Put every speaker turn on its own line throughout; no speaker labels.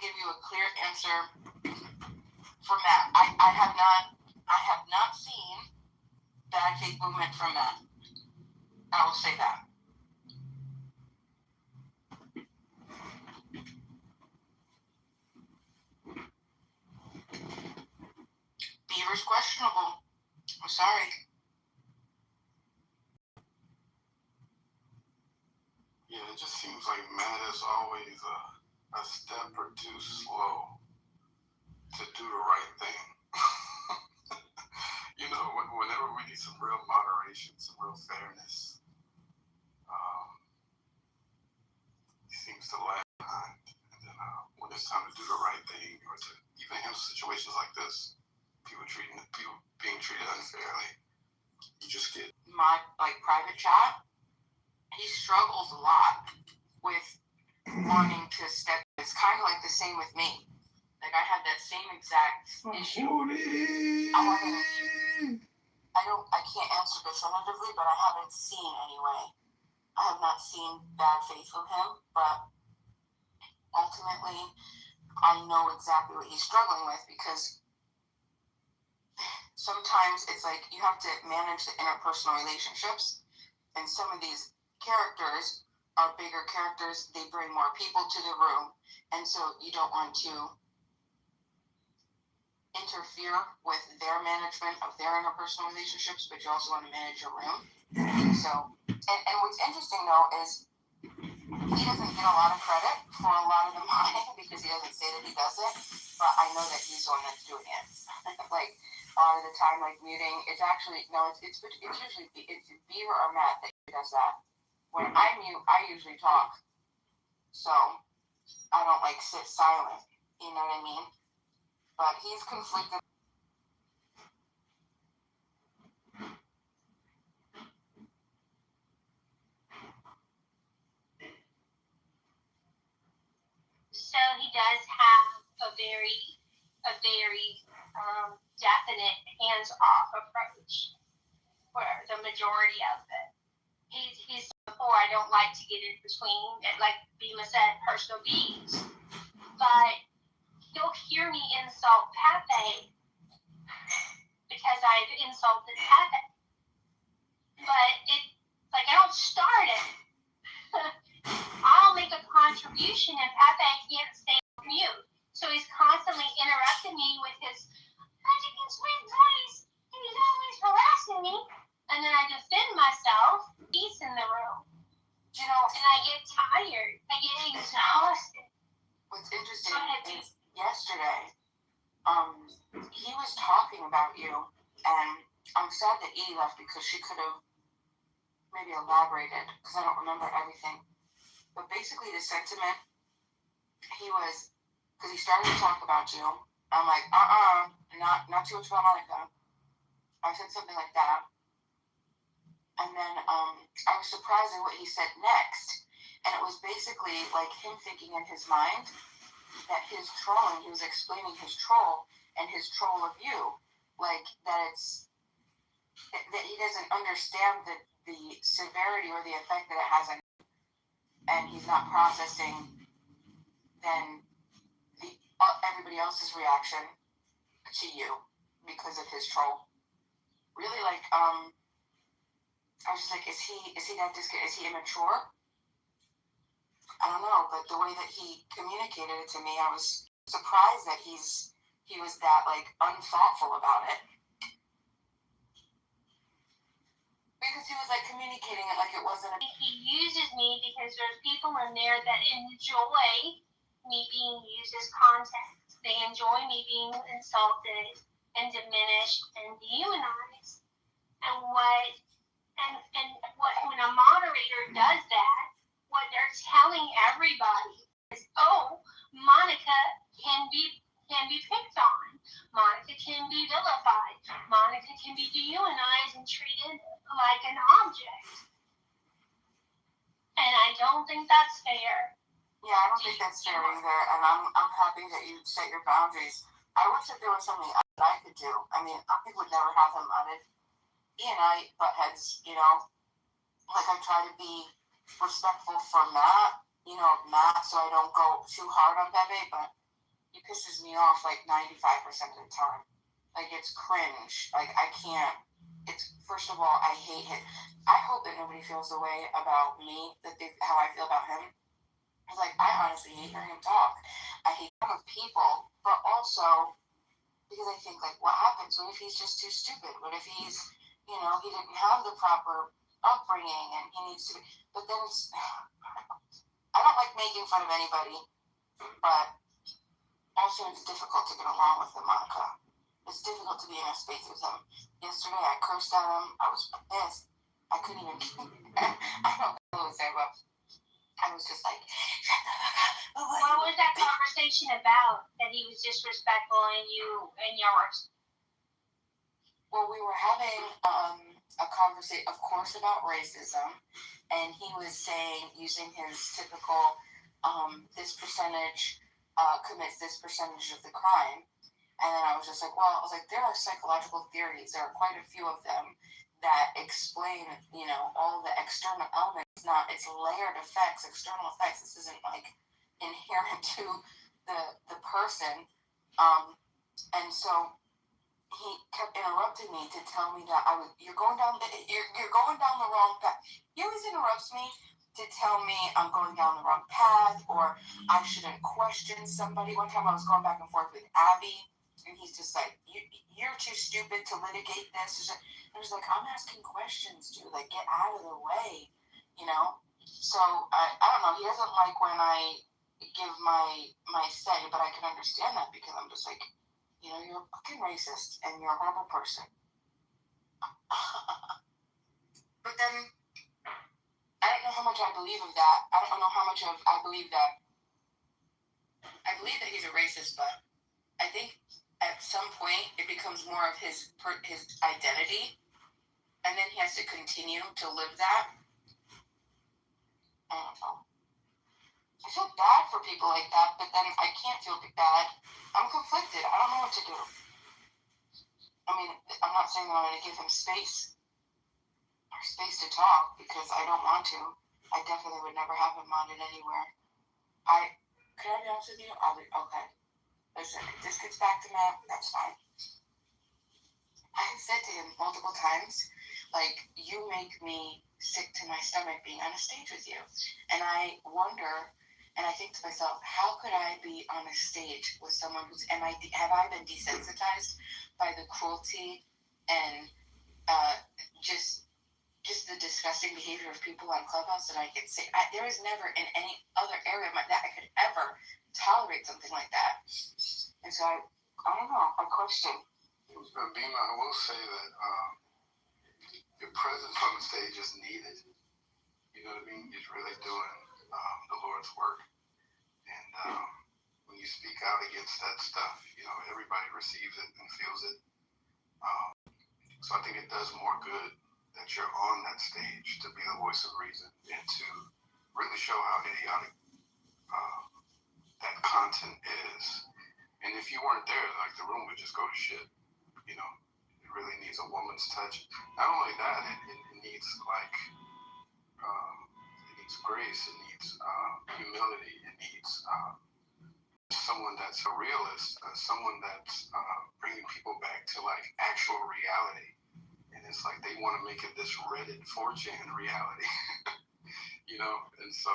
give you a clear answer for Matt. I have not seen bad faith movement from Matt. I will say that. Beaver's questionable. I'm sorry.
Yeah, it just seems like Matt is always a step or two slow to do the right thing. Whenever we need some real moderation, some real fairness, he seems to lag behind. And then when it's time to do the right thing, or to even handle situations like this, people being treated unfairly, you just get
my private chat. He struggles a lot with wanting to step. It's kind of like the same with me. Like I had that same exact issue. I can't answer definitively, but I haven't seen anyway. I have not seen bad faith from him, but ultimately I know exactly what he's struggling with, because sometimes it's like you have to manage the interpersonal relationships, and some of these characters are bigger characters. They bring more people to the room, and so you don't want to interfere with their management of their interpersonal relationships, but you also want to manage your room. So, and what's interesting though is he doesn't get a lot of credit for a lot of the modding, because he doesn't say that he does it, but I know that he's the one that's doing it. Like a lot of the time, like muting, it's actually it's usually Beaver or Matt that does that. When I mute, I usually talk, so I don't sit silent. You know what I mean? But he's conflicted.
So he does have a very definite hands-off approach for the majority of it. He's before, I don't like to get in between, like Bima said, personal beefs, but you'll hear me insult Pepe because I've insulted Pepe. But I don't start it. I'll make a contribution and Pepe can't stay on mute. So he's constantly interrupting me with his magic and sweet voice, and he's always harassing me. And then I defend myself, peace in the room. And I get tired. I get exhausted.
What's interesting is yesterday, he was talking about you, and I'm sad that Edie left, because she could have maybe elaborated, because I don't remember everything. But basically the sentiment, because he started to talk about you. I'm like, not too much about Monica. I said something like that. And then I was surprised at what he said next. And it was basically like him thinking in his mind that his trolling, he was explaining his troll and his troll of you, like that he doesn't understand the severity or the effect that it has on him. And he's not processing then everybody else's reaction to you because of his troll. Really, I was just like, is he that disconnected? Is he immature? I don't know, but the way that he communicated it to me, I was surprised that he was that unthoughtful about it. Because he was communicating it like it wasn't.
He uses me because there's people in there that enjoy me being used as content. They enjoy me being insulted and diminished and dehumanized. And when a moderator does that, what they're telling everybody is, oh, Monica can be picked on. Monica can be vilified. Monica can be dehumanized and treated like an object. And I don't think that's fair.
Yeah, I don't think that's fair either. And I'm happy that you set your boundaries. I wish that there was something that I could do. I mean, I would never have him on it. He and I butt heads, I try to be respectful for Matt, so I don't go too hard on Pepe, but he pisses me off like 95% of the time. Like, it's cringe. Like, I can't. It's, first of all, I hate him. I hope that nobody feels the way about me, how I feel about him. It's like, I honestly hate hearing him talk. I hate him with people, but also because I think, like, what happens? What if he's just too stupid? What if he's, he didn't have the proper upbringing and he needs to be. But then I don't like making fun of anybody, but also it's difficult to get along with him, Monica. It's difficult to be in a space with him. Yesterday I cursed at him. I was pissed. I couldn't even. I don't know what to say, but I was just like, shut the fuck up.
What was that conversation about? That he was disrespectful and yours?
Well, we were having a conversation, of course, about racism, and he was saying, using his typical, this percentage commits this percentage of the crime. And then I was just like, there are psychological theories. There are quite a few of them that explain, all the external elements. It's layered effects, external effects. This isn't like inherent to the person. And so he kept interrupting me to tell me that you're going down the wrong path. He always interrupts me to tell me I'm going down the wrong path, or I shouldn't question somebody. One time I was going back and forth with Abby, and he's just like, you're too stupid to litigate this. I was like, I'm asking questions, dude. Like, get out of the way, So I don't know. He doesn't like when I give my say, but I can understand that because I'm just like, you're a fucking racist and you're a horrible person. But then I don't know how much I believe of that. I don't know how much of I believe that. I believe that he's a racist, but I think at some point it becomes more of his identity, and then he has to continue to live that. I don't know. I feel bad for people like that, but then I can't feel bad. I'm conflicted. I don't know what to do. I mean, I'm not saying that I'm going to give him space to talk because I don't want to. I definitely would never have him on it anywhere. Can I be honest with you? I'll be okay. Listen, if this gets back to Matt, that's fine. I have said to him multiple times, like, you make me sick to my stomach being on a stage with you. And I wonder, and I think to myself, how could I be on a stage with someone have I been desensitized by the cruelty and just the disgusting behavior of people on Clubhouse that I can say? There is never in any other area that I could ever tolerate something like that. And so I don't know. I question.
Bima, I will say that your presence on the stage is needed. You know what I mean? He's really doing the Lord's work. And when you speak out against that stuff, everybody receives it and feels it. So I think it does more good that you're on that stage to be the voice of reason and to really show how idiotic that content is. And if you weren't there, like, the room would just go to shit. It really needs a woman's touch. Not only that, it needs it needs grace, it needs humility, it needs someone that's a realist, someone that's bringing people back to like actual reality. And it's like they want to make it this Reddit 4chan reality, And so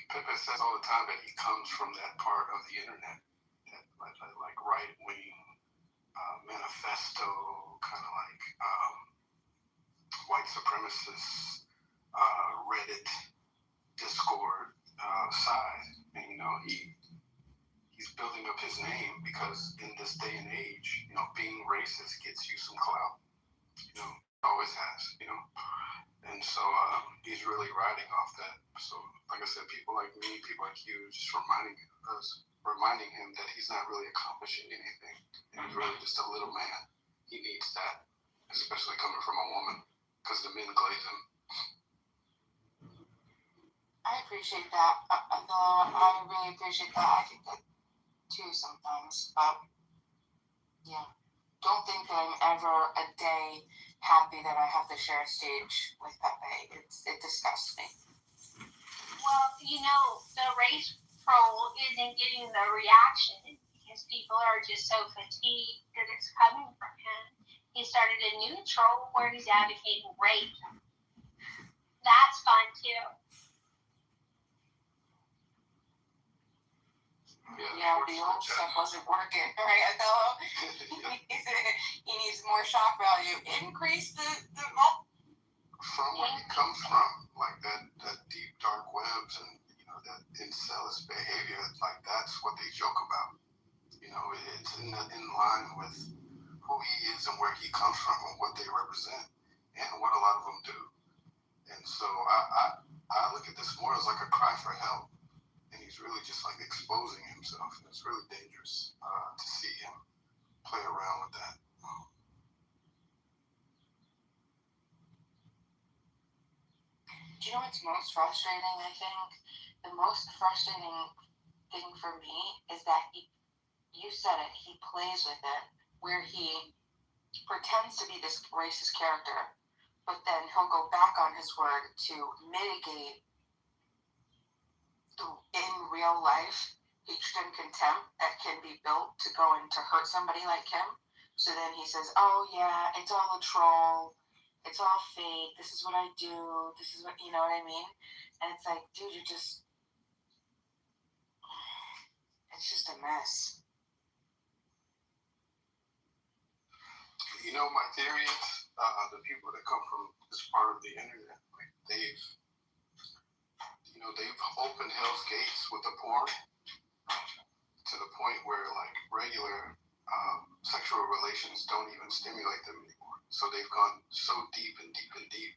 Pepe says all the time that he comes from that part of the internet, that like right wing manifesto, kind of like white supremacist Reddit Discord side. And he's building up his name because in this day and age, being racist gets you some clout. Always has. And so he's really riding off that. So, like I said, people like me, people like you, just reminding him that he's not really accomplishing anything. And he's really just a little man. He needs that, especially coming from a woman, because the men glaze him.
I appreciate that. I really appreciate that. I think that too sometimes. But yeah, don't think that I'm ever a day happy that I have to share a stage with Pepe. It disgusts me.
Well, the race troll isn't getting the reaction because people are just so fatigued that it's coming from him. He started a neutral where he's advocating rape. That's fun too.
Yeah, the old stuff wasn't working, right, Othello? He needs more shock value. Increase the
from where he comes from, like that deep dark webs and that incellus behavior, like that's what they joke about. It's in line with who he is and where he comes from and what they represent and what a lot of them do. And so I look at this more as like a cry for help, and he's really just like exposing himself, and it's really dangerous to see him play around with that.
Do you know what's most frustrating, I think? The most frustrating thing for me is that you said it, he plays with it, where he pretends to be this racist character, but then he'll go back on his word to mitigate in real life hatred and contempt that can be built to go in to hurt somebody like him. So then he says, oh yeah, it's all a troll. It's all fake. This is what I do. This is what, you know what I mean? And it's like, dude, it's just a mess.
My theory is the people that come from this part of the internet, like they've opened Hell's Gates with the porn to the point where like regular sexual relations don't even stimulate them anymore. So they've gone so deep and deep and deep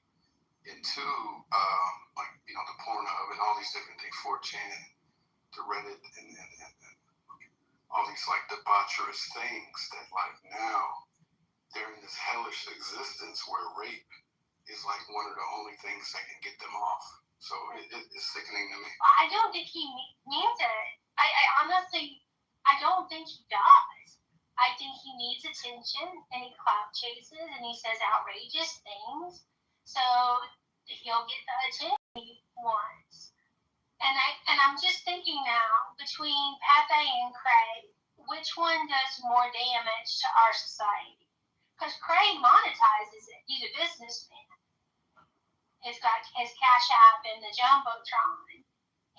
into the Pornhub and all these different things, 4chan, to Reddit, and all these like debaucherous things that like now they're in this hellish existence where rape is like one of the only things that can get them off. So it's sickening to me.
I don't think he means it. I honestly, I don't think he does. I think he needs attention, and he clout chases, and he says outrageous things, so he'll get the attention he wants. And I'm just thinking now, between Pepe and Craig, which one does more damage to our society? Because Craig monetizes it. He's a businessman. He's got his Cash App and the Jumbotron.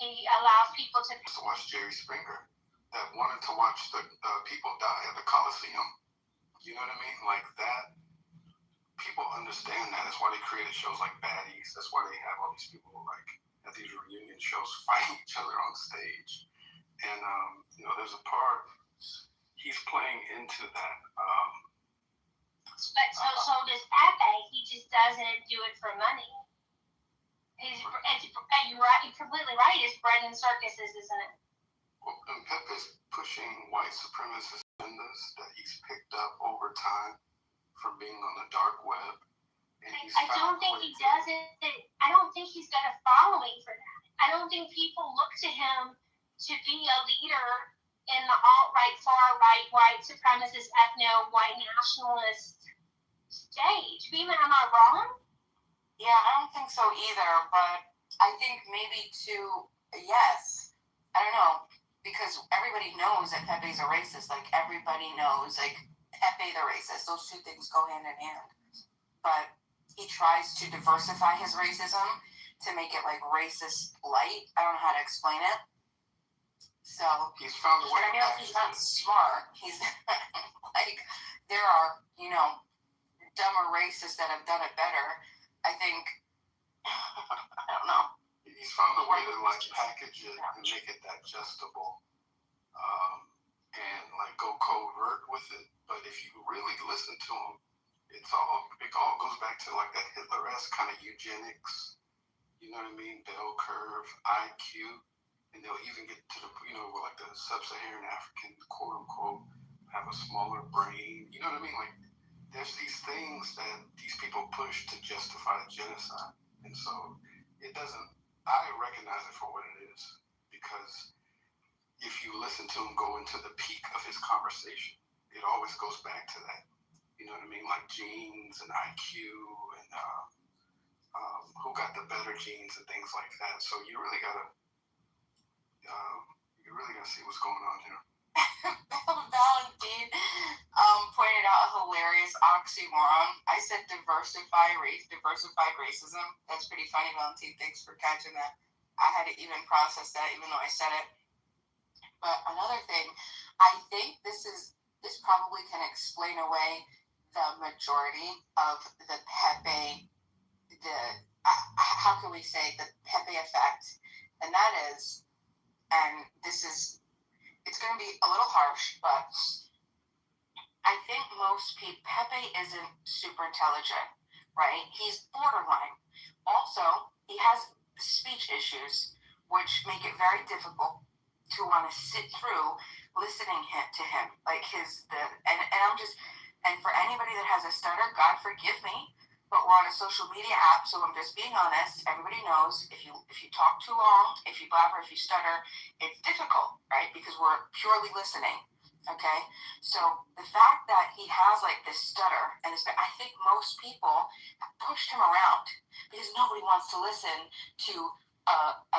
He allows people to
watch Jerry Springer that wanted to watch the people die at the Coliseum. You know what I mean? Like that. People understand that. That's why they created shows like Baddies. That's why they have all these people like at these reunion shows fighting each other on stage. And there's a part he's playing into that.
But so does Pepe. He just doesn't do it for money. You're right. You're completely right. It's bread and circuses, isn't it?
Well, and Pepe's pushing white supremacist agendas that he's picked up over time from being on the dark web. And
I don't think he does it. I don't think he's got a following for that. I don't think people look to him to be a leader in the alt-right, far-right, white supremacist, ethno-white nationalist stage. Am I wrong?
Yeah, I don't think so either, but I think maybe yes. I don't know, because everybody knows that Pepe's a racist. Like, everybody knows, like, Pepe the racist. Those two things go hand in hand. But he tries to diversify his racism to make it, like, racist light. I don't know how to explain it. So,
he's found a way.
I mean, he's not smart. He's, like, there are, dumber racists that have done it better. I think, I don't know.
He's found a way to like package it and make it digestible, and like go covert with it. But if you really listen to him, it all goes back to like that Hitler-esque kind of eugenics. You know what I mean? Bell curve, IQ, and they'll even get to the where like the sub-Saharan African, quote unquote, have a smaller brain. You know what I mean? Like there's these things that these people push to justify genocide, and so it doesn't. I recognize it for what it is, because if you listen to him go into the peak of his conversation, it always goes back to that. You know what I mean? Like genes and IQ and who got the better genes and things like that. So you really gotta see what's going on here.
Valentine pointed out a hilarious oxymoron. I said diversified racism. That's pretty funny, Valentine. Thanks for catching that. I had to even process that, even though I said it. But another thing, I think this probably can explain away the majority of the Pepe, how can we say, the Pepe effect, and that is, and it's going to be a little harsh, but I think most people, Pepe isn't super intelligent, right? He's borderline. Also, he has speech issues, which make it very difficult to want to sit through listening to him. Like and for anybody that has a stutter, God forgive me, but we're on a social media app, so I'm just being honest. Everybody knows if you talk too long, if you blabber, if you stutter, it's difficult, right? Because we're purely listening. Okay, so the fact that he has like this stutter, and I think most people have pushed him around because nobody wants to listen to a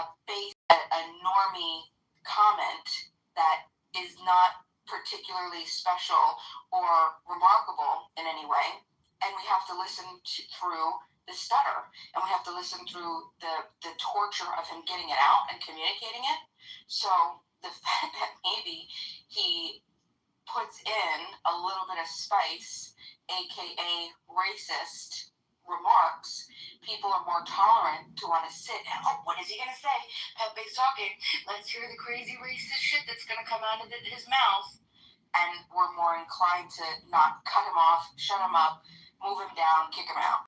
normie comment that is not particularly special or remarkable in any way, and we have to listen through the stutter, and we have to listen through the torture of him getting it out and communicating it. So the fact that maybe he puts in a little bit of spice, aka racist remarks, people are more tolerant to want to sit and, what is he going to say? Pepe's talking. Let's hear the crazy racist shit that's going to come out of his mouth. And we're more inclined to not cut him off, shut him up, move him down, kick him out.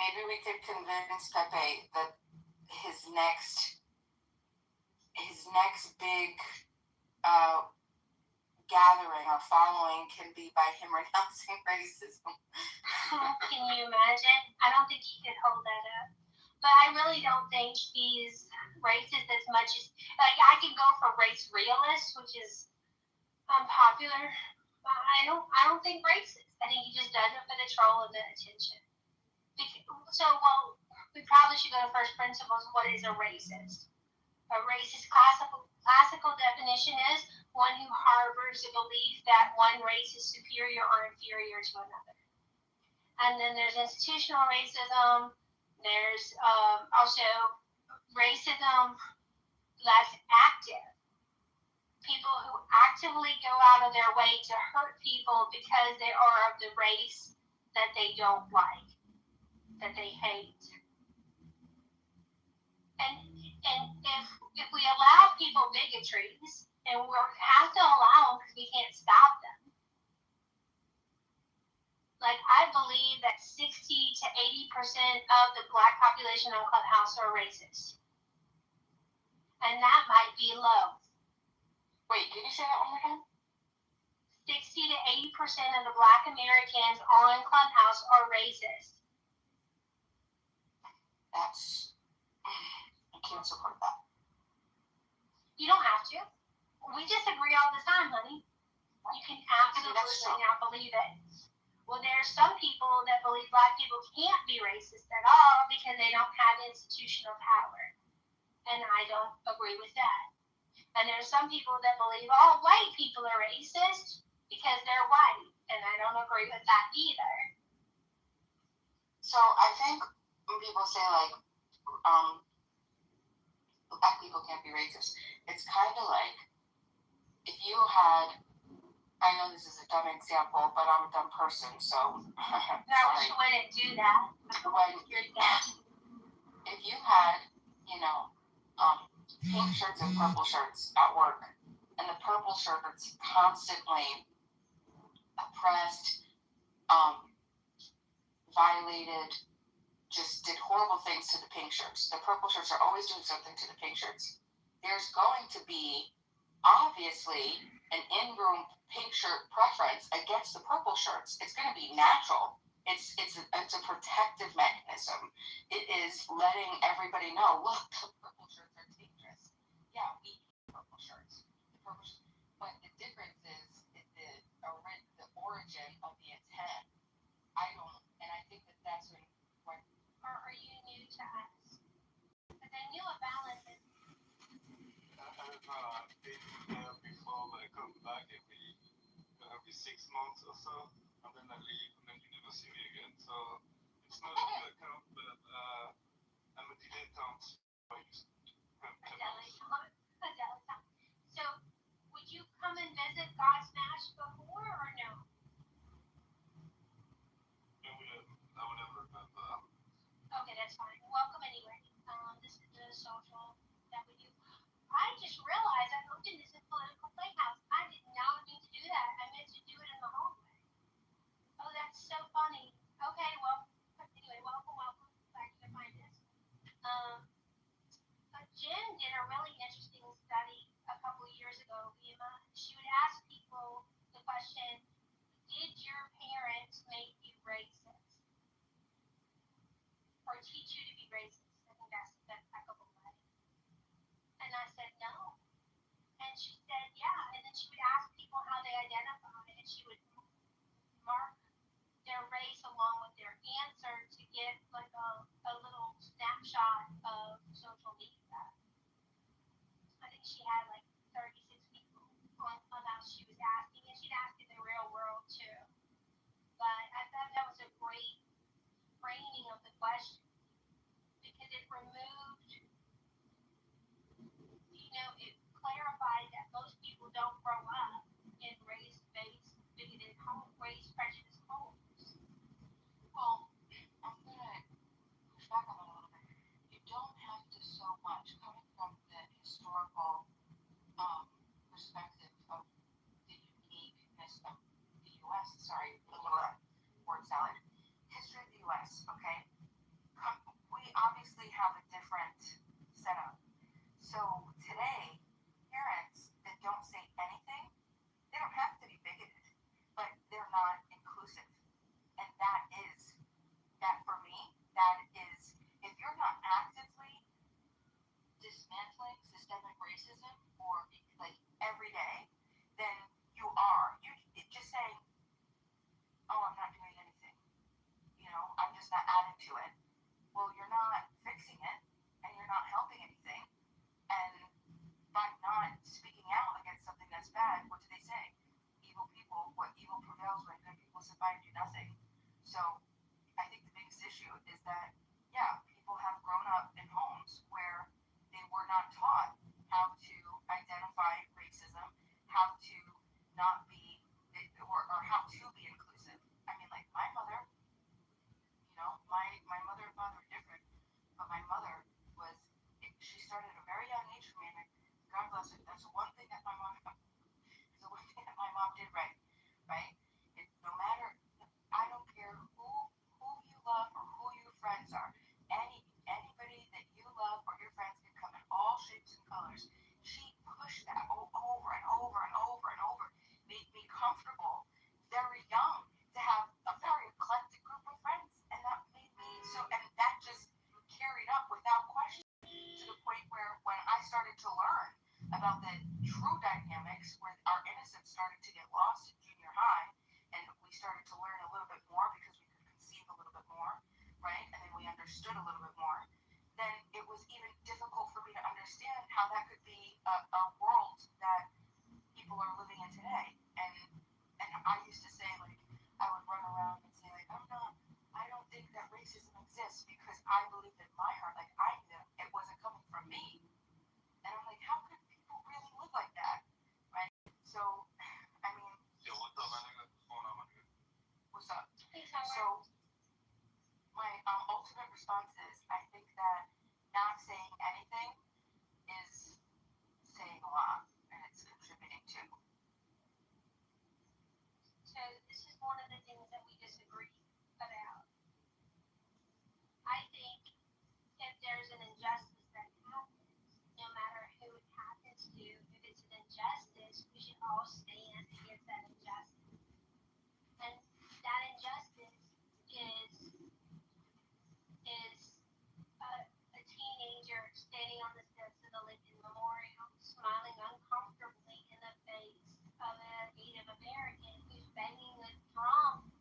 Maybe we could convince Pepe that his next big gathering or following can be by him renouncing racism.
Can you imagine? I don't think he could hold that up. But I really don't think he's racist as much as, like, I could go for race realist, which is popular. But I don't think racist. I think he just does it for the troll and the attention. We probably should go to first principles. What is a racist? A racist classical definition is one who harbors a belief that one race is superior or inferior to another. And then there's institutional racism. There's also racism that's active. People who actively go out of their way to hurt people because they are of the race that they don't like, that they hate. And if we allow people bigotries, and we have to allow them because we can't stop them. Like, I believe that 60 to 80% of the Black population on Clubhouse are racist. And that might be low.
Wait, can you say that one more time?
60 to 80% of the Black Americans on Clubhouse are racist.
I can't support that.
You don't have to. We disagree all the time, honey. You can absolutely not believe it. Well, there are some people that believe Black people can't be racist at all because they don't have institutional power. And I don't agree with that. And there are some people that believe all white people are racist because they're white. And I don't agree with that either.
So I think when people say, like, Black people can't be racist, it's kind of like if you had, I know this is a dumb example, but I'm a dumb person, so.
No, we wouldn't do that.
If you had, pink shirts and purple shirts at work, and the purple shirts constantly oppressed, violated, just did horrible things to the pink shirts. The purple shirts are always doing something to the pink shirts. There's going to be, obviously, an in-room pink shirt preference against the purple shirts. It's going to be natural. It's a protective mechanism. It is letting everybody know, look, the purple shirts are dangerous. Yeah, we use purple shirts. But the difference is the origin of the intent. And I think that's when.
Or are you new to us? Because I knew about it.
I've been there before, but I come back every 6 months or so, and then I leave, and then you never see me again. So it's not a good account, but I'm a dilettante.
So, would you come and visit Godsmash before or no?
I would never remember.
Okay, that's fine. Welcome anyway. This is the social that we do. I just realized I moved into this political playhouse. I did not mean to do that. I meant to do it in the hallway. Oh, that's so funny. Okay, well, anyway, welcome. Glad you can find this. But Jen did a really interesting study a couple of years ago, Emma. She would ask people the question, did your parents make you racist? Or teach you to be racist? I think that's applicable, right? And I said, no. And she said, yeah. And then she would ask people how they identify, and she would mark their race along with their answer to get like a little snapshot of social media. I think she had like 36 people on how she was asking, and she'd ask in the real world too. But I thought that was a great framing of the question because it removed, it clarified that most people don't grow up in race-based, bigoted race prejudice homes.
Well, I'm going to push back on that a little bit. You don't have to so much, coming from the historical perspective of the uniqueness of the U.S., sorry, a little word salad, history of the U.S., okay? We obviously have a different setup. So today, parents that don't say anything, they don't have to be bigoted, but they're not inclusive. And that for me, if you're not actively dismantling systemic racism or like every day, then you are. Just saying, oh, I'm not doing anything. I'm just not adding to it. Well, you're not fixing it, and you're not helping anything. And by not speaking out against something that's bad, what do they say? Evil people, what evil prevails when good people sit by and do nothing. So I think the biggest issue is that, yeah, people have grown up in homes where they were not taught how to identify racism, how to not be, or how to be inclusive. I mean, like my mother, my mother and father are different, but my mother she started at a very young age for me, and God bless her. That's the one thing that my mom did right? No matter, I don't care who you love or who your friends are. Anybody that you love or your friends can come in all shapes and colors. She pushed that over and over and over and over, made me comfortable very young to have a very eclectic group of friends, and that made me and that just carried up without question to the point where when I started to learn about the true dynamics, where our innocence started to get lost in junior high, and we started to learn a little bit more because we could conceive a little bit more, right? And then we understood a little bit more. Then it was even difficult for me to understand how that could be a world that people are living in today. And I used to say, like, I would run around and say, like, I don't think that racism exists because I believe in my heart, like I knew it wasn't coming from me. And I'm like, how could people really live like that, right? So, I mean, what's up? So, my ultimate response is, I think that not saying anything is saying a lot, and it's contributing to.
all stand against that injustice. And that injustice is a teenager standing on the steps of the Lincoln Memorial, smiling uncomfortably in the face of a Native American who's banging a drum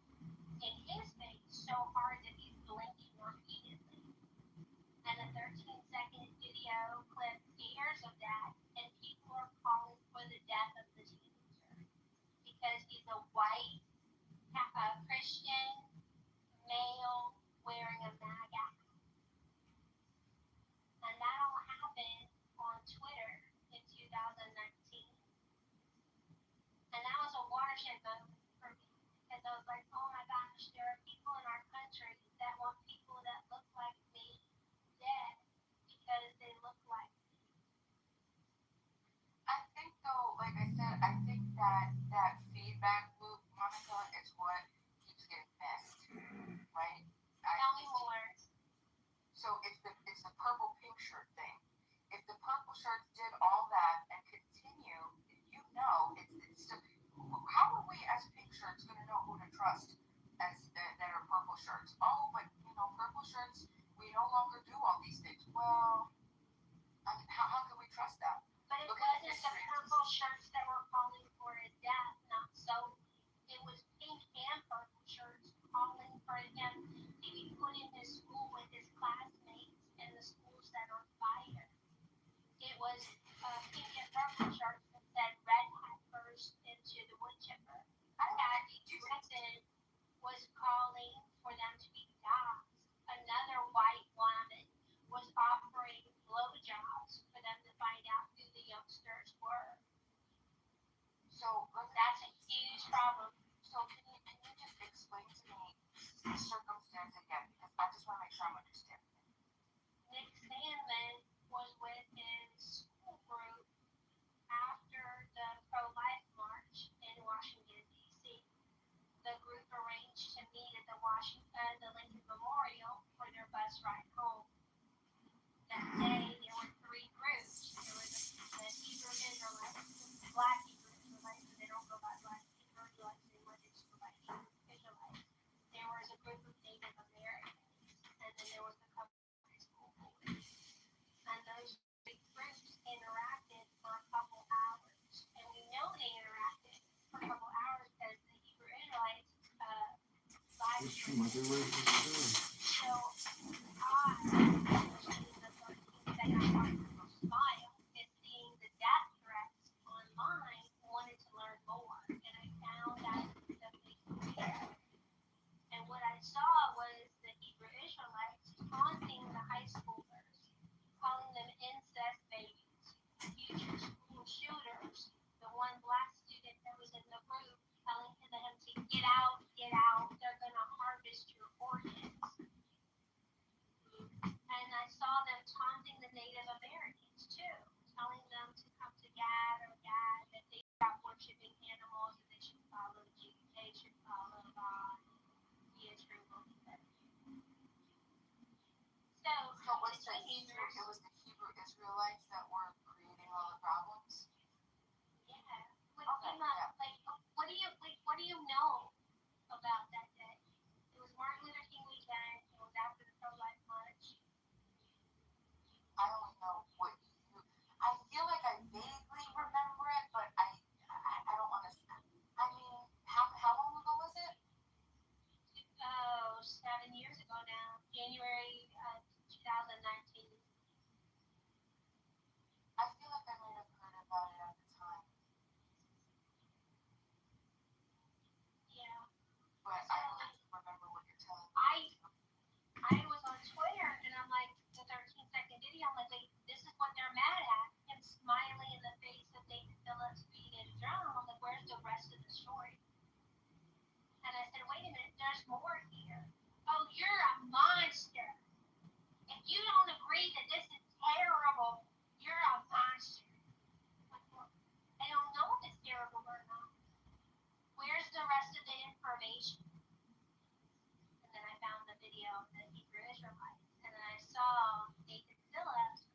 in his face so hard that he's blinking repeatedly. And a 13-second video clip airs of that, and people are calling for the death of the teenager because he's a white Christian male wearing a MAGA. And that all happened on Twitter in 2019. And that was a watershed moment for me because I was like, oh my gosh, there are people in our country that want people that look like me dead because they look like me.
I think though, like I said, I think that feedback loop, Monica, is what keeps getting missed, right?
Tell me more.
So it's the purple pink shirt thing. If the purple shirts did all that and continue, you know, it's how are we as pink shirts going to know who to trust as that are purple shirts? Oh, but you know, purple shirts, we no longer do all these things. Well, I mean, how can we trust that?
But it wasn't the purple shirts that were calling for his death, not so. It was pink and purple shirts calling for him to be put into school with his classmates and the school set on fire. It was pink and purple shirts that said red hat first into the wood chipper. Kathy Griffin was calling for them to be doxxed. Another white woman was offering blowjobs for them to find out who the youngsters were.
So
That's a huge problem.
So can you just explain to me the circumstance again? Because I just want to make sure I'm understanding.
Nick Sandman was with his school group after the pro-life march in Washington, D.C. The group arranged to meet at the Lincoln Memorial for their bus ride home. That day, there were three groups. There was the Hebrew Israelites, Black Hebrew Israelites, and they don't go by Black Hebrew Israelites, they were Hebrew Israelites. There was a group of Native Americans, and then there was a couple of high school boys. And those big groups interacted for a couple hours. And we know they interacted for a couple hours because the Hebrew Israelites live streamed. So I smile at seeing the death threats online, wanted to learn more, and I found that the Facebook video. And what I saw was the Hebrew Israelites taunting the high schoolers, calling them incest babies, future school shooters. The one black student that was in the group telling him to get out, they're gonna harvest your organs. And I saw them taunting the Native Americans too, telling them to come to Gad, that they stop worshiping animals and they should follow Jesus, they should follow God. He is true believer. So
it was the Hebrew Israelites that were creating all the problems.
Yeah. What do you know about that day? It was Martin Luther King weekend. It was after the pro-life march.
I only know what you. I feel like I vaguely remember it, but I don't want to. I mean, how long ago was it?
7 years ago now, January 2019.
I feel like I might have heard about it at the time.
Yeah.
But I don't remember what you're telling me.
I was on Twitter and I'm like, the 13-second video, I'm like, this is what they're mad at. Him smiling in the face of David Phillips beating a drum. I'm like, where's the rest of the story? And I said, wait a minute, there's more here. Oh, you're a monster. If you don't agree that this is terrible, you're a monster. Like, well, I don't know if it's terrible or not. Where's the rest of the information? And then I found the video of the Hebrew Israelites. And then I saw Nathan Phillips.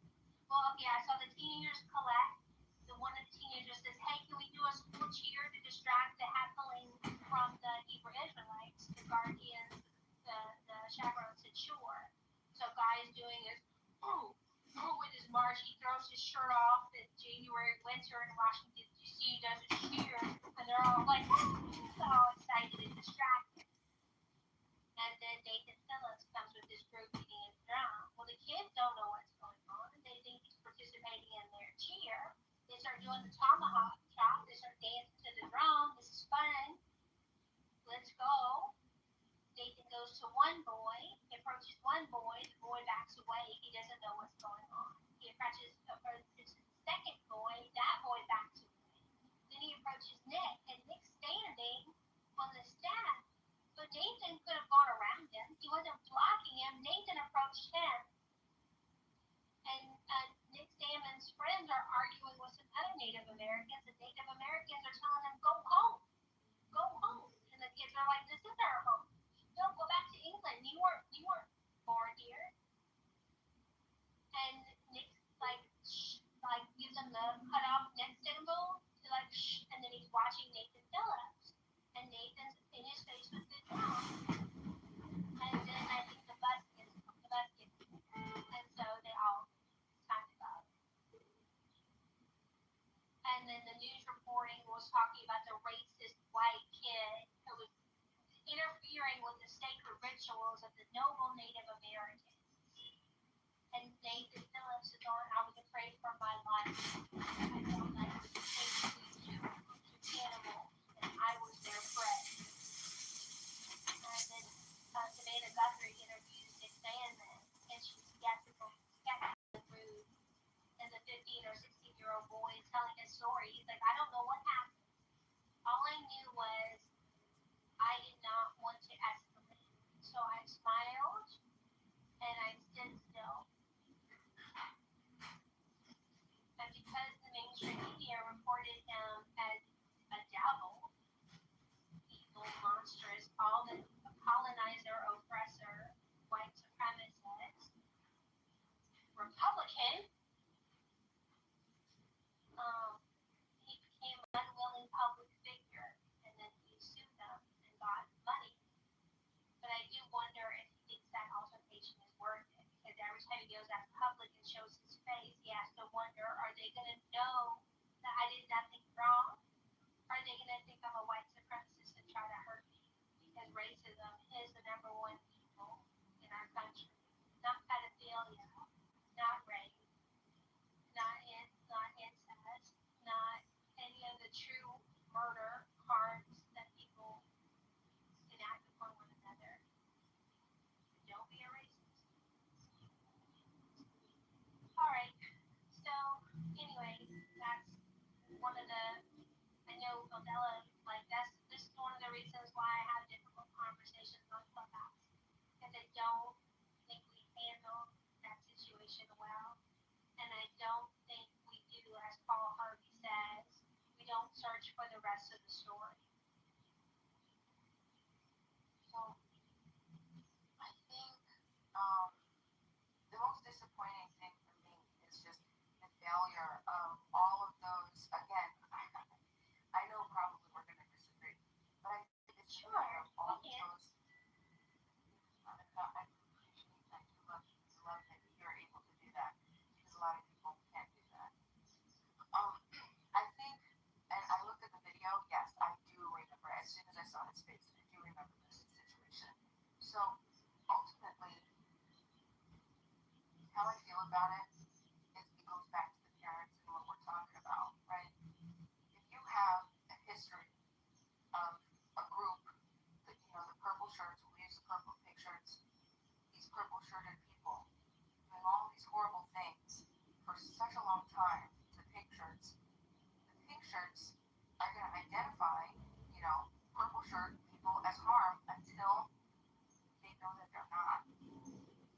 Well, okay, I saw the teenagers collect. The one of the teenagers says, hey, can we do a school cheer to distract the heckling from the Hebrew Israelites, the guardians, the chaperones at shore. So guy is doing his with his march. He throws his shirt off in January winter in Washington D.C. Does a cheer, and they're all like all excited and distracted. And then Nathan Phillips comes with this group beating his drum. Well, the kids don't know what's going on. They think he's participating in their cheer. They start doing the tomahawk chop. They start dancing to the drum. This is fun. Let's go. Nathan goes to one boy, approaches one boy, the boy backs away, he doesn't know what's going on. He approaches the second boy, that boy backs away. Then he approaches Nick, and Nick's standing on the step. But Nathan could have gone around him. He wasn't blocking him. Nathan approached him. And Nick Stammen's friends are arguing with some other Native Americans, and Native Americans are telling him, go home. Go home. And the kids are like, this is our home. No, go back to England. You weren't born here. And Nick like gives him the cut off neck symbol to like shh, and then he's watching Nathan Phillips. And Nathan's in his face with the drum. And then I think the bus gets and so they all time to go. And then the news reporting was talking about the racist white kid who was interfering with the sacred rituals of the noble Native Americans. And Nathan Phillips is on, I was afraid for my life. I felt like basically two animals, and I was their prey. And then Savannah Guthrie interviews Nick Sandman, and she's skeptical and rude. And the 15 or 16-year-old boy is telling his story. He's like, I don't know what happened. All I knew was I did not want to escalate. So I smiled and I stood still. And because the mainstream media reported him as a devil, evil, monstrous, all the colonizer, oppressor, white supremacist, Republican, he became an unwilling public figure, and then he sued them and got money. But I do wonder if he thinks that altercation is worth it, because every time he goes out public and shows his face, he has to wonder, are they going to know that I did nothing wrong? Are they going to think I'm a white supremacist and try to hurt me? Because racism is the number one evil in our country. Not pedophilia, not rape, not incest, not any of the true murder harms that people enact upon one another. Don't be a racist. Alright, so anyway, that's one of the, I know Odella, like this is one of the reasons why I have difficult conversations on Clubhouse. Because I don't think we handle that situation well. And I don't think we do, as Paul Harvey says, we don't search for the rest of the story.
So I think the most disappointing thing for me is just the failure of all of those. Again, I know probably we're going to disagree, but I think it's
Sure,
all of
we
those. I do love that you're able to do that, because a lot of people can't do that. I think, and I looked at the video. Yes, I do remember. As soon as I saw his face, I do remember this situation. So ultimately, how I feel about it is it goes back to the parents and what we're talking about, right? If you have a history of a group that, the purple shirts, who leaves the purple pictures, these purple shirted people doing all these horrible things for such a long time to the pink shirts are going to identify, purple shirt people as harm until they know that they're not.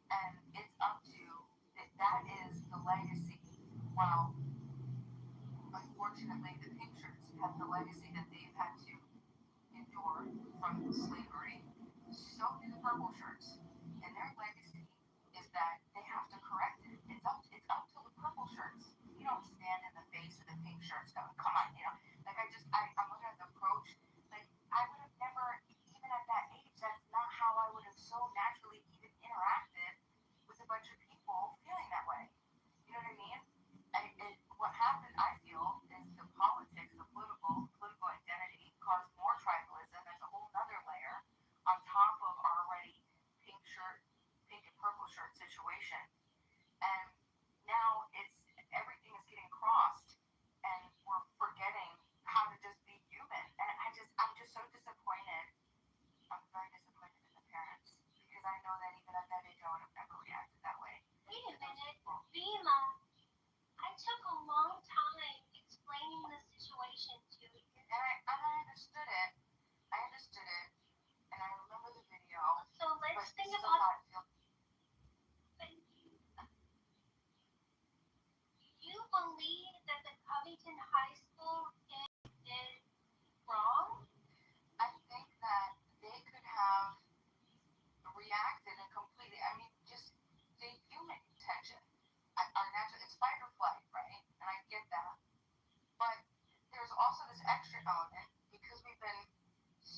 And it's up to that is the legacy. Well, unfortunately, the pink shirts have the legacy that they've had to endure from slavery. So do the purple shirts, and their legacy is that they have to correct it. It's up to the purple shirts. You don't stand in the face of the pink shirts going, come on, like I'm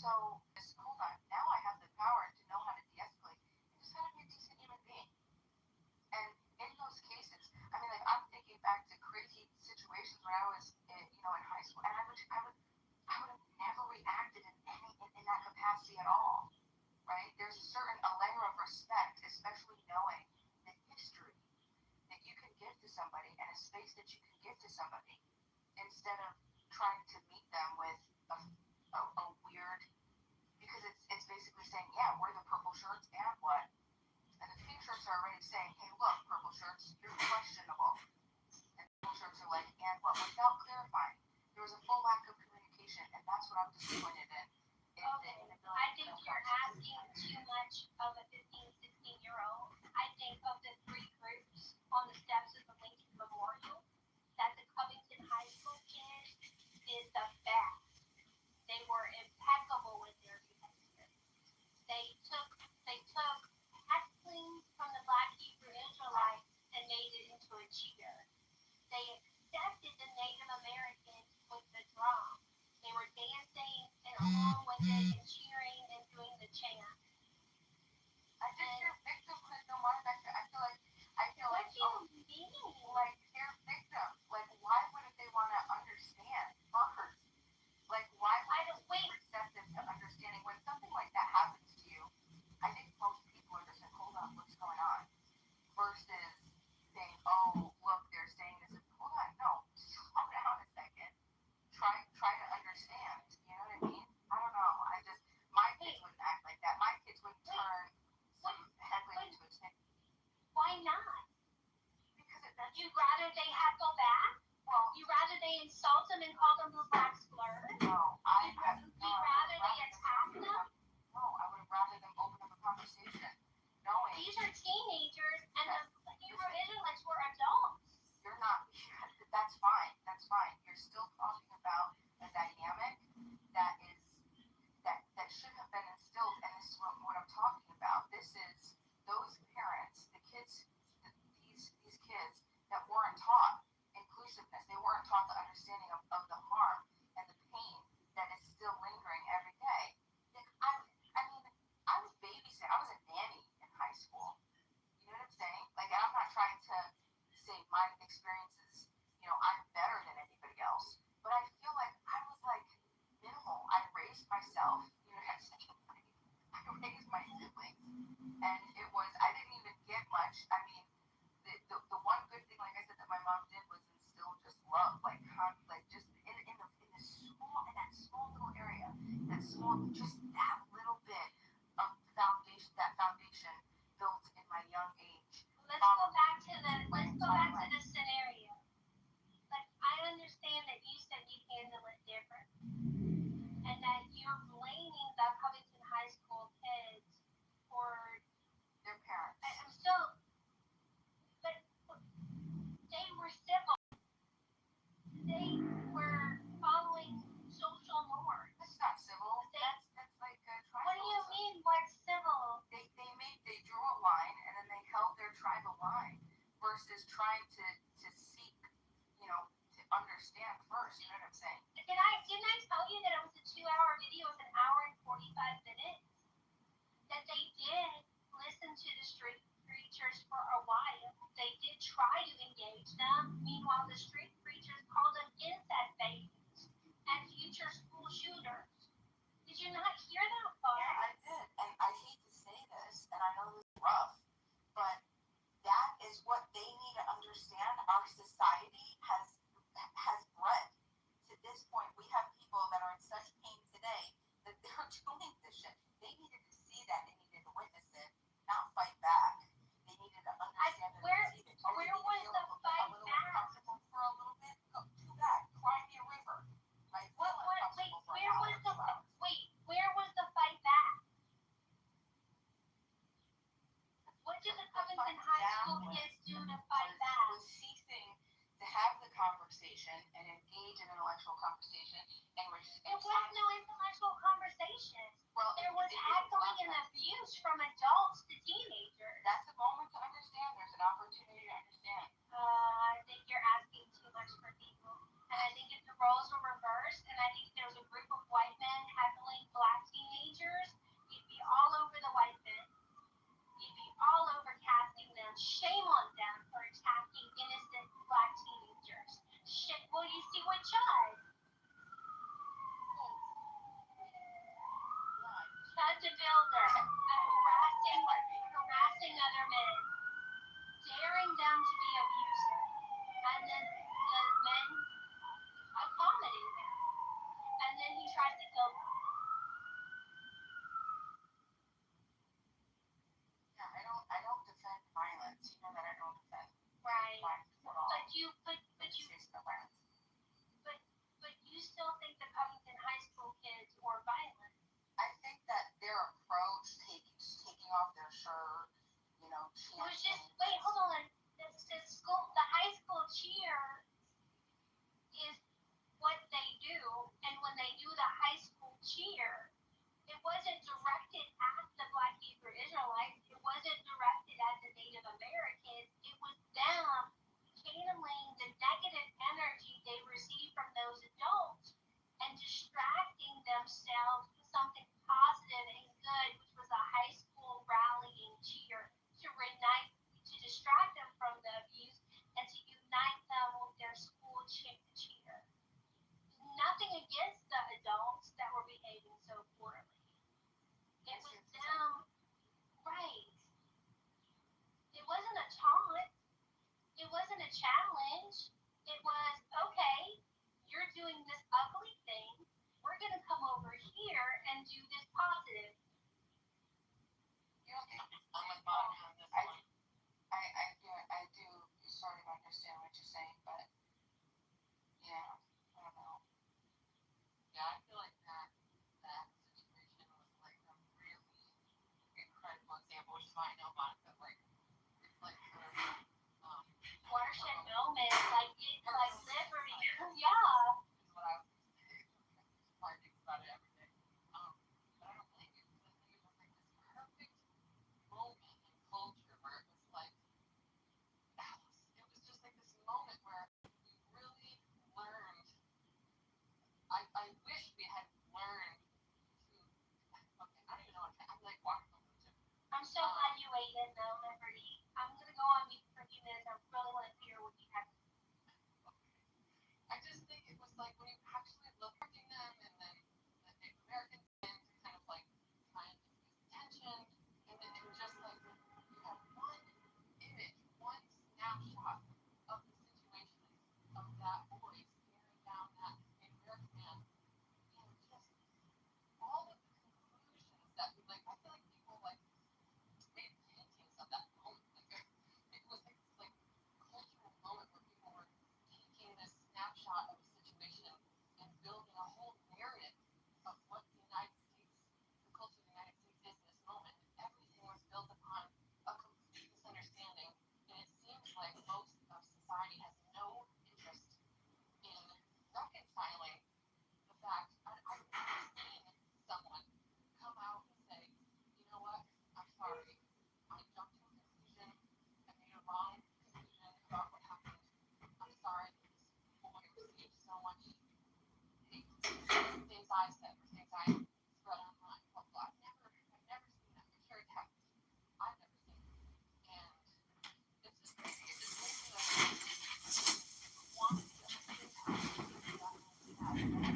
So, hold on. Now I have the power to know how to de-escalate. You just gotta be a decent human being. And in those cases, I mean, like I'm thinking back to crazy situations when I was, in high school, and I would have never reacted in that capacity at all, right? There's a layer of respect, especially knowing the history that you can give to somebody and a space that you can give to somebody instead of trying to meet them with a weird, because it's basically saying, yeah, we're the purple shirts and what? And the pink shirts are already saying, hey, look, purple shirts, you're questionable. And purple shirts are like, and what? Without clarifying. There was a full lack of communication, and that's what I'm disappointed in.
Okay, I think you're asking too much of a 15, 16-year-old. I think of the three groups on the steps of the Lincoln Memorial, that the Covington High School kids did the best. They were impeccable with their behavior. They took hecklings from the Black Hebrew Israelites and made it into a cheer. They accepted the Native Americans with the drum. They were dancing and along with it and cheering and doing the chant.
I just hear victimhood no more back there. I feel like
What do you mean?
like they're victims. Like why wouldn't they want to understand first? Like why would they be receptive to understanding when something like that happens to you? I think most people are just like, hold on, what's going on? Versus saying, oh, look, they're saying this. Hold on, no, slow down a second. Try to understand. You know what I mean? I don't know. My kids wouldn't act like that. My kids would turn some heckling into a stick.
Why not?
Because
You'd rather they heckle back?
well,
You'd rather they insult them and call them the black slur?
no,
You'd rather they attack them?
No, I would have rather them open up a conversation, knowing
These are teenagers, and the Hebrew Israelites were adults.
you're not. That's fine. That's fine. You're still talking about a dynamic that should have been instilled, and this is what I'm talking about. This is those parents, the kids, these kids that weren't taught inclusiveness. They weren't taught the understanding of the harm and the pain that is still lingering every day. I mean, I was babysitting. I was a nanny in high school. You know what I'm saying? Like, I'm not trying to say my experiences, I'm better than anybody else. But I feel like I was like minimal. I raised myself, you know what I'm saying? I raised my siblings. And I didn't even get much. I mean, the one good thing, like I said, that my mom did was instill just love, like just in that small little area, just that little bit of foundation built in my young age.
Let's go back to the scenario. Like, I understand that you said you handle it different, and that you're blaming the Covington High School kids for
Their parents.
I'm still, but they were civil. They were following social norms.
That's not civil. That's like tribal.
What do you mean? What's civil?
They drew a line and then they held their tribal line versus trying to seek, to understand first. You know what I'm saying?
Didn't I tell you that it was a 2-hour video? It was an hour and 45 minutes. That they did listen to the street preachers for a while. They did try to engage them. Meanwhile, the street preachers called them incest babies and future school shooters. Did you not hear that part?
Yeah, I did. And I hate to say this, and I know this is rough, but that is what they need to understand. Our society has bred to this point. We have people that are in such pain today that they're doing this shit. They needed to see that. They needed to witness it, not fight back. They needed to understand it.
Where was the fight back?
For a little bit, go too bad. Cry me a river. Right?
Where was the fight back? What did the Covington High School kids do to fight back?
Was ceasing
No, Liberty. I'm gonna go on mute for a few minutes. I really want to hear what you have.
I just think it was like when you actually look at them and then the Native Americans and kind of like trying to use tension and then it was just like you have one image, one snapshot of the situation of that boy staring down that Native American man and just all of the conclusions that like I feel like people like made paintings of that moment. Like it was like this like cultural moment where people were taking this snapshot of a situation and building a whole narrative of what the United States, the culture of the United States is in this moment. Everything was built upon a complete misunderstanding, and it seems like most of society has no interest in reconciling the fact. I've never seen someone come out and say, you know what, I'm sorry, I jumped to a conclusion, I made a wrong conclusion about what happened. I'm sorry that this boy received so much hate, things I said, or things I spread online, blah, blah. I've never seen that. I'm sure it happens. I've never seen it. And it's just making us want the impact that we had, level of understanding we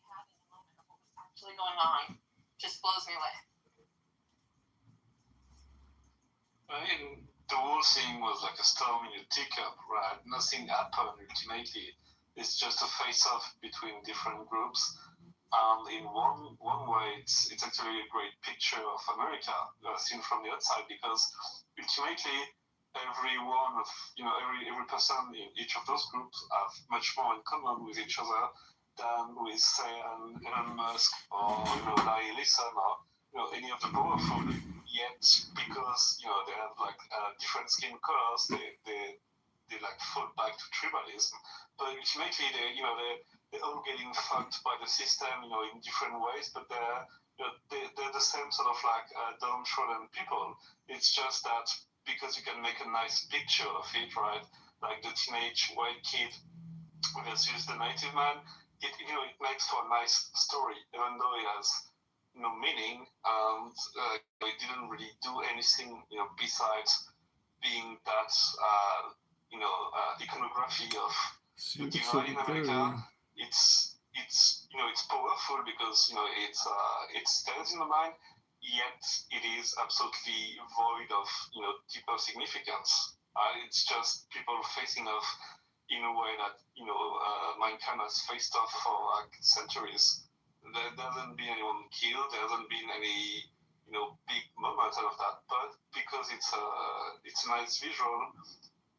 had in the moment of what was actually
Going on just blows me away.
I mean, the whole thing was like a storm in a teacup, right? Nothing happened ultimately. It's just a face-off between different groups. In one way, it's actually a great picture of America seen from the outside because ultimately every one of every person in each of those groups have much more in common with each other than with say Elon Musk or Larry Ellison or any of the powerful. Yet because they have like different skin colors, they like fall back to tribalism. But ultimately they're all getting fucked by the system, in different ways. But they're the same sort of like downtrodden people. It's just that because you can make a nice picture of it, right? Like the teenage white kid versus the native man, it makes for a nice story, even though it has no meaning, and it didn't really do anything, besides being that, iconography of the divide in America. It's powerful because it stands in the mind, yet it is absolutely void of deeper significance. It's just people facing off in a way that mankind has faced off for like centuries. There hasn't been anyone killed. There hasn't been any big moment out of that. But because it's a nice visual,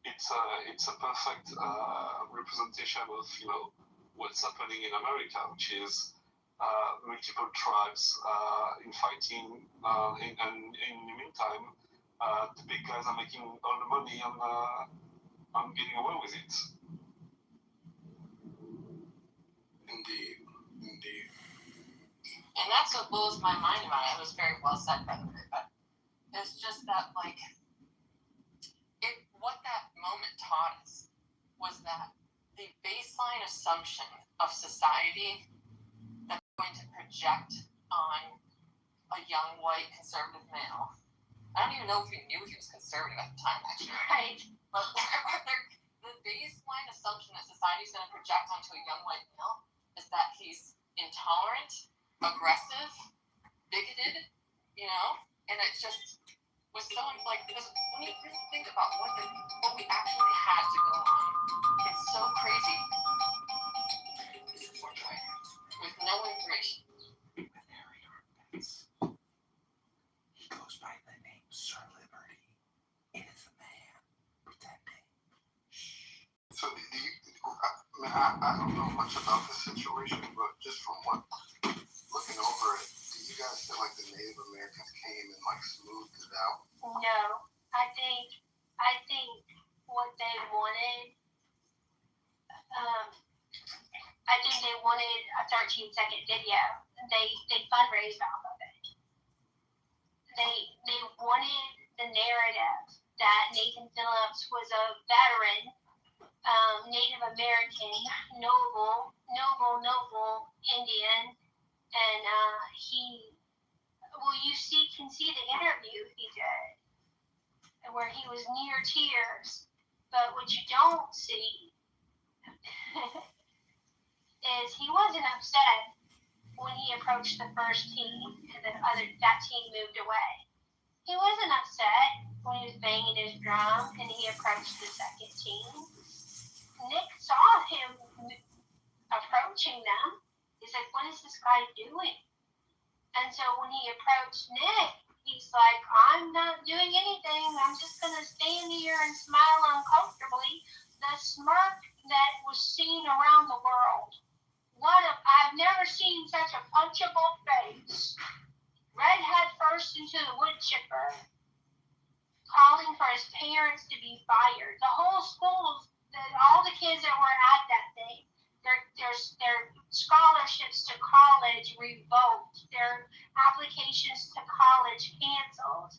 it's a perfect representation of what's happening in America, which is multiple tribes in fighting, and in the meantime, the big guys are making all the money and getting away with it.
Indeed. And that's what blows my mind about it. It was very well said, by the way, but it's just that, like, what that moment taught us was that the baseline assumption of society that's going to project on a young, white, conservative male. I don't even know if he knew he was conservative at the time, actually.
Right.
But the baseline assumption that society is going to project onto a young, white male is that he's intolerant, aggressive, bigoted, and it just was so like, because when you really think about what we actually had to go on, it's so crazy. With no information.
With Harry Armpits. He goes by the name Sir Liberty. It is a man pretending. Shh.
So I don't know much about the situation, but just from looking over it, do you guys feel like the Native Americans came and like smoothed it out?
No, I think what they wanted, I think they wanted a 13-second video. They fundraised off of it. They wanted the narrative that Nathan Phillips was a veteran, Native American, noble Indian, and he Well, you can see the interview he did, where he was near tears. But what you don't see is he wasn't upset when he approached the first team and that team moved away. He wasn't upset when he was banging his drum and he approached the second team. Nick saw him approaching them. He's like, what is this guy doing? And so when he approached Nick, he's like, I'm not doing anything. I'm just going to stand here and smile uncomfortably. The smirk that was seen around the world. I've never seen such a punchable face. Red head first into the wood chipper, calling for his parents to be fired. The whole school, all the kids that were at that thing, their scholarships to college revoked, their applications to college canceled,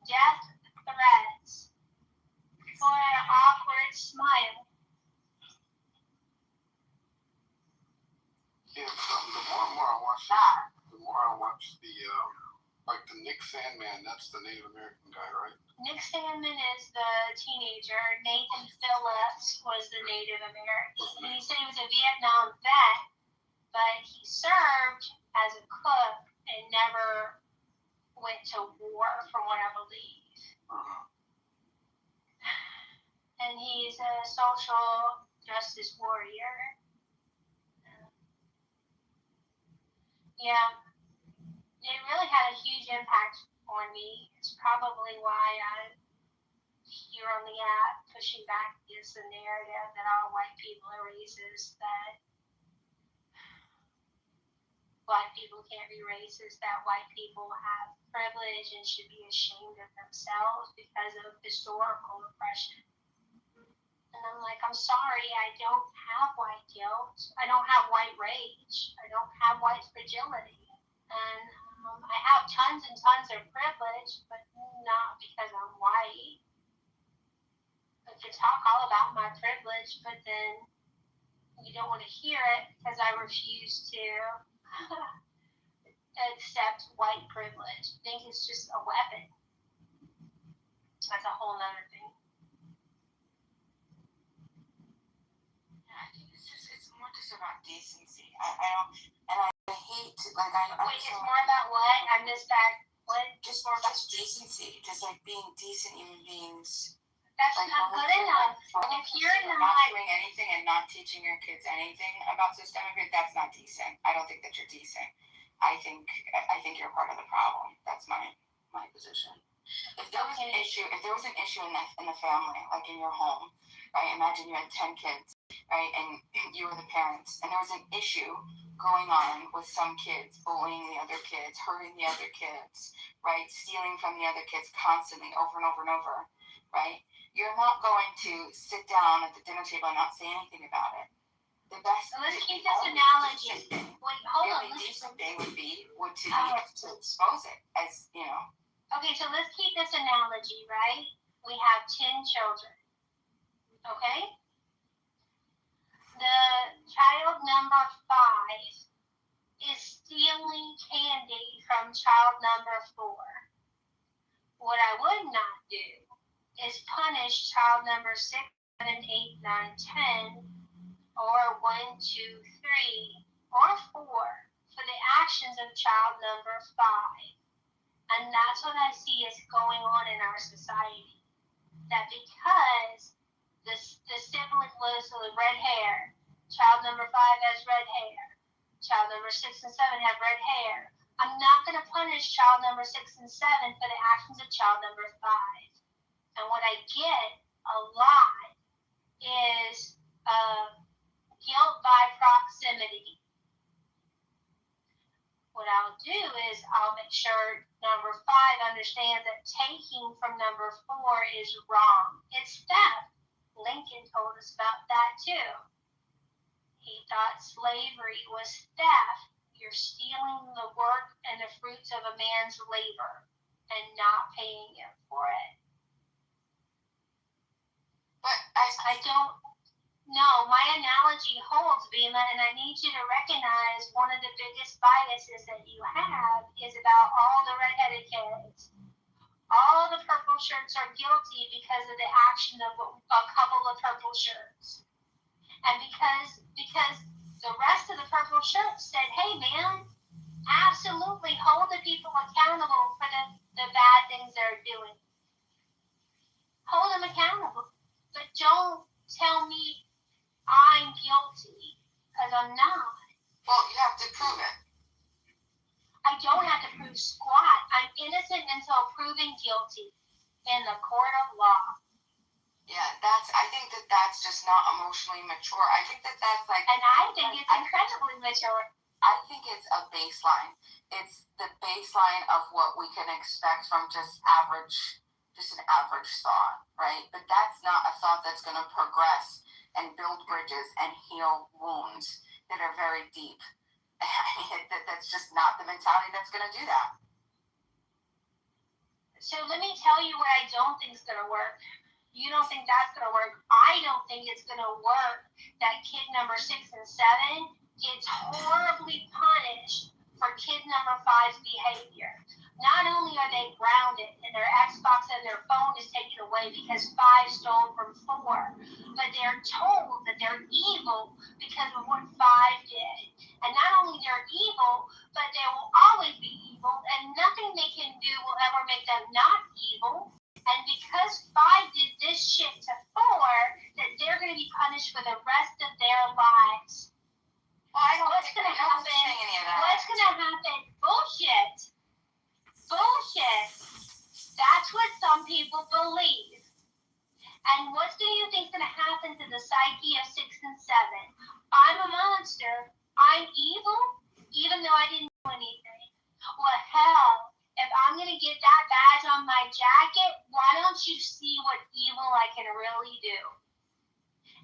death threats, for an awkward smile.
Yeah, the more and more I watch the like the Nick Sandman, that's the Native American guy, right?
Nick Sandman is the teenager. Nathan Phillips was the Native American. And he said he was a Vietnam vet, but he served as a cook and never went to war, from what I believe. And he's a social justice warrior. Yeah, it really had a huge impact on me. It's probably why I'm here on the app pushing back against the narrative that all white people are racist, that black people can't be racist, that white people have privilege and should be ashamed of themselves because of historical oppression. And I'm like, I'm sorry, I don't have white guilt. I don't have white rage. I don't have white fragility. And I have tons and tons of privilege, but not because I'm white. I can talk all about my privilege, but then you don't want to hear it because I refuse to accept white privilege. I think it's just a weapon. That's a whole nother thing.
It's more just about decency. I don't, and I hate to, like,
Wait, it's more about what? I missed that. What?
Just more about decency, just like being decent human beings.
That's
Like,
not good enough. If you're
not doing anything and not teaching your kids anything about systemic rape, that's not decent. I don't think that you're decent. I think you're part of the problem. That's my position. If there was an issue in the family, like in your home, right? Imagine you had 10 kids, right? And you were the parents, and there was an issue going on with some kids, bullying the other kids, hurting the other kids, right? Stealing from the other kids constantly, over and over and over, right? You're not going to sit down at the dinner table and not say anything about it. The best.
So let's keep this analogy. Wait, hold on.
The decent thing would be to expose it, as you know.
Okay, so let's keep this analogy, right? We have 10 children. Okay? The child number 5 is stealing candy from child number 4. What I would not do is punish child number 6, 7, 8, 9, 10, or 1, 2, 3, or 4 for the actions of child number 5. And that's what I see is going on in our society. That because the sibling list of the red hair, child number 5 has red hair, child number 6 and 7 have red hair, I'm not going to punish child number 6 and 7 for the actions of child number 5. And what I get a lot is guilt by proximity. What I'll do is I'll make sure number 5 understands that taking from number 4 is wrong. It's theft. Lincoln told us about that too. He thought slavery was theft. You're stealing the work and the fruits of a man's labor and not paying him for it.
But
I don't. No, my analogy holds, Bima, and I need you to recognize one of the biggest biases that you have is about all the redheaded kids. All the purple shirts are guilty because of the action of a couple of purple shirts. And because the rest of the purple shirts said, hey man, absolutely hold the people accountable for the bad things they're doing. Hold them accountable. But don't tell me I'm guilty, because I'm not.
Well, you have to prove it.
I don't have to prove squat. I'm innocent until proven guilty in the court of law.
Yeah, I think that's just not emotionally mature. I think that's like.
And I think it's incredibly mature.
I think it's a baseline. It's the baseline of what we can expect from just an average thought, right? But that's not a thought that's going to progress and build bridges and heal wounds that are very deep. I mean, that's just not the mentality that's going to do that.
So let me tell you what I don't think is going to work. You don't think that's going to work. I don't think it's going to work that kid number 6 and 7 gets horribly punished for kid number 5's behavior. Not only are they grounded and their Xbox and their phone is taken away because 5 stole from 4, but they're told that they're evil because of what 5 did. And not only they're evil, but they will always be evil, and nothing they can do will ever make them not evil. And because 5 did this shit to 4, that they're going to be punished for the rest of their lives.
Well,
what's going to happen? What's going to happen? Bullshit. That's what some people believe. And what do you think is going to happen to the psyche of 6 and 7? I'm a monster. I'm evil, even though I didn't do anything. Well, hell, if I'm going to get that badge on my jacket, why don't you see what evil I can really do?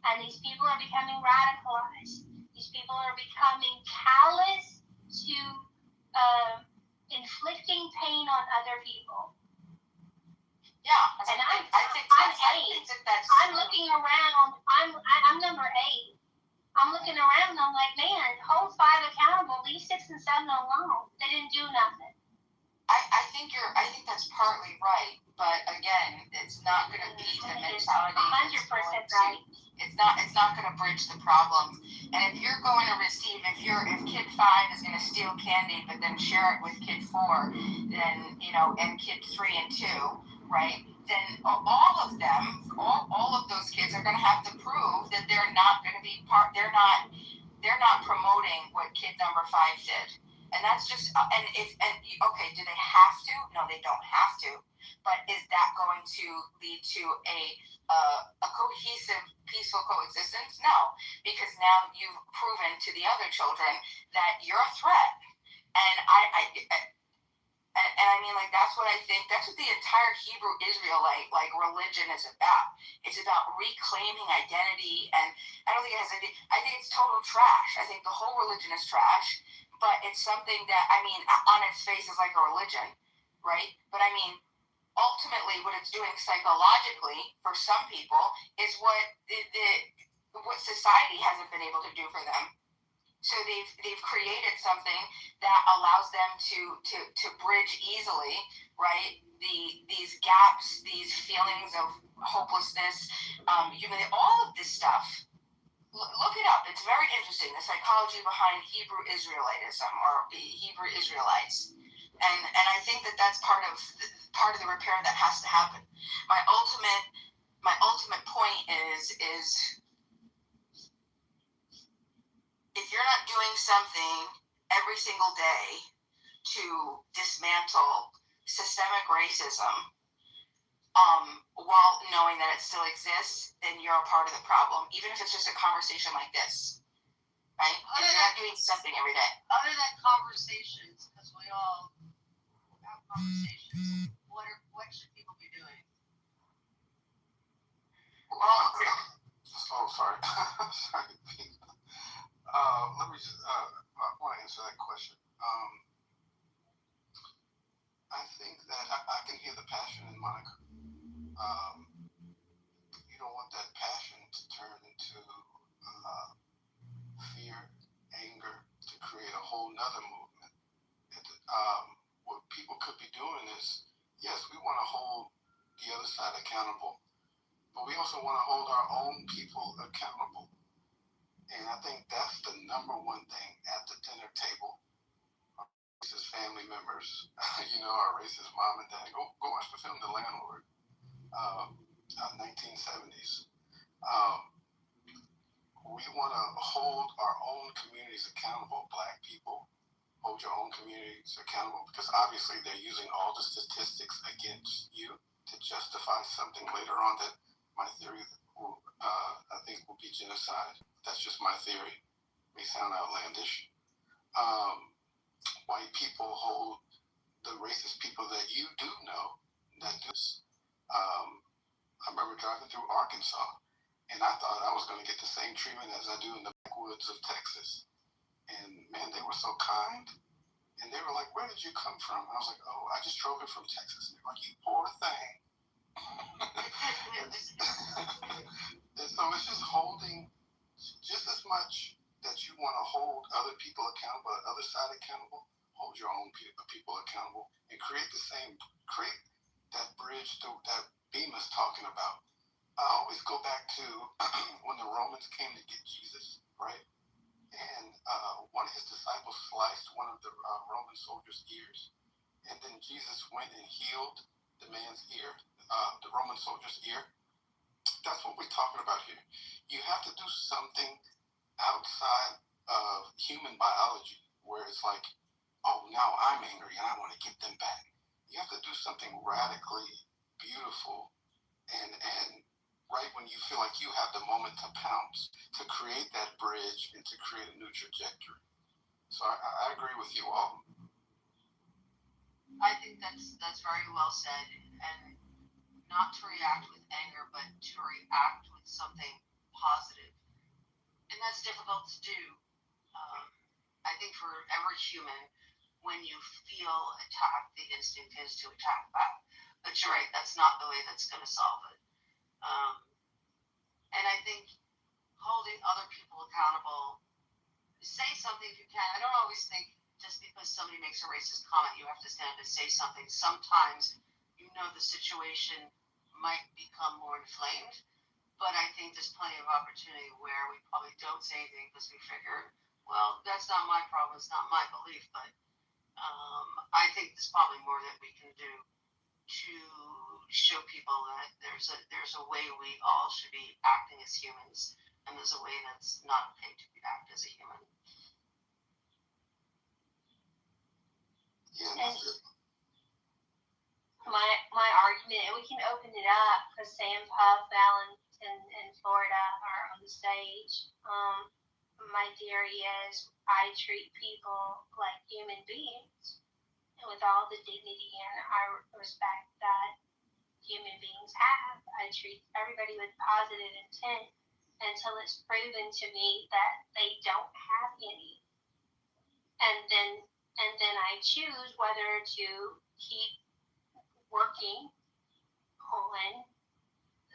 And these people are becoming radicalized. These people are becoming callous to inflicting pain on other people.
Yeah,
and
I think that's.
I'm looking around. I'm number 8. I'm looking around. And I'm like, man, hold 5 accountable. Leave 6 and 7 alone. They didn't do nothing.
I think that's partly right, but again, it's not going to be the mentality.
100% right.
It's not going to bridge the problem. And if you're going to receive, if kid 5 is going to steal candy, but then share it with kid 4, then and kid 3 and 2, right? Then all of them, all of those kids are going to have to prove that they're not going to be part. They're not promoting what kid number 5 did. And that's just, okay, do they have to? No, they don't have to. But is that going to lead to a cohesive, peaceful coexistence? No, because now you've proven to the other children that you're a threat. And I mean, like, that's what I think. That's what the entire Hebrew Israelite religion is about. It's about reclaiming identity, and I don't think it has anything. I think it's total trash. I think the whole religion is trash. But it's something that, I mean, on its face is like a religion, right? But I mean, ultimately, what it's doing psychologically for some people is what society hasn't been able to do for them. So they've created something that allows them to bridge easily, right? These gaps, these feelings of hopelessness, all of this stuff. Look it up. It's very interesting. The psychology behind Hebrew Israelitism or Hebrew Israelites, and I think that's part of the repair that has to happen. My ultimate point is if you're not doing something every single day to dismantle systemic racism, while knowing that it still exists, then you're a part of the problem, even if it's just a conversation like this, right? If you're not doing something every day.
Other than conversations, because we all have conversations, what should people be doing?
Well, sorry. Sorry. Let me just, I want to answer that question. I think that I can hear the passion in Monica. you don't want that passion to turn into fear, anger, to create a whole nother movement. What people could be doing is, yes, we want to hold the other side accountable, but we also want to hold our own people accountable. And I think that's the number one thing at the dinner table. Our racist family members, our racist mom and dad. Go watch the film The Landlord, 1970s. We want to hold our own communities accountable. Black people, hold your own communities accountable, because obviously they're using all the statistics against you to justify something later on that my theory will, I think will be genocide. That's just my theory. It may sound outlandish. White people hold the racist people that you do know that do this. I remember driving through Arkansas, and I thought I was going to get the same treatment as I do in the backwoods of Texas. And man, they were so kind. And they were like, "Where did you come from?" I was like, "Oh, I just drove in from Texas." And they're like, "You poor thing." And so it's just holding, just as much that you want to hold other people accountable, the other side accountable, hold your own people accountable, and create that bridge that Beamer's talking about. I always go back to when the Romans came to get Jesus, right? And one of his disciples sliced one of the Roman soldiers' ears, and then Jesus went and healed the man's ear, the Roman soldier's ear. That's what we're talking about here. You have to do something outside of human biology, where it's like, oh, now I'm angry and I want to get them back. You have to do something radically beautiful and right when you feel like you have the moment to pounce, to create that bridge and to create a new trajectory. So I agree with you all.
I think that's very well said, and not to react with anger, but to react with something positive, and that's difficult to do. I think for every human, when you feel attacked, the instinct is to attack back. But you're right, that's not the way that's going to solve it. And I think holding other people accountable, say something if you can. I don't always think just because somebody makes a racist comment, you have to stand and say something. Sometimes, the situation might become more inflamed, but I think there's plenty of opportunity where we probably don't say anything because we figure, well, that's not my problem, it's not my belief, but I think there's probably more that we can do to show people that there's a way we all should be acting as humans, and there's a way that's not okay to act as a human.
Yeah, that's it.
My argument, and we can open it up because Sam Puff, Alan, and Florida are on the stage. My theory is I treat people like human beings with all the dignity and respect that human beings have. I treat everybody with positive intent until it's proven to me that they don't have any. And then I choose whether to keep working on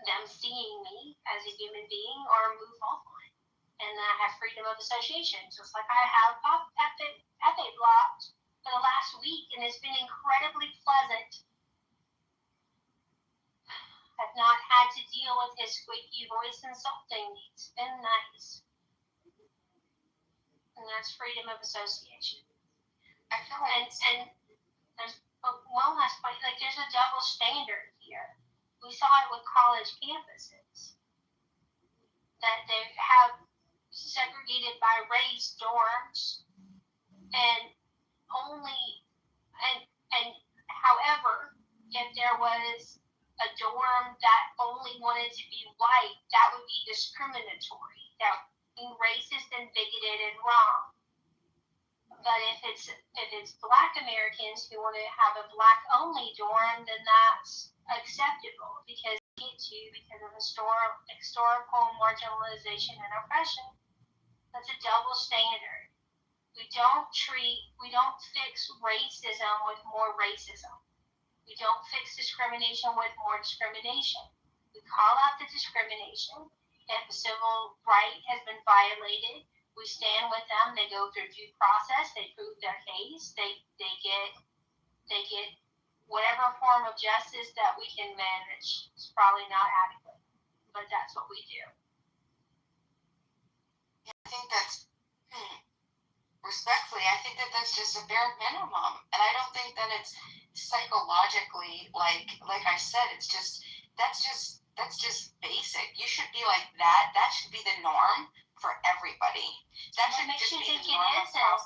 them seeing me as a human being or move on. And I have freedom of association, just like I have Pepe blocked for the last week, and it's been incredibly pleasant. I've not had to deal with his squeaky voice insulting me. It's been nice. And that's freedom of association.
I feel like
And there's one last point, like there's a double standard here. We saw it with college campuses. That they have segregated by race dorms, and however, if there was a dorm that only wanted to be white, that would be discriminatory. That would be racist and bigoted and wrong. But if it's Black Americans who want to have a Black only dorm, then that's acceptable because of historical marginalization and oppression. That's a double standard. We don't fix racism with more racism. We don't fix discrimination with more discrimination. We call out the discrimination. If a civil right has been violated, we stand with them. They go through due process. They prove their case. They get whatever form of justice that we can manage. It's probably not adequate, but that's what we do.
Yeah, I think that's respectfully. I think that that's just a bare minimum, and I don't think that it's psychologically like I said. It's just that's just basic. You should be like that. That should be the norm for everybody. That should
What makes
just
you
be
think
the
it
norm
isn't?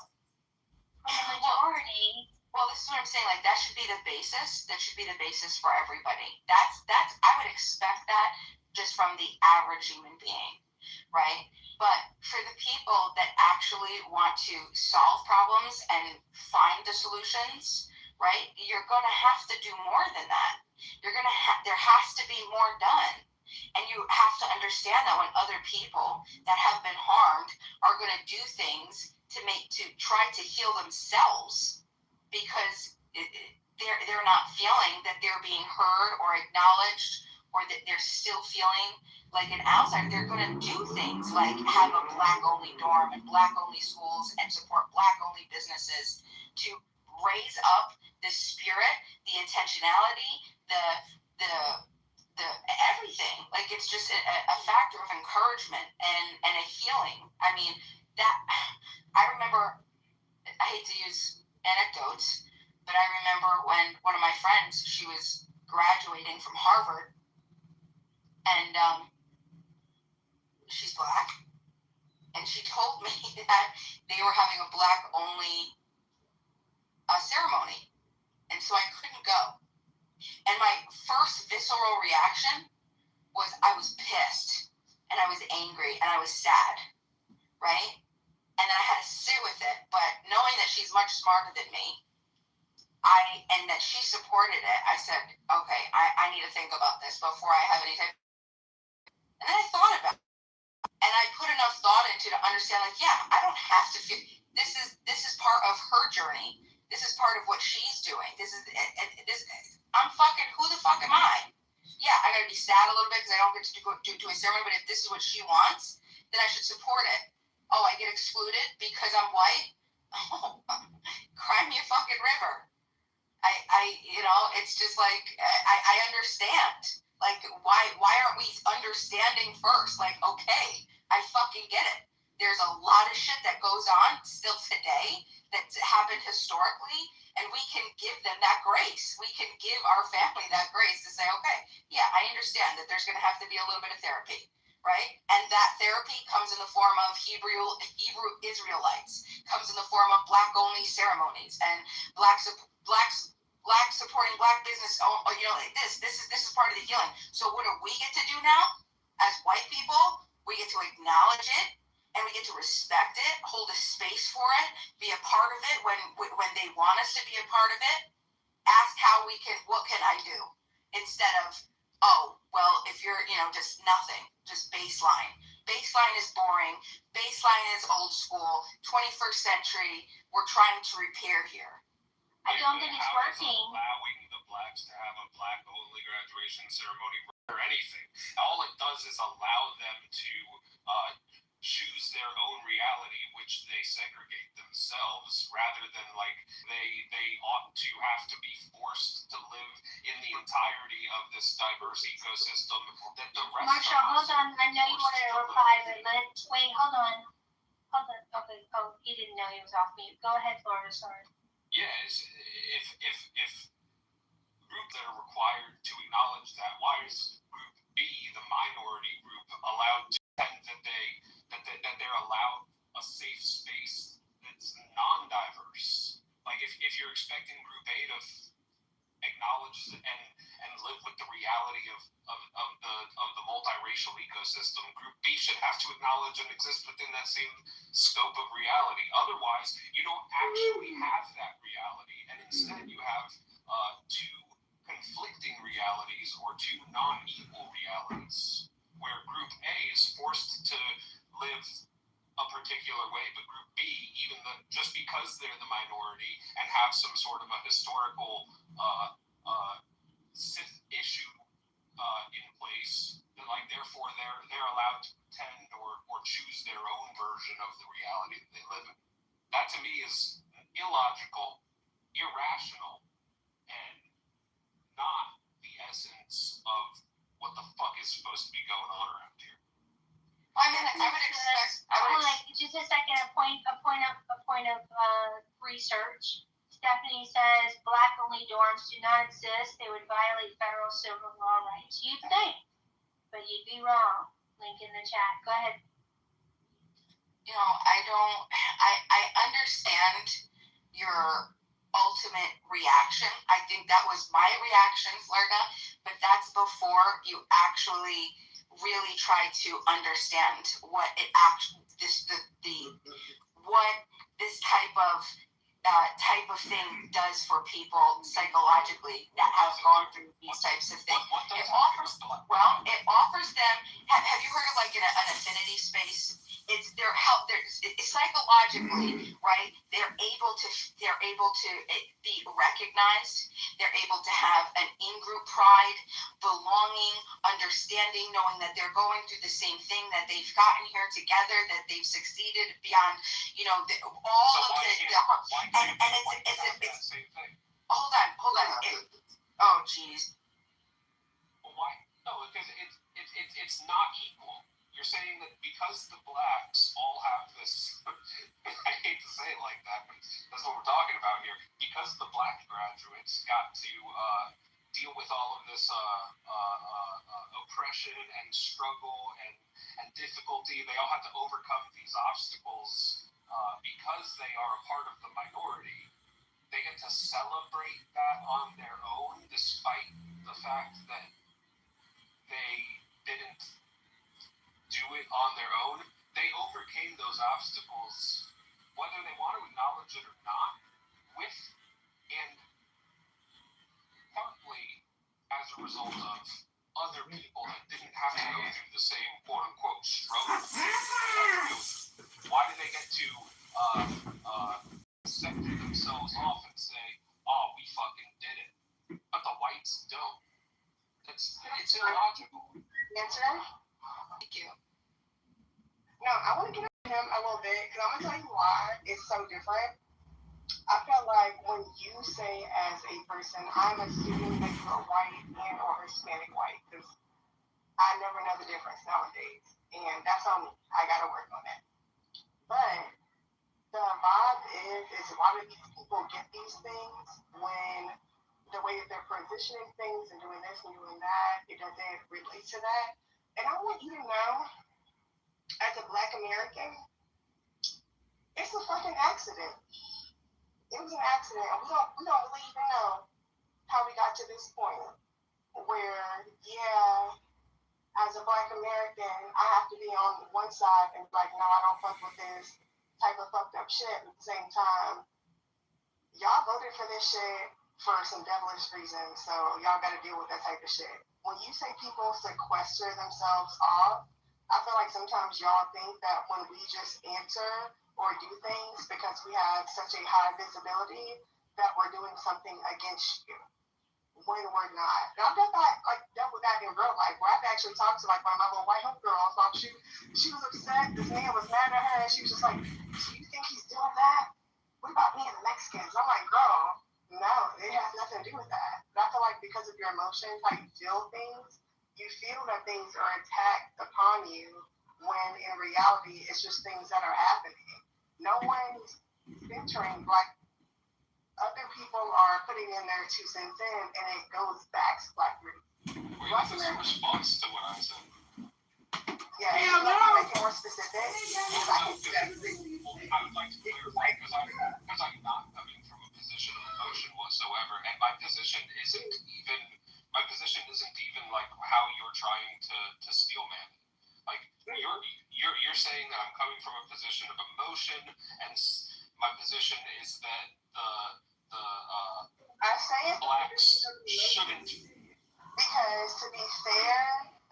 From the majority.
Well, this is what I'm saying. Like that should be the basis. That should be the basis for everybody. That's. I would expect that just from the average human being, right? But for the people that actually want to solve problems and find the solutions, right? You're going to have to do more than that. There has to be more done. And you have to understand that when other people that have been harmed are going to do things to try to heal themselves because they're not feeling that they're being heard or acknowledged, or that they're still feeling like an outsider. They're going to do things like have a black-only dorm and black-only schools and support black-only businesses to raise up the spirit, the intentionality, the everything. Like it's just a factor of encouragement and a healing. I mean, that I remember. I hate to use anecdotes, but I remember when one of my friends, she was graduating from Harvard, and she's black, and she told me that they were having a black-only ceremony, and so I couldn't go. And my first visceral reaction was I was pissed, and I was angry, and I was sad, right? And then I had to sit with it, but knowing that she's much smarter than me, and that she supported it, I said, okay, I need to think about this before I have any type. And then I thought about it, and I put enough thought into to understand, like, yeah, I don't have to feel. This is part of her journey. This is part of what she's doing. This. I'm fucking. Who the fuck am I? Yeah, I gotta be sad a little bit because I don't get to do a ceremony. But if this is what she wants, then I should support it. Oh, I get excluded because I'm white. Oh, cry me a fucking river. It's just like I understand. Like, why aren't we understanding first? Like, okay, I fucking get it. There's a lot of shit that goes on still today that happened historically, and we can give them that grace. We can give our family that grace to say, okay, yeah, I understand that there's going to have to be a little bit of therapy, right? And that therapy comes in the form of Hebrew Israelites, comes in the form of black-only ceremonies and black supporting black business. Like this is part of the healing. So what do we get to do now as white people? We get to acknowledge it, and we get to respect it, hold a space for it, be a part of it when they want us to be a part of it. Ask what can I do, instead of, oh, well, if you're just nothing, just baseline. Baseline is boring. Baseline is old school. 21st century. We're trying to repair here.
I don't think it's working.
Allowing the blacks to have a black-only graduation ceremony or anything. All it does is allow them to choose their own reality, which they segregate themselves, rather than like they ought to have to be forced to live in the entirety of this diverse ecosystem that the rest
Marshall,
of us
hold on. I know you wanted to reply, but wait, hold on. Okay. Oh, he didn't know he was off mute. Go ahead, Florida. Sorry.
Yes, if groups that are required to acknowledge that, why is Group B, the minority group, allowed to that they're allowed a safe space that's non-diverse? Like if you're expecting Group A to acknowledge and live with the reality of the multiracial ecosystem, Group B should have to acknowledge and exist within that same scope of reality. Otherwise, you don't actually have that reality, and instead you have two conflicting realities or two non-equal realities, where Group A is forced to live a particular way, but Group B, just because they're the minority and have some sort of a historical issue in place. Like therefore they're allowed to pretend or choose their own version of the reality that they live in. That to me is illogical, irrational, and not the essence of what the fuck is supposed to be going on around here.
I mean, I would expect.
Just a second. A point of research. Stephanie says black-only dorms do not exist. They would violate federal civil law rights. You'd think, but you'd be wrong. Link in the chat. Go ahead.
You know, I understand your ultimate reaction. I think that was my reaction, Florida, but that's before you actually really try to understand what it actually what this type of thing does for people psychologically that have gone through these types of things. It offers them. Have you heard of like an affinity space? It's their help. Psychologically, right? They're able to be recognized. They're able to have an in-group pride, belonging, understanding, knowing that they're going through the same thing, that they've gotten here together, that they've succeeded beyond, and it's hold on. Oh, geez.
Well, why? No, because it's not equal. You're saying that because the blacks all have this, I hate to say it like that, but that's what we're talking about here. Because the black graduates got to deal with all of this oppression and struggle and difficulty, they all have to overcome these obstacles because they are a part of the minority. They get to celebrate that on their own, despite the fact that they didn't do it on their own. They overcame those obstacles, whether they want to acknowledge it or not, with and partly as a result of other people that didn't have to go through the same quote-unquote struggle. Why do they get to separate themselves off and say, oh, we fucking did it, but the whites don't? It's illogical.
Answer?
Thank you.
No, I want to get into him a little bit because I'm going to tell you why it's so different. I feel like when you say as a person, I'm assuming that you're white and or Hispanic white because I never know the difference nowadays. And that's on me. I got to work on that. But the vibe is a lot of these people get these things when the way that they're positioning things and doing this and doing that, it doesn't relate to that. And I want you to know, as a Black American, it's a fucking accident. It was an accident. We don't really even know how we got to this point where, as a Black American, I have to be on one side and be like, no, I don't fuck with this type of fucked up shit. At the same time, y'all voted for this shit for some devilish reasons, so y'all got to deal with that type of shit. When you say people sequester themselves off, I feel like sometimes y'all think that when we just answer or do things because we have such a high visibility that we're doing something against you, when we're not. And I've dealt with that in real life, where I've actually talked to one of my little white homegirls. She was upset. This man was mad at her, and she was just like, "Do you think he's doing that? What about me and the Mexicans?" I'm like, "Girl, no, it has nothing to do with that." But I feel like because of your emotions, how you feel things, you feel that things are attacked upon you, when in reality, it's just things that are happening. No one's censoring Black. Other people are putting in their 2 cents in, and it goes back to Black groups.
What's the response to what I said?
Yeah, if you want to make it more specific,
I would like to clarify, because I'm not coming from a position of emotion whatsoever, and my position isn't even like how you're trying to steelman it. Like you're saying that I'm coming from a position of emotion, and my position is that
I say it
blacks shouldn't.
Because to be fair,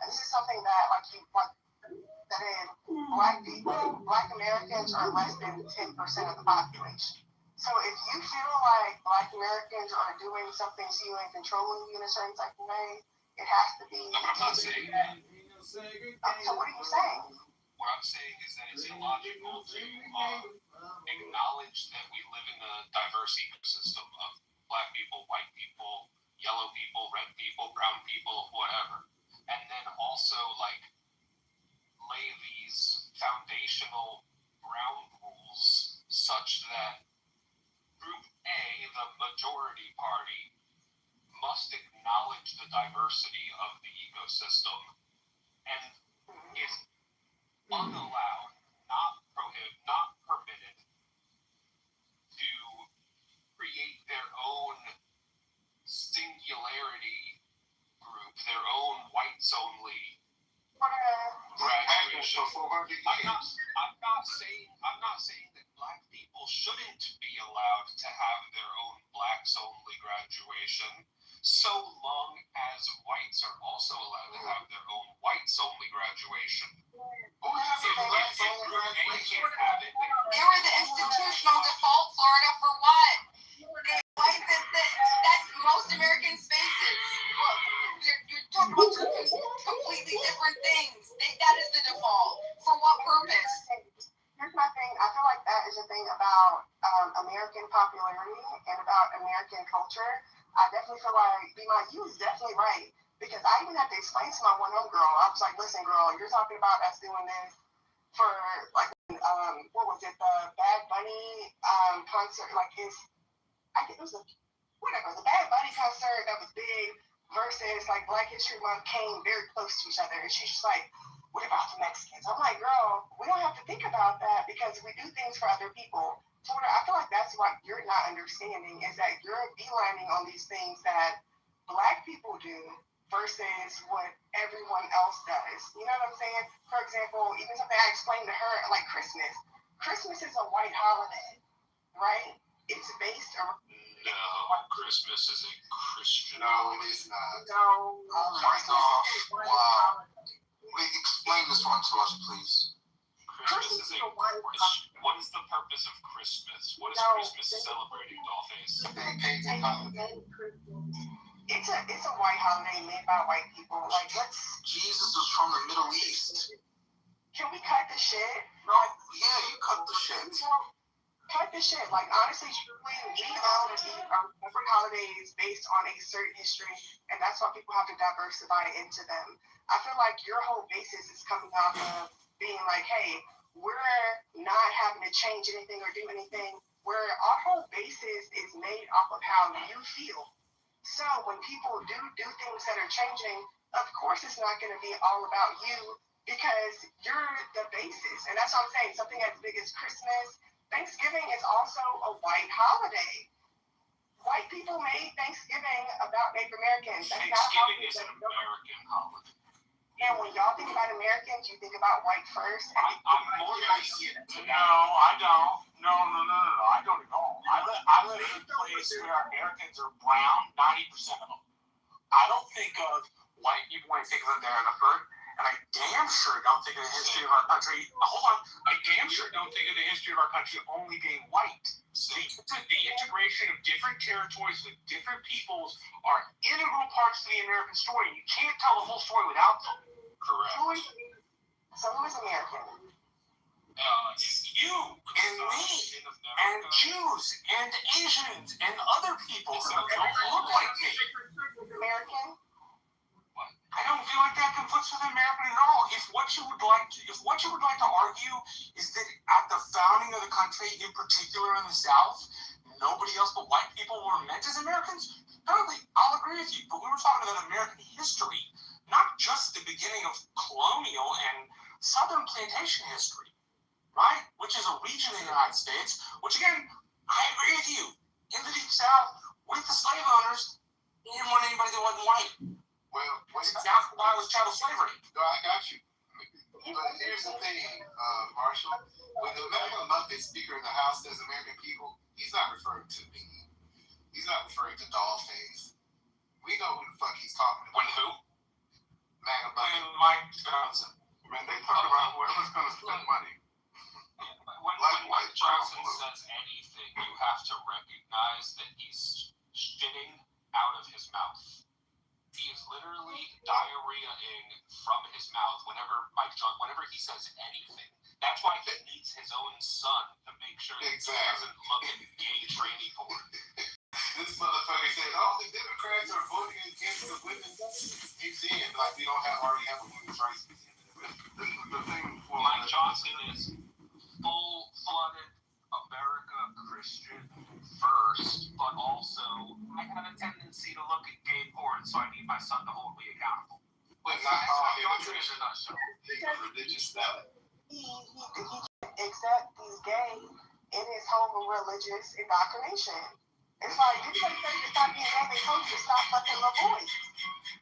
and this is something that that is Black Americans are less than 10% of the population. So if you feel like Black Americans are doing something to you and controlling you in a certain type of way, It has to be.
I'm not saying that.
So what are you saying?
What I'm saying is that it's illogical to acknowledge that we live in a diverse ecosystem of black people, white people, yellow people, red people, brown people, whatever, and then also like lay these foundational ground rules such that Group A, the majority party, must acknowledge the diversity of the ecosystem and is unallowed, not permitted to create their own singularity group, their own whites only graduation. I'm not saying that black people shouldn't be allowed to have their own blacks only graduation, so long as whites are also allowed to have their own whites only graduation. Who has a black only graduation?
They were the institutional default Florida for what? That's most American spaces. Well, you're talking about two completely different things. That is the default. For what purpose?
Here's my thing. I feel like that is a thing about American popularity and about American culture. I definitely feel like you is definitely right. Because I even had to explain to my one homegirl. I was like, listen, girl, you're talking about us doing this for like what was it, the Bad Bunny concert, like it was the Bad Bunny concert that was big versus like Black History Month came very close to each other, and she's just like, what about the Mexicans? I'm like, girl, we don't have to think about that because we do things for other people. So I feel like that's what you're not understanding is that you're beelining on these things that Black people do versus what everyone else does. You know what I'm saying? For example, even something I explained to her, like Christmas. Christmas is a white holiday, right? It's based around...
No, Christmas is a Christian.
No, it is not.
No.
Oh my gosh. Wow. Wait, explain this one to us, please.
Christmas is a Christian. What is the purpose of Christmas? What is Christmas celebrating, Dollface?
It's a white holiday made by white people. Like,
Jesus was from the Middle East.
Can we cut the shit?
No, yeah, you cut the shit.
Cut the shit. Like, honestly, truly, we know that these are different holidays based on a certain history, and that's why people have to diversify into them. I feel like your whole basis is coming off of being like, hey, we're not having to change anything or do anything, where our whole basis is made off of how you feel. So when people do things that are changing, of course it's not going to be all about you because you're the basis. And that's what I'm saying. Something as big as Christmas, Thanksgiving is also a white holiday. White people made Thanksgiving about Native Americans.
Thanksgiving is an American holiday.
And when y'all think about Americans, you think about white first.
I'm more racist.
No, I don't. No, I don't at all. I live in a place where Americans are brown, 90% of them. I don't think of white people when I think of them there in the hood, and I damn sure don't think of the history of our country. Hold on. I damn sure don't think of the history of our country only being white. The integration of different territories with different peoples are integral parts to the American story. You can't tell the whole story without them.
Correct.
So who is American?
You and me and Jews and Asians and other people who don't look like me.
American?
I don't feel like that conflicts with American at all. If what you would like to argue is that at the founding of the country, in particular in the South, nobody else but white people were meant as Americans, totally, I'll agree with you. But we were talking about American history, not just the beginning of colonial and Southern plantation history, right? Which is a region in the United States, which again, I agree with you. In the Deep South, with the slave owners, they didn't want anybody that wasn't white.
Well,
That's exactly why it was chattel slavery.
no, I got you. But here's the thing, Marshall. When the American Muppet Speaker in the House says American people, he's not referring to me. He's not referring to Dollface. We know who the fuck he's talking about.
When who?
MAGA Muppet.
And Mike Johnson.
Man, they talk about whoever's going to spend money.
When Mike Johnson says anything, you have to recognize that he's shitting out of his mouth.
He is literally diarrheaing from his mouth whenever he says anything. That's why he needs his own son to make sure that he doesn't look at gay trainee porn.
This motherfucker said, "Oh, the Democrats are voting against the women's museum. Like we don't already have a women's rights museum." This is the thing.
Mike Johnson is full-flooded America Christian first, but also I have a tendency to look at gay porn, so I need my son to hold me accountable.
But not all
Johnson is a nutshell.
religious stuff.
He accept he's gay in his home of religious indoctrination. It's like, you couldn't say to stop being gay, they told you to stop fucking little boys.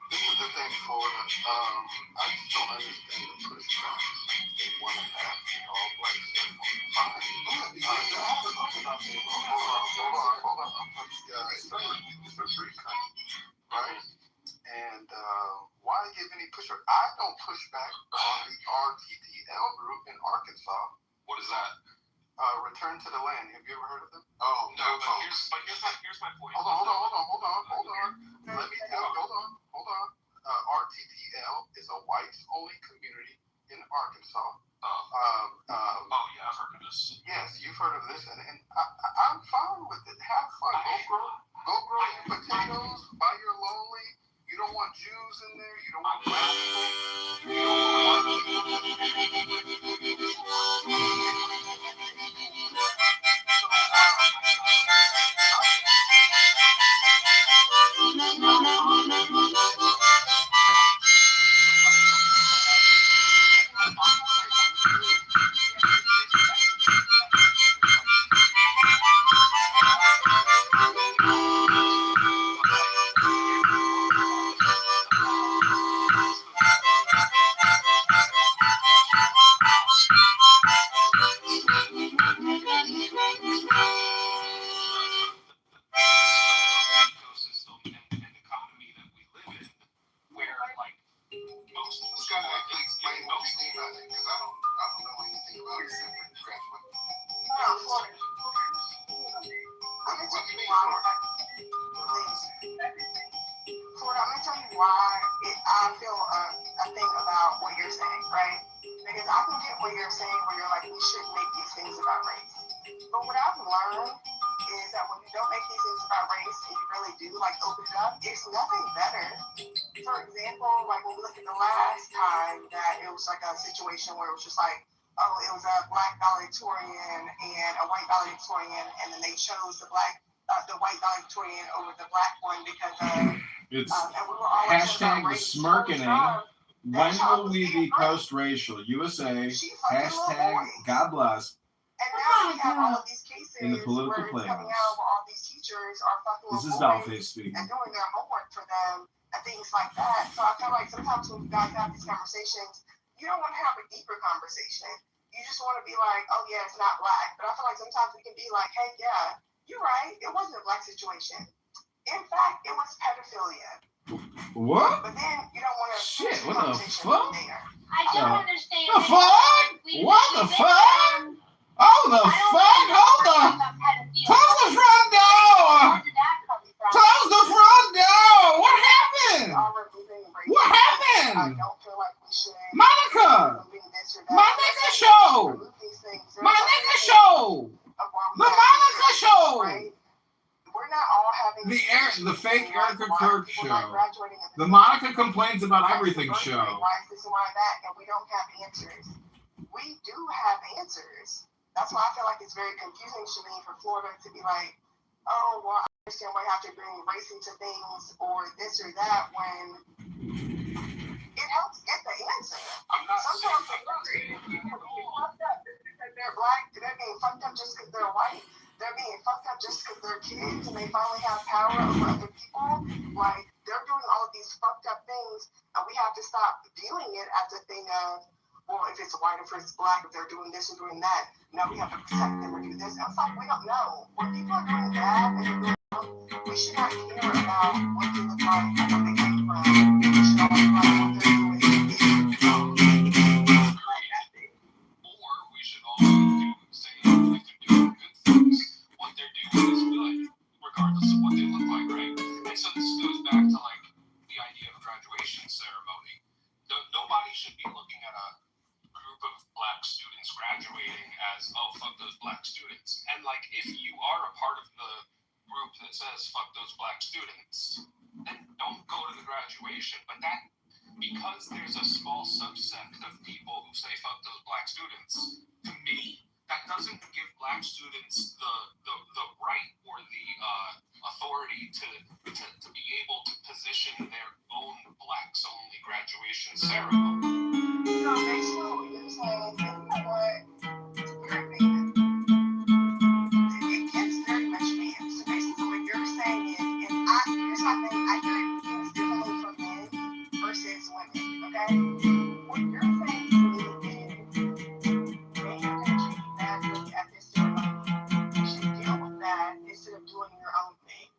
This is the thing, Florida. I just don't understand the pushback. They want to have all black stuff fine. Hold on. It's a free country, right? And why give any pushback? I don't push back on the RTTL group in Arkansas.
What is that?
Return to the Land. Have you ever heard of them?
Oh, no, here's my point.
Hold on. Let me tell you. Hold on. RTTL is a whites-only community in Arkansas.
Yeah, I've heard of this.
Yes, you've heard of this, and I'm fine with it. Have fun. Go grow your potatoes. Buy your lonely. You don't want Jews in there. You don't want black people. You
where it was just like, oh, it was a black valedictorian and a white valedictorian, and then they chose the white valedictorian over the black one because
it's
and we were all
hashtag the smirkening. When will we be post-racial? USA, hashtag God bless.
And now we have all of these cases
in the political
where it's
playoffs.
coming out where all these teachers are fucking
This is
with
Dollface
boys
speaking.
and doing their homework for them and things like that. So I feel like sometimes when you guys have these conversations, you don't want to have a deeper conversation. You just want to be like, oh yeah, it's not black. But I feel like sometimes we can be like, hey, yeah, you're right. It wasn't a black situation. In fact, it was pedophilia.
What?
But then you don't want to
Shit, what the fuck?
I don't understand.
The fuck? What the fuck? Oh, the fuck? Hold on. Close the front door. Close the front door. What happened? What happened?
I don't feel like we should.
Monica. My nigga show. My nigga show. The Monica show.
We're not all having
the fake Erica Kirk show. The Monica complains about everything show.
Why is this and why that? And we don't have answers. We do have answers. That's why I feel like it's very confusing to me for Florida to be like, oh, well, I understand why you have to bring race into things or this or that when it helps get the answer. Sometimes they're black, they're being fucked up just because they're white. They're being fucked up just because they're kids and they finally have power over other people. Like, they're doing all of these fucked up things, and we have to stop viewing it as a thing of, well, if it's white or if it's black, if they're doing this or doing that, no, we have to protect them or do this. And it's like, we don't know. When people are doing bad and they're doing wrong, we should not care about what they look like or where they came from. We should always be like, what they're doing is wrong.
Or we should always say if they're doing good things, what they're doing is good, regardless of what they look like, right? And so this goes back to like, the idea of a graduation ceremony. Nobody should be looking at a group of black students graduating as, oh, fuck those black students. And like, if you are a part of the group that says fuck those black students, then don't go to the graduation. But that, because there's a small subsect of people who say fuck those black students, to me, that doesn't give black students the right or the authority to be able to position their own blacks only graduation ceremony.
So basically what you're saying, you know what, you're a man. It gets very much man. So basically what you're saying is, here's my thing, I hear things differently from men versus women, okay? What you're saying to me is, when you're going to treat you badly at this ceremony, you should deal with that instead of doing your own thing.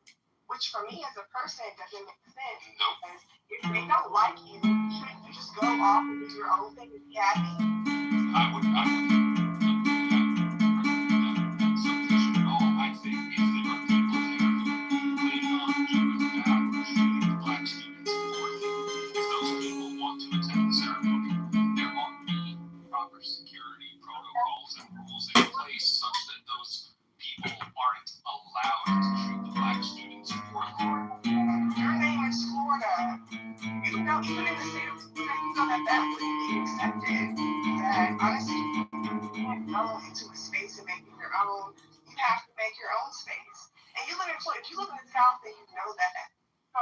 Which for me as a person doesn't make sense.
Nope.
Because if they don't like you, shouldn't you just go off and do your own thing and be happy?
I would not supposition at all. I think if there are people there who claim knowledge of that or treating the black students poorly, if those people want to attend the ceremony, there ought to be proper security protocols and rules in place such that those people aren't allowed to treat the black students poorly.
Your name is Florida. You know, even in the state of Florida, you know that wouldn't be accepted. That honestly, you can't go into a space and make it your own. You have to make your own space. And you live in Florida. If you live in the South, then you know that. So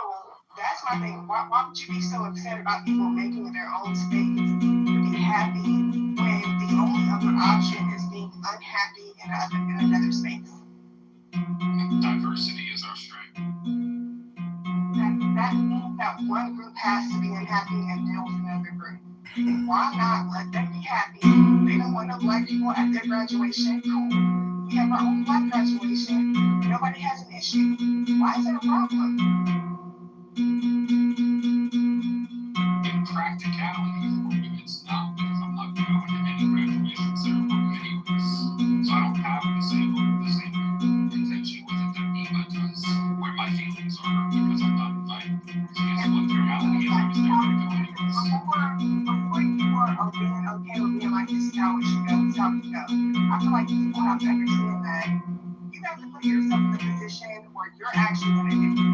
that's my thing. Why would you be so upset about people making their own space to be happy when the only other option is being unhappy in another space?
Diversity is our strength.
That means that one group has to be unhappy and deal with another group. Why not let them be happy? They don't want no black people at their graduation. Cool. We have our own black graduation. Nobody has an issue. Why is that a problem?
In practicality for me, it's not, because I'm not going to any graduation ceremony anyways. So I don't have the same intention with it that Eva does, where my feelings are hurt because I'm not invited. So guess what? The reality is I was never going to go anyways.
Before you were being okay with being like, this is how it should go, this is how it should go. I feel like people have to understand that you have to put yourself in a position where you're actually going to do.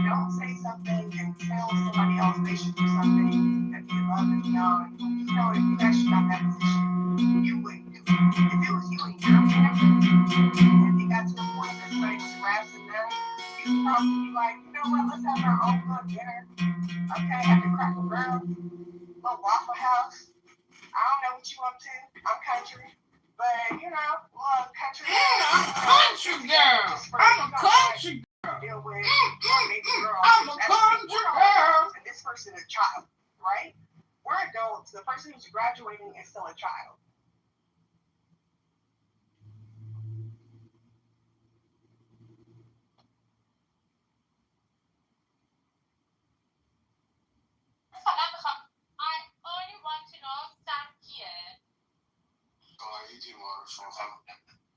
Don't say something and tell somebody else they should do something that you love and beyond. You know, if you actually got that position, you wouldn't do it. If it was you and your family, and it got to the point that somebody was harassing them, you'd probably be like, you know what, let's have our own little dinner. Okay, at the Cracker Barrel, little Waffle House. I don't know what you up to. I'm country. But, you know, little country.
I'm a country girl. I'm a country girl.
Deal with your baby girl.
I'm a country girl.
And this person is a child, right? We're adults. The person who's graduating is still a child.
I only want to know Sam here.
Eating Marshall.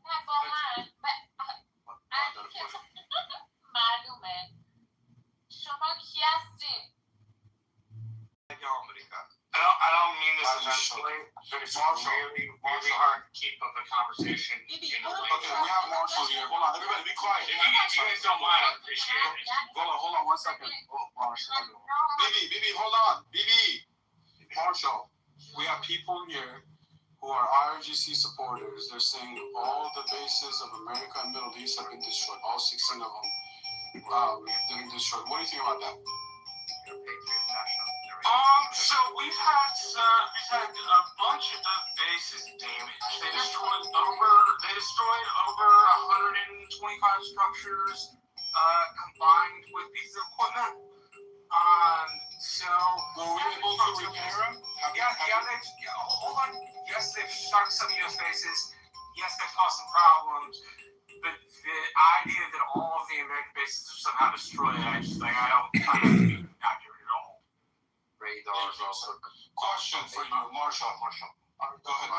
Not for mine, but معلومه شما کی هستین؟
I don't mean this offensively, but it's really hard to keep up a conversation in a way.
Okay, we have Marshall here. Hold on, everybody be quiet.
If you guys don't mind, I appreciate it.
Hold on 1 second. Oh, Marshall. Bibi, hold on. Bibi. Marshall, we have people here who are IRGC supporters. They're saying all the bases of America and Middle East have been destroyed. All 16 of them have been destroyed. What do you think about that?
So we've had a bunch of bases damaged. They destroyed over 125 structures, combined with pieces of equipment.
Were we able to repair them?
Hold on. Yes, they've shot some U.S. bases. Yes, they've caused some problems. But the idea that all of the American bases are somehow destroyed, I don't find that to be accurate at all.
Radars also. Question for you, Marshall. Go ahead.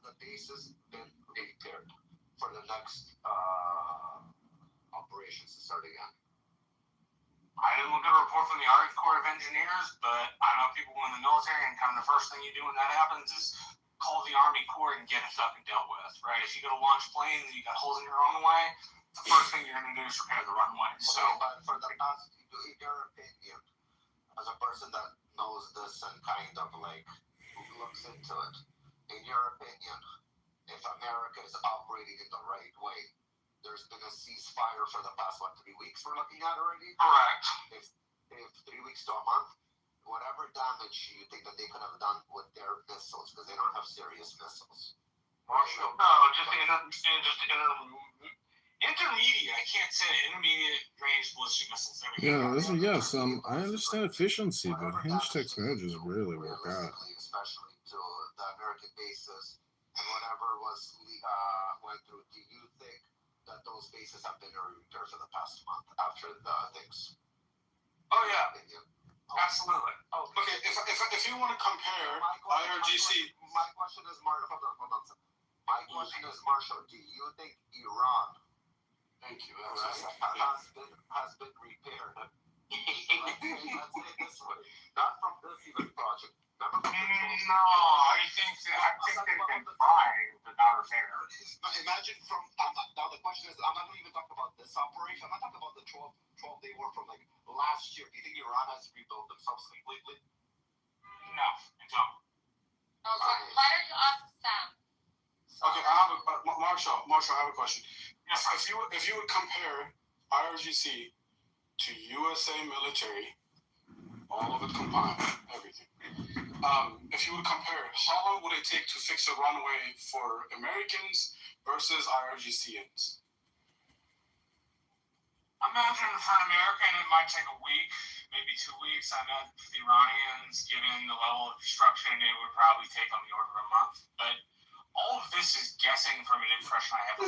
The bases been repaired for the next operations to start again.
I didn't look at a report from the Army Corps of Engineers, but I know people in the military, and kind of the first thing you do when that happens is call the Army Corps and get it fucking dealt with, right? If you go to launch planes and you got holes in your runway, the first thing you're going to do is repair the runway. So,
Okay, but for the past, in your opinion, as a person that knows this and kind of like looks into it, in your opinion, if America is operating in the right way, there's been a ceasefire for the past, 3 weeks we're looking at already?
correct.
If 3 weeks to a month, whatever damage you think that they could have done with their missiles, because they don't have serious missiles.
Marshall. No, just intermediate. I can't say intermediate range ballistic missiles.
Yes, I understand efficiency, but hinge text marriages really work out.
Especially to the American bases and whatever was went through. Do you think that those bases have been repaired for the past month after the things?
Oh yeah, absolutely.
Oh, okay, if you want to compare IRGC,
my question is, Marshall. Hold on. My question is, Marshall, do you think Iran
thank you.
has been repaired? Let's say it this way, not from this even project. Remember from the
No, I think they've been fine, but not repaired.
Imagine from now the question is, I'm not even talking about this operation. I'm not talking about the 12-day war from like last year. Do you think Iran has rebuilt themselves completely?
No, I don't.
No, so why don't you ask Sam?
Okay, I have Marshall, I have a question.
Yes,
If you would compare IRGC to USA military, all of it combined, everything. If you would compare, how long would it take to fix a runway for Americans versus IRGCians?
Imagine for an American, it might take a week, maybe 2 weeks. I know for the Iranians, given the level of destruction, it would probably take on the order of a month. But all of this is guessing from an impression I have.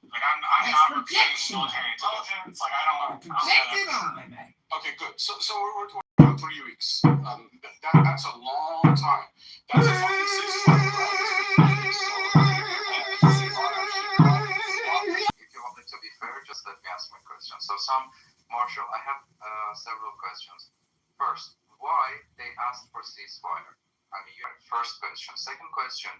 Like I'm not repeating military intelligence. Like I don't.
Projected on me, man.
Okay, good. So we're talking about 3 weeks. That's a long time. That's a fucking ceasefire,
If you want me to be fair, just let me ask my question. So, Marshall, I have several questions. First, why they asked for ceasefire? I mean, your first question. Second question,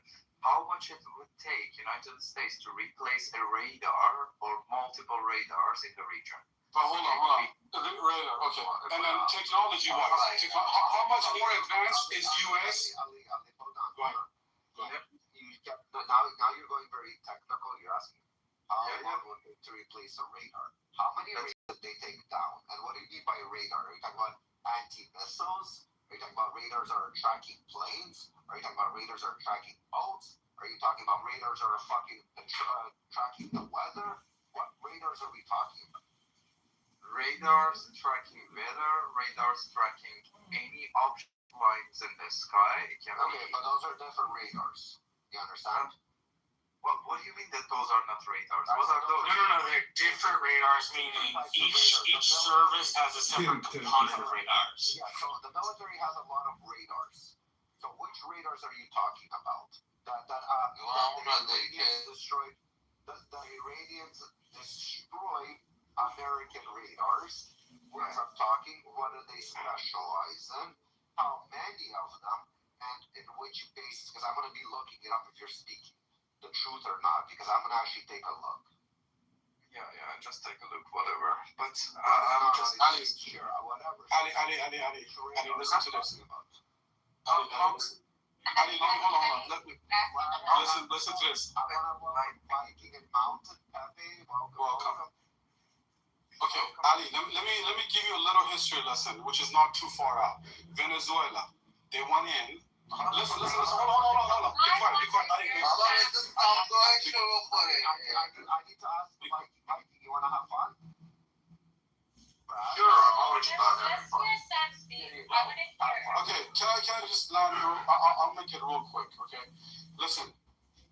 how much it would take United States to replace a radar or multiple radars in the region?
But hold on. Radar, okay. And then technology-wise, how much more advanced is US?
Ali, hold on.
Go ahead.
Now you're going very technical. You're asking how long would it take to replace a radar? How many radars did they take down? And what do you mean by radar? Are you talking about anti-missiles? Are you talking about radars that are tracking planes? Are you talking about radars that are tracking boats? Are you talking about radars that are fucking tracking the weather? What radars are we talking about?
Radars tracking weather, radars tracking any object lines in the sky. It can
Okay, but those are different radars. You understand?
Well, what do you mean that those are not radars? What are those?
No. They're different radars, meaning each service has a separate component of radars.
Yeah, so the military has a lot of radars. So which radars are you talking about? That the Iranians destroyed. The Iranians destroyed American radars. What I'm talking, what do they specialize in? How many of them? And in which bases? Because I'm going to be looking it up if you're speaking the truth or not, because I'm going to actually take a look.
Yeah, just take a look, whatever. But
Ali,
whatever.
Ali, listen to this. Ali, hold on. Listen to this.
Viking and Mountain Pepe, welcome.
Okay, Ali, let me give you a little history lesson, which is not too far out. Venezuela, they went in. Listen. Hold on. Be quiet.
I need to ask Viking, you want to have fun?
Sure, I'm always about
Let's hear Sam speak. I want to hear.
Okay, can I just land here? I'll make it real quick, okay? Listen,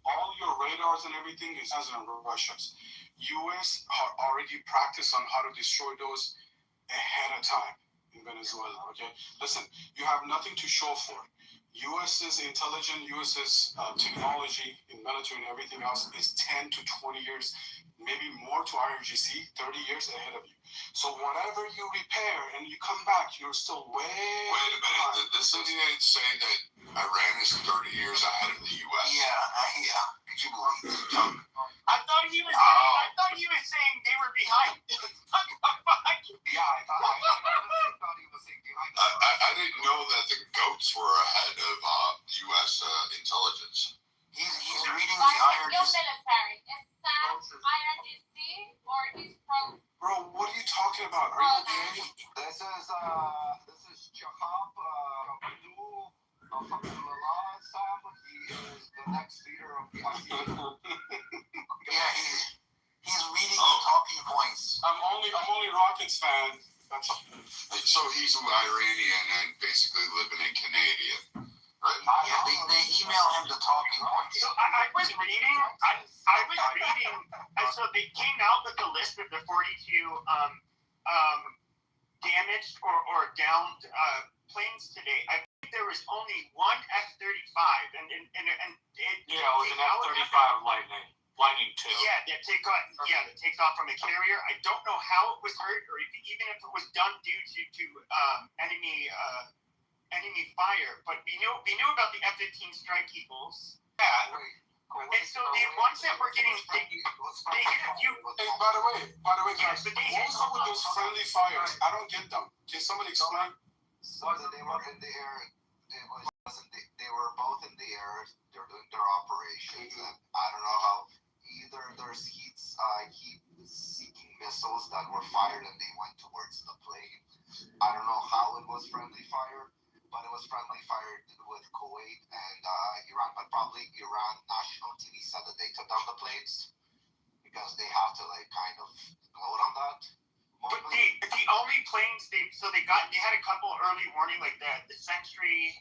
all your radars and everything is as in Russia's. US already practiced on how to destroy those ahead of time in Venezuela, okay? Listen, you have nothing to show for it.
U.S.'s intelligence, U.S.'s technology in military and everything else is 10 to 20 years, maybe more to IRGC, 30 years ahead of you. So whatever you repair and you come back, you're still way.
Wait a minute. Did this idiot say that Iran is 30 years ahead of the U.S.?
Yeah. Could you believe this junk?
I thought he was saying they were behind.
Yeah, I thought he was saying behind us.
I didn't know that the goats were ahead of U.S. intelligence.
He's reading
Why
the
is your
IRGC.
military? Is that IRGC or is from?
Bro, what are you talking about? Are you okay?
This is Shahab Abdul Abdullah Sam. He is the next leader of the ICA. Yeah, he's reading the talking points.
I'm only Rockets fan. That's all.
So he's Iranian and basically living in Canadian. Right?
Yeah, they email him the talking points.
So I was reading, and so they came out with the list of the 42 damaged or downed planes today. I think there was only one F-35, and it was an F-35 Lightning II. Yeah, that takes off from a carrier. I don't know how it was hurt, or even if it was done due to enemy fire. But we knew about the F-15 Strike Eagles. Yeah. And so the ones that were getting they hit a few. Hey, by the way, guys, what was up with those friendly fires? I don't get them. Can somebody explain?
So they were in the air. They were both in the air. They're doing their operations, and I don't know how. Either there's heat-seeking missiles that were fired and they went towards the plane. I don't know how it was friendly fire, but it was friendly fire with Kuwait and Iran. But probably Iran national TV said that they took down the planes because they have to kind of load on that.
But the only planes they had a couple early warning like the Sentry.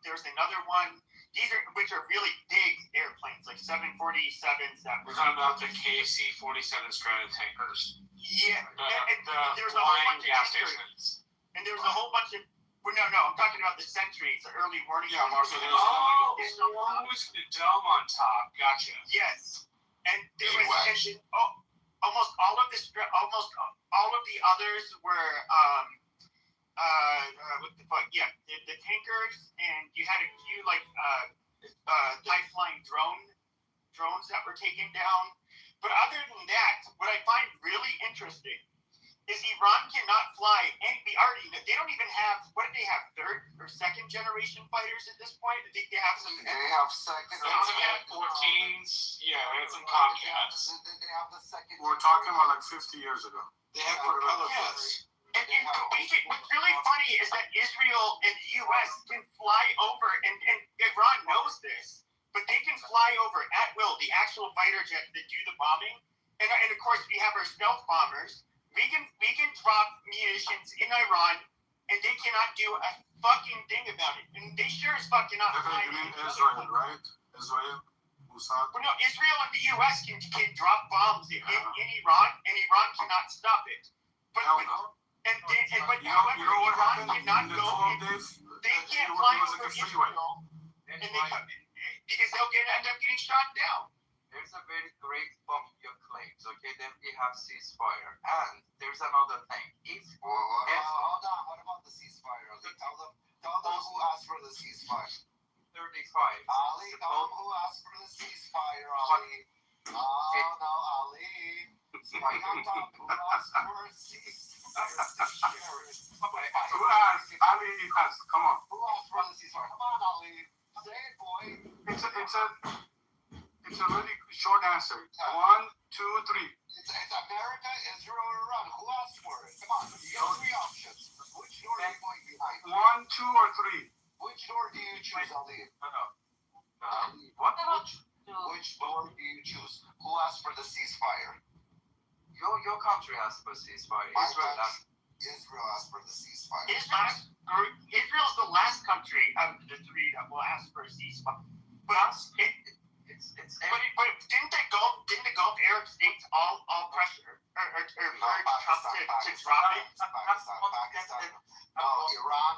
There's another one. Which are really big airplanes, like 747s. We're talking about the KC-47 Strata tankers. Yeah, there's a whole bunch of gas stations. And there's a whole bunch of. Well, no, I'm talking about the Sentry. It's an early warning. Yeah, Marshall. There's the one with the dome on top. Gotcha. Yes, and there was almost all of the others were. What the fuck? Yeah, the tankers, and you had a few high-flying drones that were taken down. But other than that, what I find really interesting is Iran cannot fly they don't even have, what do they have, third or second generation fighters at this point? I think they have some.
They have second.
Some F-14s. Yeah, they have some Tomcats.
They have the second.
We're talking about 50 years ago. They have propeller jets. And what's really funny is that Israel and the U.S. can fly over, and Iran knows this, but they can fly over at will, the actual fighter jets that do the bombing. And of course, we have our stealth bombers. We can drop munitions in Iran, and they cannot do a fucking thing about it. And they sure as fuck cannot fly. You mean Israel, right? Israel? Well, no, Israel and the U.S. can drop bombs in Iran, and Iran cannot stop it. But Iran cannot go. They can't fly over Israel, because they'll end up getting shot down.
There's a very great of your claims. Okay, then we have ceasefire, and there's another thing.
Hold on. What about the ceasefire? Tell them who asked for the ceasefire.
35.
Ali, tell them who asked for the ceasefire. Ali. No, Ali. Why not talk? Who asked for a ceasefire?
Who asked? Ali has. Come on.
Who asked for the ceasefire? Come on, Ali. Say it, boy.
It's a really short answer. 1, 2, 3.
It's America, Israel, or Iran. Who asked for it? Come on. You got 3 options. Which door are you going behind?
1, 2, or 3.
Which door do you choose, Ali?
What?
Which door do you choose? Who asked for the ceasefire?
Your country asked for ceasefire.
Israel asked for the ceasefire.
Israel's the last country out of the 3 that will ask for a ceasefire. But
It's
But didn't the Gulf Arab states all pressure or urge Trump to drop it?
Pakistan. No, Iran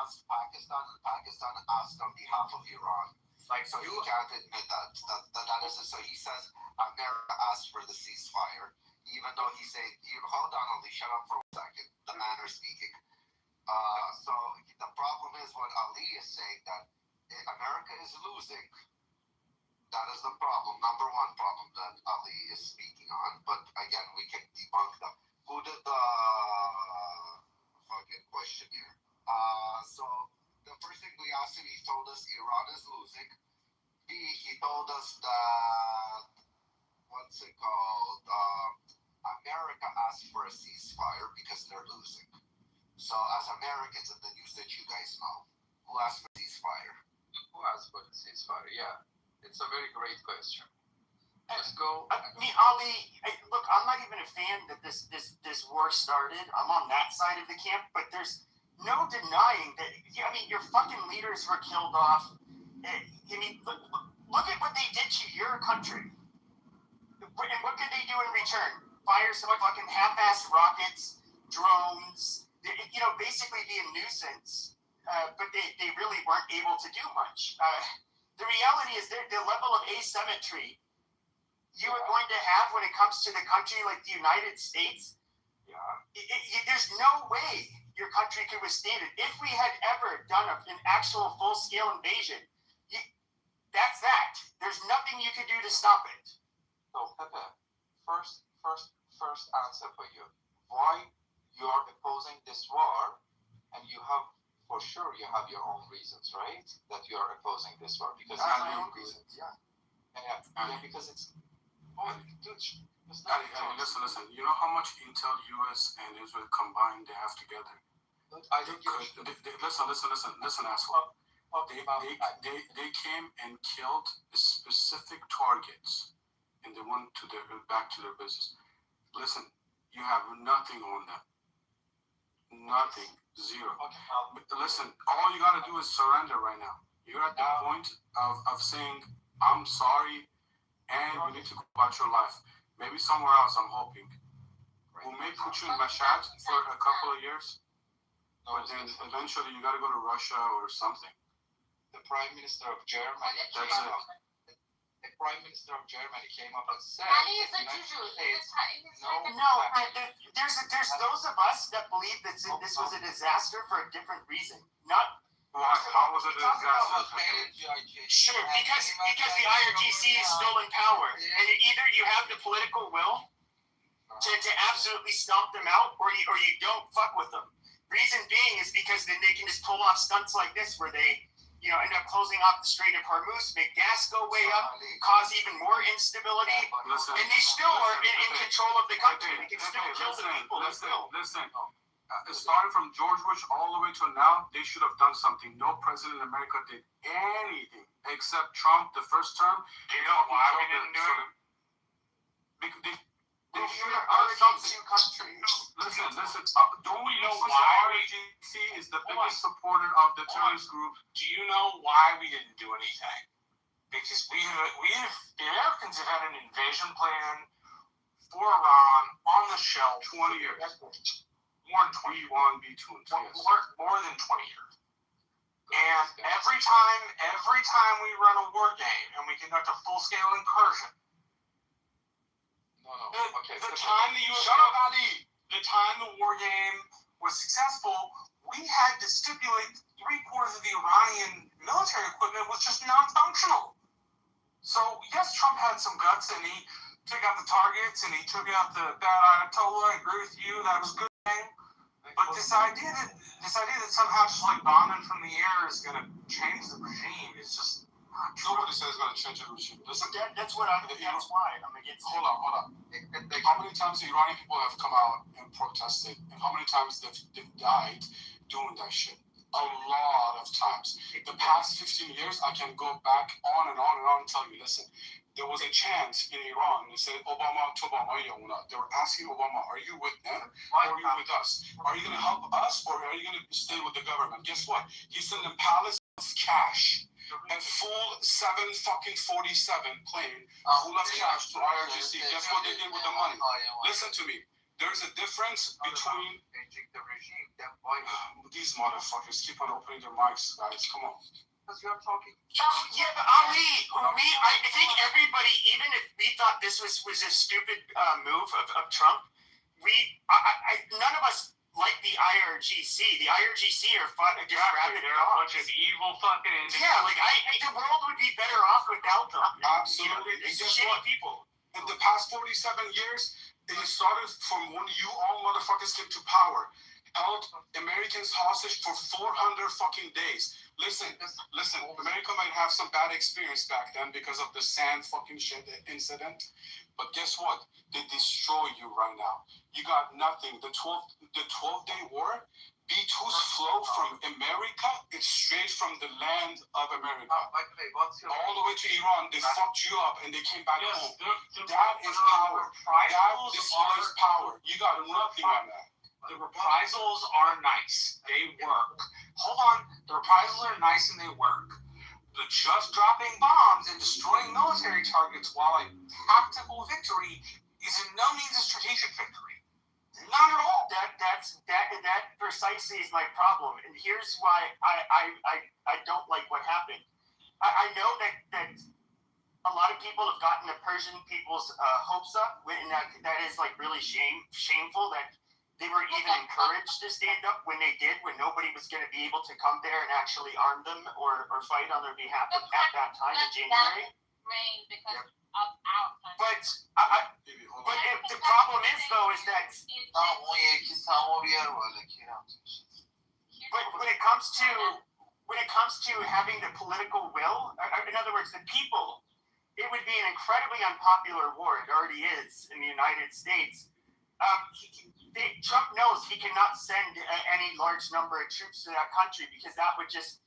asked Pakistan, and Pakistan asked on behalf of Iran. So he can't admit that. That is it. So he says America asked for the ceasefire, even though he's saying, hold on, Ali, shut up for a second. The man is speaking. So the problem is what Ali is saying, that America is losing. That is the problem, number one problem that Ali is speaking on. But again, we can debunk them. Who did the fucking question here? So the first thing we asked him, he told us Iran is losing. He told us that, what's it called? America asked for a ceasefire because they're losing. So as Americans in the news that you guys know, who asked for ceasefire?
Who asked for the ceasefire? Yeah, it's a very great question. Let's go.
I mean, Ali, look, I'm not even a fan that this war started. I'm on that side of the camp, but there's no denying that. I mean, your fucking leaders were killed off. I mean, look at what they did to your country. And what could they do in return? Fire some fucking half-assed rockets, drones. Basically be a nuisance. But they really weren't able to do much. The reality is the level of asymmetry you are going to have when it comes to the country like the United States.
Yeah.
There's no way your country could withstand it. If we had ever done an actual full-scale invasion, that's that. There's nothing you could do to stop it.
So, Pepe, first answer for you. Why you are opposing this war, and you have, for sure, you have your own reasons, right? That you are opposing this war because
I have my own reasons, yeah.
Yeah, because it's. Oh, dude, it's
Ali, listen. You know how much intel US and Israel combined they have together?
I think you should.
Listen, asshole. They came and killed specific targets, and they went back to their business. Listen, you have nothing on them. Nothing. Zero. Okay. Listen, all you gotta do is surrender right now. You're at the point of saying, I'm sorry, and you need to go about your life. Maybe somewhere else, I'm hoping. We may put you in Mashhad for a couple of years, but then eventually you gotta go to Russia or something.
The Prime Minister of Germany.
That's it.
The Prime Minister of Germany came up and said.
Ali is a Juju.
There's those of us that believe that this was a disaster for a different reason. Not.
How was it a disaster?
Sure, because the IRGC is still in power, and either you have the political will to absolutely stomp them out, or you don't fuck with them. Reason being is because then they can just pull off stunts like this, where they end up closing off the Strait of Hormuz, make gas go way up, cause even more instability, and they still are in control of the country. They can still kill the people.
Listen. Starting from George Bush all the way to now, they should have done something. No president in America did anything except Trump the first term.
Do you know why we didn't do it?
They should have done something.
Two countries.
Listen. Don't we know why RGC is the biggest supporter of the terrorist group?
Do you know why we didn't do anything? Because the Americans have had an invasion plan for Iran on the shelf
20 years.
More than 20 years. More than 20 years. And every time we run a war game and we conduct a full-scale incursion, the time the U.S. The time the war game was successful, we had to stipulate 3/4 of the Iranian military equipment was just non-functional. So yes, Trump had some guts and he took out the targets and he took out the bad Ayatollah. I agree with you, that was good. But this idea that somehow just like bombing from the air is going to change the regime is just not true.
Nobody says it's going to change the regime. Listen,
that's why I'm against.
Hold on. How many times the Iranian people have come out and protested, and how many times they've died doing that shit? A lot of times. The past 15 years, I can go back on and on and tell you, listen, there was a chant in Iran. They said, Obama, they were asking Obama, are you with them or are you with us? Are you going to help us or are you going to stay with the government? Guess what? He sent them palace
cash. A full 747 plane full of cash to IRGC. Guess what they did with the money? Listen to me. There's a difference between
changing the regime. Then why?
These motherfuckers keep on opening their mics, guys. Come on.
Because you are talking.
Yeah, but I think everybody, even if we thought this was a stupid move of Trump, none of us like the IRGC. The IRGC are just rabid
They're a bunch of evil fucking entities.
Yeah, like the world would be better off without them.
Absolutely.
You know, they're
Guess
shitty
what?
people.
In the past 47 years, it started from when you all motherfuckers came to power. Held Americans hostage for 400 fucking days. Listen. America might have some bad experience back then because of the sand fucking shit incident. But guess what? They destroy you right now. You got nothing. The 12-day war, B2's flow from America, it's straight from the land of America. All the way to Iran, they fucked you up and they came back home. That is power. That displays power. You got nothing on that.
The reprisals are nice. They work. Hold on. The reprisals are nice and they work. The just dropping bombs and destroying military targets, while a tactical victory, is in no means a strategic victory. Not at all. That precisely is my problem. And here's why I don't like what happened. I know that a lot of people have gotten the Persian people's hopes up, and that is like really shameful that they were even encouraged to stand up when they did, when nobody was going to be able to come there and actually arm them or fight on their behalf at that time in January.
Because of our country.
But the problem is, though, is that but when it comes to having the political will, in other words, the people, it would be an incredibly unpopular war. It already is in the United States. Trump knows he cannot send any large number of troops to that country because that would just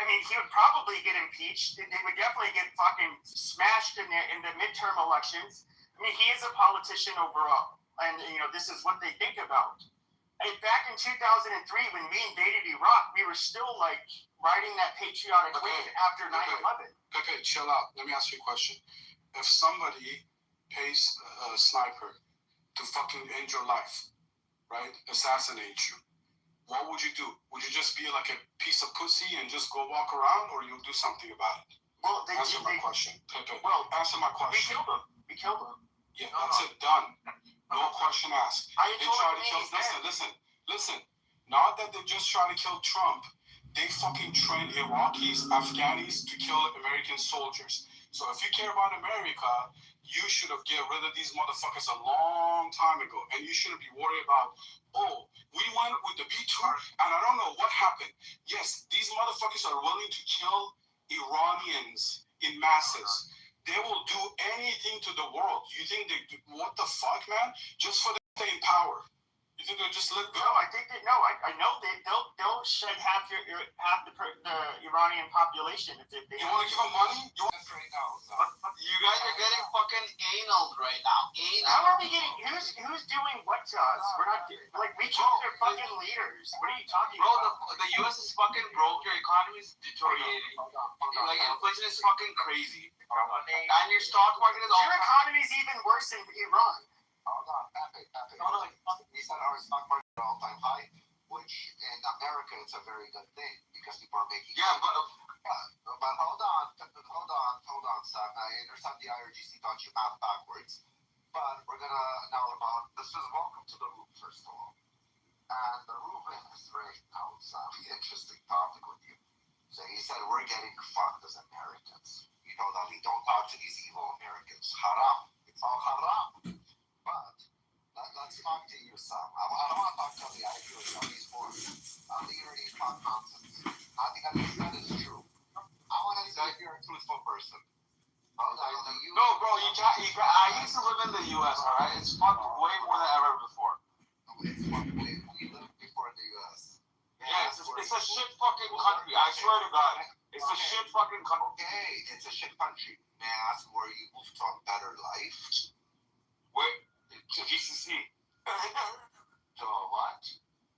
he would probably get impeached. They would definitely get fucking smashed in the midterm elections. I mean, he is a politician overall, and this is what they think about. And back in 2003, when we invaded Iraq, we were still like riding that patriotic wave after 9/11.
Okay, chill out. Let me ask you a question. If somebody pays a sniper to fucking end your life, right? Assassinate you. What would you do? Would you just be like a piece of pussy and just go walk around, or you'll do something about it?
Well,
answer my question. Pepe.
Well,
answer my question.
We killed him.
Yeah, that's it. Done. No question asked. They tried to kill. Listen. Not that they just tried to kill Trump. They fucking trained Iraqis, Afghanis to kill American soldiers. So if you care about America, you should have get rid of these motherfuckers a long time ago. And you shouldn't be worried about, we went with the B2 and I don't know what happened. Yes, these motherfuckers are willing to kill Iranians in masses. They will do anything to the world. You think what the fuck, man? Just for them to stay in power. You think they'll just let go?
No, I think that I know they'll shed half the Iranian population if they.
You want to give them money?
You guys are getting fucking anal right now.
How are we getting? Who's doing what to us? We're not we killed their fucking leaders. What are you talking about?
The U.S. is fucking broke. Your economy is deteriorating. Like inflation is fucking crazy. And your stock market is all.
Your economy is even worse in Iran.
Hold on, Pepe. We said our stock market is all-time high, which in America it's a very good thing because people are making.
Yeah, but
hold on, Sam. I understand the IRGC taught you math backwards, but we're gonna now about this is welcome to the room first of all, and the room is right now. Sam, interesting topic with you. So he said we're getting fucked as Americans. You know that we don't talk to these evil Americans. Haram. It's all haram. But let's talk to you, Sam. I don't want to talk to the IQ of these four. I'm the unity talk nonsense. Nothing that you said is true. I want to say you're a truthful person.
No, bro, you can't. I used to live in the U.S. All right, it's fucked way more than ever before.
It's fucked way. We lived before the U.S.
Yeah, it's a shit fucking country. I swear to God, it's a shit fucking country.
Okay, it's a shit country. May I ask where you moved to a better life?
Wait. To GCC.
So what?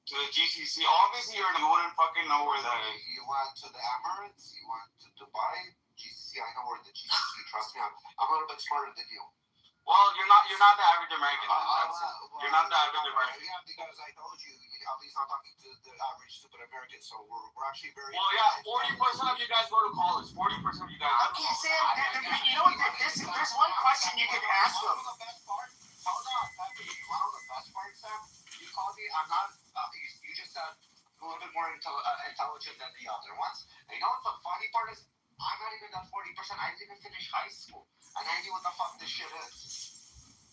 To the GCC. Obviously, you wouldn't fucking know where that is.
You went to the Emirates, you went to Dubai, GCC. I know where the GCC. Trust me, I'm a little bit smarter than you.
Well, you're not the average American. You're not the average American.
Yeah, because I told you, at least I'm talking to the average stupid American, so we're actually very.
Well, yeah, 40% of you guys go to college. 40% of you guys.
Okay, Sam, you know what? There's one question you can ask them.
Hold on, Pepe. You want to know the best part, Sam? You called me. I'm not. You just said a little bit more intelligent than the other ones. And you know what the funny part is? I'm not even that 40%. I didn't even finish high school, and I knew what the fuck this shit is.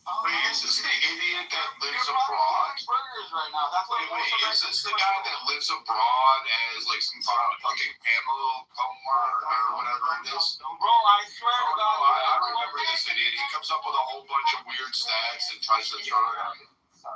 Wait, is this the idiot that lives abroad?
Burgers right now. That's what.
Wait, is this the guy that lives abroad as like some sort of fucking camel comer or whatever it is?
Bro, I swear to God.
I remember this idiot. He comes up with a whole bunch of weird stats and tries to throw it out.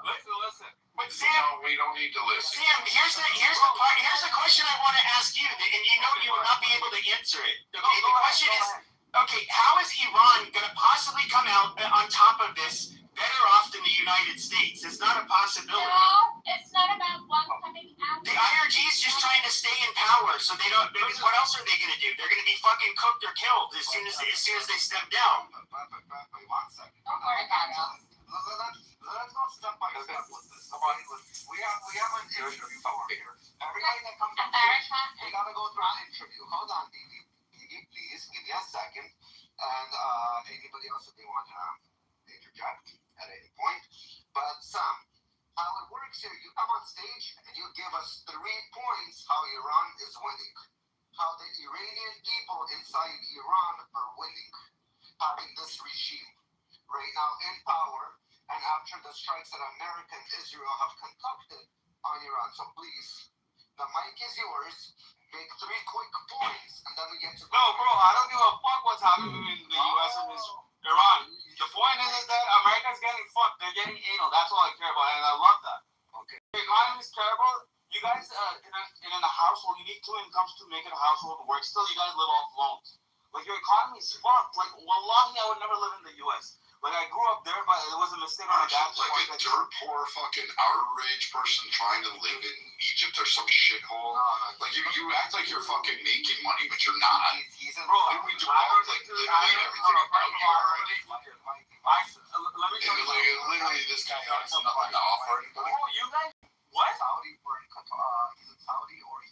Listen.
But Sam,
No, we don't need to listen.
Sam, here's the question I want to ask you, and you know you will not be able to answer it. Okay, the question is, okay, how is Iran going to possibly come out on top of this better off than the United States? It's not a possibility.
No, it's not about one coming out.
The IRG is just trying to stay in power, so they don't. Because what else are they going to do? They're going to be fucking cooked or killed as soon as they step down.
Wait, 1 second.
Don't worry about us.
Let's go step by step with this. We have an interview form here. Everybody that comes on stage, they gotta go through an interview. Hold on, Dee, please give me a second. And anybody else that they want to interject at any point. But Sam, how it works here, you come on stage and you give us 3 points how Iran is winning. How the Iranian people inside Iran are winning. Having this regime right now in power, and after the strikes that America and Israel have concocted on Iran. So please, the mic is yours. Make 3 quick points, and then we get to.
No, bro, I don't give a fuck what's happening in the U.S. and Iran. The point is that America's getting fucked. They're getting anal. That's all I care about, and I love that.
Okay.
The economy is terrible. You guys, in a household, you need 2 incomes to make it a household work. Still, you guys live off loans. Like, your economy is fucked. Like, wallahi, I would never live in the U.S. Like, I grew up there, but it was a mistake on my dad's part.
Like a dirt poor fucking outrage person trying to live in Egypt or some shithole. Like you act like you're fucking making money, but you're not.
Bro,
we do like literally everything about you already.
Let me tell you something.
Literally, this guy has nothing to offer anybody.
Oh, you guys, what?
Saudi or Saudi or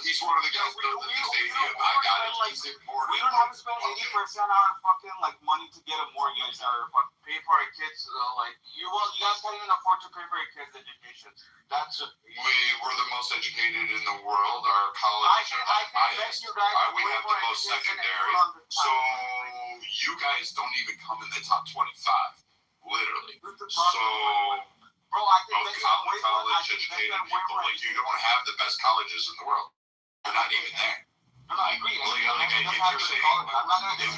He's one of the guys building the stadium. I got it. He's important.
We don't have to spend 80% on our fucking like money to get a mortgage or pay for our kids. Like you guys can't even afford to pay for your kids' education. That's
we're the most educated in the world. Our colleges are the highest. We have the most secondary. So you guys don't even come in the top 25, literally. So.
Bro, I think
most college educated people, like you don't have the best colleges in the world. You're not even there.
No, I agree.
If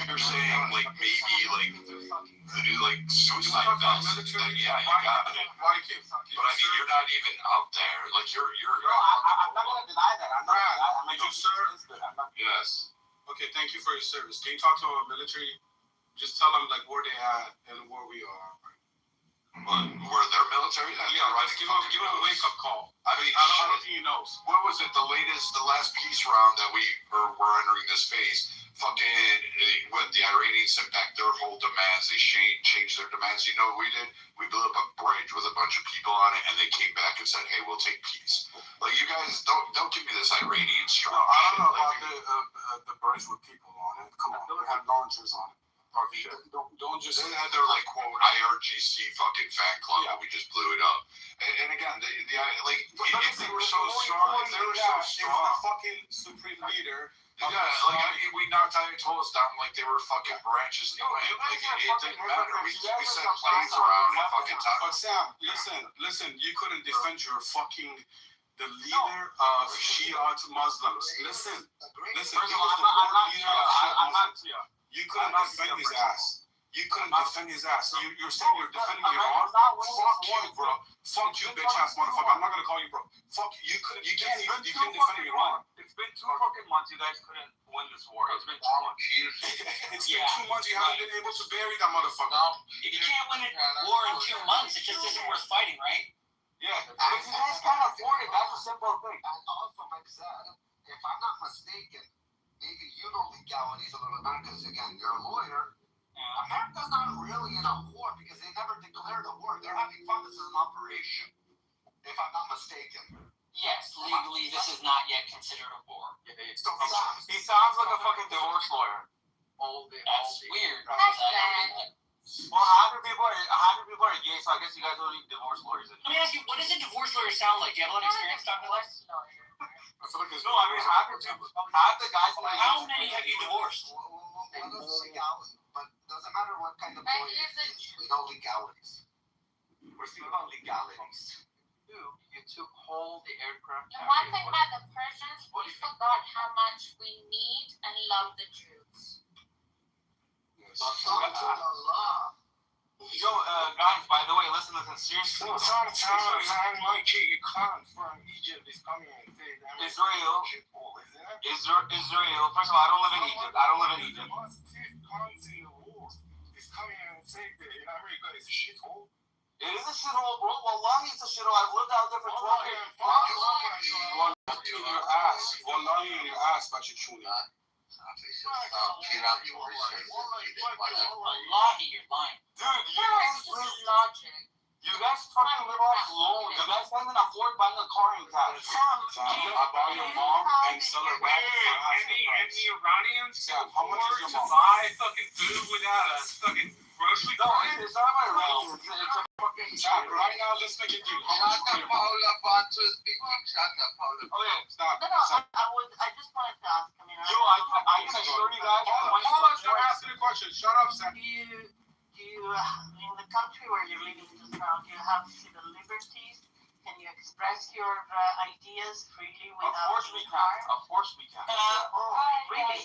you're saying like maybe like suicide deaths, then yeah, you got it. But I mean, you're not even up there. Like you're.
I'm not gonna deny that. I'm not gonna deny that.
Did you serve?
Yes.
Okay, thank you for your service. Can you talk to our military? Just tell them like where they at and where we are.
Were their military?
Yeah, just give them a wake-up call.
I mean,
I don't know if he knows.
What was it? The last peace round that we're entering this phase. Fucking, what the Iranians sent back their whole demands. They changed their demands. You know what we did? We blew up a bridge with a bunch of people on it, and they came back and said, "Hey, we'll take peace." Like you guys don't give me this Iranian strong.
No, I don't know about the bridge with people on it. Come on, they have launchers on it. Don't just.
They had their like quote IRGC fucking fan club, and we just blew it up. And again, if they were so strong,
Is the fucking supreme leader.
Yeah, like I mean, we knocked Ayatollahs down like they were fucking branches in the wind. Like it didn't matter. We sent planes around and fucking time.
But Sam, listen. You couldn't defend the leader of Shia Muslims. Listen.
I'm not
You couldn't defend his ass. You couldn't defend his ass. You're saying you're defending Iran? Fuck you, bro. Fuck you, bitch ass motherfucker. I'm not gonna call you bro. Fuck you. You can't even defend Iran.
It's been 2 fucking months. You guys couldn't win this war. It's been 2 months.
It's been 2 months. You haven't been able to bury that motherfucker.
If you can't win a war in 2 months, it just isn't worth fighting, right?
Yeah. If you guys can't afford it, that's a simple thing.
And also, like I said, if I'm not mistaken, maybe you know legalities a little bit because again, you're a lawyer. America's not really in a war because they never declared a war. They're having fun. This is an operation, if I'm not mistaken.
Yes, legally, this is not yet considered a war.
He sounds like a fucking divorce lawyer.
That's weird.
Well, half the people are gay, so I guess you guys don't need divorce lawyers.
Let me ask you, what does a divorce lawyer sound like? Do you have a lot of experience talking to this?
I feel like half the guys.
How many have you divorced?
Legality, but doesn't matter what kind of lawyer. We know legalities. We're speaking about legalities.
You took hold the aircraft
The one thing about the Persians, we forgot how much we need and love the Jews.
Yo, guys, by the way, listen, seriously.
Sometimes I might kick a con from Egypt is coming and say that
Israel. First of all, I don't live in Egypt.
Cons in the war is coming and say that in America it's a shithole.
It is a shithole, bro. Wallahi, it's a shithole. I've lived out there for 12 years.
In your ass. Wallahi in your ass, Bachachuni.
Wallahi, you're lying.
Dude,
Logic.
you guys fucking live off loan. You guys can't even afford buying a car in cash.
I buy your mom and sell her back for half the
And
price.
the Iranians
Sam, how much is your
to
mom?
buy fucking food without a fucking grocery
No,
cart?
it's not my realm. It's a fucking
Sam, right now let's make a deal. How much is your mom?
Okay,
Stop.
No,
Sam.
I just wanted to ask, I mean,
yo, I can assure you guys.
Hold on, stop asking the question. Shut up, Sam.
in the country where you're living just now, do you have the liberties? Can you express your ideas freely
Of
without
course we can. Of course we can.
Really?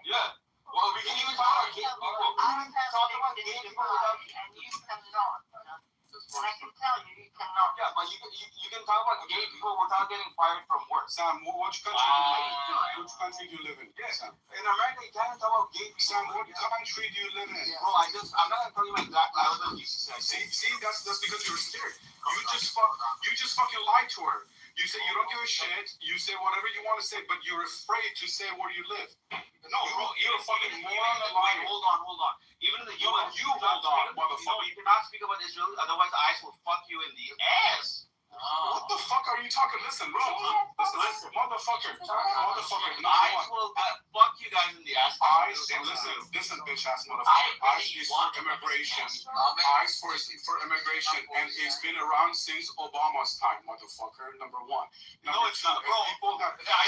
Yeah. Well, we can even talk about gay people.
I have
Talk about
lived
gay
in
people without.
Dubai, and you cannot. And I can tell you, you cannot.
Yeah, but you can talk about gay people without getting fired from work.
Sam, which country do you live in? Which country do you live in?
Yeah.
Sam.
In America, you can't talk about gay people.
Sam, what country do you live in?
Bro, I'm not gonna tell you my exact. I live in DC.
See, that's because you were scared. You just fucking lied to her. You say you don't give a shit. You say whatever you want to say, but you're afraid to say where you live. No, bro, you're a fucking moron. Lying.
Hold on. Even in the US,
you hold on, motherfucker.
You cannot speak about Israel, otherwise ICE will fuck you in the ass.
What the fuck are you talking? Listen, bro. Listen, motherfucker.
ICE will fuck you guys in the ass.
Listen, bitch ass motherfucker. ICE is for immigration. ICE for immigration, and it's been around since Obama's time, motherfucker. Number one.
No, it's not, bro.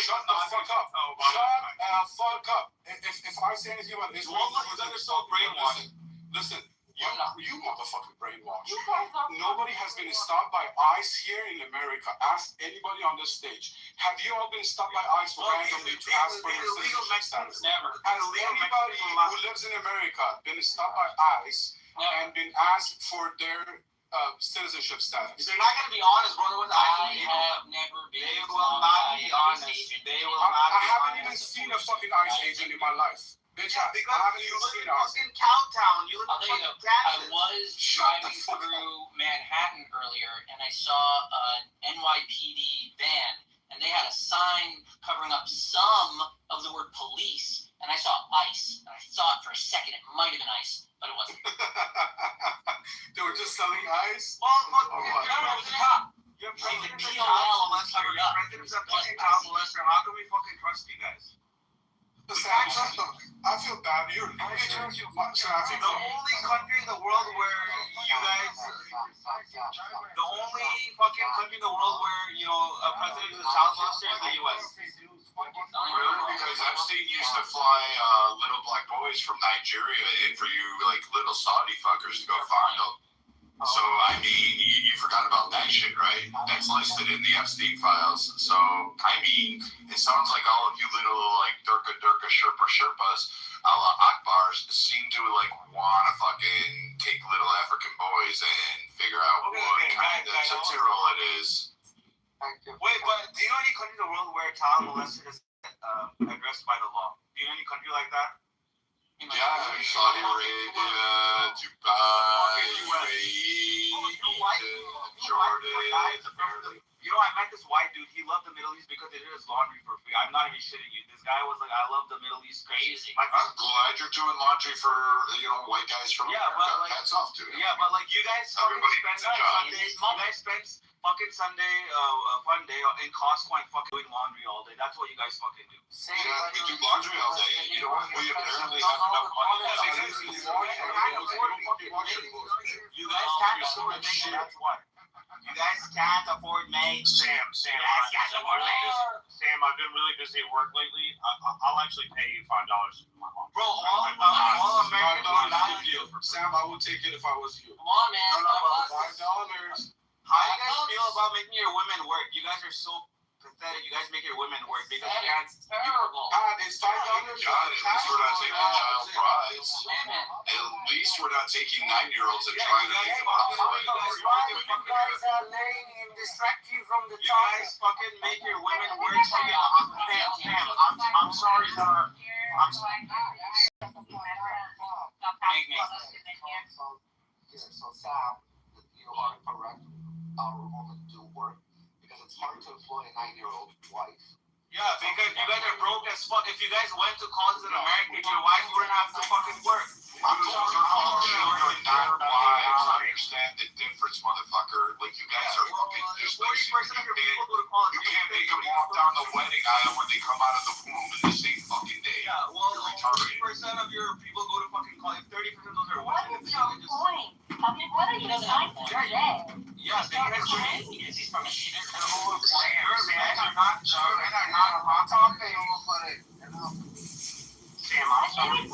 Shut the fuck up. Shut the fuck up. If I say anything about Israel,
you guys are so brainwashed.
Listen. You motherfucking brainwashed.
You guys are
Nobody has been stopped by ICE here in America. Ask anybody on the stage. Have you all been stopped by ICE randomly to ask for your citizenship status?
Never.
Has anybody who lives in America been stopped by ICE and been asked for their citizenship status?
They're not gonna be honest, bro.
I have never been.
They will not be honest. They will not.
I haven't even seen a fucking ICE agent in my life. Bitch, I haven't even seen ICE.
In Cowtown, you live
I'll
in
tell you
fucking
though, I
Kansas.
was driving through Manhattan earlier, and I saw an NYPD van, and they had a sign covering up some of the word police, and I saw ICE, and I thought for a second it might have been ICE, but it wasn't.
They were just selling ICE?
Well, look,
No, it was a cop.
You're
See, the
president
POL was covered up.
President's a fucking child molester. How can we fucking trust you guys?
I feel bad. You're
The only country in the world where you guys, the only fucking country in the world where, you know, a president is a child molester is the US.
Because Epstein used to fly little black boys from Nigeria in for you, like little Saudi fuckers to go find them. So, I mean, you forgot about that shit, right? That's listed in the Epstein files. So, I mean, it sounds like all of you little, like, Durka Sherpas
Allah Akbars seem to like want to fucking take little African boys and figure out what kind of material it is.
Wait, but do you know any country in the world where child molested is addressed by the law? Do you know any country like that?
Yeah, Saudi Arabia, Dubai, UAE, Jordan.
You know, I met this white dude. He loved the Middle East because they did his laundry for free. I'm not even shitting you. This guy was like, I love the Middle East.
Crazy.
I'm glad you're doing laundry for white guys from America.
But like,
hats off to you.
Yeah, but like you guys
Everybody
spend
needs a job.
Sundays. You guys spend fucking Sunday, fun day in Costco and fucking doing laundry all day. That's what you guys fucking do.
Yeah, we do laundry all day. You know what? We apparently have enough money.
You guys can't afford shit. That's why. You guys can't afford maids.
Sam, I've been really busy at work lately. I'll actually pay you $5 for my mom.
Bro, all Americans do.
Sam, I would take it if I was you.
Come on, man.
$5.
How do you guys feel about making your women work? You guys are so pathetic. You guys make your women work because you can't.
Terrible.
It's $5.
God, at least we're not taking child brides. At least we're not taking 9-year-olds and trying to take them out.
Distract you from the
You guys fucking make your women work. I'm sorry, sir.
So Sam, you are correct. Our women do work because it's hard to employ a 9-year-old wife.
Yeah, because you guys are broke as fuck. If you guys went to college in America, your wife wouldn't have to fucking work.
I'm going to call children, not wives. Understand the difference, motherfucker. Like, you guys are fucking useless.
40% of your people go to college.
You can't make them walk down the wedding aisle when they come out of the womb in the same fucking day.
Yeah, well, 40% of your people go to fucking college. 30% of those are
What
women.
is your point? I mean, what are you trying to say?
Yeah, because
He's from a shit.
Sam, I'm sorry.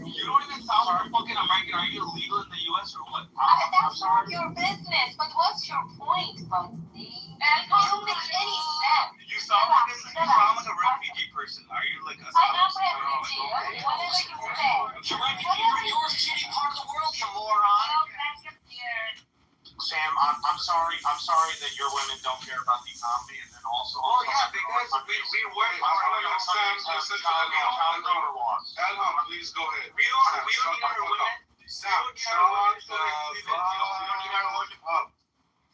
You don't even sound like fucking American. Are you illegal in the U.S. or what?
That's not your business, but what's your point, Bugsy? It doesn't make any sense.
You sound like a refugee person. Are you like a...
I am refugee. Whatever you say.
You're refugee. You're a shitty part of the world, you moron.
Sam, I'm sorry that your women don't care about the economy, and then also.
Oh yeah, because we work.
Listen to Elham, please go ahead.
We don't need our women.
Sam, shut the fuck up.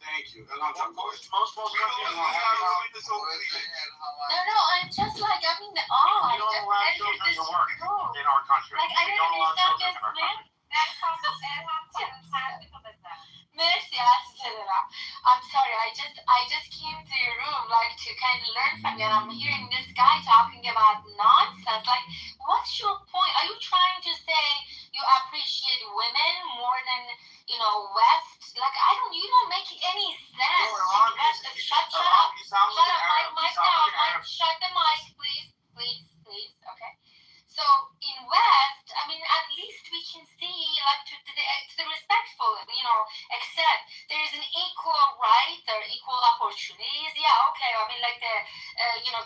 Thank you. Elham,
Most folks don't need our women to so
No, I'm just like, I'm in the awe.
We don't allow children to work in our country.
Like, I
We
don't
don't allow children
understand
in our country.
Merci, I'm sorry, I just came to your room like to kind of learn from you, and I'm hearing this guy talking about nonsense. Like, what's your point? Are you trying to say you appreciate women more than, West? Like, you don't make any sense. Shut up. Shut the mic, please, okay? So in West, I mean, at least we can see, like, to the respectful, accept there is an equal right, there are equal opportunities. Yeah, okay. I mean, like the,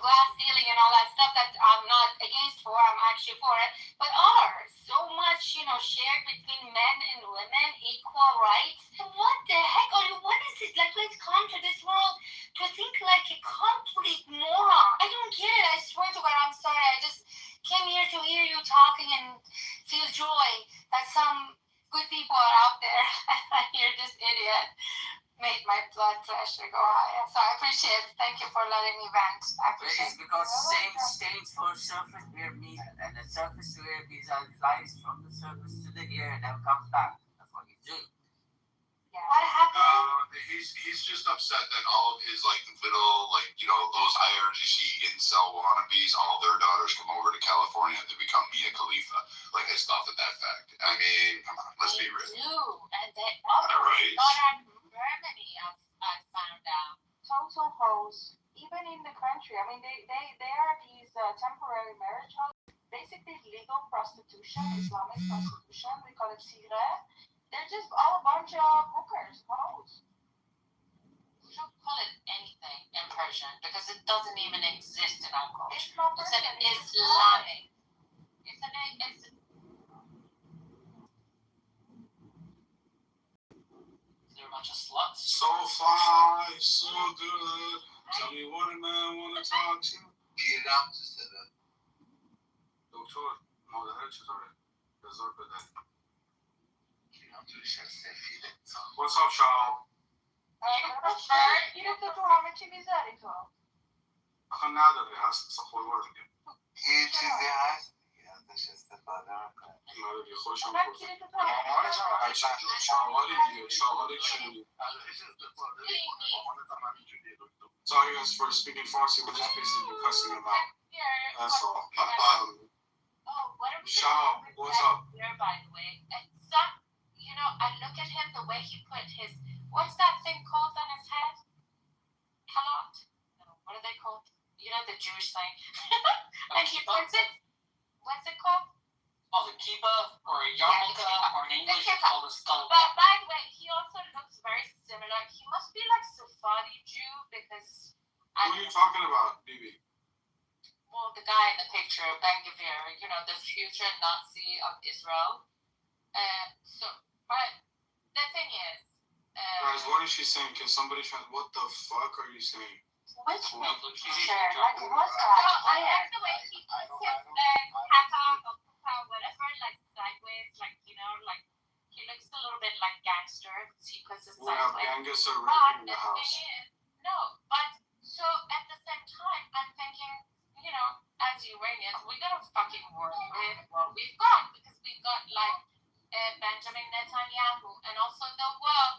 glass ceiling and all that stuff that I'm not against for, I'm actually for it. But ours, so much, shared between men and women, equal rights. What the heck are you? What is it? Like, let's come to this world to think like a complete moron. I don't get it. I swear to God, I'm sorry. I just came here to hear you talking and feel joy that some good people are out there. I hear this idiot made my blood pressure go higher. So I appreciate it. Thank you for letting me vent. I appreciate
It's because same states for surface where meat, and the surface where visa flies from the surface to the air and then comes back. That's what you do.
Yeah. What happened?
He's just upset that all of his little those IRGC incel wannabes, all their daughters come over to California to become Mia Khalifa. Like, I scoff at that fact. I mean, come on, let's be real.
And they
Right.
not in Germany, I found out. Total hoes, even in the country. I mean, they are these temporary marriage hoes, basically legal prostitution, Islamic prostitution. We call it sigre. They're just all a bunch of hookers, hoes.
we don't call it anything in Persian because it doesn't even exist in our culture. It's an Islamic. It's
They're a bunch of sluts.
So fly, so good. Tell me what a man wanna talk to.
İran istedi.
Doktor, ما ده چطوره؟ بذار بده.
İran توی شهر سفیده.
What's up, Shab?
اینو که تو همه چی میذاری تو.
آخه نداره، هست مثلا خودوار دیگه.
یه چیزی هست دیگه ازش استفاده میکنه.
نداره، خودشم
من
بود.
کلی تو تو همه چی میذاری.
چاقالی دیگه، چاقالی چونی.
ازش استفاده میکنه. مامانت هم همینجوریه دکتر.
Sorry guys for speaking Farsi, we're just basically cussing him out. That's all. Shab, what's up?
here, by the way. It's some, you know, I look at him the way he put his, what's that thing called on his head? Kalot? No, what are they called? You know, the Jewish thing. And he puts it, what's it called?
Oh, the kippah or a yarmulke, or in English it's called a skull.
But by the way, he also looks very similar. He must be like Sephardi Jew because
Who are you talking about, Bibi?
well, the guy in the picture, Ben Gvir, you know, the future Nazi of Israel. But the thing is,
Guys, what is she saying? Can somebody try? What the fuck are you saying?
Which
No, look, she's
picture? Like what's
no,
that?
I like the way he puts his kata or kupa, whatever, like sideways, like, you know, like he looks a little bit like gangster because he puts his
We have
sideways.
Genghis
But
already in
the
the
thing
house.
is, no, but so at the same time, I'm thinking, you know, as Iranians, we gotta fucking work with what we've got because we've got like Benjamin Netanyahu and also the world,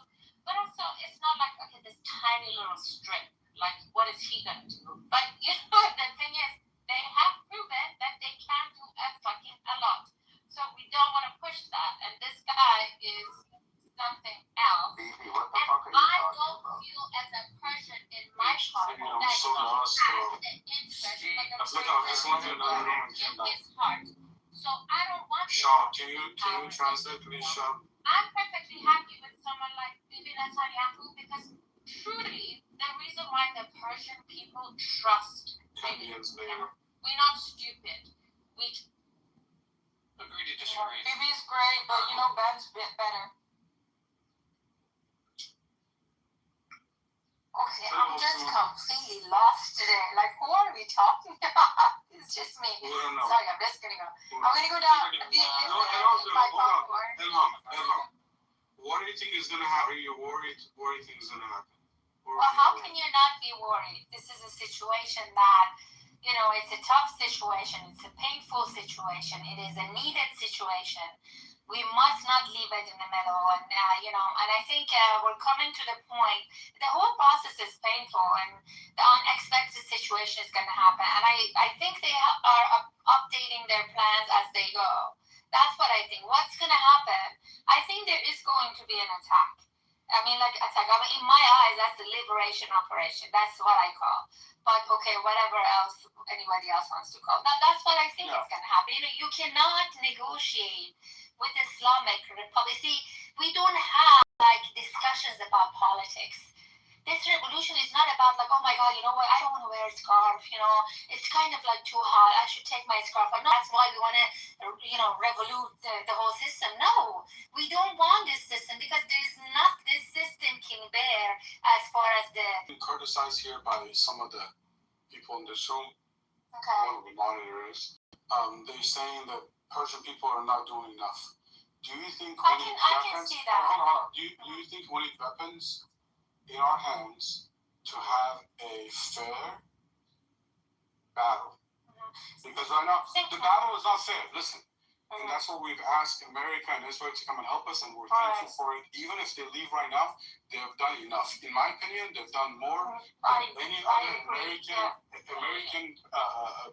but also it's not like okay, this tiny little strip. Like, what is he gonna do? But you know, the thing is, they have proven that they can do a fucking a lot. So we don't want to push that, and this guy is something else.
Baby, what the
And
fuck are you
I
talking
don't
about?
feel as a person in my heart
Baby,
that
I'm so lost, bro.
has the interest for the
Look out, this one in another room and
in
came back.
his heart. So I don't want this
Shab, can you
power.
translate please, Shab?
I'm perfectly happy with someone like Bibi Netanyahu because truly the reason why the Persian people trust
Indians, baby.
we're not stupid. We
agree to disagree.
Bibi's great, but you know Ben's bit better. Okay, I'm just completely lost today. Like, who are we talking about? It's just me.
We don't know.
Sorry, I'm just gonna go. I'm gonna go down.
No, hold on. Elham. What do you think is gonna happen? Are you worried? What do you think is gonna happen?
Well, how can you not be worried? This is a situation that, you know, it's a tough situation. It's a painful situation. It is a needed situation. We must not leave it in the middle. And, you know, and I think we're coming to the point, the whole process is painful and the unexpected situation is going to happen. And I think they are updating their plans as they go. That's what I think. What's going to happen? I think there is going to be an attack. I mean, like attack. I mean, in my eyes, that's the liberation operation. That's what I call. But okay, whatever else anybody else wants to call. That's what I think is going to happen. You know, you cannot negotiate with Islamic Republic. See, we don't have like discussions about politics. This revolution is not about like, oh my God, you know what? I don't want to wear a scarf. You know, it's kind of like too hot. I should take my scarf off. No, that's why we want to, you know, revolute the whole system. No, we don't want this system because there's not this system can bear as far as the.
Criticized here by some of the people in this room.
Okay.
One of the monitors. They're saying that Persian people are not doing enough. Do you think
I
we need
can
weapons?
see that.
Hold on. Do you think we need weapons in our hands to have a fair battle? Because right now, the battle is not fair. Listen. And that's what we've asked America and Israel to come and help us, and we're thankful for it. Even if they leave right now, they have done enough. In my opinion, they've done more than any other American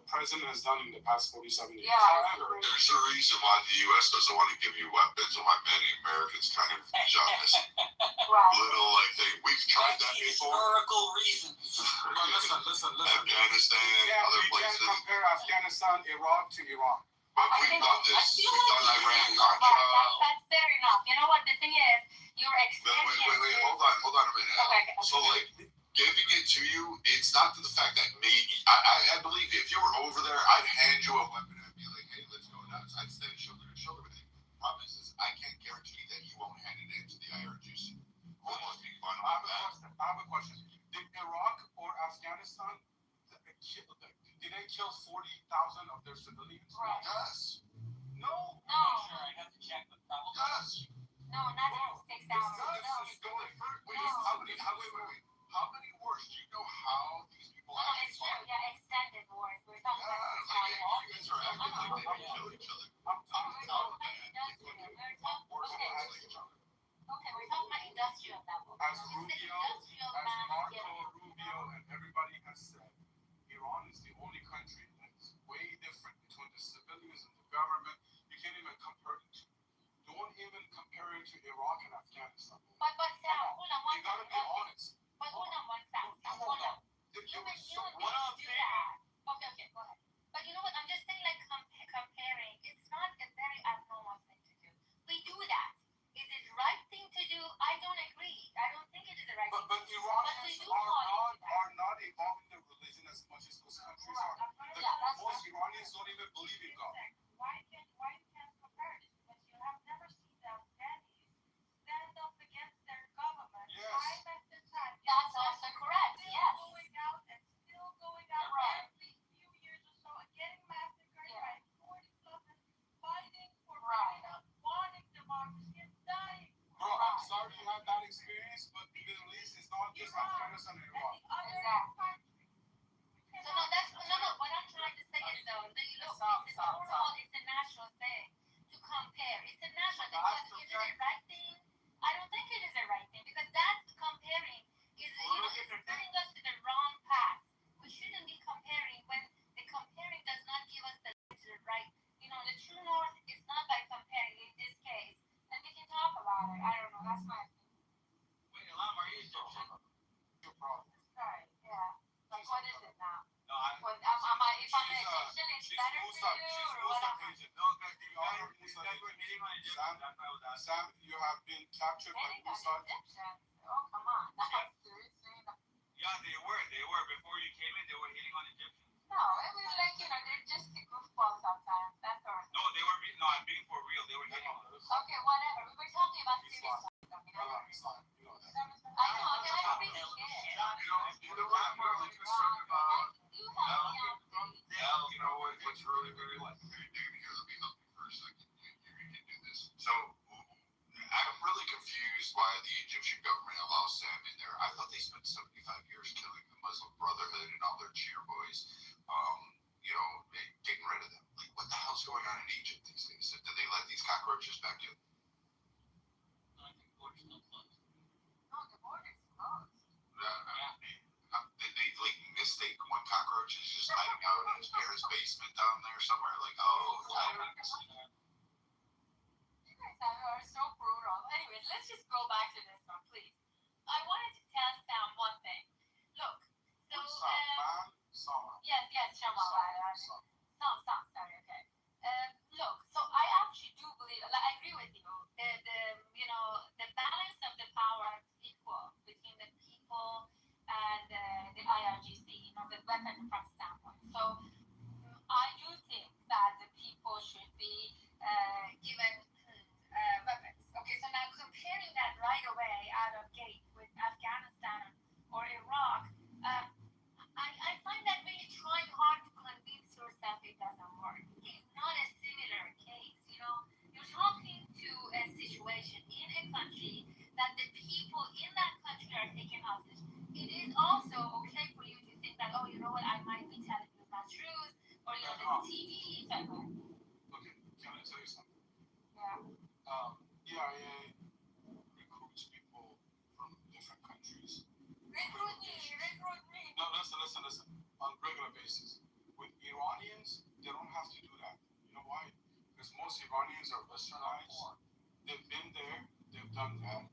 president has done in the past 47 years.
Yeah.
There's a reason why the U.S. doesn't want to give you weapons, and why many Americans kind of jealous.
Right.
Little like we've tried that before.
Historical reasons.
Listen.
Afghanistan, other
We can't
places.
compare Afghanistan, Iraq to Iran.
But we've done this. We've done Iran, Contra.
That's fair enough. You know what? The thing is, you're
Wait,
experiencing.
hold on a minute.
Okay.
So like,
guarantee that you won't hand it in to the IRGC. Almost be fun
I
about that.
have a question. Did Iraq or Afghanistan did they kill 40,000 of their civilians?
Right.
Yes.
No.
No.
Sure, I'd have to check, but probably.
Yes.
No, not in 6 hours.
This is going further. Wait, wait. How many wars? Do you know how these people
No,
actually
it's true.
fought?
Yeah, extended wars. We're talking
Yeah,
about 6
like
hours.
you guys are acting like they don't kill each other.
I'm
We're talking about industrial. We're talking,
Wars
okay,
against each other.
okay, we're talking about industrial level.
As
It's the
Rubio,
industrial
as
mass
Marco
getting.
Rubio and everybody has said, Iran is the only country that's way different between the civilians and the government. You can't even compare the two. Don't even compare it to Iraq and Afghanistan.
But Sam, hold on one
You gotta be
second.
honest.
But hold on one second. Hold on. You
What up,
do that. Okay, go ahead. But you know what? I'm just saying, like, comparing. It's not a very abnormal thing to do. We do that. Is it the right thing to do? I don't agree. I don't think it is the right
But
thing to do.
Iranians
But we do fall into that.
are not evolving their religion as much as those countries are. Most Iranians don't even believe in God.
Why you can't compare this? Because you have never seen the Afghanis stand up against their government
Yes.
time after time.
That's also correct.
Still
Yes.
going out and still going out
Right.
every few years or so and getting massacred
Yeah.
by 40,000 fighting for
Right.
freedom, wanting democracy and dying.
Bro, I'm sorry you had that experience, but the Middle East is not just Afghanistan and
And
Iraq.
the other
Exactly.
countries.
So no, that's no. What I'm trying to say is though, that you look, it's a normal, it's a natural thing to compare. It's a natural thing. But is it the right thing? I don't think it is the right thing because that's comparing. It's putting us to the wrong path. We shouldn't be comparing when the comparing does not give us the right. The true north is not by comparing in this case. And we can talk about it. I don't know. That's my opinion.
Wait, Alam, are you Egyptian?
Your problem.
Sorry. Yeah. Like, what is it now?
No, I'm.
If I'm an
She's,
Egyptian, it's
She's
better
Musa.
for you
She's
or
Musa
whatever.
agent.
No, because you guys were hitting on Egyptian. That's why I was asking.
Sam, you have been captured by
Hitting on
Musa.
Egyptians. Oh, come on.
Yeah.
Seriously?
Yeah, they were. Before you came in, they were hitting on Egyptians.
No, I mean, like, they're just a goofball sometimes. That's all.
No, I'm being for real. They were hitting on us.
Okay, whatever. We were talking about serious stuff.
Islam. You know that.
I know, okay, I appreciate it.
You know what I'm really concerned about?
You help me out, please.
You know what? What's really very like, dude, here, let me help you for a second. You can do this. So, I'm really confused why the Egyptian government allows Sam in there. I thought they spent 75 years killing the Muslim Brotherhood and all their cheer boys. Getting rid of them. Like, what the hell's going on in Egypt these days? Did they let these cockroaches back in?
I think the border's still closed.
No, the border's closed.
Did they like mistake one cockroach is just hiding out in his parents' basement down there somewhere? Like,
You guys are so brutal. Anyways, let's just go back to this one, please. I wanted to tell Sam one thing. Look, so, yes, Shamal. Sorry, okay. Look, so I actually do believe, like, I agree with you. The balance of the power is equal between the people and the IRGC, the weapon from standpoint. So I do think that the people should be given weapons. Okay, so now comparing that right away out of gate with Afghanistan or Iraq, I find that really trying hard to convince yourself it doesn't work. It's not a similar case, You're talking to a situation in a country that the people in that country are taking hostage. It is also okay for you to think that, oh, you know what, I might be telling you my truth, or the TV.
Okay, can I tell you something?
Yeah.
DIA recruits people from different countries.
Recruit me.
No, listen. On a regular basis. With Iranians, they don't have to do that. You know why? Because most Iranians are westernized. They've been there. They've done that.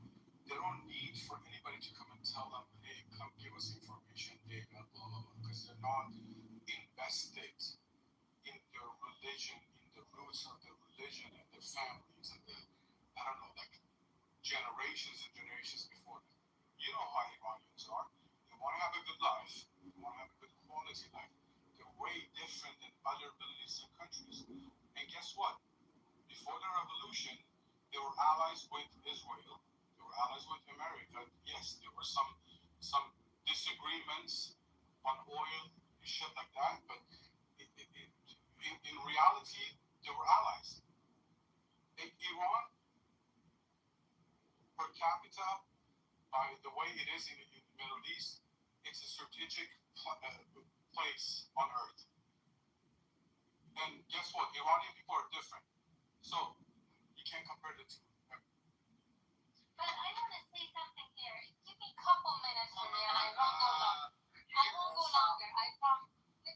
They don't need for anybody to come and tell them, hey, come give us information, data, blah, blah, blah. Because they're not invested in their religion, in the roots of their religion and their families and like generations and generations before them. You know how Iranians are. They want to have a good life. They want to have a good quality life. They're way different than other Middle Eastern countries. And guess what? Before the revolution, They were allies with Israel. They were allies with America. Yes, there were some disagreements on oil and shit like that, but in reality, they were allies. Iran, per capita, by the way it is in the Middle East, it's a strategic place on earth. And guess what? Iranian people are different. So you can't compare the two.
But I want to say something here. Give me a couple minutes for me, and I won't go long. I won't go longer. I promise.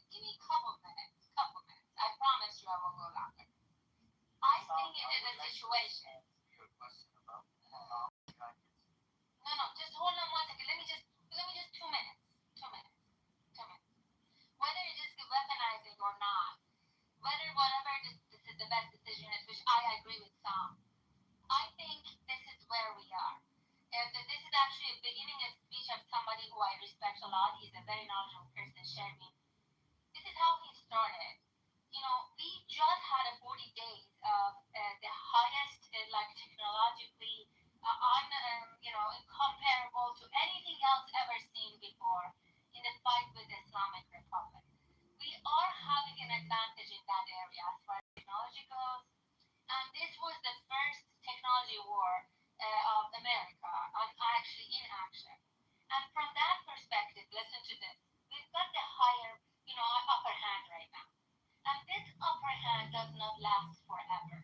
Give me a couple minutes. I promise you, I won't go longer. I think it is a situation. No, just hold on one second. Let me just 2 minutes. 2 minutes. 2 minutes. Whether it is weaponizing or not, whatever this is the best decision is, which I agree with some. I think this is where we are. And this is actually a beginning of speech of somebody who I respect a lot. He's a very knowledgeable person, Sherby. This is how he started. You know, we just had a 40 days of the highest, technologically, incomparable to anything else ever seen before in the fight with the Islamic Republic. We are having an advantage in that area as far as technology goes. And this was the first technology war of America, actually in action. And from that perspective, listen to this. We've got the higher, upper hand right now. And this upper hand does not last forever.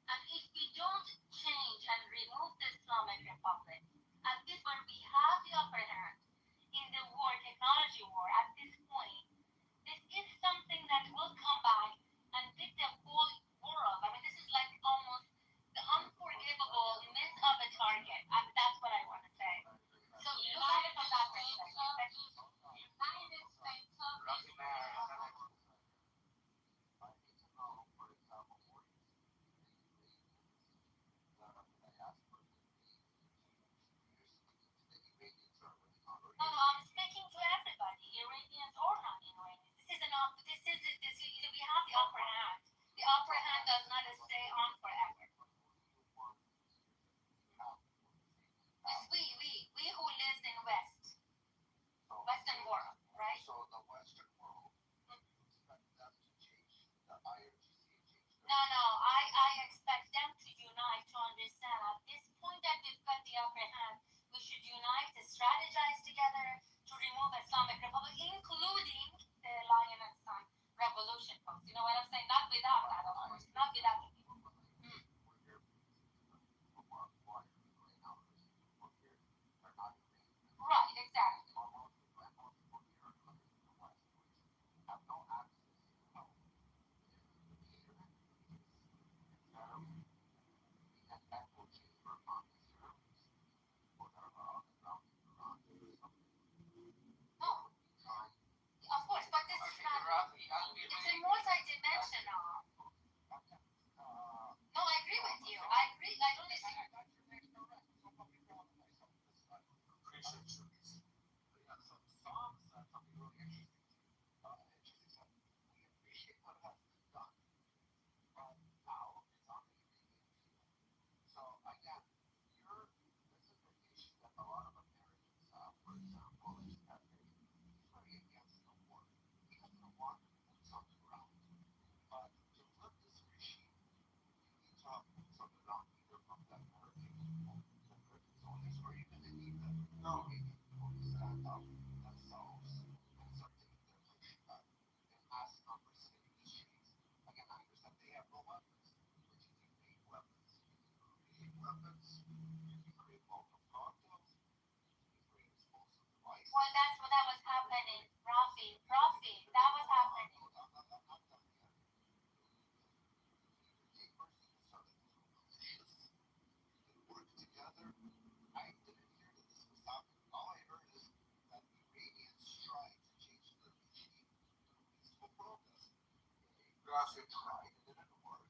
And if we don't change and remove the Islamic Republic, at this where we have the upper hand in the war, technology war, at this point, this is something that will come back and hit the whole world. I mean, this is like almost the unforgivable miss of a target. And that's what I want to say. So look at it from that perspective.
United States of
No, I'm speaking to everybody, Iranians or non-Iranians. We have the upper hand. The upper hand does not stay on forever. It's we who lives in Western world, right?
So the Western world, you expect them to change the IRGC.
No, I expect them to unite to understand at this point that we've got the upper hand, we should unite and strategize together to remove Islamic Republic, including the Lion and Sun revolution folks. You know what I'm saying? Not without that, of course. Not without the people. Right, exactly. No, of course, but this is not. It's a multi-dimensional. No, I agree with you. I agree. I don't disagree. Well, that's what that was happening. Rafi, that was happening.
Work together. I didn't hear that this was happening. All I heard is that Iranians tried to change the regime through peaceful protest. Graphic tried, it didn't work.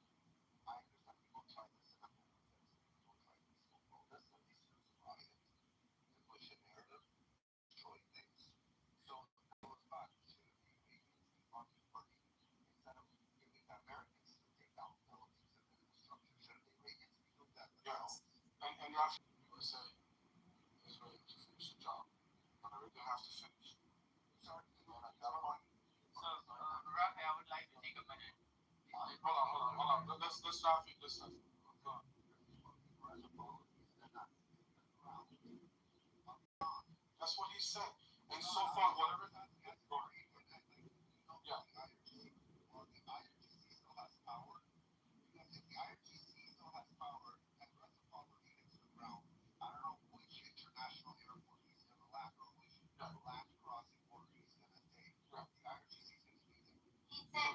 I understand people try this in a movement. People try peaceful protest, and these use riots to push a narrative, destroy things. So now it's back. Should the Iranians be fucking working instead of giving the Americans to take down buildings and infrastructure? Should the Iranians be doing that?
Yeah,
you have USA is ready to finish the job. Whatever they have to finish. And then at that point,
Rafi, I would like to take a minute.
hold on. Let's not fit this. That's what he said. And so far, whatever that is, yeah.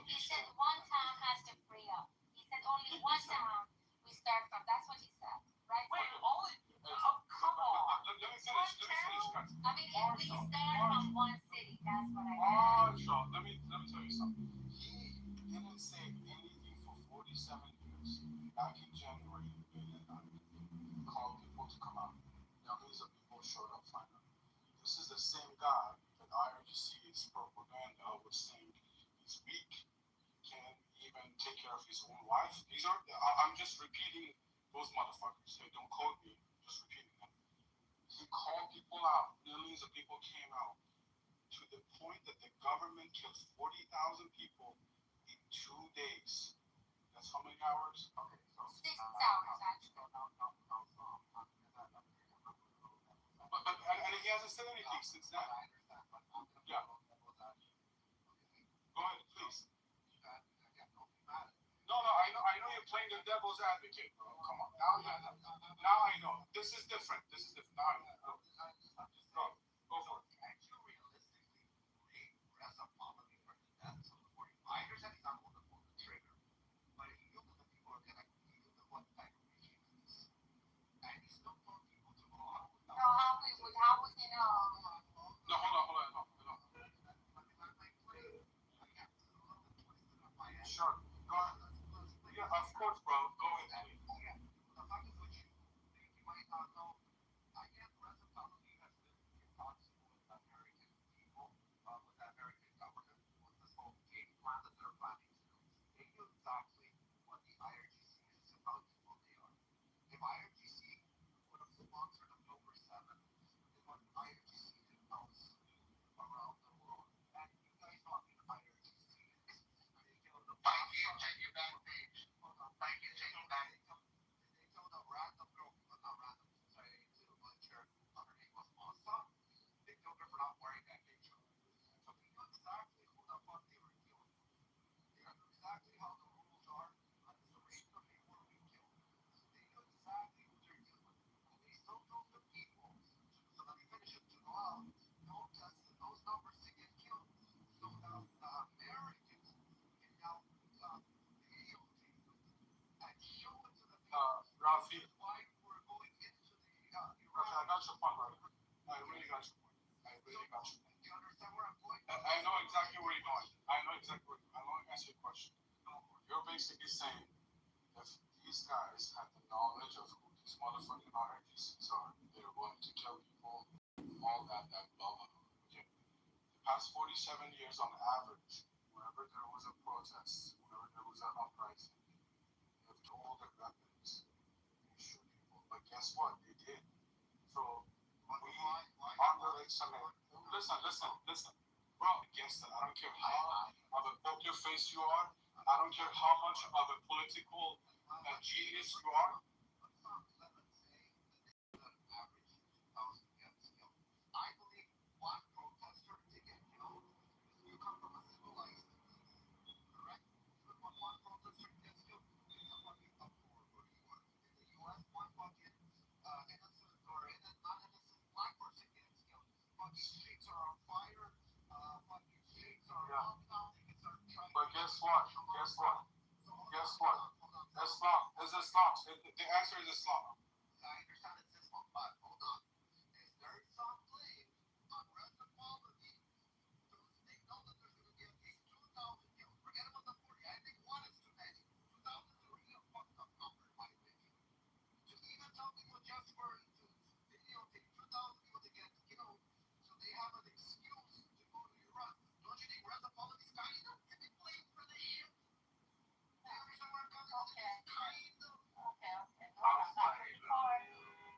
He said one town has to free up. He said only one town we start from. That's what he said, right?
Wait, only. Oh, come on.
Let me finish, guys.
I mean, if we start from one city, that's what I meant.
Marshall, let me tell you something. He didn't say anything for 47 years. Back in January, he called people to come out. Millions of people showed up finally. This is the same guy that IRGC's propaganda was saying he's weak, can't even take care of his own wife. I'm just repeating those motherfuckers. They don't quote me, just repeating them. He called people out. Millions of people came out to the point that the government killed 40,000 people in 2 days. That's how many hours? Okay, so
6 hours, actually.
And he hasn't said anything since then. Yeah. Go ahead, please. No, I know you're playing the devil's advocate, bro. Come on. Now I know. This is different. Now I know. Go for it.
How would you know?
No, hold on. Sure. Go ahead. Yeah, of course, bro. Go ahead. Rafi, I got your point, brother. I really got your point. I know exactly where you're going. I want to ask you a question. You're basically saying if these guys had the knowledge of who these motherfucking RITCs are, they're willing to kill people, all that blah, blah, blah. Okay. The past 47 years on average, whenever there was a protest, whenever there was an uprising, they've told their weapons and shoot people. But guess what? They did. So, listen. Bro, against it. I don't care how of a poker face you are. I don't care how much of a political genius you are. But guess what? Islam. It's Islam. The answer is Islam.
Okay.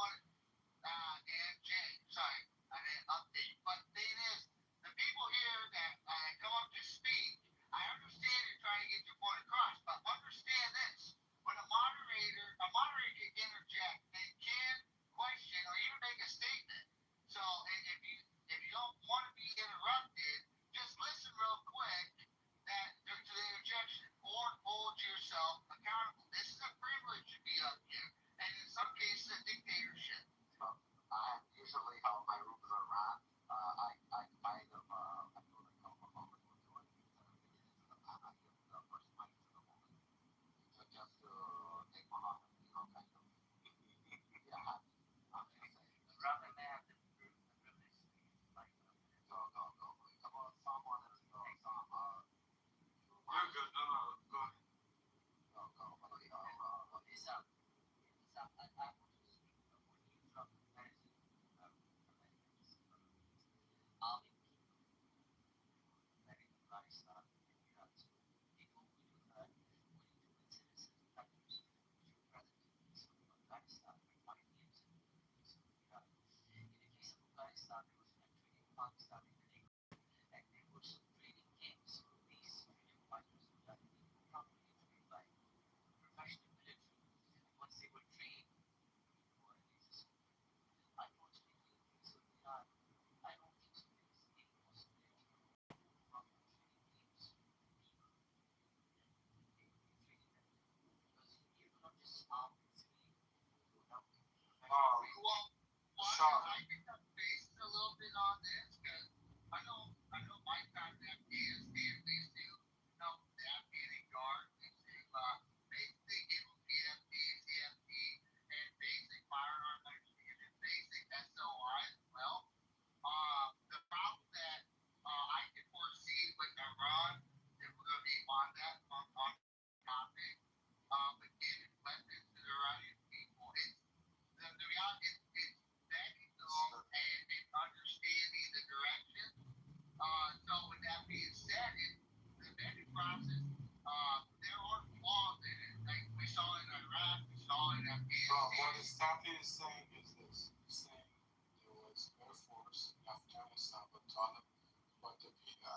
what and Jay, sorry, I didn't update. But the thing is, the people here that come up to speak, I understand you're trying to get your point across, but understand this: when a moderator can interject, they can question or even make a statement. So if you don't want to be interrupted, just listen real quick that to the interjection or hold yourself accountable. This is a privilege to be up here, and in some cases, a dictatorship. Usually how my rooms are run, I kind of I feel like I'm alone with doing things and I give the first mic to the woman. So just to take one off and feel kind of happy. I'm just saying. Rather than have this group that really speaks like go. Come on, someone else go. You're good. No, go ahead. Go. Peace out. I will just speak when you drop the fantasy. I'll be very nice stuff. You have to people who do that when you do citizens factors, you rather do some Afghanistan with money games and so in the case of Afghanistan there was a trading Pakistan in the neighborhood and there were some trading games. These freedom fighters that they were probably trained like professional military and once they were trained before they just unfortunately so I don't think so there is any possibility from trading games people trading them because you cannot just arm easily without
Sean.
I think I'm based a little bit on this because I know my time in Afghanistan we used to help the Afghan guard. We used to basically give them PFD, CFD, and basic firearm understanding, basic SOI as well. The problem that I can foresee with Iran, if we're going to be on that on topic, with giving weapons to the Iranian people, it's the reality it's begging them and understanding the direction. So with that being said, the vetting process, there are flaws in it. Like we saw in Iraq, we saw in Afghanistan.
What the Stampede is saying is this. He's saying there was Air Force in Afghanistan, but the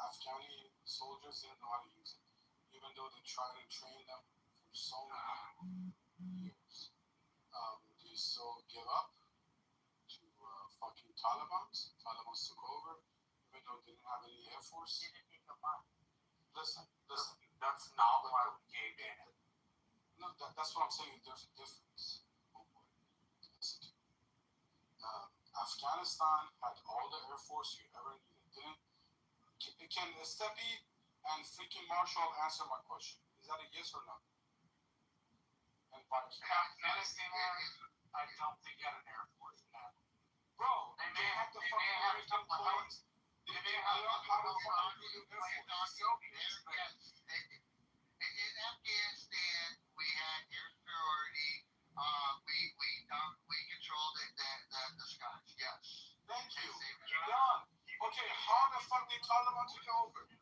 Afghani soldiers didn't know how to use it. Even though they tried to train them for so many years. Do you still give up to fucking Taliban? Taliban took over, even though they didn't have any Air Force. Listen.
That's not why we gave in.
No, that's what I'm saying. There's a difference. Oh boy, listen to me. Afghanistan had all the Air Force you ever needed. Can Stepi and freaking Marshall answer my question? Is that a yes or no? And
Afghanistan, I don't think had an Air Force now.
Bro, they have the fucking American planes. They may have how to fucking do the Air Force.
In Afghanistan, we had air superiority. We controlled the skies. Yes.
Thank you. You're done. Okay, how the fuck did Taliban take over?
You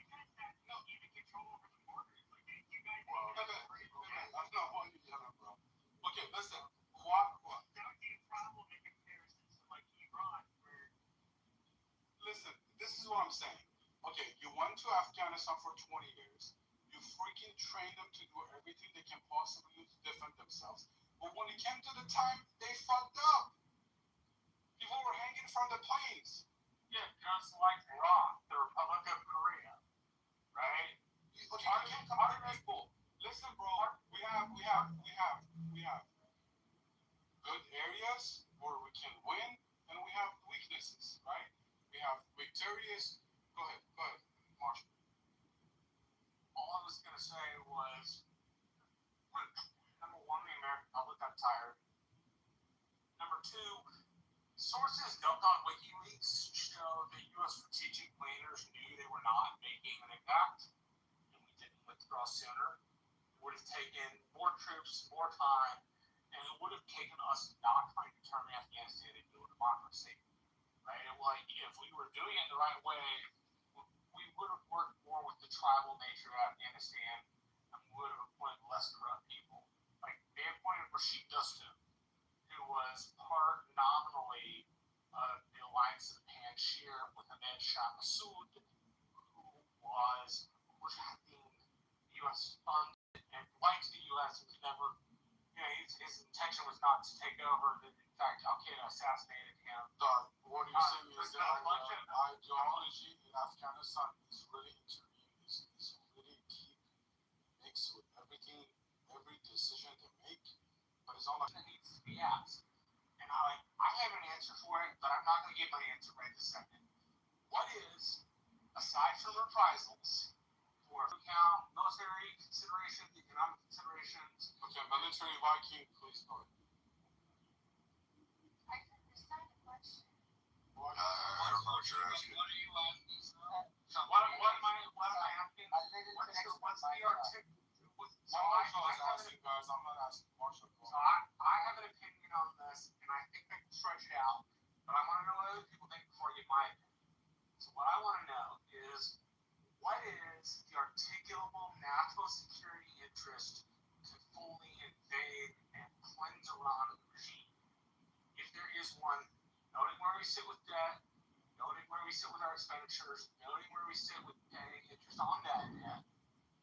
guys have no even control over the borders. Like you guys
I'm not one of you, bro. Okay, listen. What?
That would be a problem in comparison to like Iran, where
listen, this is what I'm saying. Okay, you went to Afghanistan for 20 years. You freaking trained them to do everything they can possibly do to defend themselves. But when it came to the time, they fucked up. People were hanging from the planes.
yeah, just like Iraq, the Republic of Korea, right?
Okay, I can't compare people. Listen, bro, we have good areas where we can win, and we have weaknesses, right? We have victorious. Go ahead, Marshall.
All I was gonna say was, number one, the American public got tired. Number two, sources dumped on WikiLeaks show that U.S. strategic planners knew they were not making an impact, and we didn't withdraw sooner. It would have taken more troops, more time, and it would have taken us not trying to turn Afghanistan into a democracy, right? And like, if we were doing it the right way, we would have worked more with the tribal nature of Afghanistan and would have appointed less corrupt people. Like, they appointed Rashid Dostum, who part nominally of the alliance of Panjshir with Ahmed Shah Massoud, who was having the U.S. funded and liked the U.S. was never, his intention was not to take over. In fact, Al Qaeda assassinated him.
What you're saying is that ideology in Afghanistan is really really keep mixed with everything, every decision they make. But it's all like
that needs to be asked. And I have an answer for it, but I'm not going to give my answer right this second. What is, aside from reprisals, for account military considerations, economic considerations?
Okay, military Viking, please go ahead.
I can understand the question.
I don't know what you're asking.
What are you asking? So what am I asking? What's the articulation?
Marshall is asking, guys. I'm not asking Marshall.
So I have an opinion on this, and I think I can stretch it out, but I want to know what other people think before I give my opinion. So what I want to know is, what is the articulable national security interest to fully invade and cleanse Iran of the regime? If there is one, noting where we sit with debt, noting where we sit with our expenditures, noting where we sit with paying interest on that debt,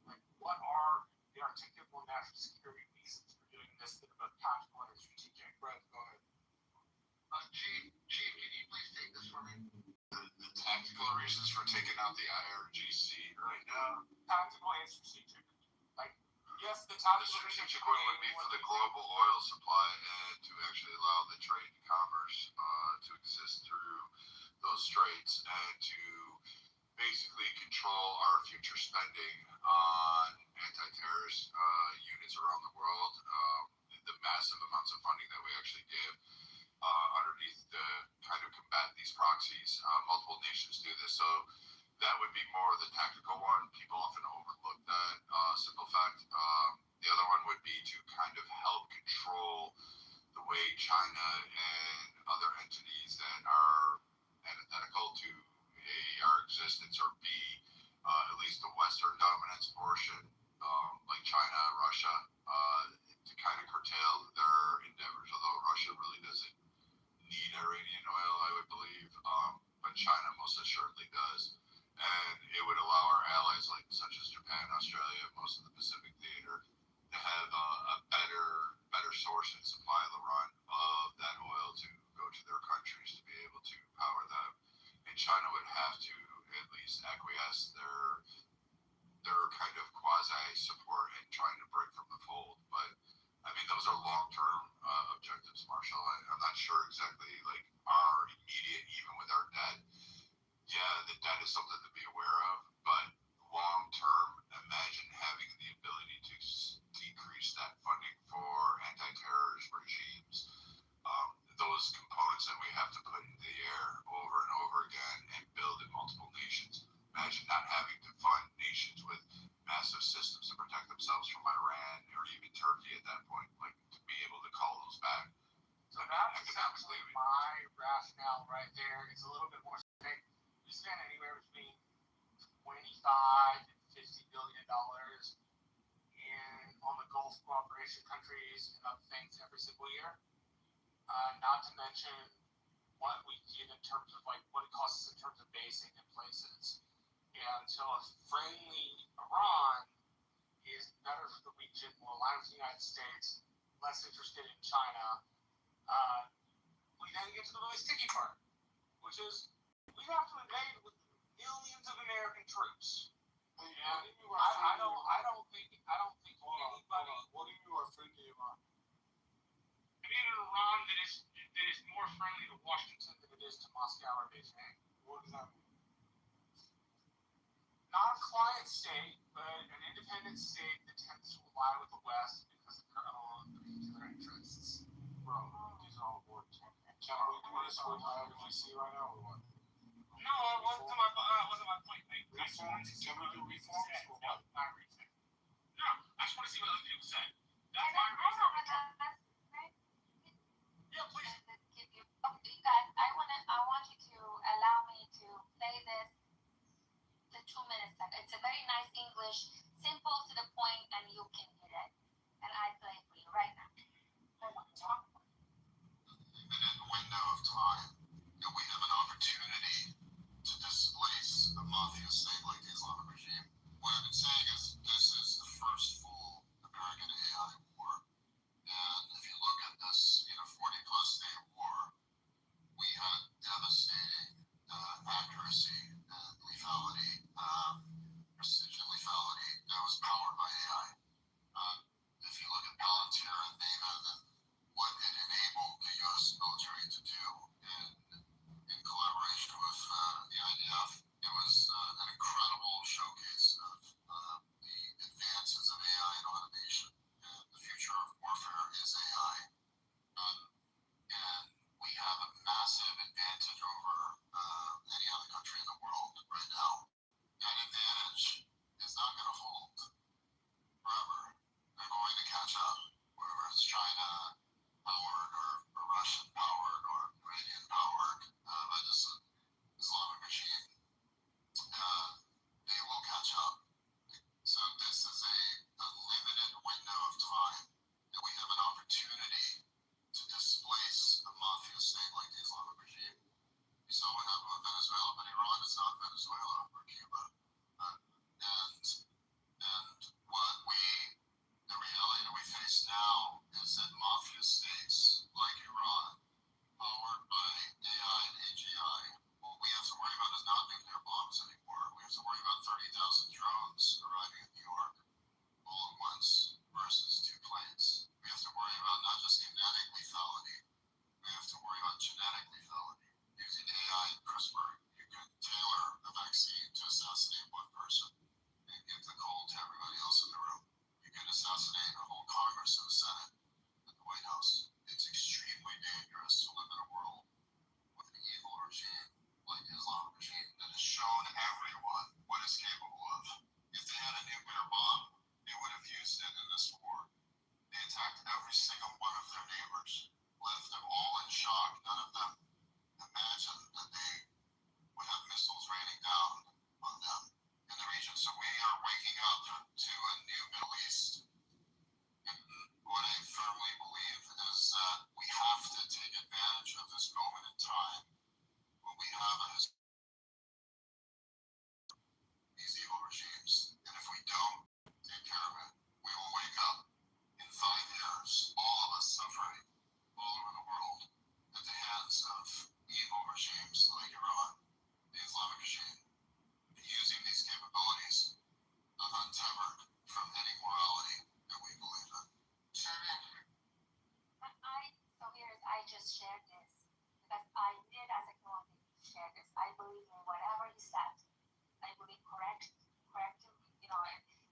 like what are the articulable national security reasons for doing this that are both tactical and strategic?
Brett, go ahead.
Chief, can you please take this for me? The tactical reasons for taking out the IRGC right now.
Tactical and strategic. Like, yes, the
The
tactical
strategic one would be for the global oil supply and to actually allow the trade and commerce to exist through those straits and to basically control our future spending on anti-terrorist units around the world. The massive amounts of funding that we actually give underneath to kind of combat these proxies. Multiple nations do this, so that would be more of the tactical one. People often overlook that simple fact. The other one would be to kind of help control the way China and other entities that are antithetical to our existence, or B, at least the Western dominance portion, like China, Russia, to kind of curtail their endeavors, although Russia really doesn't need Iranian oil, I would believe, but China most assuredly does. And it would allow our allies, like such as Japan, Australia, most of the Pacific theater, to have a better source and supply of Iran of that oil to go to their countries to be able to power them. And China would have to at least acquiesce their kind of quasi support in trying to break from the fold. But I mean, those are long-term objectives, Marshall. I'm not sure exactly like our immediate, even with our debt. Yeah, the debt is something to be aware of, but long-term, imagine having the ability to decrease that funding for anti-terrorist regimes. Those components that we have to put into the air over and over again and build in multiple nations. Imagine not having to fund nations with massive systems to protect themselves from Iran or even Turkey at that point, like to be able to call those back.
So that's essentially my rationale right there. It's a little bit more specific. We spend anywhere between $25 and $50 billion on the Gulf cooperation countries and other things every single year. Not to mention what we give in terms of like what it costs us in terms of basing in places. And so a friendly Iran is better for the region, more aligned with the United States, less interested in China. We then get to the really sticky part, which is we have to invade with millions of American troops. And I don't think anybody.
What do you are friendly Iran?
I mean, an Iran that is more friendly to Washington than it is to Moscow or Beijing.
What does that mean?
Not a client state, but an independent state that tends to ally with the West because of their own particular interests.
Bro, these are all words. Can we do this with IRGC right now or what?
No, it wasn't my point.
Reforms? Can we do reforms or what?
Not reason. No, I just want to see what other people say.
I have a last, right?
Yeah, please.
Okay, guys, I want you to allow me to play this. The 2 minutes. It's a very nice English, simple to the point, and you can hit it. And I play it for you right now.
It is powered or Russian powered or Iranian powered by this Islamic regime, they will catch up. So this is a limited window of time that we have an opportunity to displace a mafia state like the Islamic regime. You saw what happened with Venezuela, but Iran is not Venezuela or Cuba. And the reality that we face now is that mafia states like Iran, powered by AI and AGI, what we have to worry about is not nuclear bombs anymore. We have to worry about 30,000 drones arriving in New York all at once versus 2 planes. We have to worry about not just kinetic lethality, we have to worry about genetic lethality. Using AI and CRISPR, you can tailor a vaccine to assassinate one person and give the cold to everybody else in the room. You can assassinate a whole Congress and the Senate and the White House. It's extremely dangerous to live in a world with an evil regime like the Islamic regime that has shown everyone what it's capable of. If they had a nuclear bomb, they would have used it in this war. They attacked every single one of their neighbors, left them all in shock. None of them imagined that they would have missiles raining down on them in the region. So we are waking up to a new Middle East. And what I firmly believe is that we have to take advantage of this moment in time when we have these evil regimes. And if we don't take care of it, we will wake up in 5 years, all of us suffering all over the world at the hands of evil regimes like Iran, the Islamic regime, using these capabilities untethered from any morality that we believe in.
I just shared this because I did as a human being share this. I believe in whatever you said. I believe correct,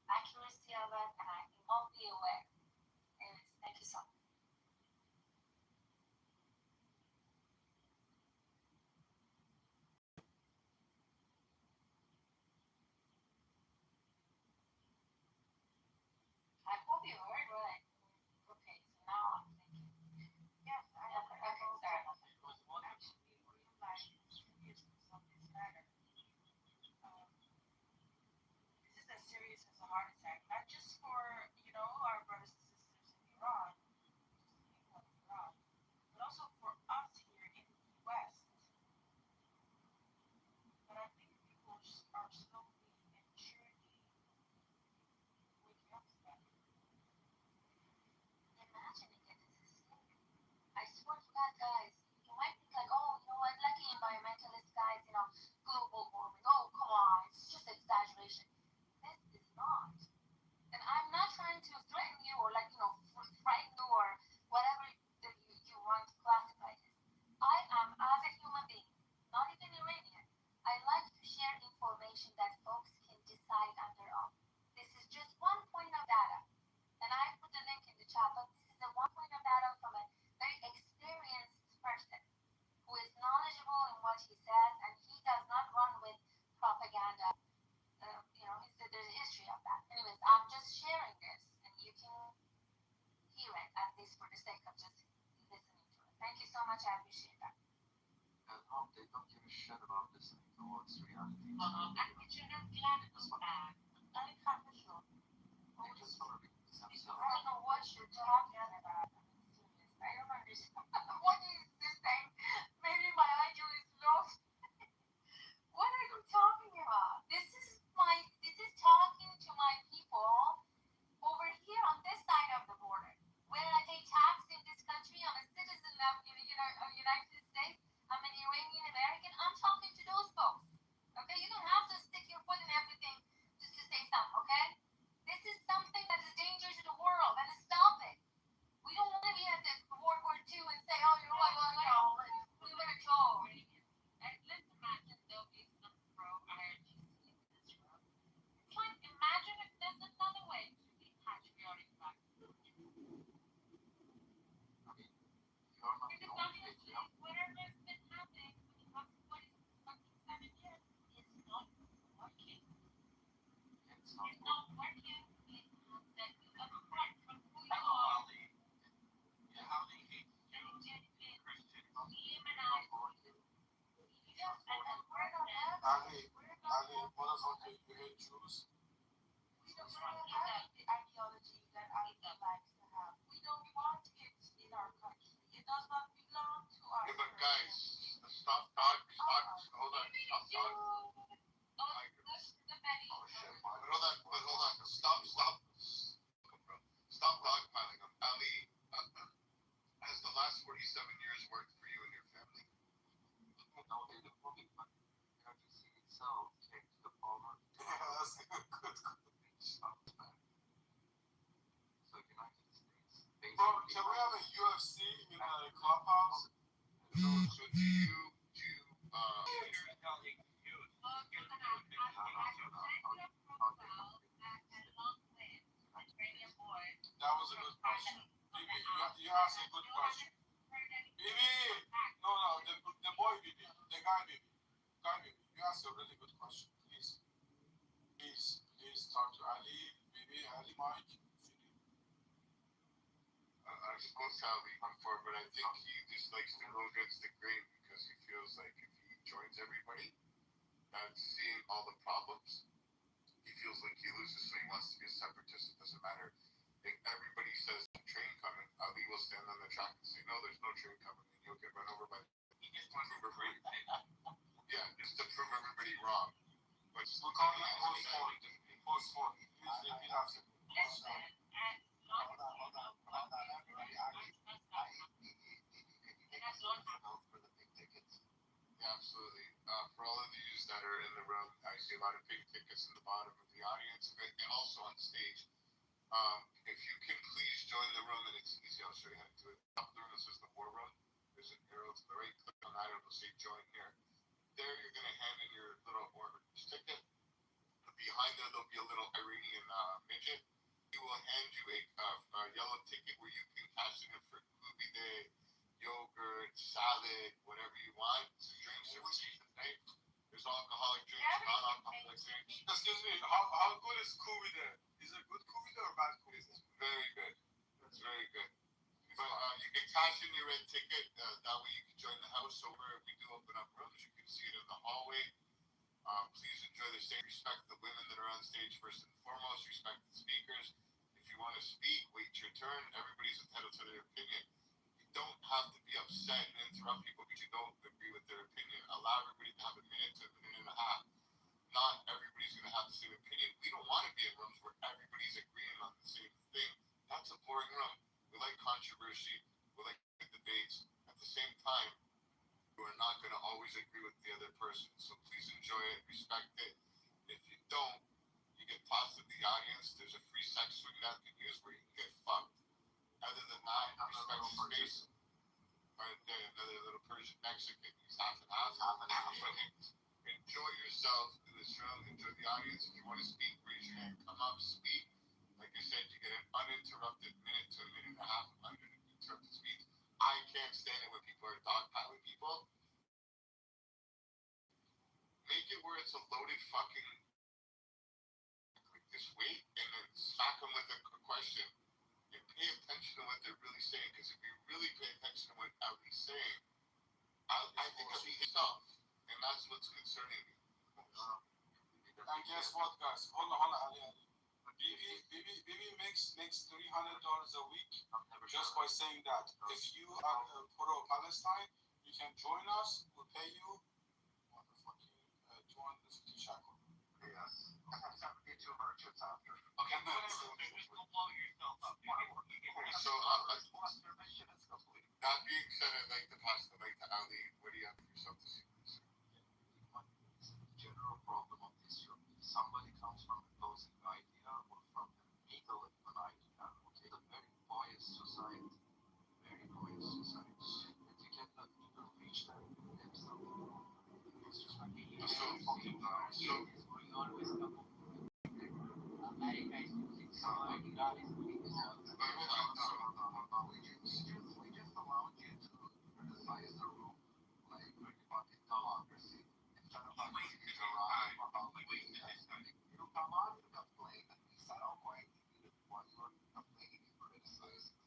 accuracy of it, and I won't be aware. Anyways, thank you so much. I hope you heard what I. Okay, so now I'm thinking. Yes, I have. Okay, sorry. Actually, realize serious something better. This is as serious as a heart attack, not just for our brothers and sisters in Iran, people in Iran, but also for us here in the West. But I think people are slowly and surely waking up to that. Imagining it is scary. I swear to God, guys, you might think like, oh, like environmentalist guys, global warming. Oh, come on, it's just exaggeration. This is not. And I'm not trying to threaten you or frighten you or whatever that you want to classify this. I am, as a human being, not even Iranian, I like to share information that folks can decide on their own. This is just one point of data. And I put the link in the chat, but this is a one point of data from a very experienced person who is knowledgeable in what he says, and he does not run with propaganda. There's a history of that. Anyways, I'm just sharing this, and you can hear it, at least for the sake of just listening to it. Thank you so much. I appreciate that.
They don't give a shit about listening to what's reality. They just want to be themselves.
I don't know what you're talking about. I don't understand. What is this thing? Maybe my IQ is low. What are you talking about? This is talking to my people over here on this side of the border. When I pay tax in this country, I'm a citizen of the United States. I'm an Iranian American. I'm talking to those folks. Okay, you don't have to stick your foot in everything just to say something. Okay, this is something that is a danger to the world, and stop it. We don't want to be at World War II and say, oh, we were told. And let's imagine there'll be some pro-IRGC in this room. Imagine if there's another way to be patriotic back in the country.
You're not the only
Obviously, whatever's been happening for the last 27 years is not working.
It's
It's
not
not working. That you apart from who you are.
How they hate Ali, motherfucker, you hate Jews?
We don't have the ideology that I likes to have. We don't want it in our country. It does not belong to us.
Yeah, but guys, stop talking. Hold on. Stop talking. Oh shit. But hold on. Stop. Stop dogpiling him. Ali, has the last 47 years worked for you and your family?
No, in the movie, but emergency itself came to the power.
Yeah, that's a good.
So United States,
Bro, can we have a UFC in the clubhouse?
So do you
That was a good question. Bibi, you asked a good question. Bibi! No, the boy Bibi. The guy Bibi. You asked a really good question. Please talk to Ali, Bibi, Ali, Mike.
I spoke to Ali before, but I think he just likes to go against the grain because he feels like if he joins everybody and seeing all the problems, he feels like he loses, so he wants to be a separatist. It doesn't matter. If everybody says the train coming, Ali will stand on the track and say, no, there's no train coming, and you'll get run over by he just wants to prove everybody. Yeah, just to prove everybody wrong. But
We're calling it post-sport. Please repeat after.
Yeah, absolutely. For all of you that are in the room, I see a lot of big tickets in the bottom of the audience, and also on stage. If you can please join the room, and it's easy, I'll show you how to do it. Top of the room, this is the war room. There's an arrow to the right, click on that, it'll say join here. There, you're going to hand in your little orange ticket. Behind there, there'll be a little Iranian midget. He will hand you a yellow ticket where you can cash in it for Kubi Day, yogurt, salad, whatever you want. Drinks are cheap. There's alcoholic drinks, non-alcoholic drinks.
Excuse me, how good is Kubi there? Is it good Kubi there or bad Kubi?
It's very good. It's very good. But you can cash in your red ticket. That way you can join the house. So where we do open up rooms, you can see it in the hallway. Please enjoy the stage. Respect the women that are on stage first and foremost. Respect the speakers. If you want to speak, wait your turn. Everybody's entitled to their opinion. You don't have to be upset and interrupt people because you don't agree with their opinion. Allow everybody to have a minute to a minute and a half. Not everybody's going to have the same opinion. We don't want to be in rooms where everybody's agreeing on the same thing. That's a boring room. We like controversy. We like debates. At the same time, we're not going to always agree with the other person. So please enjoy it, respect it. If you don't, you get tossed in the audience. There's a free sex swing that you can use where you can get fucked. Other than that, respect the space. Right there, another little Persian Mexican. He's half and half. Enjoy yourself in this room. Enjoy the audience. If you want to speak, raise your hand. Come up, speak. Like I said, you get an uninterrupted minute to a minute and a half of uninterrupted speech. I can't stand it when people are dogpiling people. Make it where it's a loaded fucking like this weight, and then smack them with a question. And pay attention to what they're really saying, because if you really pay attention to what Ali's saying, I think I'll be himself. And that's what's concerning me.
And guess what, guys? Hold on, Ali. Bibi makes $300 a week just by saying that. If you are pro-Palestine, you can join us. We'll pay you motherfucking 250 shekel.
Yes. I have to get two merchants after.
Okay, just go blow yourself up.
So, that being said, I'd like to pass the mic to Ali. What do you have for yourself to say?
General problem of this room. Somebody comes from an opposing idea or from the middle of an idea. Okay, a very biased society. Very biased society. And you cannot even reach that themselves. It's just like we always come up with America is using some ideas. We just allowed you to criticize the room like we're fucking democracy. Instead of like you come on to complain and we said, oh boy, you want your complaining and criticizing.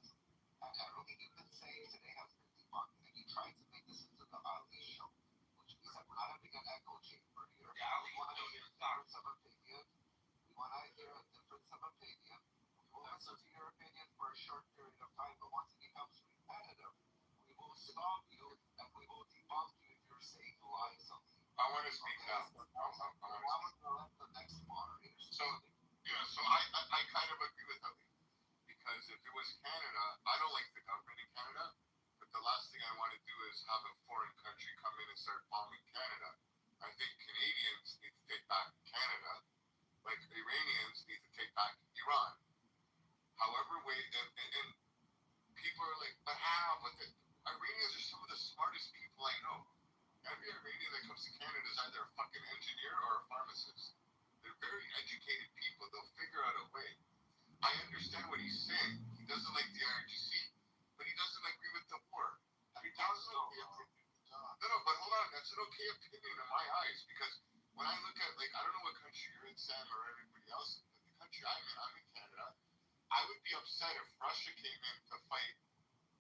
And everything you've been saying today has been debunked. And you tried to make this into the Ali show, which means that we're not having an echo chamber here.
stop you and we will debunk you if you're saying lying something. I want to speak now. I want to let the next moderator. So, yeah, so I kind of agree with Abhi. Because if it was Canada, I don't like the government in Canada, but the last thing I want to do is have a foreign country come in and start bombing Canada. I think Canadians need to take back Canada, like Iranians need to take back Iran. However, and people are like, but how? But the Iranians are some of the smartest people I know. Every Iranian that comes to Canada is either a fucking engineer or a pharmacist. They're very educated people. They'll figure out a way. I understand what he's saying. He doesn't like the IRGC, but he doesn't agree with the war. He doesn't. No, but hold on. That's an okay opinion in my eyes because when I look at, like, I don't know what country you're in, Sam, or everybody else, but the country I'm in Canada. I would be upset if Russia came in to fight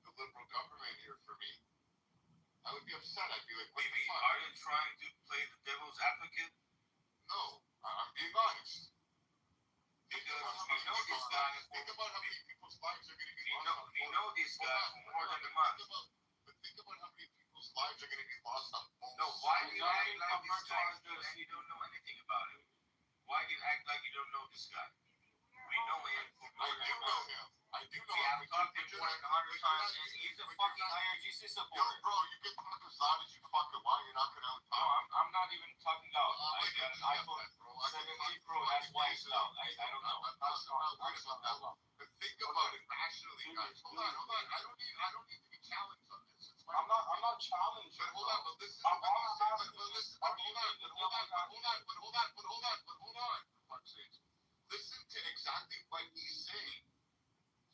the liberal government here for me. I would be upset. I'd be like, what the fuck?
Are you trying to play the devil's advocate?
No, I'm being honest. Think about how many people's lives are going to be lost.
We know these guys more than a month.
But think about how many people's lives are going to be lost on both.
No, why do you act like this guy and you don't know anything about him? Why do you act like you don't know this guy? We know him.
I do know him. I do know him.
We have talked to him more than 100 times, and he's a fucking IRGC supporter.
Yo, bro, you can talk as loud as you fucking want. You're not going to
No, I'm not even talking loud. I got an iPhone 17 Pro. That's why it's loud. I don't know.
I'm not worried about that. But think about it rationally, guys. Hold on. I don't need to be challenged on this.
I'm not challenged.
But hold on. But listen to what he's saying. But listen. But hold on. For fuck's sake. Listen to exactly what he's saying.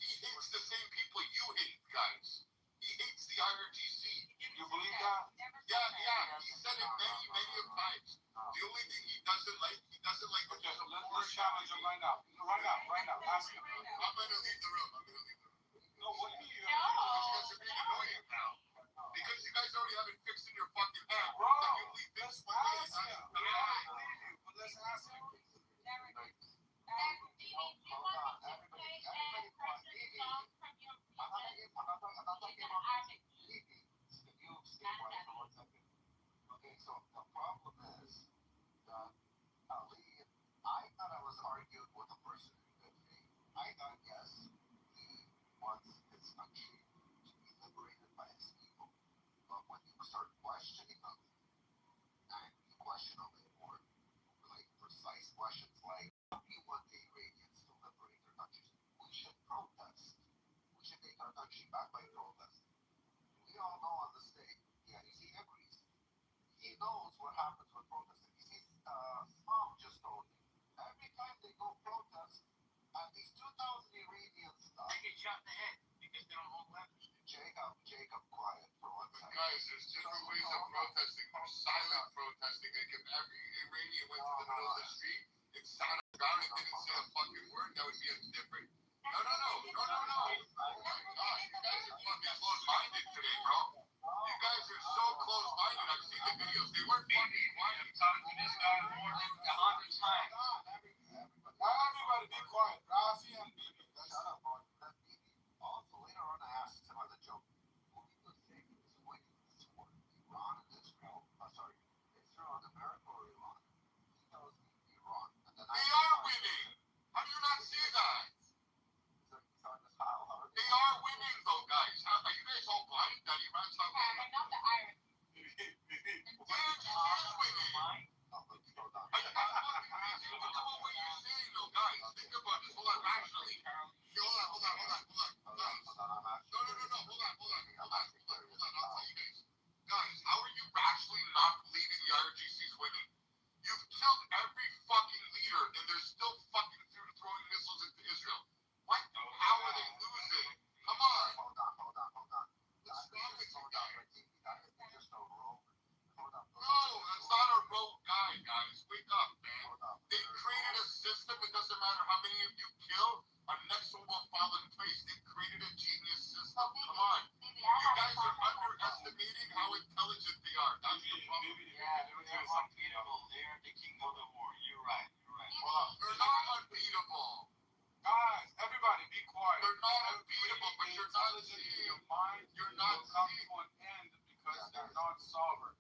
He hates the same people you hate, guys. He hates the IRGC.
You believe that?
Yeah. He said it many times. The only thing he doesn't like
Okay, let's challenge him right now. Right now. Ask him.
I'm gonna leave the room.
No, what do you?
You guys are being annoying now. Because you guys already have it fixed in your fucking head.
Bro,
That you believe this
let's
one way.
ask him. Yeah, I believe you, but let's ask him.
Okay, so the problem is that Ali, I thought I was arguing with a person in good faith. I thought, yes, he wants his country to be liberated by his people. But when you start questioning them, and you question them in more like precise questions like, how do you want the Iranians to liberate their countries? We should protest. We should take our country back by protest. We all know on the state, yeah, he agrees. He knows what happens with protesting. You see, Mom just told me, every time they go protest, these 2,000 Iranians
They get shot in the head because they don't hold weapons.
Jacob, quiet for 1 second. Guys, there's different ways of protesting. There's silent protesting. Like if every Iranian went to the middle of the street and sat on the ground and didn't say a fucking word, that would be a different. No. Oh my God, you guys are fucking close-minded today, bro. You guys are so close-minded. I've seen the videos. They weren't fucking quiet.
I'm talking to this guy more than 100 times.
Everybody be quiet. Rafi and Bibi.
Shut up, bro. That's Bibi. Also, later on, I asked him on the joke, who do you think is winning this war? Iran and Israel? Israel and America or Iran? He tells me Iran. And then they are winning! How do you not see that? They are winning, though, guys. Are you guys all blind that Iran's not winning?
Not the Irish.
Winning. Look about what you're saying, though, guys. Think about this. Hold on, rationally. Hold on. No. Hold on. I'll tell you guys. Guys, how are you rationally not believing the IRGC's winning? You've killed every fucking leader, and they're still fucking throwing missiles into Israel. What? How are they losing? Come on. Hold on. What's wrong with you guys? No, that's not a rogue guy, guys. Wake up, man. They created a system. It doesn't matter how many of you kill. Our next one will fall in place. They created a genius system. Come on. You guys are underestimating how intelligent they are. That's the problem.
They're unbeatable. They are the king of the war. You're right.
They're not unbeatable.
Guys, everybody be quiet.
They're not unbeatable, but you're not seeing.
Your mind
You're not
will come
seeing.
to an end.
sovereign.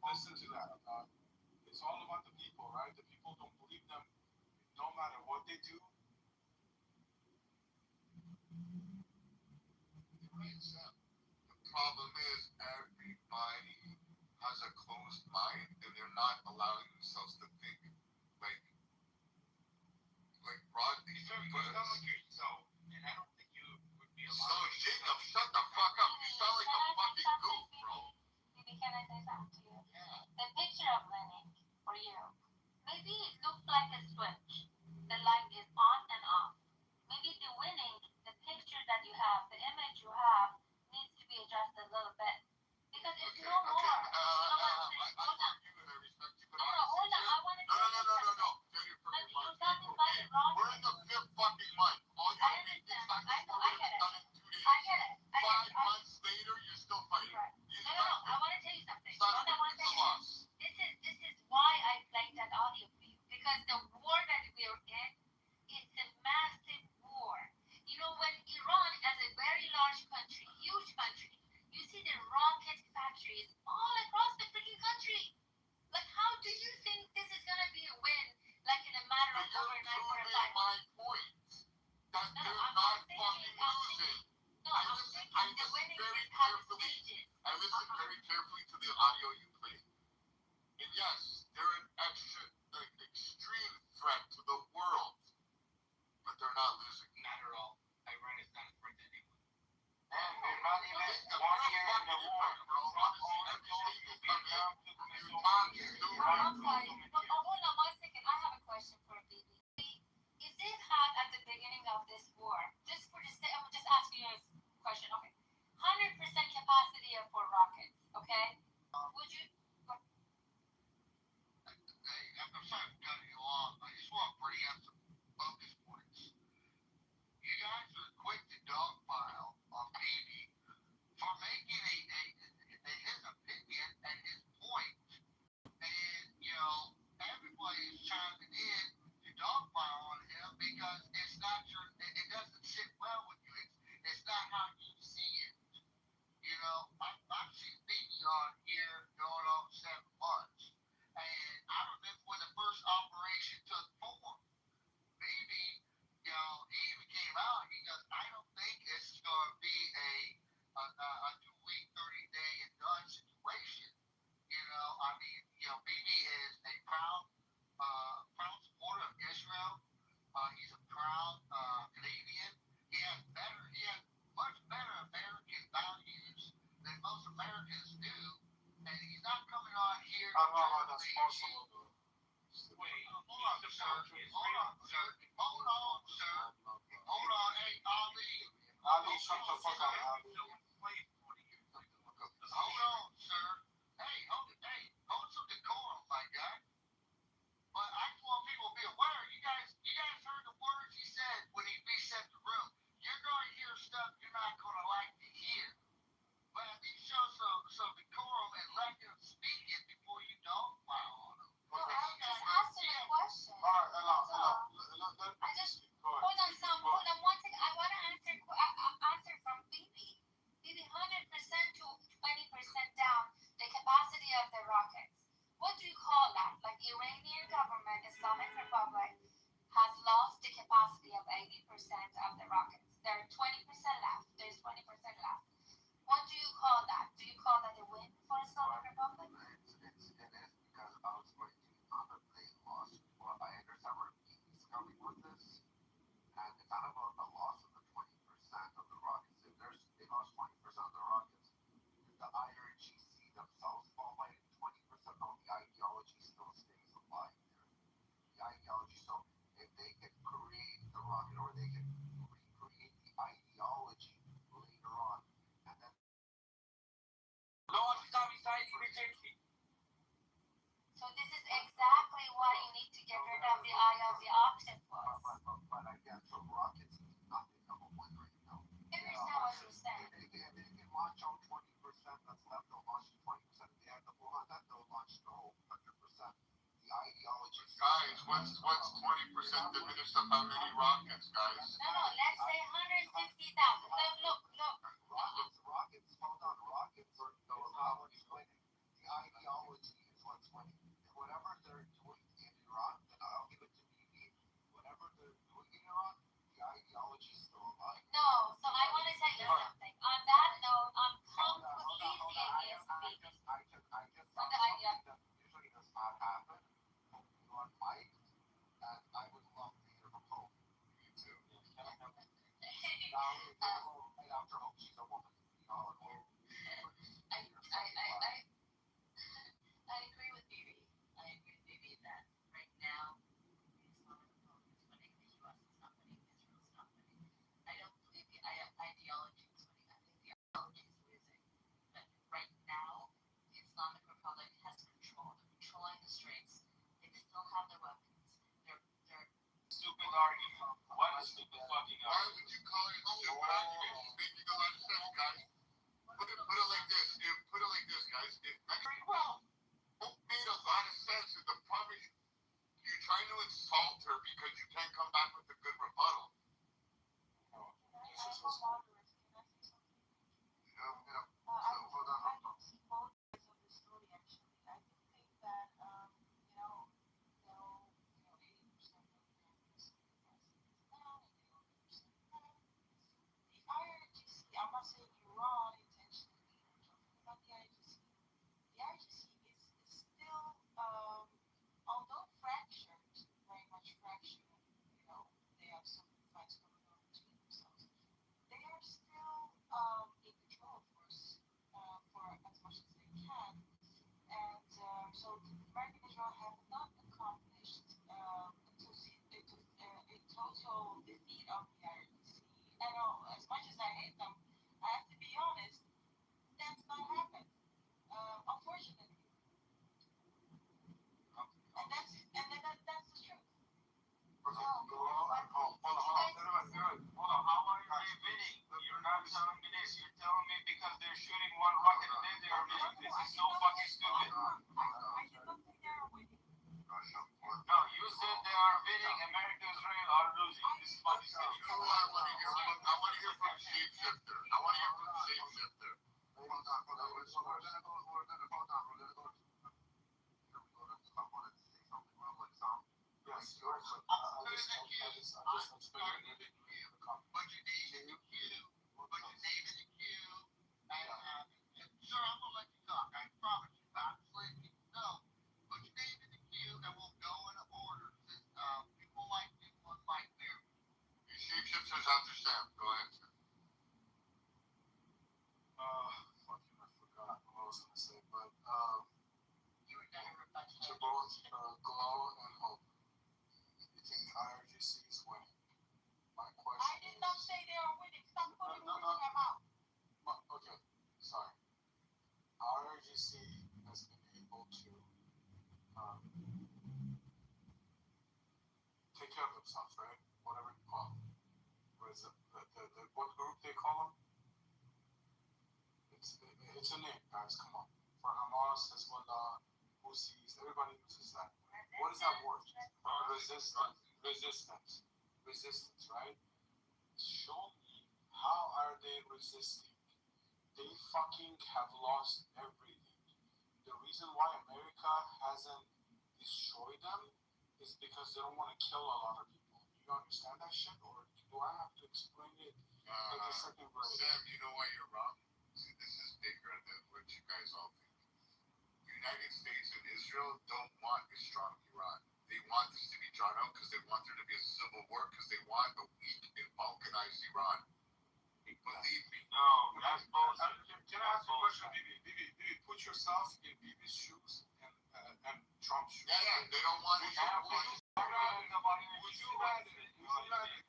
Listen to that. It's all about the people, right? The people don't believe them no matter what they do.
The problem is everybody has a closed mind and they're not allowing themselves to think. Like Rod, he's very good. You sound like yourself, and I don't think you would be allowed. So Jacob, shut the fuck up. You sound like a fucking goof, bro.
Maybe can I say something to you?
Yeah.
The picture of Lenny for you, maybe it looks like a switch. The light is on and off. Maybe the winning, the picture that you have, the image you have, needs to be adjusted a little bit. Because it's no more. You know what I'm saying? Hold on. Hold on. I want to tell you something.
No.
But you're talking about the wrong
We're in the fifth fucking month. All you
I understand. I know. I get it. I get it.
5 months later, you're still fighting.
Right.
You
No. I want to tell you something.
Son
Hold on one
of a
second. This is why I played that audio for you. Because the war that we're in, it's a massive war. You know, when Iran, as a very large country, huge country, you see the rocket factories all across the freaking country. Like, how do you think this is gonna be a win? Like in a matter of overnight or a life?
my point. That
No,
they're
I'm
not
thinking-
fucking
I'm
losing.
No,
I
I'm
listen-
thinking
I
the
listen
winning
very
is has
carefully.
stages.
I listened very carefully to the audio you played. And yes, they're an extreme threat to the world. But they're not losing.
Not at all. Iran is not a threat to anyone.
And they're not even
You're
one year in the
fucking
war.
ignorant, bro. Honestly, every state you come in, you talk
I'm
stupid.
sorry. Hold on one second. I have a question for Bibi. Is it hot at the beginning of this war? Just for the sake, I'm just asking you a question. Okay. 100% capacity for rockets. Okay. Would you?
Hey, I'm sorry to cut you off. I just want to bring up some focus points. You guys are quick to dogpile on Beatty for making his opinion and his point. And, you know, everybody is chiming in to dogpile on him because it's not your, it doesn't sit well with you. It's not how you see it. You know, I've seen Beatty on here going on 7 months. And I remember when the first operation took form. Maybe, you know, he even came out. He goes, I don't think it's going to be a 2-week, 30-day and done situation. You know, I mean, you know, Bibi is a proud supporter of Israel. He's a proud Canadian. He has much better American values than most Americans do. And he's not coming on here.
I don't know how that's possible.
Wait,
Hold on, sir. Hold on, hey, Ali.
Ali, shut the fuck up, Ali.
Hold on, sir. Hey, hold some decorum, my guy. But I just want people to be aware. You guys heard the words he said when he reset the room. You're going to hear stuff you're not going to like to hear. But at least show some decorum and let him speak it before you don't file on him.
No, I'm just asking a question.
All right, enough.
I just
Go ahead.
hold on, Sam. Hold on one second. I want to answer from Bibi. Bibi, 100% to 20% down the capacity of the rockets. What do you call that? Like Iranian government, Islamic Republic has lost the capacity of 80% of the rockets. There are 20% left. There's 20% left. What do you call that? Do you call that a win for Islamic Republic?
It is because I was going to contemplate loss. Well, I understand where he's coming with this, and it's not about a loss of the 20% of the rockets. If they lost 20% of the rockets, the IRGC themselves fall by 20%. No, the ideology still stays alive there. The ideology. So if they can create the rocket, or they can recreate the ideology later on, and then
no one stop beside you, Richard.
So this is exactly why you need to get rid of the eye of the octopus.
But again, so rockets is not become a win right now.
I understand what you're saying.
They can launch out 20% that's left. They'll launch 20%. If they have the full on that, they'll launch the whole 100%. The ideology. Guys, what's 20% diminished of how many rockets, guys?
No, let's say 150,000. Look.
Rockets, hold on. Rockets are those how it's winning.
stupid argument? What a stupid fucking
Why
argument.
would you call it a stupid argument? It's making a lot of sense, guys. Put it like this. Put it like this, guys. If Mexico made a lot of sense, and the problem is you're trying to insult her because you can't come back with a good rebuttal.
I'm not saying you're wrong intentionally or talking about the IGC is still, although fractured, very much fractured, they have some fights going on between themselves. They are still in control, of course, for as much as they can. And so the American Israel have not accomplished a total defeat of the IRGC. And as much as I hate them, I have to be honest, that's not happened. Unfortunately. And that's the truth.
Hold on. How are they winning? You're not telling me this. You're telling me because they're shooting one rocket and then they're winning. This is so fucking stupid.
I did not say they are winning.
No, you said they are winning. America and Israel are losing. This is what you said.
You know what I want to hear from? I want to hear from Shapeshifter. Shapeshifters understand. Go ahead.
Fucking, I forgot what I was gonna say, but to both Glow and Hope, you think IRGC is winning? My question
I did not say they are winning. Stop putting words in their mouth.
Okay, sorry. IRGC has been able to take care of themselves, right? Whatever you call them. What is it? What group they call them? It's a name, guys. Come on. For Hamas, Hezbollah, Houthis, everybody uses that. What is that word? Resistance, right? Show me how are they resisting? They fucking have lost everything. The reason why America hasn't destroyed them is because they don't want to kill a lot of people. Do you understand that shit? Or do I have to explain it like a second grade?
Sam, you know why you're wrong? See, this is bigger than what you guys all think. The United States and Israel don't want a strong Iran. They want this to be drawn out because they want there to be a civil war because they want a weak and balkanized Iran. Believe me.
No, that's bullshit.
Can I ask you a question, Bibi? Put yourself in Bibi's shoes and Trump's shoes.
Yeah, they don't want it.
Would you rather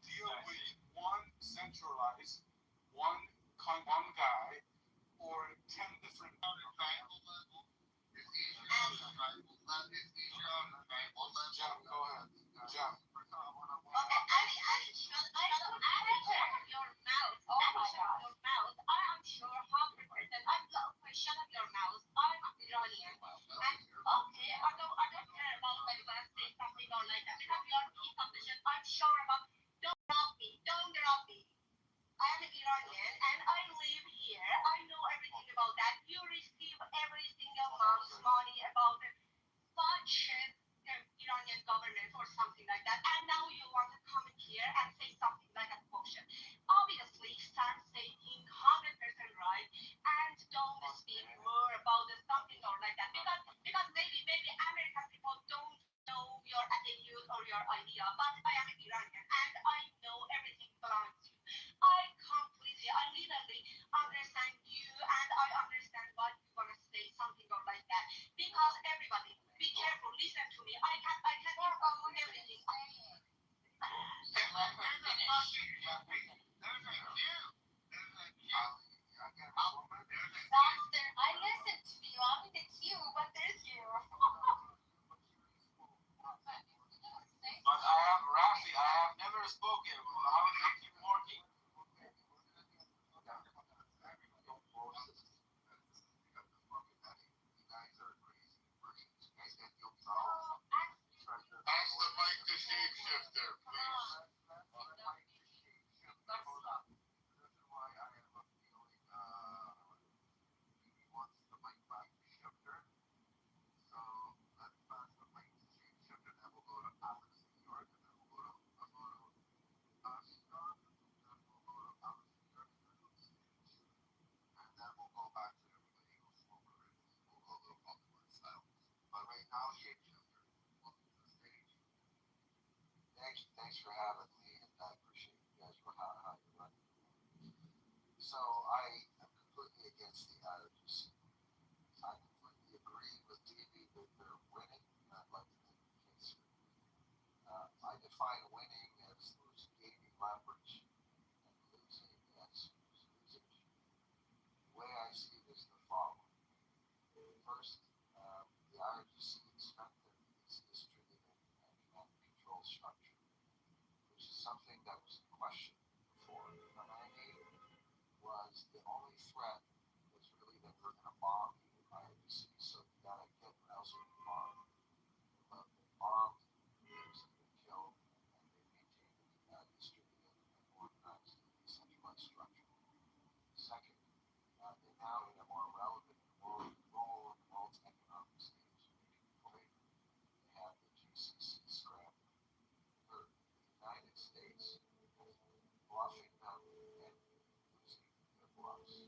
deal with one centralized, one guy, or 10 different
It's easier on the tribal level.
Jam, go ahead. Jam.
I'm Iranian and I live here. I know everything about that.
thanks for having me, and I appreciate you guys for how you're running. So I am completely against the IRGC. I completely agree with TV that they're winning, and I'd like to make the case for I define winning as gaining leverage and losing as losing. The way I see it is the following. First, the IRGC strengthened its distributed and command control structure, which is something that was in question before. The 98 was the only threat was really that we're going to bomb you, IRGC, so you got to get else we bomb. They bombed, names have been killed, and they maintained a distributed and organized decentralized structure. Second, they now in a more relevant role in the world's economic stage. They have the GCC scramble. Third, the United States bluffing them and losing their bluffs.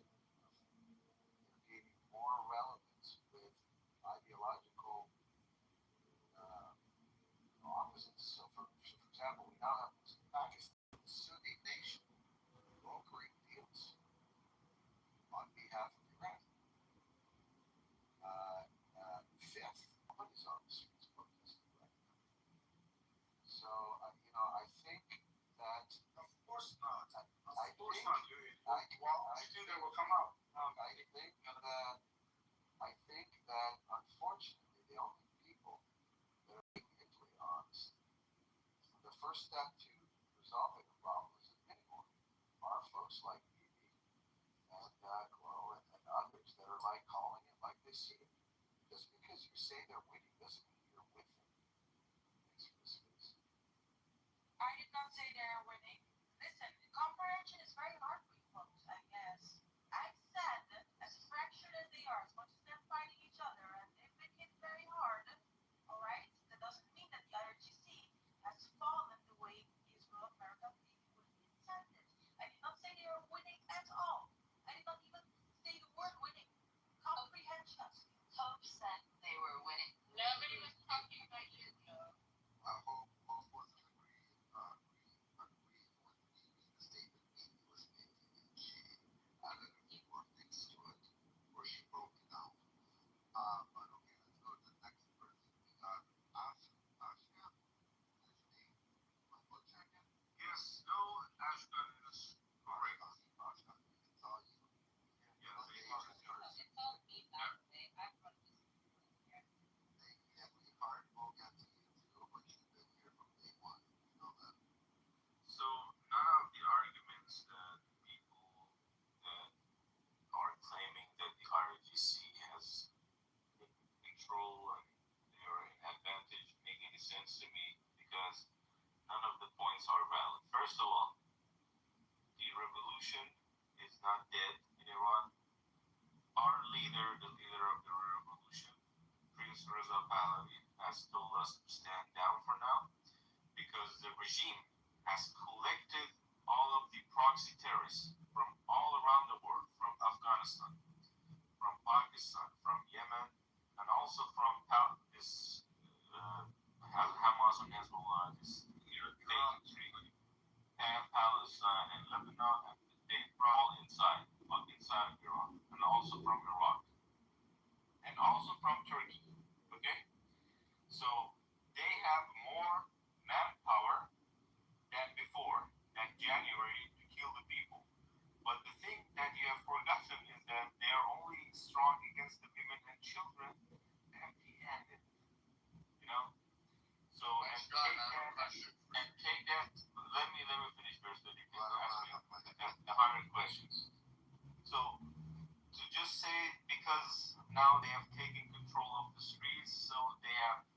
They're gaining more relevance with ideological opposites. So, for example, we now have Pakistan, a Sunni nation, brokering deals on behalf of Iran. Fifth, nobody's on the streets protesting right now. So, I think that. Of course not. I think that will come out. I think that unfortunately the only people that are being mentally honest, the first step to resolving a problem is admitting one. Are folks like Bibi and Glow and others that are like calling it like they see it. Just because you say they're winning doesn't mean you're with them. Thanks for the space.
I did not say they're winning. Listen, comprehension is very hard for you folks, I guess. I said that as fractured as they are, as much as they're fighting each other, and they've been hit very hard, alright? That doesn't mean that the IRGC has fallen the way Israel America maybe would have intended. I did not say they are winning at all. I did not even say the word winning. Comprehension.
Hope said they were winning.
Nobody was talking about you, Joe.
I hope both wasn't agreeing with the statement Bibi was making, and she added a few more things to it, or she broke it down. But okay, let's go to the next person. We got Ashkan.
Yes, no, Ashton is correct.
Ashkan, it's all you.
Yeah, the same as yours.
It's all me, by the way. I'm from this here.
Yeah, we hard. We'll get to you too, but you've been here from day one. You know that.
So none of the arguments that people that are claiming that the RGC has control and they're an advantage make any sense to me because none of the points are valid. First of all, the revolution is not dead in Iran. Our leader, the leader of the revolution, Prince Reza Pahlavi, has told us to stand down for now because the regime has collected all of the proxy terrorists from all around the world, from Afghanistan, from Pakistan, from Yemen, and also from this Hamas and Hezbollah, this Iran, and Palestine and Lebanon, and they brought all inside of Iran, and also from Iraq, and also from Turkey. Okay, so they have more manpower than before, than January, to kill the people. But the thing that you have forgotten is that they are only strong against the women and children, empty-handed. So and take that. Let me finish first, so you can ask me the 100 questions. So to just say because now they have taken control of the streets, so they have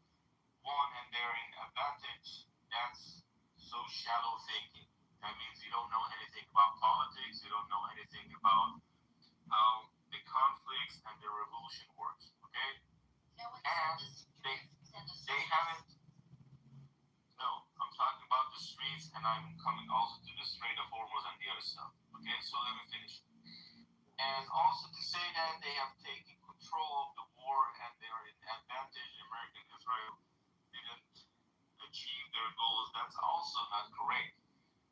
won and they're in advantage, that's so shallow thinking. That means you don't know anything about politics, you don't know anything about how the conflicts and the revolution works, okay? And they haven't. No, I'm talking about the streets, and I'm coming also to the Strait of Hormuz and the other stuff. Okay, so let me finish. And also to say that they have taken control of the war and they're in advantage. American Israel didn't achieve their
nuclear goals, that's also not correct.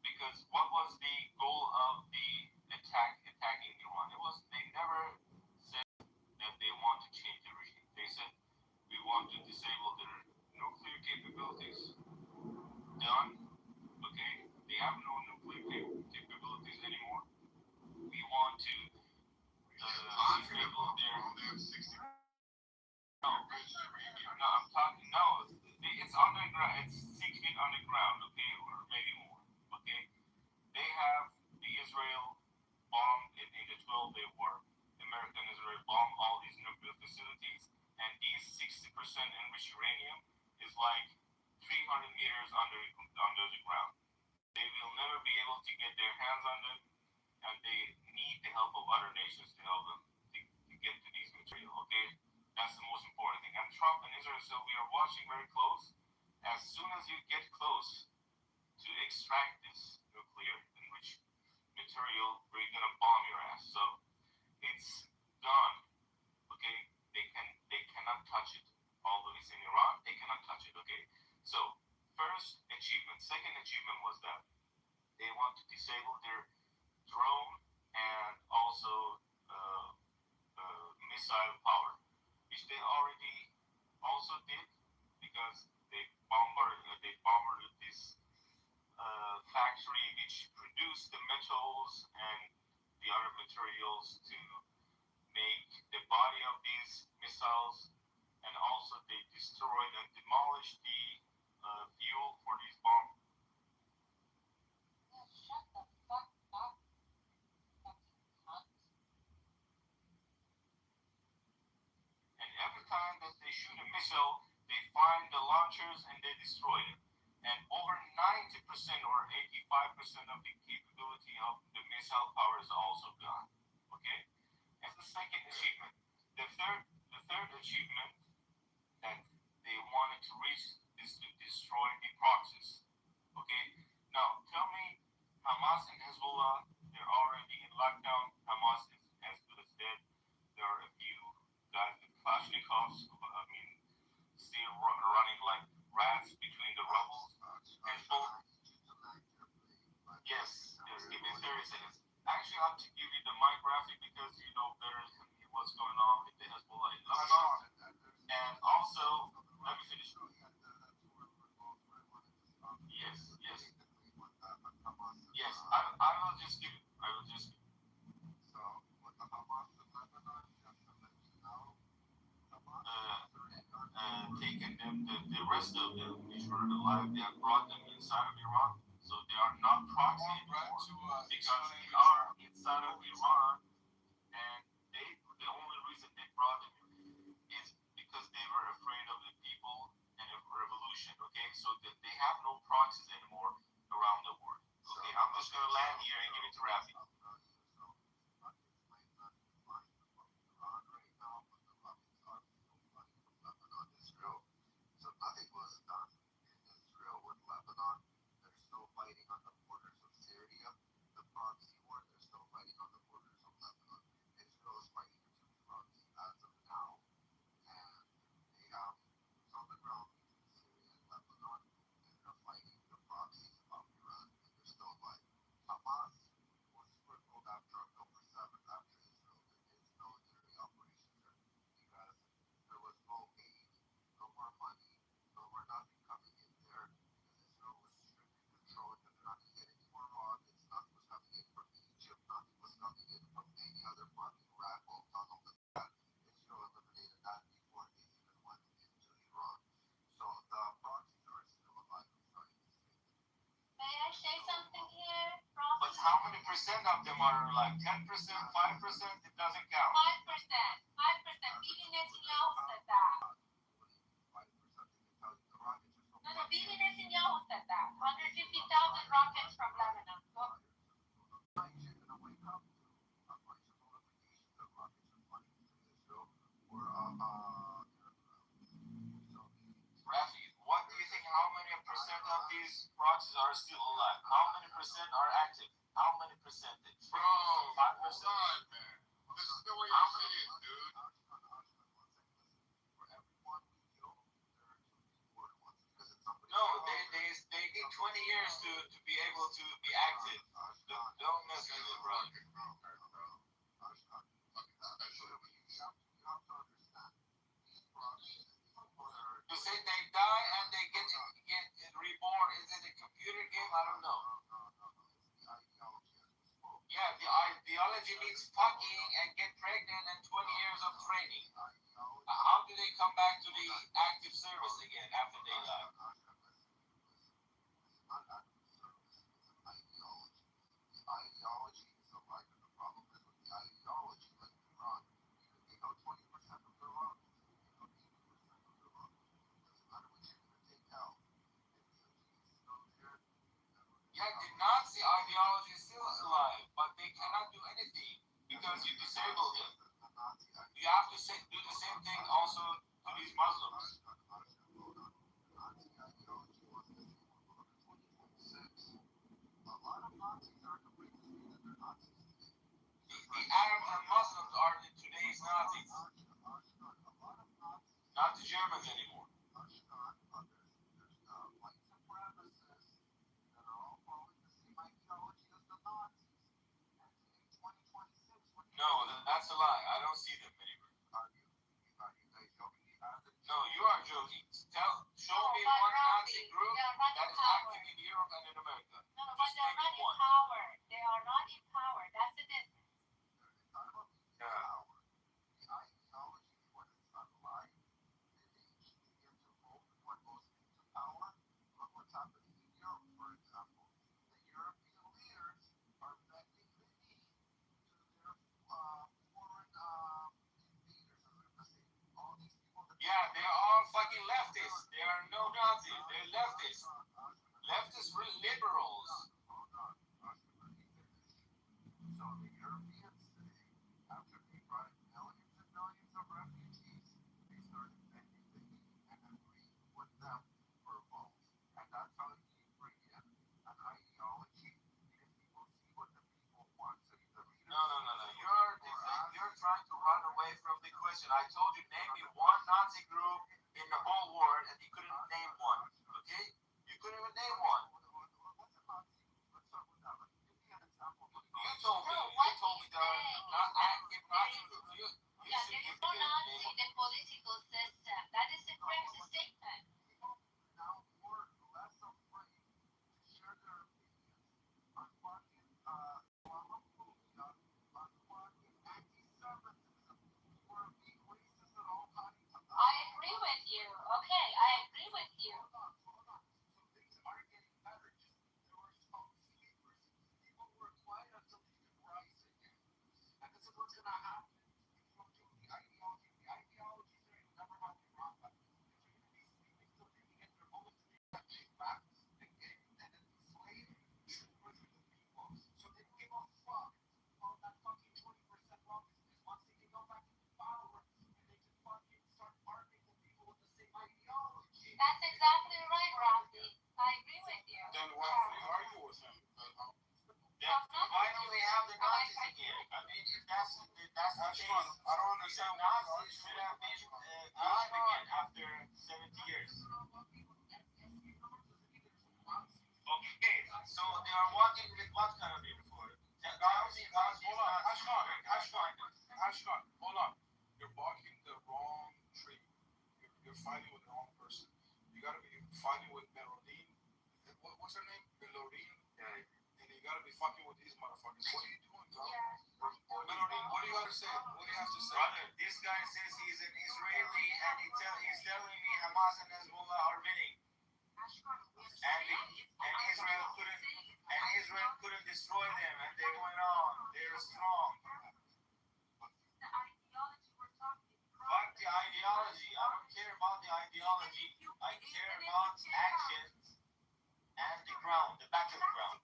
Because what was the goal of the attacking Iran? It was they never said that they want to change the regime. They said we want to disable their nuclear capabilities. Done. Okay, they have no nuclear capabilities anymore. We want to disable their. No, I'm talking. No, it's underground. It's 6 feet underground. Okay, or maybe more. Okay, they have the Israel bomb in the 12-day war. American Israel bomb all these nuclear facilities, and these 60% enriched uranium is like 300 meters under the ground. They will never be able to get their hands on them, and they need the help of other nations to help them to get to these material. Okay, that's the most important thing. And Trump and Israel, so we are watching very close. As soon as you get close to extract this nuclear enriched material, we're gonna bomb your ass. So it's gone. Okay, they cannot touch it. Although it's in Iran, they cannot touch it. Okay, so first achievement. Second achievement was that they want to disable their drone and also missile power, which they already also did because they bombarded this factory which produced the metals and the other materials to make the body of these missiles, and also they destroyed and demolished the fuel for these bombs.
Shut the fuck up. Fucking cunt.
And every time that they shoot a missile, they find the launchers and they destroy it. And over 90% or 85% of the capability of the missile power is also gone. Okay? That's the second achievement. The third achievement that they wanted to reach is to destroy the proxies. Okay? Now tell me, Hamas and Hezbollah, they're already in lockdown. Hamas is as good as dead. There are a few guys with Kalashnikovs, still running like rats between the rubble. Hezbollah. Yes, give me 30 seconds. Actually, I have to give you the mic graphic because you know better than me what's going on with the Hezbollah in Lebanon. And also, let me finish. Yes. Yes, I will just give it.
So, with the Hamas in Lebanon, just to let you know,
Taken them, the rest of them, which were alive, they have brought them inside of Iran. So they are not proxy anymore because they are inside of Iran, and the only reason they brought them is because they were afraid of the people and a revolution. Okay, so that they have no proxies anymore around the world. Okay, I'm just gonna land here and give it to Rafi.
So nothing was done in Israel with Lebanon. They're still fighting on the borders of Syria. The proxy war, they're still fighting on the borders of Lebanon. Israel is fighting two fronts as of now. And they have boots on the ground between Syria and Lebanon. And they're fighting the proxies of Iran. And they're still fighting. Hamas was crippled after October 7th, after Israel did its military operations there. Because there was no aid, no more money, no more nothing coming in there, because Israel was strictly controlled, because they're not going to get any more rockets, nothing was coming in from Egypt, nothing was coming in from any other fucking rat hole tunnel that Israel eliminated that before they even went into Iran. So the proxies are still alive and starting to stay.
May I say something here,
But how many percent of them are like 10%, 5%? It doesn't count.
5%. 5%. Bibi Netanyahu said that.
5% they can tell you the rockets are so
No, Bibi Netanyahu said that. 150,000 rockets from Lebanon. Go.
I'm gonna wake up to a bunch of notifications that rockets are flying into Israel or so
Rafi, what do you think? How many percent of these proxies are still alive? How many percent are active? How many percentage?
Bro,
5%.
hold on, man. This is the way you see it, dude. For every one we kill, there are two people born ones because it's somebody.
No, they able to be active. Don't mess with it, bro. You say they die and they get reborn. Is it a computer game? I don't know. Yeah, the ideology means fucking and get pregnant and 20 years of training. How do they come back to the active service again after they die? Yeah, the Nazi ideology is still alive, but they cannot do anything because you disable them. You have to do the same thing also to these Muslims. The Arabs and Muslims are today's Nazis, not the Germans anymore. No, that's a lie. I don't see them anymore. No, you are joking. Show me one Nazi group that is active in Europe and in America.
No, but they're not in power. They are not in power. That's the difference.
Yeah. Yeah, they are all fucking leftists. They are no Nazis. They're leftists. Leftist liberals. No. You're trying to run away from the question. I told you, name me one Nazi group in the whole world, and you couldn't name one. Okay? You couldn't even name one. You told me. You told me there are not active Nazi groups.
Yeah, there is no Nazi in the political system. That is the correct statement. I agree with you. Okay, I agree with you. That's exactly right, Rafi. I agree with you.
Then why do you argue with him? Why don't we have the Nazis again? I mean, if that's the case, I don't understand why Nazis should have been alive again after 70 years. Okay, so they are working with what kind of uniform?
Ashkan, hold on. You're barking the wrong tree. You're fighting with the wrong person. You gotta be fighting with Melodine. What's her name? Melodine? Yeah. And you gotta be fucking with these motherfuckers. What are you doing, dog? Melodine, what do you have to say? What do you have to say?
Brother, this guy says he's an Israeli and he's telling me Hamas and Hezbollah are winning. And Israel couldn't destroy them, and they went on. They're strong. Fuck the ideology. I don't care about the ideology. I care about actions and the ground, the battleground.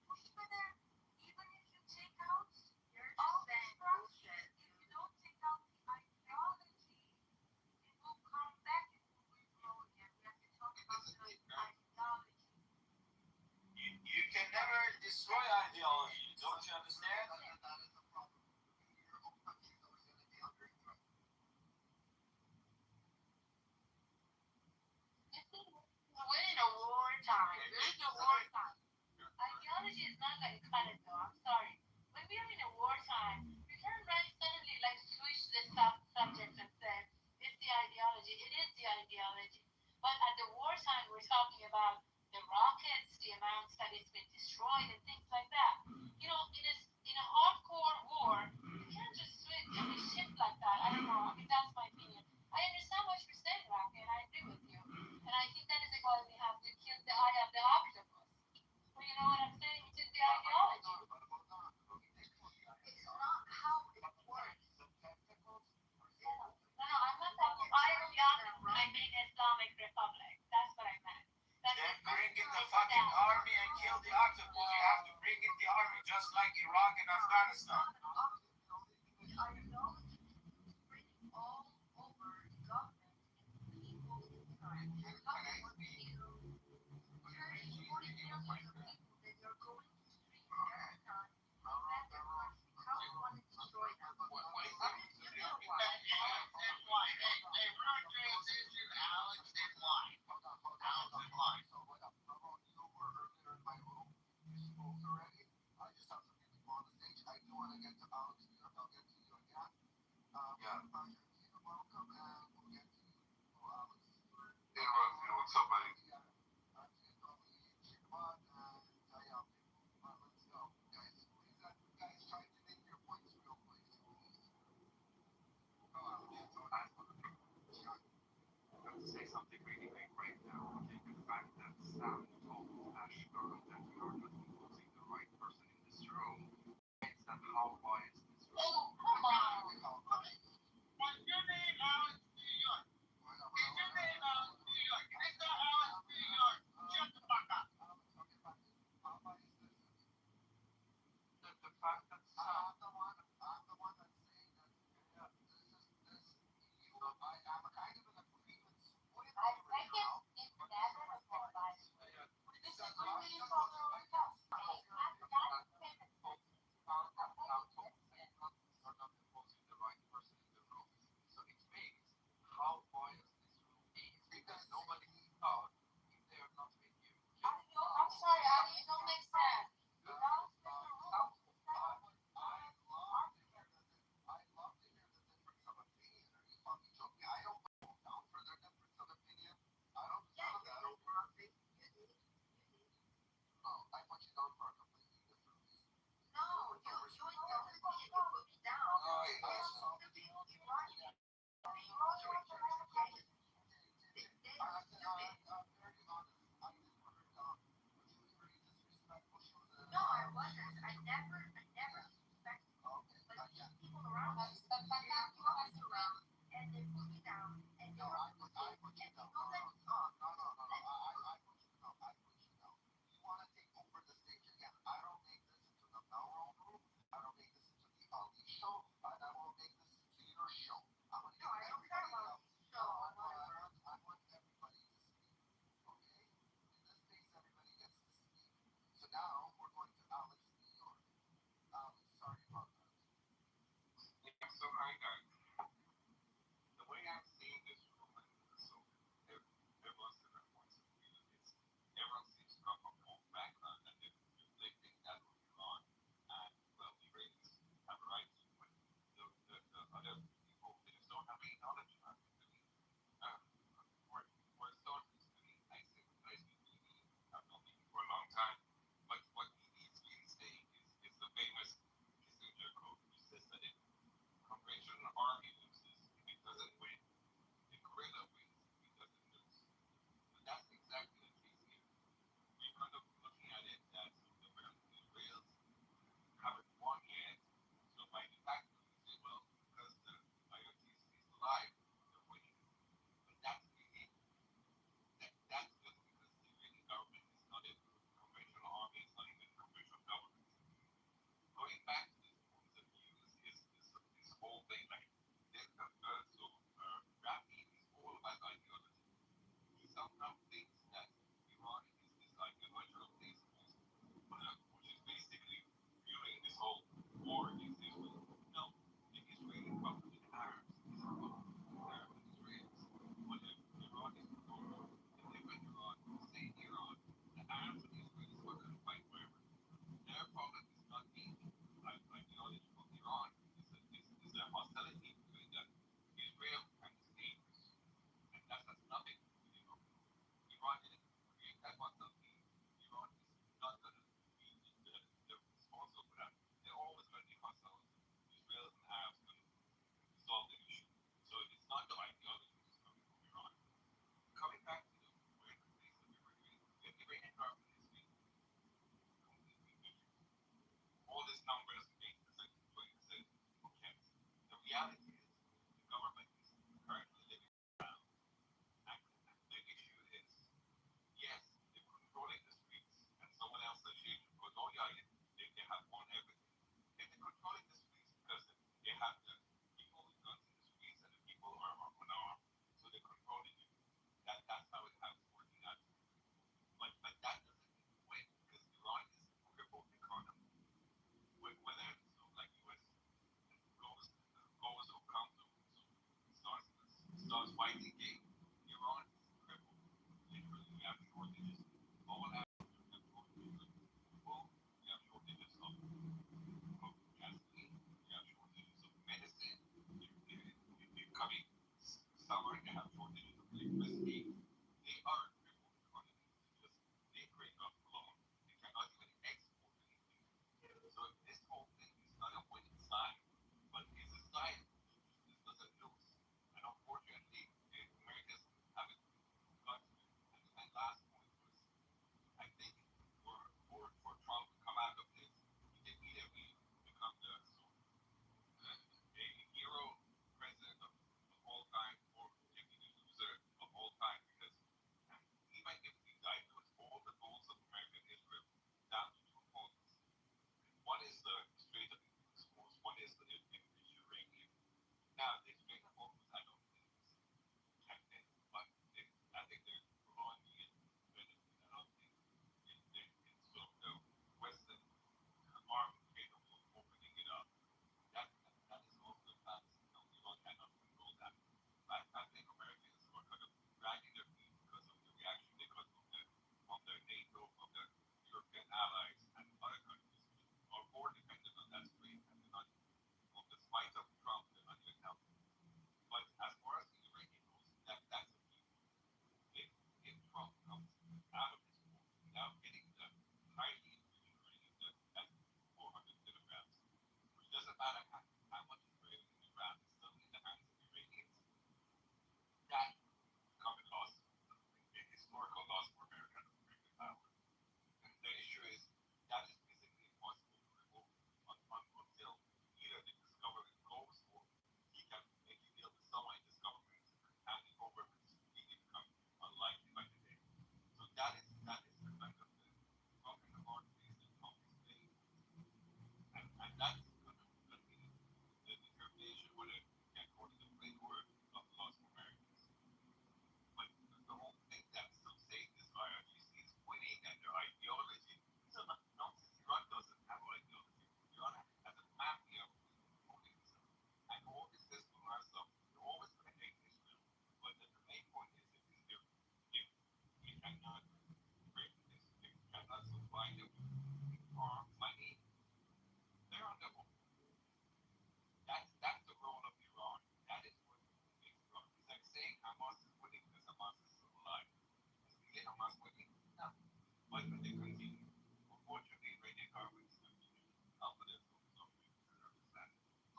You can never destroy ideology. Don't you understand?
We're in a war time. We're in a war time. Ideology let it go. I'm sorry. When we are in a wartime, you can't suddenly switch the subject and say it's the ideology. It is the ideology. But at the wartime, we're talking about the rockets, the amounts that it's been destroyed, and things like that. It is in a hardcore war. You can't just switch and shift like that. I don't know. I mean, that's my opinion. I understand what you're saying, Rocky, and I agree with you. And I think that is why we have to kill the eye of the octopus. Well, you know what I'm saying? Which is the ideology.
It's not how it works.
No, I'm not talking ideology. I mean Islamic Republic. That's what I meant.
Then bring in the fucking army and kill the octopus. You have to bring in the army, just like Iraq and Afghanistan.
What's up, buddy?
I have to say something really big right now. Okay, the fact that Sam told Ashgar that we are not including the right person in this room, it's that how biased this room is.
Oh, come on.
What's your name, Alex New York? Is your name Alex New York? It's not Alex New York. Shut the fuck up.
The fact that Sam
I'm sorry, Ali. It don't make sense.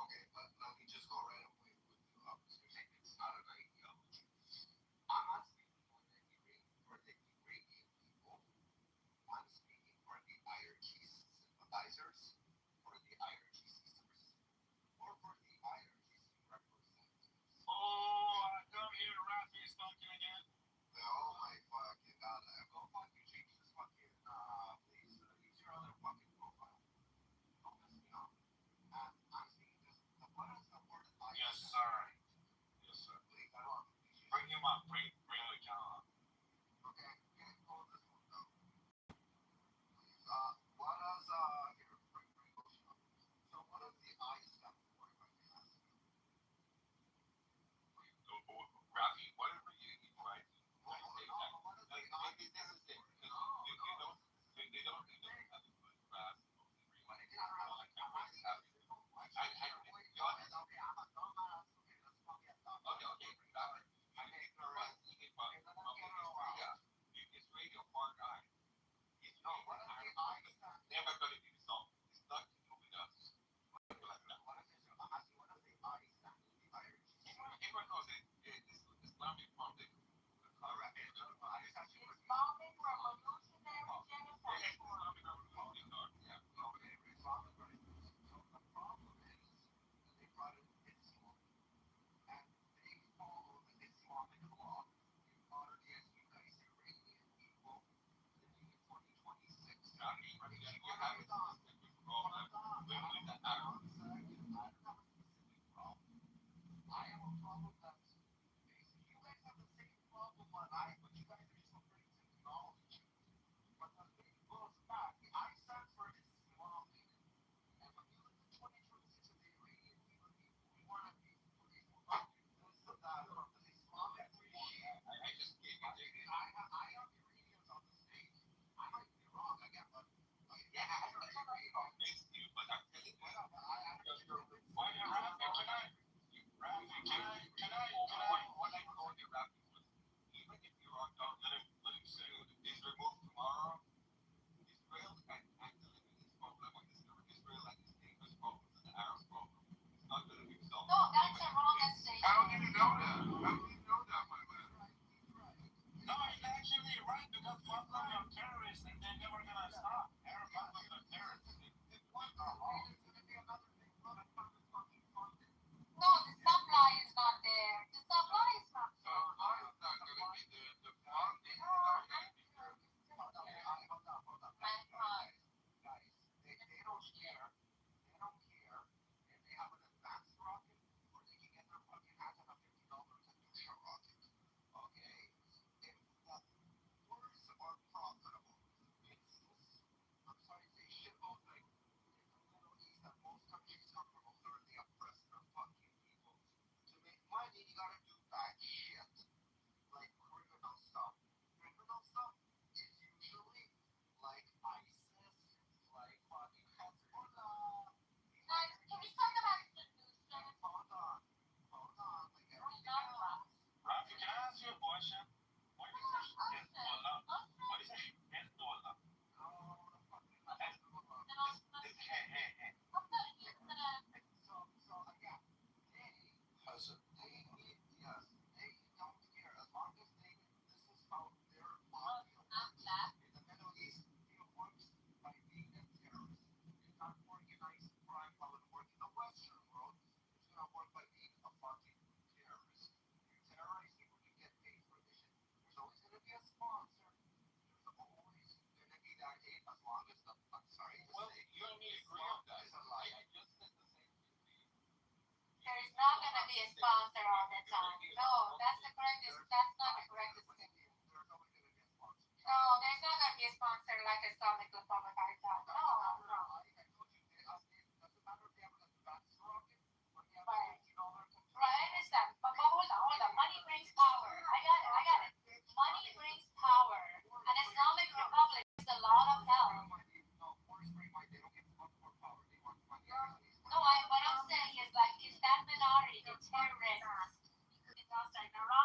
Okay, but let me just go right away with you, officers. It's not an ideology. I'm not speaking for the Iranian people. I'm speaking for the IRGC sympathizers, for the IRGC or for the IRGC representatives.
Oh, come here, Rafi is talking again.
Oh my fucking god. Go fucking change this fucking, please. Use your other fucking profile. Don't piss me off. I'm speaking just the buttons that were the
Yes, sir.
Yes, sir. Please, I don't appreciate
Bring him up. Bring the account up.
Okay, can you hold this one down? Please. What does, here, bring motion up. So what does the I stand for, if I may ask you?
Rafi, whatever you try to
Well,
say
no,
that.
what does the
Like,
I
this
stand
is it.
for?
Because they don't have a good grasp of the It's radio far guy. It's
No, what does the I stand for?
never going to be resolved. It's nothing to do with us.
What is it? I'm asking, what does the I stand for? The IRGC.
Everyone knows it's Islamic Republic.
Correct. I just asked you.
Islamic Revolutionary Genocide
Islamic
Force.
Republic, yeah.
Okay, Islamic Revolution. So the problem is that they brought in Islam and they follow the Islamic law in modern day as you guys Iranian people living in 2026.
I mean, you have a specific problem. Literally, that
I don't have a specific problem. I have a problem that's basic. You guys have the same problem that I, but you guys are just afraid to acknowledge it. But the thing goes back. The I stand for Islamic. And when you look at 2026 as the Iranian people, we want to be free from this or that from the Islamic regime.
I just gave you the
I have Iranians on the stage. I might be wrong again, but yeah, I heard Iranians.
next to you, but I'm telling you,
But I
why you Rafi? Can I? What I told you, Rafi, was even if you're on top, let him say it is removed tomorrow. Israel can handle this problem with Israel and its neighbors' problems and the Arabs' problem. It's not going to be resolved.
No, that's a wrong statement.
How do you know that? How do you know that, my man?
No, he's actually right because Muslims are terrorists and they're never going to stop. Arab Muslims are terrorists.
No, the supply is not there. The supply is not there.
Money, you gotta do bad shit. Like criminal stuff. Criminal stuff is usually like ISIS, like fucking Hezbollah.
Guys, can we talk about the news?
Hold on. Like everything
Not
else.
loud.
Rafi, can I ask you a question? What is Hezbollah? What is Hezbollah? Hey.
So again, they don't care as long as this is how their audio works. In the Middle East, it works by being a terrorist. It's not organized crime while it works in the Western world. It's gonna work by being a fucking terrorist. You terrorize people, you get paid for this shit. There's always gonna be a sponsor. There's always gonna be that hate as long as the I'm sorry to
Well,
say.
you and me agree on that.
Is a lie.
I just said the same thing to you.
There is not going to be a sponsor all the time. No, that's not the correct statement.
There's always gonna be a sponsor.
No, there's not going to be a sponsor like Islamic Republic I thought. No.
I told you, doesn't matter if they have an advanced rocket or they have
Right.
$50 control.
Right, I understand. But hold on. Money brings power. I got it. Money brings power. An Islamic Republic is a lot of help. No, what I'm saying is like, is that minority, the terrorists, in Iran,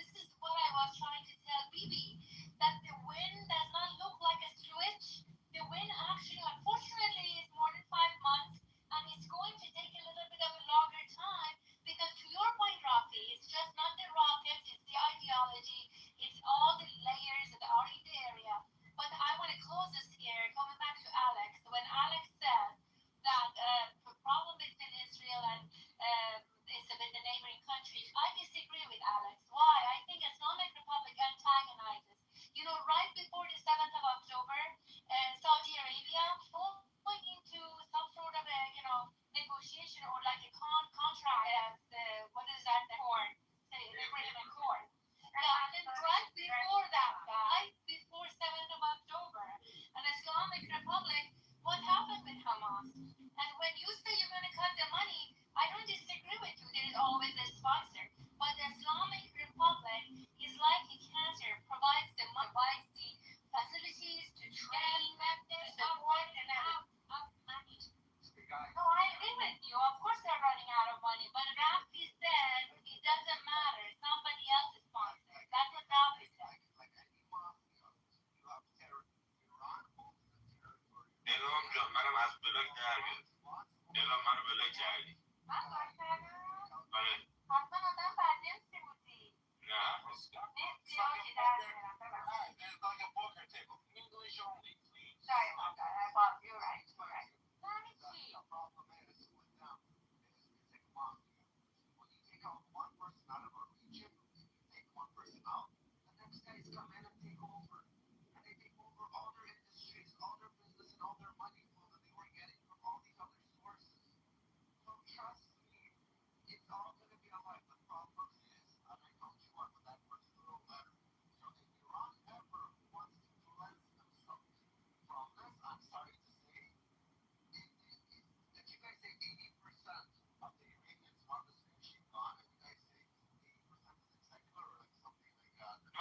this is what I was trying to tell Bibi, that the win does not look like a switch. The win actually, unfortunately, is more than 5 months, and it's going to take a little bit of a longer time because, to your point, Rafi, it's just not the rockets, it's the ideology, it's all the layers that are in the area. But I want to close this here, coming back to Alex. When Alex says that the problem between Israel and is with the neighboring countries, I disagree with Alex. Why? I think Islamic Republic antagonizes. You know, right before the 7th of October, Saudi Arabia going into some sort of a, negotiation or like a contract as what is that, the accord, agreement accord. And then right before that, right before 7th of October, an Islamic Republic, what happened with Hamas? And when you say you're going to cut the money, I don't disagree with you. There is always a sponsor. But the Islamic Republic is like a cancer, provides the facilities to train, to support, and money. No, I agree with you. Of course they're running out of money. But Rafi says it doesn't matter. Somebody else is sponsoring. That's what Rafi says.
منم از بلاک در میاد دلم منو بلاک کردی
حتما آدم بدنسی بودی.
نه
نیستی آجی در میرم Sorry about that. You're right. You're right.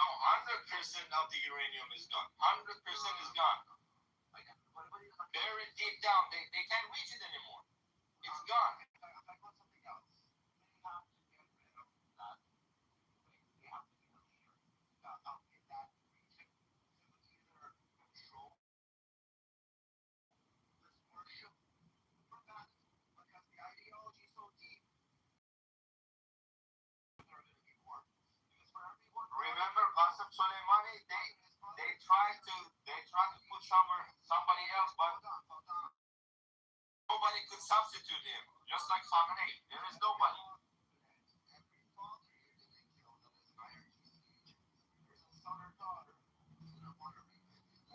No, 100% of the uranium is gone. 100% is gone. Buried deep down. They can't reach it anymore. It's gone. Remember Qasem Soleimani? They tried to put somebody else, but nobody could substitute him. Just like Khamenei, there is nobody.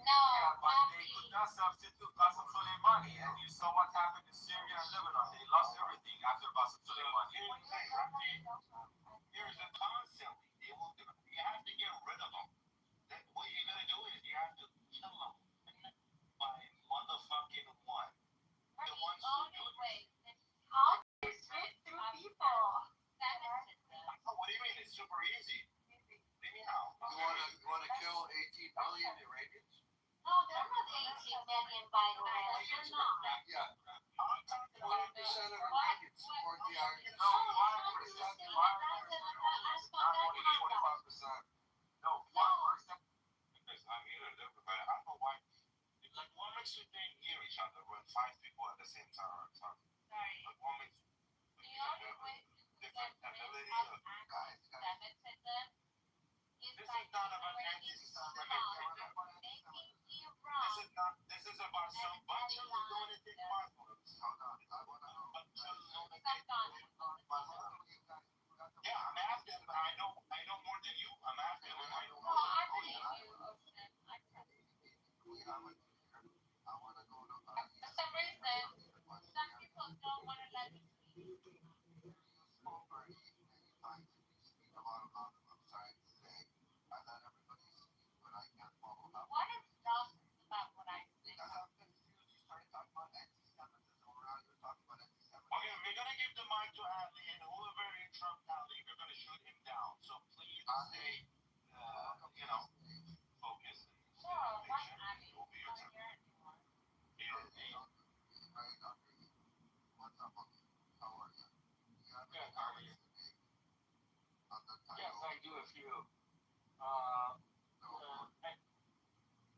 No,
Yeah, but they could not substitute Qasem Soleimani, and you saw what happened in Syria and Lebanon. They lost everything after Qasem Soleimani.
Here's the concept. You have to get rid of them. What you're gonna do is you have to kill them by motherfucking what? The ones who do it.
How do you switch through people?
What do you mean? It's super easy. Leave me out.
You wanna kill 18 million Iranians?
No, they're not 18 million, by the way. They're not.
Yeah. 20% of Iranians support the Iranians.
No, 5%. Not only 25%. No, 5%.
Because I'm here to live with it. I don't know why. Like, what makes you think hear each other when 5 people at the same time are talking?
Sorry.
Like, what makes
The only way to
different
get rid
ability
of
of
anti-Semitism is
This
by
is not about
making
anti-Semitism.
Iran.
This is about some bunch of lunatic Muslims. Yeah, I'm Afghan, but I know more than you. I'm Afghan, and I know
No,
more
I
than
believe
you.
you, Ocean. I trust you. For some reason, some people don't want to let me speak.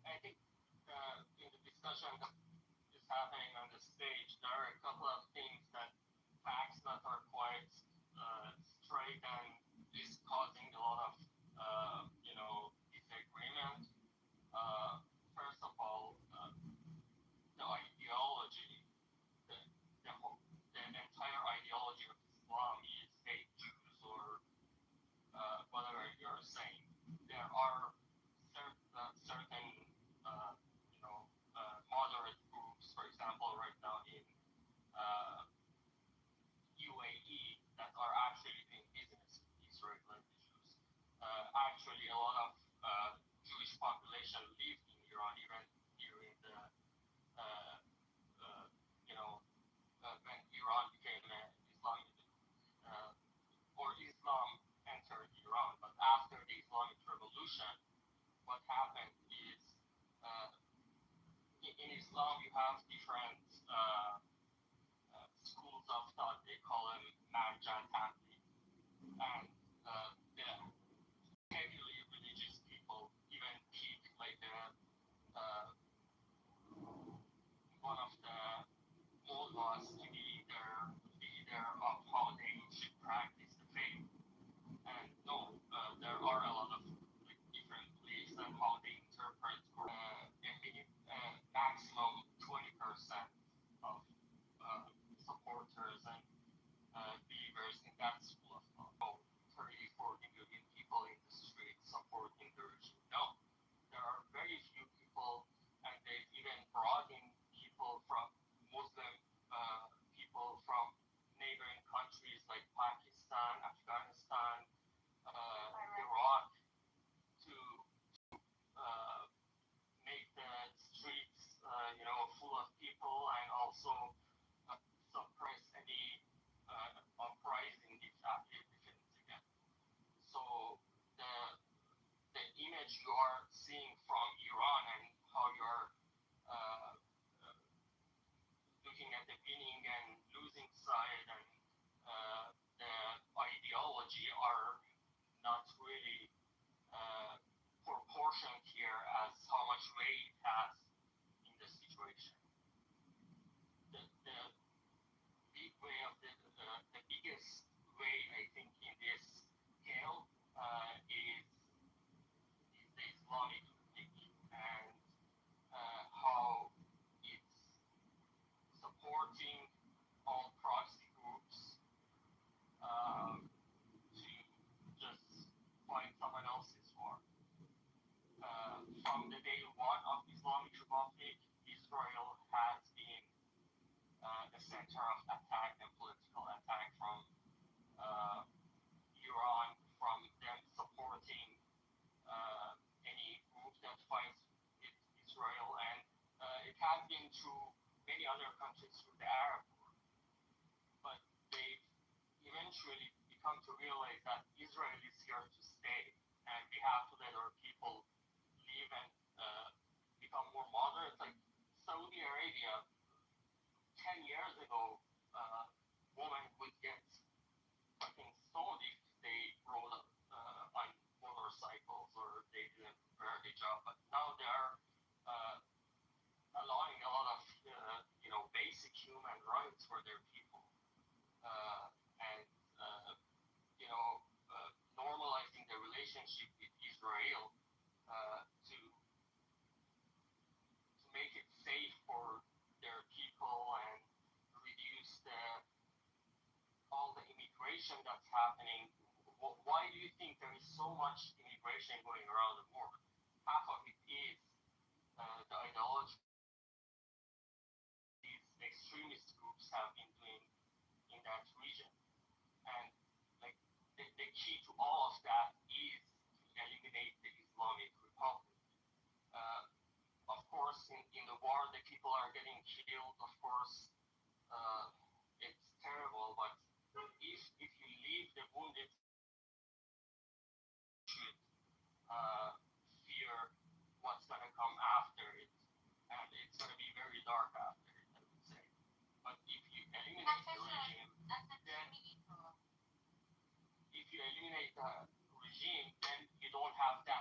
I think in the discussion that is happening on the stage, there are a couple of things that facts that are quite straight and is causing a lot of disagreement. First of all, the ideology, the, the entire ideology of Islam is hate Jews or whatever you're saying. There are certain moderate groups, for example, right now in UAE that are actually doing business with Israeli Jews. Actually, a lot of Jewish population lived in Iran even during the when Iran became an Islamic or Islam entered Iran. But after the Islamic Revolution, what happened is in Islam you have different schools of thought. They call them Marjan Taqlid, and the heavily religious people even pick like one of the mullahs to be their leader of how they should practice the faith. And no, there are a lot of different beliefs and how they interpret maximum 20% of supporters and believers in that school of thought. So 30, 40 million people in the streets supporting the regime. No, there are very few people, and they've even brought in people from Muslim people from neighboring countries like Pakistan, Afghanistan, Iraq to make the streets full of people and also suppress any uprising if that begins again. So the image you are seeing from Iran and how you're looking at the winning and losing side and the ideology are not really proportioned here as how much weight it has in the situation. The big way of the biggest way I think in this scale is the Islamic League and how it's supporting all proxy groups to just fight someone else's war. From the day one of Islamic Republic, Israel has been the center of attack and political attack from Iran, from them supporting any group that fights Israel, and it has been through many other countries through the Arab world. But they've eventually become to realize that Israel is here to stay, and we have to let our people live and become more moderate. Like Saudi Arabia, 10 years ago, women would get fucking stoned if they rode on motorcycles or they didn't wear a hijab. But now they are allowing a lot of basic human rights for their people, and normalizing the relationship with Israel to make it safe for their people and reduce all the immigration that's happening. Why do you think there is so much immigration going around the world? Half of it is the ideology these extremist groups have been doing in that region. And like the key to all of that is to eliminate the Islamic Republic. Of course, in the war, the people are getting killed. Of course, it's terrible. But if you leave the wounded, you should fear what's gonna come after it, and it's gonna be very dark after it, I would say. But if you eliminate the regime, then you don't have that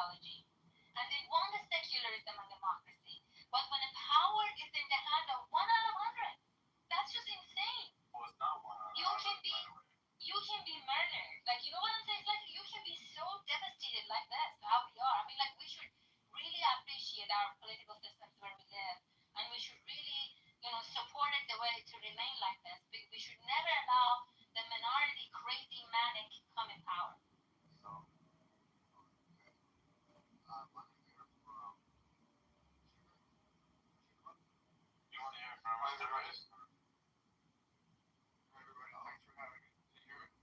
ideology. And they want a secularism and democracy. But when the power is in the hands of 1 out of 100, that's just insane.
Well, it's not one.
You can be murdered. Like, you know what I'm saying? It's like you can be so devastated like this, how we are. I mean, like, we should really appreciate our political systems where we live. And we should really, support it the way to remain like this. We should never allow the minority, crazy, manic come in power.
So, let me hear from
You want to hear from everybody?
everybody. Thanks for having me. Can you hear me?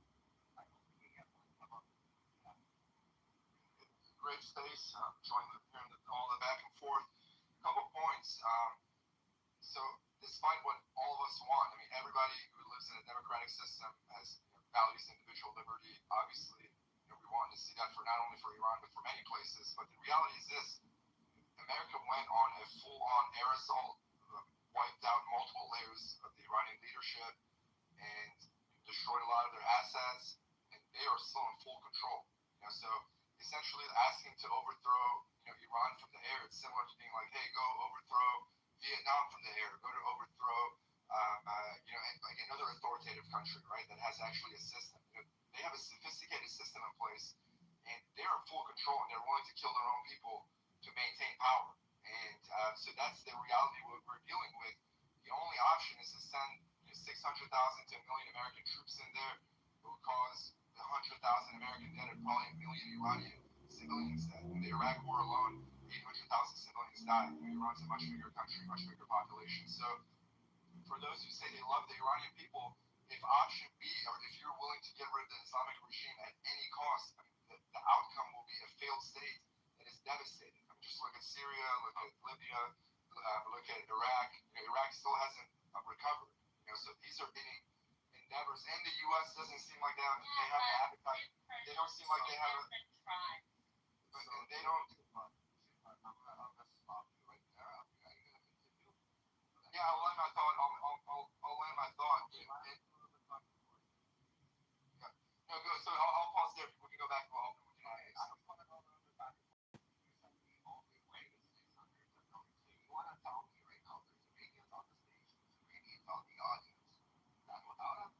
It's a great space. Hearing all the back and forth. A couple points. So, despite what all of us want, I mean, everybody who lives in a democratic system has values individual liberty. Obviously, we want to see that for not only for Iran but for many places. But the reality is this: America went on a full-on air assault, wiped out multiple layers of the Iranian leadership, and destroyed a lot of their assets, and they are still in full control. So essentially asking to overthrow Iran from the air, it's similar to being like, hey, go overthrow Vietnam from the air, go to overthrow like another authoritative country, right, that has actually a system. They have a sophisticated system in place, and they're in full control, and they're willing to kill their own people to maintain power. And so that's the reality we're dealing with. The only option is to send 600,000 to 1 million American troops in there. It would cause 100,000 American dead and probably 1 million Iranian civilians dead. In the Iraq War alone, 800,000 civilians died. Iran's a much bigger country, much bigger population. So for those who say they love the Iranian people, if option B, or if you're willing to get rid of the Islamic regime at any cost, I mean, the outcome will be a failed state that is devastating. I mean, just look at Syria, look at Libya, look at Iraq. Iraq still hasn't recovered. So these are any endeavors, and the U.S. doesn't seem like they have the appetite. They don't seem like they have a. They don't. I'm gonna stop you right there. Are you gonna continue? Yeah, I'll land my thought. I'll land my thought. Yeah. No, go. So I'll pause there. We can go back. I just want to go a little bit back. You want to tell me right now? There's Iranians on the stage. There's Iranians on the audience. That without a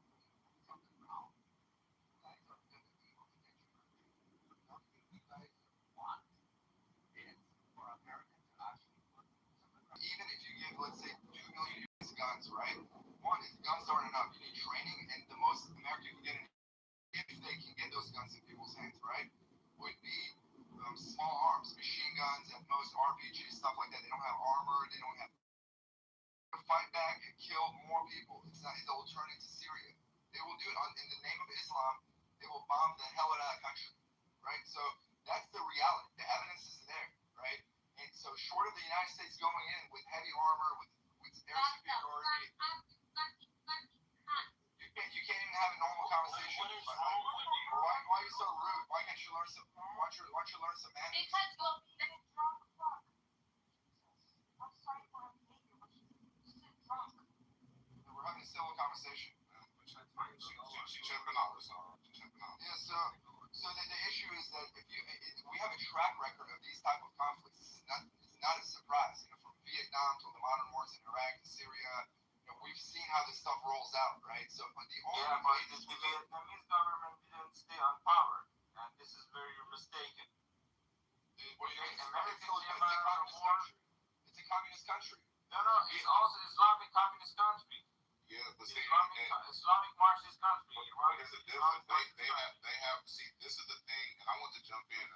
something wrong. You guys are going to be able to get your country. Nothing you guys want is for America to actually put something. Even if you give, let's say, 2 million US guns, right? One, guns aren't enough. You need training, and the most America can get, if they can get those guns in people's hands, right, would be small arms, machine guns, at most RPG, stuff like that. They don't have armor. They don't have to fight back and kill more people. It's not. They will turn into Syria. They will do it in the name of Islam. They will bomb the hell out of that country, right? So that's the reality. The evidence is there, right? And so short of the United States going in with heavy armor, with air superiority, you can't even have a normal conversation. Why are you so rude? Why can't you learn some? Why don't you learn some manners?
Because you'll be drunk. I'm sorry for being drunk.
We're having a civil conversation.
She jumping out.
Yeah, so the issue is that if we have a track record of these type of conflicts, it's not a surprise. From Vietnam to the modern wars in Iraq and Syria, we've seen how this stuff rolls out, right? So, but the only
but the Vietnamese government didn't stay on power, and this is very mistaken.
What do you mean? It's a communist country.
No, it's also Islamic communist country.
Yeah, but see,
Islamic Marxist country.
but there's a difference. They have. See, this is the thing, and I want to jump in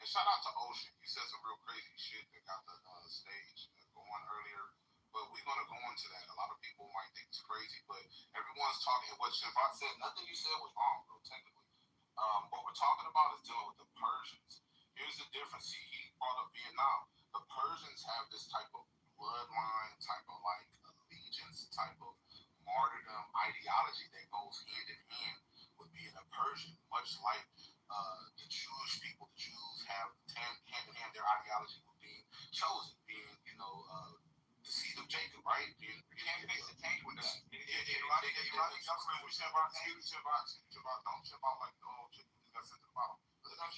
and shout out to Ocean. You said some real crazy shit that got the stage going earlier, but we're gonna go into that. A lot of people might think it's crazy, but everyone's talking. What Shavon said, nothing you said was wrong, bro. Technically, what we're talking about is dealing with the Persians. Here's the difference. See, he brought up Vietnam. The Persians have this type of bloodline, type of like allegiance, type of martyrdom ideology that goes hand in hand with being a Persian, much like the Jewish people. The Jews have hand in hand their ideology with being chosen, being the seed of Jacob, right? Being,
You can't fix a tank with that.
Iranian government was chip out like the whole chicken that got sent to the bottom.
Hold on,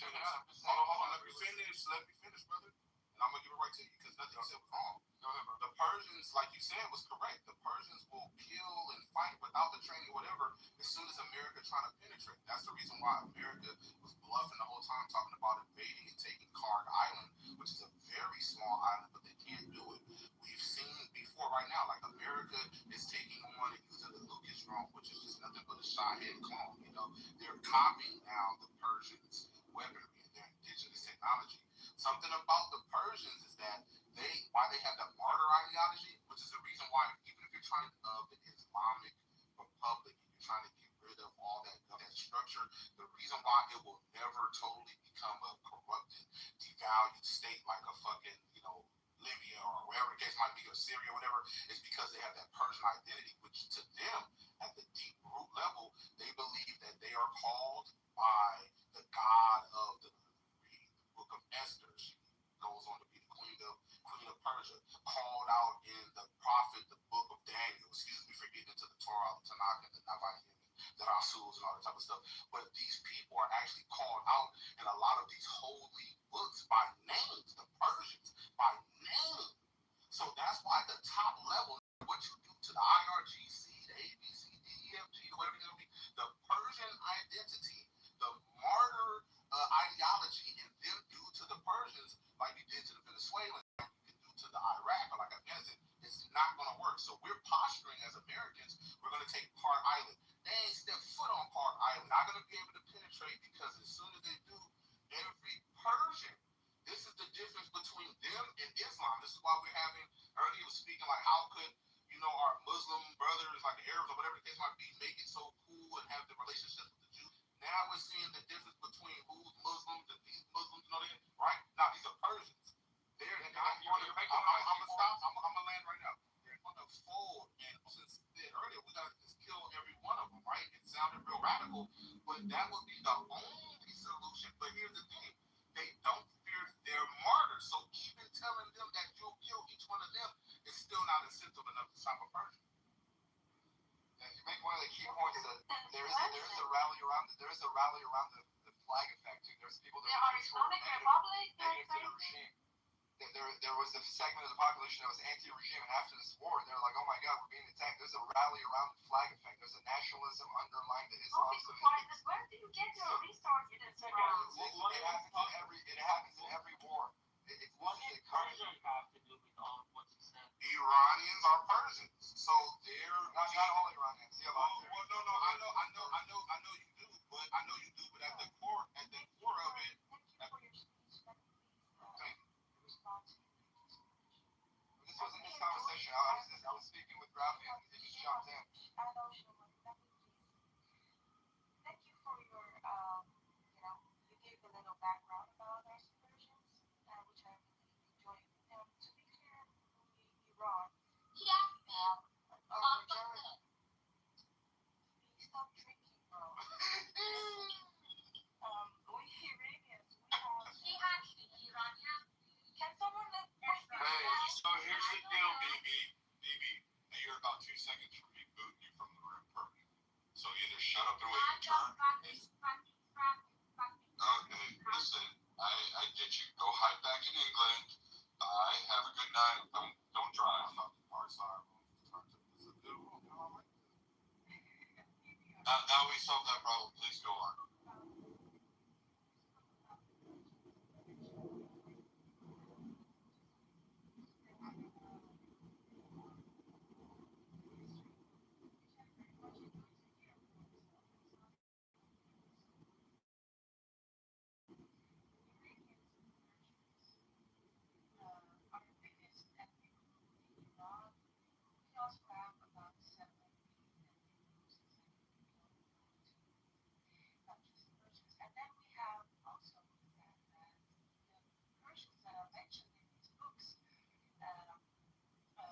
let me finish.
just let me finish, brother. And I'm gonna give it right to you because nothing you said was wrong. The Persians, like you said, was correct. The Persians will kill and fight without the training, whatever, as soon as America trying to penetrate. That's the reason why America was bluffing the whole time, talking about invading and taking Card Island, which is a very small island, but they can't do it. We've seen before right now, like America is taking on and using the Lucas drone, which is just nothing but a Shahed clone. You know, they're copying now the Persians' weaponry and their indigenous technology. Something about the Persians is that why they have that martyr ideology, which is the reason why even if you're trying the Islamic Republic, you're trying to get rid of all that structure, the reason why it will never totally become a corrupted, devalued state like a fucking, Libya or wherever the case might be, or Syria or whatever, is because they have that Persian identity, which to them, at the deep root level, they believe that they are called by the God of the book of Esther. She goes on to be the Queen of Persia, called out in the prophet, the book of Daniel. Excuse me for getting into the Torah, the Tanakh, and the Navaim, the Rasuls, and all that type of stuff. But these people are actually called out in a lot of these holy books by names, the Persians, by name. So that's why the top level, what you do to the IRGC, the ABCDEFG, whatever it's going to be, the Persian identity, the martyr ideology, and them do to the Persians like you did to the Venezuelans, like you can do to the Iraq or like Afghanistan, it's not going to work. So we're posturing as Americans, we're going to take Card Island. They ain't step foot on Card Island, not going to be able to penetrate, because as soon as they do, every Persian, this is the difference between them and Islam. This is why we're having, earlier was speaking like how could, our Muslim brothers, like the Arabs or whatever the case might be, make it so cool and have the relationships with the Jews. Now we're seeing the difference between who's Muslims and these Muslims, right? Now these are Persians. I'm gonna stop. I'm gonna land right now. They're gonna fold, and since earlier we gotta just kill every one of them, right? It sounded real radical, but that would be the only solution. But here's the thing: they don't fear their martyrs. So even telling them that you'll kill each one of them is still not incentive enough to stop a Persian.
Yeah, you make one of the key points that there is a rally around the flag effect too. There's people that are negative to the regime. There was a segment of the population that was anti-regime, and after this war, they're like, "Oh my God, we're being attacked." There's a rally around the flag effect. There's a nationalism underlying the Islam.
Where do you get your resources from?
It happens in every war.
What did Persia have to do with all of what you said?
Iranians are Persians, so they're
not all Iranians. Yeah,
no, I know you do, but at the core of it.
This wasn't this conversation. I was speaking with Rafi, and he just jumped in.
Thank you for your, you gave a little background about our versions, which I really enjoyed. To be clear, Iran, our majority. Stop drinking, bro. We Iranians, we have. Can someone let me?
Hey, so here's the deal, BB. You're about 2 seconds from me booting you from the room permanently. So either shut up and wait your turn. Okay, listen, I get you. Go hide back in England. Bye. Have a good night. Don't drive. Now we solved that problem. Please go on.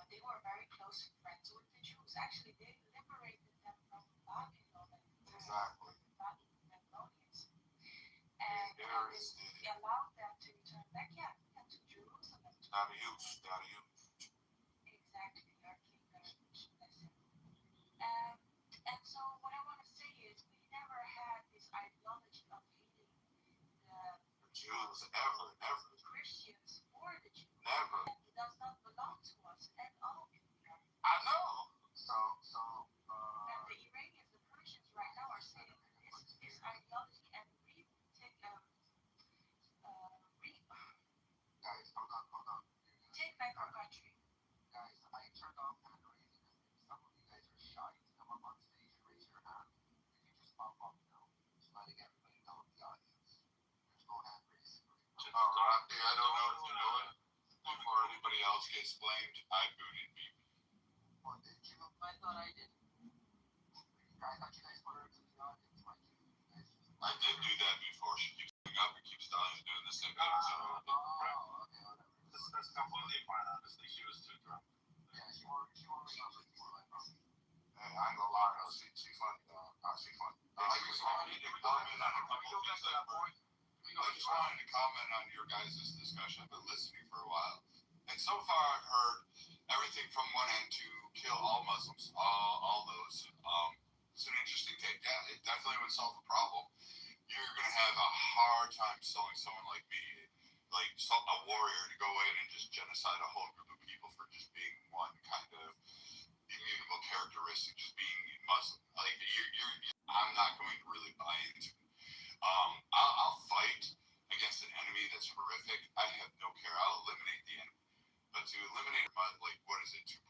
They were very close friends with the Jews. Actually, they liberated them from Babylon.
Exactly.
Babylonians. And it allowed them to return back, to Jerusalem.
Exactly,
our king. And so what I want to say is we never had this ideology of hating the
Jews ever.
Hey, I don't know if you know it. Before anybody else gets blamed, I booted people.
I thought I did. I thought you guys were to the audience. Like,
I did do that before. She keeps coming up and keeps telling me doing the same thing. So,
okay, whatever.
That's completely fine, honestly. She was too drunk.
Yeah, she wore like probably.
hey, I ain't gonna lie, though. She funny, though. She funny. I just wanted to comment on a couple of things that point. I just wanted to comment on your guys' discussion. I've been listening for a while. And so far, I've heard everything from one end to kill all Muslims, all those. It's an interesting take. Yeah, it definitely would solve the problem. You're going to have a hard time selling someone like me, like a warrior, to go in and just genocide a whole group of people for just being one kind of immutable characteristic, just being Muslim. Like, I'm not going to really buy into it. I'll fight against an enemy that's horrific. I have no care. I'll eliminate the enemy. But to eliminate, like, what is it, 2.8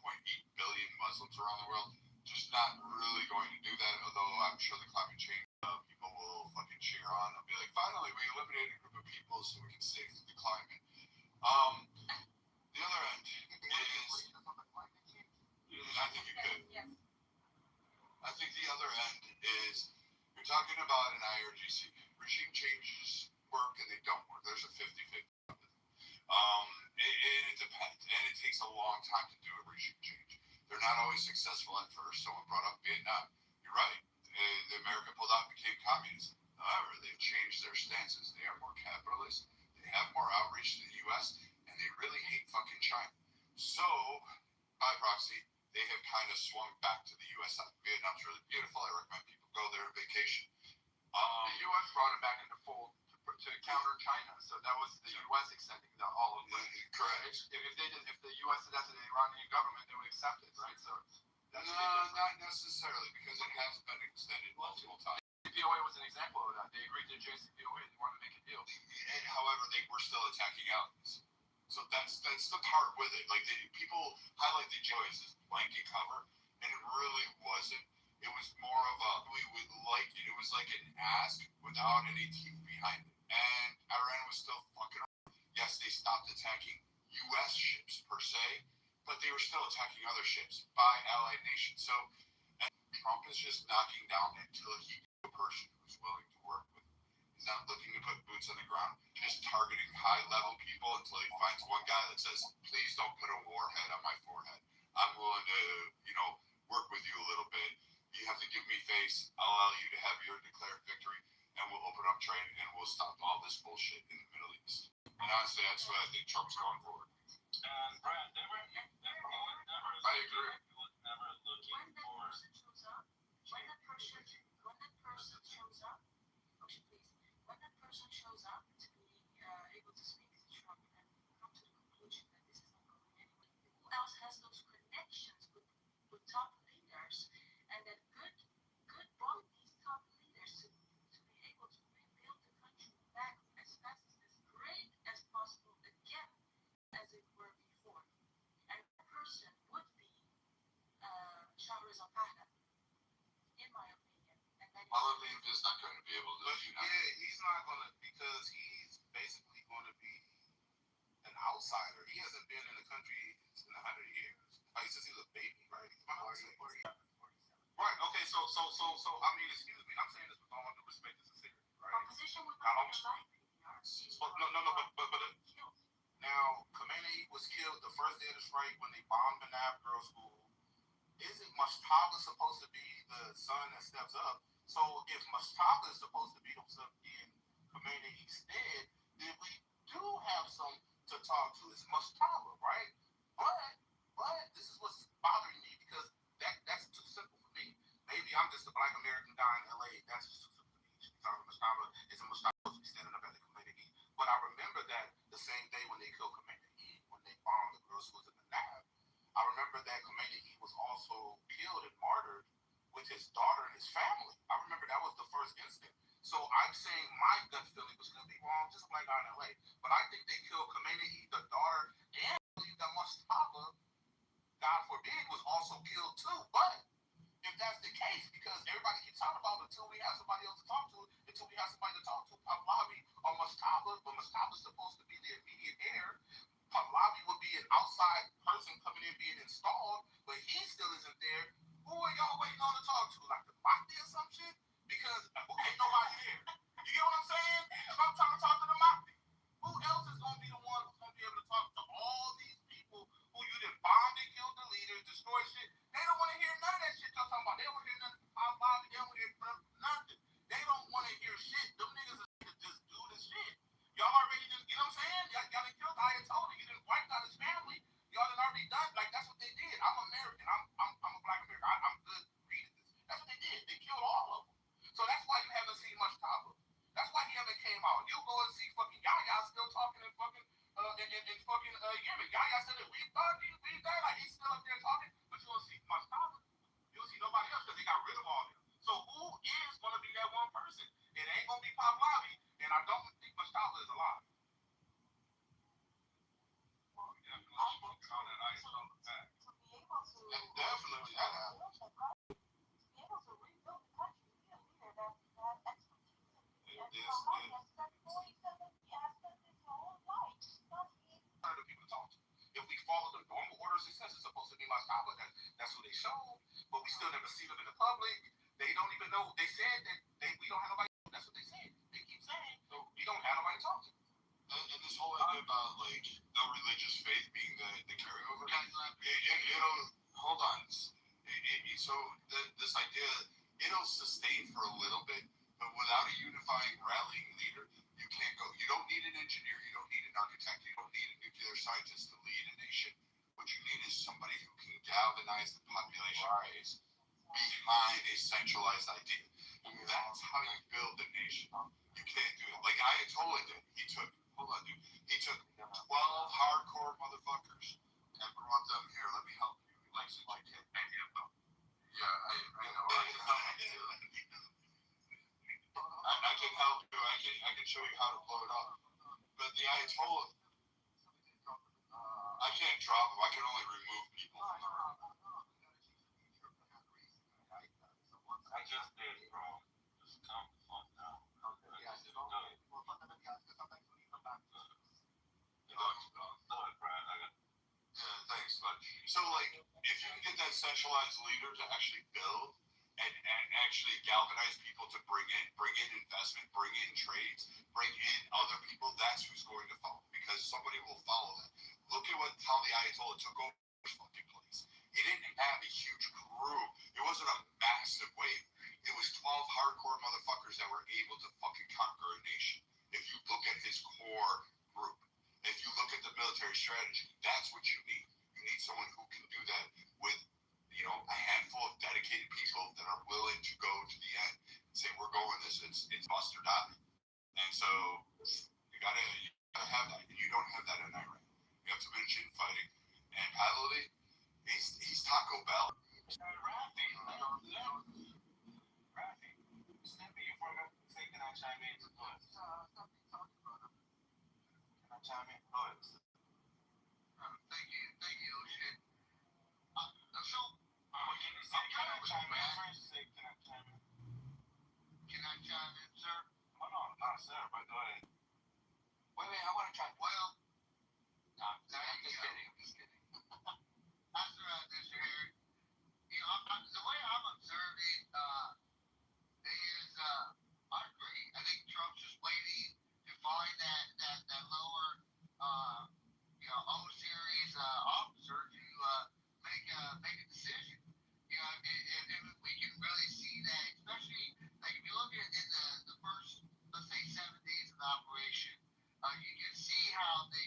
billion Muslims around the world, just not really going to do that. Although I'm sure the climate change people will fucking cheer on. They'll be like, finally, we eliminated a group of people so we can save the climate. The other end is, I think you could. I think the other end is, you're talking about an IRGC. Regime changes work and they don't work. There's a 50-50. It depends, and it takes a long time to do a regime change. They're not always successful at first. Someone brought up Vietnam. You're right. The America pulled out and became communism. However, they've changed their stances. They are more capitalist. They have more outreach to the U.S., and they really hate fucking China. So, by proxy, they have kind of swung back to the U.S. side. Vietnam's really beautiful. I recommend people go there on vacation.
The U.S. brought it back into fold to counter China, so that was the U.S. extending all of it.
Correct.
If the U.S. had an Iranian government, they would accept it, right? So that's
not necessarily, because it has been extended multiple times.
JCPOA was an example of that. They agreed to JCPOA. They wanted to make a deal.
However, they were still attacking allies. So that's the part with it. Like, people highlight the JCPOA as this blanket cover, and it really wasn't. It was more of a, we would like it. It was like an ask without any teeth behind it. And Iran was still fucking around. Yes, they stopped attacking U.S. ships per se, but they were still attacking other ships by allied nations. So, and Trump is just knocking down until he gets a person who's willing to work with him. He's not looking to put boots on the ground, just targeting high-level people until he finds one guy that says, please don't put a warhead on my forehead. I'm willing to, work with you a little bit. You have to give me face. I'll allow you to have your declared victory, and we'll open up trade, and we'll stop all this bullshit in the Middle East. And honestly, that's what I think Trump's going for.
And Brad,
I agree.
Never looking for.
When that person shows up, okay, please, when that person shows up to be able to speak to Trump and come to the conclusion that this is not going anywhere, who else has those connections with top leaders, and that could bond these top leaders to be able to rebuild the country back as fast, as great as possible again, as it were before. And that person would be Shahrazad Pahlavi, in my opinion. And that
Pahlavi is not going to be able to.
But yeah, he's not going to, because he's basically going to be an outsider. He hasn't been in the country in 100 years. Like, since he was a baby, right? Right. Okay. So. I mean, excuse me. I'm saying this with all due respect and sincerity, right?
opposition would not be alive anymore.
But now Khamenei was killed the first day of the strike when they bombed the Nab girls' school. Isn't Mustafa supposed to be the son that steps up? So if Mustafa is supposed to be the one in Khamenei instead, then we do have some to talk to. It's Mustafa, right? But this is what's bothering me, because that's too simple for me. Maybe I'm just a black American guy in LA. That's just too simple for me. Mustafa isn't Mustafa supposed to be standing up at the Khamenei. But I remember that the same day when they killed Khamenei, when they bombed the girls' schools in the Nab, I remember that Khamenei was also killed and martyred with his daughter and his family. I remember that was the first incident. So I'm saying my gut feeling was going to be wrong, just like in LA. But I think they killed Khamenei, the daughter, and I believe that Mustafa, God forbid, was also killed too. But if that's the case, because everybody keeps talking about it until we have somebody else to talk to, until we have somebody to talk to, Pahlavi or Mustafa, but Mustafa's supposed to be the immediate talk to, like the mafia or some shit, because ain't nobody there. You get what I'm saying? If I'm trying to talk to the mafia, who else is gonna be the one who's gonna be able to talk to all these people who you done bombed and killed the leaders, destroyed shit? They don't want to hear none of that shit y'all talking about. They don't want to hear nothing from Pop Bob. They don't want to hear nothing. They don't want to hear shit. Them niggas is just do this shit. Y'all already just, you know what I'm saying? Y'all done killed Ayatollah. You done wiped out his family. Y'all done already done, like, that's what they did. I'm American. I'm a black American. I'm good reading this. That's what they did. They killed all of them. So that's why you haven't seen much top of. That's why he haven't came out. You go and see fucking Yahya still talking in fucking in fucking Yemen. Yahya said that we thought we died. Like, he's still up there talking, but you don't see much top of. You don't see nobody else because they got rid of all them. So who is gonna be that one person? It ain't gonna be Pahlavi, and I don't think Mustafa is alive. Definitely, I have. If we follow the normal order of success, it's supposed to be Mustafa. That's who they show, but we still never see them in the public. They don't even know. They said that we don't have nobody. That's what they said. They keep saying, so we don't have nobody to talk to. And this whole idea about like no religious faith being the carryover, hold on. So this idea, it'll sustain for a little bit, but without a unifying rallying leader, you can't go. You don't need an engineer, you don't need an architect, you don't need a nuclear scientist to lead a nation. What you need is somebody who can galvanize the population base behind a centralized idea. That's how you build a nation. You can't do it like Ayatollah did. He took 12 hardcore motherfuckers and brought them here. Let me help you. Like, so you can't pay him though. Yeah, I know. I can help you. I can show you how to blow it up. But the Ayatollah, I can't drop him. I can only remove people from the room. I just did, bro. Just calm the fuck down. Yeah, thanks, bud. So, like, if you can get that centralized leader to actually build and actually galvanize people to bring in investment, bring in trades, bring in other people, that's who's going to follow, because somebody will follow that. Look at how the Ayatollah took over the fucking place. He didn't have a huge crew. It wasn't a massive wave. It was 12 hardcore motherfuckers that were able to fucking conquer a nation. If you look at his core group, if you look at the military strategy, that's what you need. You need someone who can do that with, a handful of dedicated people that are willing to go to the end and say, we're going this, it's bust or die. And so you gotta have that. And you don't have that in Iran. You have to finish infighting. And Pahlavi, he's Taco Bell. Rafi, Snippy, you forgot to say, can I chime in? Can I chime in? Go ahead. Thank you, shit. So, can I chime in first? Say, can I chime in? Can I chime in, sir? Oh, no, not sir, but go ahead. Wait, I want to try. Well, I'm just kidding. After Mr. Harry, the way I'm observing, is, I agree. I think Trump's just waiting to find that lower, O series officer to make a decision. If we can really see that, especially like if you look at in the first, let's say, 7 days of operation, you can see how they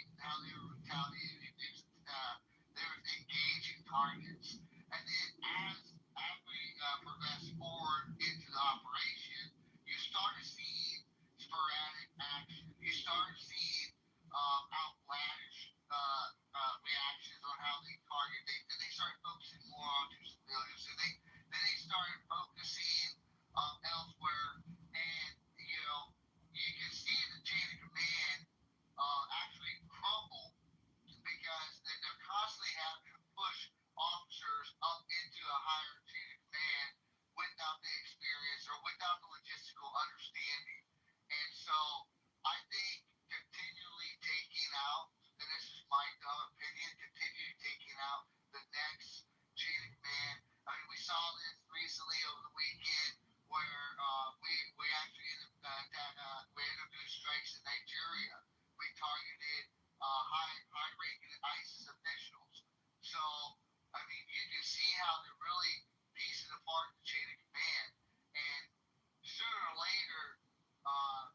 high-ranking ISIS officials. So, I mean, you can see how they're really piecing apart the chain of command. And sooner or later,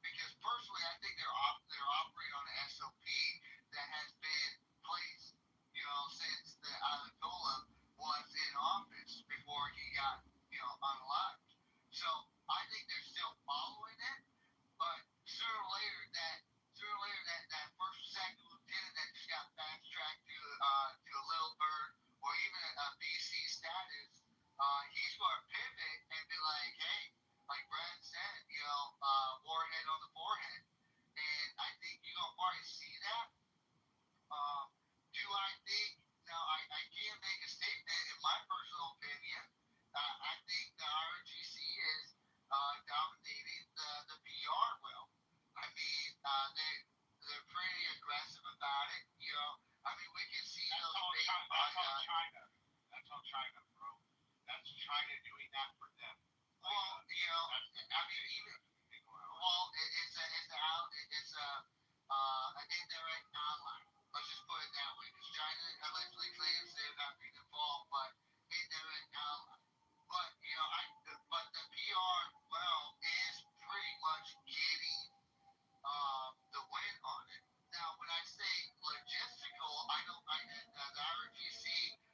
because personally, I think they're operating on an SOP that has been placed, since the Ayatollah was in office before he got, unalive. So I think they're still following it, but sooner or later that first or second lieutenant that just got fast tracked to a little bird or even a BC status, he's going to pivot and be like, hey, like Brad said, warhead on the forehead. And I think you're going to probably see that. Do I think, now I can't make a statement in my personal opinion. I think the ROTC is dominating the PR well. I mean, they're pretty aggressive about it. I mean, we can see
That's
those
all
big
China. That's all China, bro. That's China doing that for them.
Well, I mean, even it's an indirect ally. Let's just put it that way, because China allegedly claims they're not being involved, but indirect ally. But but the PR is pretty much getting the win on it. Now, when I say logistical, the RGC.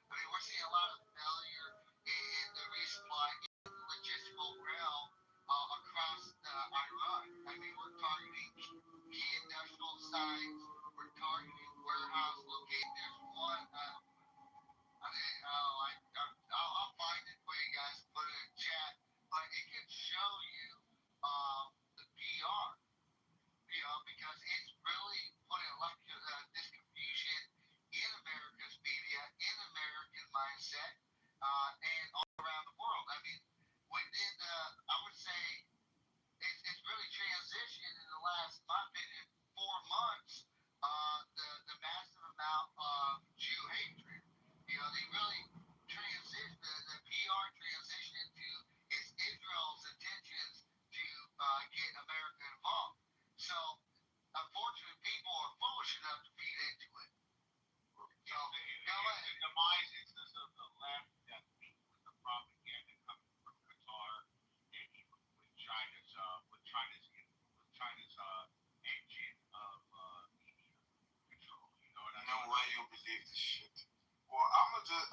I mean, we're seeing a lot of failure in the resupply in the logistical realm across Iran. I mean, we're targeting key industrial sites. We're targeting warehouse locations. There's one. I'll find it for you guys. Put it in chat. But it can show you the PR. Because it's really putting this confusion in America's media, in American mindset, and all around the world. I mean, I would say it's really transitioned in the last, my opinion, 4 months, the massive amount of Jew hatred. They really the PR transition into Israel's intentions to get America involved. So, unfortunately, people are foolish enough to feed into it. So, go ahead.
The demise exists of the left that meets with the propaganda coming from Qatar and even with China's engine of media control. You know what I mean?
No way you believe this shit. Well, I'm just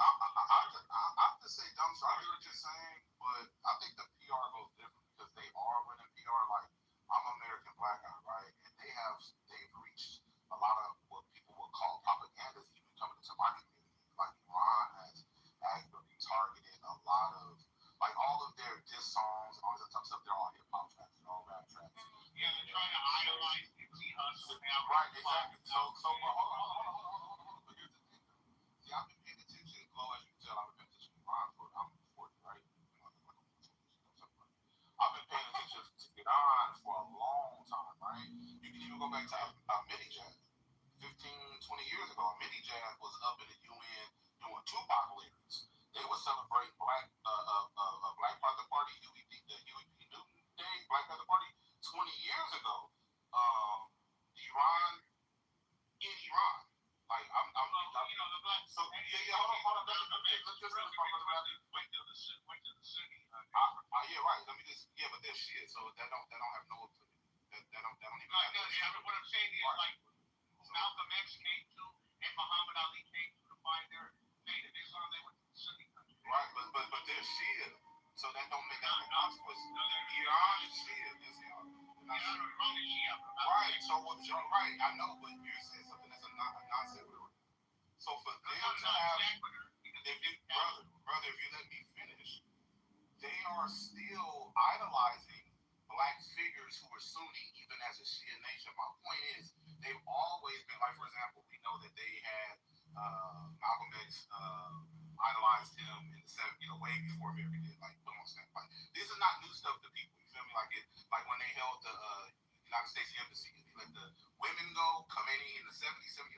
say dumb. So I hear what you're saying, but I think the PR goes different because they are running PR. Like, I'm an American black guy, right? And they've reached a lot of what people would call propagandists even coming into my community. Like, Iran has actively targeted a lot of, like, all of their diss songs and all this type of stuff. They're all hip hop tracks, they're all rap tracks.
Yeah, they're trying to idolize Nipsey Hussle now.
Right, exactly. So, but hold on. But here's the thing. See, I've been paying attention, Chloe, as you can tell, I've been paying attention to Iran for, I'm 40, right? I've been paying attention to Iran for a long time, right? You can even go back to Mini Jazz. 15, 20 years ago, Mini Jazz was up in the UN doing Tupac lyrics. They were celebrating Black Panther Party, the Huey P. Newton Day, Black Panther Party, 20 years ago. Iran, like I'm
the black.
So hold on. Let's just
went to the city.
Yeah, right. Let me just but they're shit. So that don't have no. That don't even.
What I'm saying is like Malcolm X came to and Muhammad Ali came to find their fate of Islam. They went to the Sunni country.
Right, but they're Shia, so that don't make any consequence. Iran is Shia.
Iran is Shia.
Right. So right, I know, but you're saying something that's a non-sequitur. So for them to have, brother, if you let me finish, they are still idolizing black figures who are Sunni, even as a Shia nation. My point is, they've always been, like, for example, we know that they had Malcolm X idolized him in the 70s, way before America did, like, put him on stand. Like, this is not new stuff to people, you feel me? Like when they held the United States Embassy, they let the women go, Khomeini in the 70s, 79,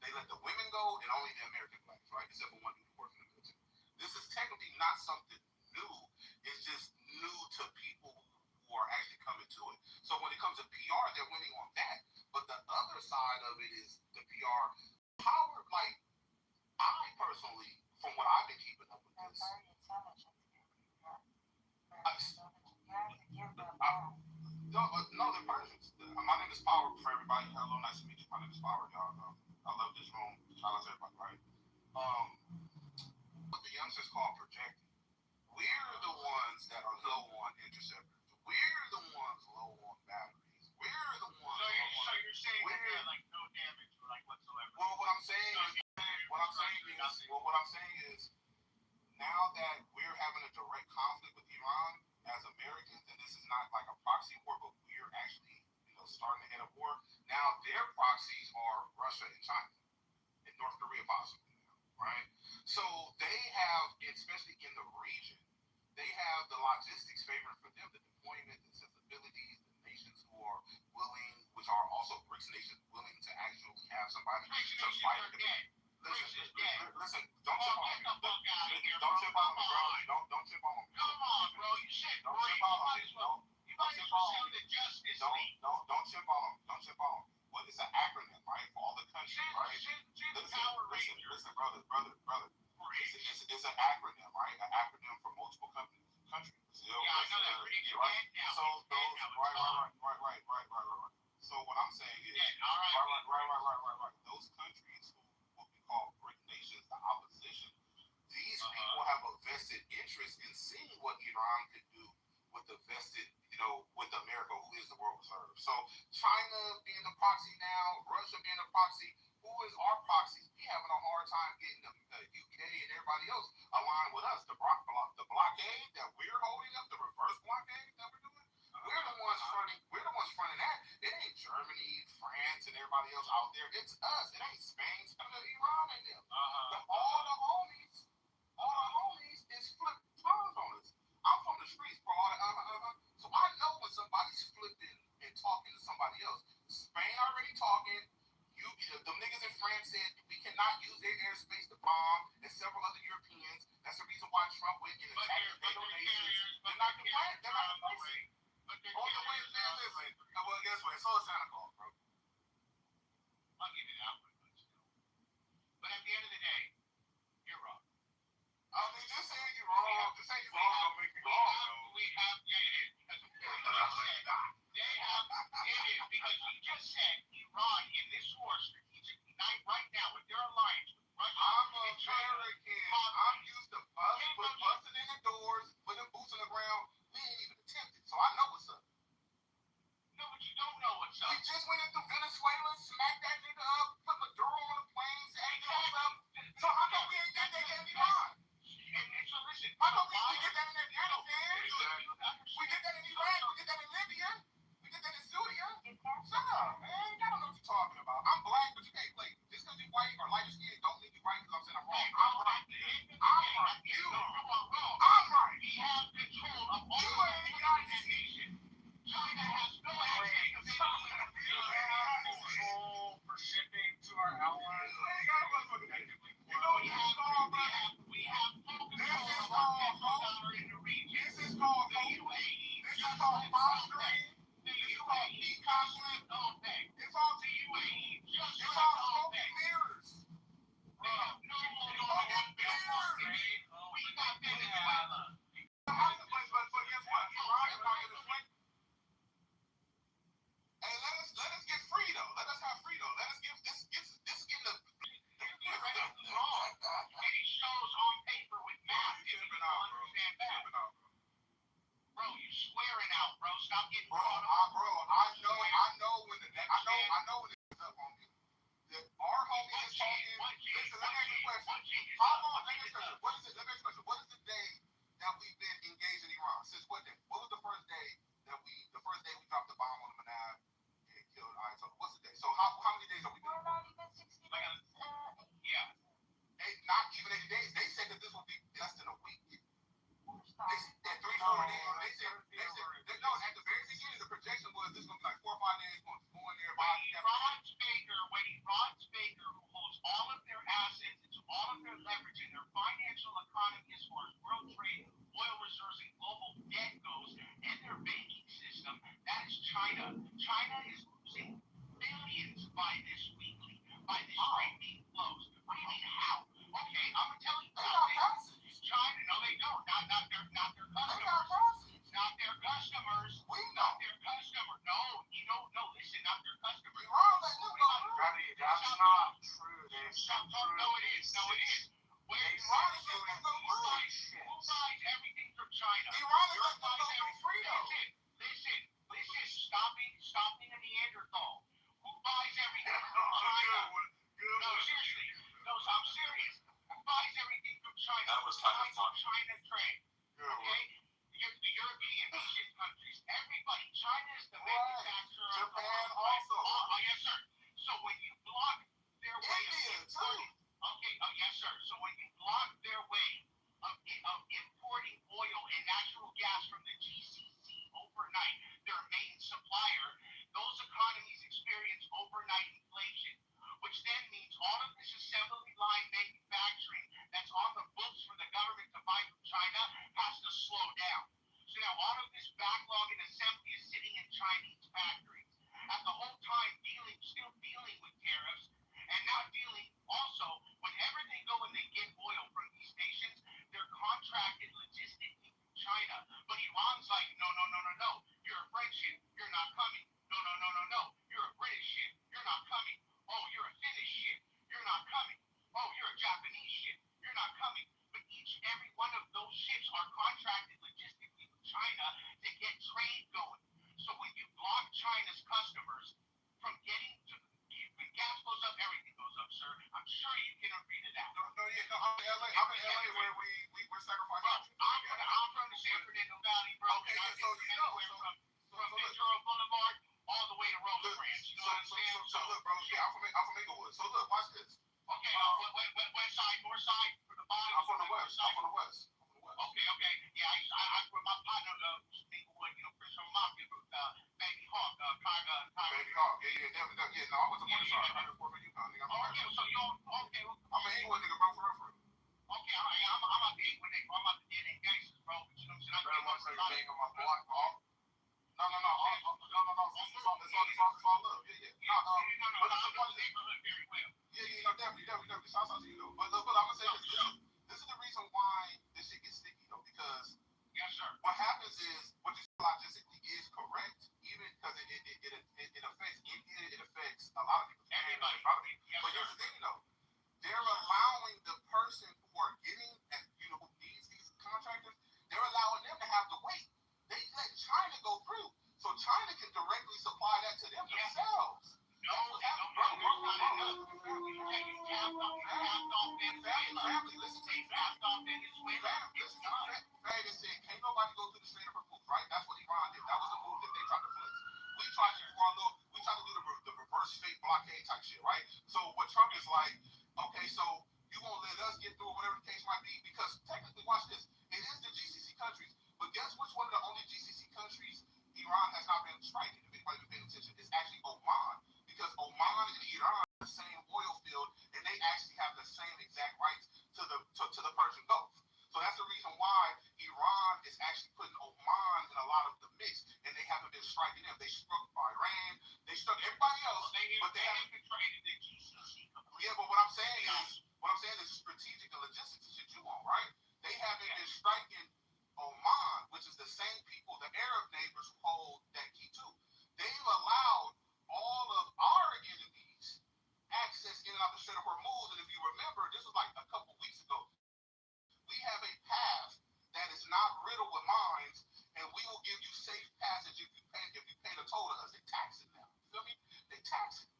they let the women go and only the American blacks, right? Except for one dude who works in the military. This is technically not something new. It's just new to people who are actually coming to it. So when it comes to PR, they're winning on that. But the other side of it is
the PR. Power, like, I personally, from what I've been keeping up with this, no, they're Persians. My name is Power for everybody. Hello, nice to meet you. My name is Power, y'all. I love this room. Shout out to everybody, right? What the youngsters call projecting. We're the ones that are low on interceptors. We're the ones low on batteries. We're the ones. So you're saying we're like no damage, like whatsoever. Well, what I'm saying is, now that we're having a direct conflict with Iran as Americans, and this is not like a proxy war, but we're actually, starting to head a war. Now their proxies are Russia and China, and North Korea possibly, right? So they have, especially in the region, they have the logistics favoring for them, the deployment, the sensibilities, the nations who are willing, which are also BRICS nations, willing to actually have somebody to fight. Listen, don't chip on me. Don't chip on me, bro. Don't chip on me. Come on, bro. You said don't chip on me. Don't chip on me. Don't chip on me. Don't chip on me. Well, it's an acronym, right, for all the countries, right? Listen, brother. It's an acronym, right? An acronym for multiple countries. Brazil, I know that pretty good, right? So those, right. So what I'm saying is, right. Those countries who what we call BRIC nations, the opposition, these people have a vested interest in seeing what Iran could do with the vested, with America, who is the world reserve. So China being the proxy now, Russia being the proxy, who is our proxy? We having a hard time getting the UK and everybody else aligned with us. The blockade that we're holding up, the reverse blockade that we're doing, we're the ones fronting that. It ain't Germany, France, and everybody else out there. It's us. It ain't Spain, Iran, and them. All the homies is flipping tongues on us. I'm from the streets, bro. So I know when somebody's flipping and talking to somebody else. Spain already talking. The niggas in France said we cannot use their airspace to bomb, and several other Europeans. That's the reason why Trump went and attacked the NATO nations. They're not complaining. They're not complacent. All the way there, listen. Well, guess what? So is Santa Claus, bro. I'll give you that one, but still. But at the end of the day, you're wrong. I mean, just saying you're wrong. Just saying you're wrong don't make me wrong, though. Yeah, it is. Because it is because you just said Iran in this war strategically right now with their alliance with Russia. I'm American. I'm used to busting in the doors, putting boots on the ground. We ain't even attempted, so I know what's up. No, but you don't know what's up. We just went into Venezuela, smacked that nigga up, put Maduro on the plane, said, hey, what's up? So how come we ain't did that in Iran? And so listen, how come we did that in Afghanistan? We did that in Iraq. We did that in Libya. We did that in Syria. Shut up, man. I don't know what you're talking about. I'm black, but you can't play. Just because you're white or lighter skin don't mean you're right because I'm saying I'm wrong. I'm right. I'm right. You are wrong. I'm right. We have control of all of that nation. China has no idea. Control for shipping to our allies. You know what we have full control of our petrodollars in the region. This is called the UAE. This is called posturing. The UAE conflict on back. It's all the UAE. It's all smoke and mirrors. We have no mirrors. We got Venezuela. But guess what? Iran is not going to swing. Hey, let us get free though. Let us have free though. Let us give this give the wrong. And it shows on paper with math. Bro, you swearing out, bro. Stop getting bro. I know when it's up on me. Our homie is talking. Listen, let me ask you a question. How long? Let me ask you a question. What is the day that we've been engaged in Iran? Since what day? What was the first day we dropped the bomb on the Manab and killed Ayatollah? What's the day? So how many days are we been? Yeah. Not even 80 days. They said that this would be less than a week. They said 3-4 days. They said no. At the very beginning, the projection was this was going to be like 4 or 5 days. Going to go in there. When Ron Baker, who holds all of their assets, all of their leverage, and their financial
not true.
No, it is. No, it is. Where
Iran is going to
who buys everything from China?
Iran is
Europe
going to
buys
go
everything.
free though.
Listen. Stopping a Neanderthal. Who buys everything from China? No, seriously. No, I'm serious. Who buys everything from China?
That was kind of fun.
China trade. Okay? The European, Asian countries, everybody. China is the manufacturer.
Japan also.
Oh, yes, sir. So when you block their way
India
of
too.
okay, yes, sir. So when you block their way of importing oil and natural gas from the GCC overnight, their main supplier, those economies experience overnight inflation, which then means all of this assembly line manufacturing that's on the books for the government to buy from China has to slow down. So now all of this backlog in assembly is sitting in Chinese factories. At the whole time still dealing with tariffs, and now dealing also, whenever they go and they get oil from these nations, they're contracted logistically from China. But Iran's like, no. You're a French ship. You're not coming. No. You're a British ship. You're not coming. Oh, you're a Finnish ship. You're not coming. Oh, you're a Japanese ship. You're not coming. But each and every one of those ships are contracted logistically with China to get trade going. So when you block China's customers from getting to, when gas goes up, everything goes up, sir. I'm sure you can agree to that.
No, I'm in LA where we're sacrificing.
I'm from the San Fernando Valley, bro.
Okay,
and
so you know.
From Ventura Boulevard all the way to Rosecrans. You know what I'm saying?
So look, bro. Yeah, I'm from Inglewood. So look, watch this.
Okay, west side, north side, from the bottom.
I'm from the west.
Okay. Yeah, I my partner Inglewood, Chris from Mafia, Baby Hawk, Kaga.
Baby Hawk. Yeah, definitely. Yeah, no, I was a West Side. I work for UConn, nigga.
Okay, so you okay?
I'm an Inglewood nigga, bro, for real.
Okay, I'm out the Inglewood nigga. I'm out the dead end gangsters, bro. But you know what I'm saying?
Better one say bang on my block, bro. No. It's all love. Yeah.
No, I know the neighborhood very well.
Yeah, definitely. Shout out to you, though. But look, I'm gonna say this is the reason why this shit gets sticky, though, because
yes, sir.
What happens is what you say logistically is correct, even because it affects India, it affects a lot of people.
Everybody.
Yes, but here's the thing, though, they're allowing the person who are getting, these contractors, they're allowing them to have to wait. They let China go through, so China can directly supply that to them themselves. Can't nobody go through the Strait of Hormuz, right? That's what Iran did. That was a move that they tried to flex. We tried to do the reverse fake blockade type shit, right? So what Trump is like, okay, so you won't let us get through whatever the case might be, because technically, watch this, it is the GCC countries, but guess which one of the only GCC countries Iran has not been striking? If anybody's been paying attention, it's actually Oman, because Oman and Iran are the same oil field, and they actually have the same exact rights to the Persian Gulf. So that's the reason why Iran is actually putting Oman in a lot of the mix, and they haven't been striking them. They struck Iran, they struck everybody else, but they haven't been traded the GCC. Yeah, but what I'm saying is strategic and logistics is shit you want, right? They haven't been striking Oman, which is the same people, the Arab neighbors who hold that key too. They've allowed all of our enemies access in and out the Strait of Hormuz, and if you remember, this was like a couple weeks ago. We have a path that is not riddled with mines, and we will give you safe passage if you pay the toll to us. They tax it now. You feel me? They tax it.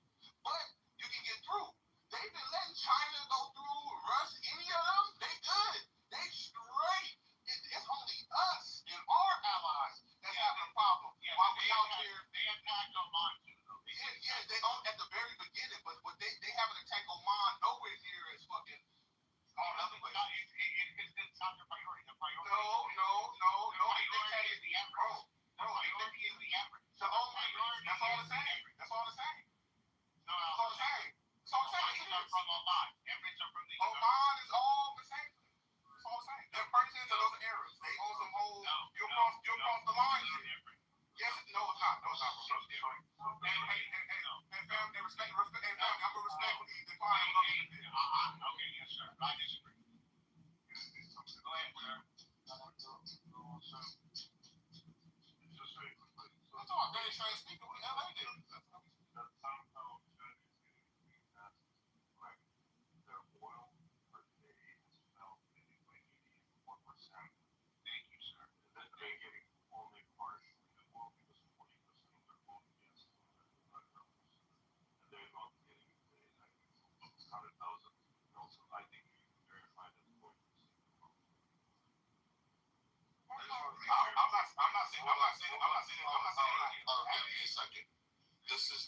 But you can get through. They've been letting China go through, Russia, any of them, they good. They straight. It's only us and our allies that's having a problem.
Yeah,
while we out here.
They attacked Oman too, though.
Yeah, they own at the very beginning, but they haven't attacked Oman nowhere near as fucking all other ways.
It's not their priority. The priority.
No.
Priority is the Emirates. Priority is the Emirates.
That's all the same.
No,
Give me a second. This is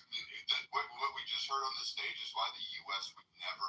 what we just heard on the stage is why the U.S. would never,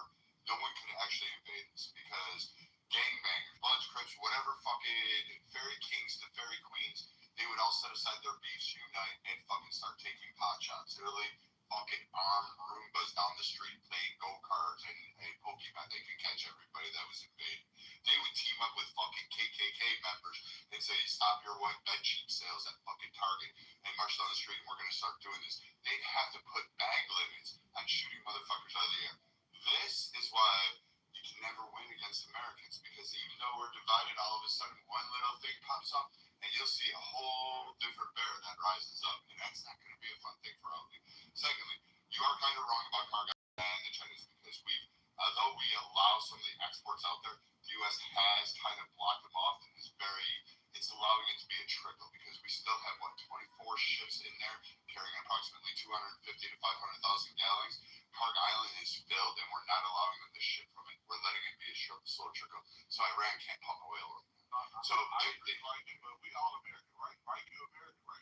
no one could actually invade us because gangbangers, Bloods, Crips, whatever fucking fairy kings to fairy queens, they would all set aside their beefs, unite, and fucking start taking pot shots. Literally, fucking armed Roombas down the street playing go-karts and Pokemon. They could catch everybody that was invaded. They would team up with fucking KKK members and say, stop your white bed cheap sales at fucking Target and march down the street and we're going to start doing this. They'd have to put bag limits on shooting motherfuckers out of the air. This is why you can never win against Americans because even though we're divided, all of a sudden one little thing pops up and you'll see a whole different bear that rises up, and that's not going to be a fun thing for all of you. Secondly, you are kind of wrong about cargo and the Chinese because although we allow some of the exports out there, the U.S. has kind of blocked them off and it's allowing it to be a trickle because we still have 24 ships in there carrying approximately 250 to 500,000 gallons. Park Island is filled and we're not allowing them to ship from it. We're letting it be a slow trickle. So Iran can't pump oil. So but we all American, right? Right? You American, right?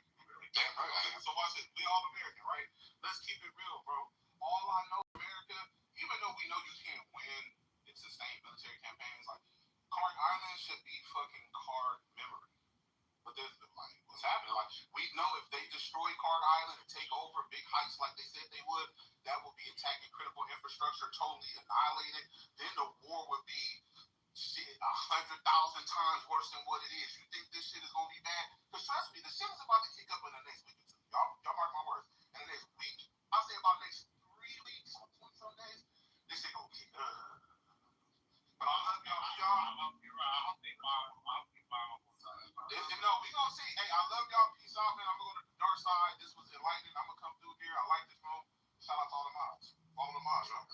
Damn right. So watch it. We all American, right? Let's keep it real, bro. All I know, America, even though we know you can't win and sustain military campaigns, like Clark Island should be fucking card memory. But there's like what's happening. Like we know if they destroy Card Island and take over big heights like they said they would, that will be attacking critical infrastructure, totally annihilated. Then the war would be 100,000 times worse than what it is. You think this shit is gonna be bad? Because trust me, the shit is about to kick up in the next week or two. Y'all mark my words. In the next week, I'll say about the next 3 weeks, 20 some days, this shit gonna kick up. But I love y'all. You're right. I hope they bomb. No, we gonna see. Hey, I love y'all. Peace out, man. I'm gonna go to the dark side. This was enlightening. I'm gonna come through here. I like this room. Shout out to all the mods. Follow the mods, y'all.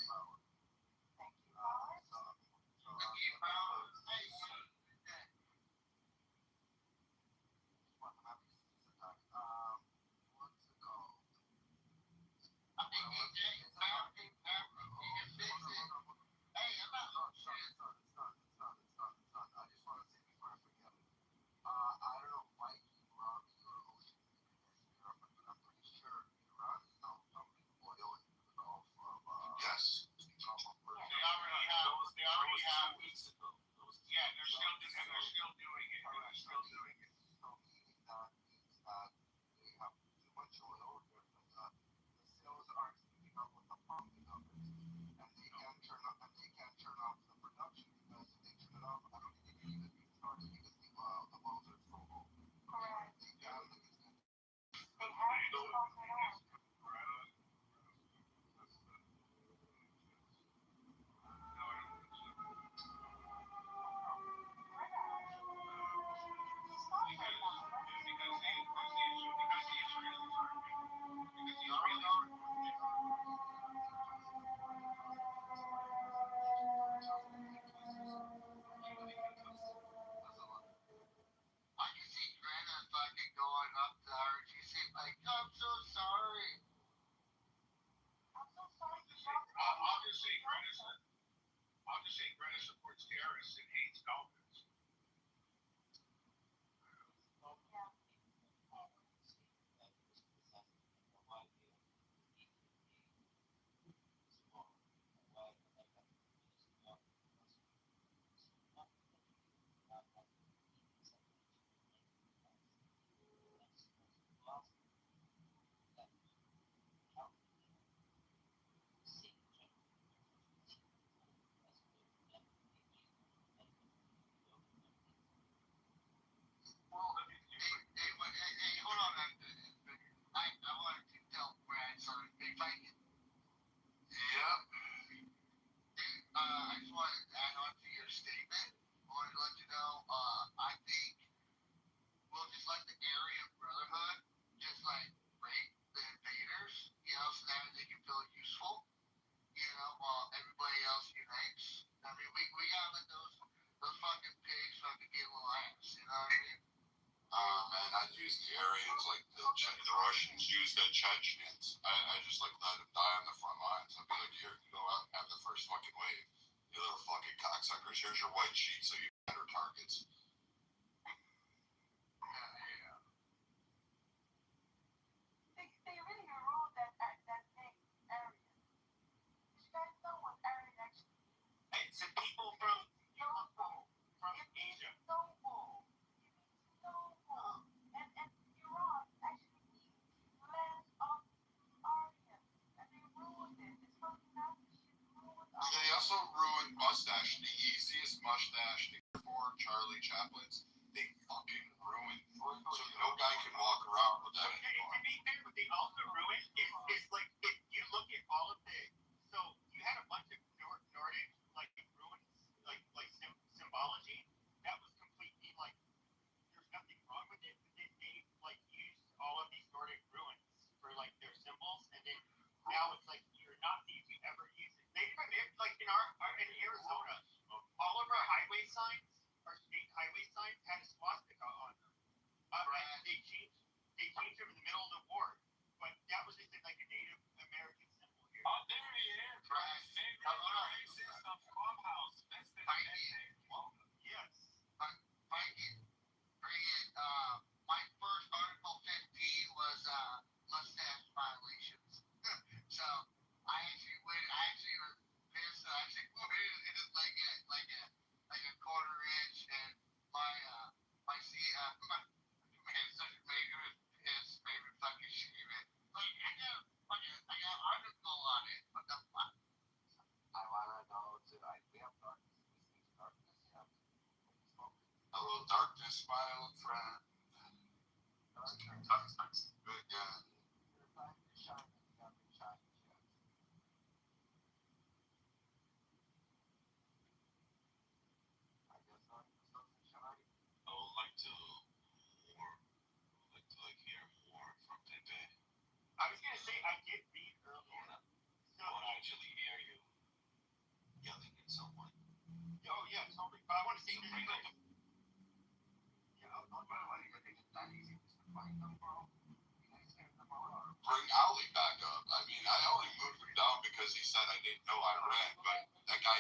Yes. They already have. Yeah, they're still doing it. So meaning that means that they have too much oil. The sales aren't keeping up with the pumping numbers, and they can't turn off the production because if they turn it off, I don't think they can even be started because the wells are so low. Correct. They have to I can see Greta fucking going up to her and she's like, I'm so sorry. I'll just say Greta supports terrorists and hates dolphins. Hey, hold on. I wanted to tell Brad something. Yep. I just wanted to add on to your statement. I wanted to let you know, I think we'll just let the Aryan Brotherhood just like rape the invaders, so that they can feel useful, while everybody else unites. I mean, we gotta let those fucking pigs fucking get a little ass, you know what I mean? Man, I'd use the Aryans like the Russians used the Chechens. I just like let them die on the front line.
damage. Here's your white sheet, so you better targets.
They really ruled that thing area. You guys know what area actually is.
It's the people from Asia.
Noble. Noble. And Iran actually means land of Aryan. And they ruined it. It's fucking Nazi shit ruined us.
They also ruined mustache, the easiest mustache for Charlie Chaplin's. They fucking ruined. So no guy can walk around with that anymore.
To be fair, what they also ruined is like if you look at all of the so you had a bunch of Nordic like ruins like symbology that was completely like there's nothing wrong with it, but then they like used all of these Nordic ruins for like their symbols, and then now it's like you're not need to ever use it. They like in in Arizona, all of our highway signs, our state highway signs had a swastika on them. They changed them in the middle of the war, but that was just like a Native American symbol here.
Oh, there he is. Right. Favorite racist of Clubhouse. That's the
Yes.
My first Article 15 was mustache violations. So I actually was pissed. I actually quoted it like a quarter inch, and my man such a favorite his favorite fucking shit. Like I got an article on it. What the fuck?
I wanna know that I have darkness.
Hello, darkness, my old friend. Good guy.
I would like to hear more from Pepe.
I was gonna say I did read earlier.
I want to actually hear you yelling at someone.
Oh yeah, totally. But I want to see
So bring up a
Bring Ali back up. I mean, I only moved him down because he said I didn't know I ran, but that guy,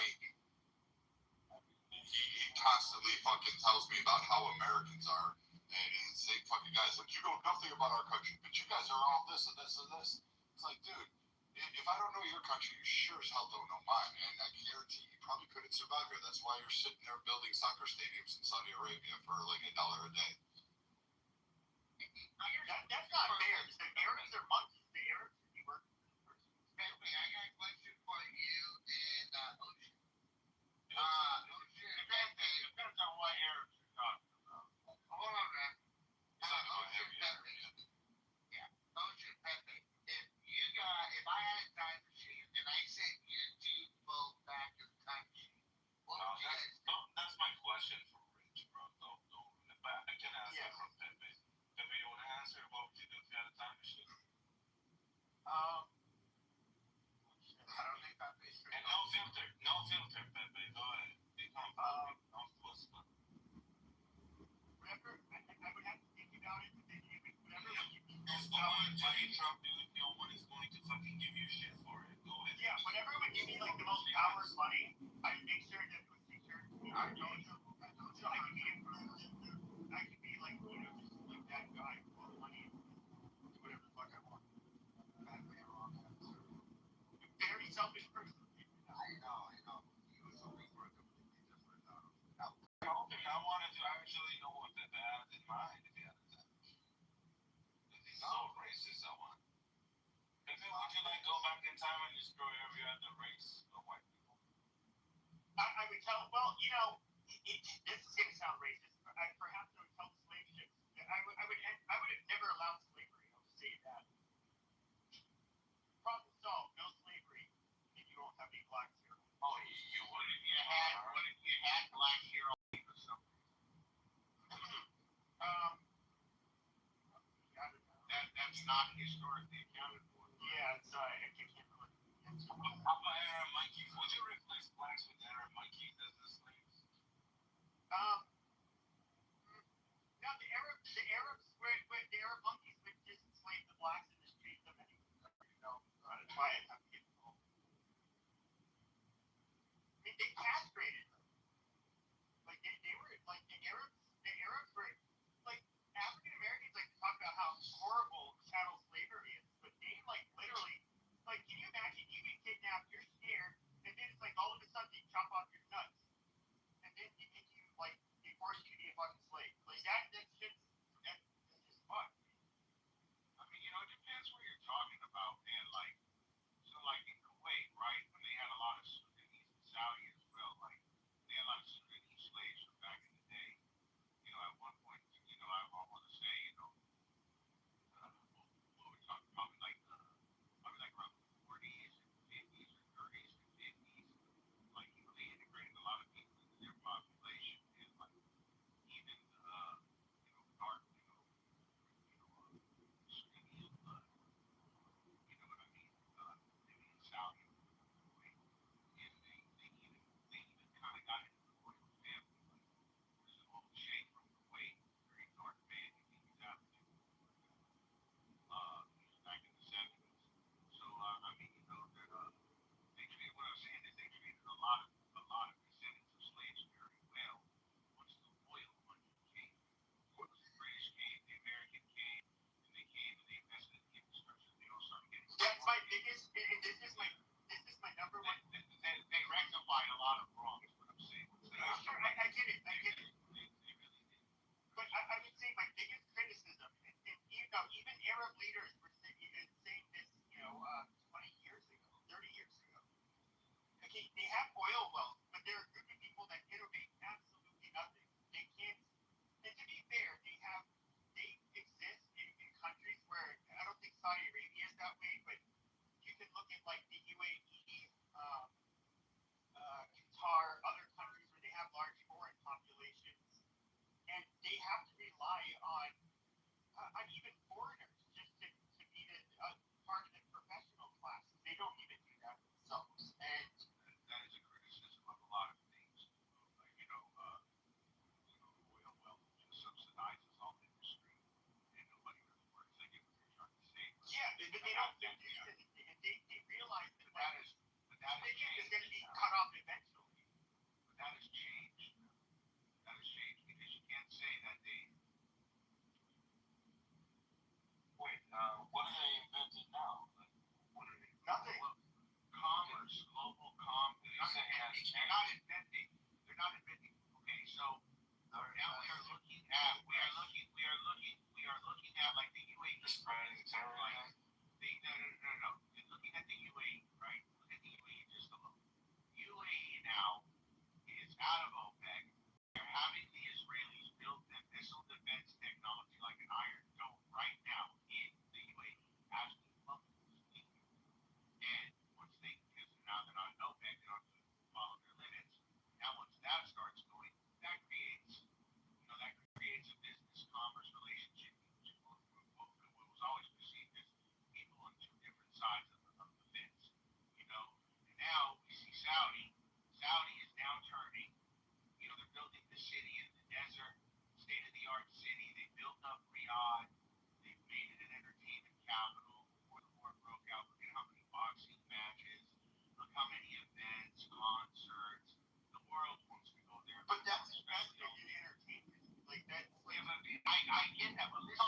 he constantly fucking tells me about how Americans are. And say fucking guys, like, you know nothing about our country, but you guys are all this and this and this. It's like, dude, if I don't know your country, you sure as hell don't know mine. And I guarantee you probably couldn't survive here. That's why you're sitting there building soccer stadiums in Saudi Arabia for like $1 a day.
that's not fair. The Arabs are monkeys. The Arabs should be working for the person.
Anyway, I got a question for you and Ocean.
Depends on what Arabs you're talking about.
Hold on, man.
Ocean
Pepe. If I had a time machine and I sent you two both back in time machine, what would you guys do?
That's my question for Rich, bro. Don't ruin it back. I can answer from Pepe. Pepe, you want to answer? What would you do if you had a time machine?
I don't think Pepe should.
And no filter, Pepe. Go ahead. Become don't fuss.
Whatever, I would have to think about it, but then whatever would you be
It's going to Trump, dude. No one is going to fucking give you shit for it. Go ahead.
yeah, whatever would give me like the most power and money, I'd make sure that it was secured to me. I could be improved. I could be like, just like that guy with all the money. Do whatever the fuck I want. Very selfish person.
I know. He was hoping for a completely different outcome.
I wanted to actually know what Pepe had in mind if he had a time machine. He's so racist, I want. Pepe, would you like go back in time and destroy every other race of white people?
I would tell, well, this is going to sound racist, but perhaps I would tell the slave ships that I would have never allowed slavery. I'll just say that. Problem solved, no slavery, and you don't have any blacks here.
Oh, you would.
What if you had black hero or something? That's not historically accounted for.
Yeah, it's I can't really.
How about Arab monkeys? Would you replace blacks with Arab monkeys as the slaves?
No, the Arab monkeys would just enslave the blacks and just treat them anyway. That's why I have to get involved. I mean, they castrated them. how many events, concerts, the world wants to go there. But that's invested in entertainment. Like that's like, I get that, but listen,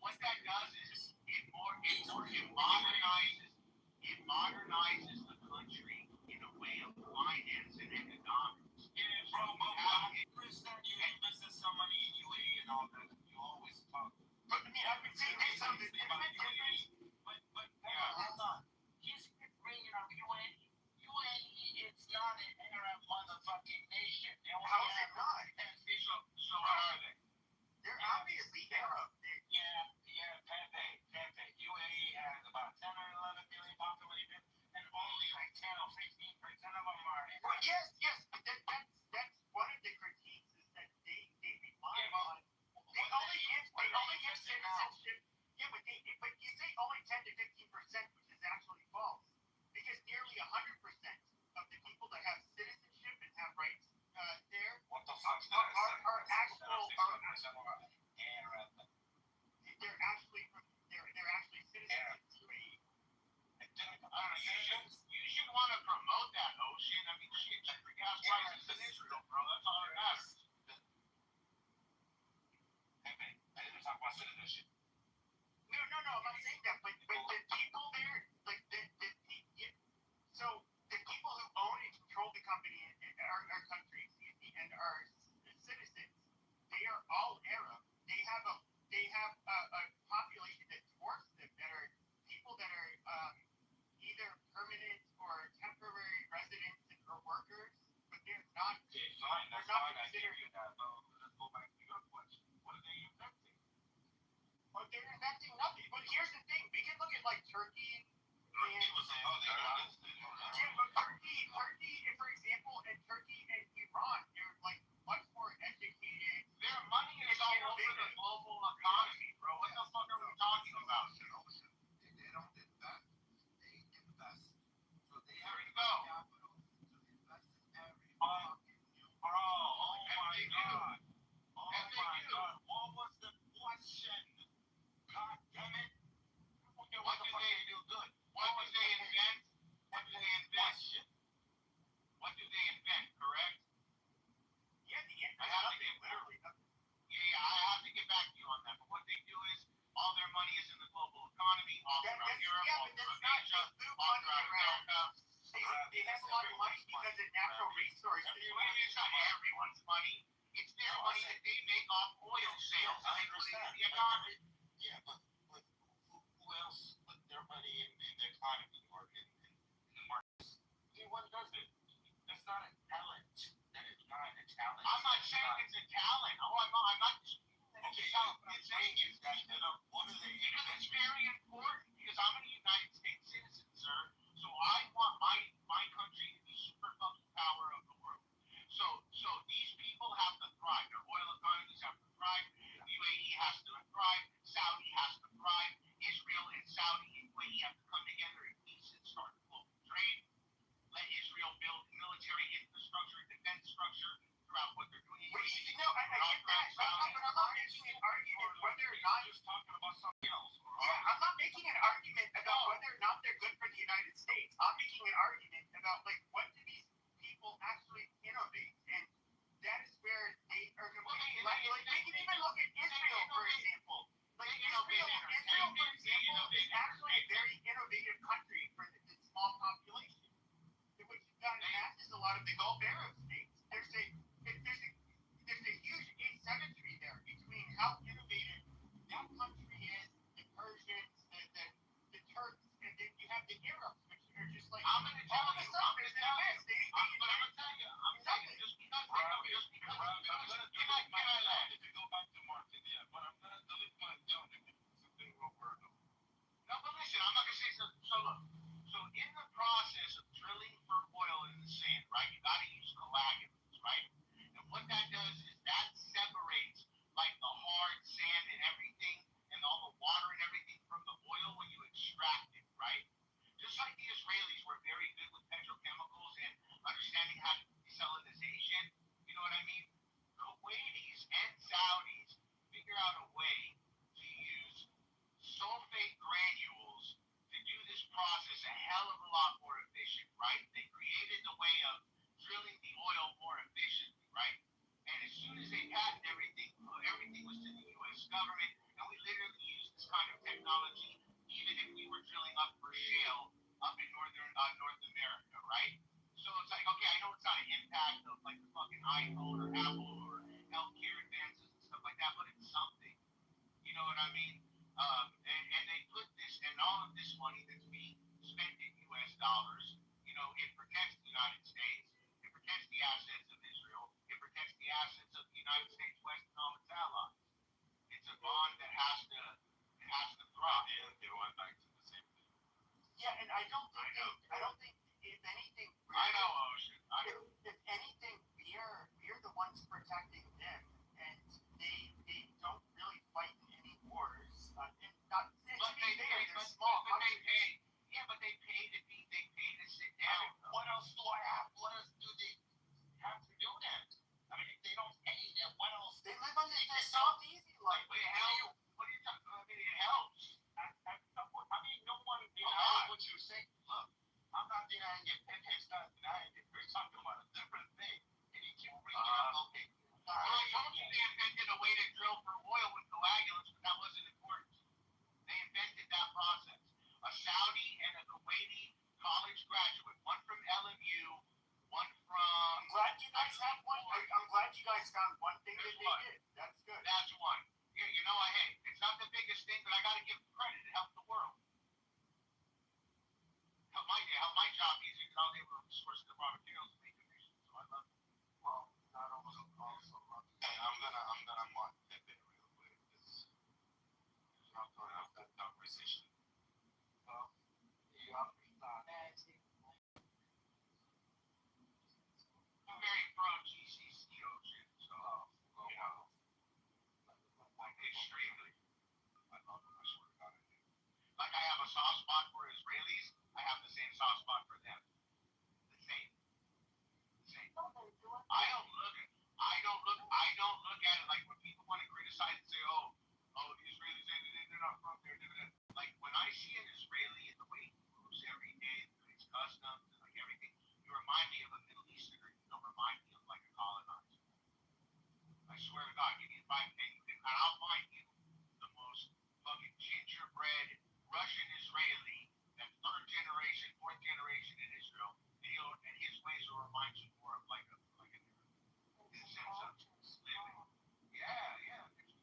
what that does is it modernizes the country in a way of finance and economics. Yeah, bro, Chris, that you invest some money in UAE and all that. You always talk. But I mean, I've been saying something different. But hold on. He's bringing up UAE. UAE is not an Arab motherfucking nation. How is it not? So how are they? They're obviously Arab. Pepe. UAE has about 10 or 11 million population, and only like 10 or 15% of them are. Well, yes, but that's one of the critiques is that they rely on. They only give citizenship. Yeah, but you say only 10 to 15%, which is actually false, because nearly 100% of the people that have citizenship and have rights there what the fuck are actual. They're actually citizens of UAE. I don't know. You should want to promote that ocean. I mean, shit, check the gas prices in Israel, bro. That's all that matters. Hey, I didn't talk about citizenship. No, I'm not saying that. But the people there, like so the people who own and control the company in our country, and our citizens, they are all Arab. They have a population that dwarfs them, that are people that are either permanent or temporary residents or workers, but they're not. Okay, fine. That's fine. I hear you now. Let's go back to your question. What are they investing? Well, they're investing nothing. But here's the thing: we can look at like Turkey. Turkey, for example, and Turkey and Iran, they're like much more educated. Their money is all over the global economy, bro. What the fuck are we talking about? They don't invest. They invest. So there you go. Capital to invest in every bro, oh my god. Oh my god. What was the question? God damn it. Okay, what do they do good? What do they invent? What do they invest? What do they invent, correct? Yeah, I have to get back to you on that. But what they do is all their money is in the global economy, all throughout Europe, all throughout Asia, all throughout America. They have a lot of money because of natural resources. It's not everyone's money. It's their money that they make off oil sales. I understand the economy. Yeah, but who else put their money in the economy or in the markets? What does it? That's not a talent. That is not a talent. I'm not saying it's a talent. Oh, I'm not. Okay, the thing is that what are they? Because it's very important. Because I'm a United States citizen, sir. So I want my country to be super fucking power of the world. So these people have to thrive. Their oil economies have to thrive. UAE has to thrive. Saudi has to thrive. Israel and Saudi and UAE have to come together in peace and start global trade. Let Israel build military infrastructure, defense structure throughout what they're doing. I get that. But I'm not making an argument whether or not you're talking about something else. Yeah, I'm not making an argument about whether or not they're good for the United States. I'm making an argument about like what do these people actually innovate, and that is where they are completely like we can even look at Israel, for example. Like Israel, for example, is actually a very innovative country for the small population. Which matches a lot of the Gulf Arab states. There's a huge asymmetry there between how innovative that country is, the Persians, the Turks, and then you have the Arabs, which are just like I'm gonna tell you, just because just because can I land? If you go back to market, yeah, but I'm gonna delete my something real word. No, but listen, I'm not gonna say so. So look, so in the process of drilling for oil in the sand, right? You got to use collateral.
right? They created the way of drilling the oil more efficiently, right? And as soon as they patented everything, everything was to the U.S. government, and we literally used this kind of technology even if we were drilling up for shale up in North America, right? So it's like, okay, I know it's not an impact of like the fucking iPhone or Apple or healthcare advances and stuff like that, but it's something. You know what I mean? And they put this and all of this money that's being spent in U.S. dollars, you know, it protects the United States, it protects the assets of Israel, it protects the assets of the United States West and all its allies. It's a bond that has to thrive.
Yeah, they want back to the same thing.
Yeah, and I don't think if anything,
I know, Ocean. I know.
If anything, we're the ones protecting them, and they don't really fight in any wars. And not
But they pay,
they're small.
but they pay. Yeah, but they pay to sit down.
What else do I have? What else do they have to do that? I mean, if they don't pay them, what else? They live under this soft, easy life.
But it helps. What are you talking about? I mean, it helps.
At some point, I mean, no one what you say. Look, I'm not denying it. It's not denying it. We're talking about a different thing. And you keep bringing up, okay.
Well, I told you they invented a way to drill for oil with coagulants, but that wasn't important. They invented that process. A Saudi and a Kuwaiti college graduate, one from LMU, one from.
I'm glad you guys have one. I'm glad you guys found one thing that they did. That's good.
That's one. Yeah, you know, hey, it's not the biggest thing, but I got to give them credit. It helped the world. Helped my job easier because they were sourcing the raw materials and making munitions. So I love it.
Well, not also love it.
Hey, I'm gonna mark that bit real quick. I'm going off that conversation.
Well, you understand.
I'm very pro GCC Ocean, so you know, like extremely.
I love it. I swear to God, I do.
Like I have a soft spot for Israelis, I have the same soft spot for them. The same. I don't look at it like when people want to criticize and say, oh, the Israelis, they're not from there. Like when I see an Israeli and the way he moves every day, his customs and like everything, you remind me of a Middle Easterner. You don't remind me of like a colonizer. I swear to God, give me 5 pennies and I'll find you the most fucking gingerbread Russian Israeli that's 3rd generation, 4th generation in Israel. And his ways will remind you more of like a in the sense of living. Yeah. It's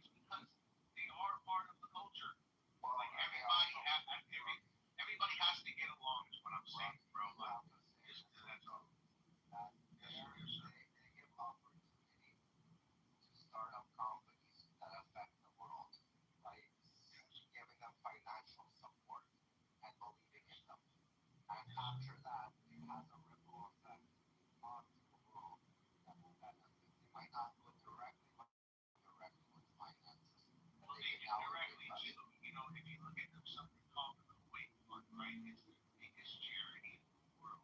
because they are part of the culture. Like everybody has to get along is what I'm saying, bro. Like, that's all. Yes, sir.
They give opportunity to start up companies that affect the world by giving them financial support and believing in them. And after that, it has a ripple effect onto the world that will benefit. They might not do it directly, but indirectly with finances.
Well, they do directly too. You know, if you look at something called the Kuwait Fund, right? It's the biggest charity in the world.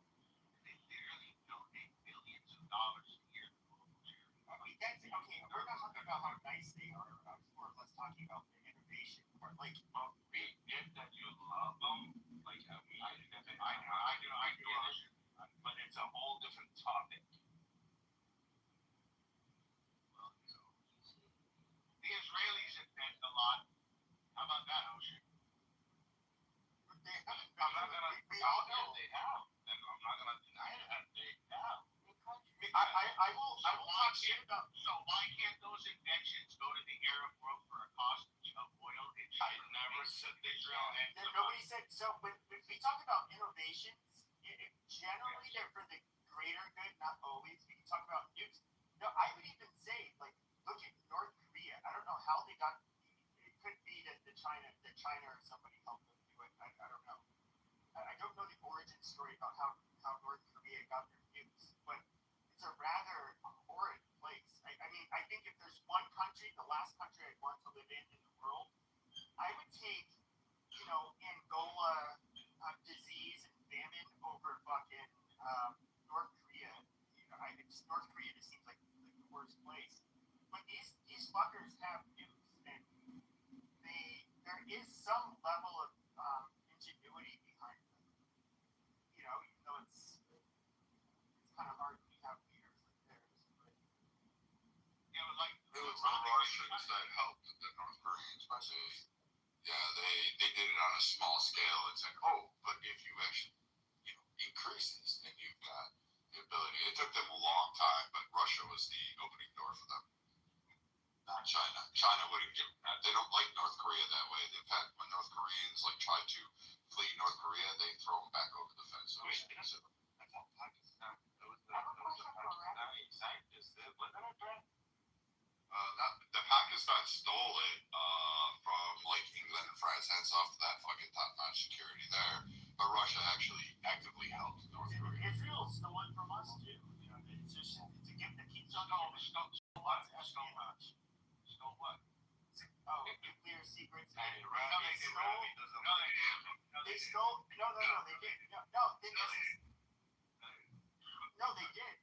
And they literally donate billions of dollars a year to local charity.
I mean, that's okay. We're not talking about how nice they are. I was more or less talking about the innovation part. Like,
We get that you love them. Like, I mean, I get it. But it's a whole different topic.
Well, you know, the Israelis invent a lot. How about that, Ocean?
I'm not gonna.
we all know.
They have. And I'm not gonna deny that they have.
I will talk shit about.
So why can't those inventions go to the Arab world for a cost of oil?
I never said they drill.
Nobody said so. When we talk about innovations, generally they're for the greater good, not always. We can talk about nukes. No, I would even say, like, look at North Korea. I don't know how they got. It could be that the China or somebody helped them do it. I don't know. I don't know the origin story about how North Korea got their nukes, but it's a rather horrid place. I mean, I think if there's one country, the last country I'd want to live in the world, I would take, Angola, disease and famine over fucking North Korea. North Korea just seems like the worst place. But these fuckers have nukes, and there is some level of ingenuity behind them.
Russians that helped the North Koreans by saying, yeah, they did it on a small scale. It's like, oh, but if you actually, increase this, then you've got the ability. It took them a long time, but Russia was the opening door for them. Not China. China wouldn't give. They don't like North Korea that way. In fact, when North Koreans try to flee North Korea, they throw them back over the fence. So
I thought Pakistan. There was a Pakistani scientist that wasn't it, Brad?
the Pakistan stole it from England and France, hence off that fucking top-notch security there. But Russia actually actively helped North Korea.
Israel stole it from us too. It's just it's a gift that keeps on going. Stole what? Stole what? Oh, nuclear secrets. They stole. No, they did. No, they did.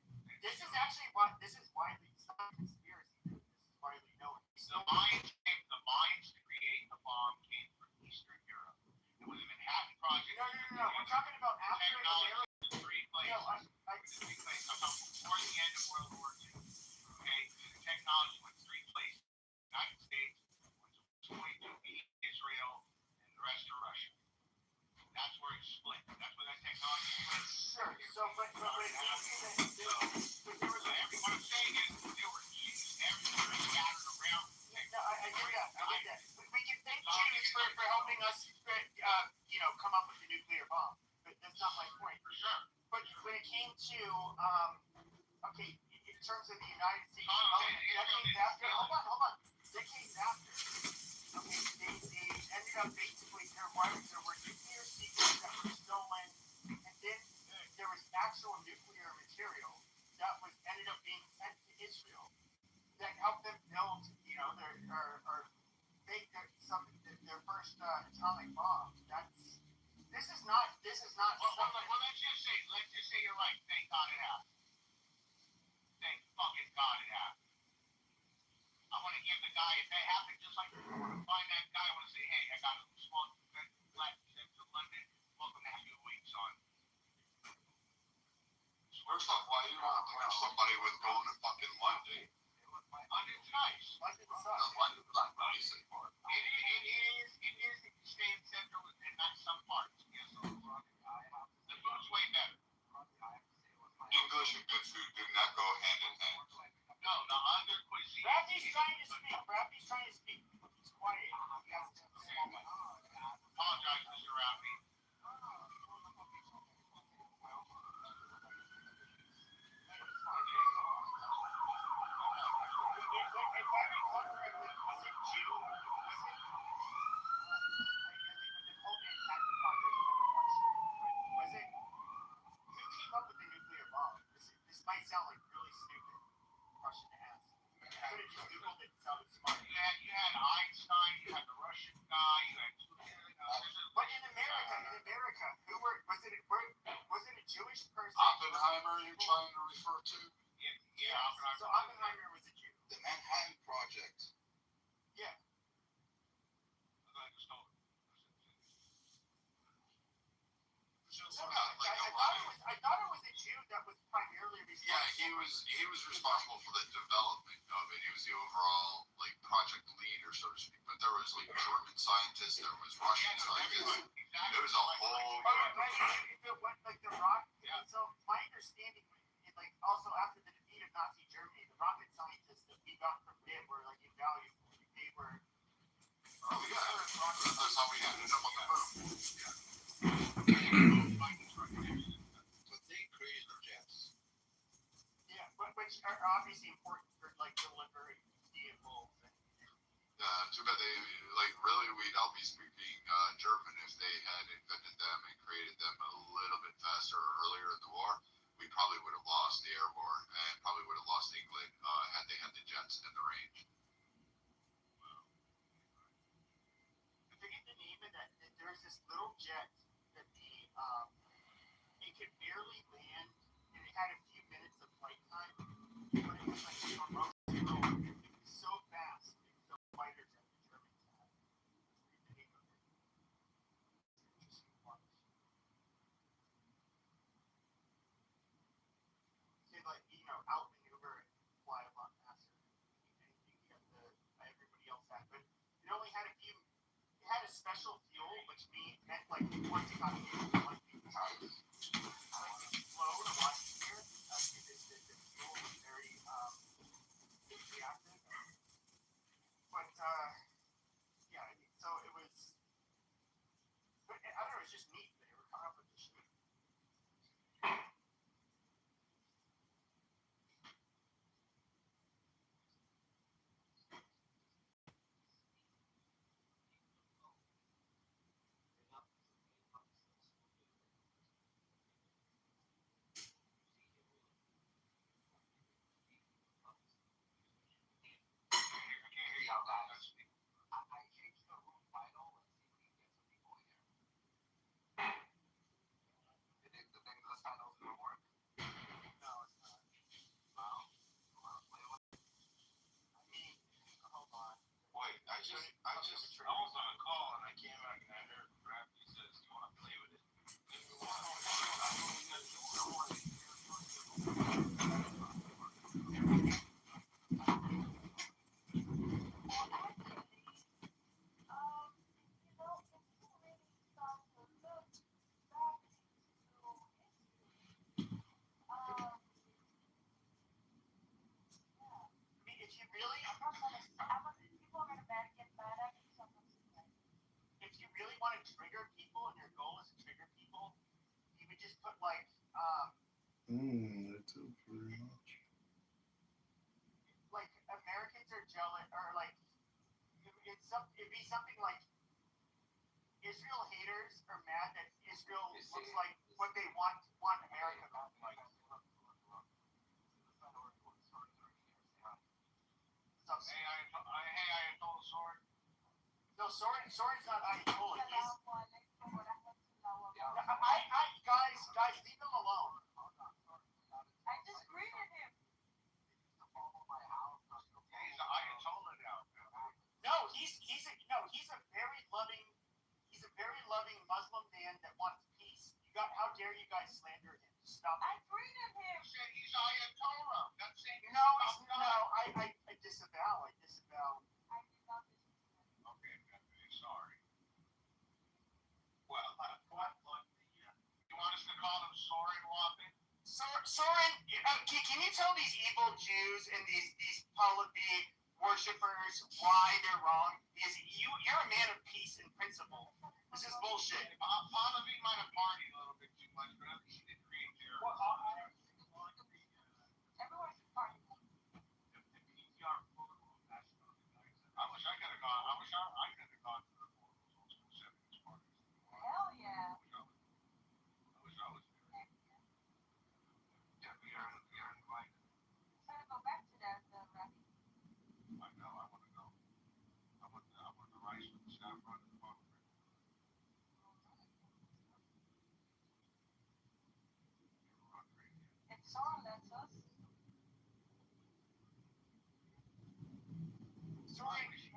This is actually why. This is widely. It's not a conspiracy. This is widely known.
The mines to create the bomb came from Eastern Europe. It was a Manhattan Project.
No. We're talking about after America.
Three places. I'm talking before the end of World War II. Okay, the technology went three places. The United States was going to be Israel and the rest of Russia. That's where it split. That's where that technology went.
Sure. So, but
what I'm saying is there were Jews everywhere scattered around.
No, I get that. We can thank Jews for helping us, come up with the nuclear bomb. But that's not my point.
For sure.
But when it came to, in terms of the United States, hold on. Decades after, they ended up basically, there were nuclear secrets that were stolen, and then there was actual nuclear material that ended up being sent to Israel that helped them build, their first atomic bomb. This is not.
Well, let's just say you're right. Thank God it happened. Thank fucking God it happened. I want to give the guy, if that happened, just like I want to find that guy. I want to say, hey, I got a small black trip to London. Welcome to Happy Week, son.
First off, why you want to punch somebody with going to fucking London?
London's nice.
London's not nice anymore.
It is if you stay in central and not some parts. Yes, the food's way better.
English and good food do not go hand in hand.
No, the other cuisine.
Rappy's trying to speak. He's quiet.
Apologize, Mr. Rappy.
If I recall correctly, was it June? Was it? Who came up with the nuclear bomb? This might sound like really stupid question to ask. You could have just Googled it and sounded smart.
You had Einstein, you had the Russian guy, you had
But in America, was it a Jewish person?
Oppenheimer, you're trying to refer to?
Yeah,
So Oppenheimer was a Jew.
The Manhattan Project.
Yeah. I thought it was a Jew that was primarily responsible.
Yeah, he was responsible for the development of it. He was the overall project leader, so to speak. But there was German scientists, there was Russian scientists. There was a whole.
If it went like the rock. Yeah. So my understanding, also after the defeat of Nazi Germany, the rocket scientists that we got from them were invaluable. They were.
Oh yeah, that's how we ended up on the moon. Yeah. But they created the jets.
Yeah, which are obviously important for delivering vehicles.
Too bad they really we'd all be speaking German if they had invented them and created them a little bit faster or earlier in the war. We probably would have lost the air war and probably would have lost England had they had the jets in the range.
I forget the name of that. There's this little jet that it could barely land, and it had a few minutes of flight time, but it was remote control. It was so fast. It was a fighter jet the Germans had. The name of it. Interesting one. They outmaneuver and fly a lot faster than anything the special fuel, which meant like once it got used, like it flowed a lot easier because the fuel was very reactive. But yeah, so it was. But I don't know. It's just neat that they were coming up with this shit.
I was on a call and I came back and I heard rap. He says, "You want to play with it?"
If you really want to trigger people and your goal is to trigger people, you would just put like like Americans are jealous, or like it'd be something like Israel haters are mad that Israel looks like what they want America to look like.
Hey, I told Sword.
No, Soren's not Ayatollah. Guys, leave him alone.
I disagree with him.
He's an Ayatollah now.
No, he's a very loving Muslim man that wants peace. How dare you guys slander him? Stop
I
it.
agree with him.
You said he's Ayatollah. That's saying
I disavow.
I did not disagree.
Okay, sorry. Well, you want us to call him Soren Wapping?
Soren, can you tell these evil Jews and these Pahlavi worshippers why they're wrong? Because you're a man of peace and principle. This is bullshit.
Pahlavi might have partied a little bit too much, but at least he didn't create terror.
Everyone should party.
I wish I could have gone. I wish I could have gone to the old school 70s parties.
Hell yeah.
I wish I was there. Yeah, we are invited.
Try to go back to that, Rafi.
I know. I want to go. I want the rice with the saffron and the pomegranate.
If Soren lets us.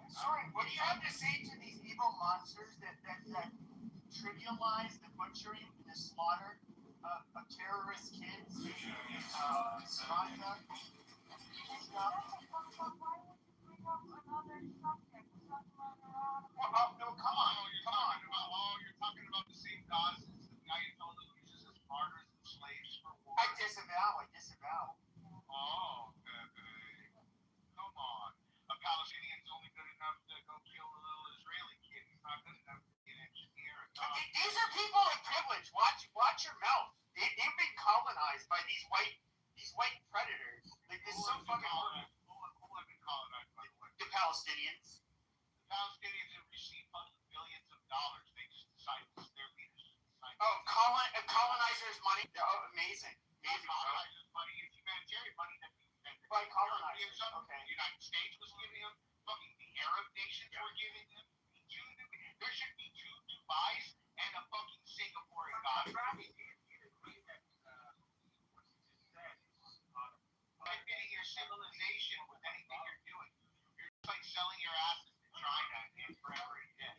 Soren, what do you have to say to these evil monsters that trivialize the butchering and the slaughter of terrorist kids? Gaza, stuff.
Why would you bring up another subject?
No, come on.
You're talking about the same Gazans that the Ayatollah uses as martyrs and slaves for war.
I disavow.
Oh, Pepe. Come on. A Palestinian's only good enough to go kill a little Israeli kid. He's not good enough to be an engineer.
These are people of privilege. Watch your mouth. They've been colonized by these white predators. Like, this is so fucking horrible.
Who have been colonized, by the way?
The Palestinians.
The Palestinians have received billions of dollars. They just decided their leaders.
Oh, colonizers' money. Oh, amazing.
Colonizers' money is humanitarian money that we spend.
By colonizers. Okay.
The United States was giving them. Fucking the Arab nations were giving them. There should be 2 Dubais and a fucking Singapore in Gaza. Benefiting your civilization with anything you're doing. You're just like selling your asses to China and forever and dead.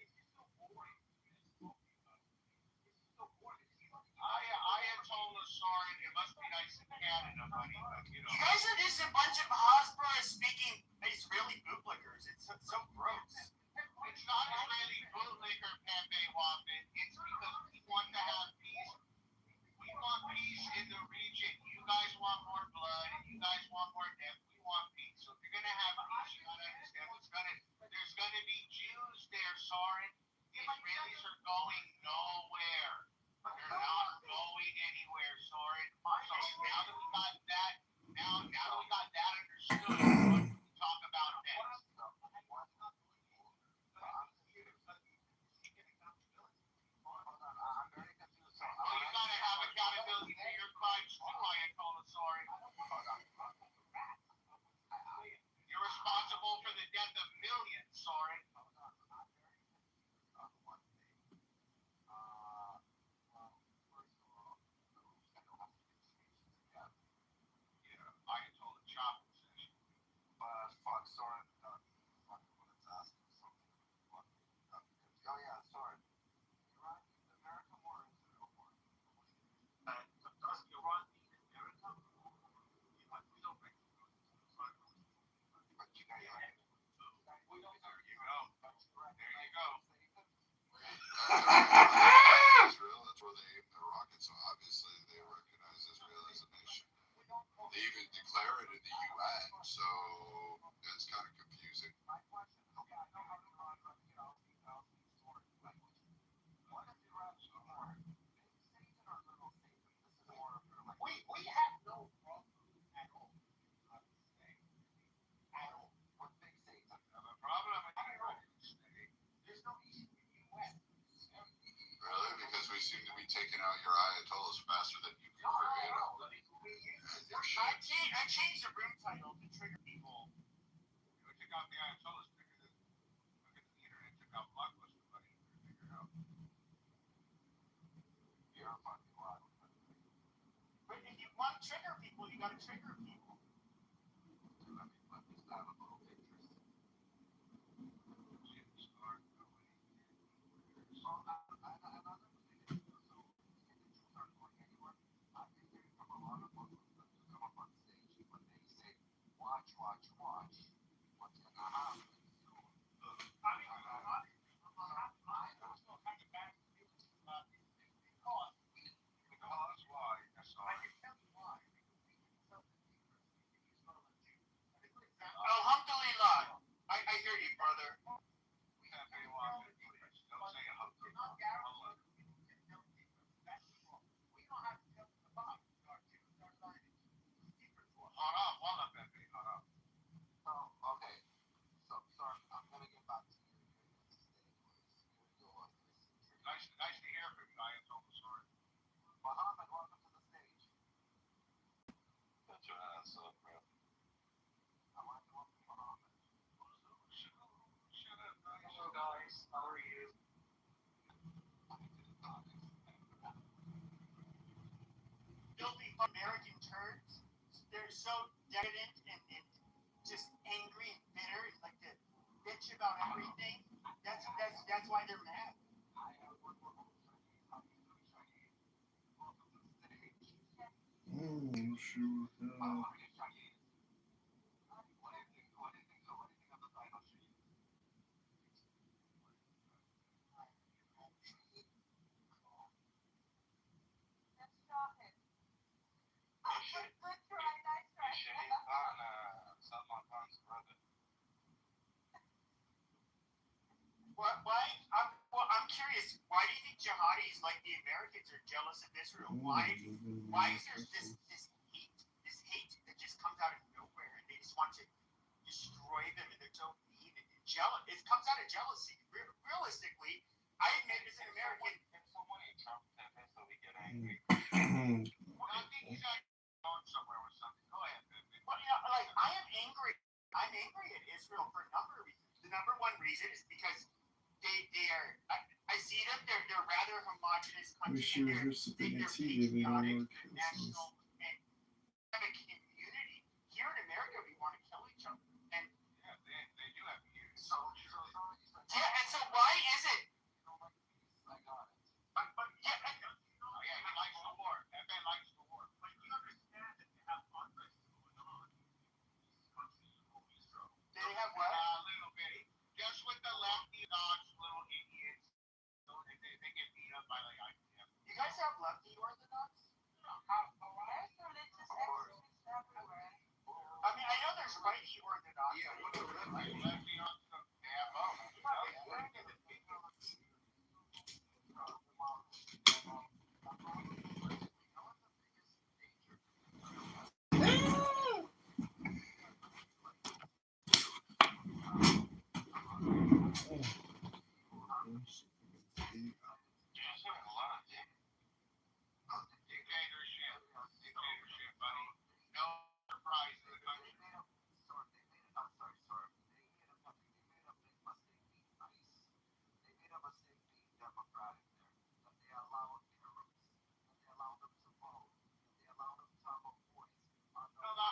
Ayatollah Soren, it must be nice in Canada, buddy. But,
You guys are just a bunch of Hasbro speaking Israeli bootlickers. It's so gross.
Yeah,
It's not Israeli bootlicker Pepe Waffin. It's because we want to have peace. We want peace in the region. You guys want more blood. You guys want more death. We want peace. So if you're gonna have peace, you gotta understand there's gonna be Jews there, Soren. The Israelis are going nowhere. They're not going anywhere, Soren. So now that we got that, now that we got that understood, what can we talk about next? Oh, you gotta have accountability for your crimes too, Ayatollah Soren. You're responsible for the death of millions, Soren. Yeah, Ayatollah Chop session.
Fuck, Soren. Fuck, let's ask him something. Oh yeah, Soren. Iraq, America war or Israel war?
Does Iran need America? We don't make
But you guys are.
There you go. There you go.
Israel, that's where they aimed their rockets. So obviously they recognize Israel as a nation. They even declare it in the UN. So it's kind of confusing.
We have no problem at all. At all.
What big states?
Have a problem in Iraq. There's no issue with the US.
Really? Because we seem to be taking out your Ayatollahs faster than you can create them.
I changed the room title to trigger people. We took out the Ayatollahs because the internet took out Blockbuster money. Figure it out.
You're a fucking lot.
But if you want to trigger people, you gotta trigger people.
Let me have a little pictures. Watch. What's gonna happen soon?
Because why? I can tell you why. Alhamdulillah. I hear you, brother. We have a lot of please. Don't say alhamdulillah. We don't have to tell them about it. Haram, wallah, Pepe, haram.
Okay. So, sorry, I'm gonna get back to you.
Nice to hear from you, Ayatollah Soren.
Muhammad, welcome to the stage.
Get your ass up, bro.
I want to welcome Muhammad.
Shut up, guys.
Hello guys, how are you?
Filthy American turds. They're so decadent and just angry and bitter and like to bitch about everything. That's why they're mad.
Shoot.
Salman Khan's brother.
Why? I'm curious. Why do you think jihadis like the Americans are jealous of Israel? Why is there this hate that just comes out of nowhere and they just want to destroy them and they're so mean and jealous? It comes out of jealousy. Realistically, I admit as an American,
If someone in Trump so we get angry.
I think he's going somewhere with something. Go ahead, baby. Well, like I am angry. I'm angry at Israel for a number of reasons. The number one reason is because they are. I see them. They're rather homogenous countries.
Wish you were here sipping a tea, baby. No more Christmas.
National and have a community. Here in America, we want to kill each other. And yeah, they do have unity. Yeah, and so why is it?
I got it.
But yeah, he likes the war. That man likes the war. But you understand that they have unrest going on in these countries of Israel. They have what? A little bit. Just with the lefty Dictatorship, buddy. No surprise in the country.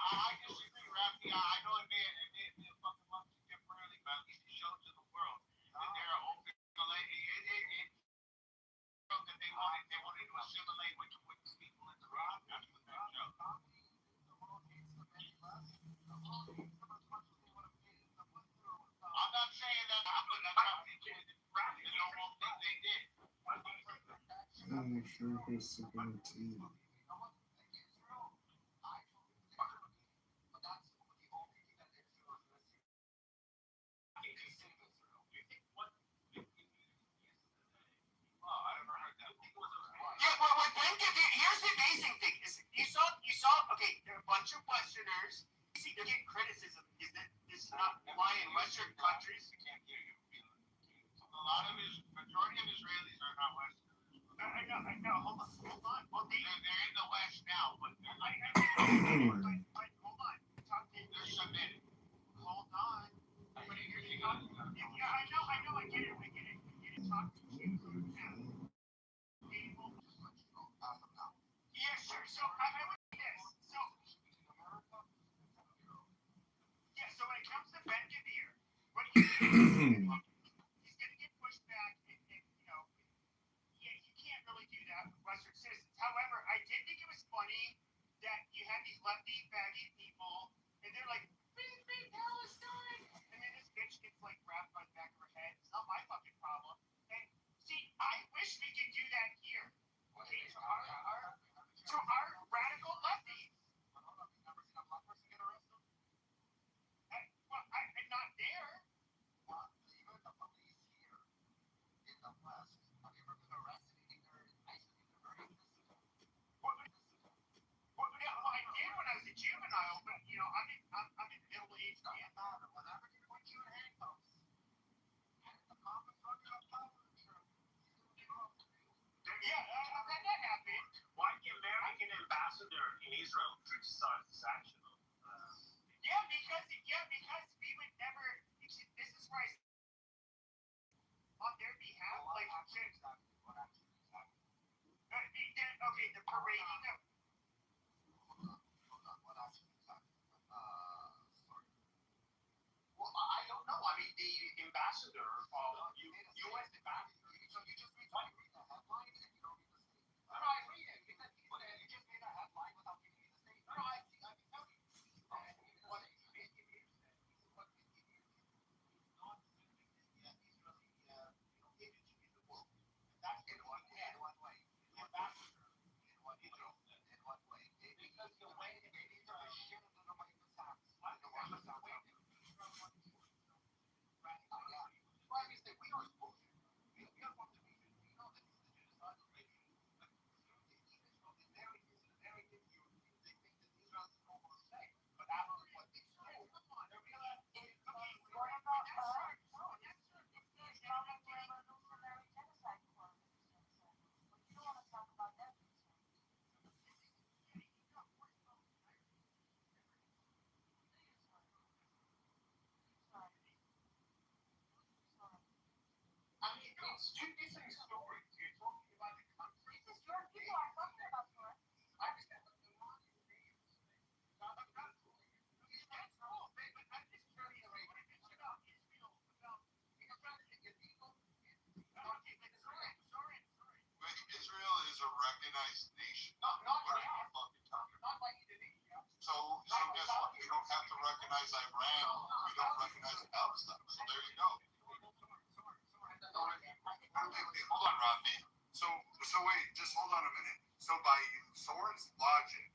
I disagree, Rafi. I know it may have fucking lost you temporarily, but at least it showed to the world that they're open. That they wanted to assimilate with the people in the rock. That's what that showed. I'm not saying that. That's not they did. It's the wrong thing they did.
I'm sure who's going to eat.
Yeah, well, here's the amazing thing: is you saw. Okay, there are a bunch of Westerners. You see, they're getting criticism. Is that this is not why in Western countries?
I can't hear you. Majority of Israelis are not Westerners.
I know. Hold on. Well,
they're in the West now, but
but hold on.
They're Semitic.
Hold on. But you're talking. Yeah, I know. I get it. Talking to you now. Yes, sir. So I would say this. So yeah. So when it comes to Ben Gvir, what he's going to get pushed back, and yeah, you can't really do that with Western citizens. However, I did think it was funny that you had these lefty baggy people, and they're like, free Palestine, and then this bitch gets like wrapped on the back of her head. It's not my fucking problem. And see, I wish we could do that here. Okay, to our radical lefties. Well, I'm not there. Well, yeah, I did when I was a juvenile, but I'm in middle age now. Yeah, that happened.
Why the American ambassador in Israel criticized this action?
Yeah, because we would never. This is where I on their behalf, like okay, the parading of.
Well, I don't know. I mean, the ambassador of U.S. ambassador. So you just read the headline and you don't read the statement. No, I read it because you just made a headline without giving me the statement. No, I can tell you. What it is what it is not Israeli image in the world. And that's in one way. The ambassador in one way. Because the way they need to shit in the way the South. We know it's bullshit. We don't want to be. We know that it's the genocide of racial. But the Americans they think that Israel is an almost state. But after what they say, come on, they're real.
What about us? He's talking to a revolutionary genocide coalition. You don't want to talk about that.
I mean, it's two different stories. You're talking about the country.
This is your people are talking about yours.
I understand, but the law is real. That's cool. That's cool. But I'm just curious. What is it about Israel? Israel is a recognized nation. Not by Indonesia. So guess what? We don't have to recognize Iran. We don't recognize Palestine. So there you go. Hold on, Rodney. So wait, just hold on a minute. So by Soren's logic,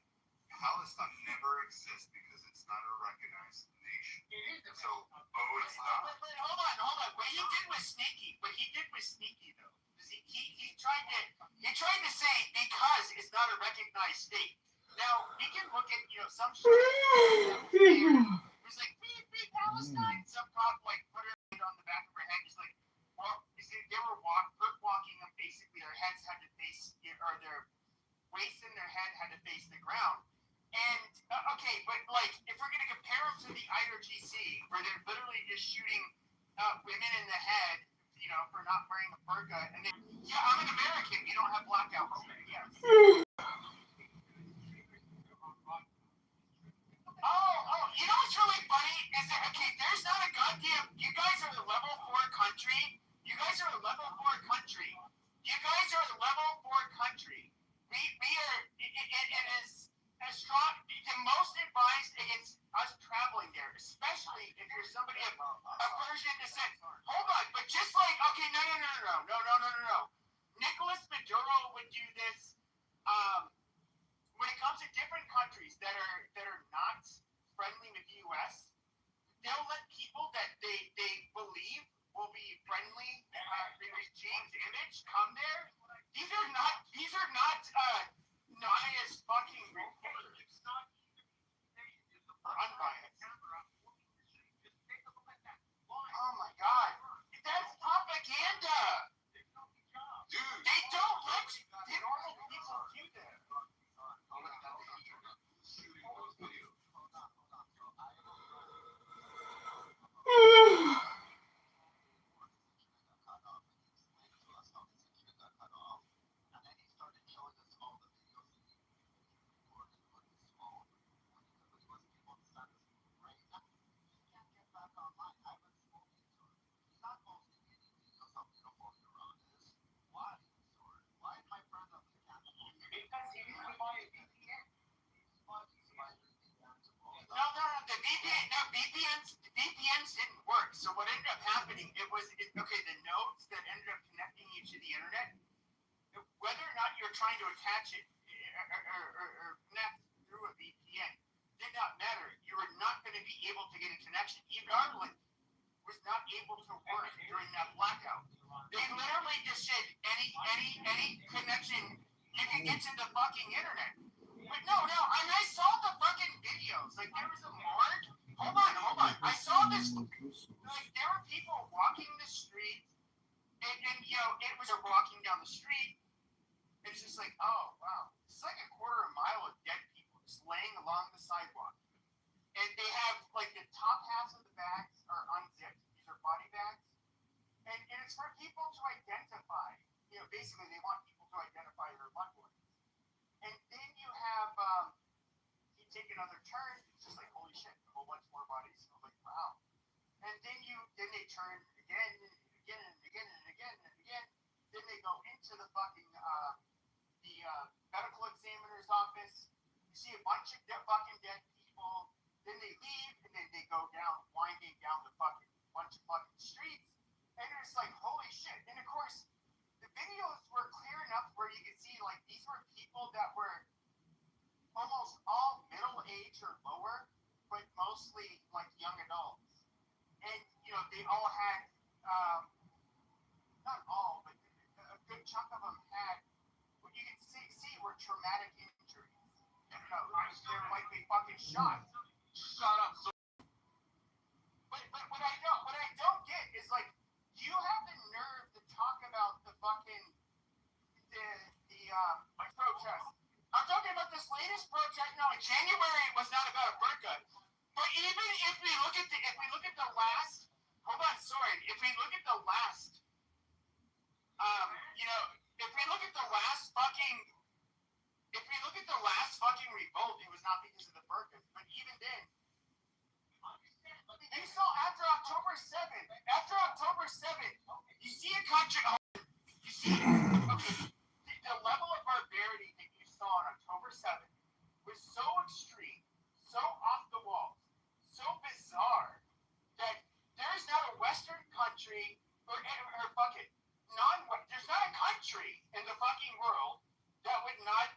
Palestine never exists because it's not a recognized nation. It is. So, it's not.
But hold on. What he did was sneaky, though. He tried to say because it's not a recognized state. Now we can look at some shit. It's like free Palestine. Some cop like put her on the back of her head. He's like, well, is they were walking them. Basically, their heads had to face, or their waist and their head had to face the ground. And okay, but like if we're gonna compare them to the IRGC, where they're literally just shooting women in the head, for not wearing a burqa, and then I'm an American. We don't have blackouts. Yes. Oh, you know what's really funny is that there's not a goddamn. You guys are a level 4 country. You guys are a level 4 country. You guys are a level 4 country. We are. It is as strong. The most advised against us traveling there, especially if you're somebody of Persian descent. Hold on, but just like no. Nicolas Maduro would do this. When it comes to different countries that are not friendly with the U.S., they'll let people that they believe will be friendly in regime's image come there. These are not biased fucking reporters or unbiased. Oh my God, that's propaganda. Dude, they don't let normal people do that. The VPNs didn't work. So what ended up happening, the nodes that ended up connecting you to the internet, whether or not you're trying to attach it or connect through a VPN, did not matter. You were not going to be able to get a connection. Regardless, was not able to work during that blackout. They literally just said any connection you can get to the fucking internet. But no, and I saw the fucking videos. Like there was a morgue. Hold on. I saw this. Like there were people walking the street, and it was a walking down the street. It's just like, oh wow, it's like a quarter of a mile of dead people just laying along the sidewalk. And they have like the top halves of the bags are unzipped. These are body bags, and it's for people to identify. Basically they want people to identify their loved ones. And then you have you take another turn. It's just like holy shit, a whole bunch more bodies. I'm like wow. And then they turn again and again and again and again and again. Then they go into the fucking the medical examiner's office. You see a bunch of fucking dead people. Then they leave, and then they go down, winding down the fucking bunch of fucking streets, and it's like holy shit. And of course, the videos were clear enough where you could see like these were people that were almost all middle age or lower, but mostly like young adults. And they all had not all, but a good chunk of them had what you could see were traumatic injuries. They're likely fucking shot. Shut up. But what I don't get is like you have the nerve to talk about the fucking the protest. I'm talking about this latest protest. No, in January it was not about a burqa. But even if we look at the last, hold on, sorry. If we look at the last, if we look at the last fucking revolt, it was not because of the burqas. But even then, you saw after October 7th, you see a country. You see, the level of barbarity that you saw on October 7th was so extreme, so off the wall, so bizarre that there's not a Western country or fucking there's not a country in the fucking world that would not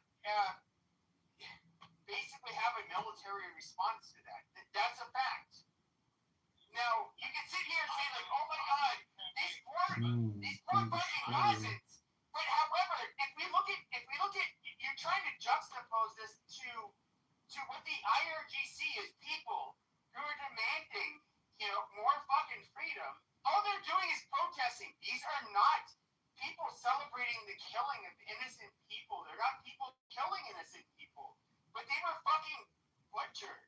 basically have a military response to that. That's a fact. Now you can sit here and say like, oh my God, these poor fucking Gazans. But however, if we look at you're trying to juxtapose this to what the IRGC is people who are demanding, more fucking freedom All they're doing is protesting. These are not people celebrating the killing of innocent people. They're not people killing innocent people. But they were fucking butchered,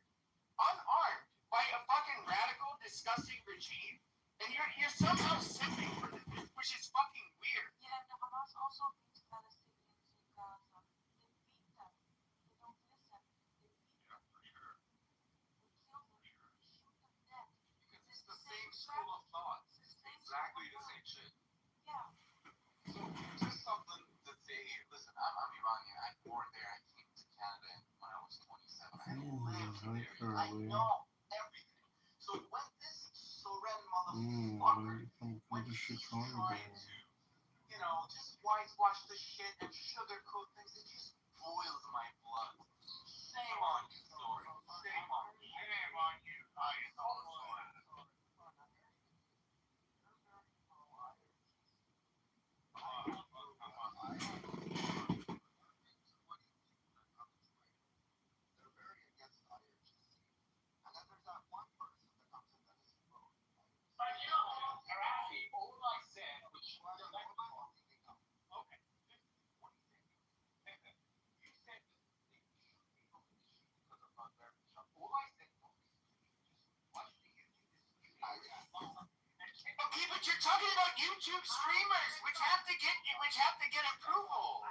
unarmed, by a fucking radical, disgusting regime. And you're somehow sipping for this, which is fucking weird.
Yeah, the Hamas also beats Palestinians in Gaza. They beat them. They don't listen. They beat them.
For sure.
They kill them. They shoot them dead.
Because it's the same school of thought. It's exactly the same shit.
Yeah.
So just something to say here. Listen, I'm Iranian. I'm born there. I came to Canada when I was 27. I lived there. I know everything. So when this Soren motherfucker, when he's trying to, you know, just whitewash the shit and sugarcoat things, it just boils my blood. Shame on you, Soren. Shame on you. Shame on you. I know Soren. They're very against IRGC. And then there's that one person that comes in that is pro.
But you know, Arafi, all I said, which
Well,
was
I
like,
don't know. They know.
okay,
What do you think?
you said
They shoot people in the sheet because of not wearing the shot. All I said was, just watch the YouTube.
okay, but you're talking about YouTube streamers, which have to get approval.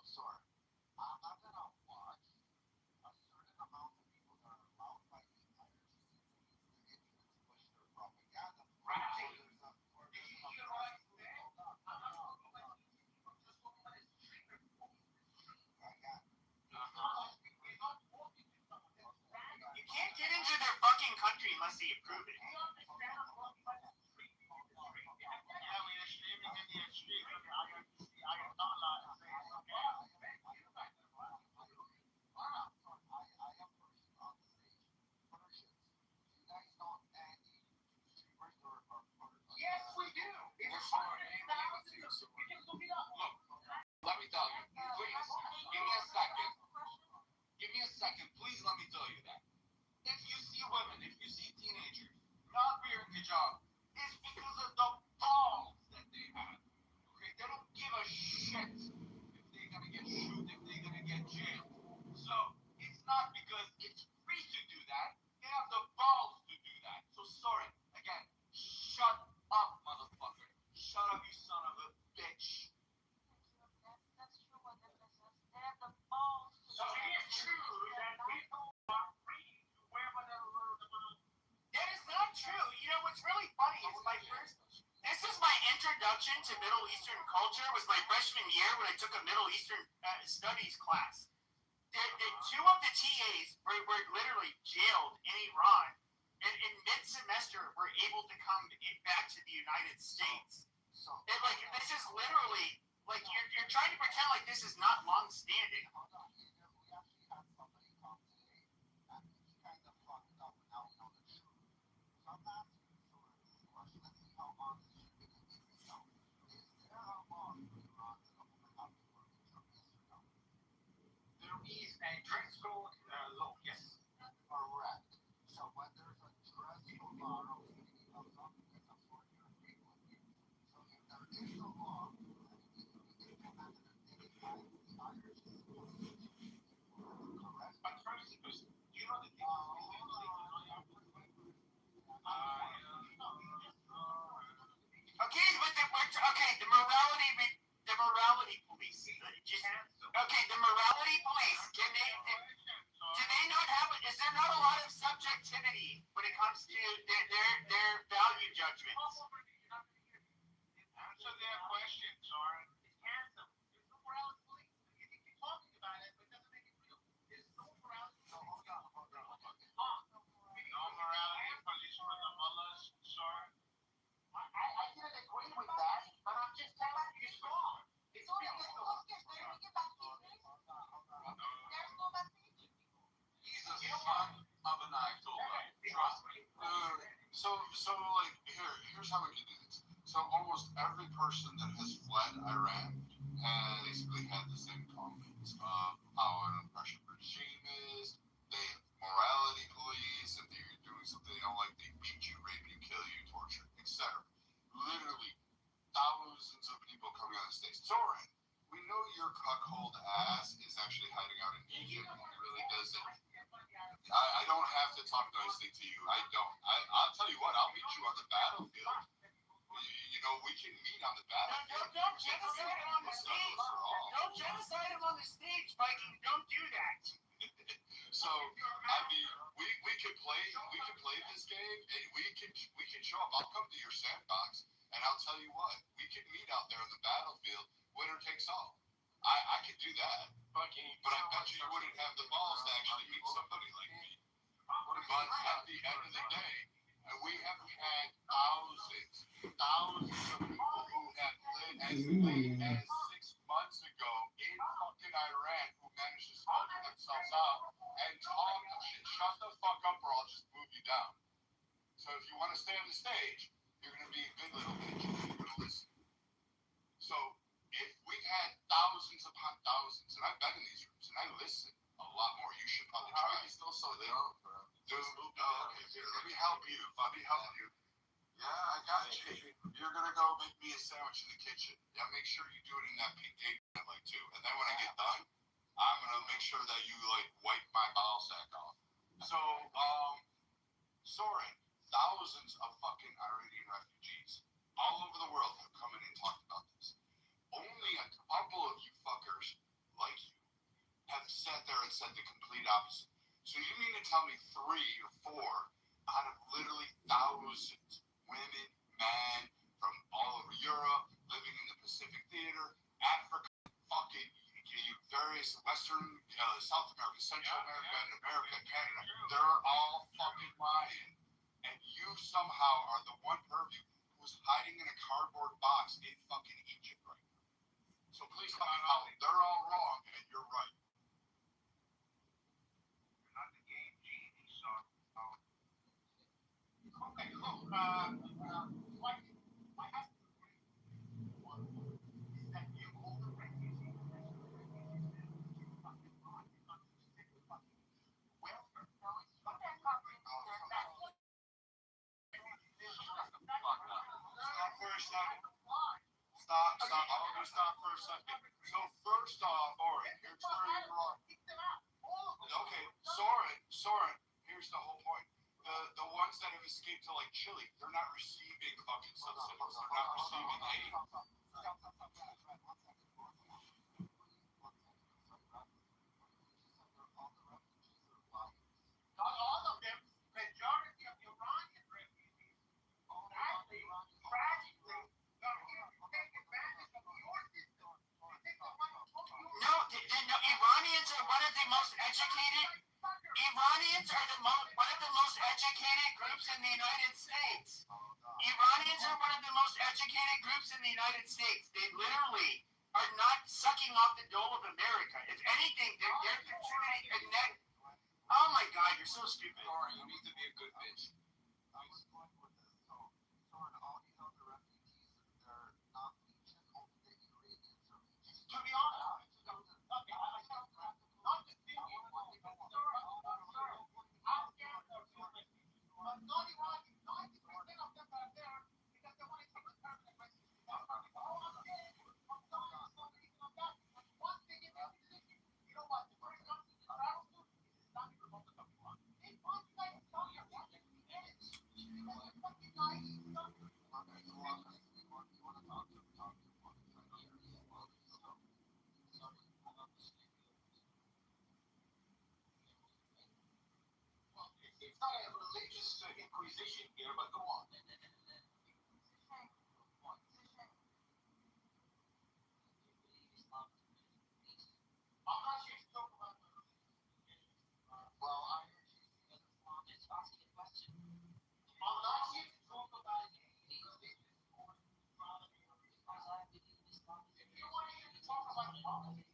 Sorry. I'm not gonna watch a certain amount of people that are allowed by the IRGC to use the internet to push their propaganda.
Right. You can't get into their fucking country unless they approve it. Yes, we do. It's
Let me tell you, please, give me a second. Give me a second, please let me tell you that. If you see women, if you see teenagers not wearing hijab, it's because of the balls that they have. Okay, they don't give a shit if they're gonna get shoot, if they're gonna get jailed. So it's not because it's free to do that. They have the balls to do that. So sorry, again, shut up, motherfucker. Shut up, you son of a bitch.
That's true what Emma says. They have the balls to
So it is true that people are free to wear whatever they want. That is not true. You know what's really funny is this is my introduction to Middle Eastern culture. Was my freshman year when I took a Middle Eastern studies class. The two of the TAs were literally jailed in Iran, and in mid-semester were able to come back to the United States. And like this is literally like you're trying to pretend like this is not long-standing.
Hold on, we actually had somebody come today, and he kind of fucked it up, and now we know the truth. So I'm asking you sort of this question. Let's see how honest you're going to be yourself. Is there a law in Iran that a woman has to wear hijab? Yes or no?
There is a dress code law, yes.
Correct. So when there's a dress code law, I don't know if you know something because I'm sort of your people here. So if there is a law and it needs to be implemented and digitized, the IRGC will correct?
But first, because you know the thing okay, but the morality police. The morality police. Do they not have? Is there not a lot of subjectivity when it comes to their value judgments?
Answer their question, Soren. Answer. There's no morality police. You can keep talking about it, but it doesn't make it real. There's no morality. No, hold on. No morality police for the mullahs, Soren. I didn't agree with that, but I'm just telling you it's wrong. It's He's a son of an Ayatollah. Trust me. So like here's how we do this. So So almost every person that has fled Iran has basically had the same comments of how an oppression regime is. They have morality police. If you're doing something they don't like, they beat you, rape you, kill you, torture, etc. Literally thousands of people coming out of the States. Soren, we know your cuckold ass is actually hiding out in Egypt and he really doesn't. I don't have to talk nicely to you. I don't. I'll tell you what, I'll meet you on the battlefield. You know, we can meet on the battlefield.
Don't genocide him on the stage. Don't genocide him on the stage, Viking. Don't do that.
So I mean, we can play this game and we can show up. I'll come to your sandbox and I'll tell you what, we can meet out there on the battlefield. Winner takes all. I could do that. But I bet you wouldn't have the balls to actually meet somebody like me. But at the end of the day, we have had thousands of people who have lived as late as 6 months ago in fucking Iran who managed to smuggle themselves out and talk shit. Shut the fuck up or I'll just move you down. So if you want to stay on the stage, you're going to be a good little bitch and you're going to listen. So if we've had thousands upon thousands, and I've been in these rooms and I listen a lot more, you should probably try. How are you still so young, bro? Dude, okay, here, let me help you. Yeah, I got you. You're gonna go make me a sandwich in the kitchen. Yeah, make sure you do it in that pink apron I like too. And then when I get done, I'm gonna make sure that you like wipe my bowel sack off. So, Soren, thousands of fucking Iranian refugees all over the world have come in and talked about this. Only a couple of you fuckers like you have sat there and said the complete opposite. So you mean to tell me 3 or 4 out of literally thousands, women, men from all over Europe, living in the Pacific Theater, Africa, fucking various Western, South America, Central America, and America, Canada, they're all fucking lying. And you somehow are the one purview who's hiding in a cardboard box in fucking Egypt right now. So please tell me how they're all wrong and you're right. Okay, cool. Stop. I want you to stop for a second. So first off, Oren, here's where you're wrong. Okay, Soren, here's the whole point. The ones that have escaped to like Chile, they're not receiving fucking subsidies. They're not receiving aid. Not all of them. Majority of Iranian refugees actually tragically take advantage of your system. No, Iranians are one of the most educated. Iranians are one of the most educated groups in the United States. Iranians are one of the most educated groups in the United States. They literally are not sucking off the dole of America. If anything, they're contributing a net. Oh my God, you're so stupid. Or you need to be a good bitch. I was going with this. So all these other refugees, they're not legion, only the Iranians are legion. To be honest, not Iranians, 90% of them are there because they want to take a permanent residence. Once they get their citizenship, you know what? The first country they travel to is Islamic Republic of Iran. They want you guys to tell your fucking edge. Because you're fucking naive. You want to talk to one. It's not a religious inquisition here, but go on. I'm not here to talk about the religion. Well, I heard you as Islam. Just asking a question. I'm not here to talk about any religious or morality or Islam. If you want to hear me talk about politics,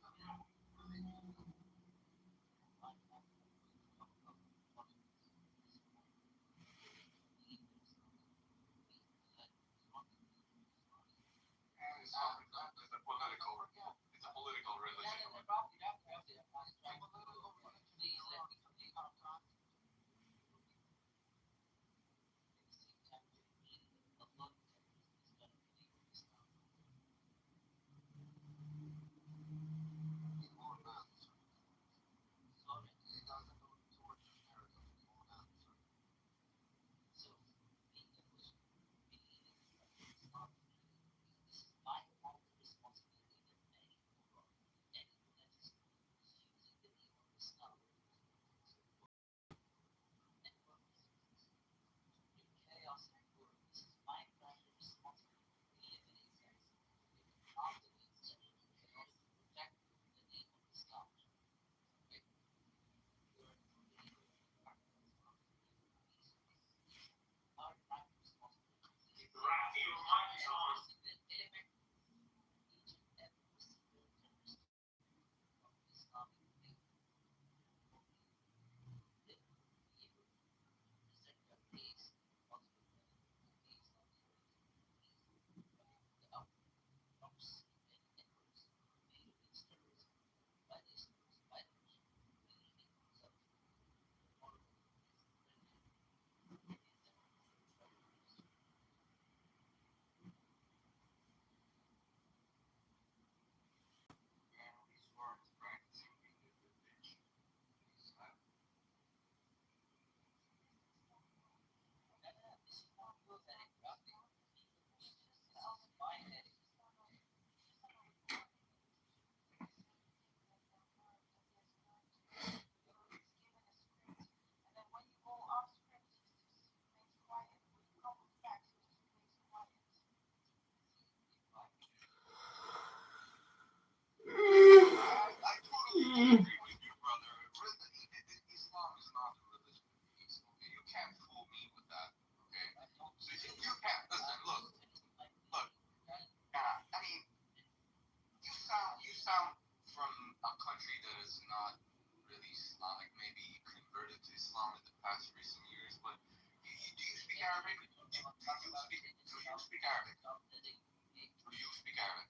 years, but do you speak Arabic? Do you speak Arabic? Do you speak Arabic?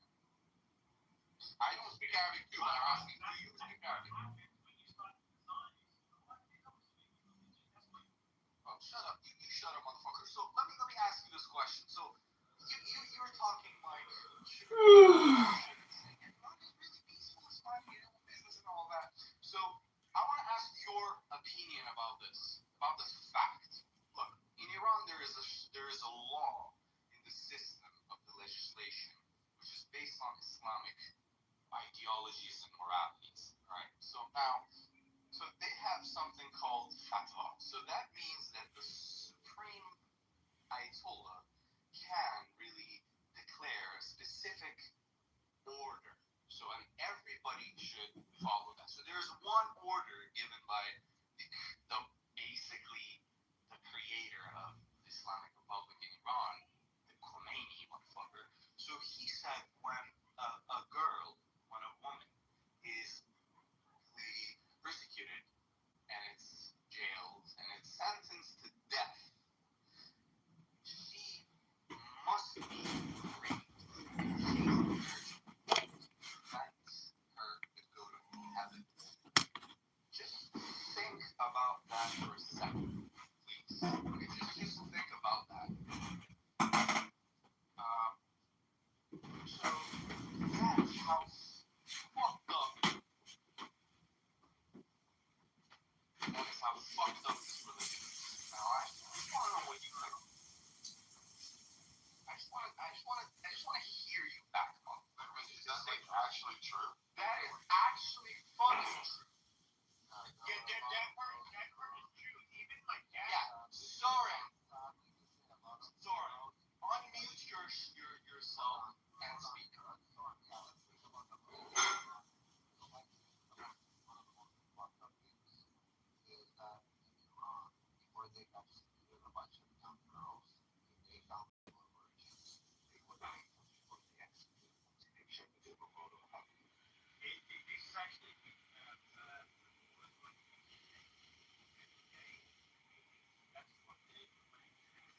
I don't speak Arabic too, but I'm asking, do you speak Arabic? Oh, shut up. You shut up, motherfucker. So let me ask you this question. So you're talking like and not just really peaceful, it's fine, business and all that. So I want to ask your opinion about this fact. Look, in Iran there is a law in the system of the legislation which is based on Islamic ideologies and moralities, right? So they have something called fatwa. So that means that the supreme Ayatollah can really declare a specific order. So everybody should follow that. So there's one order given by the basically the creator of the Islamic Republic in Iran, the Khomeini motherfucker. So he said when when a woman is persecuted and it's jailed and it's sentenced to death, she must be free. Her to go to heaven. Just think about that for a second, please. Okay, just think about that. So that's how fucked up. That is how fucked up this religion is. Now I just want to know what you think. I just want to hear you back on that. Is that actually true? That is actually fucking true. Yeah, Denver is true. Even my dad. Yeah, Soren, unmute yourself and speak.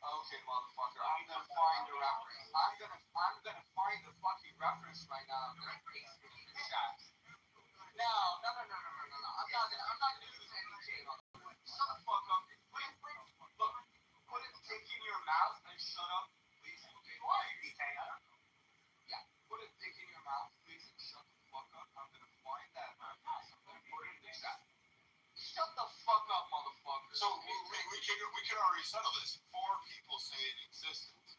Okay, motherfucker, I'm gonna find a reference. I'm gonna find the fucking reference right now. I'm gonna paste it in the chat. No. I'm not gonna use any shade on it. Shut the fuck up. Wait. Look, put a dick in your mouth and shut up, please. Okay, why are you saying that? Yeah, put a dick in your mouth, please, and shut the fuck up. I'm gonna find that reference. I'm gonna put it in the chat. Shut the fuck up, motherfucker. So we can already settle this. 4 people say it existed. So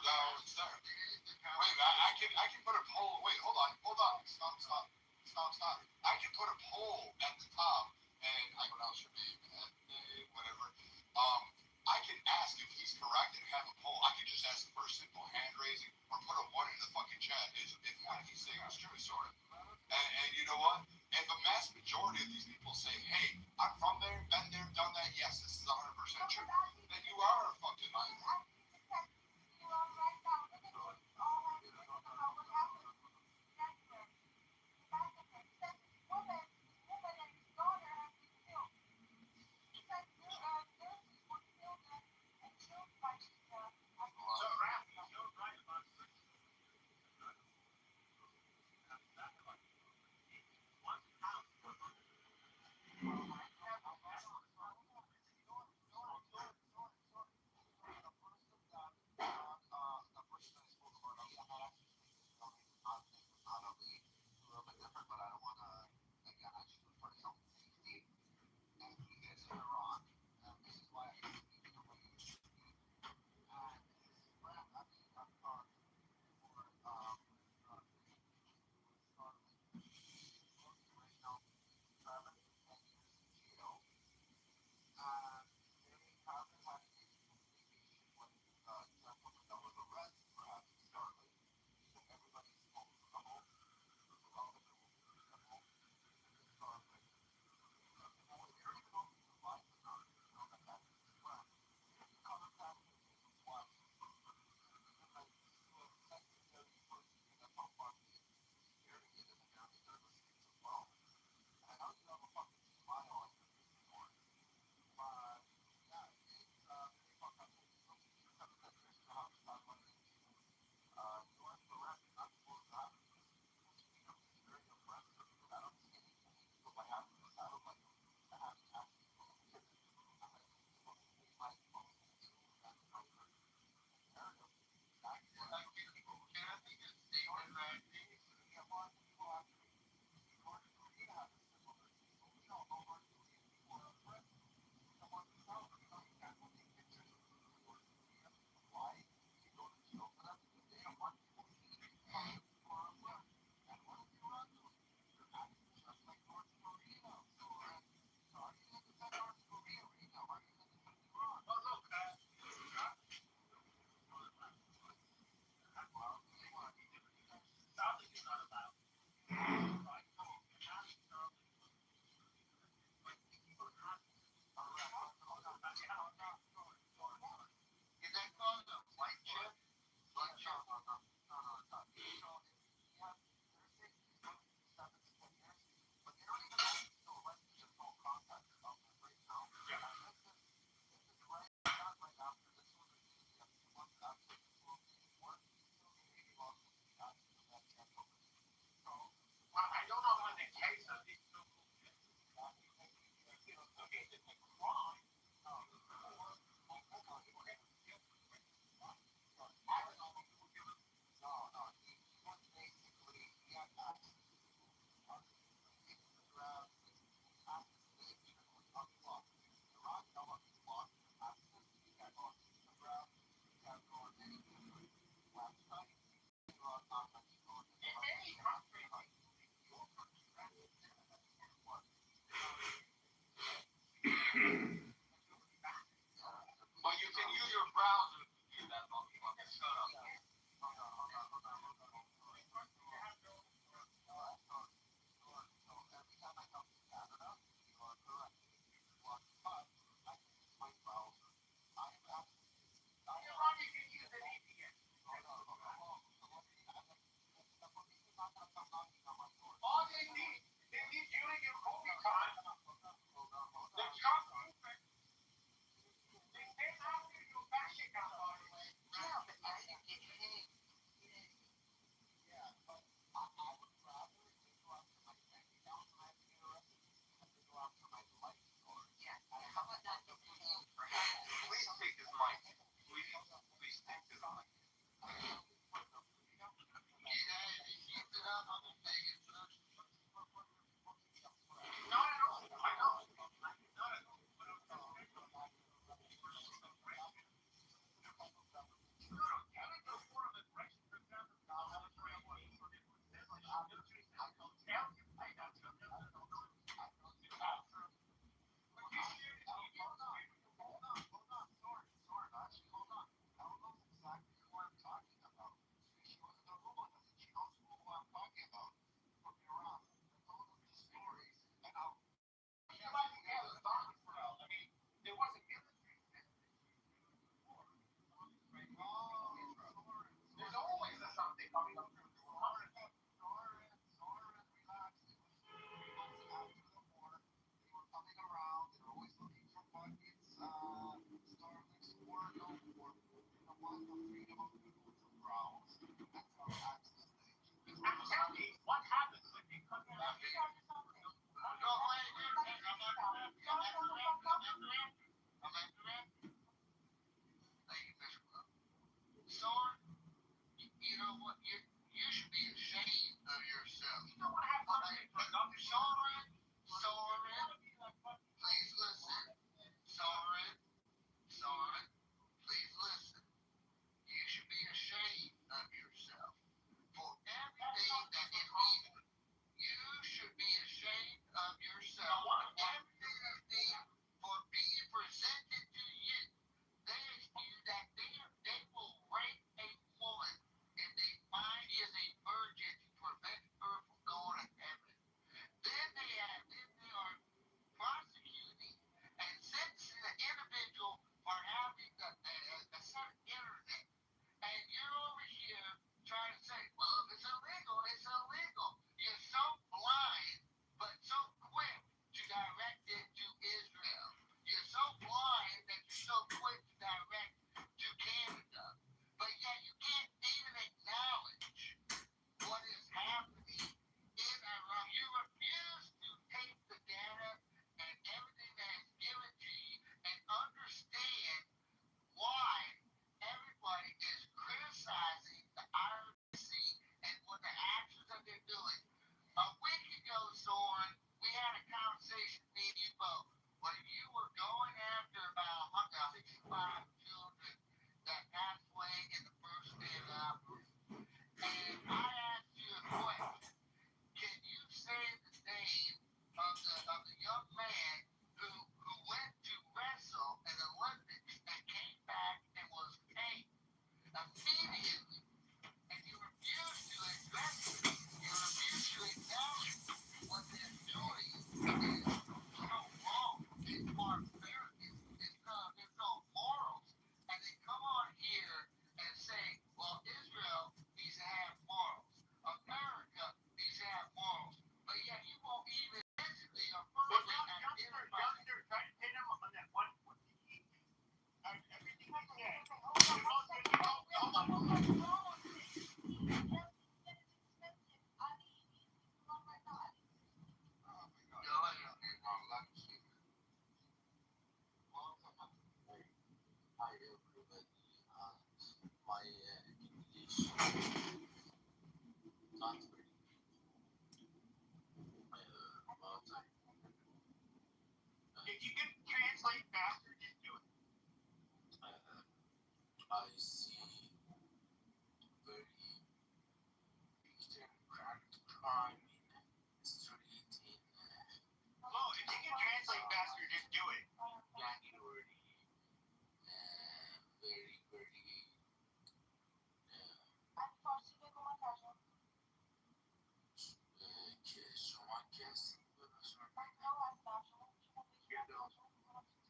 now it's there. Wait, I can put a poll. Wait, hold on. Stop. I can put a poll at the top, and I pronounce your name, whatever. I can ask if he's correct and have a poll. I can just ask for a simple hand raising or put a 1 in the fucking chat if what he's saying is true, sort of. And you know what? If a mass majority of these people say, hey, I'm from there, been there, done that, yes, this is 100% true, then you are a fucking mind.
But you can use your browser to view that motherfucker. Shut up. All they need you to give movie time. They trust you. They say how you back it down, by the way.
Yeah, but I think it is. How about not get paid for having it?
Please take his mic. Please take his mic. Not at all. I know. Not at all. There's always something coming up through the door. Tell me what happens when they come in.
You know what? You should be ashamed of yourself.
You don't want to have something productive.
Soren, please listen. Soren, please listen. You should be ashamed of yourself for everything that is evil. You should be ashamed of yourself for everything that's evil, for being presented to you. They will rape a woman if they find she is a virgin to prevent her from going to heaven. Then they are prosecuting and sentencing the individual for having a certain internet. And you're over here trying to say, well, if it's illegal, it's illegal. You're so blind, but so quick to direct it to Israel. You're so blind that you're so quick to direct to Canada. But yet you can't even acknowledge what is happening in Iraq. You refuse to take the data and everything that is given to you and understand why everybody is criticizing the IRC and what the actions that they're doing. A week ago, Soren, we had a conversation, me and you both, where you were going after about 165 children that passed away in the first day of the operation. And I asked you a question. Can you say the name of the young man who went to wrestle in the Olympics and came back and was paid immediately? And you refuse to address it. You refuse to acknowledge what they're doing is so wrong. It's barbaric. It's no morals. And they come on here and say, well, Israel needs to have morals. America needs to have morals. But yet you won't even physically or verbally identify.
You're trying to pin him on that one foot. Everything he said. If you can translate faster, just do it.
I see very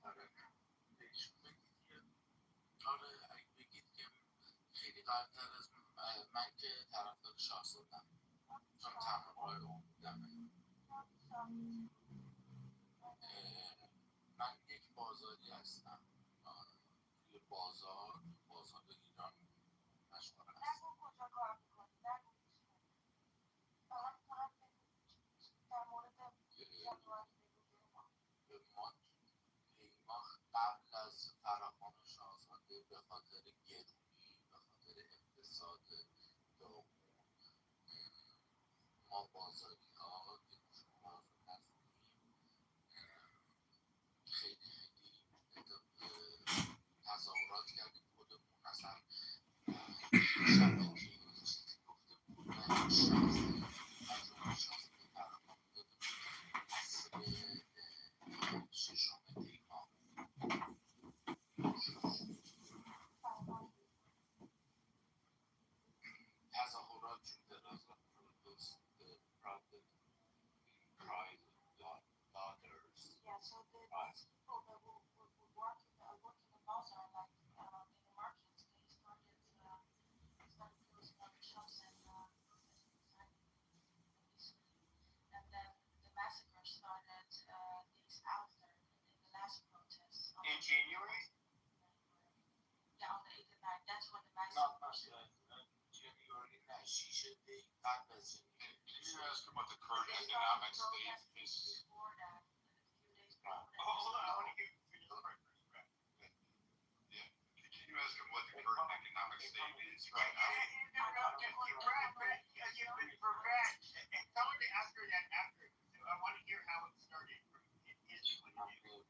آره بهشون بگید که آره اگه بگید که خیلی قبلتر از من که طرفدار شاهزادم چون تنها راه اون بودم. من یک بازاری هستم توی بازار ایران مشغول هستم. ما قبل از فراخوان شاهزاده به خاطر گرونی به خاطر اقتصاد داغون ما بازاری ها که شما نزدیم خیلی تظاهرات کردیم خودمون مثلا شب که چیزی گفته بود من شخصی تجربه شخصی فراخوان داده بود اسب ششم دیما تظاهرات جون دراز و those private daughters.
Yeah, so the people that would work in the bazaar, like in the markets, they started closing all the shops and protesting peacefully. And then the massacre started days after, in the last protest.
In January?
Yeah, on the 8th and 9th. That's when the massacre started.
January 9th. She should be not as
Can you ask him what the current economic state is?
Before that, a few days before that.
Oh, hold on, I want to hear you first.
Yeah. Can you ask him what the current economic state is right now?
Tell her to ask her that after. I want to hear how it started from his point of view.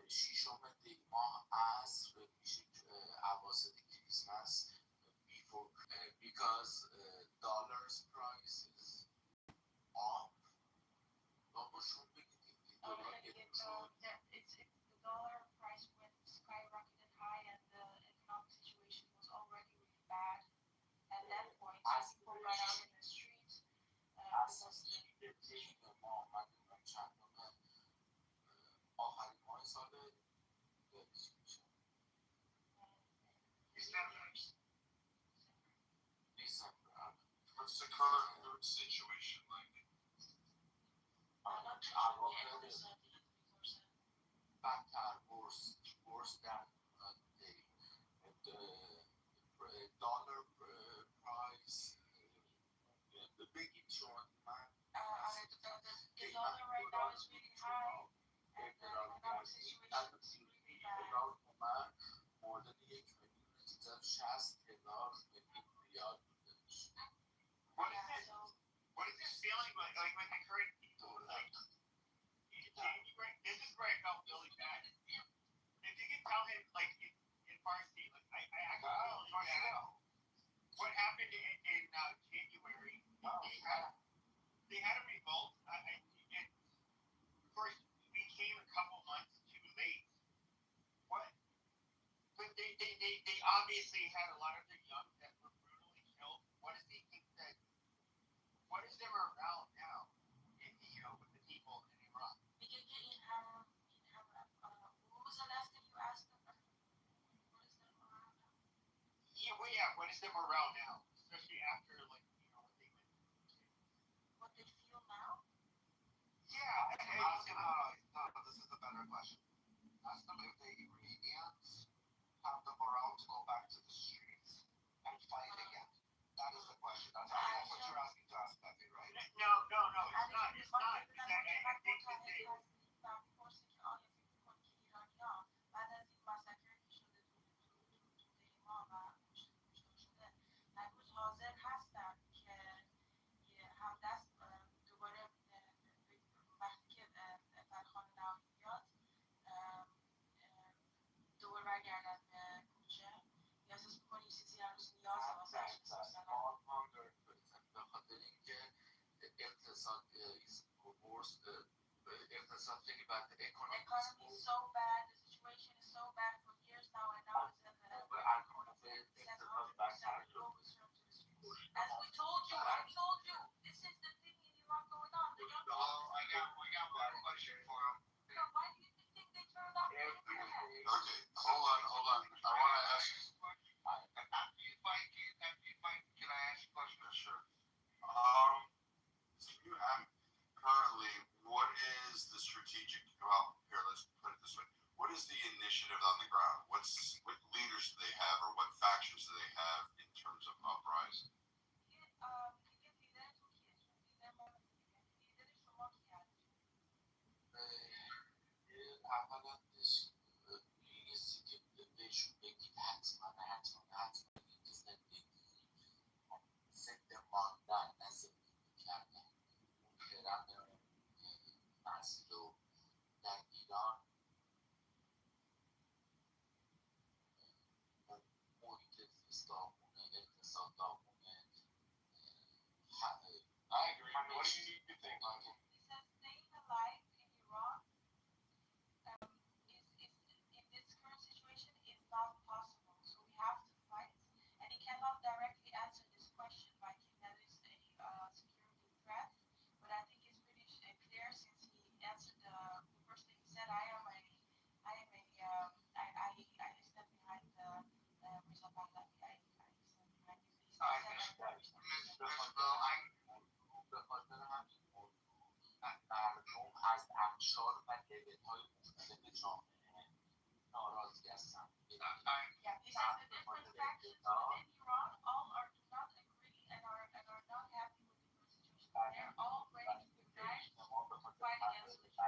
ششم دی‌ماه عصر میشه اواسط کریسمس before because dollars price is up باباشون بگید که دلار
The dollar price went skyrocketed high and the economic situation was already really bad at that point. So people got out in the streets.
ما آمدیم چندم آخرین ماه سال December.
What's the current food situation like?
بدتر worse than the dollar price بگید شما من
The dollar right now is really high and the economic situation is really bad.
مورد 1,360,000 ریال بودش.
What is this feeling like with the current people? Like, this is where I felt really bad. If you can tell him, like, in Farsi, like, I actually feel really bad. What happened in January, they had a revolt. And first, we came a couple months too late. What? But they obviously had a lot of their young that were brutally killed. What does he think that? What is their morale now? With the people in Iran.
What was the last thing you asked them?
What is their morale now? Especially after, like, what they went through.
What they feel now?
Yeah.
No, this is a better question. Ask them if the Iranians have the morale to go back to the streets and fight again. That is the question. That's what you're asking to ask, Pepe, right?
No, it's not. It's not. I think that they...
حاضر هستن که هم دست دوباره وقتی که فرخان نهایی بیاد دوباره برگردن به کوچه یا احساس میکنی چیزی هنوز نیاز واسه
به خاطر اینکه اقتصاد اقتصاد خیلی بد
economy is so bad, the situation is so bad for years now and now it's at the 700%
on the ground? What leaders do they have, or what factions do they have in terms of uprising?
I agree. What do you think, Michael?
Staying alive in Iran in this current situation is not possible. So we have to fight, and he cannot directly answer this question, like that is a security threat. But I think it's pretty clear since he answered the first thing he said. I stand behind Mirza Pahlavi. I stand behind his.
مردم از اقشار و لول‌های مختلف جامعه ناراضی هستند.
Yeah, he says the different factions within Iran all do not agree and are not happy with the current situation. They're all ready to unite to fight against it.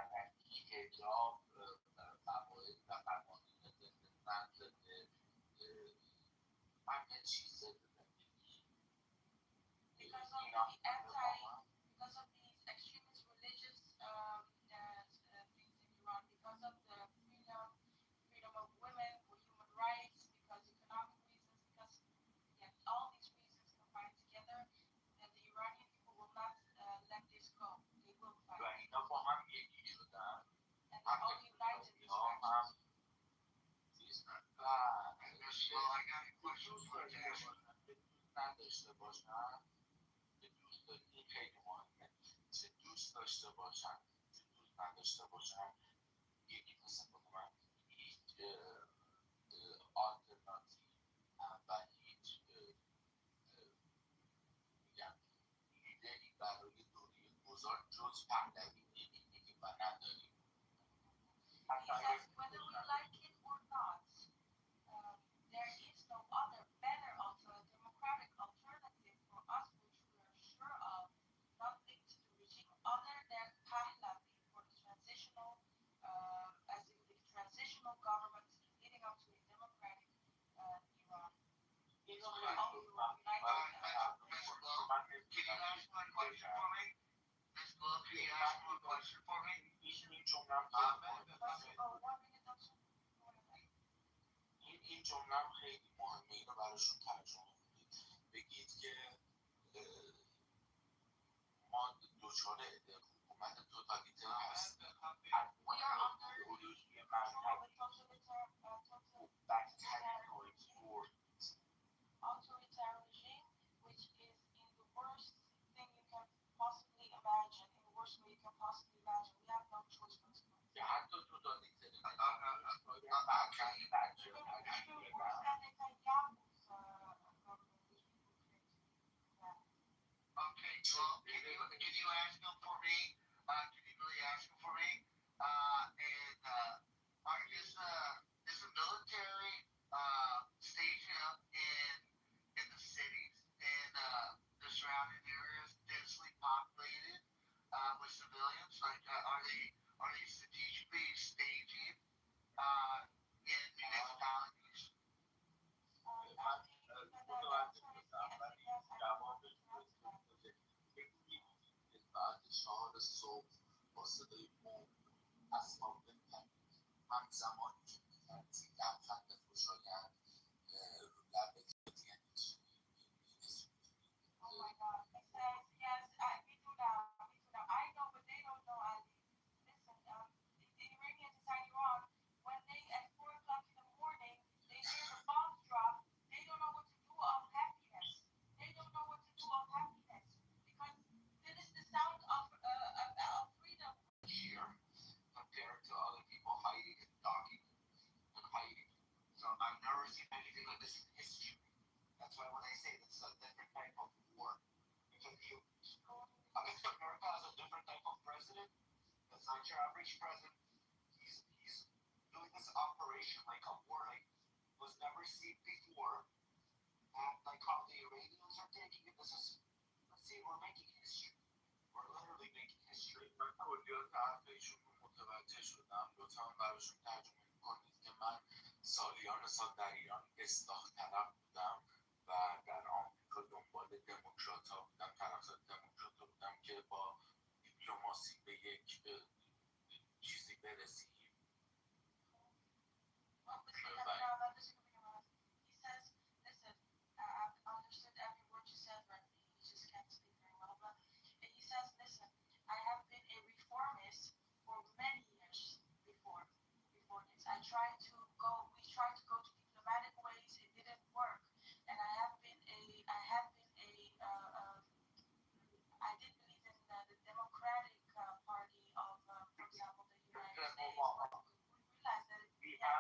Because of these extremist religious things in Iran, because of the freedom of women, for human rights, because economic reasons, because all these reasons combined together, and the Iranian people will not let this go. They will fight. And they're all united in this faction.
Well, I got a question for you.
نداشته باشن که این خیلی مهمه چه دوست داشته باشن چه دوست نداشته باشن یکی مثل من هیچ آلترناتیو و هیچ میگم ایده‌ای برای دوره گذار جز پهلوی نمی‌بینیم و نداریم.
Whether we like it or not, there is no other better democratic alternative for us, which we are sure of, not linked to the regime, other than Pahlavi for the transitional, as in the transitional government leading up to a democratic Iran. So we're all united.
Can you ask my question for me? Ms. Glove, can you ask my question for me?
این جمله خیلی مهمه اینو براشون ترجمه کنید بگید که ما دچار حکومت توتالیتر هستیم ایدئولوژی
Authoritarian regime, which is in the worst thing you can possibly imagine, in the worst way you can possibly imagine. We have no choice but to fight.
حتی توتالیتر
Okay, well, can you ask him for me? Can you really ask him for me? Is the military stationed in the cities and the surrounding areas densely populated with civilians? Like, are they strategically staging in municipalities?
چهار صبح با صدای بوم از خواب بپرید همزمانی که می‌ترسید لبخند خوشایند رو لب بگذارید یعنی چی؟
Oh my God. He says, yes, we do now. I know, but they don't know, Ali. Listen, the Iranians inside Iran, when they, at 4 o'clock in the morning, they hear the bombs drop, they don't know what to do of happiness. They don't know what to do of happiness. Because that is the sound of freedom.
Here, compared to other people hiding and talking and hiding.
So I've never seen anything like this in history. That's why when I say this is a different type of war, because America has a different type of president. That's not your average president. He's doing this
operation like a war like was never seen before, and like how the Iranians are taking it. This is, let's see, we're making history. We're literally making history. من کلیات حرفشون رو متوجه شدم. لطفا براشون ترجمه کنید که من سالیان سال در ایران اصلاح طلب بودم و در آمریکا دنبال دموکرات‌ها بودم، طرفدار دموکرات‌ها بودم که با دیپلماسی به یک چیزی برسیم.
Well, but he has now that doesn't mean about it. He says, listen, I've understood every word you said, but he just can't speak very well. But and he says, listen, I have been a reformist for many years before this. We tried to go to diplomatic ways, it didn't work. And I did believe in the Democratic Party of, for example, the United States. But we realized that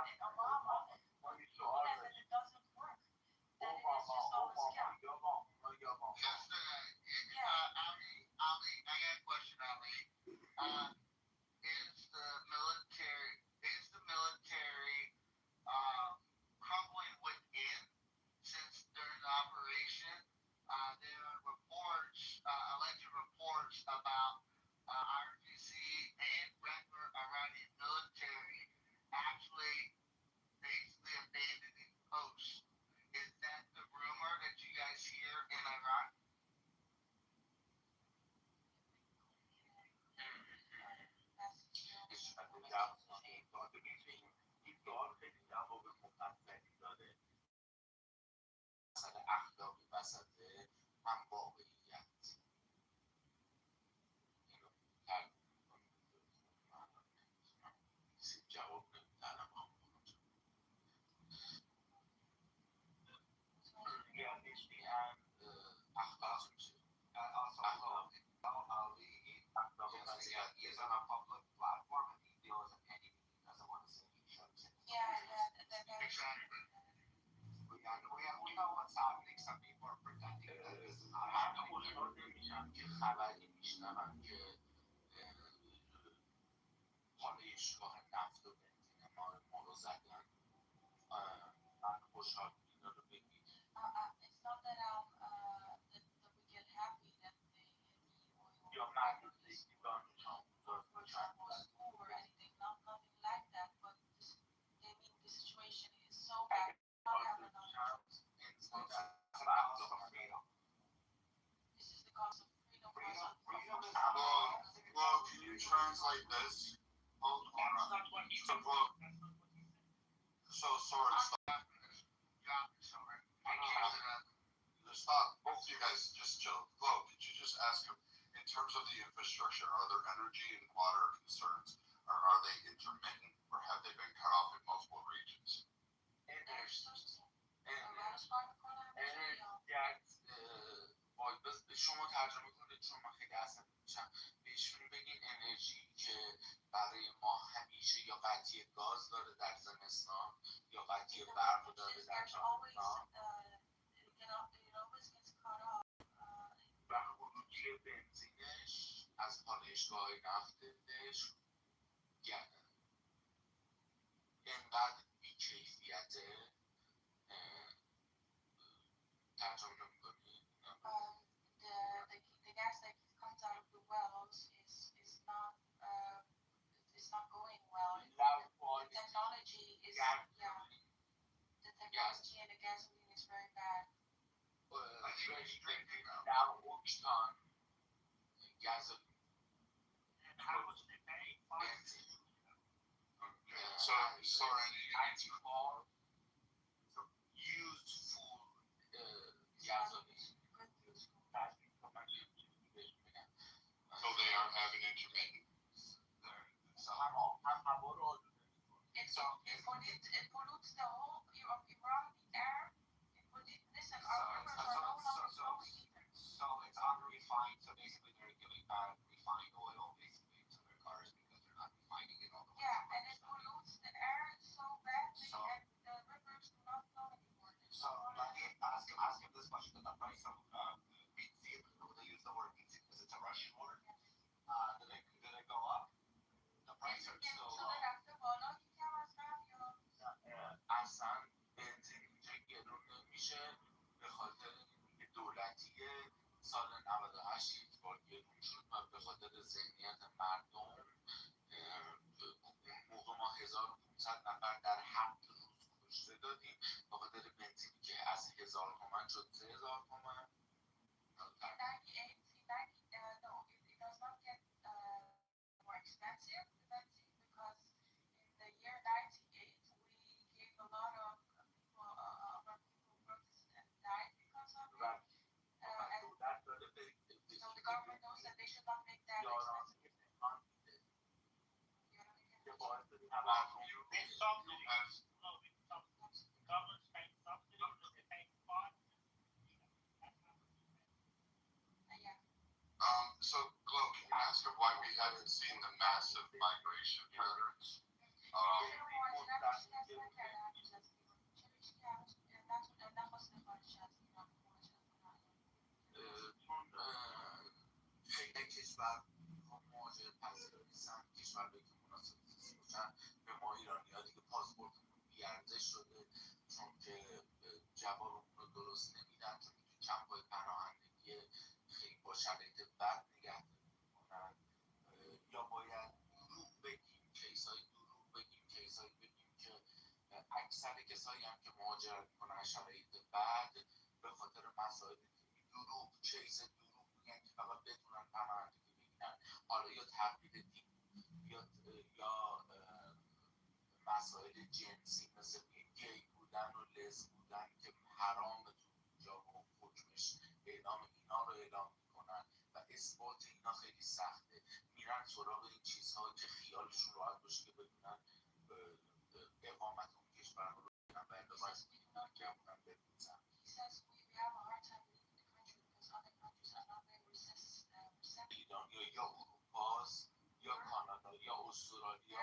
and Obama, we realized that it doesn't work. That it is just all a scam.
Ali, I got a question, Ali. Is the military crumbling within? Since during the operation, there are reports, alleged reports about RGC and regular Iranian military actually basically abandoning posts. Is that the rumor that you guys hear in Iran?
اخلاقی وسطه هم واقعیت اینو جواب نمیدارم reality and اخلاق میشه اخلاقی he is on a public platform and he feels an enemy. He doesn't want to say he shows it.
Exactly.
We know what's happening. Some people are pretending that this is not happening. که خبری میشنون که حالا ایشگاه نفت و بنزین ما رو زدن. من خوشحال اینا رو بگید.
It's not that that we get happy that the
یا مردودگی دانش
or anything, nothing like that, but the situation is so bad. Not having enough. This is the cost of freedom.
Well, can you translate this? Hold on. So, sorry, stop. Both of you guys just chill. Flo, could you just ask him, in terms of the infrastructure, are there energy and water concerns? Or are they intermittent, or have they been cut off in multiple regions?
بس به شما ترجمه کنید چون من خیلی عصبی میشم. بهشون بگین انرژی که برای ما همیشه یا قطعی گاز داره در زمستان یا قطعی برق داره در تابستان و خروجی بنزینش از پالایشگاه نفتش گرده اینقدر بیکیفیته. ترجمه نمی‌کنی؟
The gas that comes out of the wells is not going well. The technology is the technology and the gasoline is very bad.
Now Pakistan gasoline.
And how much they pay? Okay. Sorry.
Used food gasoline.
So they are having intermittent.
It pollutes the whole of Iran, the air. Listen, our rivers are no longer flowing either.
So it's unrefined. So basically they're giving back refined oil basically to their cars because they're not refining it all the way.
Yeah, and it pollutes the air so badly, and the rivers do not flow anymore.
So let me ask him this question: the price of benzene. They use the word benzene because it's a Russian word. Did it go up? The price are still low. پشیدگاری روم شد و به خاطر ذهنیت مردم اون موقع ما 1500 نفر در 7 روز کشته دادیم به خاطر بنزینی که از 1000 تومن شد 3000 تومن.
So, Glo, can you ask her why we haven't seen the massive migration patterns?
خیلی کشور مهاجر پذیر نیستن، کشورهایی که مناسب زیست باشن. به ما ایرانی ها دیگه پاسپورتمون بیارزش شده چون که جوابمون رو درست نمیدن، چون که تو کمپای پناهندگی خیلی با شرایط بد نگه میکنن. یا باید دروغ بگیم، کیسای دروغ بگیم، کیسایی بگیم که اکثر کسایی هم که مهاجرت میکنن شرایط بد به خاطر مسائل دروغ، کیس دروغ میگن که فقط بتونن پناهندگی بگیرن. حالا یا تبدیل دین یا مسائل جنسی مثل گی بودن و لز بودن که حرام تو اونجا و حکمش اعلام، اینا رو اعلام میکنن و اثبات اینا خیلی سخته. میرن سراغ این چیزها که خیالشون راحت باشه که بدونن اقامت اون کشور رو بدونن و اندازه که همونم بدونن. ایران یا اروپاست یا کانادا یا استرالیا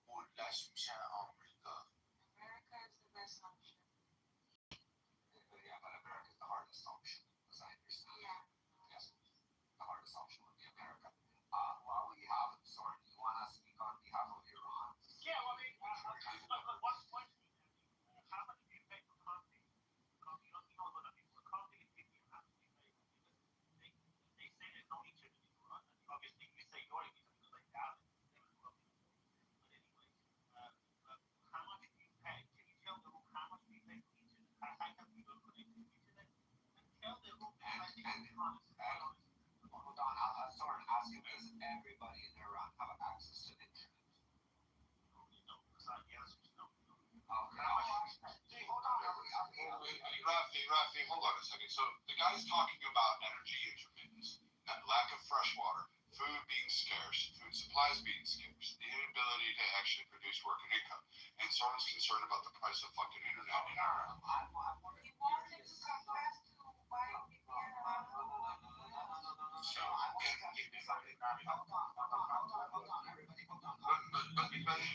قلهش میشن آمریکا.
America's the hardest option, as I understand. Yeah. Yes. The hardest option would be America. While we have it, sorry, do you want to speak on behalf of Iran?
Yeah, well, I mean, one question. How much do you pay for coffee? Coffee, you know what I mean. For coffee and people, how much do you pay? They say there's no need to do Iran. Obviously, you say you're because like Dallas. But anyway, how much do you pay? Can you tell them how much do you pay for each of them? How come you don't connect to each of them? And tell them who I think it's honest.
Hold on, I'll start asking, does everybody in Iran have access to the internet?
No, because I guess no.
Okay. Hold on. Rafi, hold on a second. So the guy's talking about energy intermittency, lack of fresh water, food being scarce, food supplies being scarce, the inability to actually produce work and income, and someone's concerned about the price of fucking internet in Iran.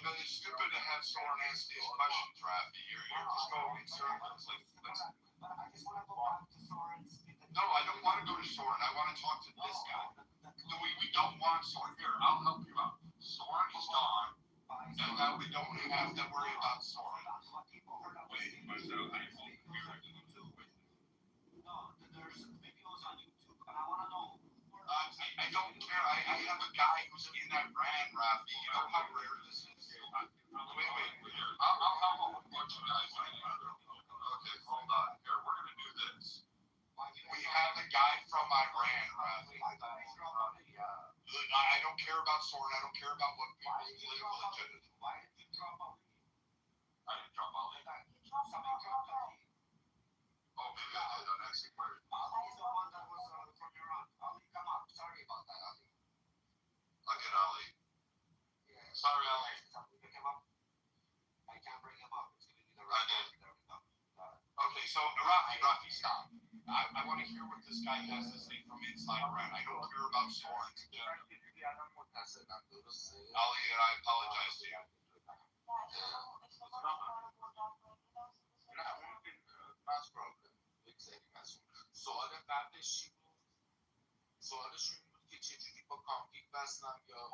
But it's stupid to have someone ask these questions, Rafi. You're just going in circles. No, I don't want to go to Soren. I want to talk to this guy. We don't want Soren. Here, I'll help you out. Soren is gone, and now we don't have to worry about Soren. Wait, there's videos on YouTube, and I want to know. I don't care. I have a guy who's in Iran, Rafi. You know how rare this is? Wait. Here. I'll help out with what you guys want to do. Okay, hold on. Here, we're going to do this. We have a guy from Iran, Rafi. I don't care about Soren. I don't care about what people's political agenda is. Why did you drop Ali? I didn't drop Ali. Somebody dropped Ali. Oh, maybe I did. I'm actually worried. Ali is the one that was from Iran. Ali, come up. Sorry about that, Ali. Look at Ali. Yeah. Sorry, Ali. Pick him up. I can't bring him up. It's going to be the right one. There we go. Okay, so Rafi, stop. I want to hear what this guy has to say from inside Iran. I don't care about Soren. Ali, and I apologize to you.
سوال قبلش چی بود؟ سوالشون این بود که چجوری با کامپیوت بستم یا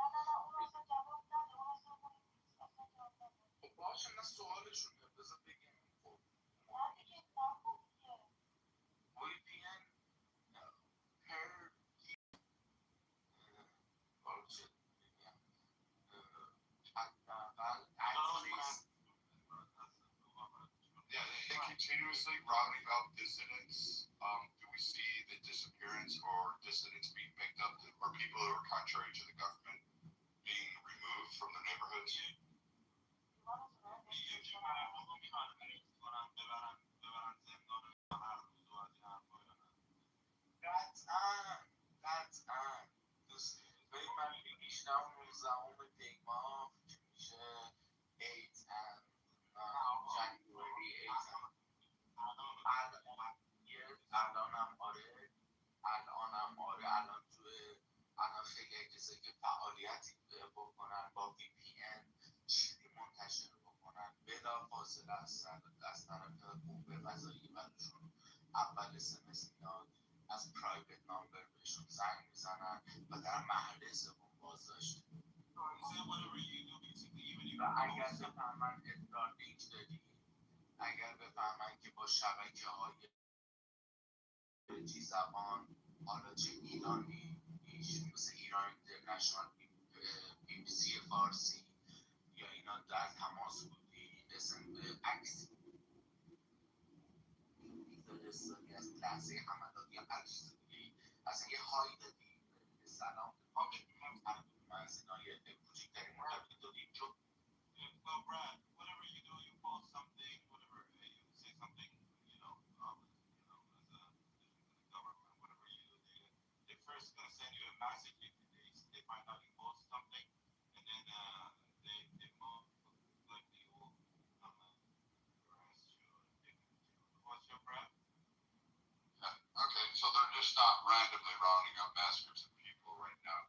خب باشه من سوالشون بذار بگم. خب VPN
continuously rounding up dissidents? Do we see the disappearance or dissidents being picked up, or people who are contrary to the government being removed from the neighborhoods? Okay, so they're just not randomly rounding up mass groups of people right now.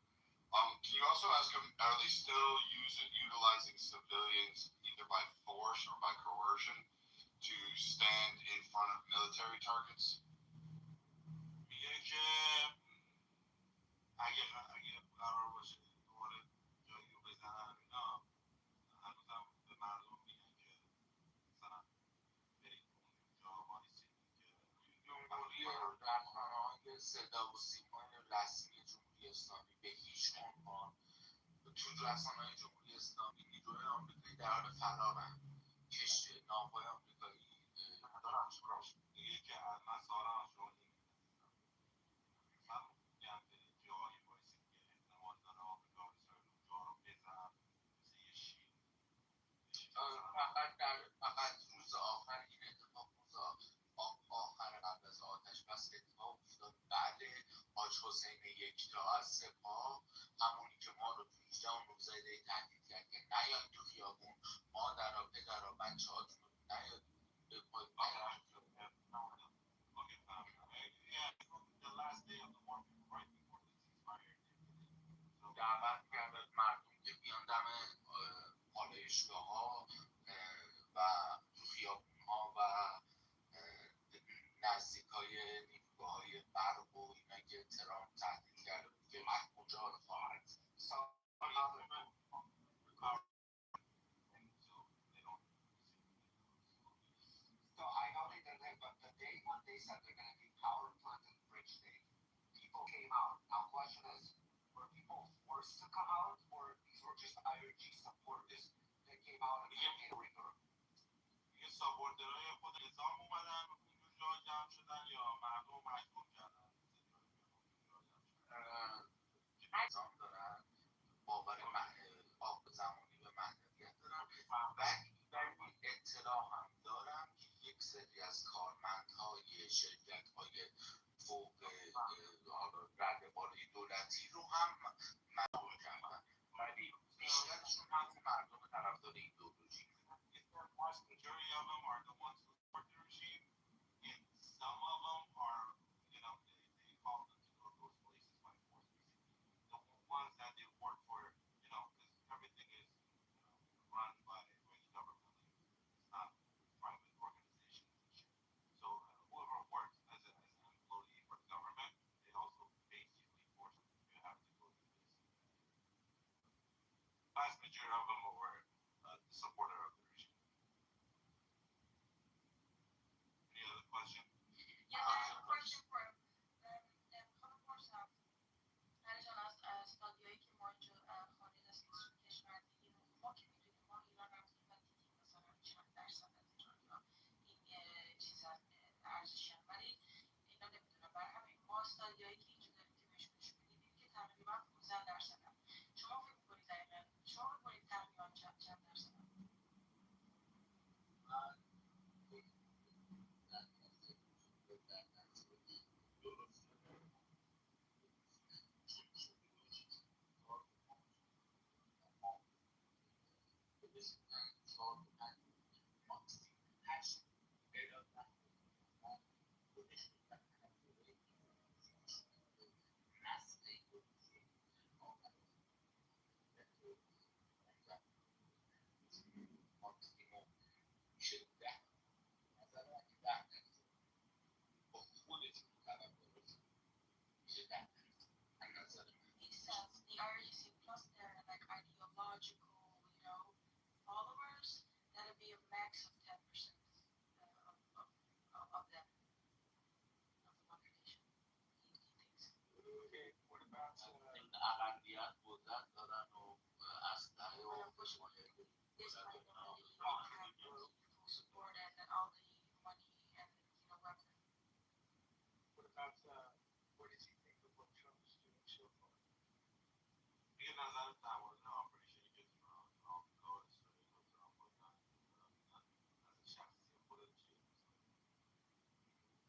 Can you also ask them, are they still utilizing civilians either by force or by coercion to stand in front of military targets?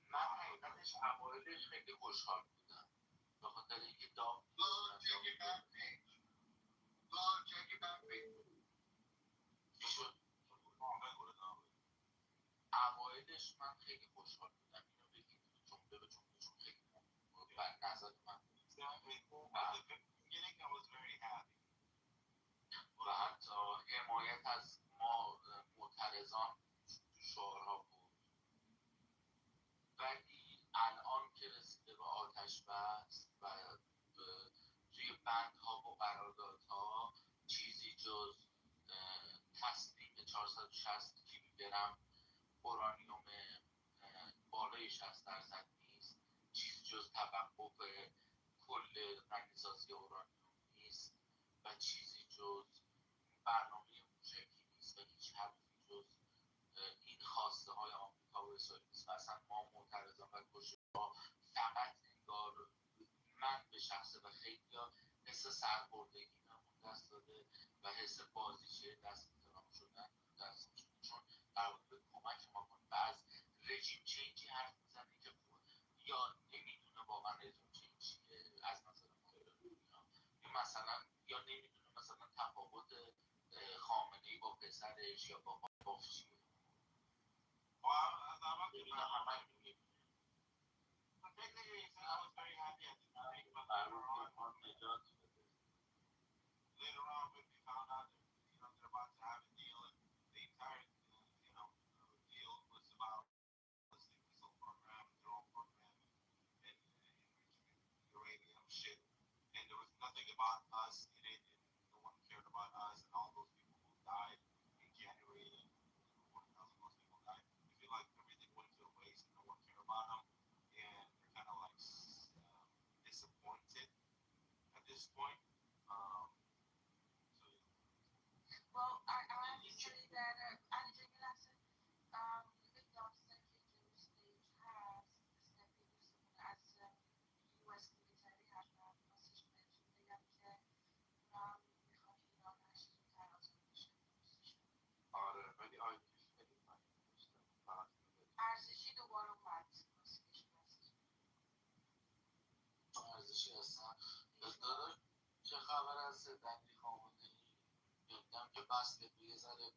من حقیقتش اوایلش خیلی خوشحال بودم به خاطر اینکه داغ چی شد؟ اوایلش من خیلی خوشحال بودم اینو بگید جمله به جمله چون خیلی بر نظر من و حتی حمایت از ما معترضان تو شعارها بود، ولی الان که رسیده به آتش بس و توی بندها و قراردادها چیزی جز تصمیم 460 کیلوگرم اورانیوم بالای 60% نیست، چیزی جز توقف کل غنیسازی اورانیوم نیست و چیزی جز برنامه موشکی نیست و هیچ حرفی جز این خواسته های آمریکا و اسرائیل نیست. و اصلا ما معترضان و کشه‌ها فقط انگار من به شخصه و خیلی ها حس سربردگی بهمون دست داده و حس بازیچه دست احترام شدن دست شده، چون قرار به کمک ما کن و از رژیم چینجی حرف میزنه که یا نمیدونه واقعا رژیم چینج چیه از نظر ما، مثلا یا نمیدونه مثلا تفاوت خامنه‌ای با پسرش یا با باباش چیه.
Later on, when we found out that they're about to have a deal, and the entire deal was about the missile program, drone program, and enrichment, uranium shit, and there was nothing about us in it, and no one cared about us, and all those people who died in January, and 4,000 most people died. I feel like everything went to waste, and no one cared about them, and they're kind of like disappointed at this point.
Well, I have to say that anything that the Johnson Kitchen stage has as US military has not position میگم که میخوان ایران هشت تراز بشه
آره ولی آیدیش خیلی پایین داشته
ارزشی دوباره اومد
ارزشی هستن داره. چه خبر از دنی خامنه‌ای دیدم که بسته به یه ذره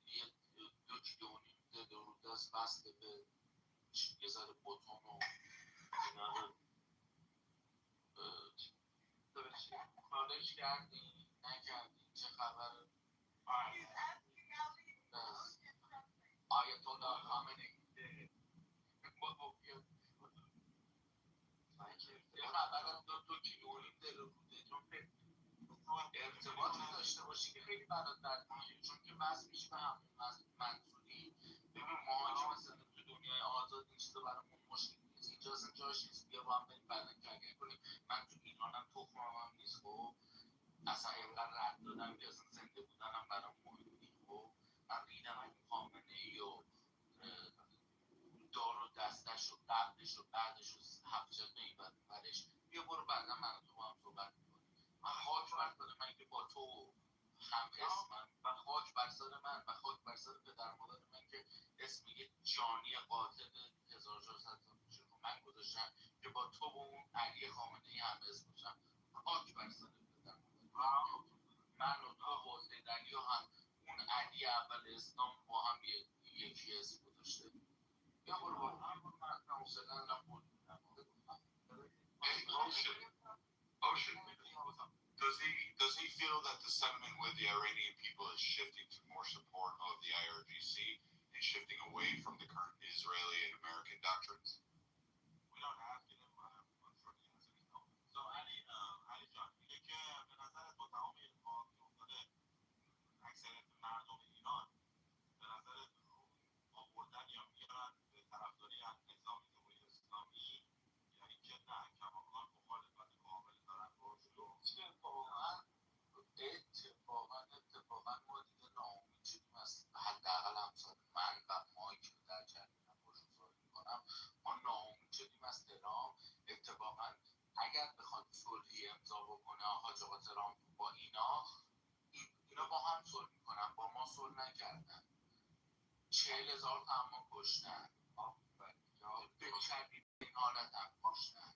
یه 2.5 کیلو رو دست بسته به یه ذره بطن و اینا رو خارج کردی نکردی چه خبر آیت الله خامنه‌ای یه خبرم 2.5 کیلو روده چون ارتباطی داشته باشی که خیلی برات بد میشه، چون که وصل میشه به همون منظوری. ببین ما که مثلا تو دنیای آزاد این چیزا برامون مشکل نیست، اینجا اصلا جاش نیست، بیا با هم بریم بدن کرگه کنیم. من تو ایرانم تخمم هم نیست، خب اصلا اینقدر رد دادم که اصلا زنده بودنم برام مهم نیست. خب من ریدم این خامنه‌ای و دار و دستش و قبلش و بعدش و 7 غیبت برش، بیا برو بعدا من تو با هم صحبت میکنیم. من خاک بر سر من که با تو هم اسمم و خاک بر سر من و خاک بر سر پدر مادر من که اسم یه جانی قاتل 1400 رو من گذاشتم که با تو و اون علی خامنه‌ای هم اسم باشم. خاک بر سر پدر مادر من و تو و سید علی و هم اون علی اول اسلام با هم یکی اسم گذاشته. یا برو با هم
حوصله ندارم قول میدم. Ocean, does he feel that the sentiment with the Iranian people is shifting to more support of the IRGC and shifting away from the current Israeli and American doctrines? We don't ask him, I'm sure the answer is no. So Ali John, میگه که به نظرت با تمام اتفاقاتی که افتاده اکثریت مردم ایران به نظرت آوردن یا میارن به طرفداری از نظام جمهوری اسلامی یا اینکه نه کماکان مخالفت کامل دارن باشون؟ اتفاقا ما دیگه ناامید شدیم از حداقل امثال من و ما که در جریان باشون صحبت میکنم، ما ناامید شدیم از تهران. اتفاقا اگر بخواد صلحی امضا بکنه حاج آقا ترامپ با اینا با هم صلح میکنن، با ما صلح نکردن. 40,000 تا اما کشتن، بچربی به این حالت هم کشتن.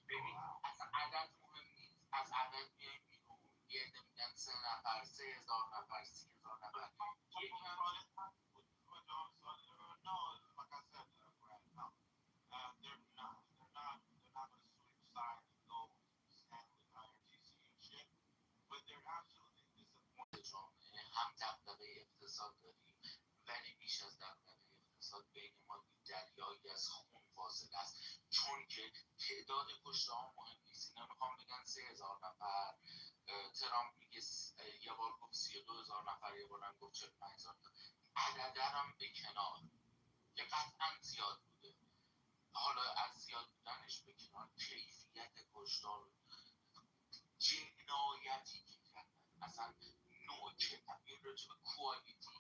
ببین اصلا عدد مهم نیست، از عدد بیایم بیرون. یه عده میگن 3 نفر، 3,000 نفر، 30,000 نفر. یکی هم جامعه هم دغدغه اقتصاد داریم، ولی بیش از دغدغه اقتصاد بین ما دریایی از خون فاصله است. چون که تعداد کشته ها مهم نیست. اینا میخوام بگن 3,000 نفر، ترامپ میگه یه بار گفت 32,000 نفر، یه بار هم گفت 45,000 نفر. عدده هم به کنار که قطعا زیاد بوده. حالا از زیاد بودنش به کنار کیفیت کشتار، جنایتی که کردن، اصلا نوع که این راجع به کوالیتی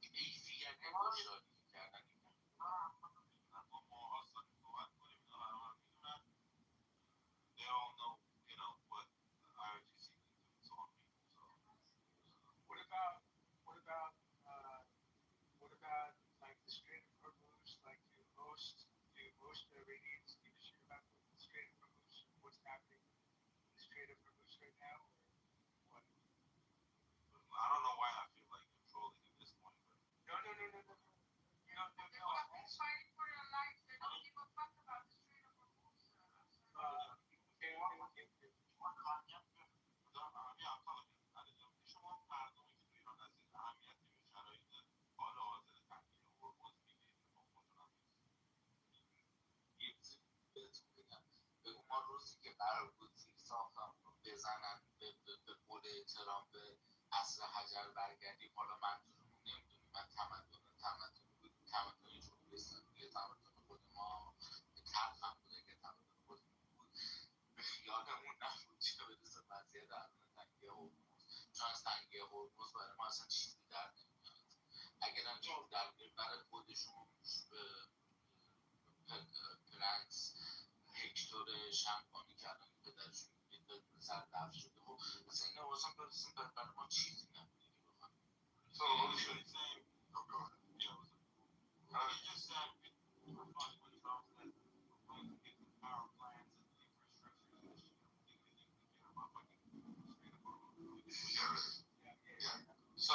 کیفیت کشتاری که کردن they all know, what IRGC influence on people. So,
What about like the Strait of Hormuz? Like, do most Iranians give a shit about the Strait of Hormuz? What's happening in the Strait of Hormuz right now? Or what?
I don't know why I feel like controlling at this point, but
No.
Everyone's fighting for their lives. They don't give a fuck about the Strait of Hormuz.
شما مردمی که تو ایران هستید اهمیتی به شرایط حال حاضر تنگی هرمز میدید با خودتون هم یه چیزی بهتون بگم. بگو ما روزی که قرار بود زیر ساختمون رو بزنن به قول ترامپ عصر حجر برگردیم، حالا منظورمون نمیدونیم. من تمدن جمهوری اسلامی تمدن خود ما تلخم بود. اگه تمدن خودمون بود به خیالمون نبود چه برسه وضعیت درون تنگه هرمز. چون از تنگه هرمز برای ما اصلا چیزی در نمیاد. اگر هم چیزی در میاد برای خودشون پرنس هکتور شمپانی که الان پدرشون سر دفت شده و اصلا این واسه برسیم برای ما چیزی نبوده که بخوام. So should say, oh god, yeah, he just said for fun when Trump said we're going to get the power plants and the infrastructure and shit. We care about fucking straight up yeah. So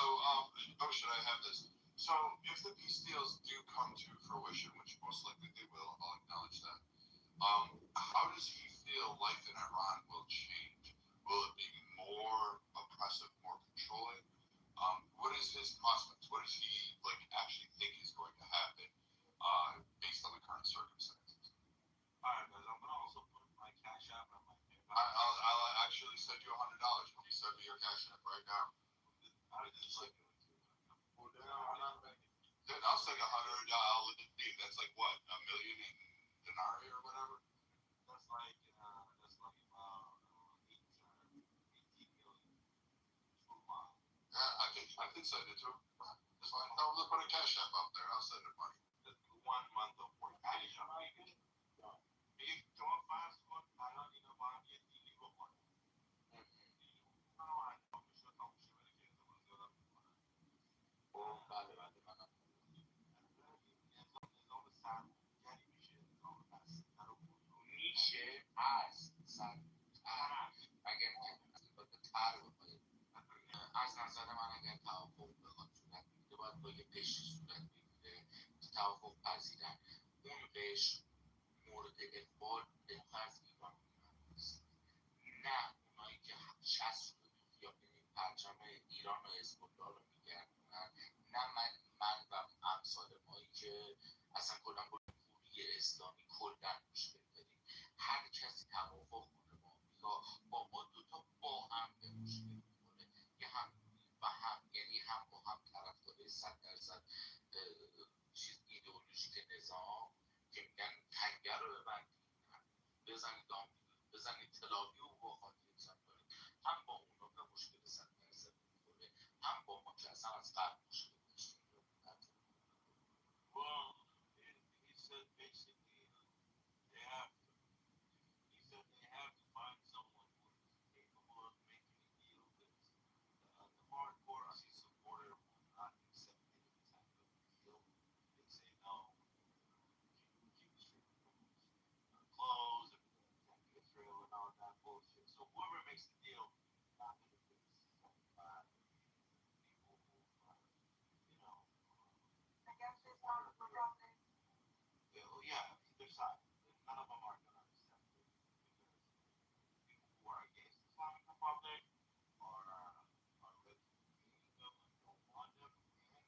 should I have this? So if the peace deals do come to fruition, which most likely they will, I'll acknowledge that. How does he feel life in Iran will change? Will it be more oppressive, more controlling? What is his prospects? What does he actually think is going to happen based on the current circumstances? Alright guys, I'm gonna also put my cash app and my PayPal. I'll actually send you $100. Can you send me your cash app right now? Then I'll send $100. That's like what, $1 million in denarii or whatever. That's like about 18 million. Yeah, I can send it to him. That's fine. I'll put a cash app out there. I'll send him money. That's 1 month of work. میشه از نظر من اگر توافق بخواد صورت بگیره باید با یه قشر صورت بگیره که توافق پذیرن. اون قشر
اقبال دفاع از ایران نیست، نه اونایی که 60 رو تو خیابون پرچم ایران و حزب الله رو میگردونن، نه من و امثال مایی که اصلا کلا با جمهوری اسلامی کلا مشکل داریم. هر کسی توافق کنه با آمریکا، با دوتا با هم به مشکل میخوره. یه هم و هم، یعنی هم با هم طرفدارای 100% چیز ایدئولوژیک نظام که میگن تنگه رو ببندید، بزنید بزنید تلاوی و با خاطر ایزان کنید، هم با اونا به مشکل 100% میخوره، هم با ما که اصلا از قبل مشکل داشتیم.
Well, he said basically they have to. He said they have to find someone who is capable of making a deal with the hardcore ISIS supporter will not accept any type of deal. They say no, keep the street closed, attack Israel and all that bullshit. So whoever makes the deal, not going to face people who, you know. Yeah, either side. None of them are going to accept it because people who are against Islamic Republic are already hating them and don't want them, and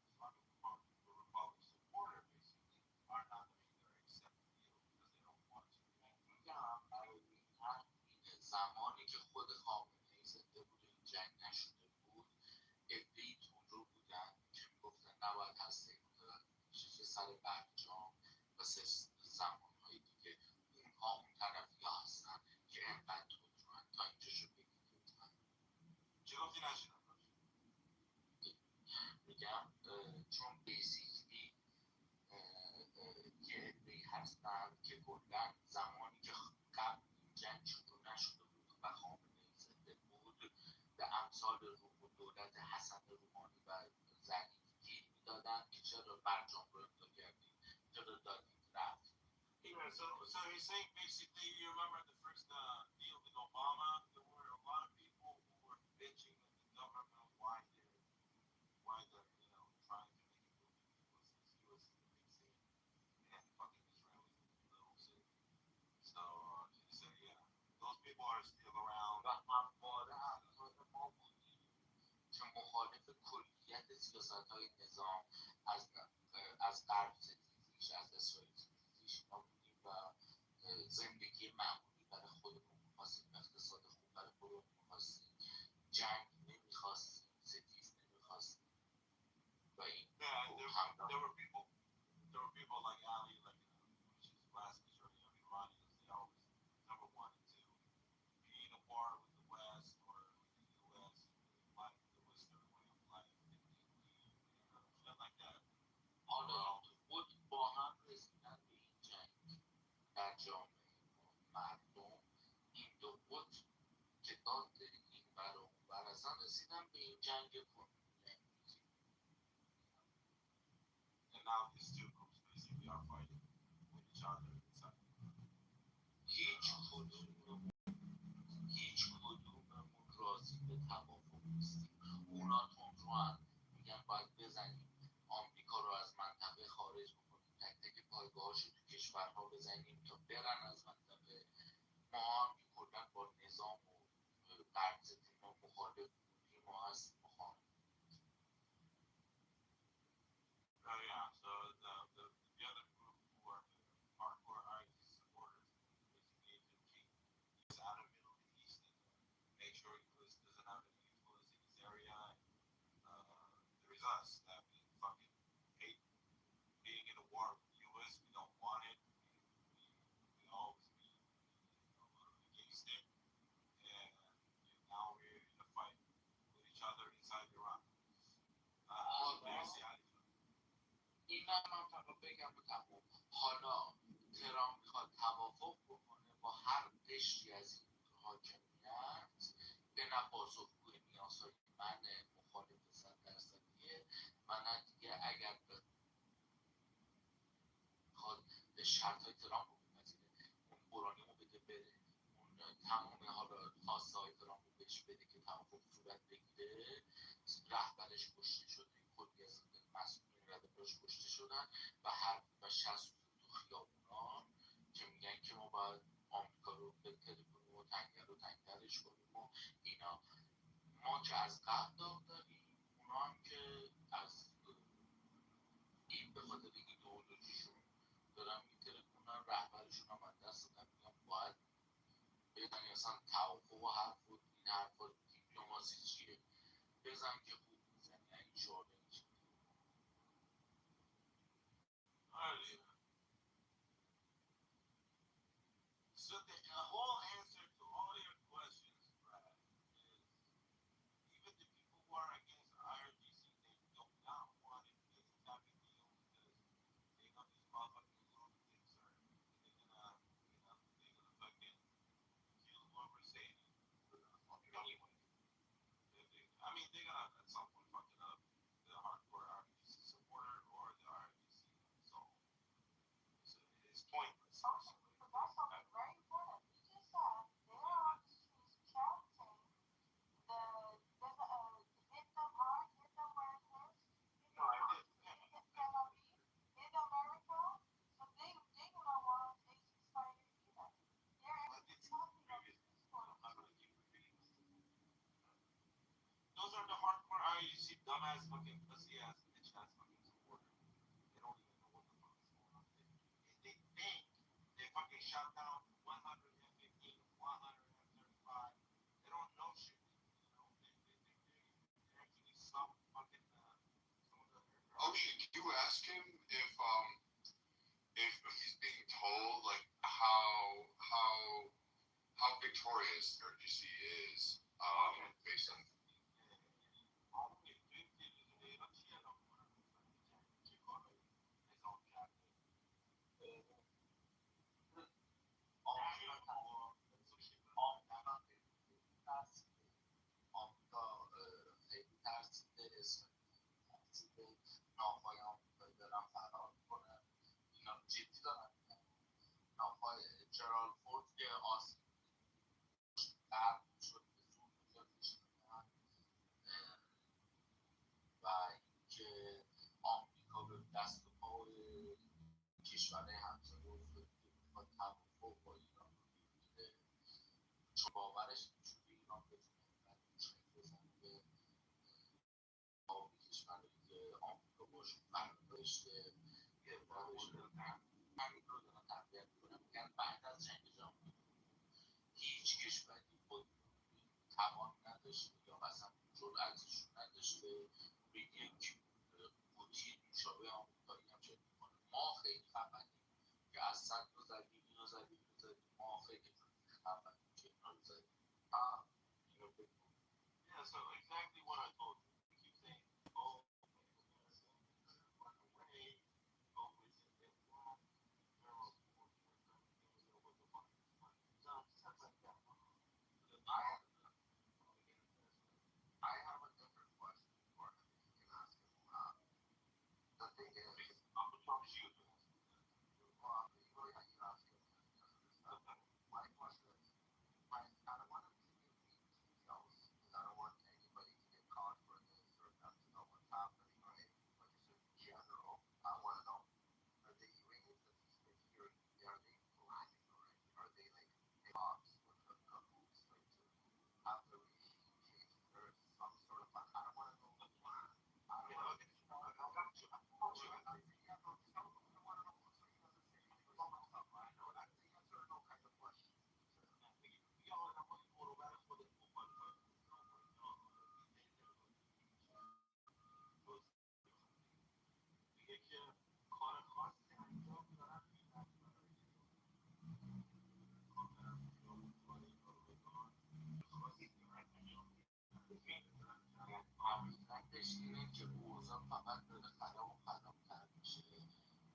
Islamic Republic supporter basically are not going to either accept the deal because they don't want to.
زمانی که خود خامنه‌ای زنده بود این جنگ نشده بود، عده‌ای تو اونجا بودن که میگفتن نباید هسته چیز سر برجام واسه زمانهای دیگه. اونها اون طرفی ها هستن که انقدر تندروان تا اینجا شو بگید لطفا.
چی گفتی نشیدم؟
میگم چون بیسیکلی یه عده‌ای هستن که کلا زمانی که قبل این جنگ شروع نشده بود و خامنه‌ای زنده بود، به امثال دولت حسن روحانی و ظریف گیر میدادن که چرا برجام رو امضا کردید، چرا دادید رفت.
Yeah, so he's saying basically, you remember the first deal with Obama, there were a lot of people who were bitching at the government why they're you know trying to make a deal because he was the big city and fucking Israel is the little city. So he said, yeah, those people are still around.
و همواره همکار ما بودیم که مخالف کلیت سیاست‌های نظام از غرب ستیزیش، از اسرائیل ستیزیش ما بودیم و زندگی معمولی برای خودمون می‌خواستیم، اقتصاد خوب برای خودمون می‌خواستیم، جنگ نمی‌خواستیم، ستیز نمی‌خواستیم و این
There were people like Ali, like which is the last majority of Iranians. They always never wanted to be in a war with the West or with the U.S. They like the Western way of life. Shit like that.
حالا بود با هم رسیدن به این جنگ در جامعه ما مردم، این دو بود که داد این بر اون بر اصلا رسیدن به این جنگ کنونی.
And now these two groups basically are fighting with each other inside.
هیچ کدوممون راضی به توافق نیستیم. اونا تندروان میگن باید بزنیم آمریکا رو از منطقه خارج بکنیم، تک تک پایگاهاشو تو کشورها بزنیم تا برن از منطقه. ما هم که کلا با نظام و قرض ما مخالف بودیم، ما هستیم مخالف.
Yeah, so the other group who are the hardcore ISIS supporters basically to keep this out of Middle East and make sure US doesn't have any influence in this area. There is us that we fucking hate being in a war with the US. We don't want it. We always be against it. And now we're in a fight with each other inside Iran. There's the idea.
این من فقط بگم و تموم. حالا ترامپ میخواد توافق بکنه با هر قشری از این حاکمیت به نه پاسخگوی نیازهای من مخالف 100%، و نه دیگه اگر بخواد شرطهای ترامپ رو بپذیره، اون برانیمو بده بره، اون تمام حالا خواسته های ترامپ رو بهش بده که توافق صورت بگیره. رهبرش کشته شده، کلی از مسئولین رهبرش کشته شدن و 60 تو خیابونا که میگن که ما باید آمریکا رو بهتری کنیم و تنگرش کنیم و اینا. ما که از قبل داغ داریم، اونا هم که از این به خاطر ایدئولوژیشون دارن میترکونن، رهبرشون هم از دست دادن. میگن باید بزنی اصلا توافق و حرف و این حرفا دیپلماسی چیه، بزن که خوب میزنی این شعاره این چیه.
So the whole answer to all your questions, Brad, is even the people who are against IRGC, they do not want it to get this happy deal because they know these motherfucking lunatics are they're gonna fucking kill whoever saying it. Anyway. I mean they're gonna at some point fuck it up. The hardcore IRGC supporter or the IRGC. So it's pointless.
But that's something very important. You just said they are on the streets chanting hit them hard, hit them where it hurts.
No, I did.
Hit Tel Aviv, hit America. So they don't want a ceasefire either. They're actually talking about peaceful.
I'm gonna keep repeating this. Those are the hardcore IRGC dumbass fucking pussy ass bitch ass fucking supporters. They don't even know what the fuck is going on. They think they fucking shot down 115, 135. They don't know shit. You know, they're actually some fucking some of the aircraft.
Oh shit! Can you ask him if he's being told like how victorious RGC is based on.
آمریکا خیلی ترسیده، اسرائیل ترسیده، ناوهای آمریکایی دارن فرار میکنن. اینا جدی دارن میگن. ناوهای جرال فورد که آسیب غرق شد به زور نجاتش دادن. و اینکه آمریکا به دست و پا کشورهای همسایه افتاده که میخواد توافق با ایران رو بگیره، چون باورش نمیشده ایران بتونه اینقدر موشک بزنه به کشورهایی که آمریکا باشون فرق داشته، ارضا بشه. همین رو دارن تقویت میکنن. میگن بعد از جنگ جهانی هیچ کشوری توان نداشته یا مثلا جرأتش نداشته به یک قوطی نوشابه آمریکایی هم چنین کنه. ما خیلی خفنیم که از صد رو زدیم، اینو زدیم، ما خیلی خفنیم که اینا رو زدیم. اینو بگو.
Yeah, so exactly what I told you. You keep saying, oh, run away, oh, it's in this room, girls, what the fuck is stuff like that.
I have a different question for him. You can ask him. The thing is,
I'm gonna talk to you.
well, yeah, you ask him. My question is, I don't want to give you details because I don't want anybody to get caught for this or not to know what's happening, right? But just in general, I want to know, are the Iranians that you've been hearing, are they planning already? Are they like talks with the Kurds like to have the regime change or some sort of plan? I don't want to know the plan. I don't want to know. I want to know. I want to know. So he doesn't say anything about stuff. I know that's the answer or no kind of question. حقیقتش اینه که اوضاع فقط داره خراب و خرابتر میشه.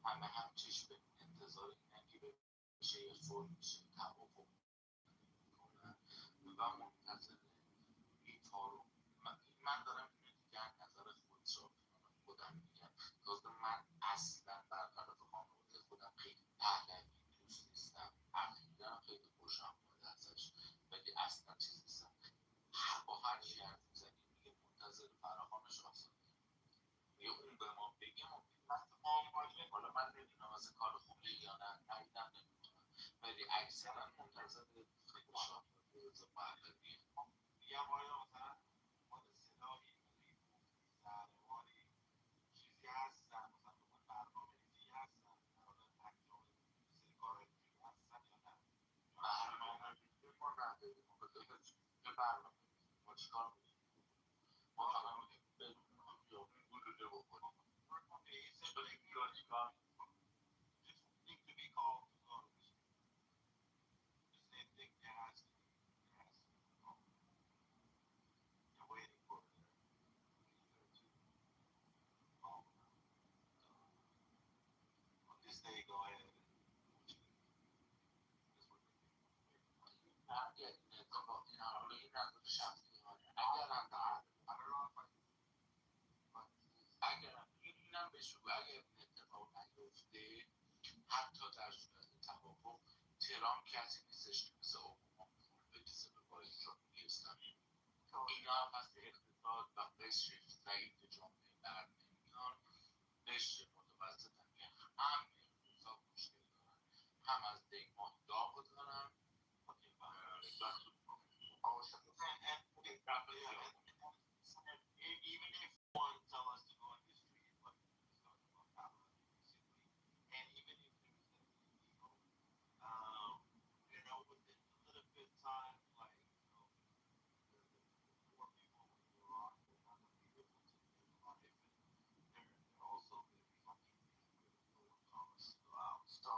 همه هم چشم به انتظار اینن که بشه یه صلح میشه، توافق میکنن و منتظر این کارو. من دارم اینو دیگه از نظر خودم میگم. تازه من اصلا برطرف خانواده خودم خیلی پهلوی دوست نیستم. عقیده‌ام خیلی خوشم اومده ازش ولی اصلا چیز نیستم. با هر چی حرف میزنیم میگه منتظر فراخوانش آزادی. میگه اون به ما بگه ما میگه حالا من نمیدونم از کار خوبیه یا نه، ندیدم نمیدونم. اکثرا منتظر خیلی شاهد معلمی میگم آیا مثلا مال صدایی زهرواری چیزی هستن مثلا دنبال برنامه ریزی هستن قرار انجام سری کارهای دیگه هستن یا نه برنامه ریزی ما نداریم ما به برنامه ریزی ما چیکار میکنیم ما فقط میگیم بریم یا گلوله بکنیم یا چیکار need to be called to Congressman. The same thing there has to be. There has to be a call. You're waiting for the leader to call. On this day, go ahead and that's what they do. اگر این اتفاق این حالا این نظر شخصی منه اگر هم اگر اینم بهش بگو اگر این اتفاق نیفته حتی در صورت توافق ترامپ کسی نیستش که مثل اوباما پول بریزه به بازی جمهوری اسلامی اینا هم از اقتصاد و قشر ضعیف جامعه در نمیان قشر متوسط هم که هم اقتصاد مشکل دارن هم از دیمان داغ دارن even if one tell us to go in the street like and even if there is that illegal within a little bit of time like the poor people in Iran they're not going to be able to live life and they're also going to be fucking with lower costs so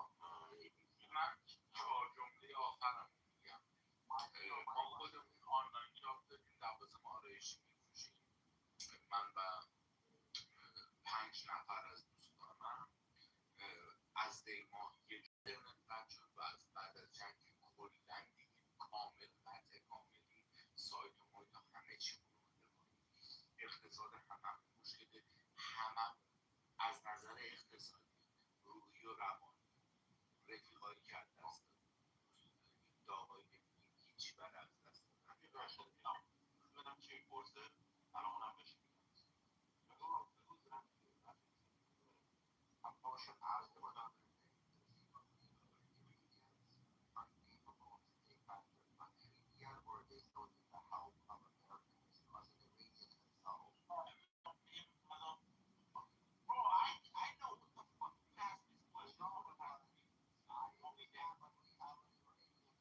من چهار جمله آخرم میگم ما خودمون آنلاین جاب داریم لوازم آرایشی میفروشیم من و 5 نفر از دوستانم از دی ماه یه اینترنت قطع شد و از بعد از جنگ کلا دیدیم کامل قطع کاملی سایت و محیط همه چی برونده اقتصاد همه مشکل همه از نظر اقتصادی روحی و روانی رفیقایی که از دست دادیم داغایی که میگیم هیچی بر از دست دادن بدم چه پرسه الان اونم بهش میگم بگو زن I'm partial as the one other thing unable to take back their country yet or they still need the help of Americans because the Iranians themselves bro I know what the fuck you asked this question I only have an Iranian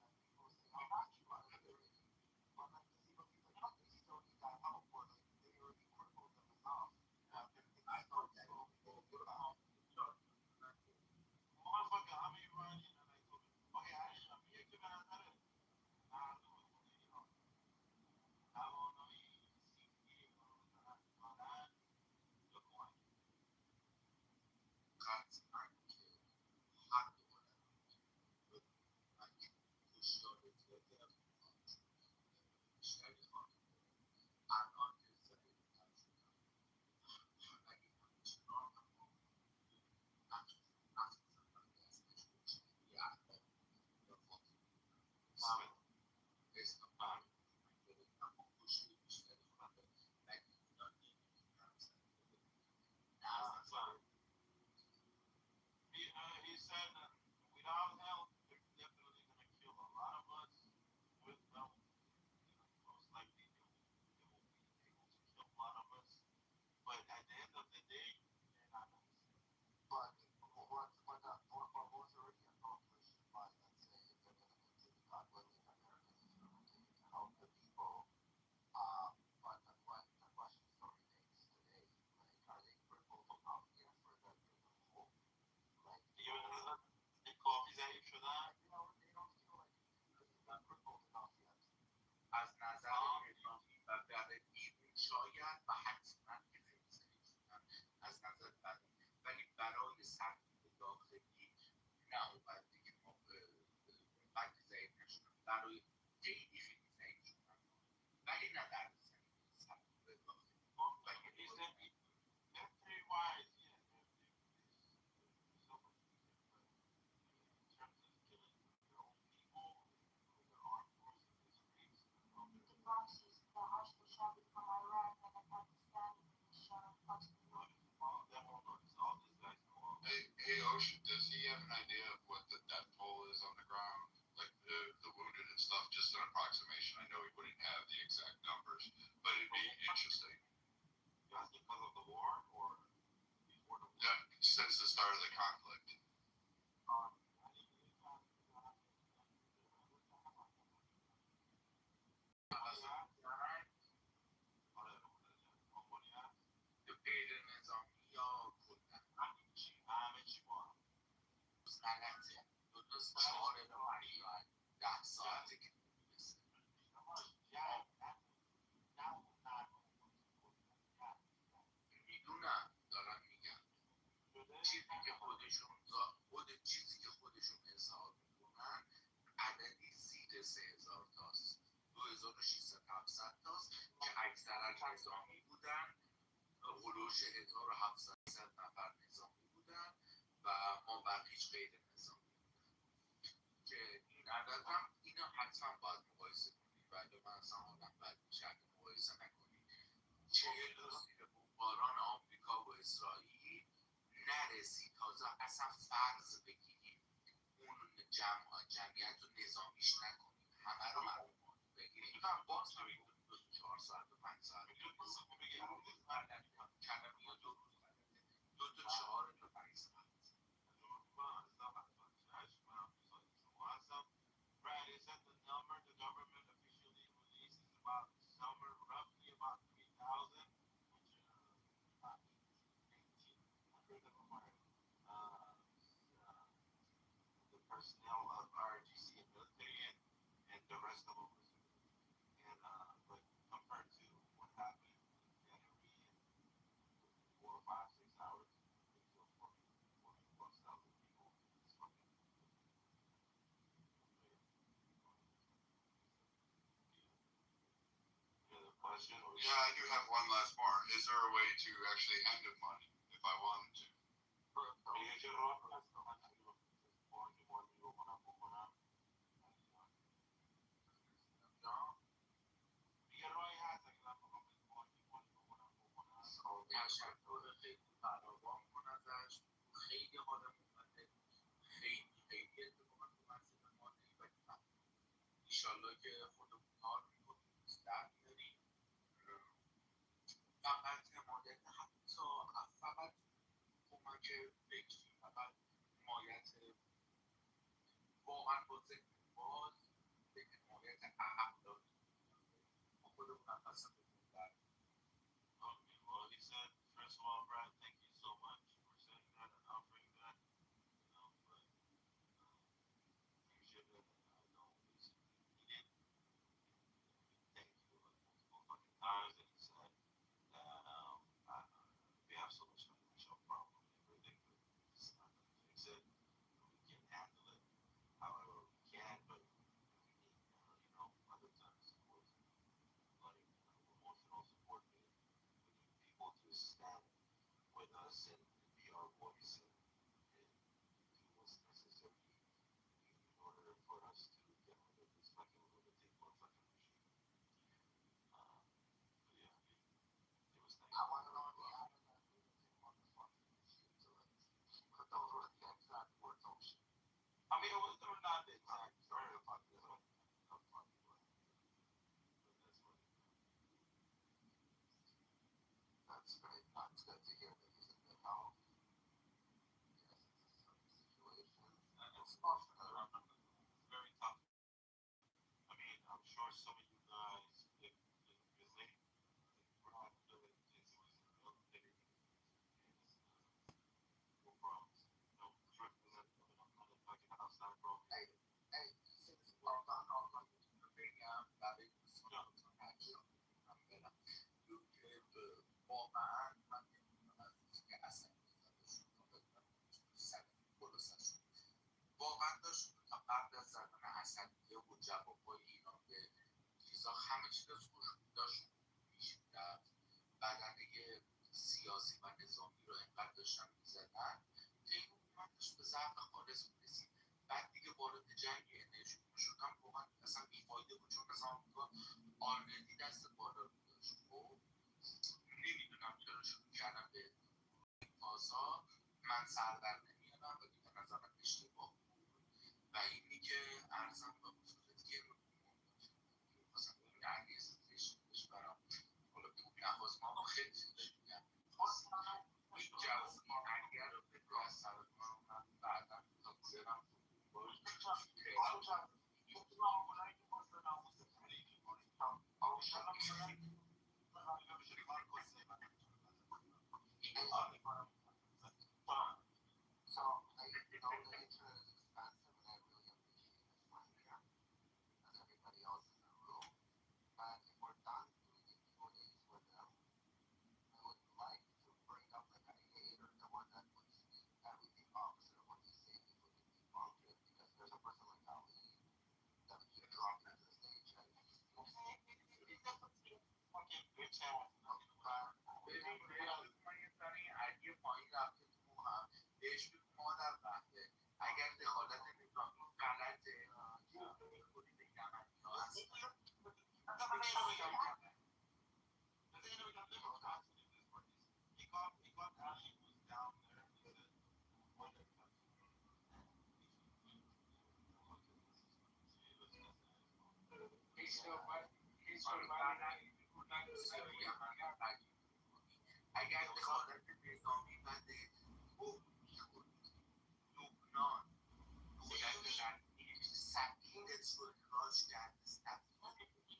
that people say I'm not you I'm Iranian but like the people like they still need that help or like they already crippled them enough that they still slowly getting it back motherfucker I'm Iranian and I told him okay I am یکی به نظر مردم خونه ایران توانایی سیاسی رو دارن یا کمک قطعا که هر دو من هشدار زیادی از بیشتری خواهیم الان که زده شدن اگه همچنان هم مخصوصا دستش مشتری اخلاق یا فاطمه اسلام اما کشته بیشتری خواهد نگه اونا نمیتونن he said that without help they're definitely going to kill a lot of us with help most likely they will be able to kill a lot of us but at the end of the day they're not going to save but what was already accomplished by let's say if they're going to continue God willing Americans is going to continue to help the people but the question still remains today like are they crippled enough yet for them to move like the coffees ضعیف شدن they don't feel like they're crippled enough yet از نظر مدیری و برای بیرون شاید و حتما که خیلی ضعیف شدن از نظر بدنی ولی برای سرکوب داخلی نه اونقدر که ما اونقدر ضعیف نشدن برای خیلی خیلی ضعیف شدن ولی نه در سرکوب داخلی military wise yeah so much easier but in terms of killing their own people with their armed forces it's crazy the proxies the Hashd Shabi from Iraq and Pakistan all these guys know hey Ocean does he have an idea of what the death toll is on the ground غلطه. 2 تا 4 الی 5 ساعت 10 ساعته که میرسه. میدونم دارم میگم چیزی که خودشون حساب میکنن عددی زیر 3000 تاست، 2600 700 تاست که اکثرا نظامی بودن، هلوش 1700 نفر نظامی بودن و ما بقیش غیر نظامی بودن که این عدد هم اینو حتما باید مقایسه کنید و اگه من اصلا آدم بد میشه اگه مقایسه نکنید. 40 روز زیر بمباران آمریکا و اسرائیل نرسید. تازه اصلا فرض بگیریم اون جمعیت رو نظامیش نکنیم، همه رو بگیریم باز نمیگم 4 ساعت و 5 ساعت کلمه یا 2 روز غلطه. 2 تا 4 تا 5 ساعت.
Brad, is that the number the government officially released is about somewhere roughly about 3,000, which 1,800 of them are the personnel of RGC and military, and the rest of them was and but compared to what happened in January and 4 or 5, 6 hours, they killed 40,000 people. It's fucking question.
Yeah, I do have one last part. Is there a way to actually hand him money if I wanted to?
تشکر خیلی فراوان کن ازش. خیلی حالم اومده، خیلی اتفاقا تو منزل ما نیمه ایشالله که خودمون کار میکنیم در میاریم. فقط حمایت حتی فقط کمک فکری، فقط حمایت واقعا با ذهن باز به حمایت اخلاقی ما خودمون هم پس خودمون در
Well, he said, first of all, Brad, thank you so much for saying that and offering that. But appreciate it. I know it's needed. Thank you multiple fucking times. And he said that we have so much financial problem and everything, but it's not gonna fix it. We can handle it however we can, but we need, other times support, like emotional support. We need people to stand with us and be our voice and do what's necessary in order for us to get rid of this fucking lunatic motherfucking regime. But yeah, it was nice.
I want to know the motherfucking shit to it. But those were the exact words on shit.
I mean, they were not the exact very fucking but that's what
That's great. That's good to hear that he's in good health. Yes, it's a situation.
and it's very tough. I mean, I'm sure some of you guys, if visit, Brad Village is in the military, no problems. No represent another fucking outside problem.
Hey, since we're done all of the بگم برای دوستانتون هرچی هم برم که واقعا من نمیدونم از که اصلا میزدشون تا بدونم سر خلاصشون واقعا داشت تا قبل از زدن اسدیه و جوابای اینا به چیزا همه چیز داشت پیش میرفت. بدنه سیاسی و نظامی رو انقدر داشتن میزدن که این مومنتش به ضعف خالص میرسید. بعد دیگه وارد جنگ انرژی شدن واقعا اصلا بیفایده بود، چون مثلا آمریکا آلردی دست بالا رو داشت. خب نمیدونم چرا شروع کردم به فازا. من سر در نمیارم ولی به نظرم اشتباه بود و اینی که ارزم به حضورت که مثلا این علیه زشتش برام حالا پول نخواست ما خیلی زیادش میگم این جوابی اگر رو به رو از سر من بعدا تا برم So I know the interest اگر دخالت نظامی بده گفت میخوری لبنان دولت غربی سفیرت رو اخراج کرده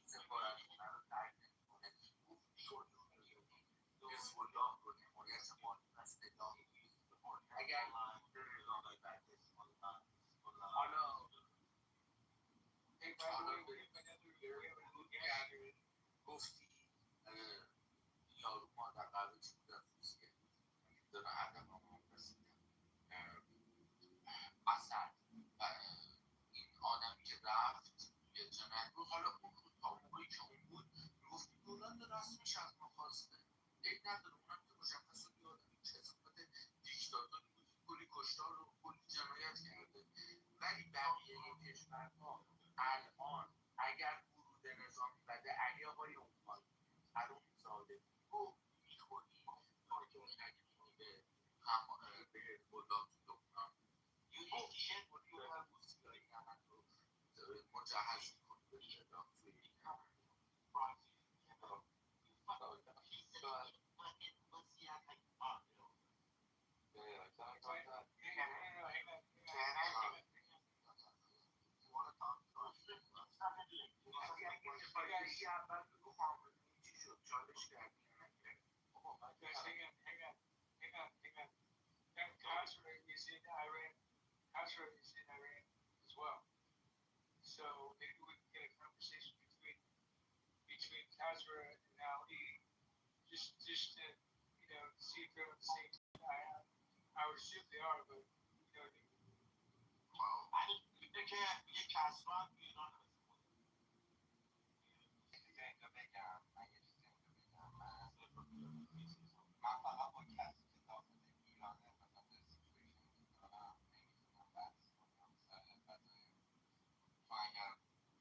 سفارتخونه رو ترک نمیکنه گفت میخوری حزب الله رو حمایت مالی از نظام اگر نظامی بده حالا گفتی یارو ما در قرار چی بودن روسیه داره عدم هم رسیدن اصد این آدمی که رفت یه جنگ رو حالا اون رو تا موقعی که اون بود میگفتی دولت رسمیش از ما خواسته عیب نداره اونم که مشخص بود یه آدمی کسافت دیکتاتوری بود کلی کشتار رو کلی جنایت کرده ولی بقیه کشورها الان اگر ورود نظامی بده علی آقای اونوال حروم زاده گفت میخوری اگه میده هم به خدا تو لبنان گفت میخوری و هم روسیایی همه رو مجهز میکنی به شدام توی این همه چالش کردی
as well. So maybe we can get a conversation between Kasra and Ali, just to see if they're on the same. I would assume they are, but
میگه که یه کسران ایران بگم من یه چیزی بگم من فقط با کسی که داخل ایران مثلا سیچویشن دارم نمیتونم بحث کنم سر فضای چون اگر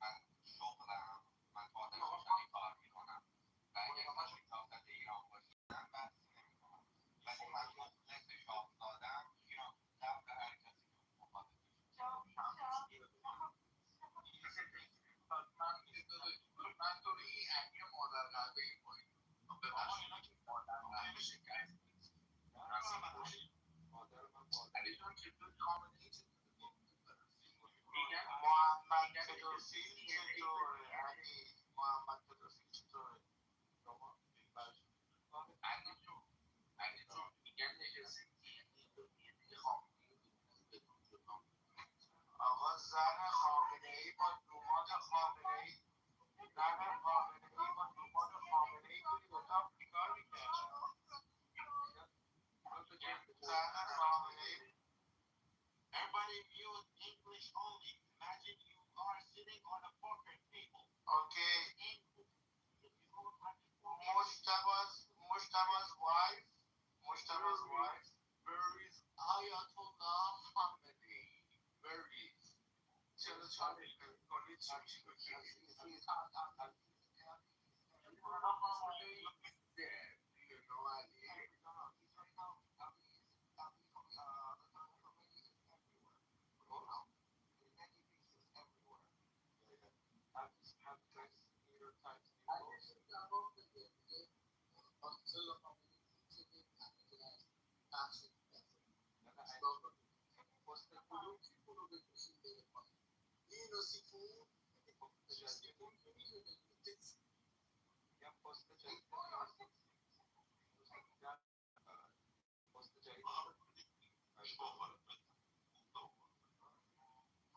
من شغلم من تو آدم روشنی کار میکنم و اگر کسی داخل ایران باشه من بحث نمیکنم ولی من مخلص شاهزادم ایران بودم به هر کسی که مخالفش من تو به این علی مادر قلبه ای کنید ببخشید مادر قلبه شکست علی جان که تو خامنه ای چطور میگن محمد پدرفیل چطوره علی محمد پدرفیل چطوره علی جون میگن نشسته دیگه خامنه ای آقا زن خامنه ای با دوماد خامنه ای زن خامنه ای با دوماد خامنه ای توی اتاق بیکار میکرد زن خامنه ای Everybody mute English only. Imagine you are sitting on a poker table. Okay. Mushtaba's wife. Mushtaba's wife. Where is Ayatollah Khamenei? Where is? چرا چالش کنید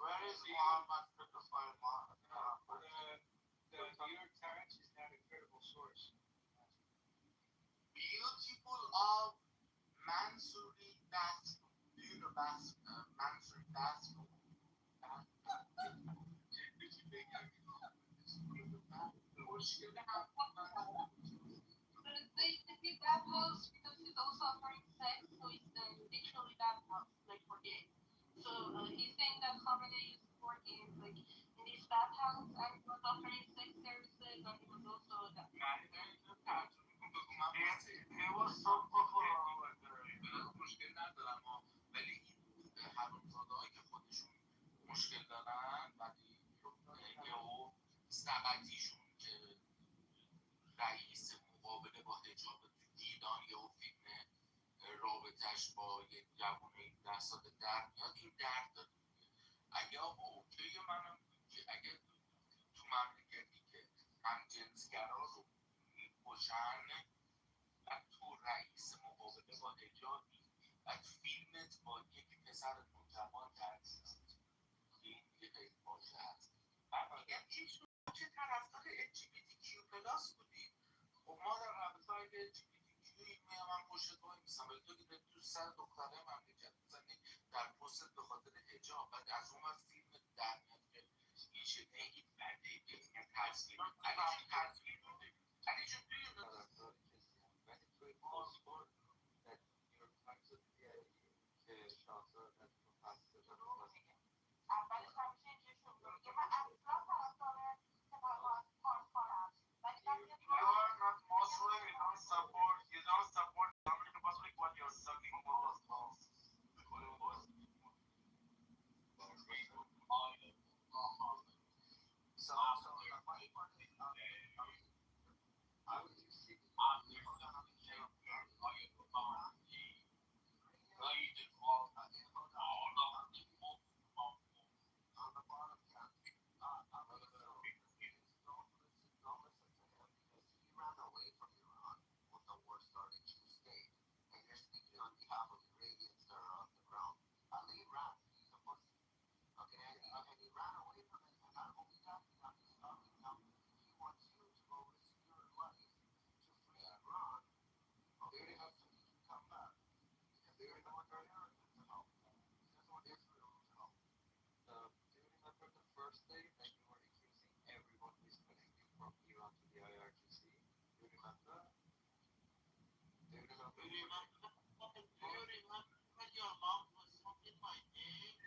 Where is Muhammad pedophile Muhammad?
the New York Times is not a credible source.
Beautiful of Mansouri bathroom. Do you know Mansouri bathroom?
The bathhouse because he's also offering sex, so it's literally bathhouse, like for gays. So he's saying that Khamenei used to work in like in this bathhouse and he was offering sex services and he was
مشکل ندارم ولی این حرامزاده‌هایی که خودشون مشکل دارن ولی یهو سقطیشون که رئیس مقابله با حجاب تو گیلان یهو فیلم رابطهش با یه جوون 17 ساله در میاد این درد داره. اگه آقا اوکی منم که اگه تو مملکتی که همجنسگرا رو میکشن و تو رئیس مقابله با حجابی و فیلمت با یک پسر نوجوان در میاد این یه خیلی باشه هست. من میگم این شما که طرفدار LGBTQ+ بودی خب ما در رابطه LGBTQ میامن پشت تو میسن ولی تو که تو سر دختره مملکت میزنی در پستت به خاطر حجاب بعد از اون وقت فیلم در میاد که این چه خیلی بده این تصویر علی جون توی طرفدار کسی هم ولی توی پاسپورت در نیویورک تایمز رو دیدی که شاهزاده از متاسفانه
اولش همیشه اینجوری شروع میگه من اصلا طرفدار انتخابات کارم ولی وقتی
You are not Muslim, you don't support the American Muslim, but you're sucking Mullah's balls.
First day that you were accusing everyone who is connected from Iran to the IRGC. Do you remember? Do you remember?
Do you remember when your mom was smoking my name?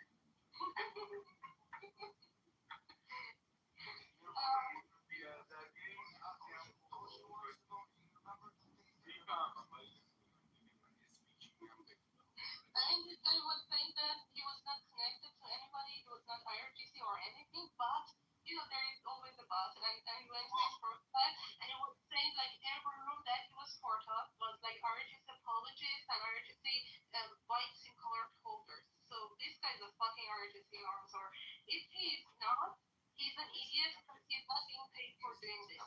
And they would think that he was not connected to anybody, he was not IRGC or anything, but you know, there is always a but, and he went to his first time, and he was saying like every room that he was part of was like IRGC apologists and IRGC white SIM card holders. So this guy's a fucking IRGC officer. If he is not, he's an idiot because he's not being paid for doing this.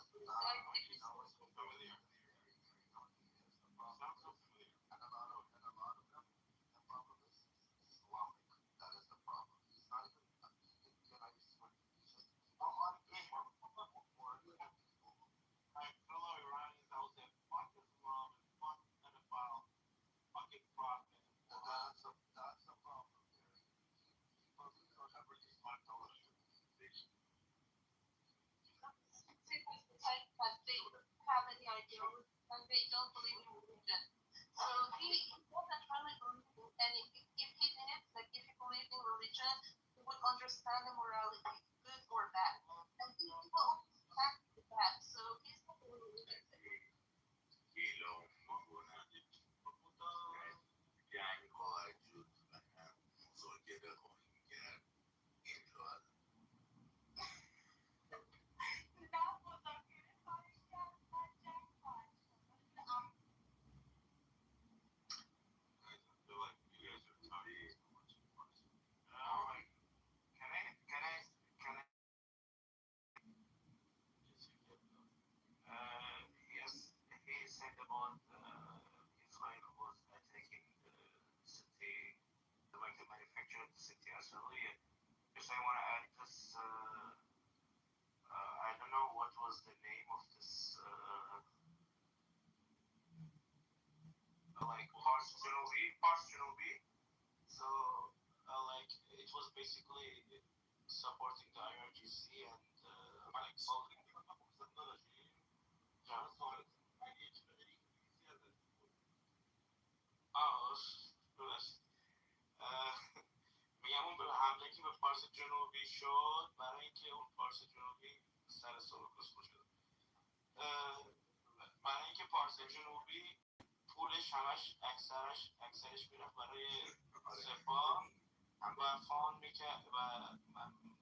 Have any idea and they don't believe in religion. So he doesn't really believe and if he's in it, like if he believes in religion, he would understand the morality, good or bad. And these people always practice that. So he's not a religious.
Yes, he said about Israel was attacking the city, like the manufactured city as well. Yes, I want to add this. I don't know what was the name of this, like Pars Genovi. So, like it was basically supporting the IRGC and like solving the میگم اون به حمله که به پارس جنوبی شد برای اینکه اون پارس جنوبی سر سرخ شد برای اینکه پارس جنوبی
پولش همش اکثرش میرفت برای سپاه، هم باید فان میکرد و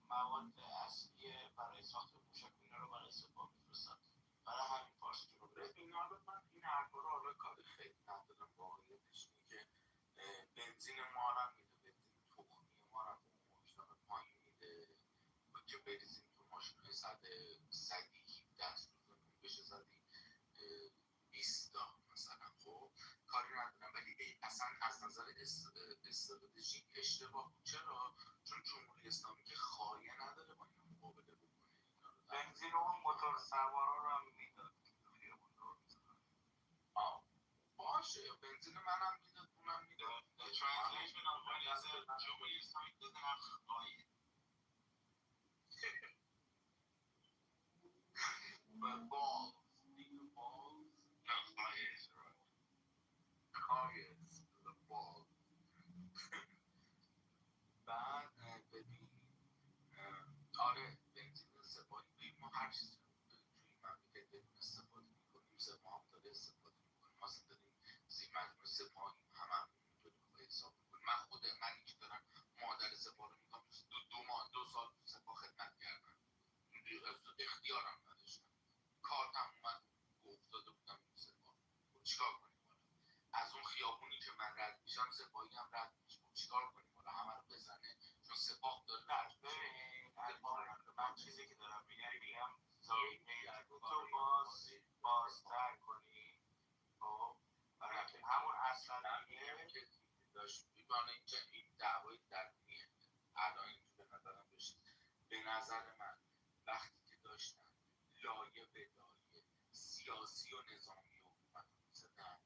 مواد اصلی برای ساخت موشک اینا رو برای سپاه میفرستاد. برای همین فارس جنوب رفت.
این حالا من این حرفا رو حالا کاری خیلی ندارم، واقعیتش اینه که بنزین ما رو هم میده، بنزین تخمی ما رو هم مجدد پایین میده که بریزیم تو ماشین‌های صدی 17 سوزونی بشه زدی 20 تا مثلا. خب کاری ندارم، ولی اصلا از نظر استراتژیک اشتباه بود. چرا؟ چون جمهوری اسلامی که خایه نداره با اینا مقابله بکنه.
بنزین و موتور سوارا رو هم میداد خیابون رو
باشه، بنزین منم میداد، اونم میداد.
The translation of what he said, جمهوری اسلامی doesn't have خایه.
But balls, bigger balls,
No, bias, right?
cars, the balls. بعد ببین آره بنزین سپاهی ما هر چیزی رو توی مملکت بدون استفاده میکنیم، سپاه هم داره استفاده میکنیم، ما اصلا داریم زیر مجموعه سپاهیم، همه میتونیم به حساب میکنیم. منی که دارم مادر سپاه رو میکنم دو سال تو سپاه خدمت کردم، اختیارم نداشتم، کارتم اومد افتاده بودم تو سپاه. خب چیکار کنیم حالا؟ از اون خیابونی که من رد میشم سپاهی هم رد میشه، خب چیکار کنیم حالا؟ همه رو بزنه چون سپاه داره رد میشه.
من چیزی که دارم میگم زاویه رو بازتر کنی، خب برای که همون اصلا
که داشت میبانه این دعوای درونیه الان اینجور به نظرم بشید. به نظر من وقتی که داشتن لایه به لایه سیاسی و نظامی حکومت میزدن،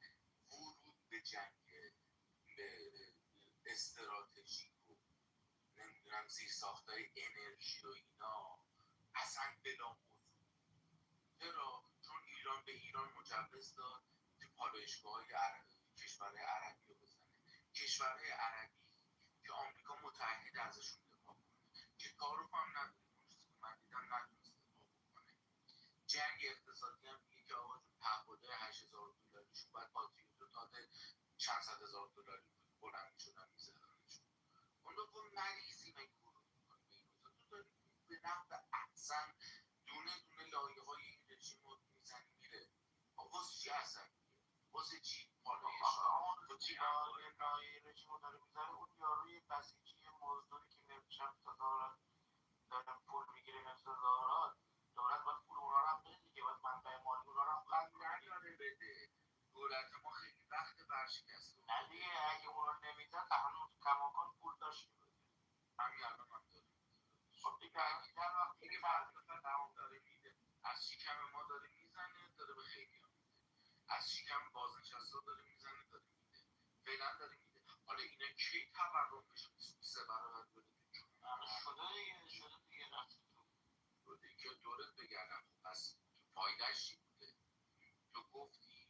ورود به جنگ استراتژیک و نمیدونم زیر ساختای انرژی و اینا اصلا بلا موضوع. چرا؟ چون ایران به ایران مجوز داد که پالایشگاه کشورهای عربی رو بزنه، کشورهای عربی که آمریکا متحد ازشون دفاع کنه، که تعارف هم نداره، اون چیزی که من دیدم نتونست دفاع بکنه. جنگ اقتصادی هم میگه که آقا جون تعهدهای $8,000 باید پاتریوت رو تازه چند صد هزار دلاری بلند میشدن میزدنشون. اون رو کن مریضی مگه ورود میکنی به این روزا؟ تو داری به نفع احسن دونه دونه لایه های این رژیم رو میزنی میره. واسه چی اصلا میگه؟ واسه چی پالایش؟
تو چی لایه رژیم رو داره میزنه؟ اون یاروی بسیجی مزدوری که نمیشم تظاهرات داره پول میگیره نفس تظاهرات، دولت باید پول اونا رو هم بده دیگه، باید منبع مالی اونا رو هم قطع
نداره بده. دولت ما خیلی وقت برشکسته.
نه دیگه اگه اونا رو نمیدن هنوز کماکان پول داشت که بده.
همین الان هم داره.
خب دیگه در وقتی که
فرد تمام داره میده، از شکم ما داره میزنه، داره به خیلی هم میده، از شکم بازنشسته داره میزنه، داره میده، فعلا داره میده. حالا اینا کی تورم بشه 23 برابر بده تو
شده دیگه رفت
تو که دورت بگردم. خب پس فایدهش چی بوده؟ تو گفتی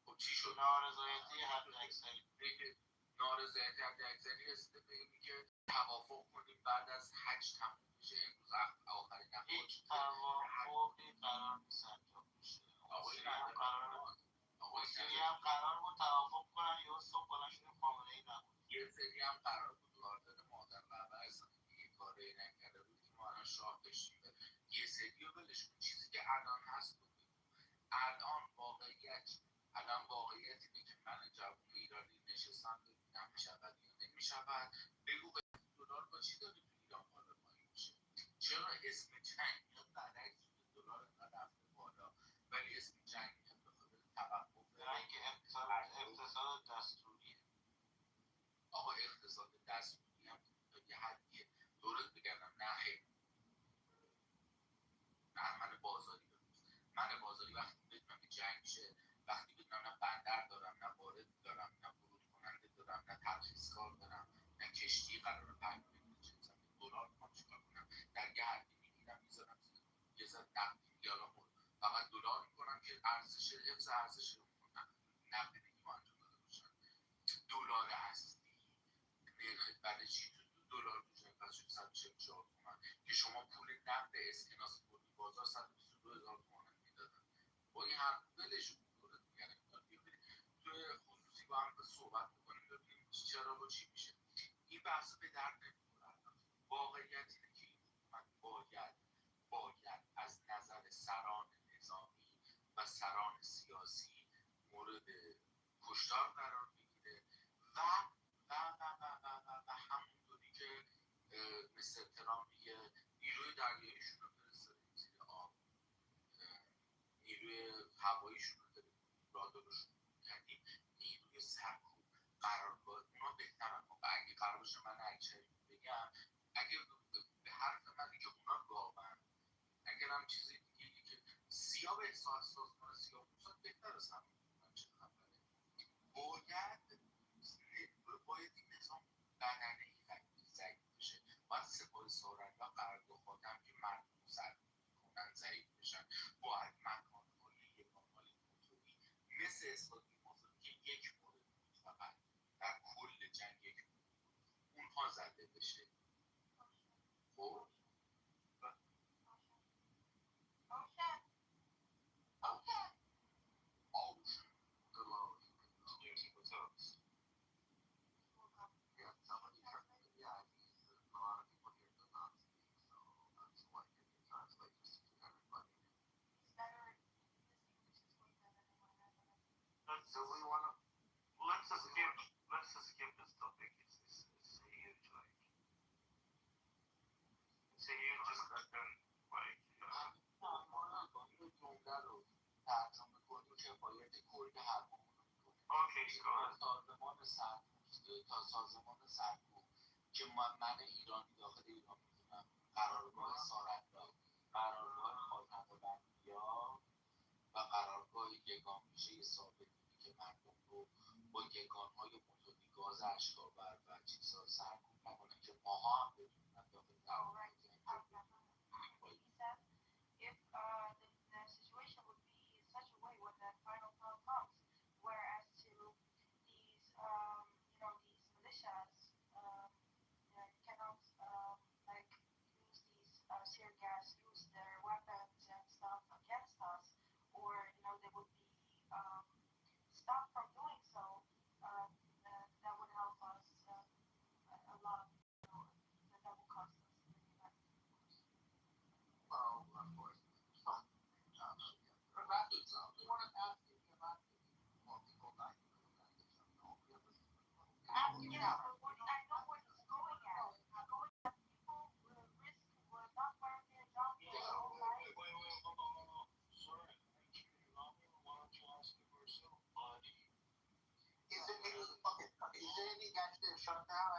خب چی شد؟
نارضایتی حداکثری
نارضایتی حداکثری رسیده به اینی که توافق کنیم بعد از حج تموم بشه. امروز آخرین نفر
هیچ توافقی قرار نیست انجام بشه. سری هم قرار بود توافق کنن یه صبح بلند شده معامله ای نبود.
یه سری هم قرار بود واردن مادر بابا اصلا یه کاری نکرده بود که ما الان شاه داشتیم. یه سری رو ولش کن. چیزی که الان هست رو بگو. الان واقعیت اینه که من جوون ایرانی نشستم ببینم میشود یا نمیشود. بگو دلار با چی داره تو ایران بالا پایین میشه؟ چرا اسم جنگ میاد برعکس شده دلار انقدر رفته بالا ولی اسم جنگ میاد بخاطر توقف
جنگ اقتصاد دستوریه.
آقا اقتصاد دستوری هم تا یه حدیه. دورت بگردم نه خیلی. نه من بازاری وقتی بدونم که جنگ شه، وقتی بدونم نه بندر دارم، نه وارد دارم، نه ورود کننده دارم، نه ترخیصکار دارم، نه کشتی قرار پهلوی بچینم، دلار میخوام چیکار کنم؟ در یه حدی میگیرم میذارم یه ذره نقدی میارم فقط دلار میکنم که ارزش حفظ ارزش رو میکنم، نقدی ما انجام داده باشن. دلار اصلی نرخ برای چی تو دلار میشه پس شد 144 تومن که شما پول نقد اسکناس بردی بازار 122,000 تومن میدادن. با این حرف ولش کن. دولت میگن تو با هم صحبت بکنیم ببینیم چرا و چی میشه. این بحث به درد نمیخوره. واقعیت اینه که این حکومت باید از نظر سران نظامی و سران سیاسی مورد کشتار قرار بگیره و همونطوری که مثل ترامپ میگه نیروی دریاییشون رو فرستادیم زیر آب، نیروی هواییشون رو داریم رادارشون کردیم، نیروی سرکوب قرارگاه اونا بهترن. اگه قرار باشه من اکچری بگم، اگه به حرف منی که اونا گاون، اگر هم چیزی دیگه که سیاه به احساس سازمان سیاه بودن بهتر از همون چه خبره. باید این نظام بدنه ای ضعیف بشه. باید سپاه سالار و قرارگاه خودم که مردم رو سرکوب کنن ضعیف بشن. باید مکانهای یگانهای موتوری مثل اسلامی موتوری که یک مورد بود فقط در کل جنگ یک مورد اونها زده بشه. خب
So we want to let's just skip this topic. It's a huge like it's a huge discussion like
ترجمه کنیم کفایت کل حرفمون رو
okay,
تا سازمان سرکوب که من ایرانی داخل ایران میتونم قرارگاه سارندار، قرارگاه خاتم‌الانبیا و قرارگاه یگان میشه ثابتی که مردم رو با یگانهای موتوری گاز اشکاور و چیزها سرکوب نکنن که ماها هم بتونن داخل قرارگاه
if the situation would be in such a way when that final call comes, whereas to these these militias cannot like use these tear gas, use their weapons and stuff against us, or they would be stopped from doing so. That would help us a lot. That would cost us.
Well, of course. You want to ask me about more people dying?
I know where it's going at. Going at people risk not wearing their job for their whole life.
Sorry, why don't you ask him yourself, buddy?
Is there any gas station now?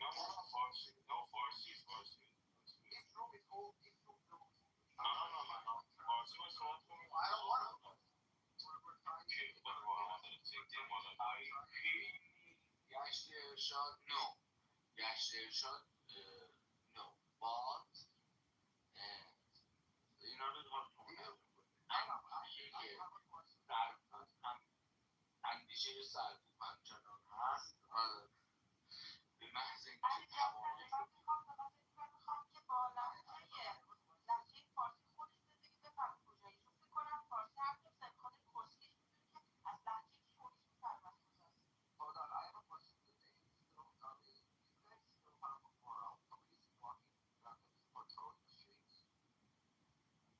No, Farsi. No, Farsi.
This room is old. This room is old.
No. Farsi was called for me.
I don't want to. We're trying to.
Okay, but I wanted to take them on a night.
گشت ارشاد نو. گشت ارشاد نو. باد اینا رو دارم کنم. در هم اندیشه سرکوب همچنان هست. به محض اینکه توانایی
من میخوام که با لحظه فارسی خودش زندگی بفهم کجایی، چون فکر کنم فارسی هم که خاطر کسکش میدونه که از لحظه خودش میفهم از کجاست.
Hold on, I have a question today. Still, you guys still have a moral. Somebody's walking down the patrolling the streets.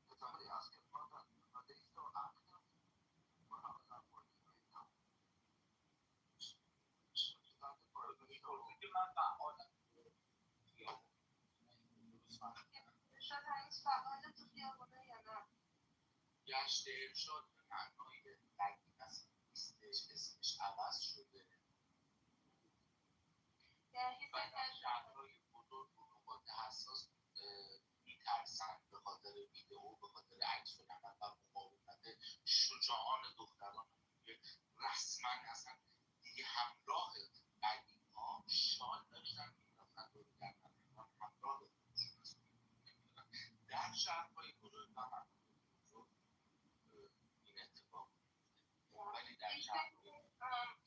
Did somebody ask you about that? Are they still active? Or how is that working right now? Is that the part of the show?
ارشاد هنوز فعاله تو خیابونه یا نه؟
گشت ارشاد به معنای قدیم اصلا نیستش، اسمش عوض شده و در شهرهای بزرگ و نقاط حساس میترسن به خاطر ویدئو، به خاطر عکس العمل و مقاومت شجاعان دختران که رسما اصلا دیگه همراه قدیم ها شال داشتن میرفتن دور گردن همراه خودشون در شهرهای بزرگ و مناطق بزرگ این اتفاق ولی در شهرهای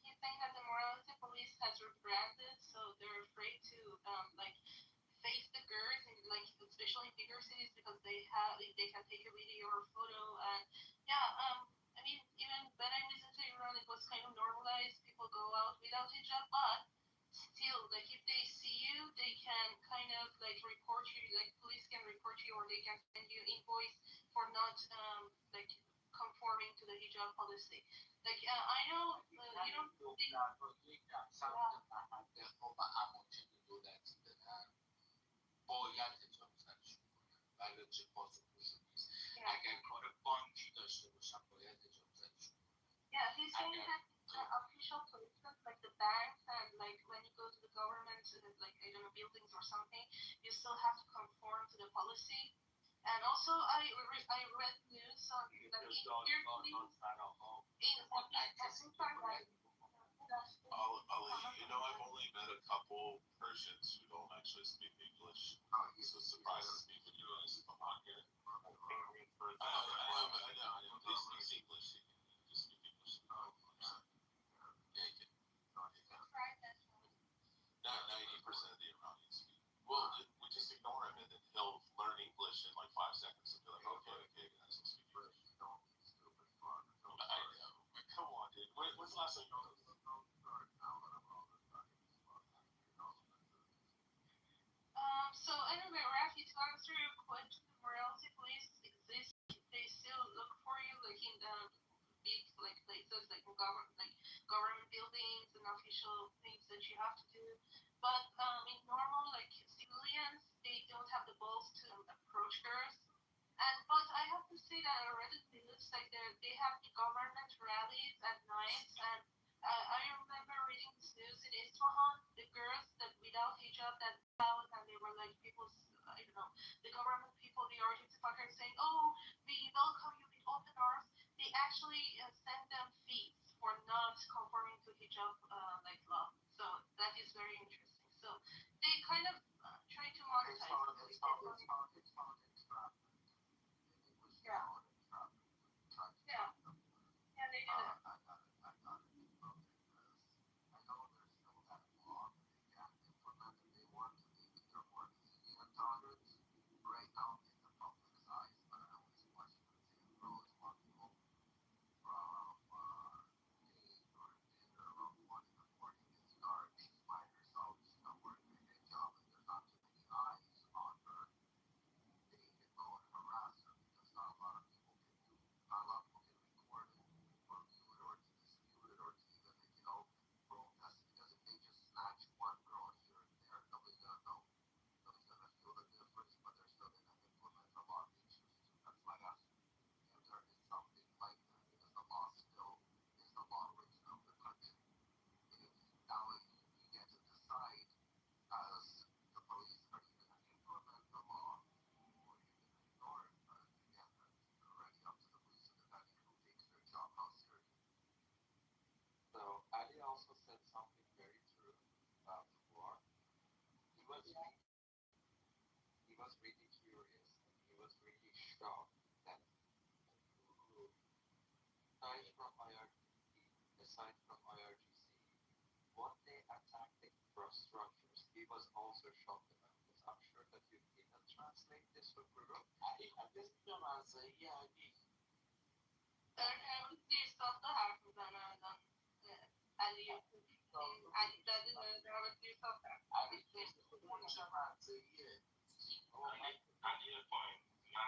He's saying that the morality police has rebranded, so they're afraid to
without hijab, but still, like if they see you, they can kind of like report you, like police can report you, or they can send you invoice for not like conforming to the hijab policy. Like I know you don't think.
باید حجاب سرشون کنن ولی چه پاسخگوشون نیست اگر کار بانکی داشته باشن باید حجاب سرشون کنن.
Yeah, he's saying that official placement, like the banks and like when you go to the government, like I don't know, buildings or something, you still have to conform to the policy. And also, I read news on that in here,
Ali, I've only met a couple Persians who don't actually speak English. So surprises me when you guys come on here. I know. They speak English. They speak English. Not 90% of the Iranians speak. Well, we just ignore him and then he'll learn English in like 5 seconds and be like, okay, guys, I'll speak English. I know. Come on, dude. When's the last time you
So anyway, Raf, to answer your question, morality police exist. They still look for you, like in the big like places, like government buildings and official things that you have to do. But in normal like civilians, they don't have the balls to approach girls. But I have to say that I read the news, like they have the government rallies at night, and I remember reading this news in Isfahan, the girls that without hijab that out, and they were like people, I don't know, the government people, the origins fuckers saying, oh, we welcome you with open arms. They actually send them fees for not conforming to hijab like law. So that is very interesting. So they kind of try to monetize. Yeah, they do that.
Ali also said something very true about war. He was really curious. He was really shocked that aside from IRGC, what they attacked the infrastructures, he was also shocked about this. I'm sure that you didn't translate this for Guru.
زیر ساخته حرف میزنه الان علی زده داره زیر ساخته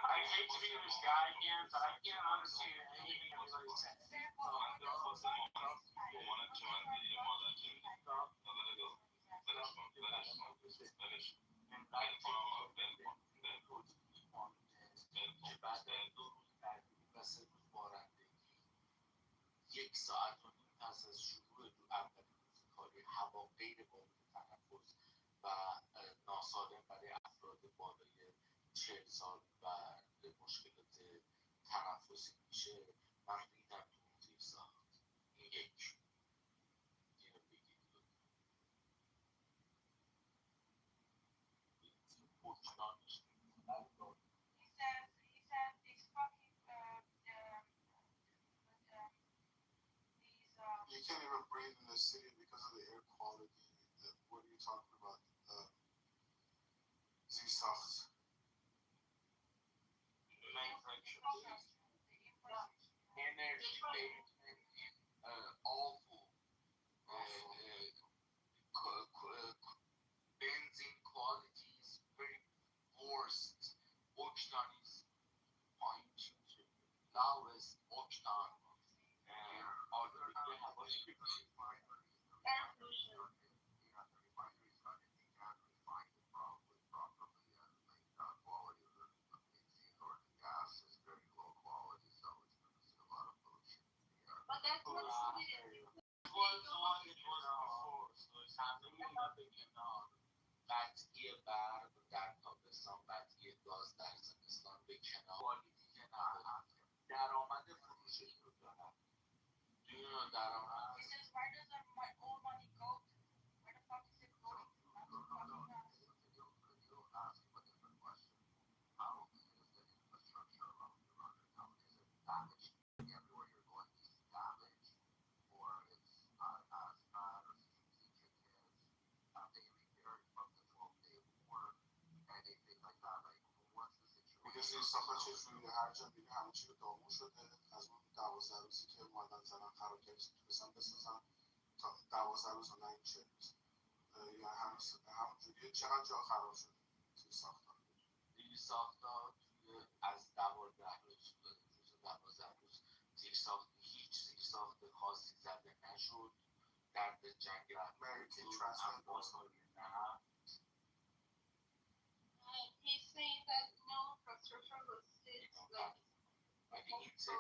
I hate to be this guy here, but I can't understand anything anybody says.
یک ساعت و نیم پس از شروع اولین روز کاری هوا غیر قابل تنفس و ناسالم برای افراد بالای 40 سال و مشکلات تنفسی میشه. من ریدم تو اون زیر ساخت. این یک اینو بگید وجدانش
You can't even breathe in the city because of the air quality. What are you talking about? Zisachs.
energy awful برق در تابستان بطری گاز در زمستان به کنار کوالیتی که نداره درآمد فروشش رو دارن درآمد
میگه زیر ساخت چجوری هر جا میره همه چی رو داغون شده از اون 12 روزی که اومدن زدن خراب کردن تونستن بسازن تا 12 روز و نه این 40 روز یا همونجوریه چقدر جا خراب شده زیر ساختار
زیر ساختار توی از 12 روز 12 روز زیر ساخت هیچ زیر ساخت خاصی زده نشد درد جنگ
American Transport
نه
He's saying that no construction was like
اگه این سری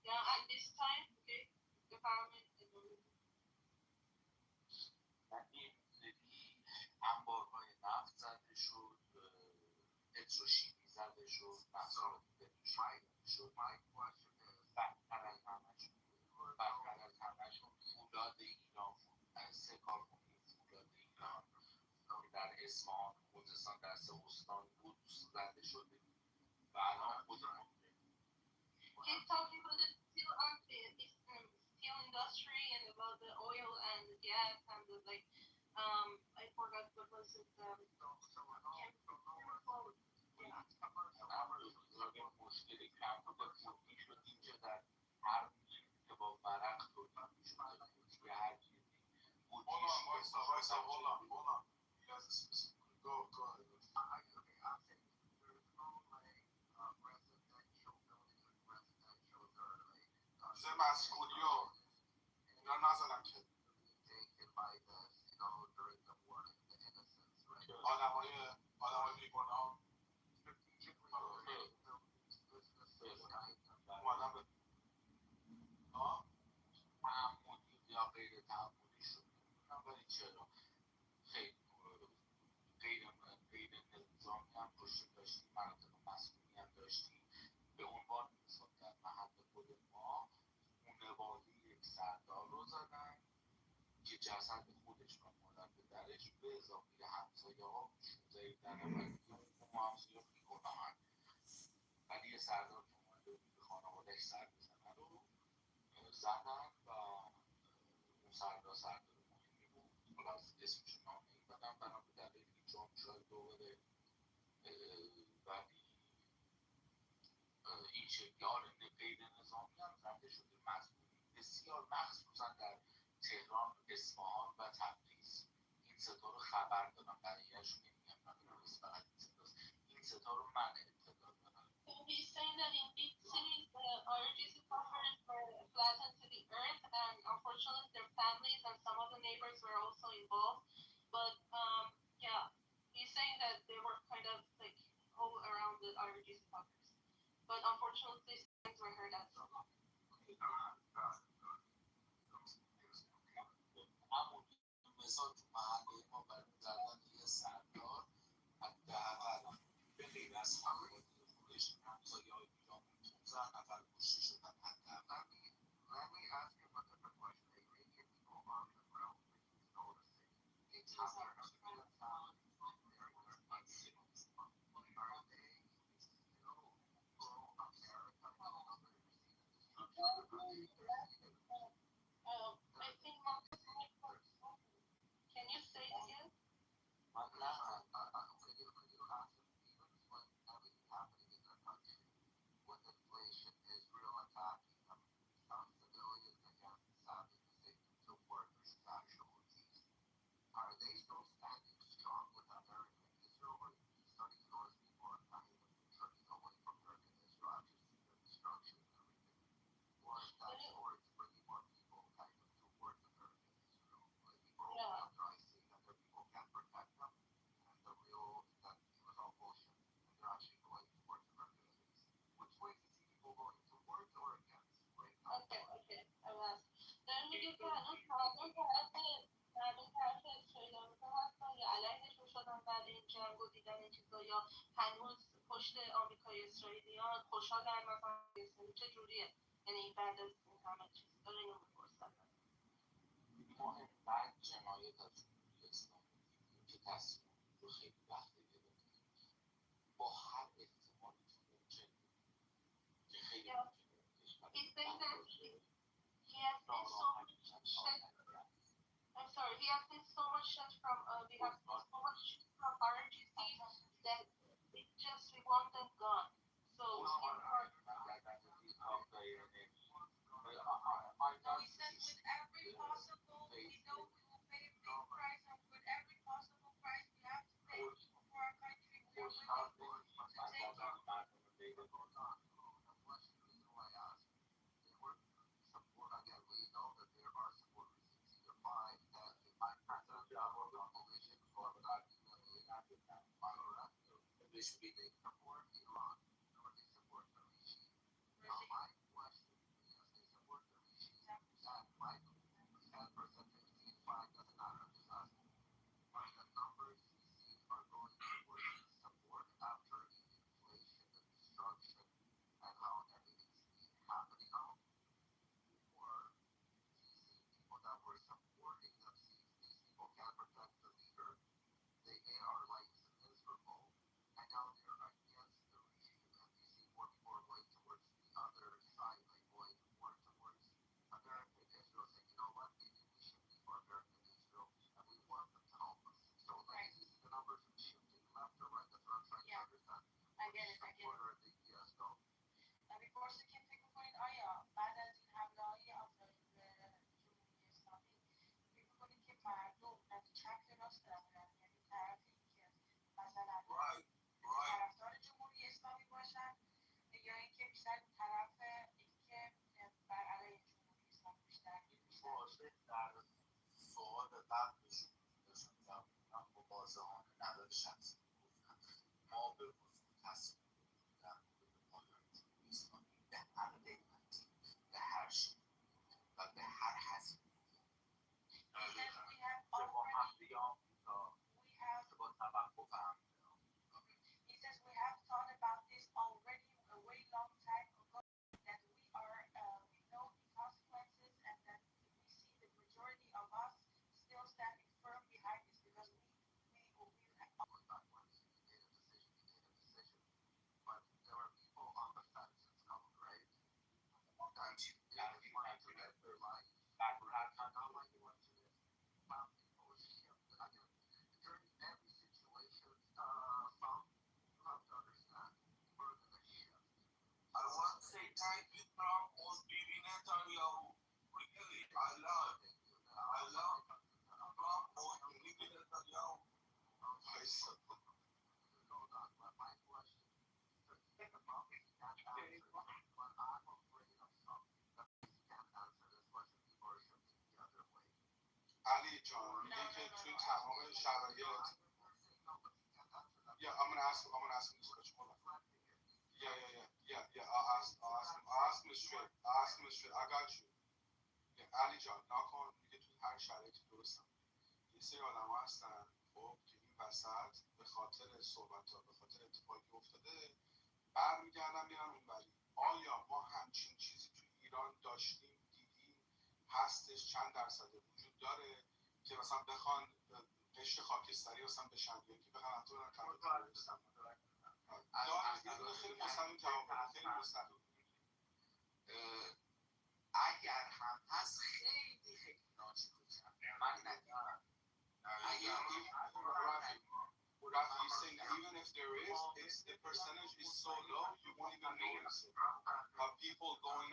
yeah, at this time, okay, the government
من این سری انبارهای نفت زده شد پتروشیمی زده شد محصولات پتروشیمی زده شد بدتر از همش فولاد ایران 3 کارخونه فولاد ایران در اصفهان خوزستان در 3 استان بود زده شده و الان خودمون
He's talking about the steel industry and about the oil and the gas and the like. I forgot what was it.
مشکلی کم بوده بودی شدیم که در هر میلی که با ورق تولید میشد بودی هر چیزی بودی
hold on you guys are specific go ahead چیز مسئولی و اینا نزدن که آدمای بیگناه اومدن به
تعمدی یا غیر تعمدی شد ولی چرا خیلی غیر نظامی هم پشت داشتیم مناطق مسئولی هم داشتیم به عنوان مثال در محل خود ما خونواده یک سردار رو زدن که جسد خودش و مادر پدرش به اضافه همسایه ها 16 درم و همسایه بیگناهن ولی یه سردار که اومده بود به خانوادهش سر بزنه رو زدن و اون سردار مهمی بود حالا از اسمش نام نمیبرم بنا به دلیلی که جام شاید دوباره ولی این شکلار غیر نظامی هم زده شده مسئولین بسیار مخصوصا در تهران، اصفهان و تبریز این ستا رو خبر دارم بقیه‌اش نمیگم من فقط این ستا رو من اطلاع دارم
So he's saying that in big cities, the RGC buffers were flattened to the earth, and unfortunately, their families and some of the neighbors were also involved. But yeah, he's saying that they were kind of like all around the RGC buffers. But unfortunately, things were heard as well.
همون مثال تو محله ما برای زدن یه سردار حداقل به غیر از خانواده خودش همسایه های بیرامون 15 نفر کشته شدن حداقل Let me ask you a different question. Iranian people are on the ground. Please notice it. It's how they're not going to sound. They're unsafe. Are they still pro-America and other
I think can you say it again?
With inflation, Israel attacking some civilians against sapping the safety of workers' casualties. Are they still standing strong with America and Israel, or are you starting to notice people are kind of turning away from America and Israel after seeing the destruction and everything? Or is that towards bringing more people kind of towards America and Israel? Like people are saying that their people can't protect them, and the real that it was all bullshit, and they're actually going towards America and Israel. Which way do you see people going towards or against right now?
Okay, I will ask. داریم میگیم که الان سازمان طرف اسرائیل هستن یا علیه
این جنگ و دیدن این چیزا یا هنوز پشت آمریکای اسرائیلیان خوشحالن مثلا چجوریه؟ یعنی بعد از این همه چیز داره اینو میپرسن.
مهمترین جنایت از جمهوری اسلامی دیدیم که تصمیم رو خیلی وقت گرفتیم با هر احتمالی که ممکن که خیلی
I'm sorry, he has seen so much shit from we have seen so much shit from RNGC that it just we want them gone. So we said with every possible, we know we will pay a big price, and with every possible price we have to pay for our country, we are willing to take it.
They should be they support Iran or they support the regime. Now my question is they support the regime and like 10%, 15, 5 doesn't matter, I'm just asking. But the numbers we see are going towards support after the inflation, the destruction, and how everything's been happening now. Or do you see people that were supporting them, see these people can't protect the leader, they made our lives miserable. And now they're against the regime, and you see more people are going towards the other side, like going more towards America and Israel, saying, you know what, maybe we should leave America and Israel, and we want them to help us. So, like, you see the numbers are shifting left or right, that's what I'm trying to understand.
I get it.
What are the, yes, go.
میپرسه که فکر میکنید آیا بعد از این حمله های آزادی به جمهوری اسلامی فکر میکنید که مردم از چپ یا راست دارن یعنی طرف اینکه مثلا طرفدار جمهوری اسلامی باشن یا اینکه بیشتر طرف اینکه بر علیه جمهوری اسلامی بیشتر
باشه در سوال قبلشون داشتم جواب میدم با واضحانه نظر شخصی گفتم ما به وضوح تصمیم گرفتیم در مورد پایان جمهوری اسلامی به هر قیمتی به هر شکلی و به هر هزینه‌ای چه با حمله آمریکا چه با توقف حمله
He says we have thought about this already a way long time ago, that we know the consequences and that we see the majority of us still standing firm behind this because we
but there are people on the fence and stuff, right? And if you want to get their life back, not like you want to live. People shift. Again, during every situation, some you have to understand we're gonna shift.
I want to say thank you, Trump, on Bibi Netanyahu. Really, I love Trump on Bibi Netanyahu.
Hold on, but my question is, think about it, you can't answer, but I'm afraid of something that you can't answer this question, people are shifting the other way.
علی جان میگه که توی تمام شرایط Yeah, I'm gonna ask him this question. Hold on. Yeah. I'll ask him straight. I got you. Yeah, علی جان نکن میگه توی هر شرایطی درستم. یه سری آدم هستن خب که این وسط به خاطر صحبت‌ها به خاطر اتفاقی که افتاده برمیگردن میرن اونوری. آیا ما همچین چیزی توی ایران داشتیم دیدیم هستش چند درصد وجود داره که مثلا بخوان قشر خاکستری مثلا بشن یا که بخوان حتی برن داره خیلی مستقیم جواب بده خیلی مستقیم
اگر هم هست خیلی ناچیزه من ندیدم
Rafi is saying that even if there is, the percentage is so low, you won't even notice it. But people going,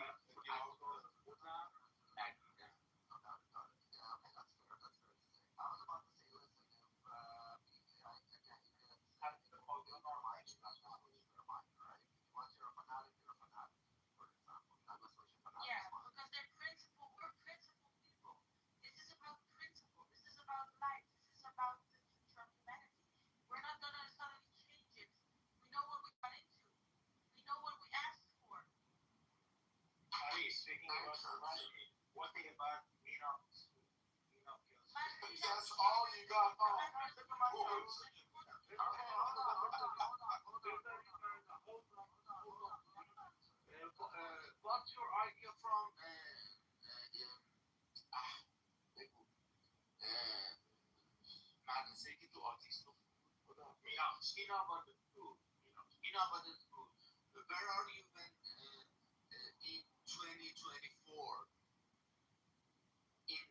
Yeah, because they're principle. We're principle people. This is about principle. This is about life. This is about the future of humanity. We're not gonna suddenly change it. We know what we got into. We know what we asked for.
Ali, speaking about humanity, what thing about
That's all you got. China about the food, China about the food. Where are you when in 2024 in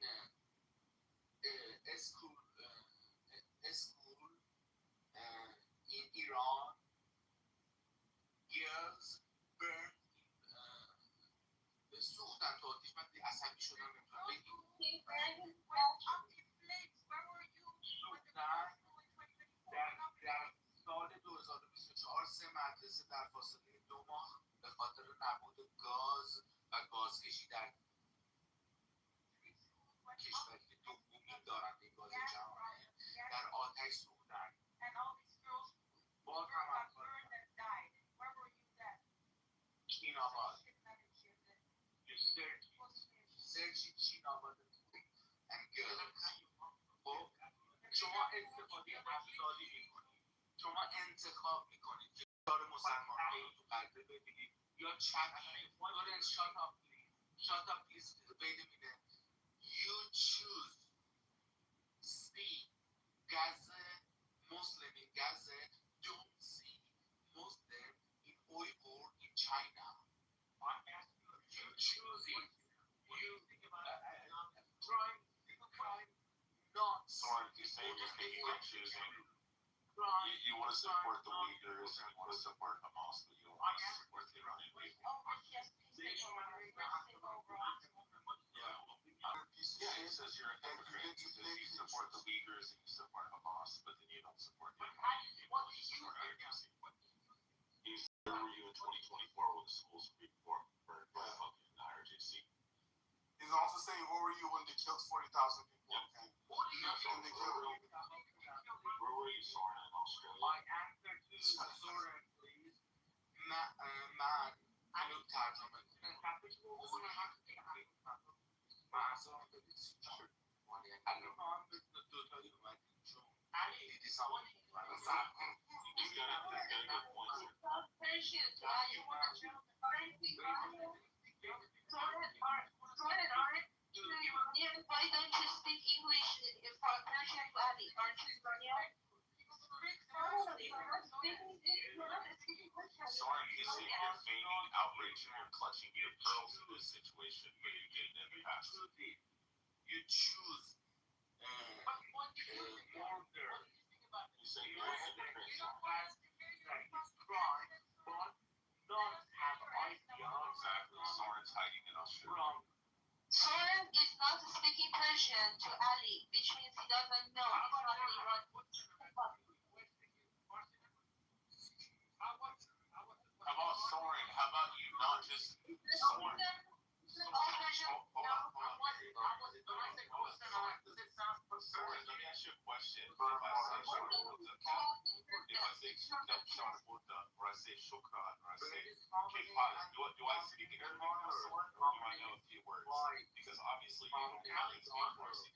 a school in Iran, girls burned in سوختن تو آتیش. من عصبی شدم نمیتونم بگیم. در سال 2024 3 مدرسه در فاصله 2 ماه به خاطر نبود گاز و گازکشی در کشوری که دومین دارنده گاز جهانه در آتش سوختن. باز هم چیناباد searching Chinabad and girls. خب شما استفاده افزاری میکنید، شما انتخاب میکنید که دار مسلمان رو تو قلبه ببینید یا چپ. Lawrence, shut up please. Shut up please. Wait a minute. You choose see Gaza, Muslim in Gaza, don't see Muslim in Uyghur in China. You choose it. You trying not.
Sorry, you're saying you're picking and choosing. You want to support the Uyghurs, you want to support Hamas, but you don't want to support the Iranian people. Yeah, he says you're a hypocrite. He says you support the Uyghurs and you support Hamas, but then you don't support the Iranian people. You support IRGC. You said, where were you in 2024 when the schools were being burned by fucking IRGC?
He's also saying, where were you when they killed 40,000 people?
Yeah.
Okay. And they killed
Where were you, Soren, in Australia?
My answer to Soren, please. من اینو ترجمه دوتایی اومدیم چون دیدی سامان
Why don't you speak English for Persian to Ali? Aren't you Iranian?
Soren, you say you're feigning outrage and you're clutching your pearls in this situation, but you get it in the past.
You choose murder.
You say you're a hypocrite.
That is crime, but not have ideas.
Exactly. Soren's hiding in Australia.
Soren is not speaking Persian to Ali, which means he doesn't know. He's not an Iranian.
How about Soren? How about you not just Soren?
All Persian.
Soren, let me ask you a question. If I say Shanabuta, or I say Shukran, or I say Kefal, do I speak Arabic now, Soren, or do I know a few words? Because obviously you don't have to speak Farsi.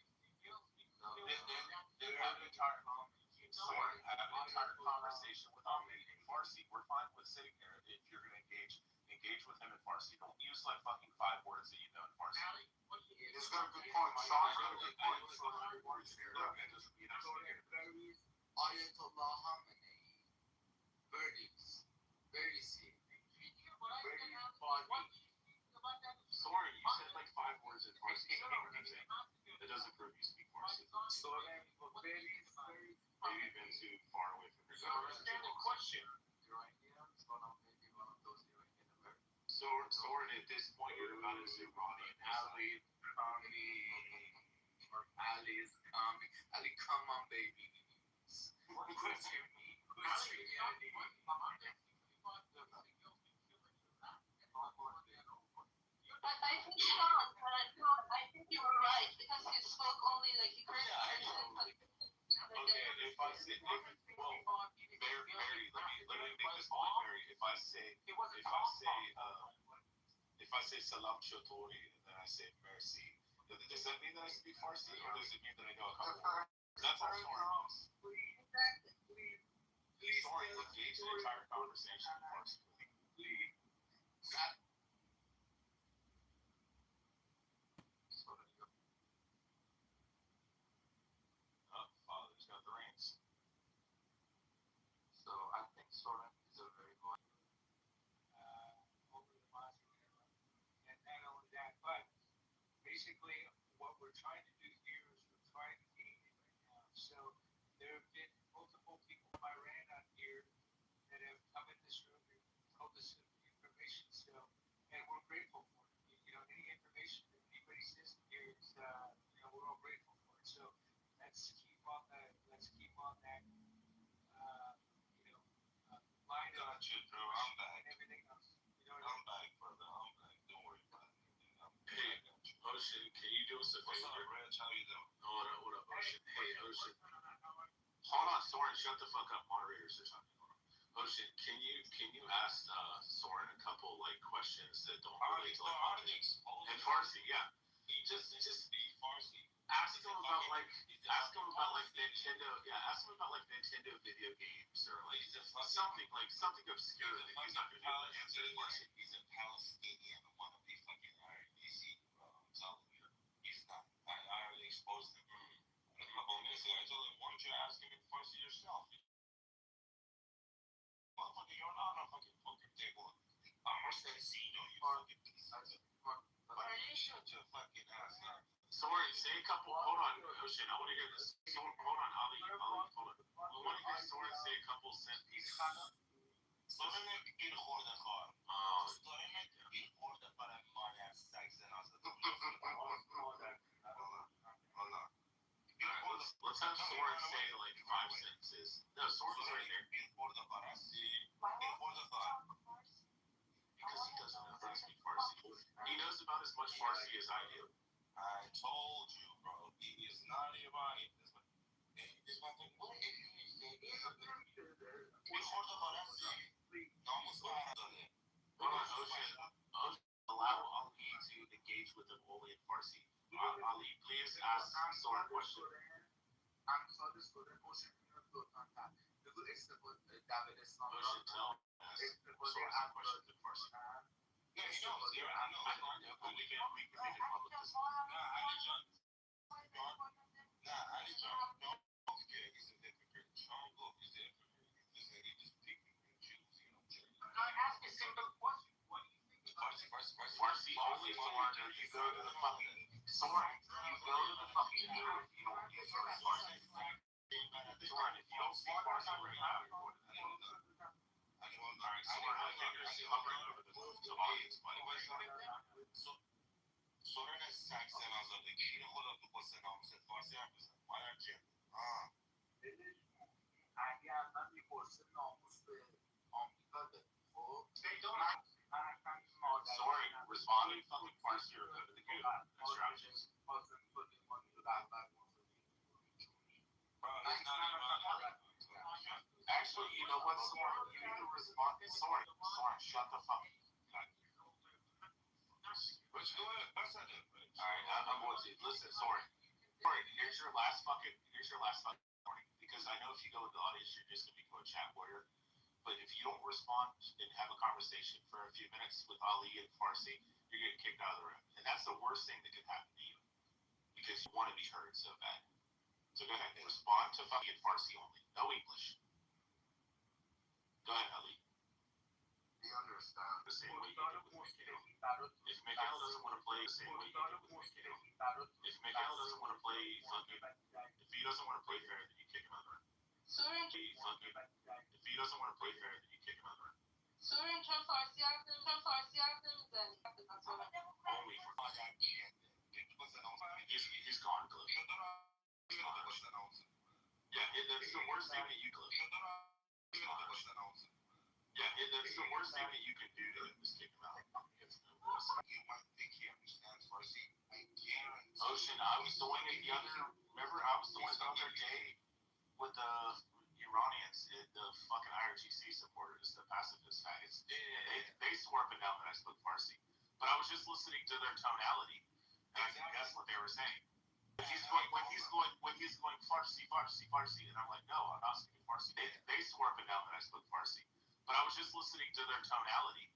Then have an entire Soren, have an entire conversation with him in Farsi. We're fine with sitting there if you're going to engage with him in Farsi. Don't use like fucking 5 words that you know in Farsi.
He's got a good point. Sean's got a good point.
Ayatollah Khamenei, verdicts, very sick, very funny.
Soren, you said like 5 words in Farsi. That doesn't prove you speak Farsi.
Soren, very, very.
Maybe you've been too far away from your
Understand the question. Iranians, one of those Iranian Americans.
Soren, at this point, you're about to say Ronnie and
Ali is coming. Ali is coming. Ali, come on, baby. Question me. Question me.
I think Sean, I think you were right because you spoke only like Persian.
Okay, if I say, Mary, let me make this point, Mary. If I say salam shotori and then I say merci, does that mean that I speak Farsi or does it mean that I know a couple words? That's all Soren knows. Soren, engage the entire conversation in Farsi with me.
Please.
Father's got the reins.
basically what we're trying to do here is we're trying to gain it right now. So there have been multiple people from Iran out here that have come in this room and told us some information. So, and we're grateful for it. Any information that anybody says here is, we're all grateful for it. So let's keep on that. Let's keep on that. Line of
Got you, bro. I'm back.
and everything else.
I'm back, brother. I'm back. Don't worry about it.
Hey, Ocean, can you do us a
What's
favor?
up, Reg? How you doing?
What up, Ocean? Hey, Ocean. Hold on, Soren, shut the fuck up, moderators or something. Ocean, can you ask Soren a couple like questions that don't relate to like politics? And Farsi, yeah. Just be Farsi. Ask him about like Nintendo. Yeah, ask him about like Nintendo video games or like something obscure that he's not gonna be able to answer in Farsi.
He's a Palestinian wannabe fucking RNBC, bro. I'm telling you. He's not. I already exposed him. Honestly, I told him, why don't you ask him in Farsi yourself? Motherfucker, you're not on a fucking poker table. I'm Orsensino, you fucking piece of shit. Why are you shut your fucking ass up?
Soren, say a couple. Hold on, Ocean. I want to hear this. Hold on, Ali. Hold on. I want to hear Soren say a couple sentences.
Sorenek bir خورده خواهر. Sorenek bir خورده para مادر سگزن آزاد. Hold on.
Let's have Soren say like 5 sentences. No, Soren's right here.
Bir خورده para sí. Bir خورده خواهر.
Because he doesn't know how to speak Farsi. He knows about as much Farsi as I do.
I told you, bro. He is not about it. This one thing. Bir خورده para sí. Namuslar done.
Hold on, Ocean. Allow Ali to engage with him only in Farsi. Ali, please ask Soren a question. Ocean, tell him to ask Soren some questions in Farsi.
Yeah, he knows. Yeah, I know.
I know, but we can make it public this one.
Nah, Ali John. Nah, Ali John. Don't forget, he's a hypocrite. Sean Look, he's a hypocrite. He just pick and choose, you know.
I ask a simple question. What do you think about
Farsi only, Soren, or you go to the fucking Soren. You go to the fucking you don't use Farsi. Soren, if you don't speak Farsi right now, you're going to the Alright, Soren, I think you're hovering over the audience, by the way.
Soren is Saxon آزادگی اینو خدا تو با سناموس فارسی هم بزن باید جمع
اگر من میپرسه ناموس به آمریکا داری خب
Soren, respond in fucking Farsi or go to the good instructions. Actually, you know what, Soren? You need to respond. Soren, shut the fuck up. Alright, I'm going to listen, Soren. Soren, here's your last fucking warning. Because I know if you go with the audience, you're just gonna become a chat warrior. But if you don't respond and have a conversation for a few minutes with Ali in Farsi, you're getting kicked out of the room. And that's the worst thing that could happen to you. Because you want to be heard so bad. So go ahead and respond to fucking Farsi only. No English. Go ahead, Ali.
We understand.
The same way you did with Mikhail. If Mikhail doesn't want to play the same way you did with Mikhail. If Mikhail doesn't want to play fucking... If he doesn't want to play fair, then you kick him out of the room.
Soren,
If he doesn't want to play fair, then you kick him out of the room.
Soren چون فارسی حرف نمیزنی.
Only for... He's gone, Cliff. Yeah, and that's the worst thing that you could... Yeah, and that's the worst thing that you can do to him is kick him out.
You might think he understands Farsi. I guarantee.
Ocean, I was the one the other... Remember, I was the one the other day with the Iranians, the fucking IRGC supporters, the pacifist guys. They swore up and down that I spoke Farsi. But I was just listening to their tonality, and I think that's what they were saying. When he's going Farsi, and I'm like, no, I'm not speaking Farsi. They swore up and down that I spoke Farsi. But I was just listening to their tonality,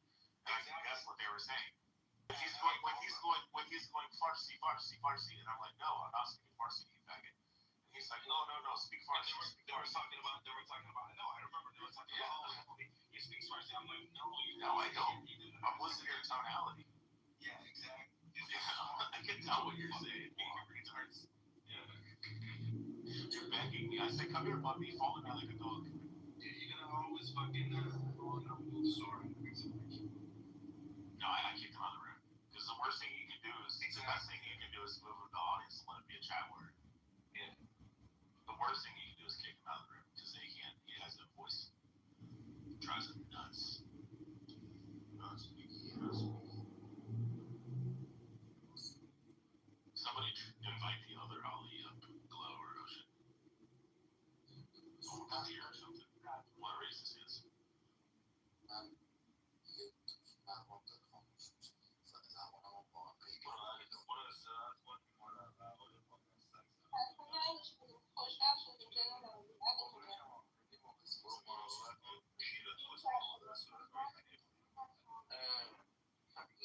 and I think that's what they were saying. When he's going Farsi, and I'm like, no, I'm not speaking Farsi, you faggot. And he's like, no, speak Farsi.
They were talking about it. No, I remember they were talking about it. He speaks Farsi. I'm like, no,
I don't. I'm listening to your tonality.
Yeah, exactly.
I can tell what you're saying. You retards. Yeah. You're begging me. I said, come here, puppy. Follow me like a dog. Yeah, you're gonna always fucking move sorry. No, I kicked him out of the room. Because the worst thing you can do is, the best thing you can do is move the audience and let it be a chat word. Yeah. The worst thing you can do is kick him out of the room because he has no voice. It drives him nuts. Somebody invite the other Ali up, Glow or Ocean. Or Deer or something. Want to raise his hands?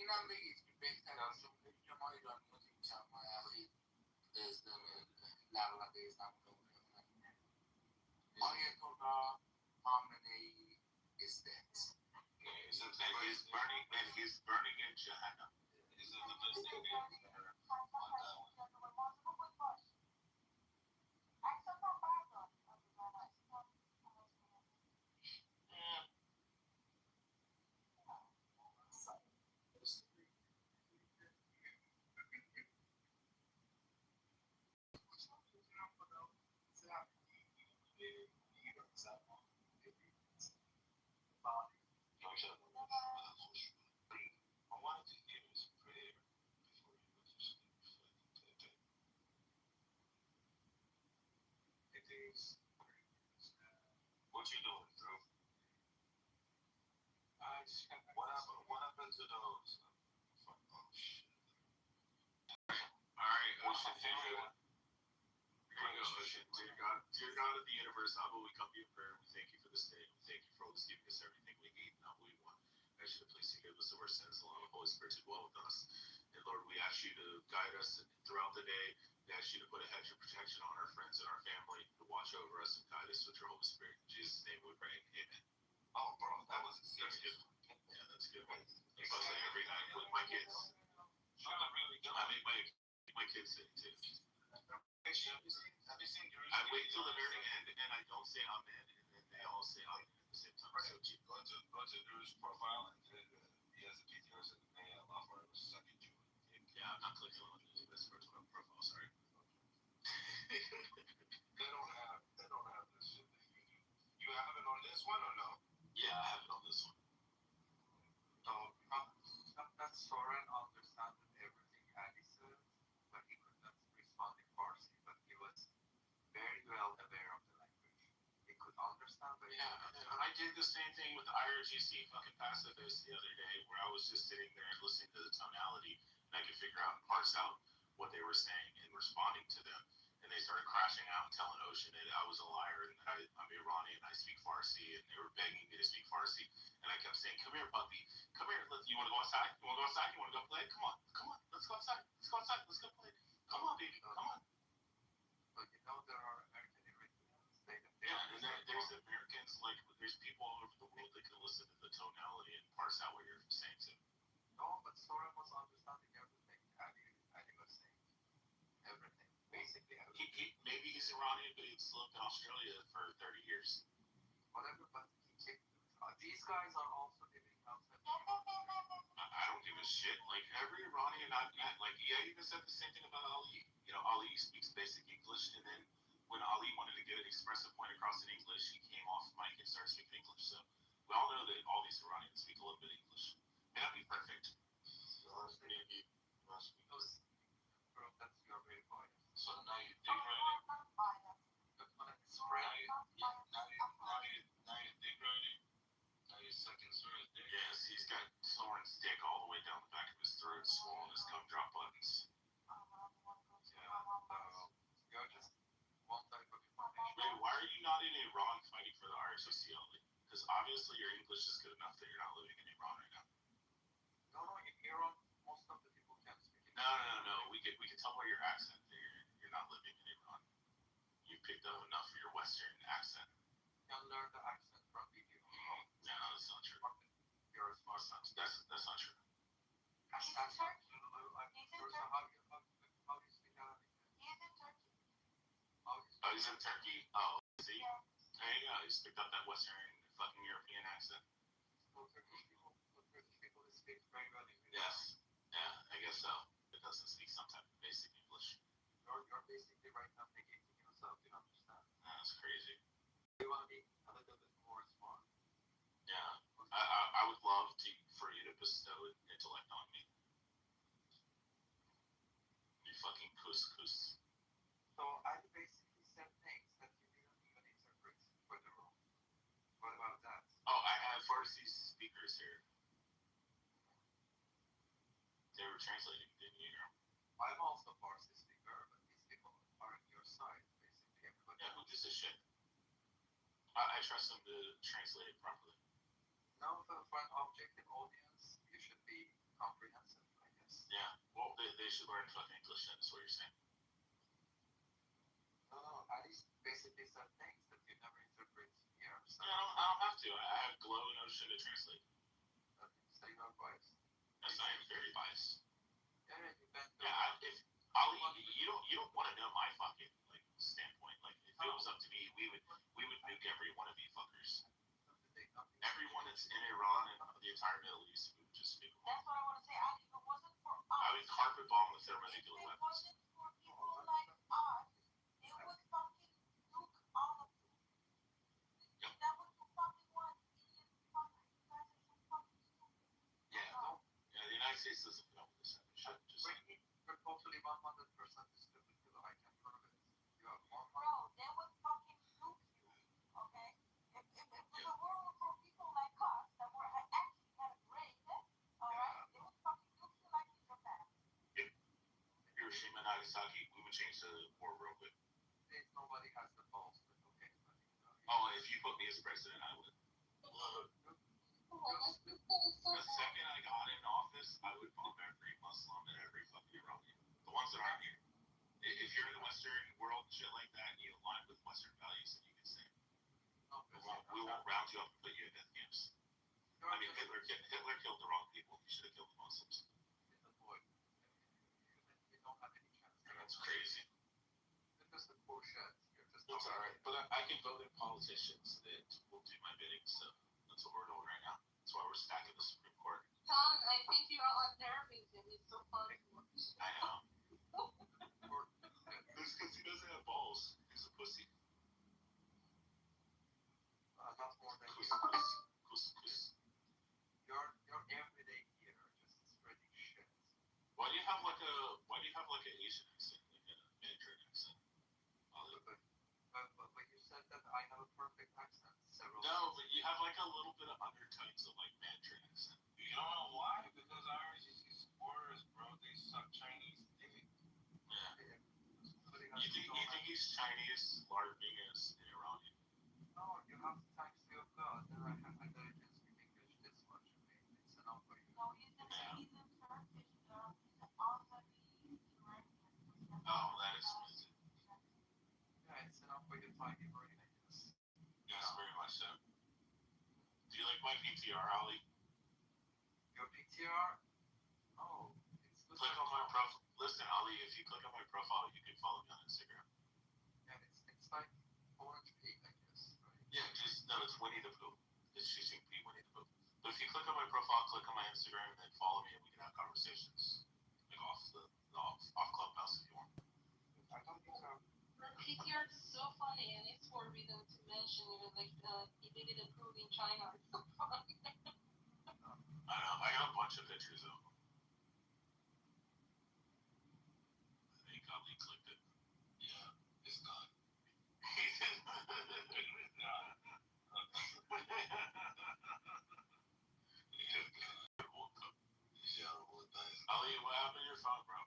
اینا بگید که بهتر از جمله ما ایرانی جمع عقلی لغلقه زمان آیت الله خامنه‌ای is dead.
And he's burning in Jahannam. Is it the best thing on that one? I wanted to give his prayer before he went to sleep. It is. What you doing, Drew? What happened to those? Oh shit. Alright, Ocean, here we go. Ocean. Dear God of the universe, Abba, we come to you in prayer. We thank you for this day. We thank you for always giving us everything we need and all we want. I ask you to please forgive us of our sins, allow the Holy Spirit to dwell with us. And Lord, we ask you to guide us throughout the day. We ask you to put a hedge of protection on our friends and our family, to watch over us and guide us with your Holy Spirit. In Jesus' name we pray. Amen. Oh, bro, that was good. Yeah, that's good. I love that every night with my kids. I make my kids sing too. Have you seen Jerusalem? I wait till the very end and I don't say amen, and then they all say amen at the same time. Right. So go to Drew's profile and he has a PTR says, "May Allah forever suck you." Yeah, I'm not clicking on this first one profile. Sorry. They don't have this shit that you do. You have it on this one or no? Yeah, I have it on this one.
So that Soren understood everything Ali said, but he could not respond in Farsi. But he was very well aware of the language. He could understand very well.
Yeah, and I did the same thing with the IRGC fucking pacifist the other day, where I was just sitting there and listening to the tonality, and I could figure out and parse out what they were saying and responding to them. And they started crashing out and telling Ocean that I was a liar and that I'm Iranian and I speak Farsi, and they were begging me to speak Farsi. And I kept saying, "Come here, puppy. Come here. You want to go outside? You want to go outside? You want to go play? Come on. Let's go outside. Let's go play. Come on, baby. Come on."
But you know there are American Iranians.
Yeah, and there's Americans, like there's people all over the world that can listen to the tonality and parse out what you're saying too.
No, but Soren was understanding everything. Ali was saying everything, basically everything.
Maybe he's Iranian, but he's lived in Australia for 30 years.
Whatever, but these guys are also living outside.
I don't give a shit. Like every Iranian I've met, like he even said the same thing about Ali. You know, Ali speaks basic English, and then when Ali wanted to get an expressive point across in English, he came off mic and started speaking English. So we all know that all these Iranians speak a little bit of English. May not be perfect. Maybe.
Bro, that's your very point.
So now you dig running. Now you dig running. Now you're sucking Soren's dick. Yes, he's got Soren's dick all the way down the back of his throat, swollen his gumdrop buttons.
You're just one type of information.
Wait, why are you not in Iran fighting for the IRGC only? Because obviously your English is good enough that you're not living in Iran right now.
No, in Iran, most of the people can't speak English.
No. We can tell by your accent that you're not living in Iran. You picked up enough for your Western accent.
You can learn the accent from video.
No, that's not true.
You're a smart.
That's not true.
I'm
He's in Turkey? Oh, see? There you go. He's picked up that Western fucking European accent.
Turkish people speak very well English.
Yes. Yeah, I guess so. It doesn't speak some type of basic English.
You're basically right now negating yourself, you understand?
That's crazy.
You want to be a little bit more smart.
Yeah. I would love for you to bestow intellect on me. You fucking couscous.
So I basically said things that you didn't even interpret further on. What about that?
Oh, I have Farsi speakers here. They were translating, didn't you hear them?
I'm also a Farsi speaker, but these people are on your side, basically. Everybody.
Yeah, who gives a shit? I trust them to translate it properly.
Now, for an objective audience, you should be comprehensive, I guess.
Yeah, well, they should learn fucking English, then, is what you're saying.
No, I just basically said things that you never interpret here. So
I don't have to. I have Glow and Ocean to translate.
so you are biased.
Yes, I am very biased.
Yeah, you've been
If Ali, you don't want to know my fucking standpoint. Like, if it was up to me, we would nuke every one of you fuckers. Everyone that's in Iran and the entire Middle East, we would just nuke them.
That's what I want to say. Ali, if it wasn't for us,
I would carpet bomb with
if
thermonuclear
it
weapons.
wasn't for people like us, they would fucking nuke all of you.
Yep.
That would you fucking want, idiot fuckers. You guys are so fucking stupid.
Yeah, the United States doesn't put up with this type of shit. Just
You're totally 100% stupid, because I can prove it. You are 100%.
Bro, they would fucking nuke you, okay? If the world were for people like us that were actually had a brain, alright, they would fucking nuke you like in Japan.
Hiroshima and Nagasaki, we would change the war real quick.
Nobody has the balls, but okay.
Oh, if you put me as president, I would. The second I got in office, I would bomb every Muslim and every fucking Iranian. The ones that aren't here. If you're in the Western world and shit like that, and you align with Western values, then you can say, we won't round you up and put you in death camps. I mean, Hitler killed the wrong people. He should have killed the Muslims.
You don't have any chance.
That's crazy.
You're just a poor shit.
That's alright. But I can vote in politicians that will do my bidding, so that's what we're doing right now. That's why we're stacking the Supreme Court.
Tom, I think you're unnerving him. It's so funny.
I know. It's because he doesn't have balls. He's a pussy.
Not more than you.
Couscous.
You're every day here just spreading shit.
Why do you have like an Asian accent, like a Mandarin accent?
But you said that I have a perfect accent.
No, but you have like a little bit of undertones of like Mandarin accent.
You don't know why? Because RGC supporters, bro, they suck Chinese dick.
Yeah. You think he's Chinese, LARPing as an Iranian?
No, you have to thanks to your God that I can speak English this much. I mean, it's enough for you.
No, he's in Turkish, he's an Azeri Iranian.
Oh, that explains it.
Yeah, it's enough for your tiny brain, I guess.
Yes, very much so. Do you like my PTR, Ali?
Your PTR? Oh, it's good.
Click on my profile. Listen, Ali, if you click on my profile, you can follow me on Instagram.
Yeah, it's like orange pig, I guess, right?
Yeah, it's Winnie the Pooh. It's shooting P Winnie the Pooh. But if you click on my profile, click on my Instagram, and then follow me, and we can have conversations like off Clubhouse if you want.
I don't think so.
PTR is so funny, and it's forbidden to mention even like he did it approve in China. It's so funny.
I know. I got a bunch of pictures of him. I think Ali clicked it. Yeah, it's done. He did. Ali, what happened to your phone, bro?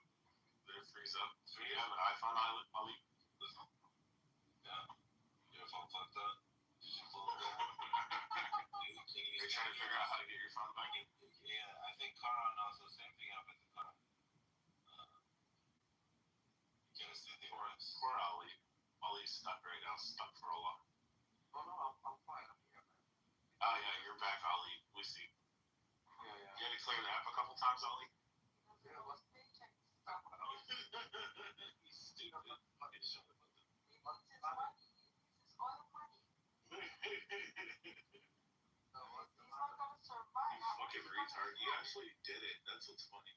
Did it freeze up? Do you have an iPhone, Ali? Yeah. Your phone fucked up. You're trying to figure out how to get your phone back in?
Yeah, I think Carl knows the same thing happened to Carl.
You can't see the poor Ali. Ali's stuck right now, stuck for a while.
Oh no, I'm fine. I'm here, man.
Oh yeah, you're back, Ali. We see.
Yeah.
You had to clear the app a couple times, Ali?
Yeah, what's
He's stupid.
I'm
retard. You actually did it. That's what's funny.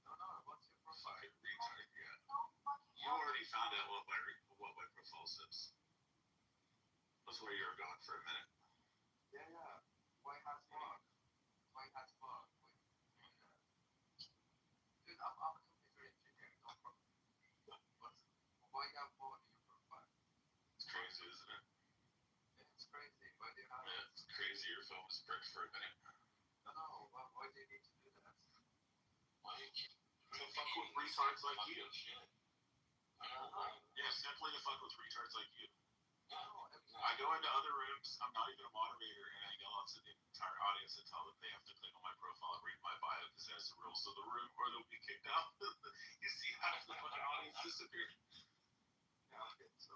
No, what's your profile?
Fucking retard, yeah. You already found out what my profile says. That's where you were going for a minute.
Yeah. White hat blog. Dude, I'm a computer engineer. No problem. Why you have blog in your profile?
It's crazy, isn't it?
Yeah, it's crazy. Why do you have
Yeah, it's crazy. Your phone was bricked for a minute.
No. Why do you need to do that?
To fuck with retards like you. Yeah, simply to fuck with retards like you. I go into other rooms, I'm not even a moderator, and I yell out to the entire audience and tell them they have to click on my profile and read my bio because that's the rules of the room or they'll be kicked out. You see how the fucking audience disappeared?
Yeah, okay, so.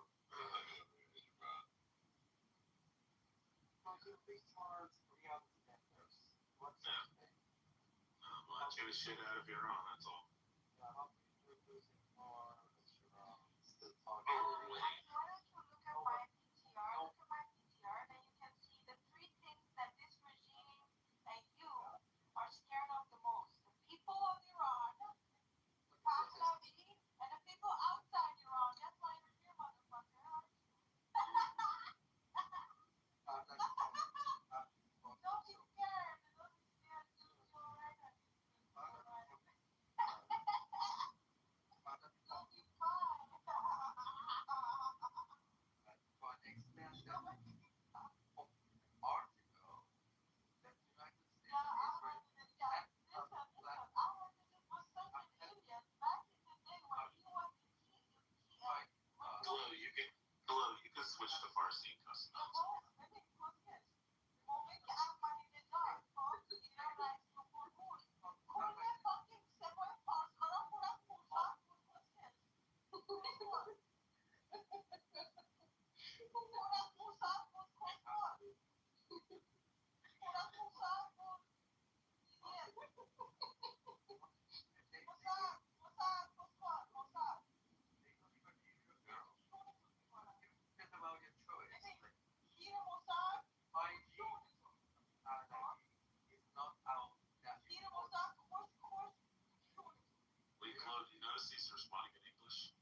Fucking retards, reality vendors. What's that thing?
Munching the shit out of Iran, that's all.
Yeah, how can you losing more still talking?
Why don't you look at my PTR? Look at my PTR, then you can see the three things that this regime and you are scared of the most. The people of Iran, Pahlavi, and the people outside Iran. That's why you're here, motherfucker. Don't be scared. Don't be scared. You're alright. Don't be fine.
For an extension of article that United States
Yeah,
and
I
Israel
wanted to, yeah, listen. I wanted to was such an idiot back in the day when he was
You can switch to Farsi and cuss them out.
about your choice. It's not out that
Wait, Chloe, do you notice he's responding in English?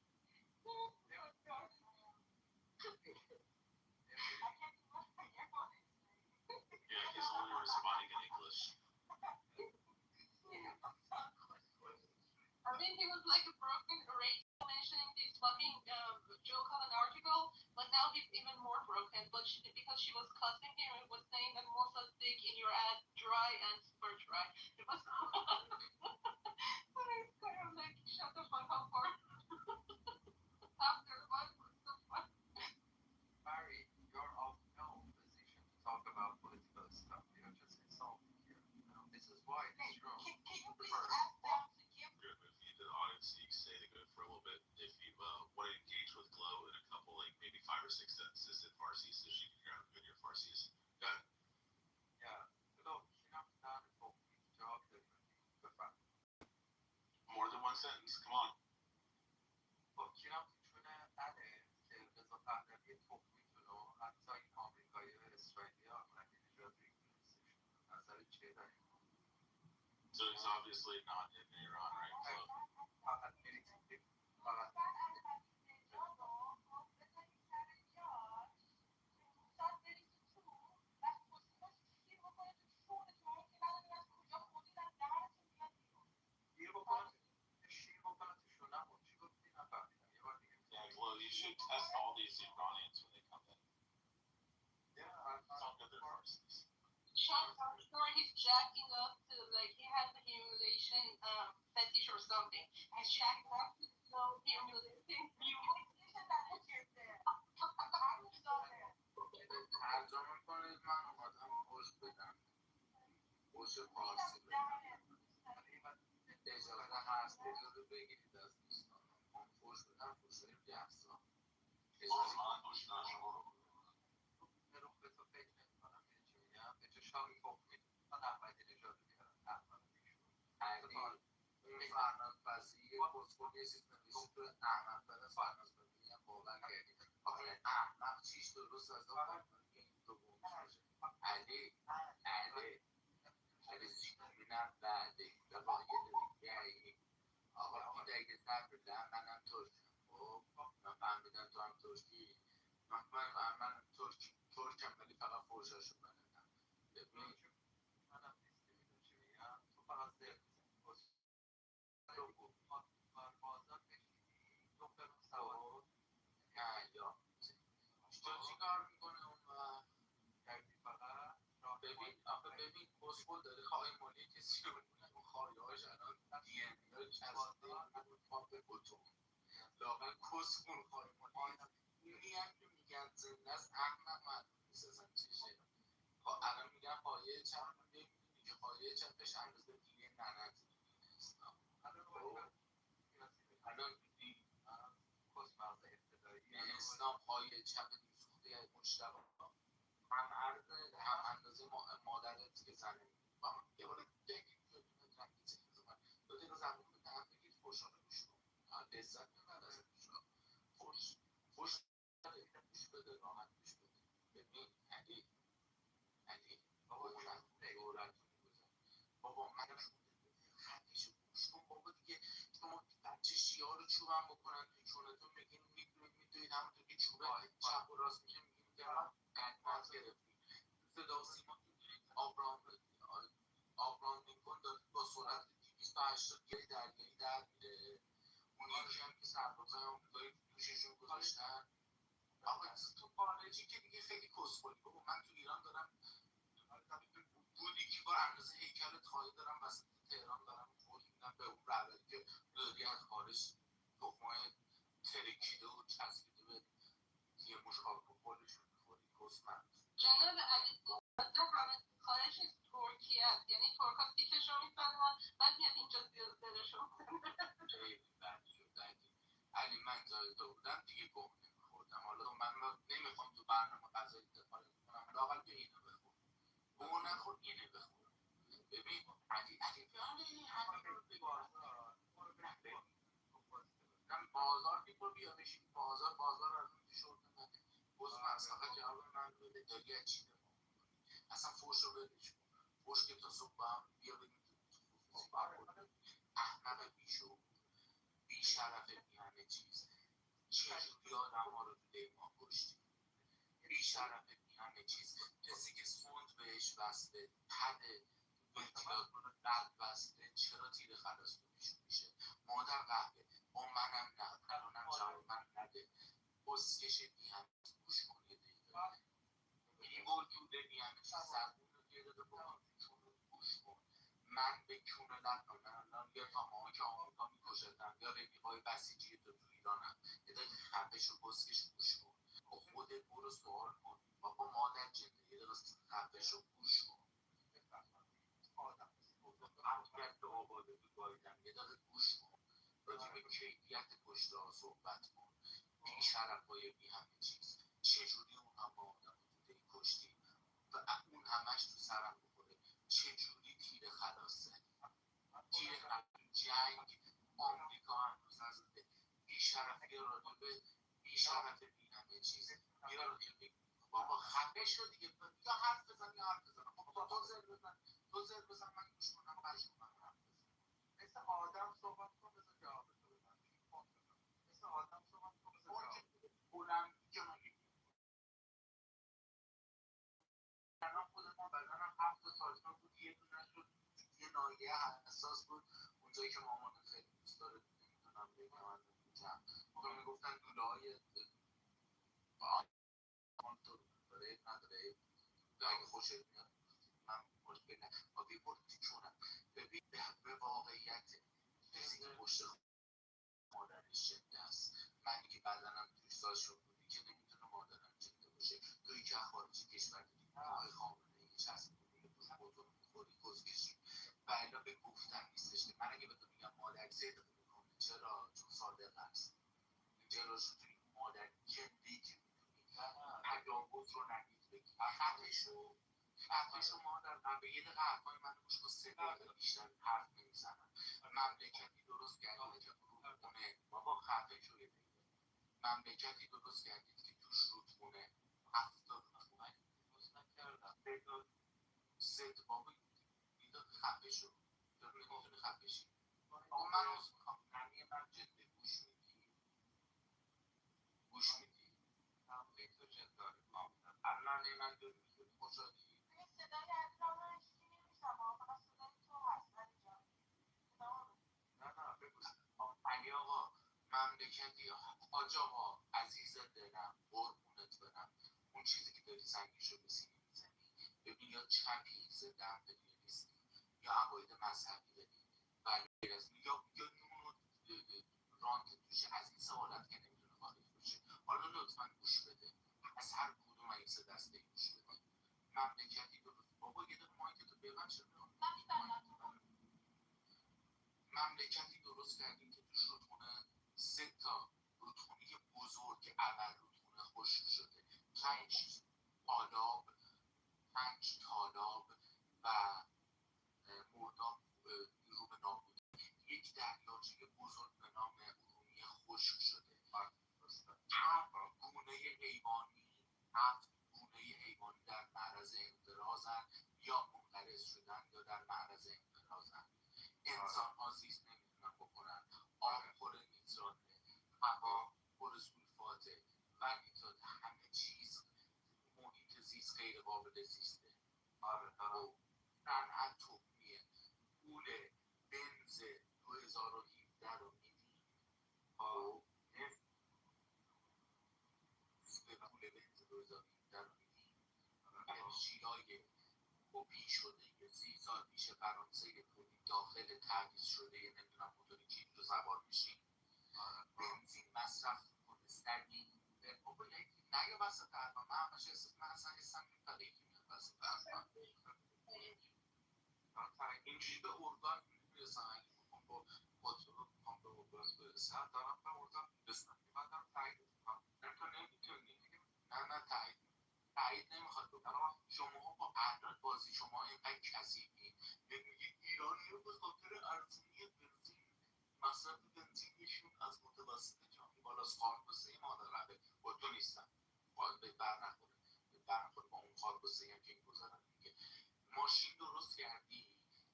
Yeah, he's only responding in English.
I think he was like a broken erase mentioning this fucking joke on an article, but now he's even more broken. But because she was cussing him and was saying that Mosa's dick in your ass dry and super dry. It was but it's kind of like shut the fuck up for after what was so fun.
Barry, you're of no position to talk about political stuff. You're just insulting here. This is why this room.
Can you please ask them to give
Good with you, the audience, so you can stay together for a little bit. If you want to engage with Glow in a couple, like maybe 5 or 6 sentences in Farsi, so she can hear how good your Farsi is. Go ahead.
Yeah. Look,
More than 1 sentence, come on.
خب کیرم میتونه بله که رضا پهلوی تخمیتون رو حتی این آمریکایی و اسرائیلی ها احمدی نژاد ریکنیزش نظر چیه در این
So he's obviously not in Iran, right?
فقط میریزیم فقط شیر بکنتشون نمون چی گفتی نفهمیدم یه بار دیگه
Yeah, Glow, you should test all these Iranians when they come in. How good their Farsi is.
I'm sure he's jacking up to like he has a humiliation fetish or something. He's jacking up to so humiliating you.
ترجمه کنید من اومدم پوش بدم پوش فارسی بدم اجازه هست اجازه بگیرید از دوستان من پوش بدم پوشه بیفزا اجازه رو به تو فکر نمی کنم یه چی میگم به چه شاقی حکمی من احمدی نژاد رو بیارم احمد نژاد اون فرناز وزیر بزرگ یه چیز نمیشه تو احمد بده فرناز بده میگم باور کردی آره احمد چیش درست از اون این دوم علی
اینم بعده و با یه داری آقا این اگه زن بودم منم ترکم خب من فهمیدم تو هم ترکی من ترکم ولی فقط فرشاشو بلدم ببین منم نیستی میدون چی میگم تو فقط زر بزن رو گفت بازار بشینی دخترم سوار نه یا تو چی کار میکنه اون کردی فقط ببین آخه ببین کسخل داره خواهی مالی کسی رو میکنه اون خواهی هاش الان دی ان ای ها چسبیده اون پاپ بتون لاغل کسخل خواهی مالی اینی هم که میگن زنده است احمق معلوم نیست اصلا چشه الان میگن خواهی چپ میدونی که خواهی چپش اندازه دیگه ننت نیست الان دیدی کس مغز ابتدایی اسلام خواهی چپ نیسوخته مجتبا هم عرض هم اندازه مادرت که زنه با هم یه بار دیگه میتونید رنگی چیزی من دو دیگه زمین رو هم بگید فرشا رو گوش کن لذت ببر از فرش گوش بده راحت گوش بده ببین علی بابا اونم دورت میگذار بابا منم خطیشو گوش کن بابا دیگه شما بچه شیعه رو چوبم بکنن توی چونتون میگین میدونید همونطور که چوبه چپ و راست میشه میگین که قنماز گرفتیم صدا و سیما آبرام لینکن داره با سرعت 280 گلی دریایی در میره اون یکی هم که سربازای آمریکایی دوششون گذاشتن آقا تو خارجی که دیگه خیلی کسخلی بابا من تو ایران دارم بود یکی بار اندازه هیکل خواهی دارم وسط تهران دارم فوت میدم به اون رعبری که داری از خارج تخمای ترکیده و چسبیده به یه مش خاک و خودشون میخوری کسمند
جناب علی گفته همه خارج ترکیه است یعنی ترک ها تیکش رو میفهمن بعد میاد اینجا زیرشون
خیلی بد شد علی من جای تو بودم دیگه گم نمیخوردم حالا من نمیخوام تو برنامه غذایی دخالت کنم لااقل به اینو بخور گو نخور اینو بخور ببین علی همین رو بگو بازار بیبور بیا بشین بازار از اون شورت من بزن از فقط جواب من بده داری از چی دفاع میکنی اصلا فوش رو بدش کن فوش که تا صبح با هم بیا بگیم تو خصوصی برخورد احمق بیشو بیشرف بی همه چیز چجوری آدم ها رو تو دیما کشتی بیشرف بی همه چیز کسی که سوند بهش وصله پده ویتیات رو قلب وصله چرا تیر خلاص بهشون میشه مادر قهوه با منم نه الانم جواب من نده بسکش بی همه گوش کن یه دقیقه بی وجوده بی همه چیز زبون رو یه دقیقه با چون گوش کن من به کون الان یا تا ماها که آمریکا میکشدم یا رفیقای بسیجی تو ایرانم یه دقیقه خفش و بسکش گوش کن با خودت برو سوال کن بابا مادر جنده یه دقیقه خفش و گوش کن همونیت به آباده تو گایدم یه دقیقه گوش کن راجع به کیفیت کشته ها صحبت کن بی شرف های بی همه چیز چجوری اون هم با آدم تو دی کشتی و اون همش تو سرم بخوره چجوری تیر خلاص زدی تیر جنگ آمریکا هنوز نزده بی شرف یه راجع به بی شرف بی همه چیز یه راجع به بابا خفه شد دیگه یا حرف بزن یا حرف بزن بابا تو زر بزن من گوش کنم بش کنم حرف بزن مثل آدم صحبت کن بزن جواب تو بدن مثل آدم صحبت کن بزن بلند جان الان خودمون بدنم 7 سال بود یه دونه شد یه ناحیه حساس بود اونجایی که مامان خیلی دوست داره نمیدونم بگم نمیگم تو میگفتن دوله های آمان تو داره نداره اگه خوشت میاد من مشکل نه بی برد تو چونم ببین به واقعیت کسی که پشت مادرش جنده است منی که بدنم توی سالشون بودی که نمیتونه مادرم جنده باشه توی که خارجی کشور دیدی آقای خامنه ای چسب بودی که توش بودون میخوری کز کشی و الا به گفتن نیستش که من اگه به تو میگم مادر صدق میکنه چرا چون صادق هست اینجا رو شد توی مادر جنده ای که میتونی تجاوز رو نگید بگی خفشو مادر من به یه دقیقه حرفای من گوش کن 3 دقیقه بیشتر حرف نمیزنم مملکتی درست کردید که رودخونه بابا خفه شو یه دقیقه مملکتی درست کردید که توش رودخونه 7 رودخونه درست نکردم 3 بابا خفه شو. چرا نمیتونی خفه شی؟ آقا من عوض میخوام نمی من جدی گوش میدی خیلی تو جد داری کاملا الان من دور میتونی خوشحالی
صدای علیرام رو هیچکی نمیشنوه، فقط صدای تو هست علی جان.
نه بگو علی آقا مملکتی حاج آقا عزیز دلم قربونت برم اون چیزی که داری زنگشو به سینه میزنی ببین یا چپی ضد امپریالیستی یا عقاید مذهبی داری ولی یا نون و رانت توشه از این سه حالت که نمیتونه خارج بشه حالا لطفا گوش بده از هر کدوم این سه دسته گوش بده مملکتی درست بابا یه دقیقه مایکتو ببند چرا مملکتی درست کردیم که توش رودخونه 3 تا رودخونه بزرگ اول رودخونه خشک شده 5 تالاب 5 تالاب و مرداب رو به نابودی یک دریاچه بزرگ به نام ارومیه خشک شده 7 گونه حیوانی 7 گونه حیوانی در معرض انقراضن یا منقرض شدن یا در معرض انقراضن انسان ها زیست نمیتونن بکنن آب پر نیتراته هوا پر سولفاته و نیترات همه چیز محیط زیست غیر قابل زیسته صنعت تخمیه پول بنز 2017 رو میدیم نفت پول بنز 2017 رو میدیم انرژیهای کپی شده یه 30 سال پیش فرانسه تولید داخل تعویض شده یه نمیدونم موتوری جیپ رو سوار میشین بنزین مصرف کنه سگی بابا نه یا وسط حرفم من همش من اصلا حسم میپره یکی میاد وسط حرفم اینجوری به ارگان میرسم اگه میخوام با خودرو میخوام به ارگان برسم دارم به ارگان میرسم من دارم تایید میکنم تو نمیتونی نه تایید نمیخواد بکنم شما با اعداد بازی شما اینقدر کثیفی میگید ایرانی رو به خاطر ارزونی بنزین مصرف بنزینشون از متوسط جهانی بالاست خاربسته ما داره با تو نیستم باید به بر نخوره با اون خاربسته هم که این گذارن میگه ماشین درست کردی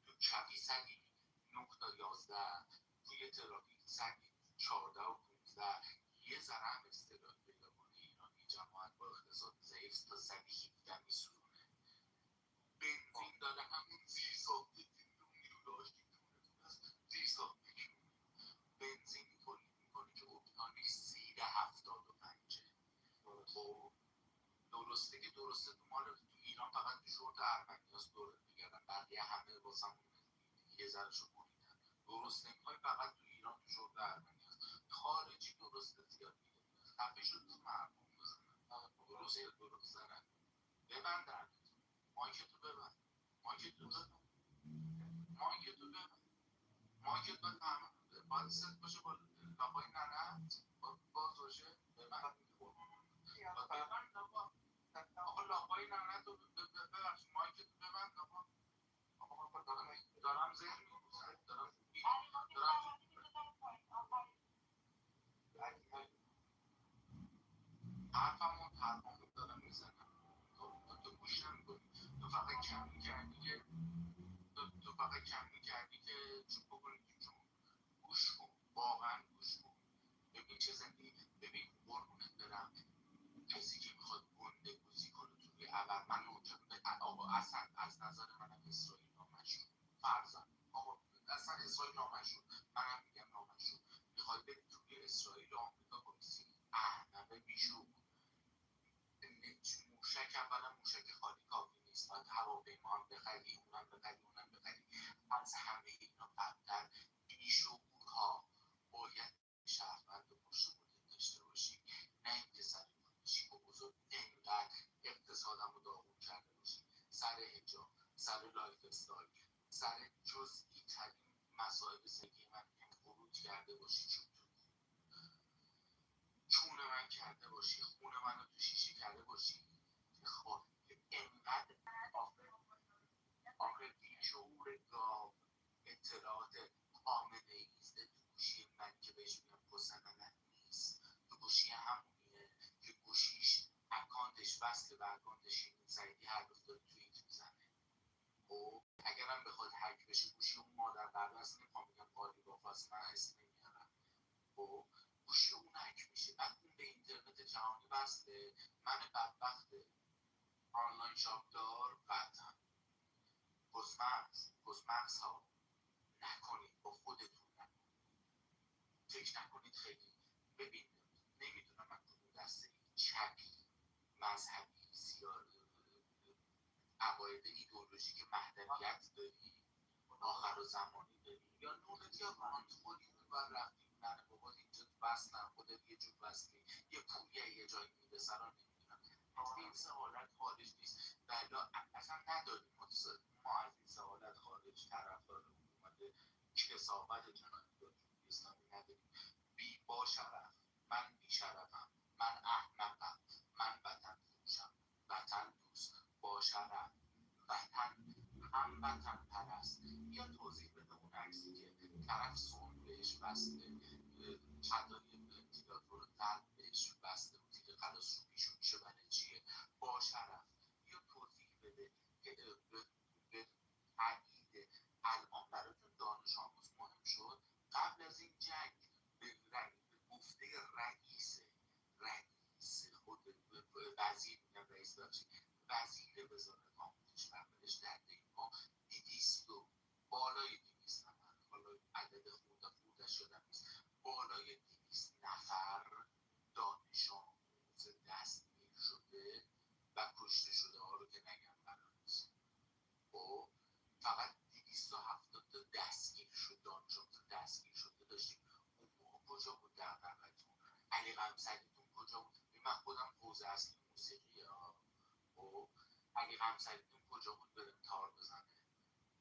تو کفی سگی 9 تا 11 توی ترافیک سگی 14 و 15 یه ذره هم استعداد پیدا کنه ایرانی جماعت با اقتصاد ضعیف تا سگی 17 میسوزونه بنزین داره همون زیر ساخته نیرولاش که تونتون از زیر ساخته بنزینی تولید میکنه که اکتانش زیر 75 خب درسته که درسته تو مال تو ایران فقط تو شورت ارمنیاس دور میگردن بقیه همه واسمون یه ذره شو بریدن درسته میخوای فقط تو ایران تو شورت ارمنیاس خارجی درسته زیاد میگه خفه شد تو مردم بزنن درسته نه ببند دردتون مایکتو ببند مایکتو ببند مایکتو ببند مایکت باید باید ست باشه با لابای ننه باز باشه ببند ببند آقا لابای ننه تو ببخش مایکت ببند آقا دارم ذهن میبوزم دارم حرفمو دارم میزنم تو گوش نمیکنی تو فقط کمی کردی که چوب بکنی تو جون گوش کن واقعا گوش کن ببین چه زندگی ببین قربونت برم کسی که میخواد گنده گوزی کنه توی عبر من اونجا آقا اصلا از نظر منم اسرائیل نامشون فرضاً آقا اصلا اسرائیل نامشون منم میگم نامشون میخواد بری توی اسرائیل و آمریکا بایستی احمقه بیشو موشک اولا موشک خالی کافی نیست باید هواپیما هم بخری اونم بخری از همه اینا بدتر بیشعورها باید شهروند پشت مدت داشته باشی نه اینکه سر چی و بزرگ انقدر اقتصادم رو داغون کرده باشی سر حجاب سر لایف استایل سر جزئی ترین مسائل زندگی من خروج کرده باشی چون من کرده باشی خون منو تو شیشه کرده باشی خب انقدر آخه بیشعور گاو اطلاعات آمنه ایزده تو گوشی من که بهش میگم پسننت نیست تو گوشی همونیه که گوشیش اکانتش وصل به اکانتش این سریعی هر دفتر توییت میزنه خب اگرم بخواد هک بشه گوشی اون مادر قبل از نمیخوام بگم قالی بافاست، من اسم نمیارم. خب گوشی اون هک میشه، بعد اون به اینترنت جهانی وصله. من بدبخت آنلاین شاپ دار قطعا گزمغز ها نکنید، با خودتون نکنید، فکر نکنید خیلی. ببین نمیدونم من کدوم دسته چپی مذهبی عقاید ایدئولوژیک مهدویت داری، آخر و زمانی داری، یا نولت یا رانت خوری اون بر رفتی نه بابا اینجا وصلم، خودت یه جور وصلی، یه پولیه یه جایی میرسه را نمیدونم. این سوالت خارج نیست، بلا اصلا نداریم ما از این سوالت خارج طرفدار حکومت کسافت جنایی جمهوری اسلامی نداریم. با شرف، من بی شرفم، من احمقم، من وطن فروشم، وطن دوست، با شرف، وطن هم وطن پرست. یا توضیح بده اون عکسی که طرف سون بهش بسته، چدای ونتیلاتور قلب بهش بسته و تیر خلاص رو پیشون میشه برای چیه؟ با شرف. یا توضیح بده که به تایید الان براتون دانش آموز مهم شد، قبل از این جنگ به گفته رئیس خود وزیر میگم رئیس بخشی وزیر وزارت آموزش پرورش در دیما 200 بالای 200 نفر، حالا عدد خوردش یادم نیست، بالای 200 نفر دانش آموز دستگیر شده و کشته شده ها رو که نگم قرار نیست. خب فقط 270 تا دستگیر شد، دانش آموز دستگیر شده داشتیم. اون موقع کجا بود دغدغه‌تون؟ علی قمصریتون کجا بود؟ من خودم حوزه اصلی موسیقی ها. خب علی قمصریتون کجا بود بره تار بزنه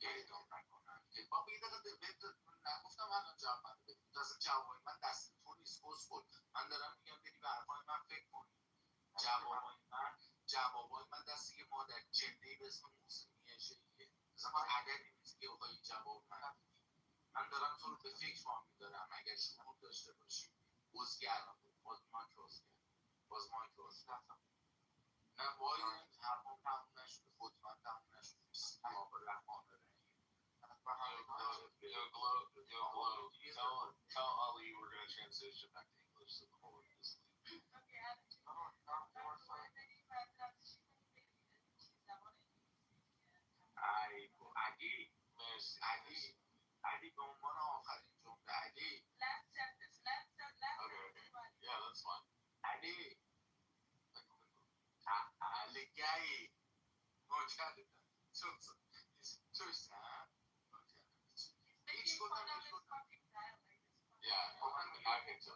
اعدام نکنن که بابا یه دقیقه نگفتم الان جواب منو بدید. اصلا جوابای من دست تو نیست کسخل. من دارم میگم بری به حرفای من فکر کنی. جوابای من دست یه مادر جنده به اسم موسیقی شیعه. اصلا عددی نیست که بخوای جواب من بدی. من دارم تو رو به فکر ما میدارم اگر شعور داشته باشی. عزگرم باز مایک عزگر نه وای حرفم تموم نشده، خودم تموم نشده. تمام رحمان
Tell Ali we're going to transition back to English so the whole room is asleep.
علی به عنوان آخرین جمله علی.
Okay. Yeah, that's fine.
علی علی نوکرتم تویستم هیچ کدوم
Yeah, I think so.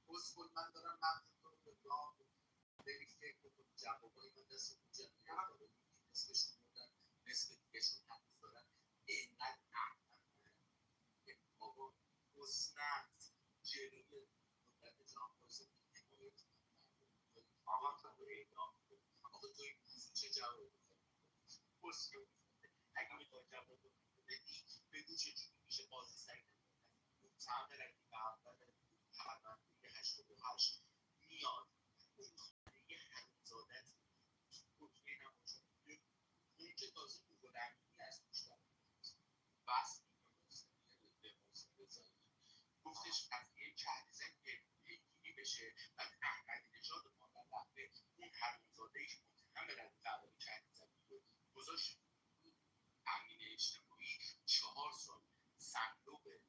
بسکل من دارم مغز تو رو به راه بری فکر بکنی. جوابایی من دست اون جنگه داره نصفشون بودن، نصف دیگهشون هنوز دارن. اینقدر احمد بابا گسنت جلوی مدت جهانبازی حمایت آقا تو اعلام کن. آقا تو این موضوع چه جوابی بسکل اگه میخوای جواب بدی بگو چجوری میشه بازی سعی متحمل اگه به اول پرونده 88 میاد اون خانه حرومزادت حکمه نماشه اون که تازه بوگل امینی از مشتاق بس به محسن رضایی گفتش قضیه کهریزن پیگیری بشه. بعد احمدی نژاد مادر رفته اون حرومزادهش متحمل از دعوای کهریزن رو گذاشت امین اجتماعی 4 سال صندوق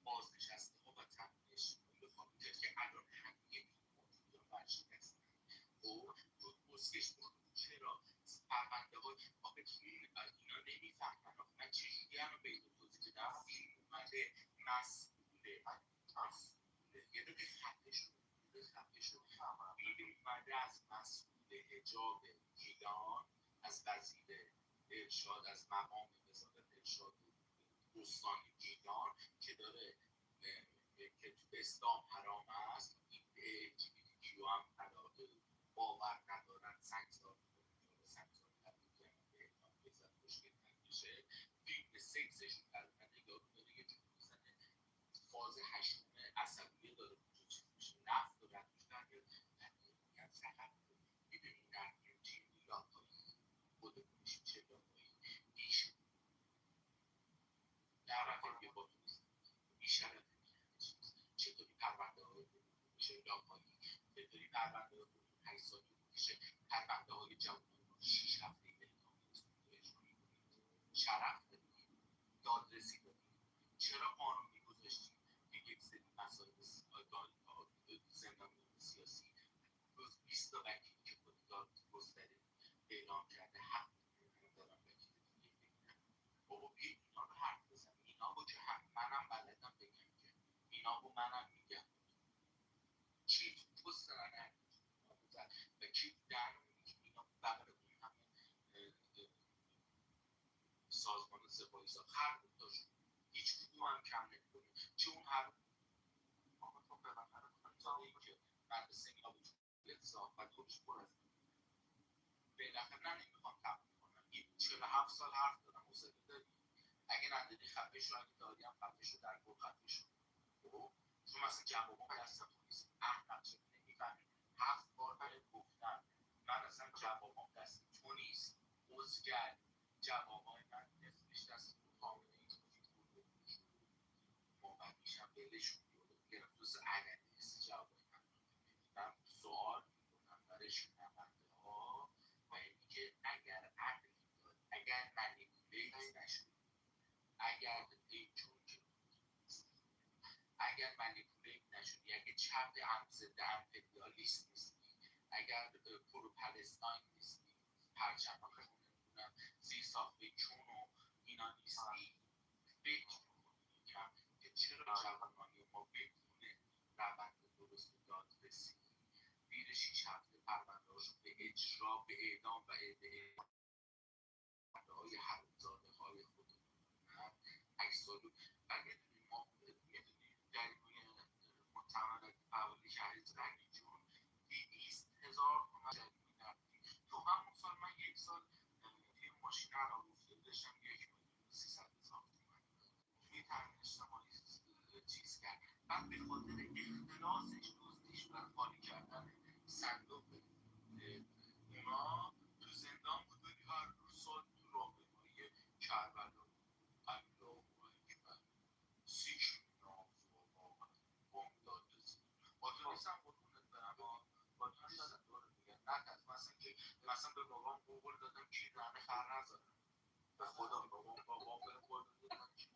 بازنشسته ها و تامین اجتماعی رو خواهد کرد که الان همه بیماری ها ورشکستن. خب بسکش چرا پرونده های آقا اینا نمیفهمن. من چجوری الان به این توضیح که در فیلم اومده مسئوله یه دقیقه خفه شد فیلم اومده از مسئول حجاب گیلان، از وزیر ارشاد، از مقام وزارت ارشاد استان گیلان که داره که تو اسلام حرام است، این LGBTQ هم علاقه باور ندارن سنگسار میکنن، سنگسار تبدیل به اعلام بزن مشکل نمیشه. فیلم سکسشون در نگاه رو داره یه جور میزنه فاز هشتم عصبیه داره چیز میشه نفت دارن توش نمیاد میگن فقط ببینید در رفت با توریست بیشتر چطوری پرونده های میشه لاپایی چطوری پرونده های 8 سال میشه پرونده های جوانان رو 6 هفته اجرایی شرف دادیم دادرسی دادیم چرا قانونی گذاشتیم که یک سری مسائل زندانیان سیاسی روز 20 تا وکیلی که خود دادگستری اعلام کرده حق دارن وکیل دیگه بگیرن بابا بیا اینا رو حرف بزن اینا رو که منم بلدم بگم که اینا رو منم میگم چی تو پست من حرف بزن و کی در اینا بغل اون همه سازمان سپاهی ساز هر داشت هیچ کدوم هم کم نمیکنه چه اون هر آقا تو بالاخره خانزاده ای که بعد سنیا بود اتصاف و دوش پر از بالاخره نه نمیخوام تبدیل کنم این 47 سال حرف دارم حوصله داری اگه نداری خفه شو اگه داری هم خفه شو در گل خفه شو خب چون مثلا جوابا دست تو نیست احمد چه نمیفهمی 7 بار بهت گفتم من اصلا جوابام دست تو نیست عزگر جوابای من نصفش دست تو خامنه ای ما بعد میشم بلشون گرفت دوست علنی نیست جوابای من سوال میکنم برای شنونده ها و اینی که اگر عقلی داد اگر منیپولیت نشد اگر چون که اگر منیپولیت نشدی اگر چپ هم ضد امپریالیست نیستی اگر پرو پلستاین نیستی پرچم نمیدونم زیر ساخته چون و اینا نیستی فکر کنی یکم که چرا جوانانی ما بدون روند درست دادرسی زیر 6 هفته پرونده‌هاشون به اجرا به اعدام و های حرومزاده های خودمون اکسالو و میدونیم ما میدونیم جریمه متهم فعالی شهری زنگی جون 200,000 تومان جریمه نقدی تو همون سال من یک سال توی ماشین عراق افتاده داشتم 1,300,000 تومان توی تامین اجتماعی چیز کرد بعد به خاطر اختلاسش دزدیش و خالی کردن صندوق اونا تو زندان بود ولی هر سال تو راهپیمایی کربلا الله اکبر سیک ناز بابا بامداد با تو نیستم قربونت برم با تو نیستم دورت میگم نکرد مثلا به بابام قول دادم کی دهن خر نذارم به خدا بابام به قول دادم کی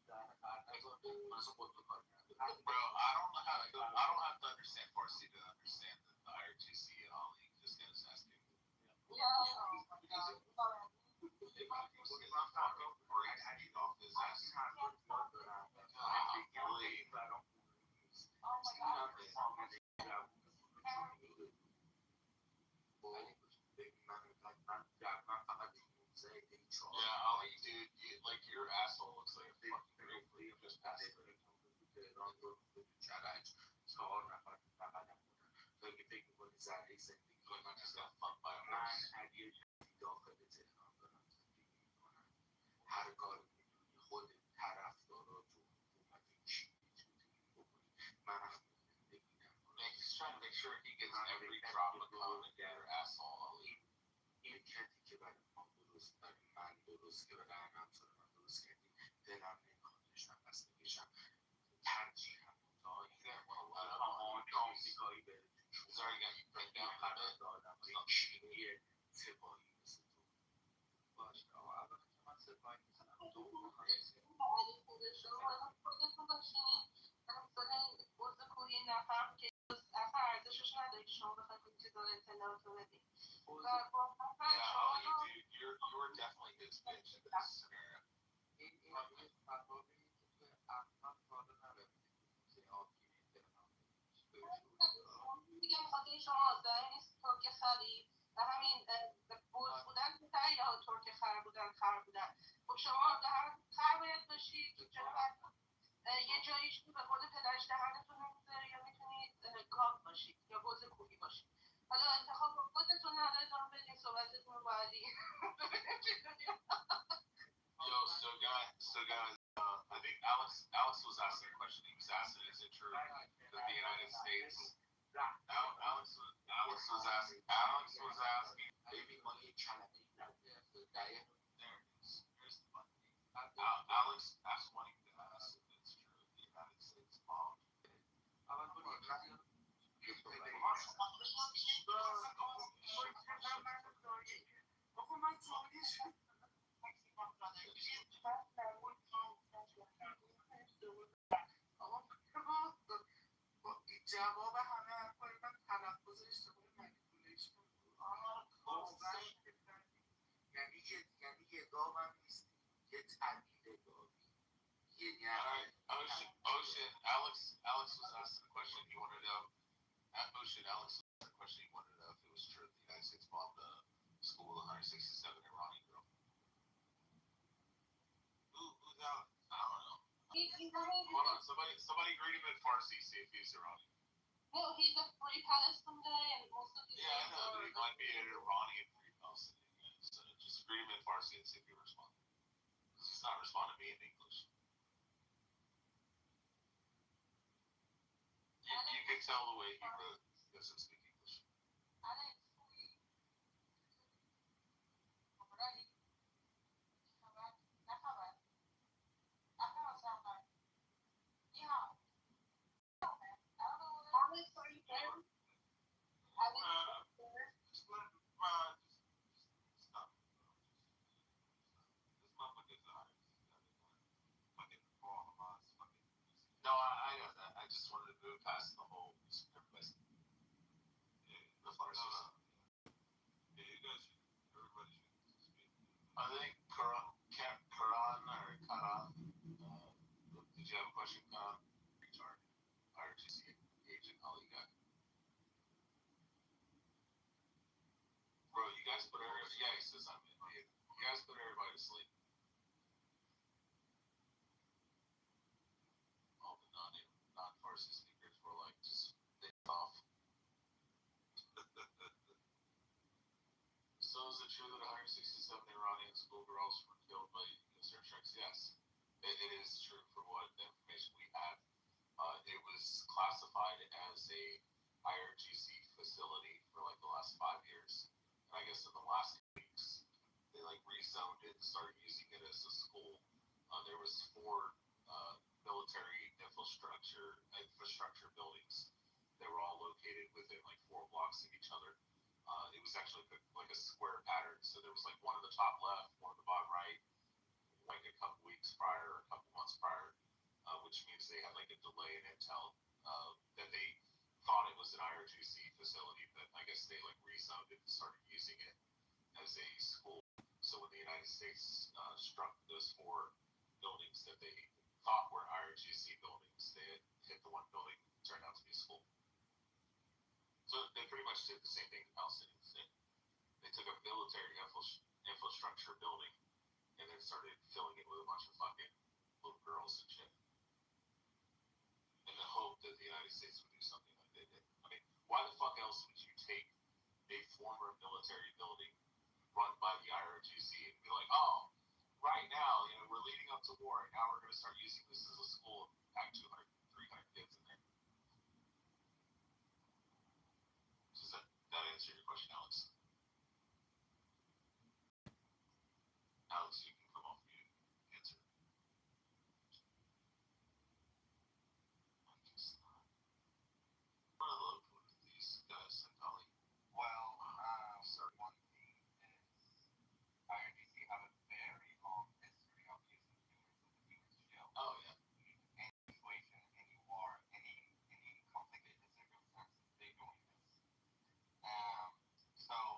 دهن خر نذارم من اصلا با تو کار ندارم
Bro, I don't have to understand Farsi to understand the IRGC and all. You just gotta ask him. Because I'm fucked up or I get off this ass. Yeah, Ali, dude, like your asshole looks like a fucking grape. You just passed it. I just got fucked by a horse. هر کار می‌کنی خود طرفدارات و حکومت کی می‌تونی بکنی من He's trying to make sure he gets every drop of comment in your asshole, Ali. این کردی که برای ما درست برای من درست که برای همسر من درست کردی دلم نمیخواد بشم پس بکشم ترجیح هم آمریکایی به قرارداد چینی سپاهی مثل تو باشه البته که من سپاهی نیستم تو
خودتون داشتین مثلا عضو کوی نفر که اصلا ارزشش نداره که شما بخواید این چیزا رو اطلاعات رو بدید و با
you were definitely his bitch in this scenario.
این مطالبی که توی افغان ساده نبودید که
دیگه بخاطر شما داره نیست ترک خری و همین بوز بودن که خیلی ها ترک خر بودن خب شما خر باید باشید که چرا یه جاییش به خود پدرش دهنتون نمیذاره یا میتونید گاو باشید یا بوز کوهی باشید حالا انتخاب خودتون حالا ادامه بدین صحبتتون رو با علی
So guys, I think Alex was asking a question. He was asking, is it true that the United States? Alex was asking.
maybe money کلمه
Alex asked one Ocean, Alex was asked the question he wanted to know. Ocean, Alex was asked the question he wanted to know if it was true that the United States bombed the school with 167 Iranian girl. Who's out? I don't know. Hold on, somebody greet him in Farsi, see if he's Iranian.
Well, he's a free Palestine guy, and most of his
Yeah, I know, but he might be an Iranian free Palestinian. So just greet him in Farsi and see if he responds. Because he's not responding to me in English. You can tell the way he wrote. He doesn't speak English. No, I know that. I just wanted to move past the whole everybody's the Farsi. Yeah, you guys, everybody should speak. I think Karan or Karan. Did you have a question, Karan? Retard. IRGC agent, all you got. Bro, you guys put everybody. Yeah, he says I'm in. You guys put everybody to sleep. All the non-Farsi speakers were like, just they off. So is it true that 167 Iranian schoolgirls were killed by US airstrikes? Yes, it is true for what the information we have. It was classified as a IRGC facility for like the last 5 years. And I guess in the last weeks, they like rezoned it and started using it as a school. There was 4 military infrastructure buildings. They were all located within like 4 blocks of each other. It was actually like a square pattern. So there was like one on the top left, one on the bottom right, like a couple weeks prior or a couple months prior, which means they had like a delay in intel that they thought it was an IRGC facility, but I guess they like rezoned it and started using it as a school. So when the United States struck those 4 buildings that they thought were IRGC buildings, they had hit the one building that turned out to be a school. So they pretty much did the same thing the Palestinians did. They took a military infrastructure building and then started filling it with a bunch of fucking little girls and shit. In the hope that the United States would do something like they did. I mean, why the fuck else would you take a former military building run by the IRGC and be like, oh, right now, we're leading up to war, and now we're going to start using this as a school and pack 200, 300 kids in there. Does that answer your question, Alex? Alex, you can come off mute and answer. What are the local with these guys, Santali?
Well, one thing is IRGC have a very long history of using humans as a human shield.
Oh, yeah.
Any situation, any war, any complicated circumstances, they're doing this. So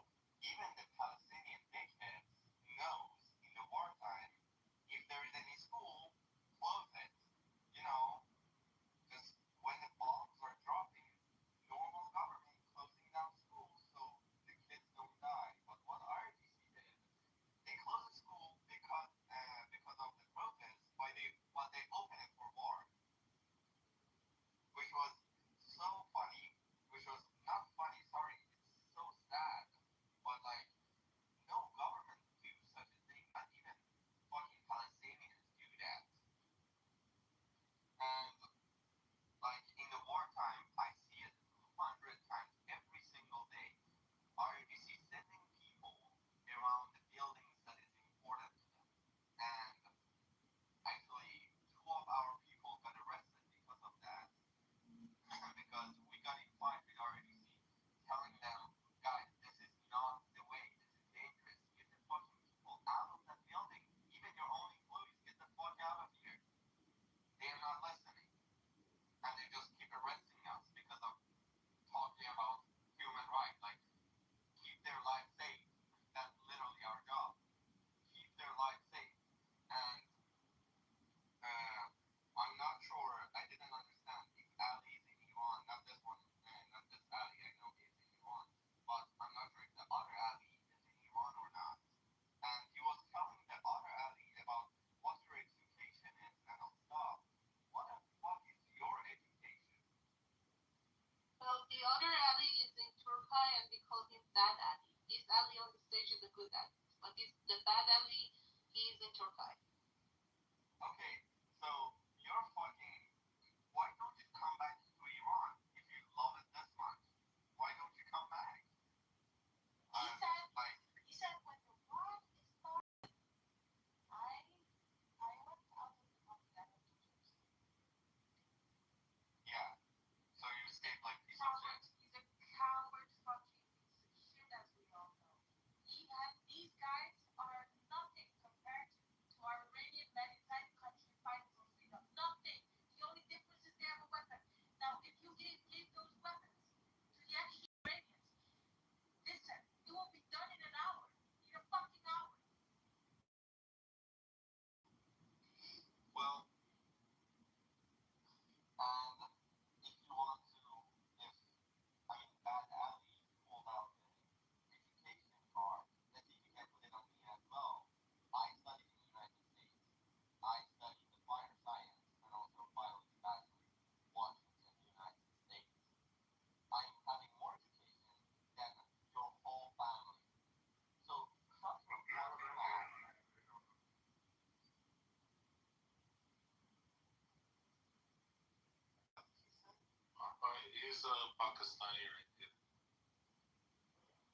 is a Pakistani or Indian?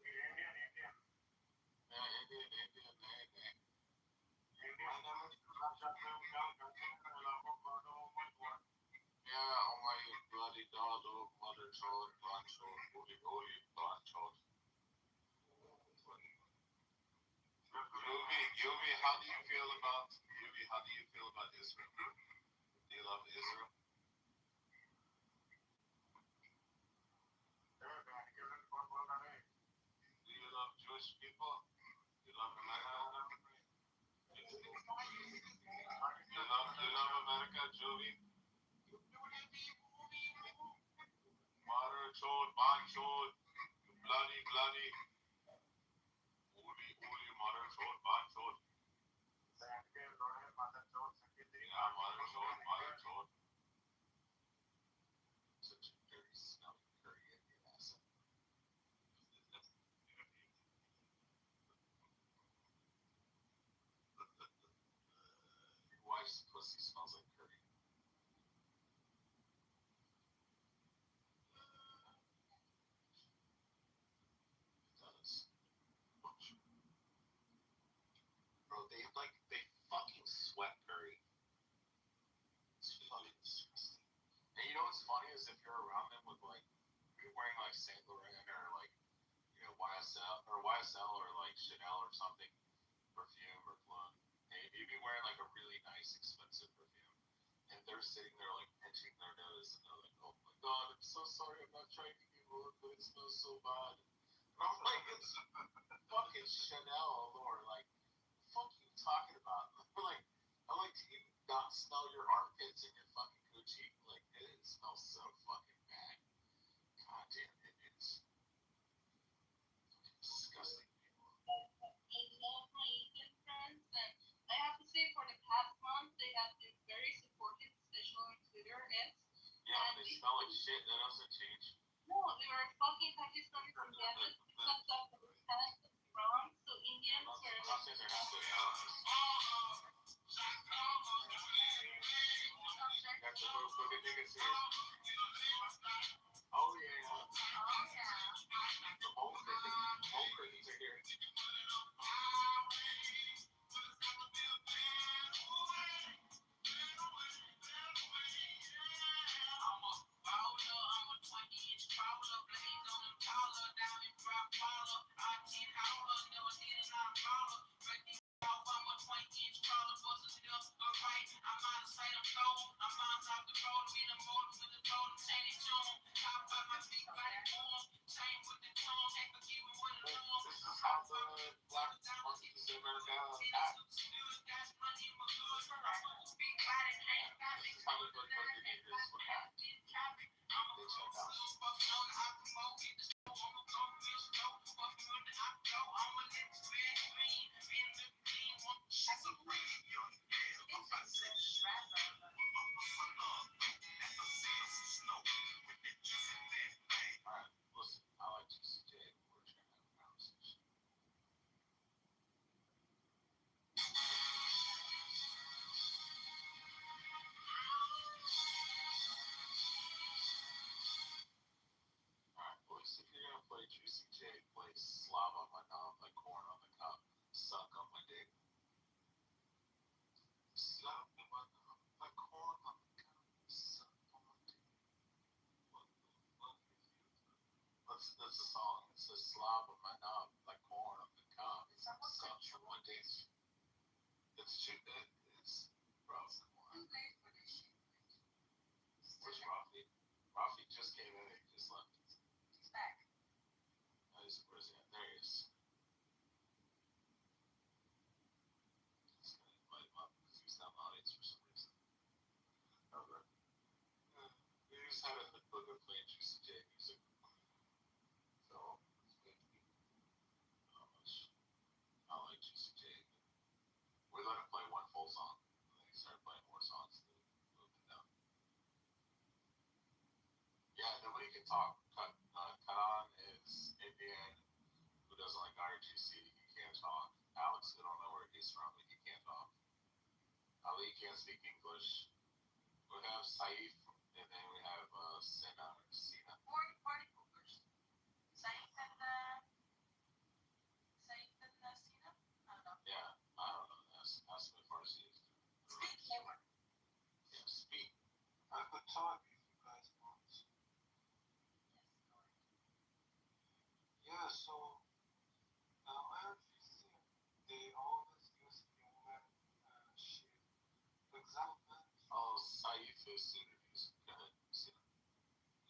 Indian.
Indian. Yeah, oh my bloody dog, mother child, grandchild, holy, grandchild. Yubi, how do you feel about Israel? Do you love Israel? Do you love Jewish people? Do you love America? You love America, Julie? Mother child, grandchild, bloody, holy, mother child, grandchild. Yeah, mother child. Such a dirty, smelly curry in your ass. Your wife's pussy smells like curry. It does. Bro, they fucking sweat curry. It's fucking disgusting. And you know what's funny is if you're around them with like, if you're wearing like Saint Laurent or like, you know, YSL or like Chanel or something, perfume or cologne, and you'd be wearing like a really nice expensive perfume, and they're sitting there like pinching their nose and they're like, oh my god, I'm so sorry, I'm not trying to get rude, but it smells so bad. And I'm like, it's fucking Chanel, or like, what the fuck are you talking about? Like, I like to even not smell your armpits and your fucking Gucci. Like, it smells so fucking bad. Goddamn idiots. Disgusting people.
I love my Indian friends, and I have to say, for the past month, they have been very supportive, especially on Twitter.
Yeah, they smell like shit. That doesn't change.
No, they were fucking Pakistani from Yemen, except Afghanistan and Iran, so Indians were.
I'm not saying they're not good. That's the most fucking niggas here. Oh yeah. The whole curtains are here. This is how the black monkeys in America act. This is how the black monkeys would act. They check out. Alright, listen, I like GCJ. We're just gonna have a conversation. Alright, boys, if you're gonna play Juicy J, play Slob on my knob like corn on the cob, suck on my dick. Slob on my knob like corn on the cob, suck on my dick. What the fuck is you? That's the song. It says slob on my knob like corn on the cob, suck on my dick. It's bro, come on. Where's Rafi? Rafi just came in and just left.
He's back.
Where's he at? There he is. Just gonna invite him up because he's not in the audience for some reason. Okay. We just had a book of playing Juicy J music. So, it's good to be how much I like Juicy J. We let him play one full song, and then he started playing more songs to move it down. Yeah, nobody can talk. Karan is Indian, who doesn't like IRGC. He can't talk. Alex, I don't know where he's from, but he can't talk. Ali can't speak English. We have Saif
And then we have Sena.
Party poopers. Saif and Sina? I don't know.
Yeah, I don't know. That's what Farsi is.
Speak humor.
Yeah, speak.
I could talk if you guys want. Yeah, so IRGC, they always use human shit. Example,
Oh, Saif is interviews. Go ahead. Sina.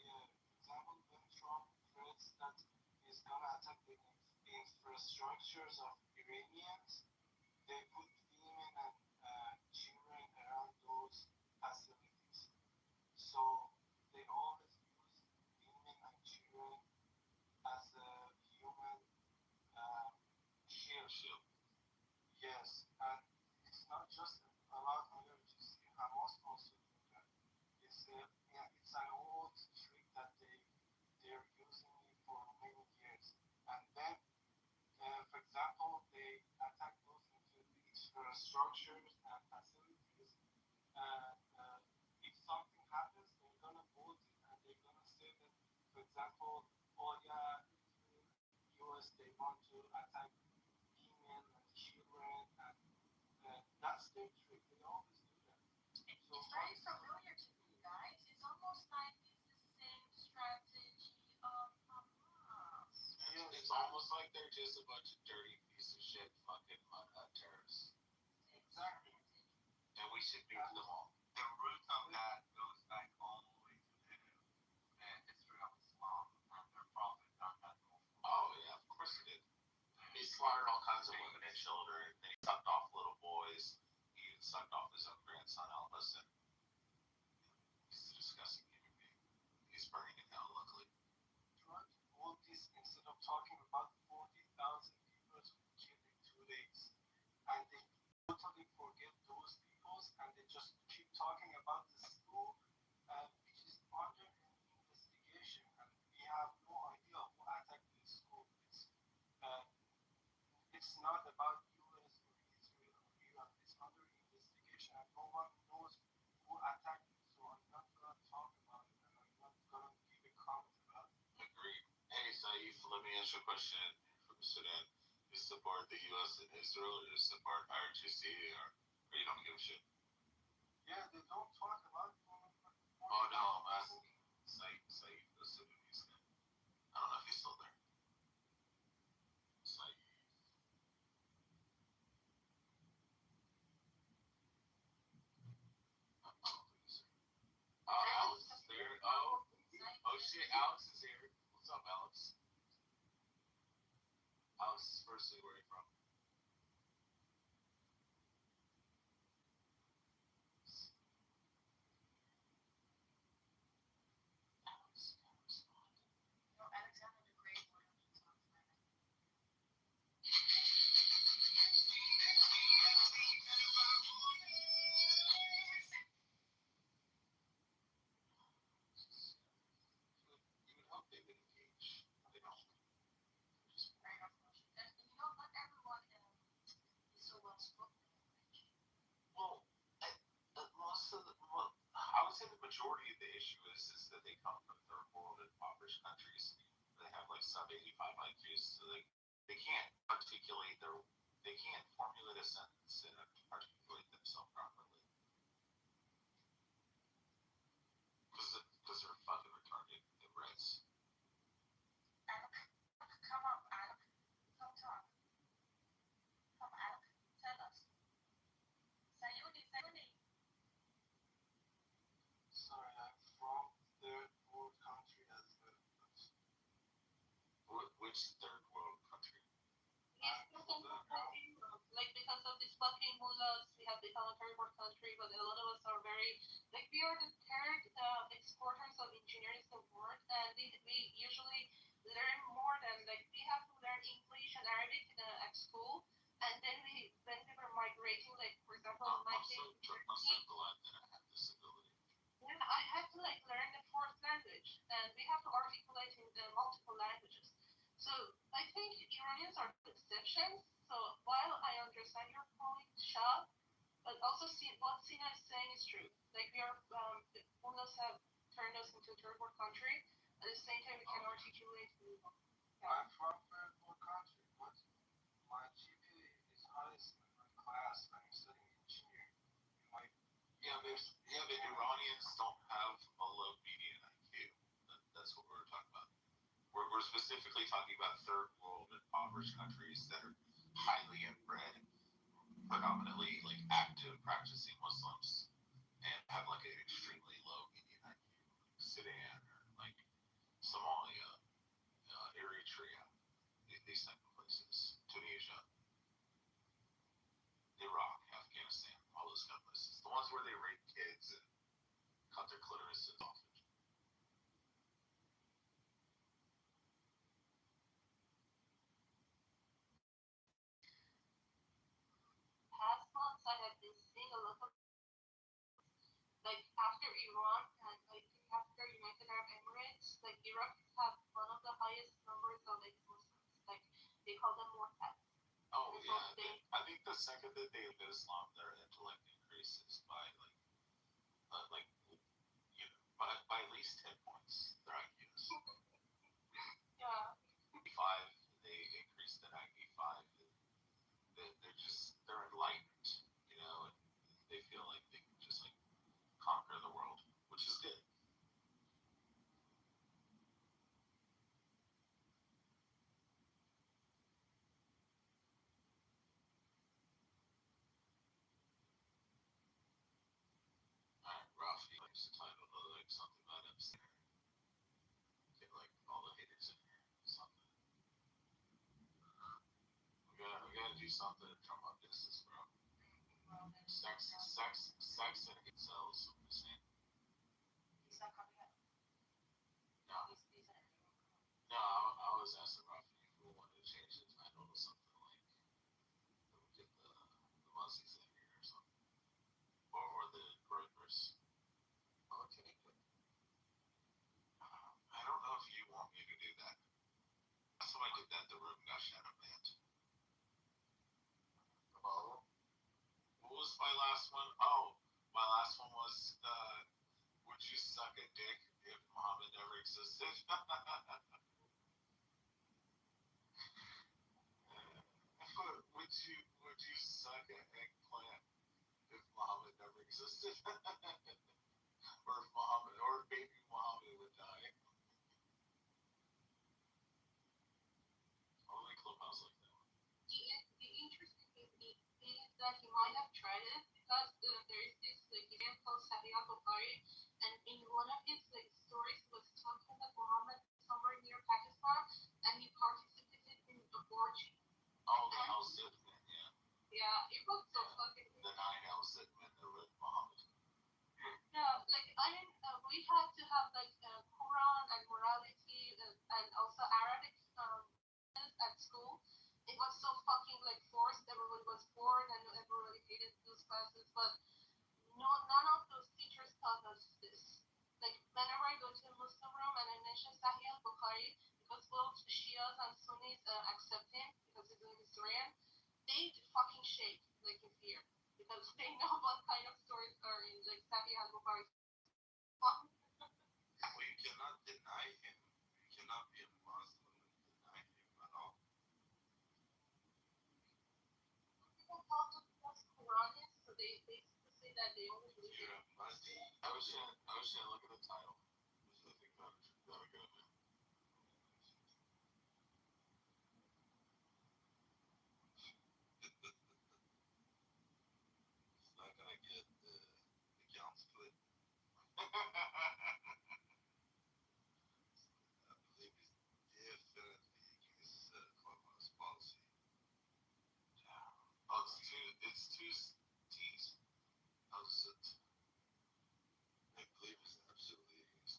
yeah, example when Trump threats that he's gonna attack the infrastructures of Iranians, they put women and children around those facilities. So they always use women and children as a human shield. Yes, and it's not just about IRGC. Hamas also do that. It's an old trick that they're using it for many years. And then, for example, they attack those infrastructures and facilities. And if something happens, they're gonna vote it and they're gonna say that, for example, oh yeah, US they want to attack women and children, and that's their trick. They always do that. So
It's very familiar to me, guys. It's almost like it's the same strategy of Hamas.
It's almost like they're just a bunch of dirty piece of shit fucking terrorists.
exactly.
And we should nuke them all.
The root of that goes back all the way to the history of Islam and their prophet Muhammad.
Oh yeah, of course he did. He slaughtered all kinds of women and children. Then he sucked off little boys. He even sucked off his own grandson Elvis. And he's a disgusting human being. He's burning in hell, luckily.
Try to vote this instead of talking about 40,000 people who killed in 2 days. And they totally forget those people and they just keep talking about the school, which is under investigation. And we have no idea who attacked the school. It's not about US or Israel or Iran. It's under investigation and no one knows who attacked it. So I'm not gonna talk about it and I'm not gonna give a comment about it.
Agreed. Hey, Saif, let me ask you a question from Sudan. You support the U.S. and Israel, or you support IRGC, or you don't give a shit?
Yeah, they don't talk about it.
Oh no, I'm asking Saif, the Sudanese guy. I don't know if he's still there. Saif. I don't think he's there. Oh, Alex is there. Oh shit, Alex is here. What's up, Alex? Alex, firstly, where are you from? Alex can't respond.
No, Alexander the Great went up to talk to them.
You would hope they would engage. They don't. Just
Very unfortunate. And you know, not everyone is so well spoken in English.
well, most of I would say the majority of the issue is that they come from third world and impoverished countries. They have like sub 85 IQs, so they can't articulate they can't formulate a sentence and articulate themselves properly. Because they're fucking retarded. They're rats.
Alec, come up, Alec. Come talk. Come, Alec. Tell us. Sayuni, Sayuni.
Sorry, I'm from third world country as well.
Which third world country?
Like because of these fucking mullahs, we have become a third world country, but a lot of us are very like we are the third exporters of engineering in the world, and we usually learn more than like we have to learn English and Arabic at school, and then when we were migrating, like for example, my
I'm so glad that I have this ability.
then I had to like learn the fourth language, and we have to articulate in multiple languages. So I think Iranians are exceptions. So while I understand your point, Shah, but also see what Sina is saying is true. Like we are, the mullahs have
turn us into a third world country. At the same time, we can articulate.
I'm from third world country. What? My GPA is highest in my class. I'm studying engineering. My
The Iranians don't have a low median IQ. That's what we're talking about. We're specifically talking about third world impoverished countries that are highly inbred, predominantly like active practicing Muslims, and have like an extremely low median IQ, like Sudan or like Somalia, Eritrea, these type of places, Tunisia, Iraq, Afghanistan, all those kind of places. The ones where they rape kids and cut their clitorises off.
Past months, I have been seeing a lot of, like, after Iran and I think after United Arab Emirates, like Iraq have one of the highest numbers of like Muslims. Like they call them mortad.
Oh yeah, I think the second that they admit Islam, their intellect increases by like by at least 10 points. Their IQs.
Yeah.
5, they increase their IQ 5. They're enlightened, and they feel like they can just like conquer the world, which is good. Rafi likes to title like something about him. Get like all the haters in here. Something. We gotta do something to drum up business, bro. Sex and it sells. I'm just saying.
He's not coming out.
No. No, I was asking Rafi if we wanted to change the title to something like get the Muzzies in here or something. Or the Gropers. Okay. I don't know if you want me to do that. Last time I did that, the room got shadow banned. Oh. What was my last one? Oh, my last one was, would you suck a dick if Muhammad never existed? Would you suck an eggplant if Muhammad never existed? Or if Muhammad, or baby Muhammad would die? Only Clubhouse like that.
The interesting thing is that he might have tried it because there is this like event called Sahih al-Bukhari, and in one of his like stories was talking that Muhammad somewhere near Pakistan and he participated in abortion.
Oh, the Al-Sith man, yeah.
Yeah, it was so fucking.
The 9 Al-Sith men that were Muhammad.
Yeah, like I mean, we have to have like Quran and morality and also Arabic at school. It was so fucking like forced. Everybody was bored and everybody hated those classes. But none of those teachers taught us this. Like whenever I go to a Muslim room and I mention Sahih al-Bukhari, because both Shias and Sunnis accept him because he's a historian, they fucking shake like in fear because they know what kind of stories are in like Sahih al-Bukhari.
Well, you cannot deny him. You cannot be a Muslim and deny him at all.
People call themselves Quranists, so they basically say that they only believe in.
I was saying, look at the title. I think that'll go. It's not gonna get the account split. I believe it's definitely against Clubhouse policy. Oh, it's two T's. I believe it's absolutely against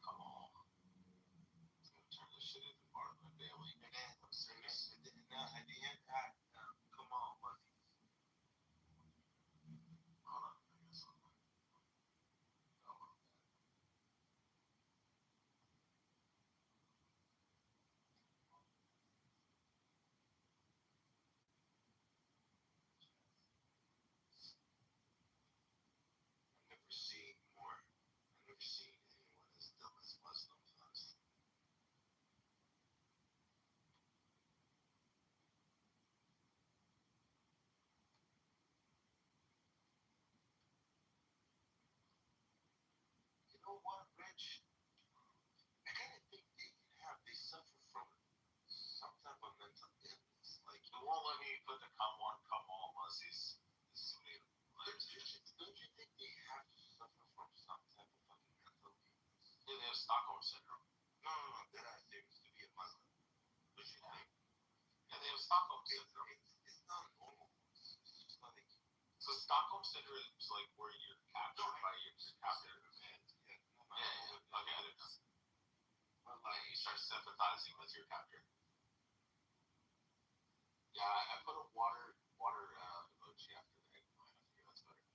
come on. It's gonna turn this shit into part of my family. And then I'm serious. At the end, come on, buddy. Hold on, I guess I'm like, oh, I've never seen anyone as dumb as Muslims, honestly. You know what, Rich? I kind of think they suffer from some type of mental illness. Like, you won't let me put the come on, Muzzies. Don't you think they have to suffer from some type of fucking mental illness? Yeah, they have Stockholm syndrome. No, that I think is to be a Muslim. What you think? Yeah, they have Stockholm syndrome. It's not normal. It's just like. So Stockholm syndrome is like where you're captured by your captor. Yeah. Okay, I didn't know. But like you start sympathizing with your captor. Yeah, I put a water emoji after the eggplant. I figure that's better.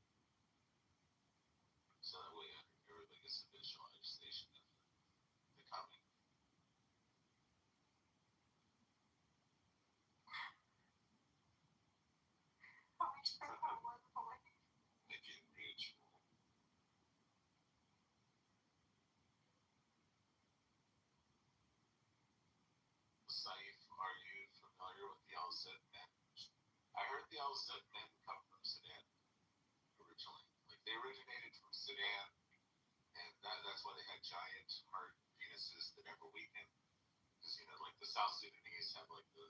So that way everybody gets a visualization of the coming. Making mutual. Saif, are you familiar with the Al-Zid men? I heard the Al-Zid men come from Sudan originally. Like they originated from Sudan, and that's why they had giant hard penises that never weaken. Because like the South Sudanese have like the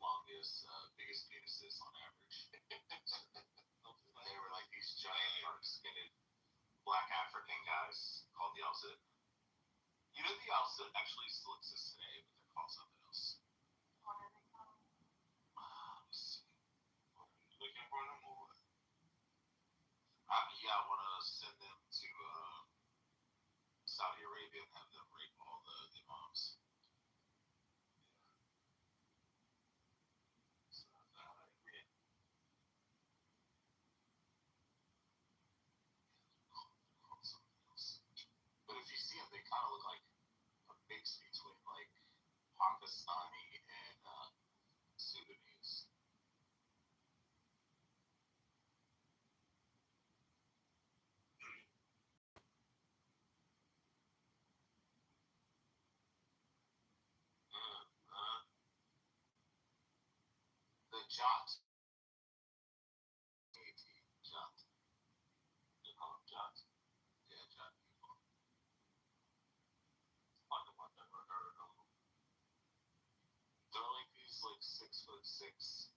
longest, biggest penises on average. They were like these giant, dark-skinned black African guys called the Al-Zid. You know the Al-Zid actually still exists today, but they're called something else.
What are they called?
Let's see. Looking for them or what? Yeah, I want to send them to Saudi Arabia and have them rape all the imams. So I agree. Something else. But if you see them, they kind of look like a mix between like Pakistani and Sudanese. The Jot. Jot. They call them Jot. Yeah, Jot people. Like the one that were heard of them. They're like these like 6'6",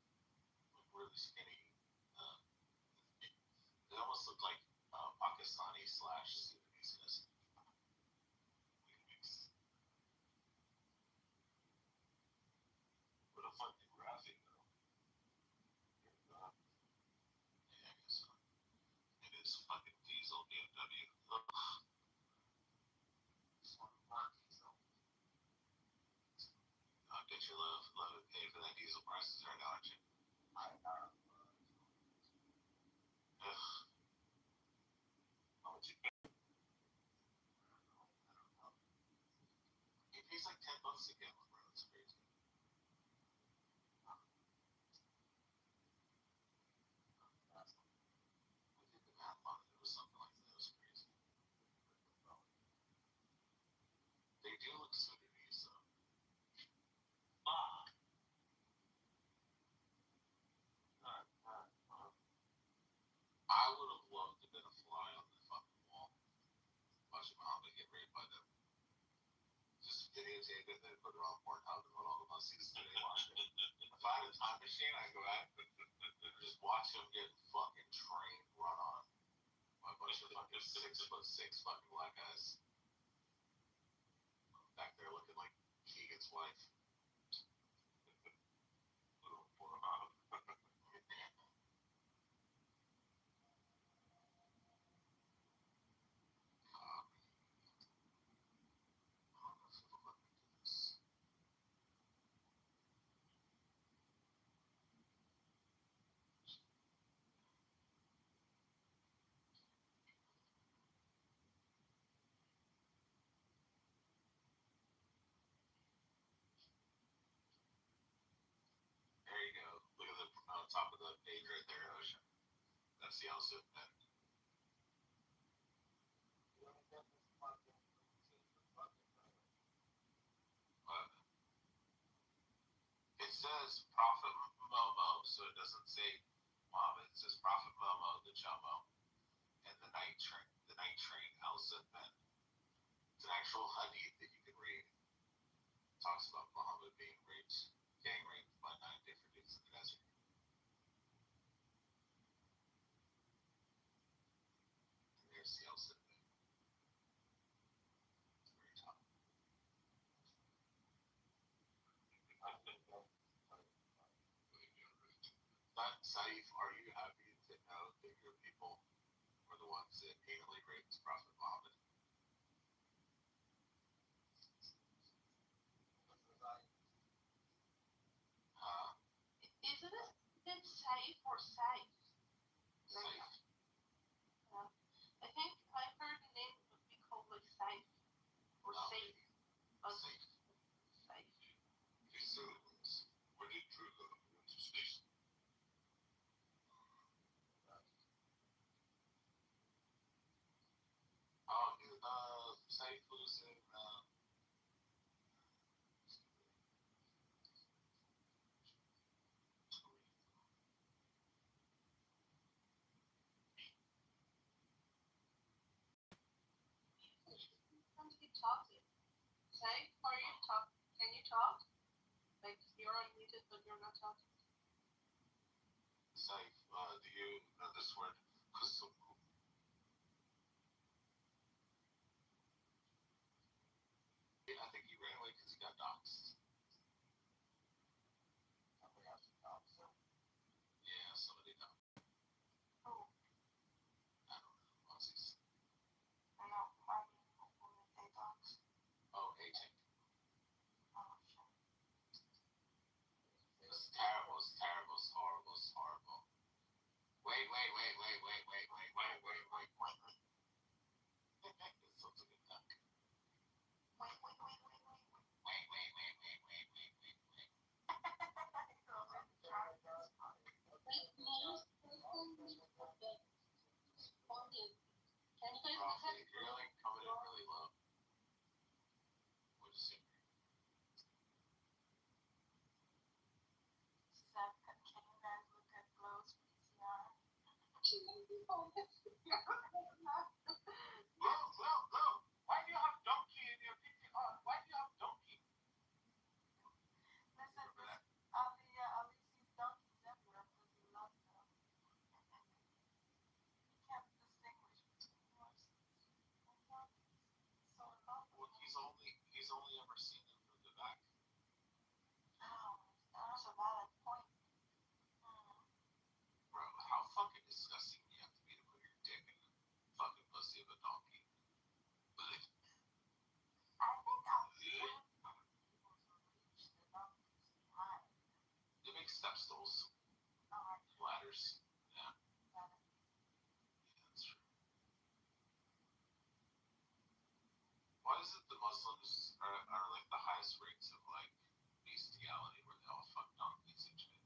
like really skinny. Uh, they almost look like Pakistani / Sudanese guys. Mix. What a fucking graphic though. Yeah, I guess so. It is fucking diesel BMW. I bet you love to pay for that diesel prices right now, aren't you? I know. How much you pay? It pays like $10 a gallon, bro. That's crazy. I did the math on it. It was something like that. It was crazy. They do look Sudanese, though. I would have loved to have been a fly on the fucking wall. Watching Muhammad get raped by them. Just videotape it, then put it on Pornhub and let all the Muslims today watch it. If I had a time machine, I'd go back and just watch him get fucking trained run on by a bunch of fucking 6'6" fucking black guys. Back there looking like Keegan's wife. Little Pornhub.
Seattle sit then. It says Prophet Momo, so it doesn't say Muhammad. It says Prophet Momo, the Jomo, and the night train Al Zidman. It's an actual hadith that you can read. It talks about Muhammad being raped, gang raped by 9 different dudes in the desert. And there's the Al Zidman. It's very tough. Saif, are you happy to know that your people were the ones that anally raped Prophet Muhammad?
Isn't it safe or safe?
Saif.
I think I heard the name would be called like safe or safe. But
Safe.
safe.
Where did Drew go? To space. Saif was in
Sometimes keep talking. Safe, are you talk? Can you talk? Like you're unmuted, but you're not talking.
Saif. Do you know this word? Kusuku. I think he ran away because he got doxxed. Yeah, somebody doxxed.
Oh,
I don't know. Aussies.
I know. I mean, they thought.
Oh, A-Tank.
Oh, shit.
It's terrible. It's terrible. It's horrible. It's horrible. Wait. It's such a good duck.
Wait.
Wait.
Can you guys
Prophet, you're like coming in really low. Which is
Seth, can you guys look at Glow's PCR?
Glow. Why do you have donkey in your PTR? Why do you have donkey?
Listen, Ali sees donkeys everywhere because he loves them. He can't distinguish between horses and donkeys. So in love with
well,
them.
he's only ever seen them from the back.
Oh, that's a valid point.
Bro, how fucking disgusting do you have to be to put your dick in the fucking pussy of a donkey?
I think I'll be able to reach the donkeys behind.
They make step stools.
Oh,
Ladders. Yeah.
yeah.
That's true. Why is it the Muslims are like the highest rates of like bestiality where they all fuck donkeys and shit?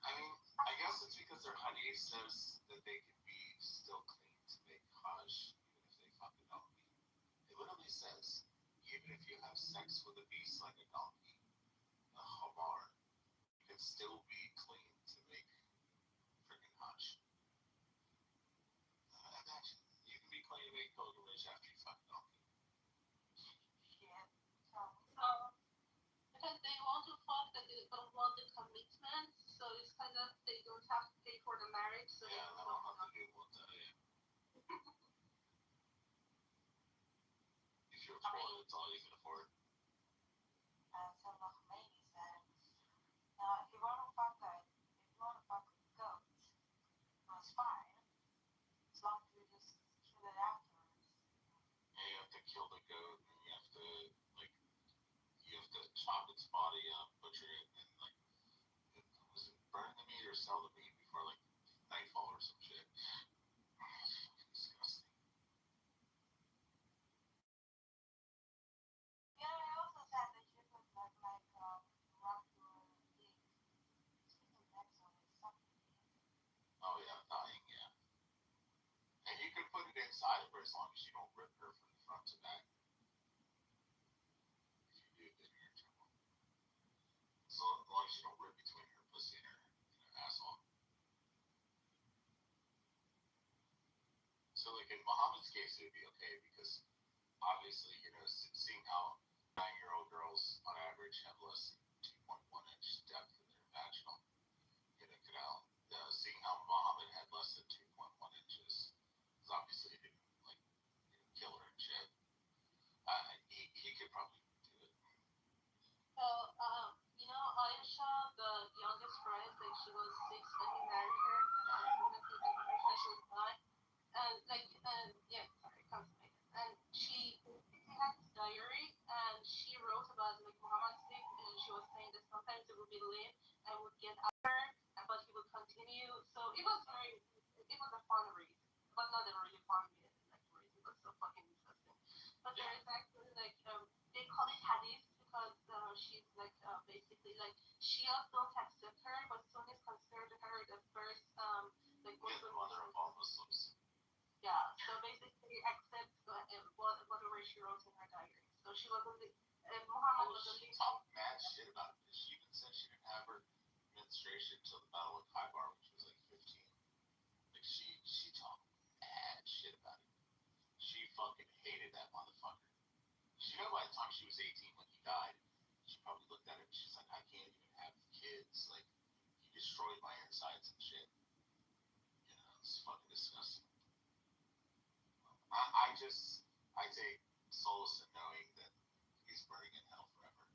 I mean, I guess it's because their hadith says that they can be still clean to make hajj even if they fuck a donkey. It literally says, even if you have sex with a beast like a donkey, a hamar, you can still be clean to make freaking hajj. Imagine, you can be clean to make pilgrimage after you fuck a donkey.
Shit. So,
Because they want to fuck, but they don't want the commitment, so it's kind of they don't have to pay for the marriage, so
Yeah, I don't have to do what that is. If you're poor, that's all you can afford.
as Khomeini said, now if you want to fuck a goat, that's fine, as long as you just kill it afterwards.
Yeah, you have to kill the goat, and you have to chop its body up, butcher it, and burn the meat or sell the meat before like nightfall or some shit. Fucking disgusting.
Yeah, I also said that you could rub your dick. Speaking of next one is something.
side of her as long as you don't rip her from the front to back. If you do, then you're in trouble. So as long as you don't rip between her pussy and her asshole. So like in Muhammad's case, it would be okay because obviously, seeing how 9-year-old girls on average have less than 2.1 inch depth in their vaginal canal, seeing how Muhammad had less than 2.1 inches, because obviously he didn't kill her and shit. He could probably do it.
So, Aisha, the youngest friend, like she was 6 when he married her, when she was 9. And consummate. And he had this diary, and she wrote about Muhammad's dick, and she was saying that sometimes it would be lit and would get upper, but he would continue. So it was a fun read, but not a really fun read. It was so fucking disgusting. But there is actually they call it hadith because she's basically Shias don't accept her, but Sunnis consider her the first Muslim
mother of all Muslims.
Yeah, so basically accept whatever she wrote in her diary. So she was Muhammad was
She talked mad shit about it. She even said she didn't have her menstruation until the Battle of Khaybar, which was 15. She talked mad shit about it. She fucking hated that motherfucker. She by the time she was 18 when he died, she probably looked at him and she's like, I can't even have kids. He destroyed my insides and shit. It's fucking disgusting. I take solace in knowing that he's burning in hell forever.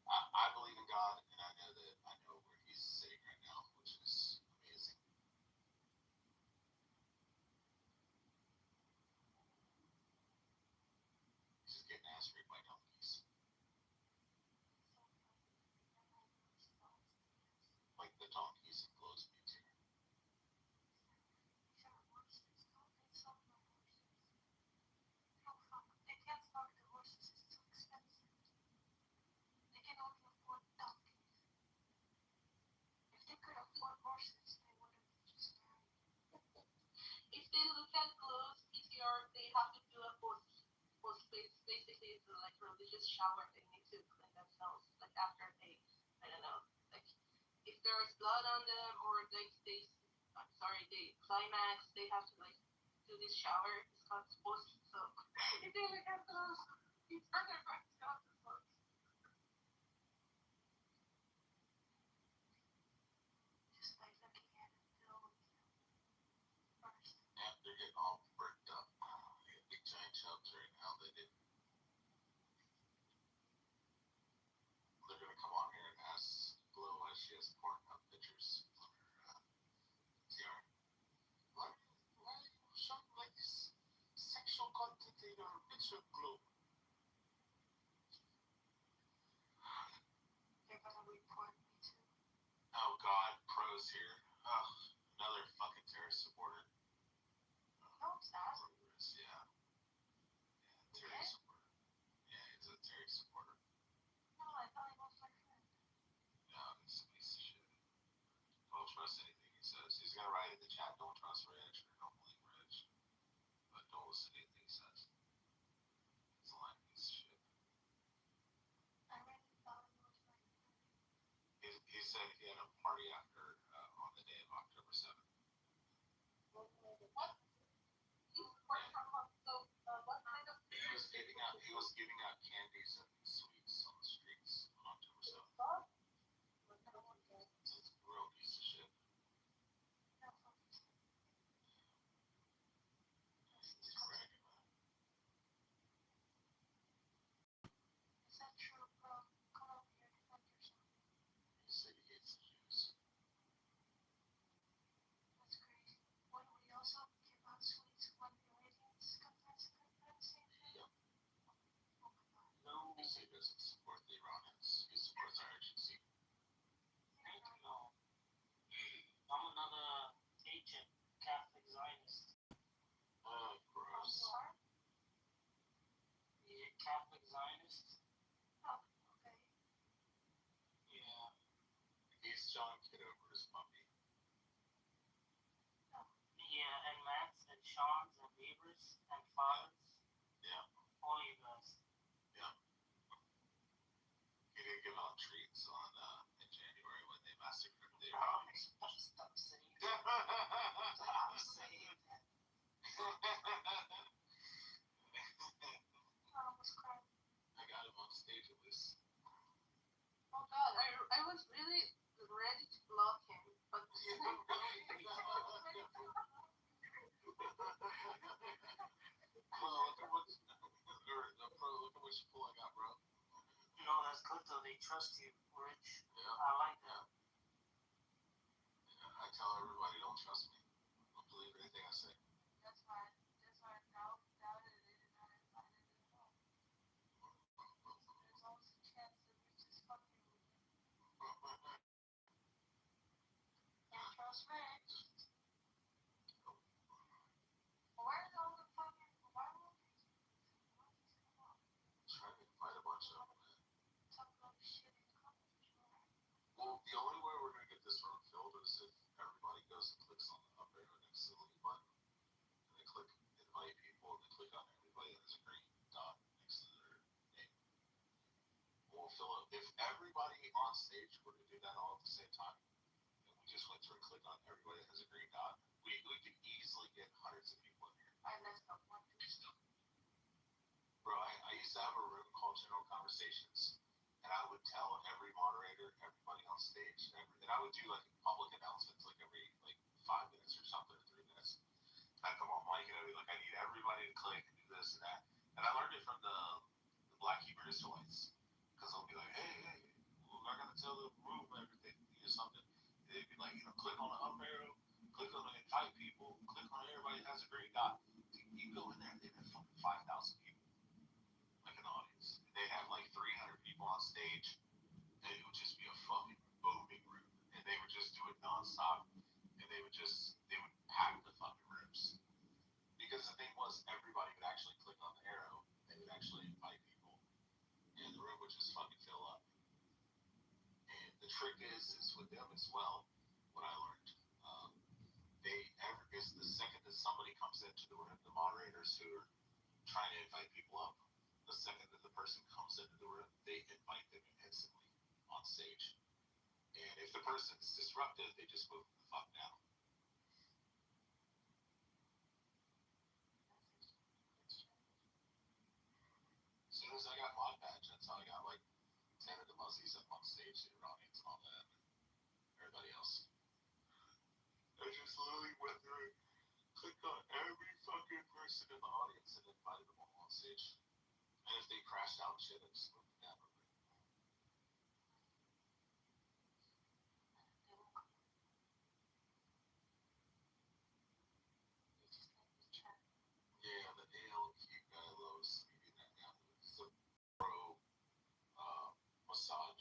I believe in God, and I know where he's sitting right now, which is amazing. He's just getting ass raped by donkeys. Like the donkeys in Glow's Museum.
They can't fuck the horses, it's too expensive. They can only afford donkeys. If they could afford horses, they would have just married.
If they look at Glow's PTR, they have to do a post space. Basically, it's a religious shower. They need to clean themselves after they, I don't know, if there's blood on them or they climax, they have to do this shower. It's called post. So if they look at those, it's better going to go to fuck.
Just by looking at it, they'll first.
Yeah, they're getting all bricked up. They have big giant chubs right now. They're gonna come on here and ask Glow why she has Pornhub pictures on her TR. Why are you showing this sexual content in your picture, Glow?
They're gonna report me too.
Oh God, pros here. Ugh, another fucking terrorist supporter.
No, it's not.
Yeah. Terrorist supporter. Yeah, he's a terrorist supporter.
No, I thought it was my friend.
No, he's a piece of shit. Don't trust anything he says. He's gonna write in the chat, don't trust Rich or don't believe Rich. But don't listen to anything he says. He's a lying piece of shit.
I really thought it was my friend.
He said he had a party after on the day of October 7th.
What? What kind of?
He was giving out candies and sweets on the streets on October 7th. It's a real piece of shit. He's bragging about it.
Is that true, bro? Come over here, defend yourself.
He said he hates the Jews.
That's crazy. What do we also give out sweets when the Iranians confess to that same thing?
Yep.
Oh my god.
No.
He said he doesn't support the Iranians. He supports our agency.
No. I'm another agent, Catholic Zionist.
Oh, gross.
You are?
Yeah, Catholic Zionist.
Oh, okay.
Yeah.
He's John Kitover's puppy.
Yeah, and Matt's and Sean's and
treats on in January when they massacred the Iranians.
Stop saying that. Stop saying that.
I got him on stage at least.
Oh God, I was really ready to block him, but
Look at what you're pulling out, bro.
You know, that's good though. They trust you, Rich.
Yeah.
I like that.
I tell everybody, don't trust me. Don't believe anything I say.
that's why I doubted it and I invited it at all. There's always a chance that Rich is fucking with me. Can't trust Rich. Where's all the fucking why won't these come up?
Trying to fight a bunch of them.
Talk about shit in comments.
Well, the only way we're gonna get this room filled is if everybody goes and clicks on the up arrow next to the leave button, and they click invite people, and they click on everybody that has a green dot next to their name. We'll fill it. If everybody on stage were to do that all at the same time, and we just went through and clicked on everybody that has a green dot, we could easily get hundreds of people in here.
I messed up one thing.
Bro, I used to have a room called General Conversations, and I would tell every moderator, everybody on stage, and I would do like public announcements like every 5 minutes or something, or 3 minutes. I'd come on mic and I'd be like, I need everybody to click and do this and that. And I learned it from the Black Hebrew Israelites, because they'll be like, hey, we're not gonna tell the room everything, or something. And they'd be like, click on the up arrow, click on the invite people, click on everybody that has a green dot. You go in there, they'd have fucking 5,000 people. Like an audience. They have like 300 people on stage, and it would just be a fucking booming room. And they would just do it nonstop, and they would pack the fucking rooms. Because the thing was, everybody would actually click on the arrow, they would actually invite people, and the room would just fucking fill up. And the trick is with them as well, what I learned, is the second that somebody comes into the room, the moderators who are trying to invite people up, the second that the person comes into the room, they invite them instantly on stage. And if the person's disruptive, they just move the fuck down. As soon as I got mod badge, that's how I got like 10 of the muzzies up on stage, the Iranians and all that, and everybody else. I just literally went through, clicked on every fucking person in the audience and invited them all on stage. And if they crashed out and shit, I just moved them down. Yeah, the ALQ guy loves maybe that guy. He's a pro Mossad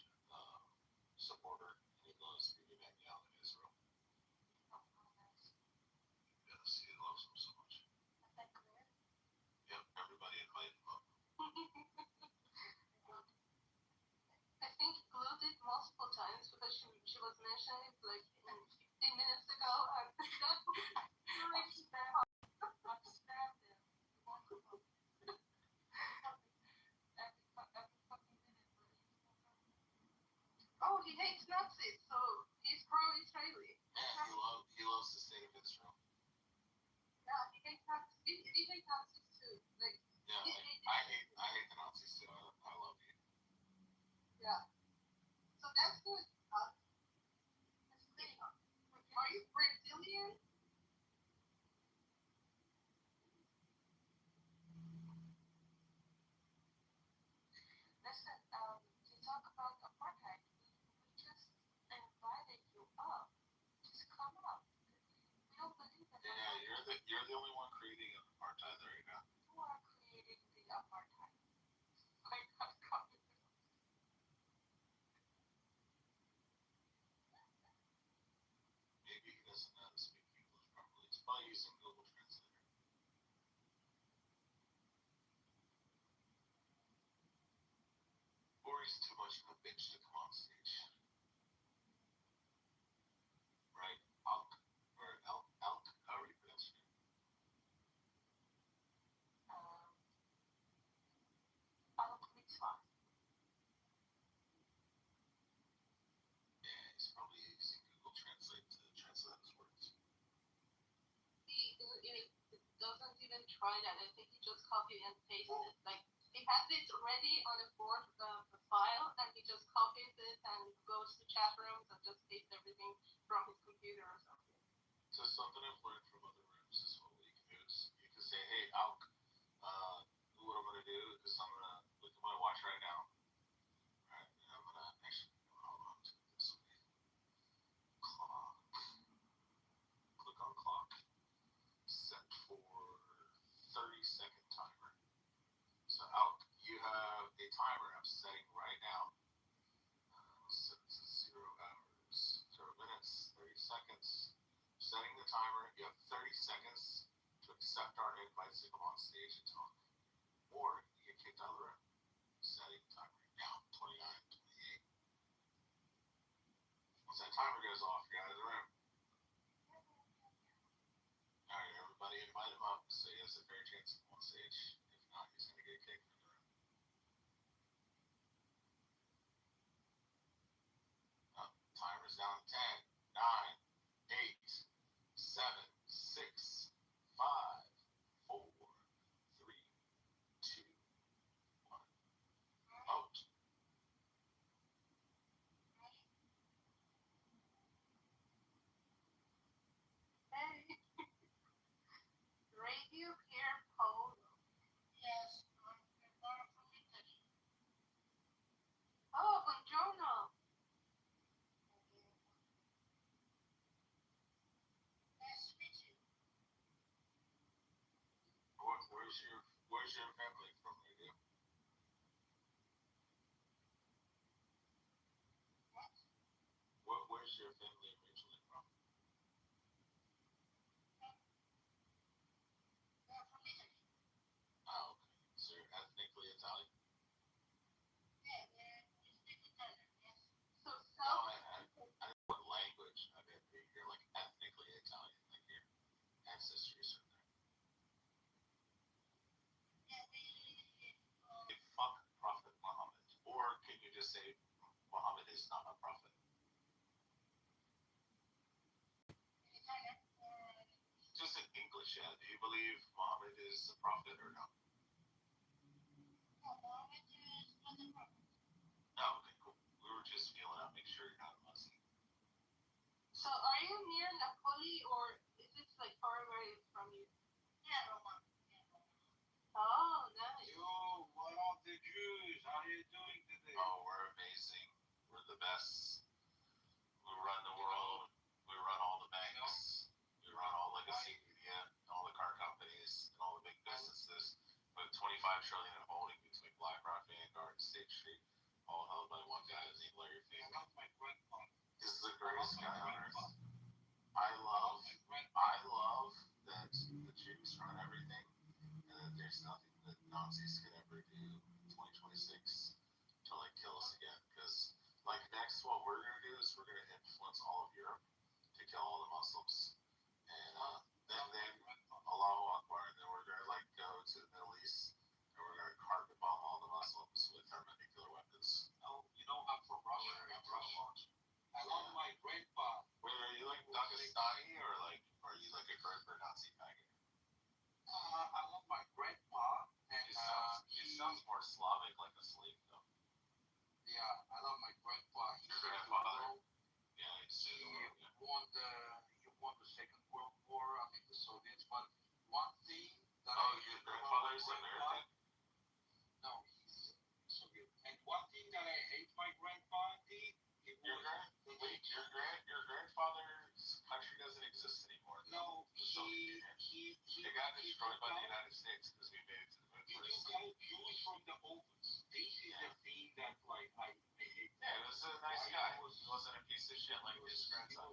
supporter, and he loves maybe that guy in Israel. Yes, he loves him so much. Yep, everybody invited him up.
I think Glue did multiple times because she was mentioning it like 15 minutes ago, and that really spam them. Every fucking minute. Oh, he hates Nazis, so he's pro-Israeli.
Yeah, he loves the state of Israel.
Yeah, he hates Nazis. We hate Nazis too. Like,
yeah, I hate the Nazis too. I love you.
Yeah. So that's good. Are you Brazilian? Listen, to talk about apartheid, we just invited you up. Just come up. We don't believe in
Yeah, you're the only one creating apartheid right now.
You are creating the apartheid. Like, communism.
Maybe he doesn't know how to speak English properly. It's by using Google Translator. Or he's too much of a bitch to come on stage. Right? Elk, how are you pronouncing it?
he's probably using Google Translate to translate his words.
It doesn't even try that. I think he just copy and paste it. Like he has it ready on a board, the file, and he just copies it and goes to chat rooms and just pastes everything from his computer or something.
So something I've learned from other rooms is what you can do is you can say, hey, Alk, what I'm gonna do is I'm gonna look at my watch right now. Right, and I'm gonna actually hold on to it this way. Clock. Click on clock. Set for 30-second timer. So Alk, you have a timer I'm setting right now. Set it to 0 hours, 0 minutes, 30 seconds. Setting the timer, you have 30 seconds to accept our invites to come on stage and talk. Or you get kicked out of the room. Setting timer now, 29, 28. Once that timer goes off, you're out of the room. Alright, everybody invite him up so he has a fair chance to come on stage. If not, he's gonna get kicked from the room. Timer's down 10, 9, 8, 7, 6, 5, 4, 3, 2, 1. Out.
Hey. Radio Pier Polo.
Yes, from Italy.
Oh, buongiorno.
Nice to meet you.
Where's your family from, Radio? Where's your family originally from?
They're from Italy.
Oh, okay. So you're ethnically Italian?
Yeah, we speak Italian, yes.
So
No, I know what language. I mean, you're like ethnically Italian, like your ancestors are there.
Yeah,
Fuck Prophet Muhammad. Or can you just say Muhammad is not a prophet?
in Italian or
Just in English, yeah. Do you believe Muhammad is a prophet or not?
no, Mohammed is not a prophet.
Oh, okay, cool. We were just feeling out, make sure you're not a Muslim.
So are you near Napoli or is it like far away from you?
Yeah, Roma. Yeah, Roma.
Oh, nice.
Yo, what up, the Jews? How you doing today?
Oh, we're amazing. We're the best. We run the world. We run all the banks. We run all legacy media, all the car companies, and all the big businesses. With 25 trillion in holding between BlackRock, Vanguard, and State Street, all held by one guy named Larry Fink.
I love my grandpa.
This is the greatest guy on earth.
I
I love
my grandpa.
that the Jews run everything, and that there's nothing that Nazis can ever do in 2026 to like kill us again. Because like next, what we're gonna do is we're gonna influence all of Europe to kill all the Muslims, and then Allahu Akbar, and then we're gonna like go to the Middle East and we're gonna carpet bomb all the Muslims with our nuclear weapons.
Oh, you know, I'm from Russia. I love my grandpa.
Wait, are you like Dagestani or are you like a Kurd or Nazi faggot?
I love my grandpa, and
He sounds more Slavic, like a slave though.
yeah, I love my grandpa. He
Your
served
grandfather?
the
Yeah, he's
he
yeah.
won the Second World War. I mean the Soviets. But one thing that
Oh, your grandfather is American?
No, he's Soviet. And one thing that I hate my grandpa did.
Your grandfather's country doesn't exist anymore.
No,
So
he
it got destroyed by the United States because we made it to the moon
He
first.
took out Jews from the ovens. This is the thing that like I hate.
Yeah, he was a nice guy. He wasn't a piece of shit like his grandson.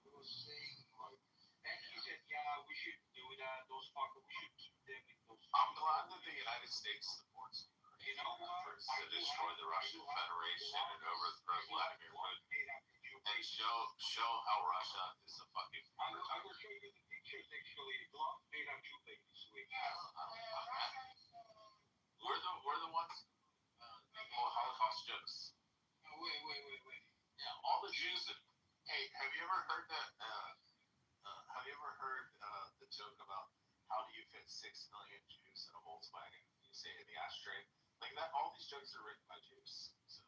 He was saying like, and he said, yeah, we should do that. Those fuckers, we should keep them in those.
I'm glad that the United States supports Ukraine.
You know what?
Efforts to destroy the Russian Federation and overthrow Vladimir Putin. And show how Russia is a fucking
I will show you the pictures actually. Glove made of two babies.
We're the ones who Holocaust jokes.
Wait.
Yeah, all the Jews that
fit 6 million Jews in a Volkswagen. You say in the ashtray, like that. All these jokes are written by Jews. So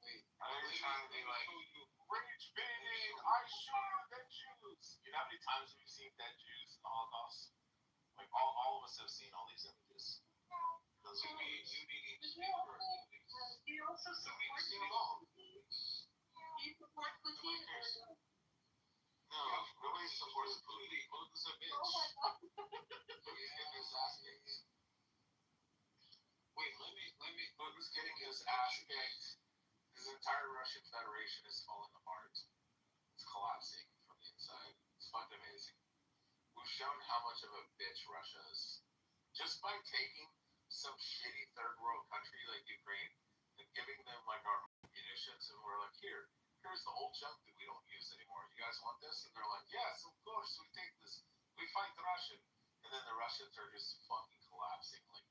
Wait,
they're trying to be like,
you
rich bidding, I show you dead Jews. You know how many times we've seen dead Jews in the Holocaust? Like all of us have seen all these images. Those are
need to speak for
He also
So we've
supports
seen them all.
He supports Putin.
No, nobody supports Putin. Putin's a bitch.
Oh my god.
getting his ass kicked. Wait, let me.
Putin's getting his ass kicked. His entire Russian Federation is falling apart. It's collapsing from the inside. It's fucking amazing. We've shown how much of a bitch Russia is. Just by taking some shitty third world country like Ukraine and giving them like our munitions, and we're like, here's the old junk that we don't use anymore. You guys want this? And they're like, yes, of course, we take this. We fight the Russian. And then the Russians are just fucking collapsing. Like,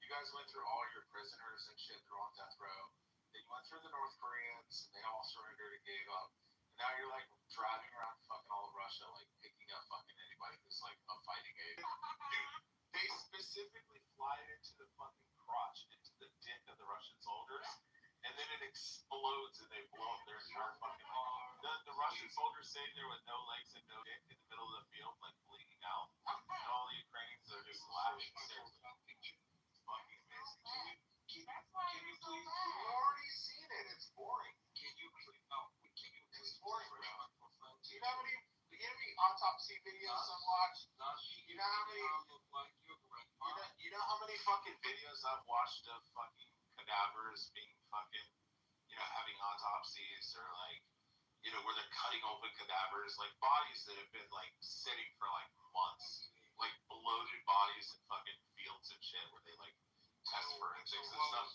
you guys went through all your prisoners and shit. They're on death row. Then you went through the North Koreans, and they all surrendered and gave up. And now you're like driving around fucking all of Russia, like picking up fucking anybody who's like a fighting aid. Dude, they specifically fly it into the fucking crotch, into the dick of the Russian soldiers, and then it explodes and they blow up their entire fucking the Russian soldiers sitting there with no legs and no dick in the middle of the field, like bleeding out. And all the Ukrainians are just laughing hysterically. It's fucking amazing.
Can you please?
You've already seen it. It's boring.
Can you please? No. Can you please?
It's boring, bro. Do you know how many autopsy videos I've watched? You know how many? You know how many fucking videos I've watched of fucking cadavers being fucking, having autopsies, or like, where they're cutting open cadavers, like bodies that have been like sitting for like months, like bloated bodies in fucking fields and shit, where they like test forensics and stuff.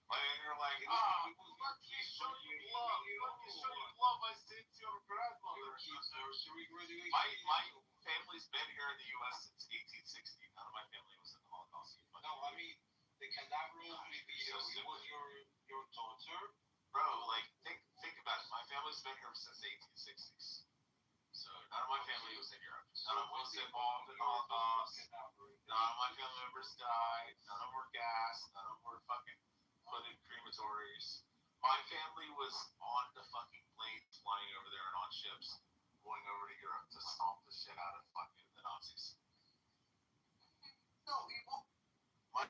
Like, and you're like, let me show you love. Let me show you love I sent to your grandmother. My family's been here in the U.S. since 1860. None of my family was in the Holocaust.
No, I mean the cadaver video. It was your daughter.
Bro, like think about it. My family's been here since the 1860s. So none of my family was in Europe. None of them was involved in the Holocaust. None of my family members died. None of them were gassed. None of them were fucking put in crematories. My family was on the fucking planes flying over there and on ships going over to Europe to stomp the shit out of fucking the Nazis.
No, he won't.
My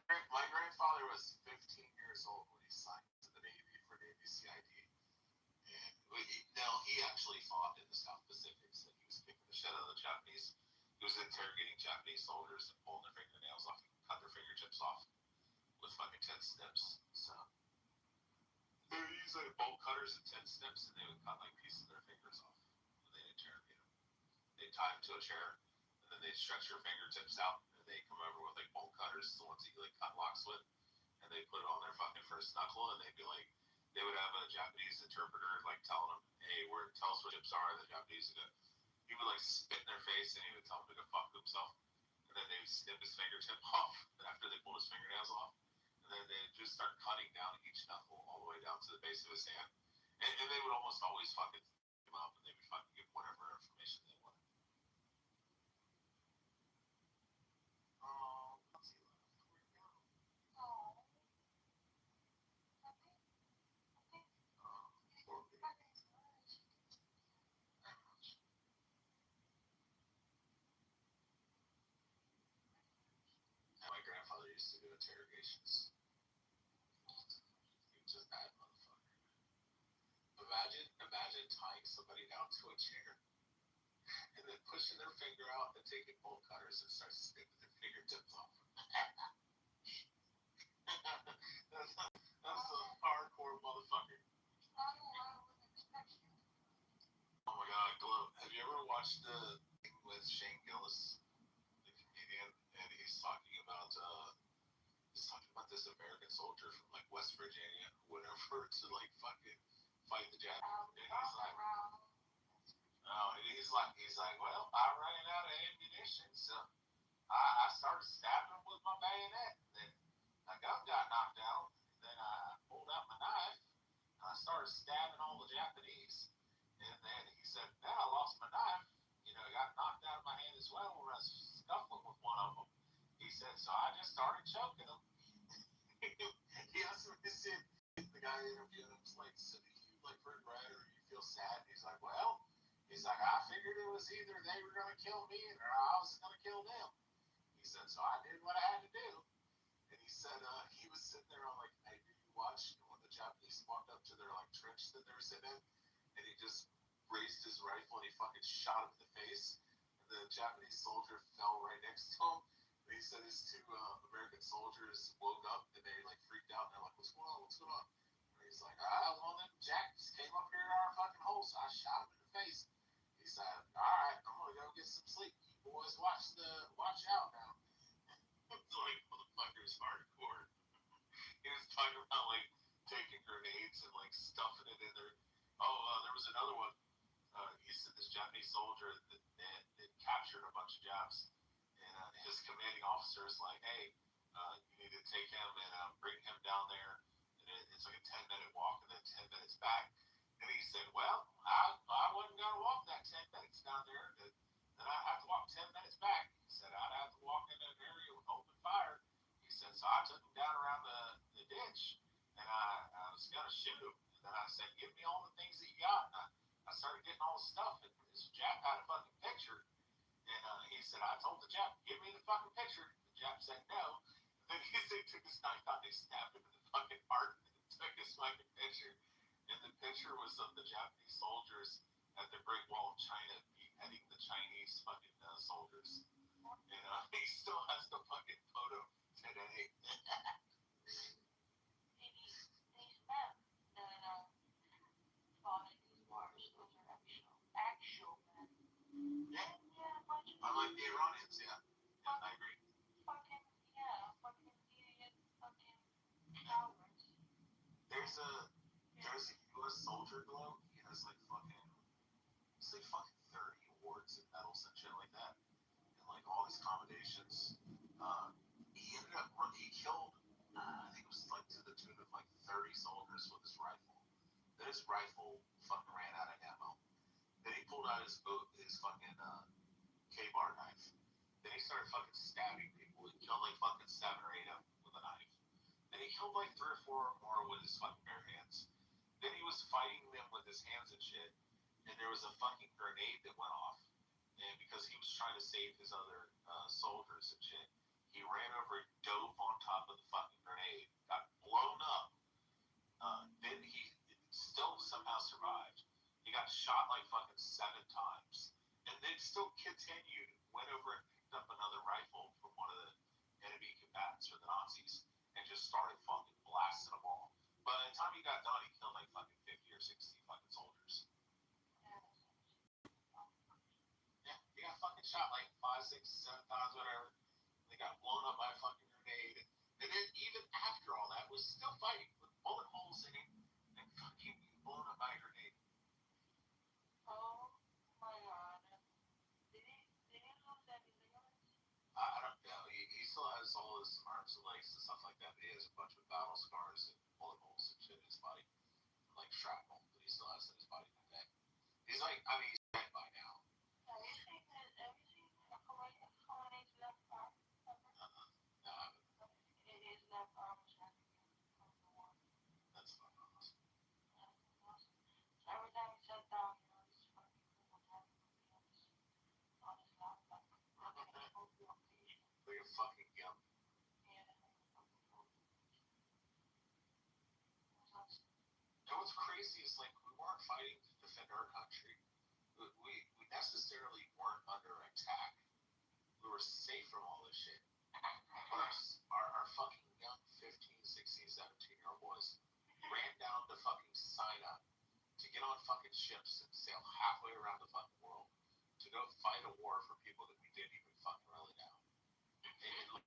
grandfather was 15 years old when he signed to the Navy for Navy CID. And he actually fought in the South Pacific, so he was kicking the shit out of the Japanese. He was interrogating Japanese soldiers and pulling their fingernails off and cut their fingertips off with fucking 10 snips. So they would use like bolt cutters and 10 snips, and they would cut like pieces of their fingers off when they interrogate them. They'd tie them to a chair, and then they'd stretch your fingertips out, and they'd come over with like bolt cutters, the ones that you like cut locks with, and they'd put it on their fucking first knuckle, and they'd be like, they would have a Japanese interpreter like telling them, hey, tell us what chips are. The Japanese would go, he would like spit in their face, and he would tell them to go fuck themselves. And then they would snip his fingertip off after they pulled his fingernails off. And then they just start cutting down each knuckle all the way down to the base of his hand. And they would almost always fucking him up, and they would fucking give whatever information they wanted. Oh, let's see. My grandfather used to do interrogations. He was just bad motherfucker. Imagine tying somebody down to a chair and then pushing their finger out and taking bolt cutters and start snipping their fingertips off. That's a hardcore motherfucker. Oh my god, Glow. Have you ever watched the thing with Shane Gillis, the comedian, and he's talking about this American soldier from like West Virginia who went over to like fucking fight the Japanese, and he's like, well, I ran out of ammunition, so I started stabbing him with my bayonet. And then my gun got knocked out, and then I pulled out my knife and I started stabbing all the Japanese. And then he said, then I lost my knife. It got knocked out of my hand as well when I was scuffling with one of them. He said, started choking him. He asked him, he said, the guy interviewed him was like, so do you like hurt right or you feel sad? He's like, well, he's like, I figured it was either they were gonna kill me or I was gonna kill them. He said, so I did what I had to do. And he said he was sitting there on like, hey, did you watch when the Japanese walked up to their like trench that they were sitting in? And he just raised his rifle and he fucking shot him in the face. And the Japanese soldier fell right next to him. And he said his two American soldiers woke up and they like freaked out and they're like, what's going on? What's going on? And he's like, one of them Jacks came up here to our fucking hole, so I shot him in the face. He said, all right, I'm gonna go get some sleep. You boys watch out now. It's like motherfuckers hardcore. He was talking about like taking grenades and like stuffing it in there. There was another one. He said this Japanese soldier that captured a bunch of Japs, and his commanding officer is like, "Hey, you need to take him and bring him down there." And it's like a 10-minute walk and then 10 minutes back. And he said, "Well, I wasn't gonna walk that 10 minutes down there. Then I'd have to walk 10 minutes back." He said, "I'd have to walk into an area with open fire." He said, "So I took him down around the ditch, and I was gonna shoot him. And then I said, give me all the things that you got." And I started getting all the stuff, and this Jap had a fucking picture. And he said, I told the Jap, give me the fucking picture. The Jap said no. And then he took his knife out and he stabbed him in the fucking heart and took his fucking picture. And the picture was of the Japanese soldiers at the Great Wall of China beheading the Chinese fucking soldiers. And he still has the fucking photo today. Unlike the Iranians, yeah. Yeah, I agree.
Fucking idiots, fucking cowards.
There's a US soldier globe. He has like fucking 30 awards and medals and shit like that. And like all these commendations. He killed I think it was like to the tune of like 30 soldiers with his rifle. Then his rifle fucking ran out of ammo. Then he pulled out his fucking K-bar knife. Then he started fucking stabbing people. He killed like fucking 7 or 8 of them with a knife. Then he killed like 3 or 4 more with his fucking bare hands. Then he was fighting them with his hands and shit. And there was a fucking grenade that went off. And because he was trying to save his other soldiers and shit, he ran over and dove on top of the fucking grenade, got blown up. Then he still somehow survived. He got shot like fucking 7 times. And then still continued, went over and picked up another rifle from one of the enemy combatants or the Nazis and just started fucking blasting them all. By the time he got done, he killed like fucking 50 or 60 fucking soldiers. Yeah, he got fucking shot like 5, 6, 7 times, whatever. They got blown up by a fucking grenade. And then even after all that, was still fighting with bullet holes in him and fucking blown up by a grenade.
Oh my god. Did he lose any ligaments?
I don't know. He still has all his arms and legs and stuff like that. But he has a bunch of battle scars and bullet holes and shit in his body. Like shrapnel that he still has in his body today. He's like, I mean, he's dead by now.
Have you seen Khomeiни's left arm?
No, I haven't.
His left arm was having from the war.
That's fucking awesome.
So every time he sat down, this fucking thing was having on his lap, like a whole location.
Like a fucking gimp.
Yeah,
You know what's crazy is like we weren't fighting to defend our country. We necessarily weren't under attack. We were safe from all this shit. Our fucking young 15, 16, 17-year-old boys ran down to fucking sign up to get on fucking ships and sail halfway around the fucking world to go fight a war for people that we didn't even fucking really know. And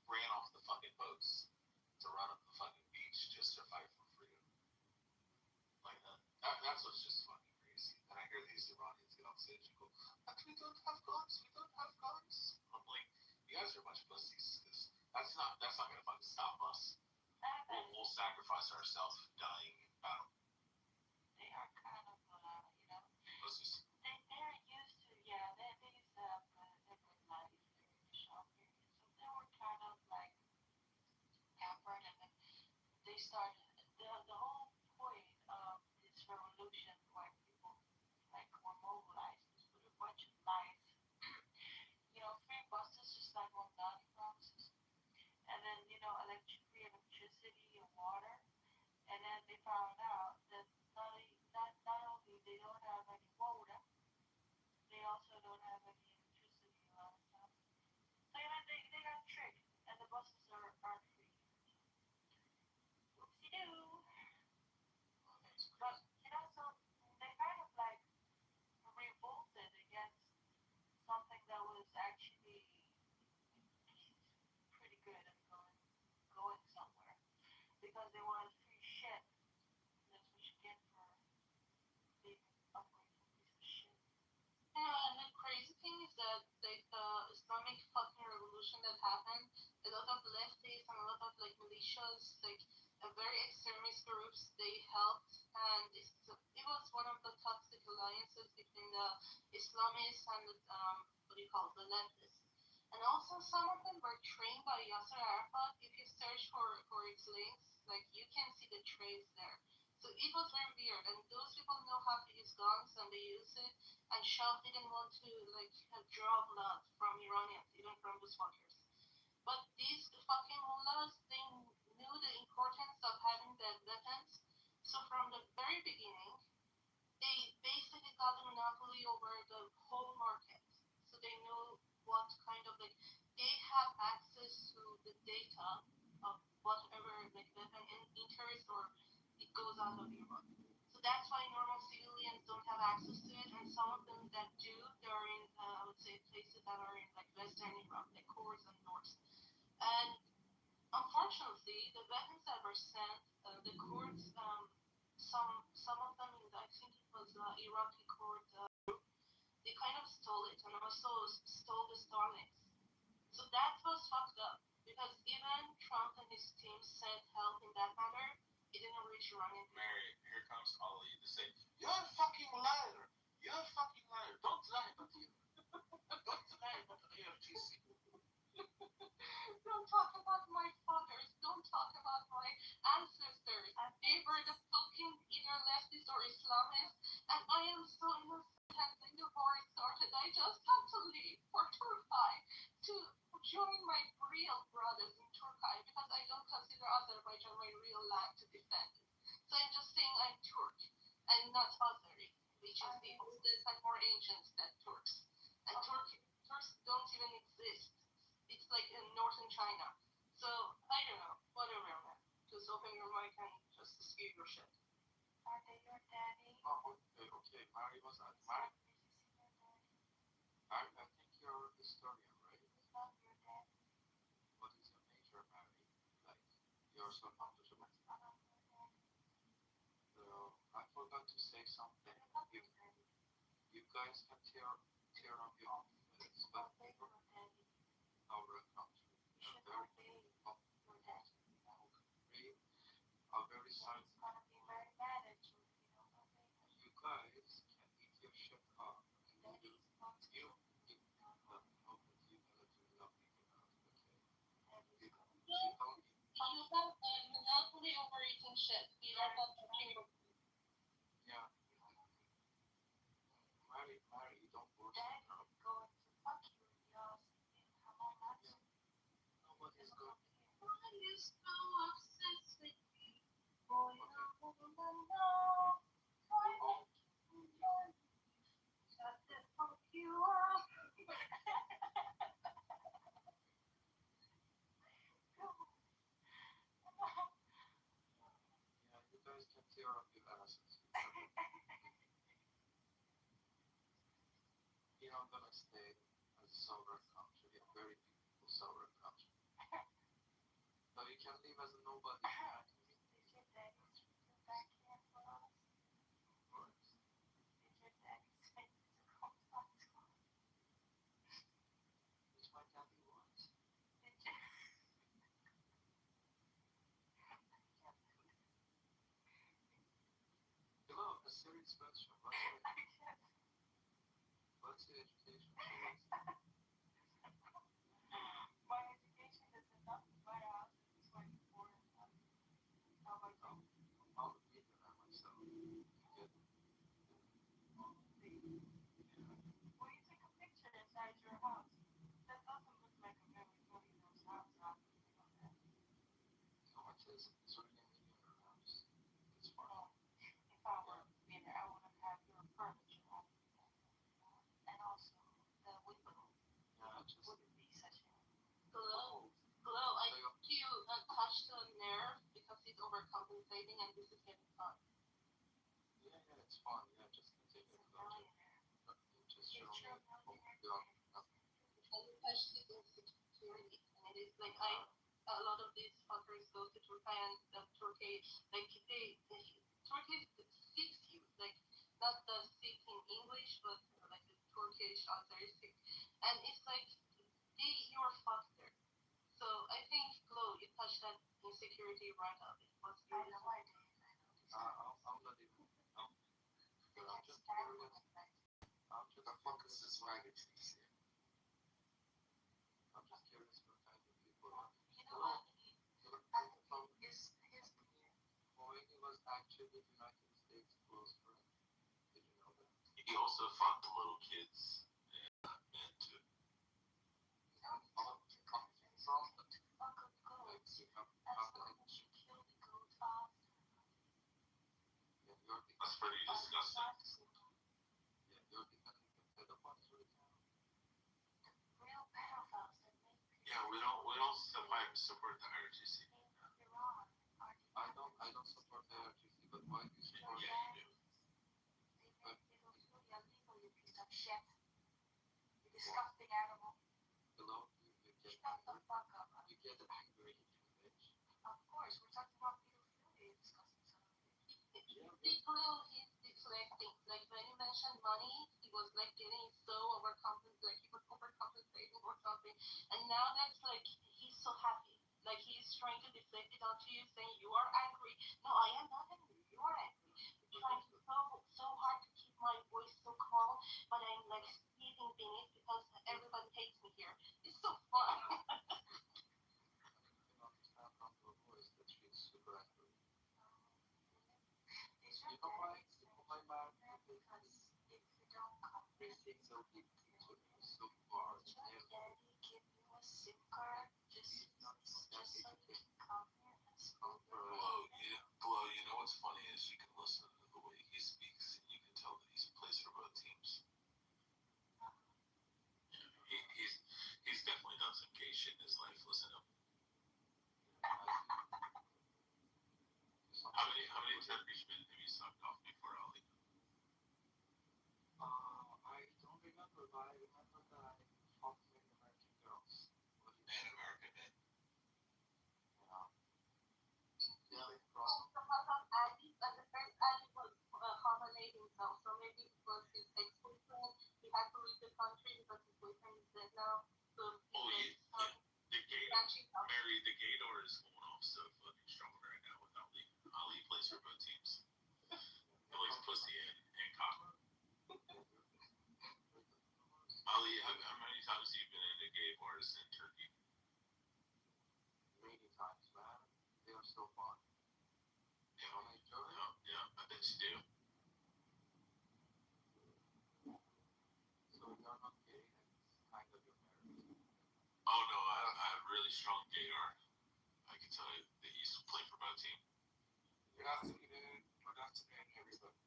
ran off the fucking boats to run up the fucking beach just to fight for freedom. Like that's what's just fucking crazy. And I hear these Iranians get on stage and go, we don't have guns, we don't have guns. I'm like, you guys are a bunch
start the whole point of this revolution where people like were mobilized was with a bunch of lies. Free buses just like on Donny promises. And then, free electricity and water. And then they found out that not only they don't have any water, they also don't have any electricity a lot of times. So they got tricked and the buses aren't free. Whoopsie doo. But so they kind of like revolted against something that was actually pretty good and going somewhere because they wanted free shit. That's what you get for being an ungrateful piece of shit.
And the crazy thing is that the Islamic fucking revolution that happened, a lot of leftists and a lot of like militias, like very extremist groups, they helped, and it was one of the toxic alliances between the Islamists and the what do you call it, the leftists. And also some of them were trained by Yasser Arafat. If you search for its links, like you can see the trace there. So it was very weird, and those people know how to use guns, and they use it. And Shah didn't want to like draw blood from Iranians, even from those fuckers. But these fucking mullahs, they knew the importance of having the weapons. So from the very beginning, they basically got a monopoly over the whole market. So they knew what kind of like they have access to the data of whatever like weapon enters or it goes out of Iran. So that's why normal civilians don't have access to it, and some of them that do, they're in I would say places that are in like Western Iran, like Kurds and North. And unfortunately, the weapons that were sent, the Kurds, some of them, I think it was Iraqi Kurd, they kind of stole it and also stole the Starlinks. So that was fucked up because even Trump and his team sent help in that matter. It didn't reach Iranian.
Mary, here comes Ali to say, "You're a fucking liar. You're a fucking liar. Don't lie about you. Don't lie about the AFTC."
Don't talk about my fathers. Don't talk about my ancestors. They were the fucking either leftists or Islamists, and I am so innocent. When the war started, I just had to leave for Turkey to join my real brothers in Turkey because I don't consider Azerbaijan my real land to defend it. So I'm just saying I'm Turk and not Azeri, which is the oldest and more ancient than Turks. And Turks don't even exist. It's like in northern China. So I don't know, whatever, man. Just open your mic and just spew your shit.
Are they your daddy?
Oh, okay. Mary was at Mary. I think you're a historian, right?
Not your daddy.
What is your major, Mary? Like, you're so knowledgeable. I forgot to say something. You guys can tear up your office, but our country.
You should obey your daddy.
We are very silent.
He's gonna be very mad at you if you don't obey him.
You guys can eat your shit up.
Daddy's going to
You
kill you.
no, but you gotta do nothing about it, okay?
Daddy's going to
You don't eat.
You have a monopoly over eating shit. You don't have to drink.
Yeah. Mary, you don't work.
Daddy's going to fuck you in the ass and come on back.
Nobody's good.
Why are you so obsessed with me?
Boy, I wanna know. Why make you enjoy me? Just to fuck you up.
Yeah, you guys can tear up your asses. You're not gonna stay as a sovereign country, a very beautiful sovereign country. So you can live as a nobody.
Did your daddy treat you backhand for us? Did your daddy send you to come talk to us?
Which my daddy wants.
Did you?
Hello, a serious question. What's your education?
My education is enough to buy a house in 24 and
It's really medium around. It's fine.
If I were in there, I would have had your furniture on and also the window.
Yeah, just
Wouldn't be such a
Glow. Do you touch the nerve because it's overcompensating and this is getting fun?
yeah, it's fun. Yeah, just continue to go to. But you just show me.
And you touch the insecurity, and it is like a lot of these fuckers go to Japan, Turkey, like Turkey seeks you, like not the speak in English, but like the Turkish authority, and it's like you're fucked there. So I think Glow, you touch that insecurity right up. It was
I
beautiful.
know I did.
I'm not even. But I'm just curious. The fuck is this ragged cheese here? I'm just curious what kind of people are.
You know what? I think his
Khomeini was actually the United States' close friend. Did you know that?
He also fucked the little kids and men too.
All of the countries from the
fuck of gold.
like, you have
That's why when you kill the gold fast.
yeah, you're the
That's pretty disgusting.
yeah, you're defending the pedophiles right now.
Real pedophiles that make people.
Yeah, we don't support the IRGC.
Iran.
I don't support the IRGC, but why do you support it?
Yeah, you do.
They make pedophilia illegal, you piece of shit. You disgusting animal.
Hello? You get
Shut the fuck up.
you get angry, you bitch.
Of course, we're talking about pedophilia, you disgusting son of a bitch.
Glow is deflecting. Like when you mentioned money, he was like getting so overcompensating, like he was overcompensating or something. And now that's like he's so happy. Like he's trying to deflect it onto you, saying you are angry. No, I am not angry. You are angry. You're trying so hard to keep my voice so calm, but I'm like speaking beneath because everybody hates me here. It's so fun.
I can understand from your voice that she's super angry. You know why man
Because if you don't come
they seem so deep into me so far.
your daddy give you a SIM card just so you can come here and smoke your
Glow, you know what's funny is you can listen to the way he speaks and you can tell that he's plays for both teams. He's definitely done some gay shit in his life. Listen to him. How many Turkish men have you sucked off before, Ali?
I don't remember, but I remember that I fucked many American girls.
And American men.
Yeah, they crossed.
Ali, at the first Ali was harmonizing himself, so maybe it was his ex-boyfriend. He had to leave the country because his boyfriend is dead now. So
The Gator is going off so fucking strong right now with Ali. Ali plays for both teams. He likes pussy and cock. Ali, how many times have you been in the gay bars in Turkey?
Many times, man. They are so fun.
Yeah,
Don't I enjoy it?
yeah, I bet you do.
So you're not gay, it's kind of your marriage.
Oh no, I have really strong gaydar. I can tell you that he used to play for both teams.
Good afternoon. Good afternoon, everybody.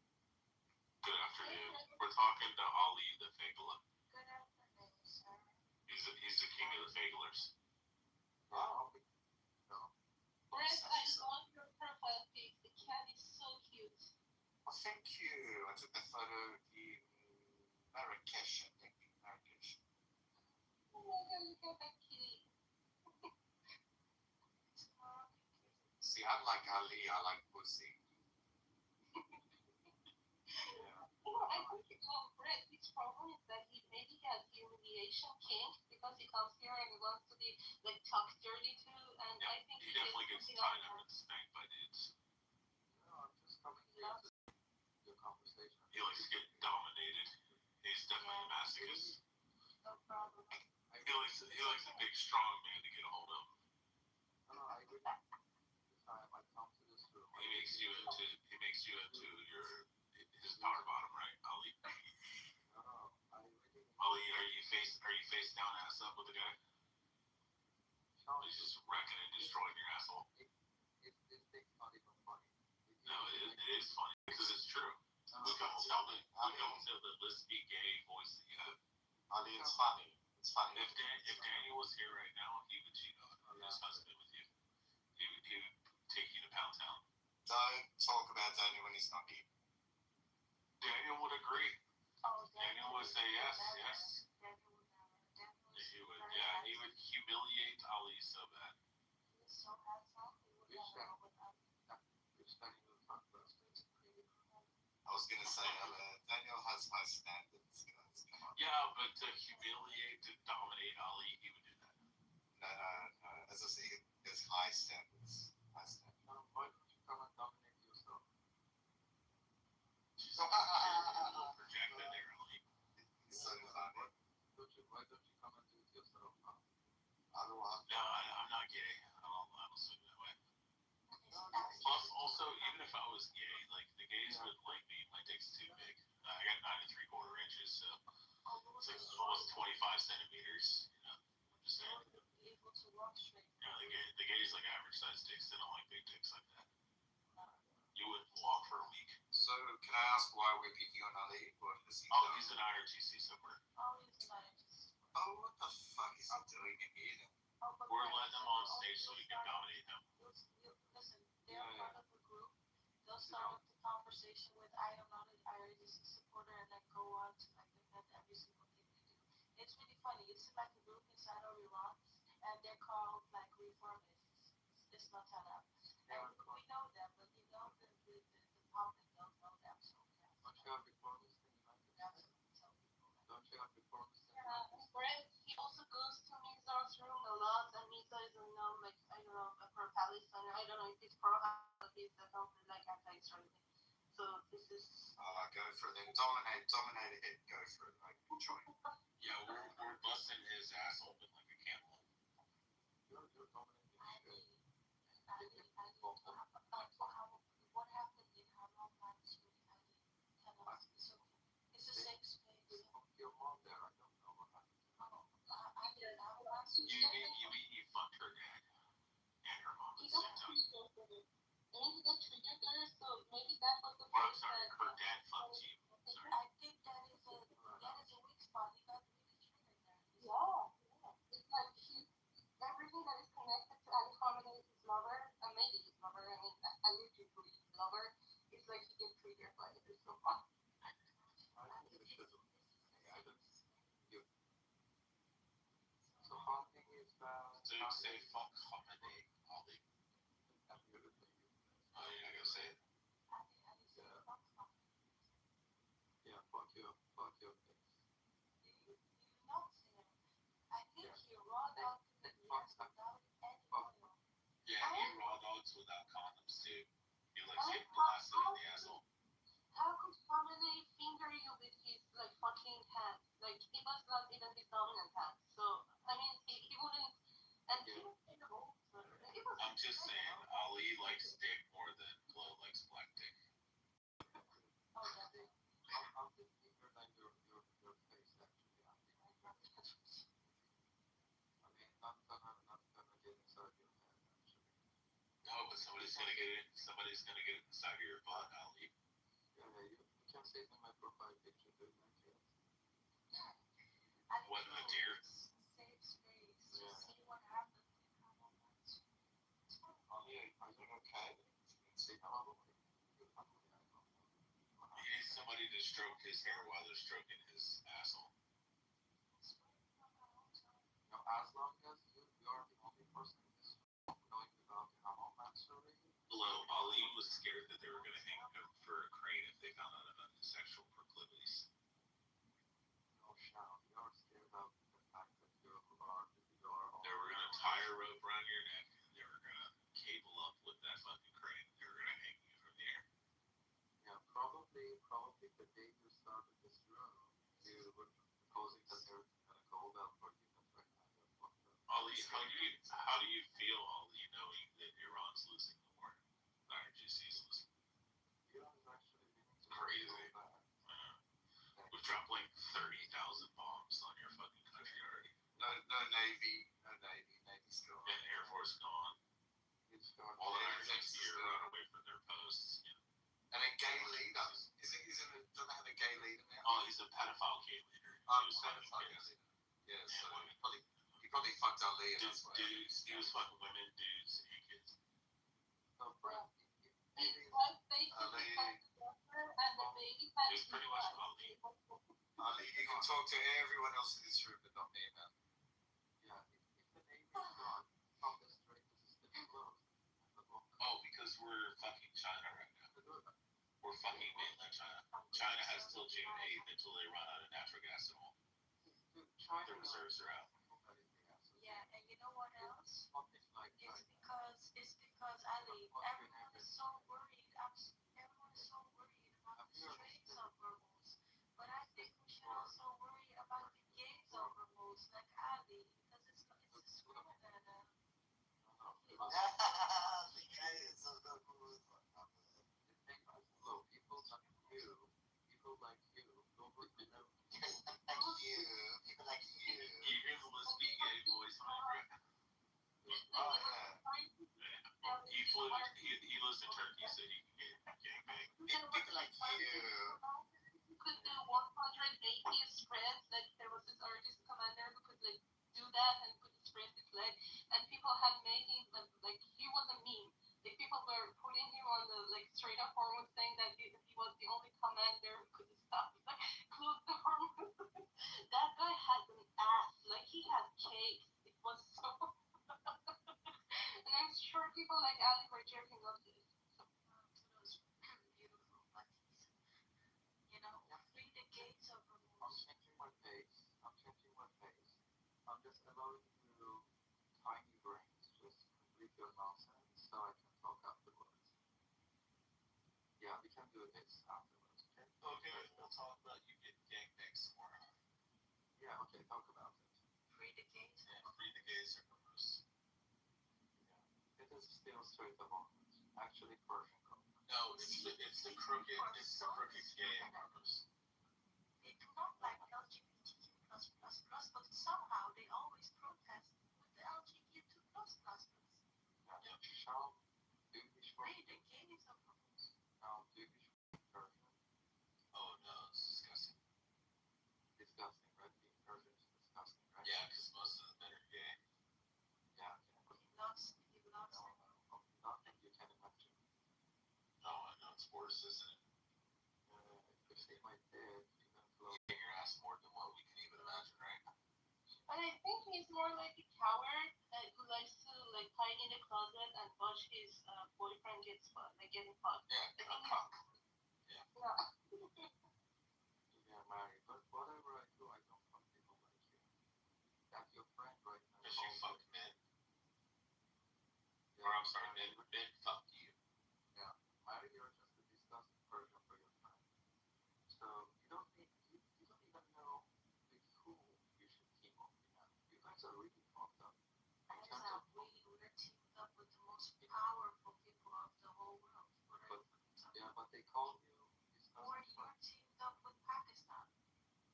Good afternoon. We're talking to Ali the Fagler.
Good afternoon, sir.
He's the king of the Faglers.
Wow. No.
Brett, I love your profile pic. The cat is so cute.
Well, thank you. I took the photo in Marrakesh, I think. Marrakesh.
Oh my god, look at that kitty.
See, unlike Ali, I like pussy.
I think Brett, his problem is that maybe he has humiliation kink because he comes here and he wants to be like talked dirty to, and
Yeah,
I think
he definitely gets tied up and spanked by dudes.
No, I'm just coming here to your conversation.
He likes to get dominated. He's definitely a masochist.
No problem.
He likes a big, strong man to get a hold of.
No, I really. This time I come to this room.
He makes you into his power bottom, right, Ali?
No, I really.
Ali, are you face down, ass up with the guy?
No,
He's just wrecking and destroying your asshole.
It's not even funny.
No, it is funny because it's true. We don't tell the let's be gay voice that you have.
I mean, it's funny. It's funny.
If Daniel was here right now, he would cheat on his husband with you. He would take you to Pound Town.
Don't talk about Daniel when he's not here.
Daniel would agree.
Oh,
Daniel would say yes. He would humiliate Ali so bad.
He's so handsome. He would
Which
never
Daniel?
go without.
Which Daniel will talk about?
I was gonna say, Daniel has high standards, guys. Come on.
Yeah, but to humiliate, to dominate Ali, he would do that.
No. As I say, there's high standards. High standards.
No, why don't you come and dominate yourself?
You're a little projected there, Ali.
It's so funny.
Why don't you come and do it yourself? Huh?
Otherwise,
No, I'm not gay. I don't swing that way. Plus, also, even if I was gay, like the gays would like me. My dick's too big. I got 9 3/4 inches, so it's like almost 25 centimeters. You know, I'm just saying.
Able to walk straight.
The gays like average size dicks. They don't like big dicks like that. You wouldn't walk for a week.
so can I ask why we're picking on Ali? What has he
Oh,
done?
he's an IRGC somewhere.
Oh, he's nice.
Oh, what the fuck is he doing in here?
Oh, but
We're letting him on stage so we can dominate him.
Listen, they're part of the group. They'll start up the conversation with I am not an IRGC supporter and then go on to like defend every single thing they do. It's really funny. It's like a group inside of Iran and they're called like reformists. It's not that. And we know them, but you know the public don't know them, so
Don't you have reformists in the United
that's
States?
what we tell people.
Don't you have reformists in the
Yeah,
United States?
Brett, he also goes to Miza's room a lot, and Miza is a like, I don't know, for Palestine. I don't know if he's pro-Hamas, but he's definitely like anti-Israeli. So this is.
Go for it then. Dominate it. Go for it. Like, enjoy.
Yeah, we're busting his ass open like a camel.
You're dominating shit.
What happened in Hamas last week? So it's a safe space.
Your mom there, I don't know what happened.
You mean you fucked her dad and her mom at the same time?
Maybe the trigger there, so maybe that was the
Well, I'm
place
sorry,
that.
her dad fucked you. Sorry.
I think that is a weak spot. He got really triggered there. Yeah. It's like everything that is connected to Ali Khamenei, his lover, and maybe his lover, I mean, allegedly his lover, it's like he gets triggered by it. It's so fun.
I think you should. I don't. You. So how big is that?
So you say fuck Khamenei, Ali.
I'm gonna tell you.
Oh, you're not gonna say it?
Yeah, fuck your face.
I think he raw dogged the US without any oil.
Yeah, he raw dogs without condoms too. He likes getting blasted in the asshole.
How could Khamenei finger you with his like fucking hand? Like it was not even his dominant hand. So I mean, he wouldn't. And he was in the hole.
I'm just saying, Ali likes dick more than Glow likes black dick.
Oh, that's it.
How big bigger than your face actually? I mean, not gonna get inside your head actually.
No, but somebody's gonna get it inside of your butt, Ali.
Yeah, you can see it in my profile picture, dude.
What, a deer?
Safe space.
Yeah.
See what happens in Hamas.
Are you okay?
See how
He needs somebody to stroke his hair while they're stroking his asshole.
You know, as long as you're the only person in this room knowing about the Hamas story.
Glow, Ali was scared that they were gonna hang him for a crane if they found out about his sexual proclivities.
No shout. You're scared of the fact that you are
They were gonna tie a rope around your neck and they were gonna cable up with that fucking crane. They were gonna hang you from the air.
Yeah, probably the day you started this room, you were proposing that they're gonna go down for you. That's right now you're fucked up.
Ali, how do you feel, Ali, knowing that Iran's losing the war? IRGC's losing.
Iran is actually being
Crazy.
so bad.
We've dropped like 30,000 bombs on your fucking country already.
No Navy. Navy's gone.
And Air Force gone.
It's gone.
All the IRGC
gay leader. Don't they have a gay leader now?
Oh, he's a pedophile gay leader.
Pedophile gay leader. Yeah, so he probably fucked Ali.
Dudes, he was fucking women, dudes, and kids.
So, Brad,
It's like basically
Ali.
and the baby had
It's pretty much Ali.
Ali, you can talk to everyone else in this room, but not me, man.
yeah, if the name is gone, how the straight is still closed.
Oh, because we're fucking China right now. We're fucking mainland China. China has till June 8th until they run out of natural gas and all. Their reserves are out.
Yeah, and you know what else?
It's like
It's because Ali, everyone is so worried. Everyone is so worried about the straits of Hormuz, but I think we should also worry about the gays of Hormuz, like Ali, because it's smaller than
The gays of the moon.
look, people like you don't really know.
People like you.
You hear the lesbian gay voice on it, right?
Oh, yeah.
He lives in Turkey, so he can get gangbang.
People like you.
You could do 180 spreads. Like there was this artist commander who could like do that and could spread his leg, and people had made him like he was a meme. Like people were putting him on the like straight up hormones, saying that he was the only commander who could stop like close the hormones. That guy had an ass, like he had cakes. It was so. And I'm sure people like Ali were jerking off to it.
those beautiful bodies. You know, free the gays of
I'm
Hormuz.
changing my pace. I'm just allowing you tiny brains just complete your nonsense so I can talk afterwards. Yeah, we can do this afterwards, okay?
Okay, we'll talk about you getting gangbang tomorrow.
Yeah, okay, talk about it.
Free the gays.
Yeah, free the gays are gross.
It is still straight of Hormuz. Actually, Persian code.
No, it's the crooked gay gross.
They do not like LGBTQ+++, but somehow they always protest with the LGBTQ++.
Yeah, shall English for
Free the gays of Hormuz.
now English for Persian.
Oh no, it's disgusting.
Disgusting, right? Being Persian is disgusting, right?
Yeah, because most of the men are gay.
Yeah,
He loves
no,
it.
nothing you can imagine.
No, I know it's worse, isn't it?
If you see my dick, you can flow.
Getting your ass more than what we can even imagine, right?
And I think he's more like a coward who likes to like hide in the closet and watch his boyfriend getting fucked.
Yeah, a cuck.
Yeah.
Yeah, Mary, but whatever I do, I don't fuck people like you. That's your friend right now.
Because you fuck men.
Yeah,
Or I'm sorry, men fuck you.
Yeah, Mary, you're just a disgusting person for your friend. So you don't even know with who you should team up with now. You guys are really fucked up. In terms of
We're teamed up with the most powerful people of the whole world.
yeah, but they call you
Or
disgusting.
you're teamed up with Pakistan.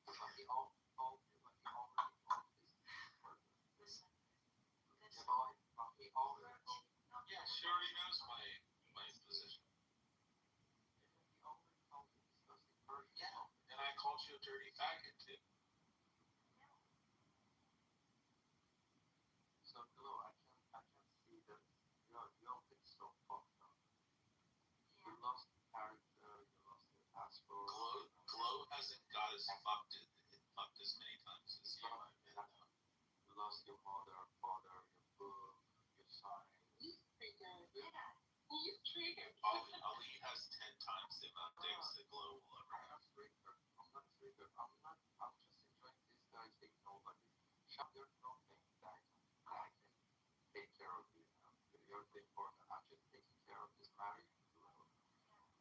But he all called you like he already called this person.
Listen.
Yeah, but he already called you.
Yeah, she already knows my position.
He already called you disgusting person.
Yeah, and I called you a dirty faggot too.
So Glow, I can see that you're been so fucked up. You lost character, you lost your passport.
Glow hasn't got as fucked as many times as you have been though.
You lost your mother, father, your book, your sign.
He's triggered.
Yeah.
He's triggered.
Ali has 10 times the amount of dicks that Glow will ever
I'm
have.
not triggered. I'm just enjoying these guys being nobody. There's no thing that I can take care of you now. You're the important. I'm just taking care of this marriage Glow.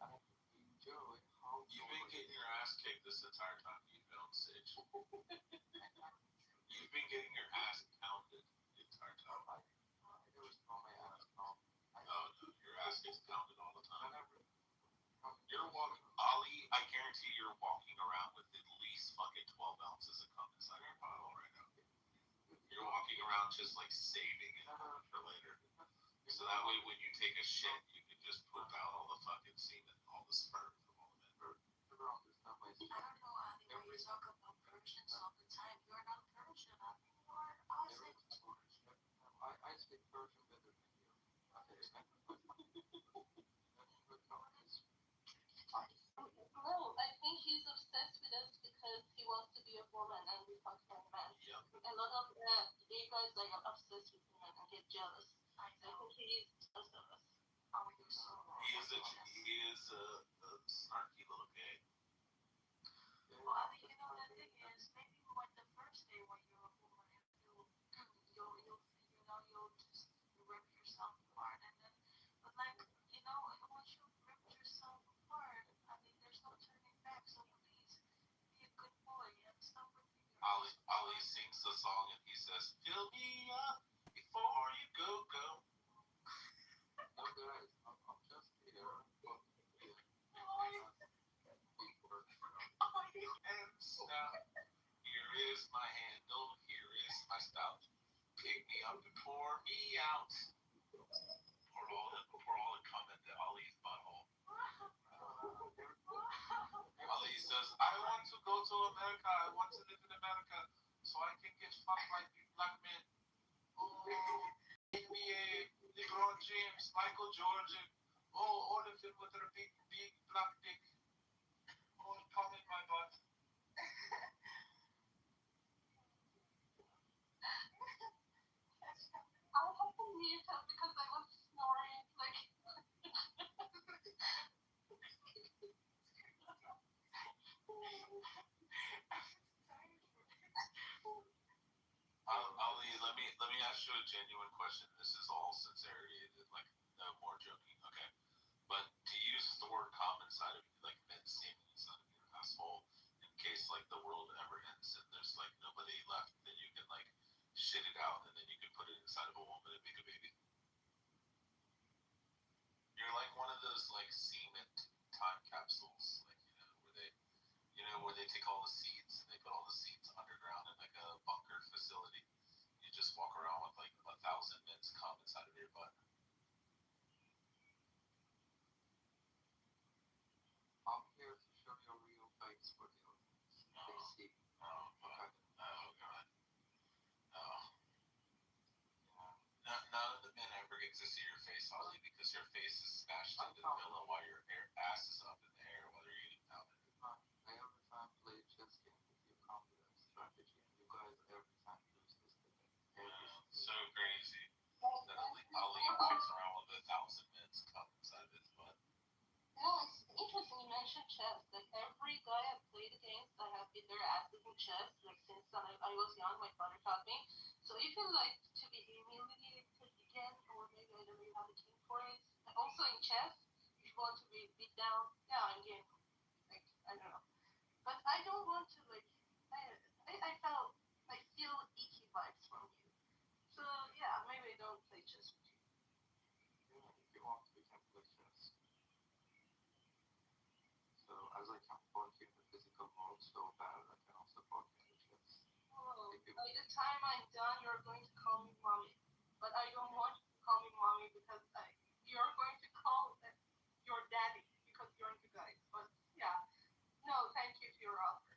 And I enjoy how
You've been getting your ass kicked this entire time you've been on stage. You've been getting your ass pounded the entire time.
I never saw my ass now.
Oh no, your ass gets pounded all the time.
Whenever
You're walking, Ali, I guarantee you're walking around with at least fucking 12 ounces of cum inside your bottle right now. You're walking around just like saving it for later. So that way when you take a shit, you can just whip out all the fucking semen, all the sperm from all the men.
Around this time, I
I don't know, Ali, when you talk about Persians all the time, you're not Persian, Ali, you are Aussie.
I speak Persian better than you.
No, I think he's obsessed with us because he wants to be a woman and we fuck for a man.
Yep.
A lot of gay guys like are obsessed with women and get jealous. I think he's jealous of us.
Oh, you're so wrong.
He is a snarky little gay.
Well, Ali, you know, the thing is, maybe when the first day when you're a woman, you'll just rip yourself apart, and then, but like, you know, once you rip yourself apart, I mean, there's no turning back. So please be a good boy and stop ripping yourself.
Ali sings the song and he says, "Fill me up before you go."
No, guys, I'm just here.
And stop. Here is my handle. Here is my spout. Pick me up and pour me out. Pour all the cum into Ali's butthole. Ali says, "I want to go to America. I want to live in America so I can get fucked like black men. Oh, NBA, LeBron James, Michael Jordan. Oh, all of them with their big black dick. Oh, come in my butt."
I have to mute him because I was snoring. Like,
Ali, let me ask you a genuine question. This is all sincerity, like no more joking. Okay, but do you store cum inside of like men's semen inside of your asshole in case like the world ever ends and there's like nobody left, then you can like shit it out and then you can put it inside of a woman and make a baby? You're like one of those like semen time capsules, like where they take all the seeds and they put all the seeds underground in like a bunker facility. You just walk around with like 1,000 men's cum inside of your butt.
I'm here to show you a real face for the audience.
No.
They see.
Oh god. Oh god. No.
Yeah.
None of the men ever get to see your face, Ollie, because your face is smashed into the pillow while your ass is up in the air while you're eating pounded.
I every time play chess game with you confidence strategy, and you guys every time lose this debate.
So crazy that Ali walks around with 1,000 men's cum inside of his butt.
no, it's interesting you mentioned chess. Like, every guy I've played against, I have beat their asses in chess. Like, since I was young, my father taught me. So if you like to be humiliated again, or maybe I don't really have a team for it. Also in chess, if you want to be beat down, yeah, I'm game. Like, I don't know. But I don't want to, like, I feel icky vibes from you. So yeah, maybe I don't play chess with you.
Yeah, if you want, we can play chess. So as I can fuck you in the physical mode so bad, I can also fuck you in the chess.
Oh, by the time I'm done, you're going to call me mommy. But I don't want you to call me mommy because you're going to call your daddy because you're into guys. But yeah, no, thank you for your offer.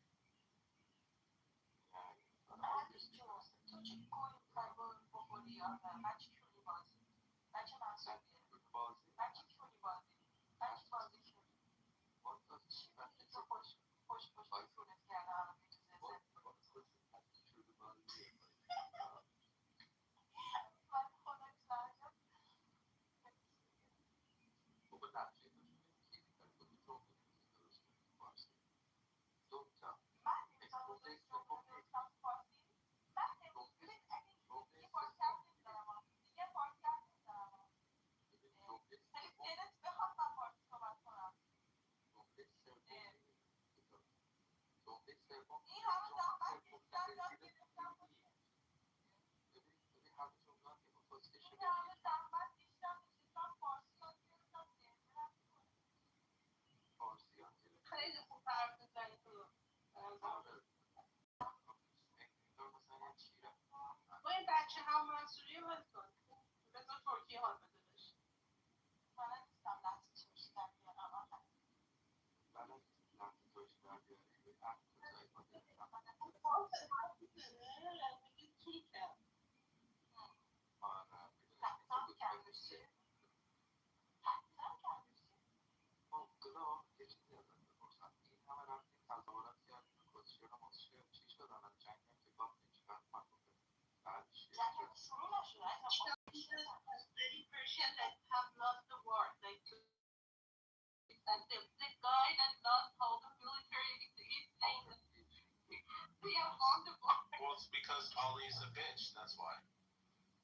Ali's a bitch. That's why.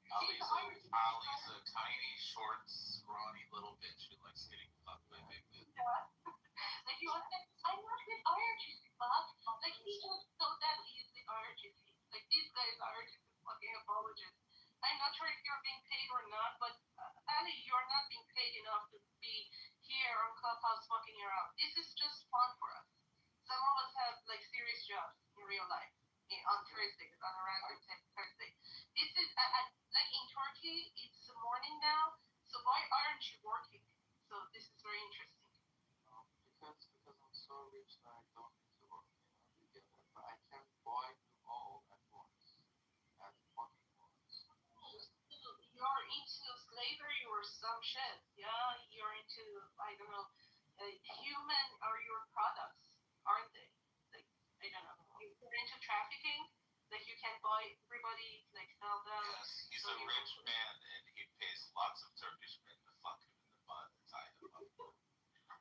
Ali's a tiny, short, scrawny little bitch who likes getting fucked by big men.
Like he was like, I'm not with allergies, but like he just so that he is with allergies. Like these guys are just fucking apologists. I'm not sure if you're being paid or not, but Ali, you're not being paid enough to be here on Clubhouse fucking your out. This is just fun for us. Some of us have like serious jobs in real life on Thursdays, on a random Thursday. This is like in Turkey, it's morning now, so why aren't you working? So this is very interesting.
Because I'm so rich that I don't need to work. You get that? But I can buy you all at once. At fucking once.
You're into slavery or some shit. Yeah, you're into, I don't know, human are your products, aren't they? Like, I don't know. You're into trafficking. Like you can buy everybody, like sell them.
Yes, he's a rich man and he pays lots of Turkish men to fuck him in the butt and tie him up.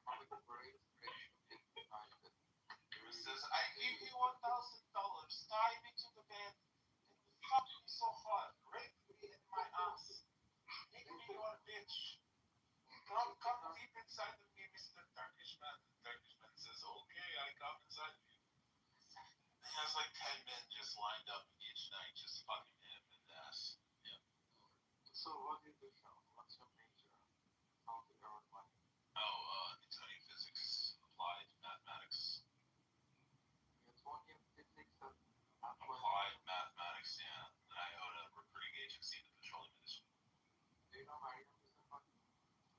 I'm the greatest rich in the United.
He says, I give you $1,000, tie me to the bed, and fuck me so hard, rape me in my ass. Make me your bitch. Come deep inside of me, Mr. Turkish man. The Turkish man says, okay, I come inside of you. He has like 10 men just lined up each night, just fucking him in the ass. Yeah.
So what do you do, Sean? What's your major? How to earn money?
Oh, Newtonian physics, applied mathematics.
Newtonian physics and
Applied mathematics, yeah. And I own a recruiting agency in the petroleum industry.
Do you know Mariam is a fucking?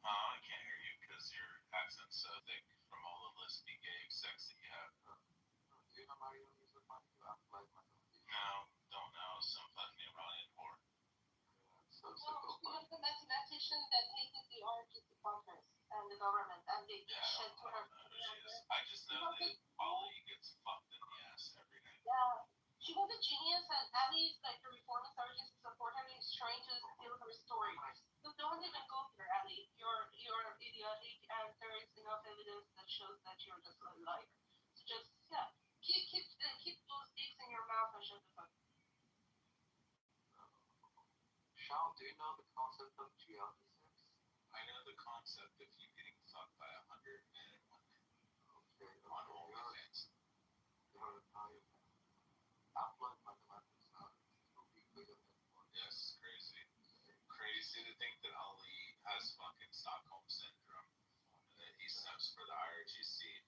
I can't hear you because your accent's so thick from all the lispy gay sex that you have.
Do you know Mariam is a fucking applied mathematics?
No, don't know. Some fucking Iranian whore.
So
No, she was the mathematician that hated the RGC Congress and the government, and they did shit to her.
I just know that Ali gets fucked in the ass every night.
Yeah. She was a genius, and Ali, like the reformist urgency supporter, is trying to steal her story. So don't even go there, Ali. You're idiotic, and there is enough evidence that shows that you're just a liar. So just keep those dicks in your mouth and shut the fuck.
Sean, do you know the concept of geodesics?
I know the concept of you getting fucked by 100 men in one night.
Okay.
On OnlyFans.
You're applied mathematics now.
Yes, crazy. Crazy to think that Ali has fucking Stockholm syndrome. And that he steps for the IRGC.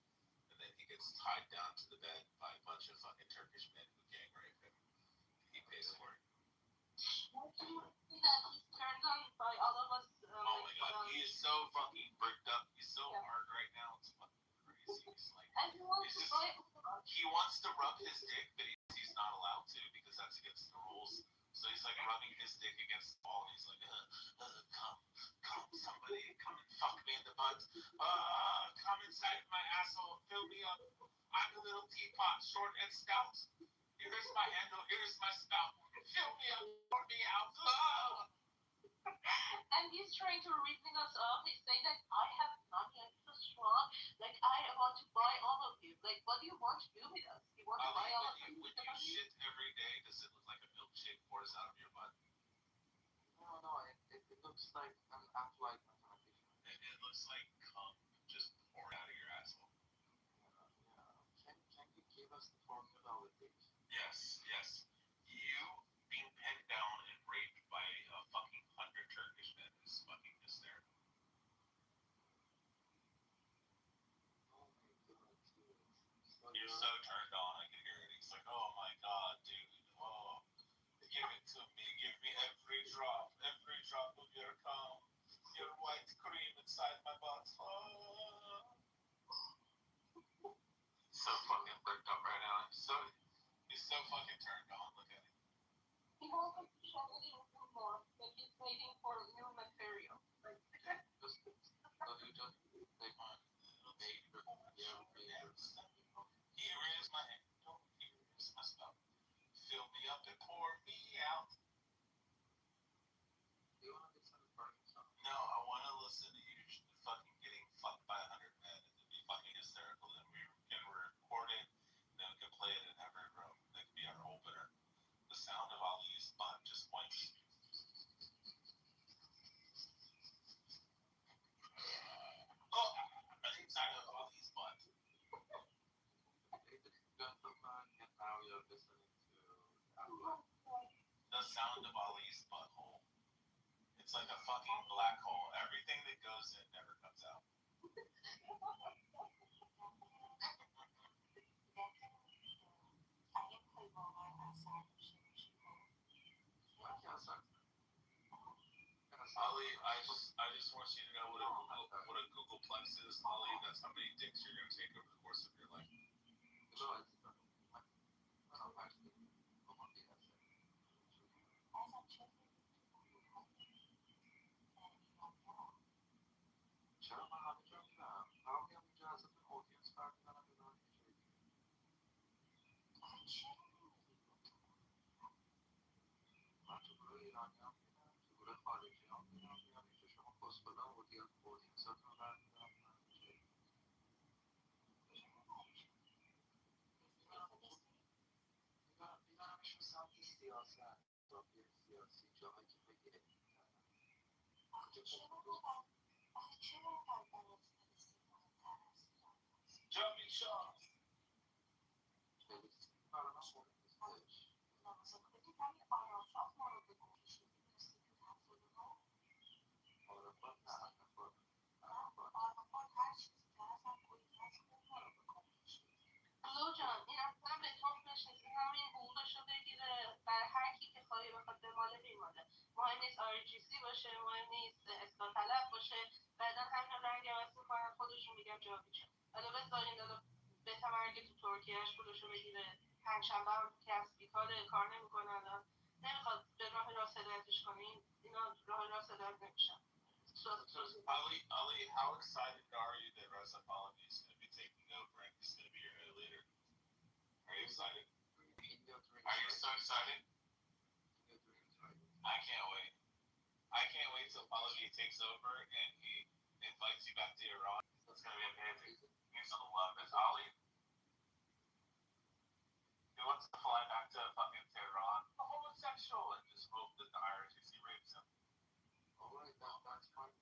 And then he gets tied down to the bed by a bunch of fucking Turkish men who gang rape him. He pays for it.
That he's turned on by all of us.
Oh my god, he is so fucking bricked up. He's so hard right now. It's fucking crazy. He's like,
and he wants to buy.
he wants to rub his dick, but he's not allowed to because that's against the rules. So he's like rubbing his dick against the wall. And he's like, come, somebody, come and fuck me in the butt. Come inside my asshole, fill me up. I'm a little teapot, short and stout. Here's my handle, here's my spout. Fill me up, pour me out.
And he's trying to reason us up. He's saying that I have money, I'm so strong. Like, I want to buy all of you. Like, what do you want to do with us? You want to buy all of you?
When you shit every day, does it look like a milkshake pours out of your butt?
No, it looks like an applied mathematician.
It looks like cum just poured out of your asshole.
Yeah. Can you give us the formula with this?
Yes. You being pinned down and raped by a fucking 100 Turkish men is fucking hysterical. You're so turned on, I can hear it. He's like, oh my god, dude, oh, give it to me, give me every drop of your cum, your white cream inside my butt. Oh. So fucking bricked up right now. He's so fucking turned on. Look at him.
He wants to show a little more, but he's waiting for new material. Like,
Here is my handle, here is my stuff. Fill me up and pour me out.
Do you want to listen to the first song?
No, I want to listen to you fucking getting fucked by 100 men. It'd be fucking hysterical. Then we can record it, then we can play it in every room. That could be our opener.
just want you to know what a Googleplex is, Molly. That's how many dicks you're gonna take over the course of your life. Jumping shot.
جان این اصلا به تخمش نیست این همین حقوقش رو بگیره برای هر کی که خواهی بخواد بماله میماله مهم نیست RGC باشه مهم نیست اصلاح طلب باشه بعدا همین رنگ عوض میکنن خودشون میگن جا میشه حالا بذارین حالا به تمرگ تو ترکیهش پولشو بگیره پنجشنبه هم کسب بیکاره کار نمیکنه الان نمیخواد به راه راست هدایتش کنین اینا راه راست هدایت نمیشن
Ali, how excited are you that Reza Pahlavi is going to be taking over and he's going to be your new leader? Are you excited? Are you so excited? I can't wait. I can't wait till Pahlavi takes over and he invites you back to Iran. That's going to be amazing. He's going to love it. Ali, he wants to fly back to fucking Tehran, a homosexual, and just hope that the IRGC rapes him.
Alright, that's fine.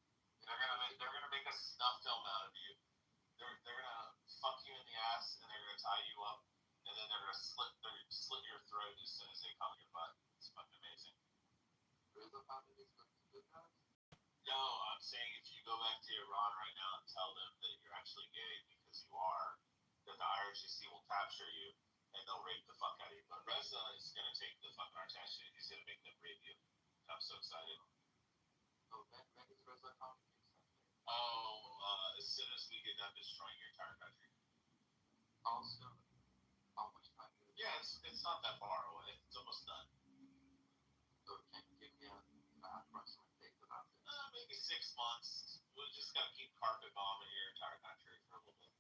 They're gonna make a snuff film out of you. They're gonna fuck you in the ass and they're gonna tie you up and then they're gonna slit your throat as soon as they come your butt. It's fucking amazing.
Reza Pahlavi is going to do that?
No, I'm saying if you go back to Iran right now and tell them that you're actually gay because you are, that the IRGC will capture you and they'll rape the fuck out of you. But Reza is gonna take the fucking attention. He's gonna make them rape you. I'm so excited.
So when is Reza Pahlavi?
As soon as we get done destroying your entire country.
Also, how much time do you
Yeah, it's not that far away. It's almost done.
So can you give me an approximate date about it?
Maybe 6 months. We just gotta keep carpet bombing your entire country for a little bit.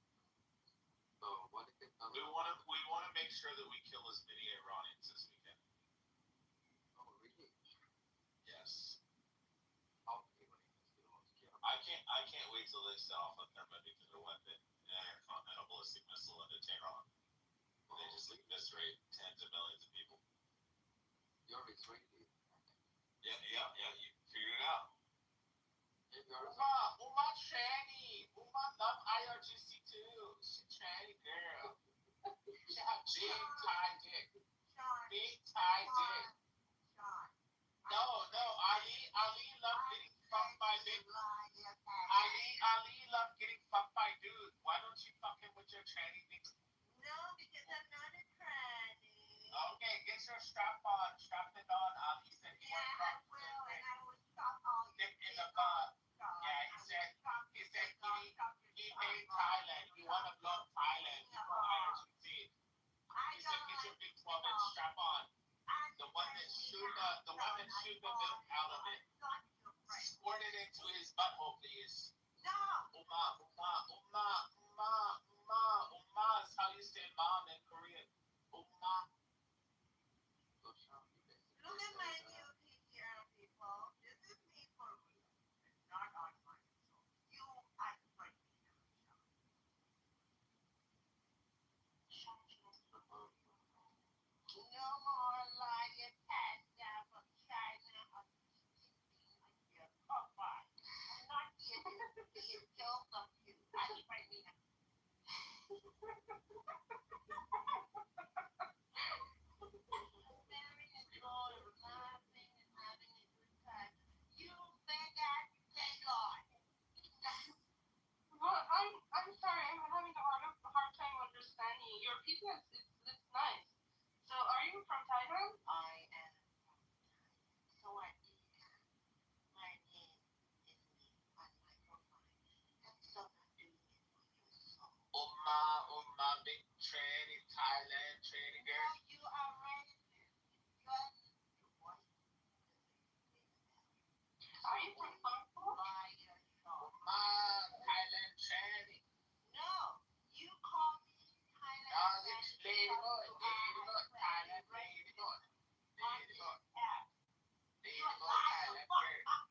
So what if it doesn't?
We wanna make sure that we kill as many Iranians as we can.
Oh really?
Yes.
How many Iranians do you want to kill?
I can't wait till they set off a thermonuclear weapon and a ballistic missile into Tehran. They just like eviscerate tens of millions of people.
You're Israeli.
Yeah, you figured it out.
Uma
tranny. Uma love IRGC too. She tranny girl. She have big Thai dick. Big Thai dick. No, Ali love getting fucked by big. Ali love getting fucked by dudes. Why don't you fuck him with your tranny dick?
No, because I'm not a tranny.
Okay, get your strap on. Strap it on. Ali said he
Yeah, I will, and I will stop all
dick in the butt. Yeah, he said he made Thailand. He wanna blow Thailand before IRGC. He said get your big 12-inch strap on. The one that shoot the milk out of it. Squirt it into his butthole, please.
No.
Uma is how you say mom in Korean. Uma.
Look at my new PTR, people. This is me for real. It's not on my soul. You act like me. No more lying past down from China. I'm not here to
big tranny, Thailand tranny girl.
You are racist. You are
Are you from Buffalo?
liar.
Thailand tranny.
No, you call me Thailand.
No, it's ladybug, Thailand ladybug. Ladybug, Thailand girl.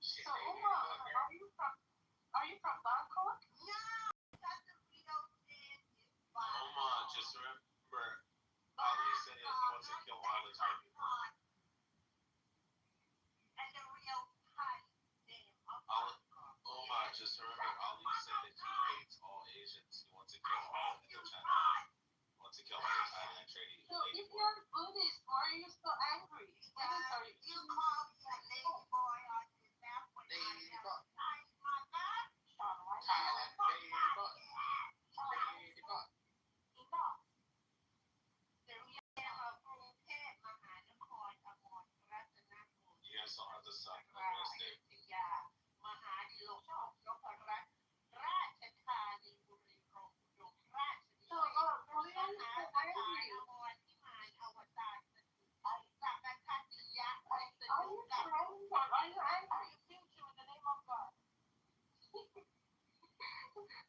Shit,
So,
ladybug
Uma,
girl.
are you from Bangkok?
No, that's the real thing.
Just remember, Ali said he wants to kill all the Thai people.
And the real Thai name of
Just remember, Ali said that he hates all Asians. He wants to kill all of the China. He wants to kill all the Thailand trading.
So, if you're Buddhist, why are you so angry? Buddhists are
you call me a lady boy on the map when I
Ladybug,
am my map.
Thailand ladybug. Ladybug.
Enough. The real name of Gurupet Mahanakon Amon Ratanakur.
You guys don't have to suck. I'm gonna stay.
ยามหาดิลกนพรัตน์ราชธานีบุรีรงค์อุดมราชนิ
So,
เวศน์
Korean
มหา
is
สถาน
angry.
อมรพิมานอวตารสถิตสัพพคติยะในส
Are
นุ
you
กับ
praying or are you angry? You teach you in the name of God.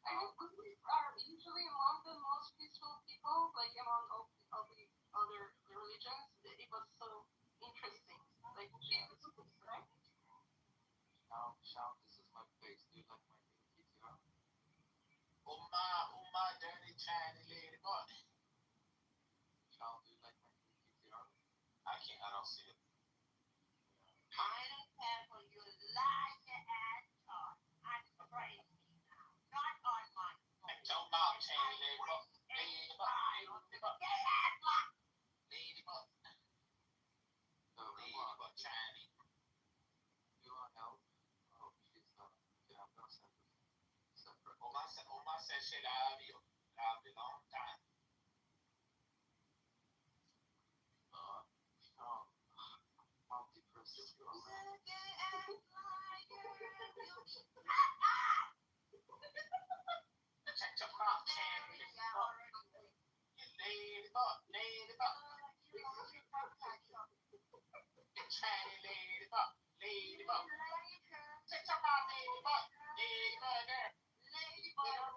I mean, Buddhists are usually among the most peaceful people, like among all the other religions. It was so interesting. Like, Jesus was, right?
Shout, this is my face. Do you like my new PTR?
Uma, dirty Chinese ladybug.
Shout, do you like my new PTR?
I don't see it.
I don't care for your liar ass talk. I'm praising me now, not on my phone.
Your mouth, Chinese ladybug. Ladybug. Ladybug. Ladybug, Chinese.
You want help? Oh, she's not. Okay, I'm gonna send this separate.
Oma said she love you. Love you long time.
How depressed you are.
Check your mouth, Chinese ladybug. You ladybug, ladybug. You Chinese ladybug, ladybug. Check your mouth, ladybug. Ladybug girl.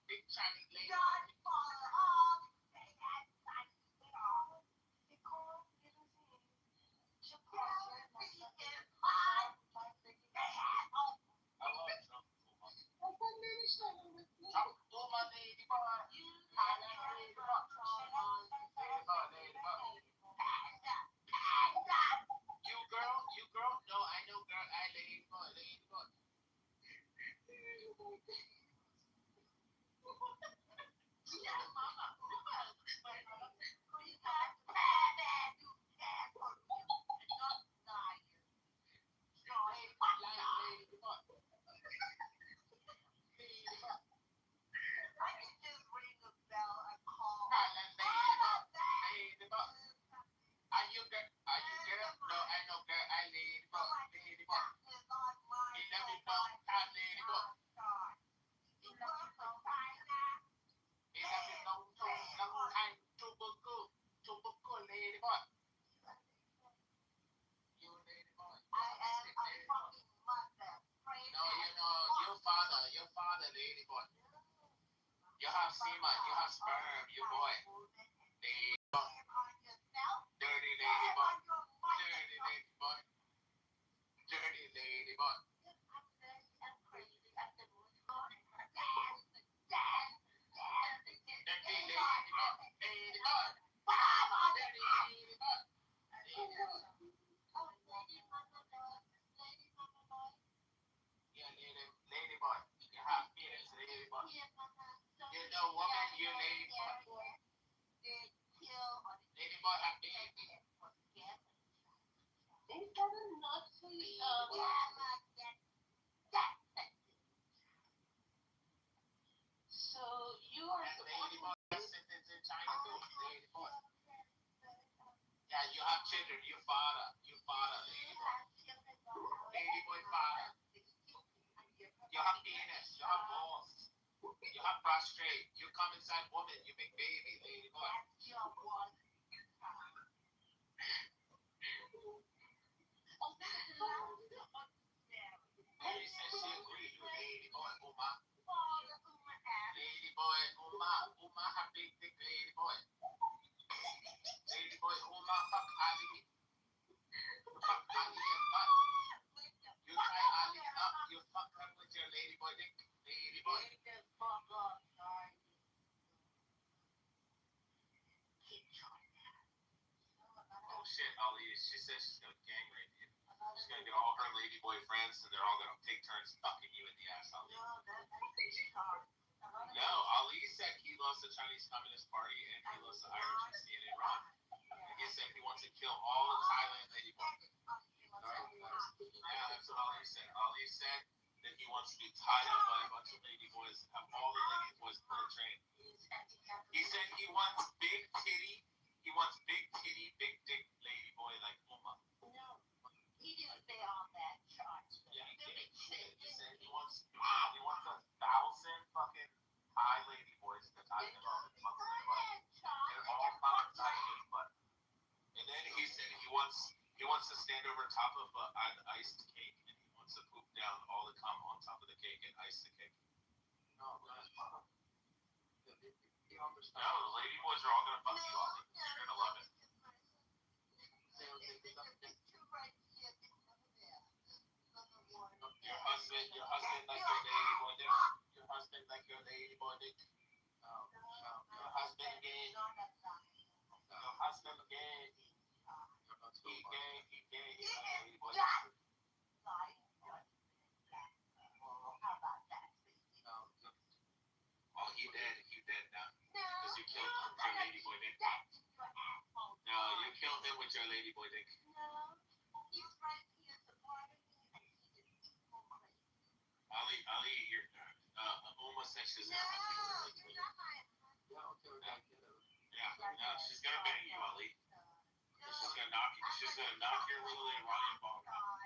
Big Chinese lady. You girl? No, I know girl. I ladybug. Are you girl? No, I know girl. I ladybug. You let me know. I ladybug. You let me know. I'm Tubuku ladybug. You ladybug. No, your father ladybug. You have semen, you have sperm, you boy. Ladybug. Dirty ladybug. Dirty ladybug. Dirty ladybug. Ladybug. You have feelings, ladybug. You know woman, you ladybug. Ladybug have feelings.
So you are
That
the
lady
one.
boy sentence in China too. Lady boy. Yeah, you have children. You father. You father. Lady boy. Lady boy father. You have penis. You have balls. You have prostrate. You come inside woman. You make baby. Lady boy. Mary said she agreed. You lady boy. Uma. Lady boy. Uma. Uma have big dick. Lady boy. Lady boy. Uma fuck Ali. Fuck Ali and butt. You try Ali up. You fuck her with your lady boy dick. Lady boy. Oh shit, Ali. She says she's gonna gang rape you. She's gonna get all her lady boy friends and they're all gonna take turns fucking you in the ass, Ali. No, Ali said he loves the Chinese Communist Party and he loves the IRGC in Iran. And he said he wants to kill all of Thailand lady boys. Yeah, that's what Ali said. Ali said that he wants to be tied up by a bunch of lady boys, have all the lady boys pull a train. He said he wants big titty, big dick lady boy like Uma. Yeah, he did. He said he wants 1,000 fucking Thai lady boys to tie him up and fuck their butt. They're all fucking tied his butt. And then he said he wants to stand over top of an iced cake and he wants to poop down all the cum on top of the cake and ice the cake. No, the lady boys are all gonna fuck you up. You're gonna love it. Your husband like your lady boy dick. Your husband like your lady boy dick. Your husband gay. Your husband gay. He gay. He like lady boy dick. Oh, he dead now. Because you killed him with your lady boy dick. No, you killed him with your lady boy dick. Ali, you're almost said she's gonna hunt you really quick. Yeah, no, she's gonna bang you, Ali. She's gonna knock your little Iranian ball out.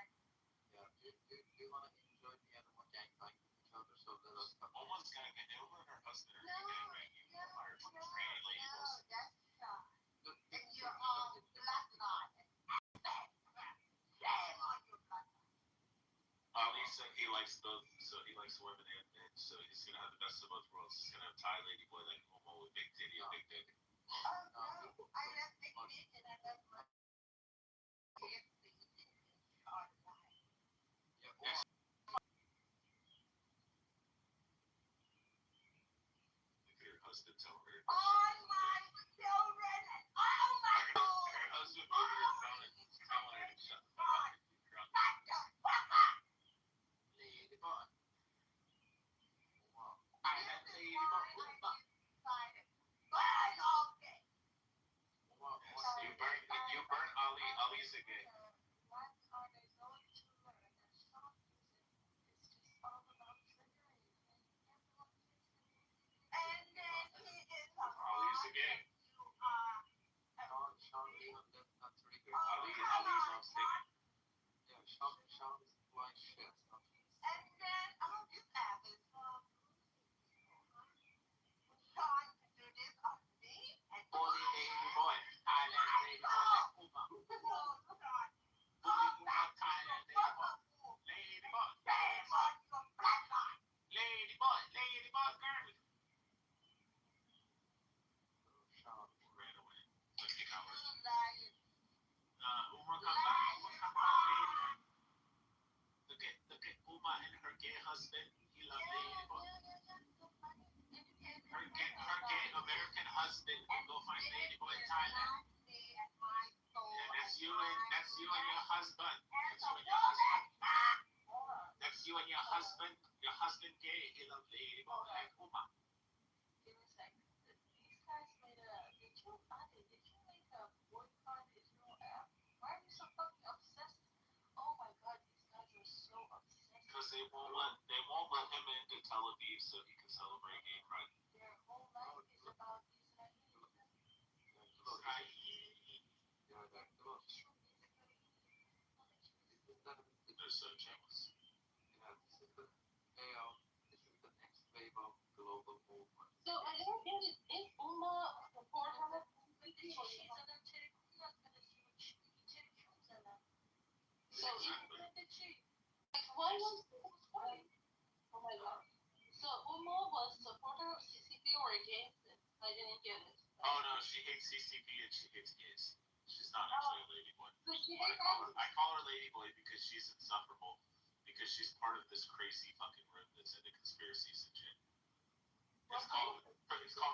Almost gonna get over her husband or gonna bang you. Or train lady boys. Ali said he likes both, so he likes women and men, so he's gonna have the best of both worlds. He's gonna have Thai lady boy like Homo with big titty and big dick. Yes. Look at her husband tell her. Her husband over here telling her to shut the fuck up. You're drunk. Lady boy. Thailand lady boy. You burn Ali. Ali's a gay. Ali's a gay. Ali loves dick. Bully lady boy. Thailand lady boy. Uma. Bully Uma. Thailand lady boy. Lady boy. Lady boy. Lady boy. Girl. Ran away. Like an hour. Uma come back. Look at Uma and her gay husband. He loves lady boy. Her gay American husband will go find lady boy in Thailand. And that's you and your husband. That's you and your husband. Your husband gay. He loves lady boy like Uma.
They won't let him into Tel Aviv so he can celebrate gay pride.
Their whole life is about
They're so jealous.
This is the payout. This is the next wave of global movement.
So I don't get it. Is Uma support her? So like why was oh my god. So Uma was supporter of CCP or against it? I didn't get it.
Oh no, she hates CCP and she hates gays. She's not actually a ladyboy.
So she
I
hates
call her ladyboy because she's insufferable. Because she's part of this crazy fucking room that's into conspiracies and shit. It's called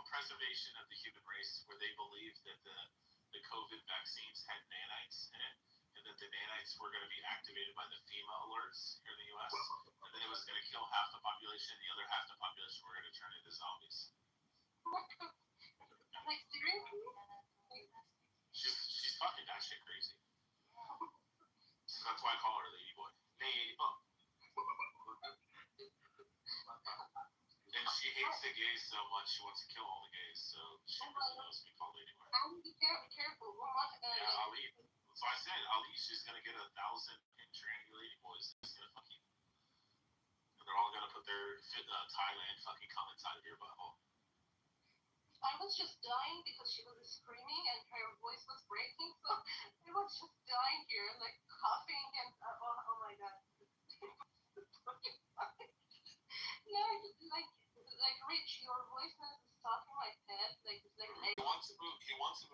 preservation of the human race, where they believe that the COVID vaccines had nanites in it, and that the nanites were going to be activated by the FEMA alerts here in the U.S., and then it was going to kill half the population, and the other half the population were going to turn into zombies.
like seriously?
She's fucking that shit crazy. So that's why I call her ladyboy. Ladybug. And she hates the gays so much, she wants to kill all the gays, so she really loves me called ladyboy.
Be careful.
Yeah, Ali. So I said, Ali, she's gonna get 1,000 tranny ladyboys. It's gonna fuck you. And they're all gonna put their Thailand fucking cum inside of your butthole.
I was just dying because she was screaming and her voice was breaking, so I was just dying here, like coughing and oh my god. No, like Rich, your voice is talking like that, like it's like.
He wants to move. He wants to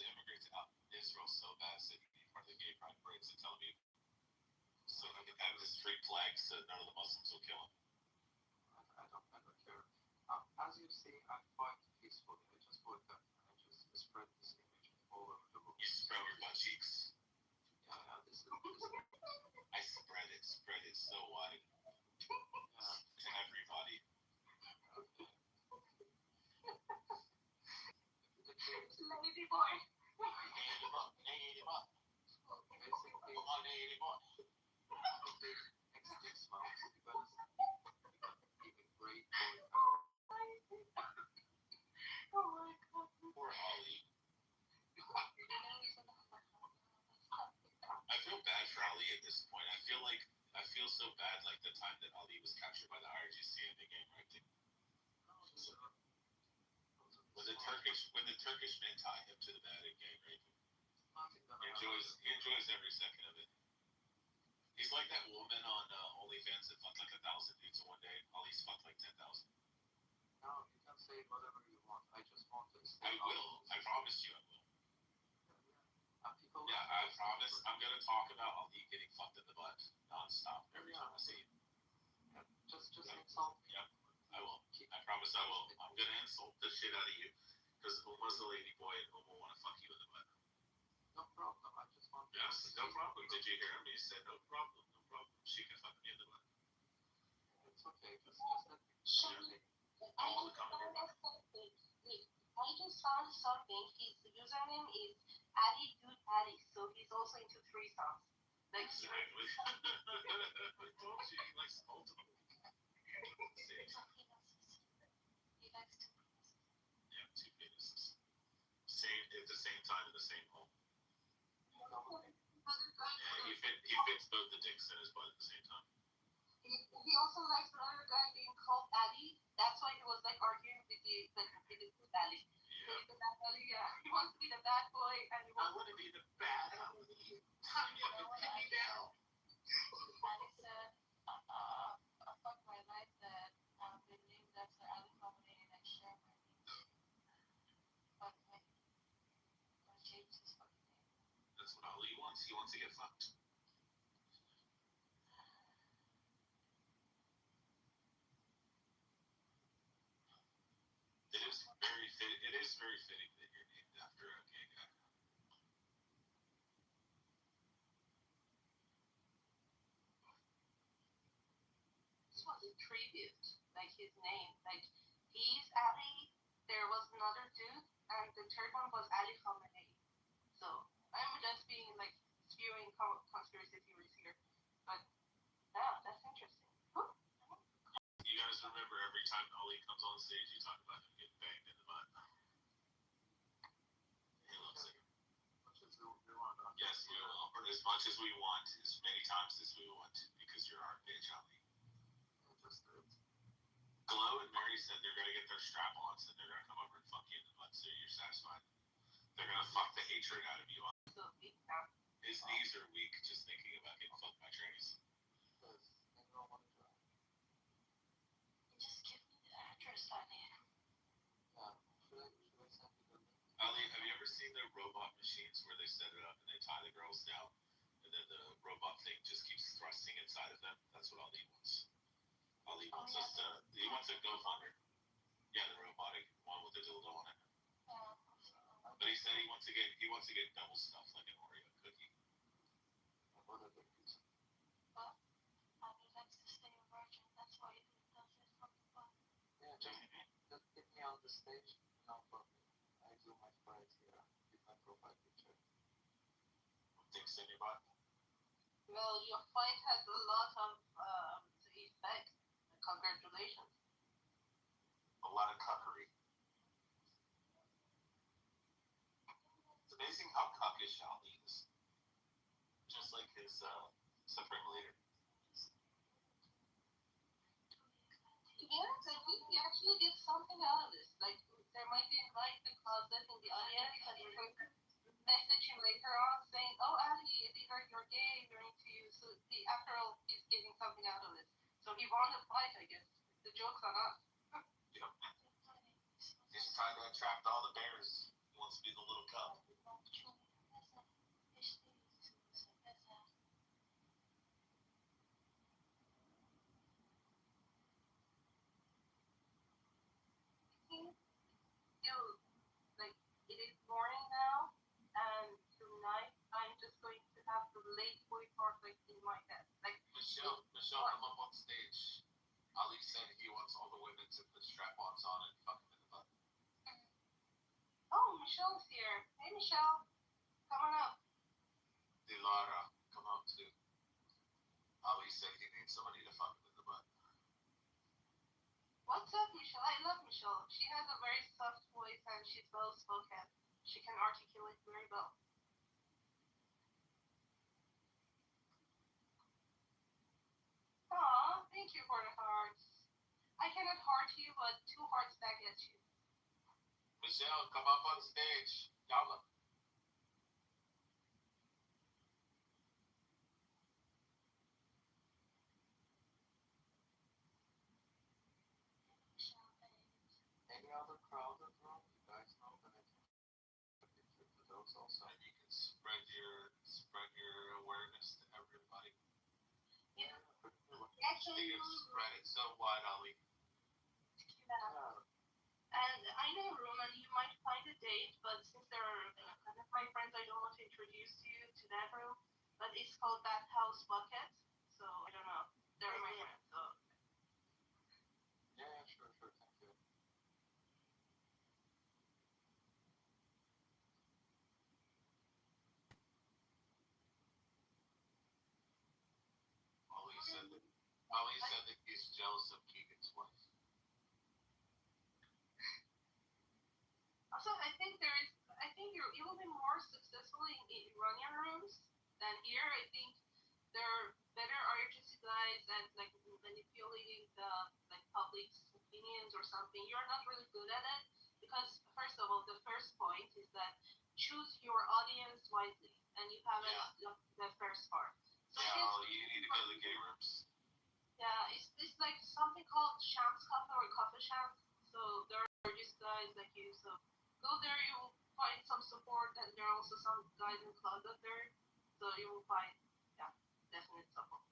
immigrate to Israel so bad, so he can be part of the gay pride parades in Tel Aviv, so he can have this free flag, so none of the Muslims will kill him.
I don't care. As you see, I fight peacefully. I just wake up and I just spread this image all over the world.
You spread your butt cheeks.
Yeah, this is.
I spread it so wide. To everybody.
Lady boy.
Ladybug.
Basically,
Come on, ladybug.
next 6 months, you're gonna see a great boy.
Oh my god.
Poor Ali. I feel bad for Ali at this point. I feel so bad like the time that Ali was captured by the IRGC and the gang raped him. When the Turkish men tie him to the bed and gang rape him. He enjoys every second of it. He's like that woman on OnlyFans that fucked like 1,000 dudes in one day. Ali's fucked like 10,000.
No, you can say whatever you want. I just want to stay.
I will. I promise you I will.
People
I promise. I'm gonna talk about Ali getting fucked in the butt nonstop every time I see him.
Just insult me.
Yep, I will. I promise I will. I'm gonna insult the shit out of you because Uma's a lady boy and Uma wanna fuck you in the butt.
No problem. I just want.
Yes, no problem. Did you hear me? He said no problem. No problem. She can fuck me in the butt.
It's okay. Just let me.
I just found something. His username is Ali Dude Ali, so he's also into threesomes. Like
exactly. I told you he likes multiple.
He likes to.
Yeah, 2 penises. Same at the same time in the same hole. Yeah, he fits both the dicks in his butt at the same time.
He also likes another guy being called Ali. That's why he was like arguing with the good Ali.
Yeah.
The bad Ali, yeah. He wants to be the bad boy and he wants
to be the bad Ali. Time to pin me down.
Ali said, fuck my life that the name that's Ali Khamenei and I share my name. Fuck me. I'm gonna change his fucking name.
That's what Ali wants. He wants to get fucked. It is very fitting that you're named after a gay guy.
This was a tribute, like his name. Like he's Ali. There was another dude, and the third one was Ali Khamenei. So I'm just being like spewing conspiracy theories here, but yeah, that's interesting.
every time Ali comes on stage, you talk about him getting banged in the butt. He looks like yes, we will. Or as much as we want, as many times as we want, because you're our bitch, Ali. Glow and Mary said they're gonna get their strap-ons and they're gonna come over and fuck you in the butt, so you're satisfied. They're gonna fuck the hatred out of you. His knees are weak just thinking about getting fucked by trannies.
Just give me the address I need.
Ali, have you ever seen the robot machines where they set it up and they tie the girls down and then the robot thing just keeps thrusting inside of them? That's what Ali wants. Ali wants us to, he wants a GoFundMe. Yeah, the robotic one with the dildo on it. But he said he wants to get double stuffed like an Oreo cookie.
Well, I would like to stay a virgin. That's why it does it from the butt.
Yeah, just get me on the stage, no problem. I do my fight here with my profile picture.
Things in your butt.
Well, your fight has a lot of effect. Congratulations.
A lot of cuckery. It's amazing how cuckish Ali is. Just like his supreme leader.
To be honest, I think we actually get something out of this. Like, there might be a guy in the closet in the audience and we're going to message him later on saying, oh, Ali, they heard you're gay, they're into you. So, after all, he's getting something out of it. So, he won the fight, I guess. The joke's on us.
Yep. He's trying to attract all the bears. He wants to be the little cub.
Like, it is morning now, and tonight I'm just going to have the late boy part like in my head. Like,
Michelle, come up on stage. Ali said he wants all the women to put strap-ons on and fuck him in the butt.
oh, Michelle's here. Hey, Michelle, come on up.
Dilara, come up too. Ali said he needs somebody to fuck him in the butt.
What's up, Michelle? I love Michelle. She has a very soft voice and she's well spoken. She can articulate very well. Aw, thank you for the hearts. I cannot heart you, but 2 hearts back at you.
Michelle, come up on stage. Yalla.
Any other crowded room? You guys know that I can take a picture to those also.
And you can spread your awareness to everybody.
Yeah.
Actually, you can spread it so wide, Ali.
And I know a room and you might find a date, but since they're kind of my friends, I don't want to introduce you to that room. But it's called Bathhouse Bucket. So I don't know. They're my friends. So.
Yeah, sure, thank you.
Ali said that he's jealous of Keegan's wife.
Also, I think you will be more successful in Iranian rooms than here. I think they're better RGC guys and like manipulating the like public's opinions or something. You're not really good at it because first of all, the first point is that choose your audience wisely, and you haven't the first part. So
you need to go to the gay rooms.
Yeah, it's like something called Shams Cafe or Coffee Shams. So there are just guys like you. So go there, you will find some support, and there are also some guys in clubs up there. So you will find, definite support.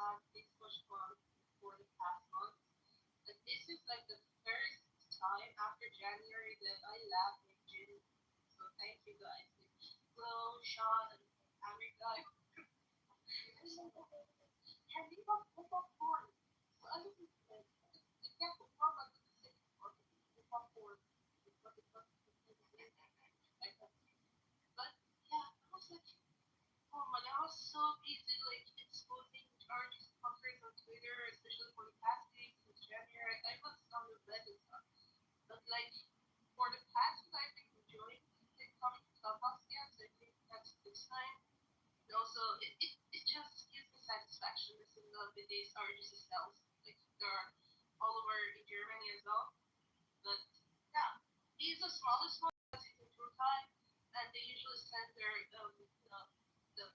had this much fun for the past month. But this is like the first time after January that I laughed in gym. So thank you guys. Flo, Sean, and America. And we got football form. So I was like, the get the form like the same football form. But yeah, I was like, oh my god, I was so busy like exposing charges fuckers on Twitter, especially for the past week since January. I was on the bed and stuff. But like for the past week I've been enjoying the coming to Clubhouse again, so I think that's a good sign. And also it just gives me satisfaction listening to these RGC cells. Like they're all over in Germany as well. But yeah, he's the smallest one because he's in Turkey, and they usually send their the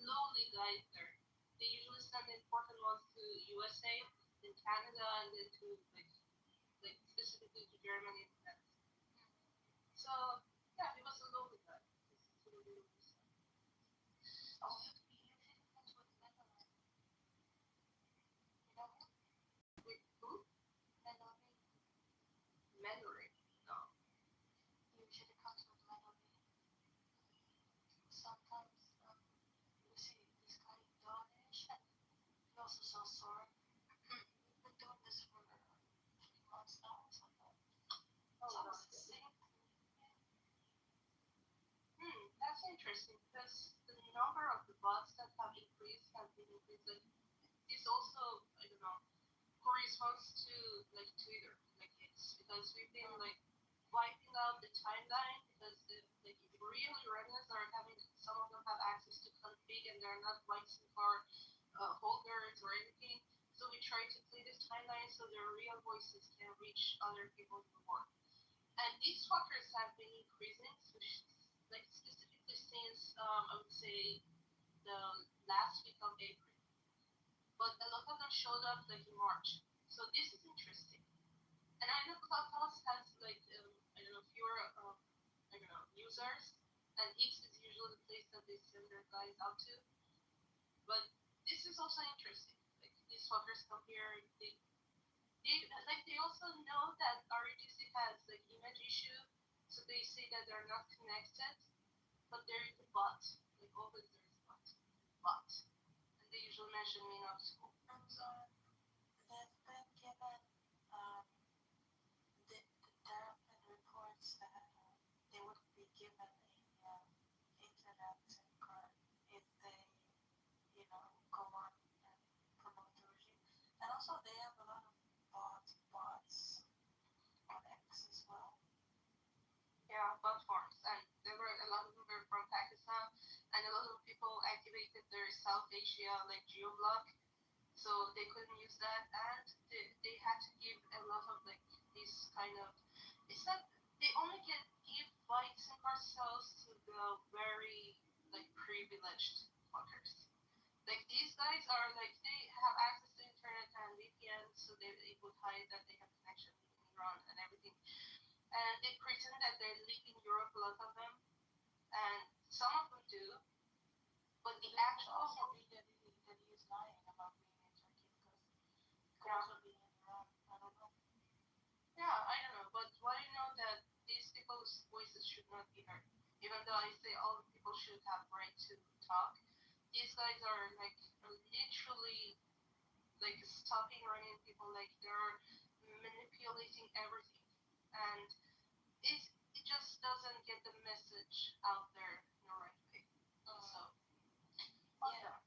lowly guys there. They usually send the important ones to USA, then Canada, and then to like specifically to Germany and France. So yeah, he was a lowly guy. He's really lowly. Oh, you did friends with Melanie. You know him? With who? Melanie. Memory. No. Usually comes with Melanie. Sometimes you see this guy Danish and he also so sore. We've been doing this for 3 months now or something. Oh, it's almost the same thing. That's interesting because the number of the bots that have increased has been increased. Like this also, I don't know, corresponds to like Twitter, like it's because we've been like wiping out the timeline because like real Iranians are having some of them have access to config and they're not white SIM card holders or anything. So we try to clean this timeline so their real voices can reach other people in the world. And these fuckers have been increasing, like specifically since I would say the last week of April. But a lot of them showed up like in March. So this is interesting. And I know Clubhouse has like I don't know fewer I don't know users, and X is usually the place that they send their guys out to. But this is also interesting. Like these fuckers come here, they also know that RGC has like image issue, so they say that they're not connected, but there is a bot. Like always there is a bot. And they usually mention me not school. So they've been given there have been reports that they would be given a internet SIM card if they, you know, go on and promote the regime. And also they have a lot of bots on X as well. Yeah, bot farms. And there were a lot of them were from Pakistan, and a lot of people activated their South Asia like geo block, so they couldn't use that, and they had to give a lot of like this kind of it's not they only can give white SIM card cells to the very like privileged fuckers. Like these guys are like they have access to internet and VPN, so they would hide that they have connection in Iran and everything. And they pretend that they live in Europe, a lot of them, and some of them do. But the actual also be that he is lying about being in Turkey because he could also be in Iran. I don't know. Yeah, I don't know, but why do you know that these people's voices should not be heard? Even though I say all people should have right to talk, these guys are like literally like stopping running people, like they're manipulating everything, and it just doesn't get the message out there in the right way. So yeah,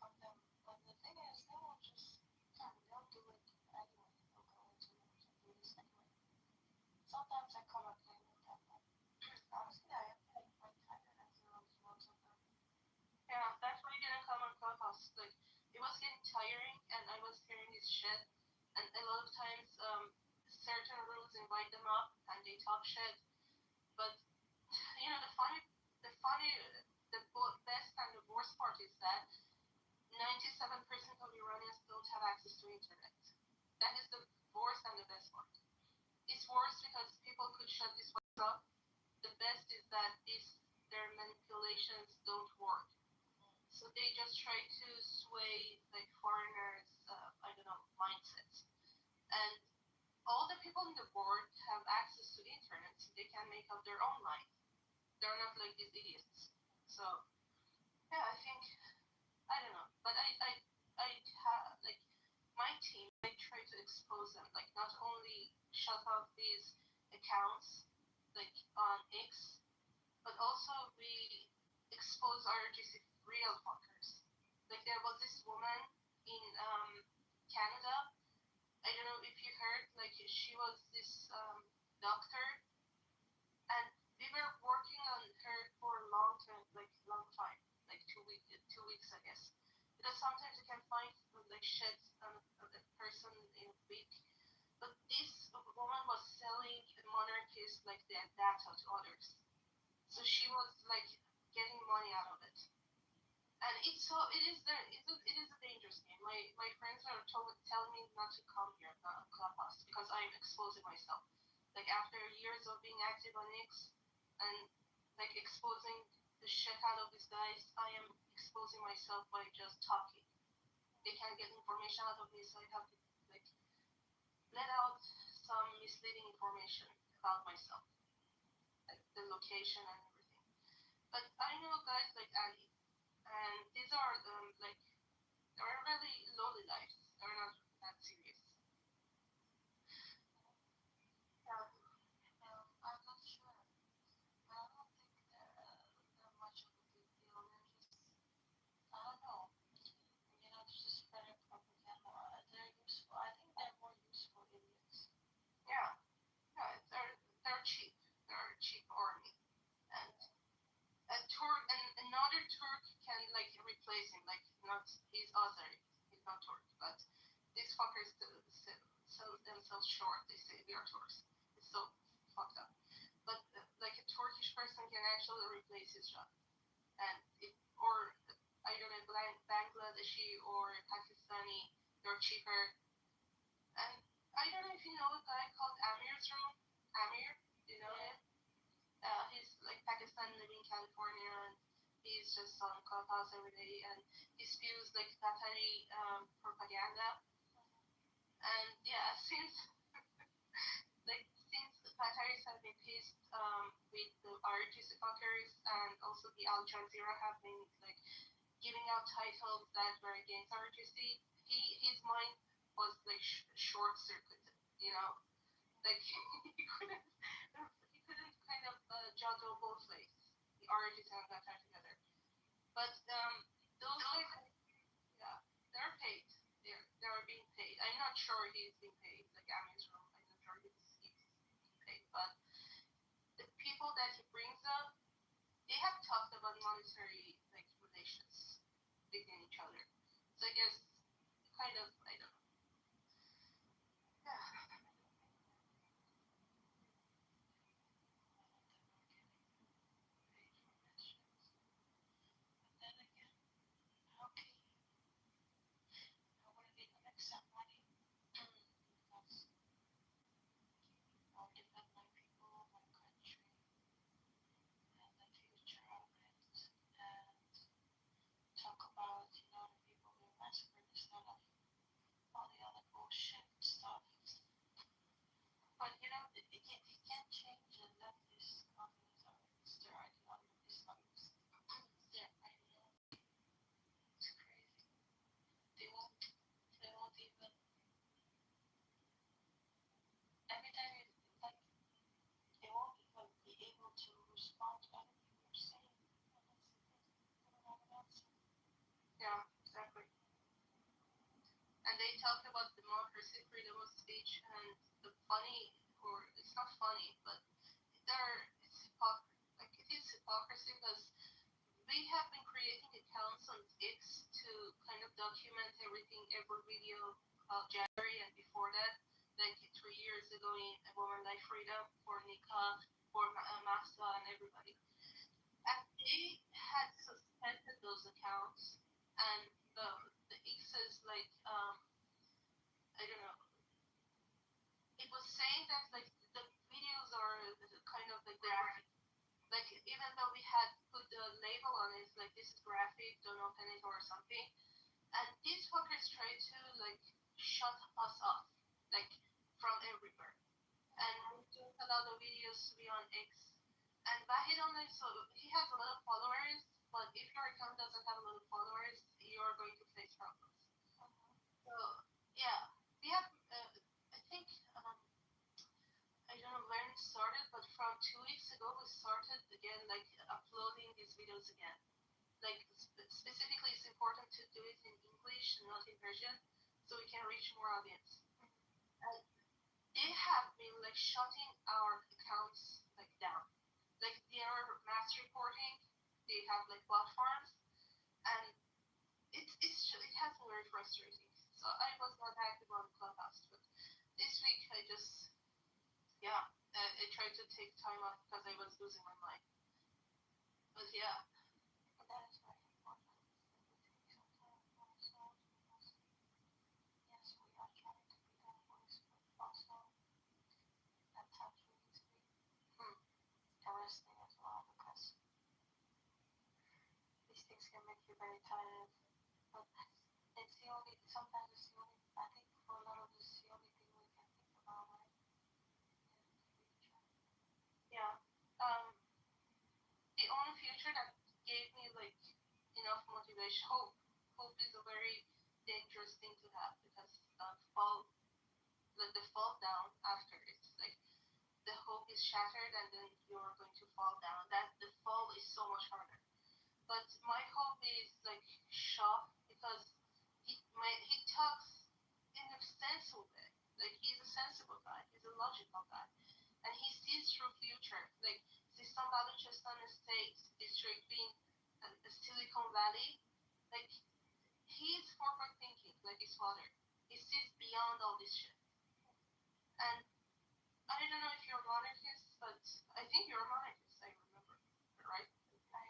fuck them. But the thing is, they will just they'll do it anyway. They'll go into rooms and do this anyway. Sometimes I come and play with them, but honestly, I am getting quite tired after most of them. Yeah, that's why I didn't come on Clubhouse. Like it was getting tiring, and I was hearing this shit, and a lot of times certain rooms invite them up and they talk shit. But you know the best and the worst part is that 97% of Iranians don't have access to internet. That is the worst and the best part. It's worse because people could shut this place up. The best is that their manipulations don't work. So they just try to sway like foreigners, I don't know, mindsets. And all the people in the board have access to internet, so they can make up their own mind. They're not like these idiots. So yeah, I think I don't know, but I have like my team. I try to expose them, like not only shut off these accounts like on X, but also we expose RGC real fuckers. Like there was this woman in Canada. I don't know if you heard. Like she was this doctor, and we were working on her for a long time, long time, like 2 weeks, I guess. Because sometimes you can find like shit on a person in a week. But this woman was selling monarchies like their data to others. So she was like getting money out of it. And it is a dangerous game. My friends are telling me not to come here, not on Clubhouse, because I'm exposing myself. Like after years of being active on X and like exposing the shit out of these guys, I am exposing myself by just talking. They can't get information out of me, so I have to like let out some misleading information about myself, like the location and everything. But I know guys like Ali, and these are like they're really lowly lives. They're not that serious. Yeah.
I'm not sure. But I don't think they're much of a big deal. They're just, I don't know. They're just spreading propaganda. They're useful. I think they're more useful idiots.
Yeah. Yeah. They're cheap. They're cheap army. And a Turk and another Turk can like replace him. Like not he's Azeri. He's not Turk, but these fuckers sell themselves short. They say we are Turks. It's so fucked up. But like a Turkish person can actually replace his job, and or I don't know, Bangladeshi or Pakistani, they're cheaper. And I don't know if you know a guy called Amir's room. Amir, do you know him? He's like Pakistan living in California, and he's just on Clubhouse every day, and he spews like Qatari propaganda. And yeah, since the Qataris have been pissed with the RGC fuckers, and also the Al Jazeera have been like giving out titles that were against RGC, his mind was like short circuited, like he couldn't kind of juggle both ways, the RGC and Qatar together. But those guys, yeah, they're paid. They're being paid. I'm not sure he's being paid. Like Amir's room, I'm not sure he's being paid. But the people that he brings up, they have talked about monetary like relations between each other. So I guess kind of I don't know. Yeah.
But then again, how can you? I want to be the next somebody because I'll defend my people, my country, and the future of it, and talk about the people being massacred instead of all the other bullshit stuff. But you can't change it. That is communism. It's their ideology. It's their ideology. It's crazy. They won't even. Every time like they won't even be able to respond to anything you're saying. And that's the thing. They don't have an answer.
Yeah, exactly. And they talked about democracy, freedom of speech, and the funny, or it's not funny, but like it is hypocrisy because we have been creating accounts on X to kind of document everything, every video about January and before that, like 3 years ago in A Woman Life Freedom, for Nika, for Masa, and everybody. And they had suspended those accounts, and the X's like I don't know. It was saying that like the videos are kind of like graphic. Like even though we had put the label on it, like this is graphic, don't open it or something, And these fuckers try to like shut us off, like from everywhere. And we do a lot of videos to be on X. And Bahid online, so he has a lot of followers, but if your account doesn't have a lot of followers, you're going to face problems. So yeah, we have. I think I don't know when it started, but from 2 weeks ago we started again, like uploading these videos again. Like specifically, it's important to do it in English, not in Persian, so we can reach more audience. And they have been like shutting our accounts like down. Like they are mass reporting. They have like bot farms, and it has been very frustrating. So I was not active on Clubhouse, but this week I just I tried to take time off because I was losing my mind. But yeah.
But that is very important. We take some time for ourselves because yes, we are trying to be that voice, but also at times we need to be resting as well because these things can make you very tired. But it's the only, sometimes it's the only, I think for a lot of us, the only thing we can think about, right? In the future.
Yeah. The only future that gave me like enough motivation, hope. Hope is a very dangerous thing to have because the fall down after it's like the hope is shattered and then you're going to fall down. That the fall is so much harder. But my hope is like shock because he talks in a sensible way. Like he's a sensible guy. He's a logical guy, and he sees through future. Like Sistan Balochistan State District being a Silicon Valley, like he's forward thinking, like his father. He sees beyond all this shit. And I don't know if you're a monarchist, but I think you're a monarchist. I remember, right?
I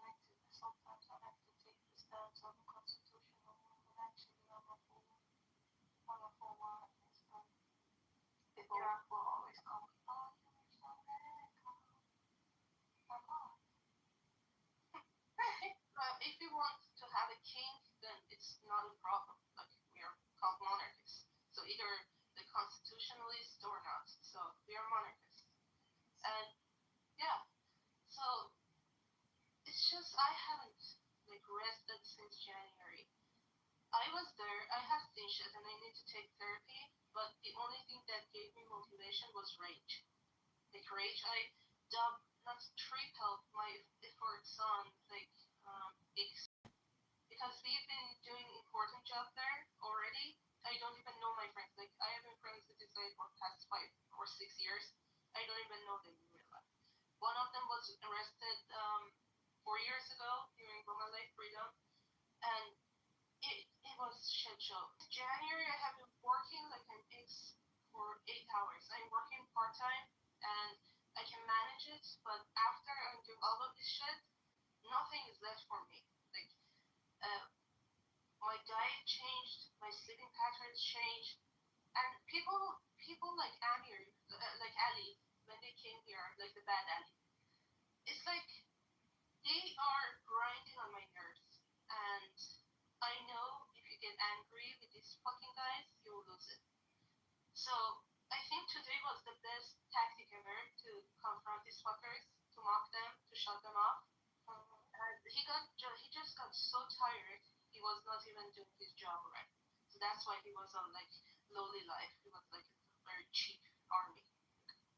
like to sometimes I like to take the stance on the constitutional one, but actually I'm a full monarchist. But people will always call me, oh, you're so radical. I'm not.
If you want to have a king, then it's not a problem. Like we are called monarchists, so either the constitutionalist or not. So we are monarchists, and yeah. So it's just I haven't like rested since January. I was there. I have finished and I need to take therapy. But the only thing that gave me motivation was rage. Like rage, I not tripled my efforts on like X because we've been doing important job there already. I don't even know my friends. Like I have been friends with this guy for past 5 or 6 years. I don't even know them in real life. One of them was arrested 4 years ago during Roma Life Freedom, and it was shit show. January I have been working like an X for 8 hours. I'm working part time and I can manage it, but after I do all of this shit, nothing is left for me. Like my diet changed, my sleeping patterns changed, and people like Amir, like Ali, when they came here, like the bad Ali, it's like they are grinding on my nerves, and I know if you get angry with these fucking guys, you will lose it. So I think today was the best tactic ever to confront these fuckers, to mock them, to shut them off. And he just got so tired. He was not even doing his job right. So that's why he was on like lowly life. He was like a very cheap army.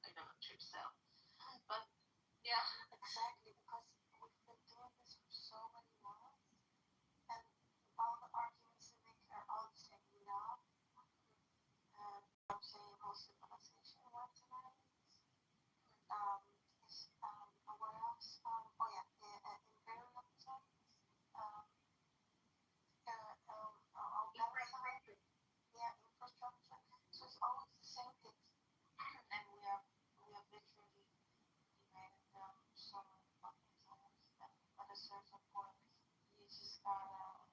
I don't know, cheap cell. But yeah.
Exactly, because we've been doing this for so many months, and all the arguments they make are all the same. Love, I'm saying whole civilization, what tonight? What else? Oh yeah, imperialism, infrastructure. Yeah, infrastructure. So it's always the same things, and we have literally debated them so many fucking times. And at a certain point, you just gotta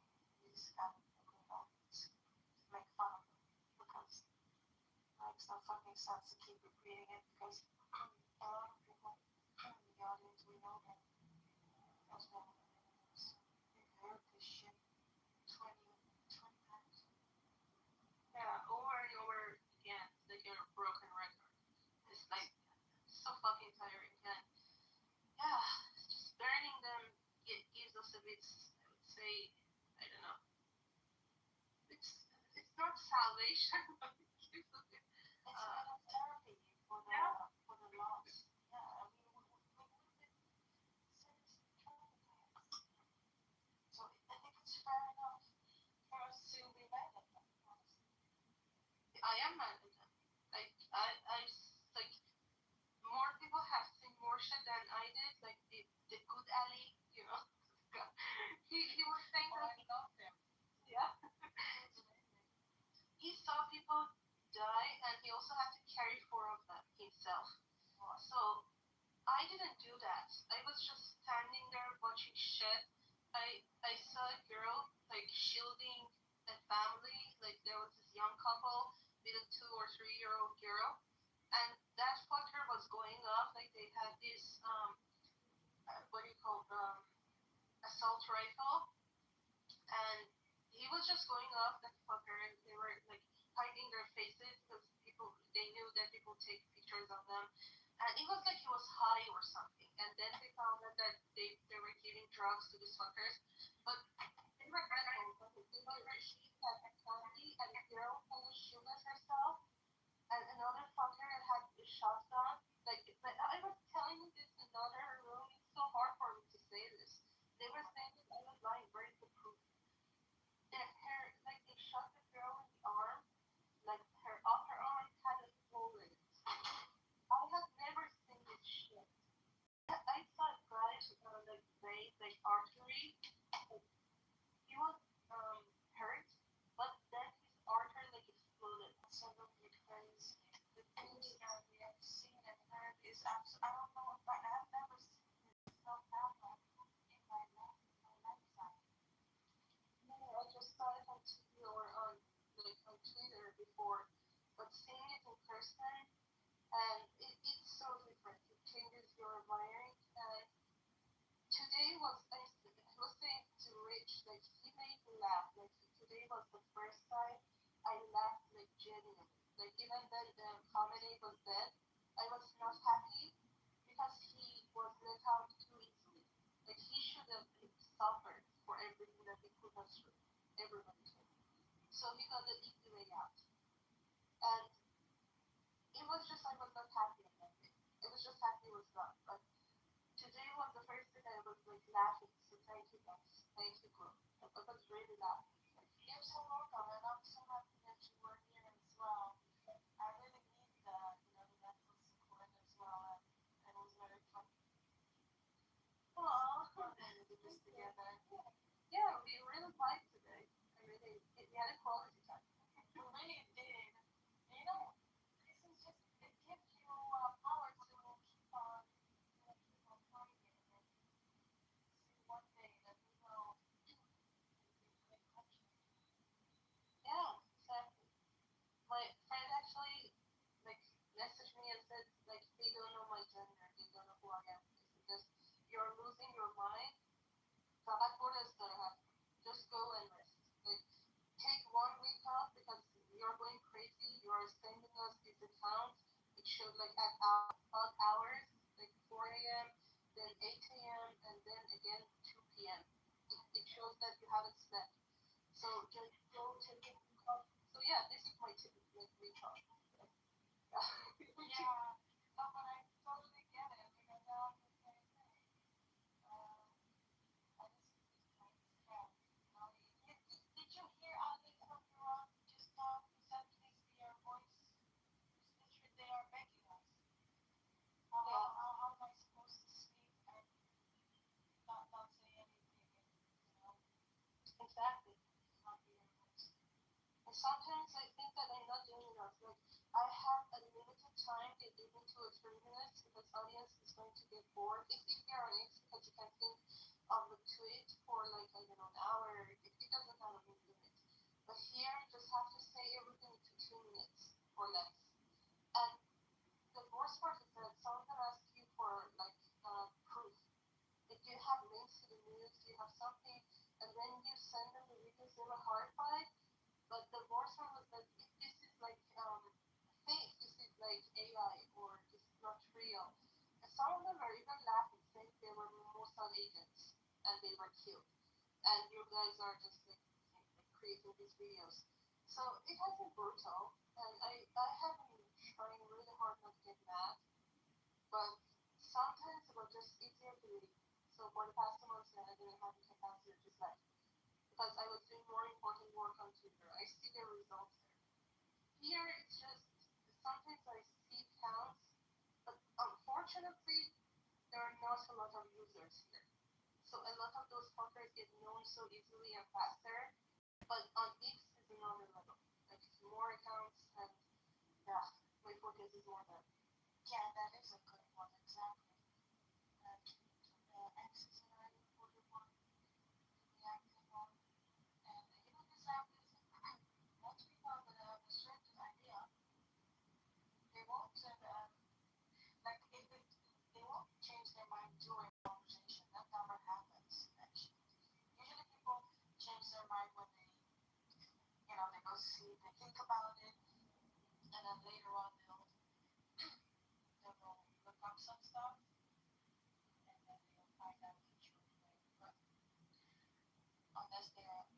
make fun of them because it makes no fucking sense to keep repeating it because a lot of people in the audience, we know them as well. We've heard this shit 20
I don't know. It's not salvation, but it gives a bit.
It's a bit of therapy for the loss. Yeah, I mean, we've been seriously traumatized. So I think it's fair enough for us to be mad at them.
I am mad at them. Like like more people have seen more shit than I did. Like the good Ali, you know. he was saying that.
I love him.
Yeah. He saw people die, and he also had to carry 4 of them himself. So I didn't do that. I was just standing there watching shit. I saw a girl like shielding a family. Like there was this young couple with a 2 or 3-year-old girl, and that fucker was going off. Like they had this what do you call assault rifle, and he was just going off that fucker, and they were like hiding their faces because they knew that people take pictures of them, and it was like he was high or something. And then they found out that they were giving drugs to these fuckers, but they were animals. They were shooting at a family, and a girl kind of shielded herself, and another fucker had a shotgun. Like I was telling you this in another room. It's so hard for me to say this. They were saying that I was lying. Where's the proof? Like they shot the girl in the arm, like her upper arm had a bullet. I have never seen this shit. I saw a guy like vein, like artery. Like, he was hurt, but then his artery like exploded.
Absolutely crazy. The things that we have seen and heard is absolutely. I don't know if I've never seen this stuff happen in my lifetime.
No, I just saw it on TV or on like on Twitter before, but seeing it in person, and it's so different. It changes your wiring. And today I was saying to Rich, like he made me laugh. Like today was the first time I laughed like genuinely. Like even when the comedy was dead, I was not happy because he was let out too easily. Like he should have suffered for everything that he put us through. Everybody did. So he got the easy way out. And it was just I was not happy about it. I was just happy it was done. But today was the first day I was like laughing. So thank you guys. Thank you, girl. I was really laughing.
You're so welcome, and I'm so happy that you were here as well. I really need the mental support as well, and it was very fun.
Aww.
Fun that we did this together.
Yeah, we really liked today. I really, we had a quality time.
We really did. You know, this is just, it gives you power to keep on, keep on fighting and see one day that we will be a great country.
Yeah, exactly. My friend actually like messaged me and said like they don't know my gender, they don't know who I am. Because you're losing your mind. God, what is gonna happen? Just go and rest. Like take 1 week off because you're going crazy. You're sending us these accounts. It showed like at odd hours, like 4 a.m., then 8 a.m., and then again 2 p.m. It shows that you haven't slept. So just go take a week off. So yeah, this is my tip, like week off.
Yeah, no, but I totally get it because I'm the same thing. I just need to stress. Did you hear Ali from Iran just now? He said, please be your voice. Literally, they are begging us. How am I supposed to speak and not say anything and,
Exactly.
not be your voice?
And sometimes I think that I'm not doing enough. Like I have a limited time, they give me 2 or 3 minutes because audience is going to get bored. It's easier on X because you can think of a tweet for like I don't know an hour. It doesn't have a limit. But here you just have to say everything to 2 minutes or less. And the worst part is that someone can ask you for like proof. If you have links to the news, you have something, and when you send them the videos, they were horrified. But the worst one was that if this is like fake, this is like AI or this is not real. And some of them were even laughing, saying they were Mossad agents and they were killed. and you guys are just like creating these videos. So it has been brutal, and I have been trying really hard not to get mad, but sometimes it was just easier to leave. So for the past 2 months, I didn't have the capacity to just left because I was doing more important work on Twitter. I see the results there. Here, it's just sometimes I see counts, but unfortunately, there are not a lot of users here. So a lot of those fuckers get known so easily and faster, but on X is another level. Like more accounts and yeah, my focus is more there.
Yeah, that is a good one, exactly. X is a very important one to be active on. And this app is, most people that have a certain idea, they won't, like, if it, they won't change their mind during conversation. That never happens, actually. Usually people change their mind when they, they go see, they think about it, and then later on they'll go look up some stuff, and then they'll find out the truth later. But unless they're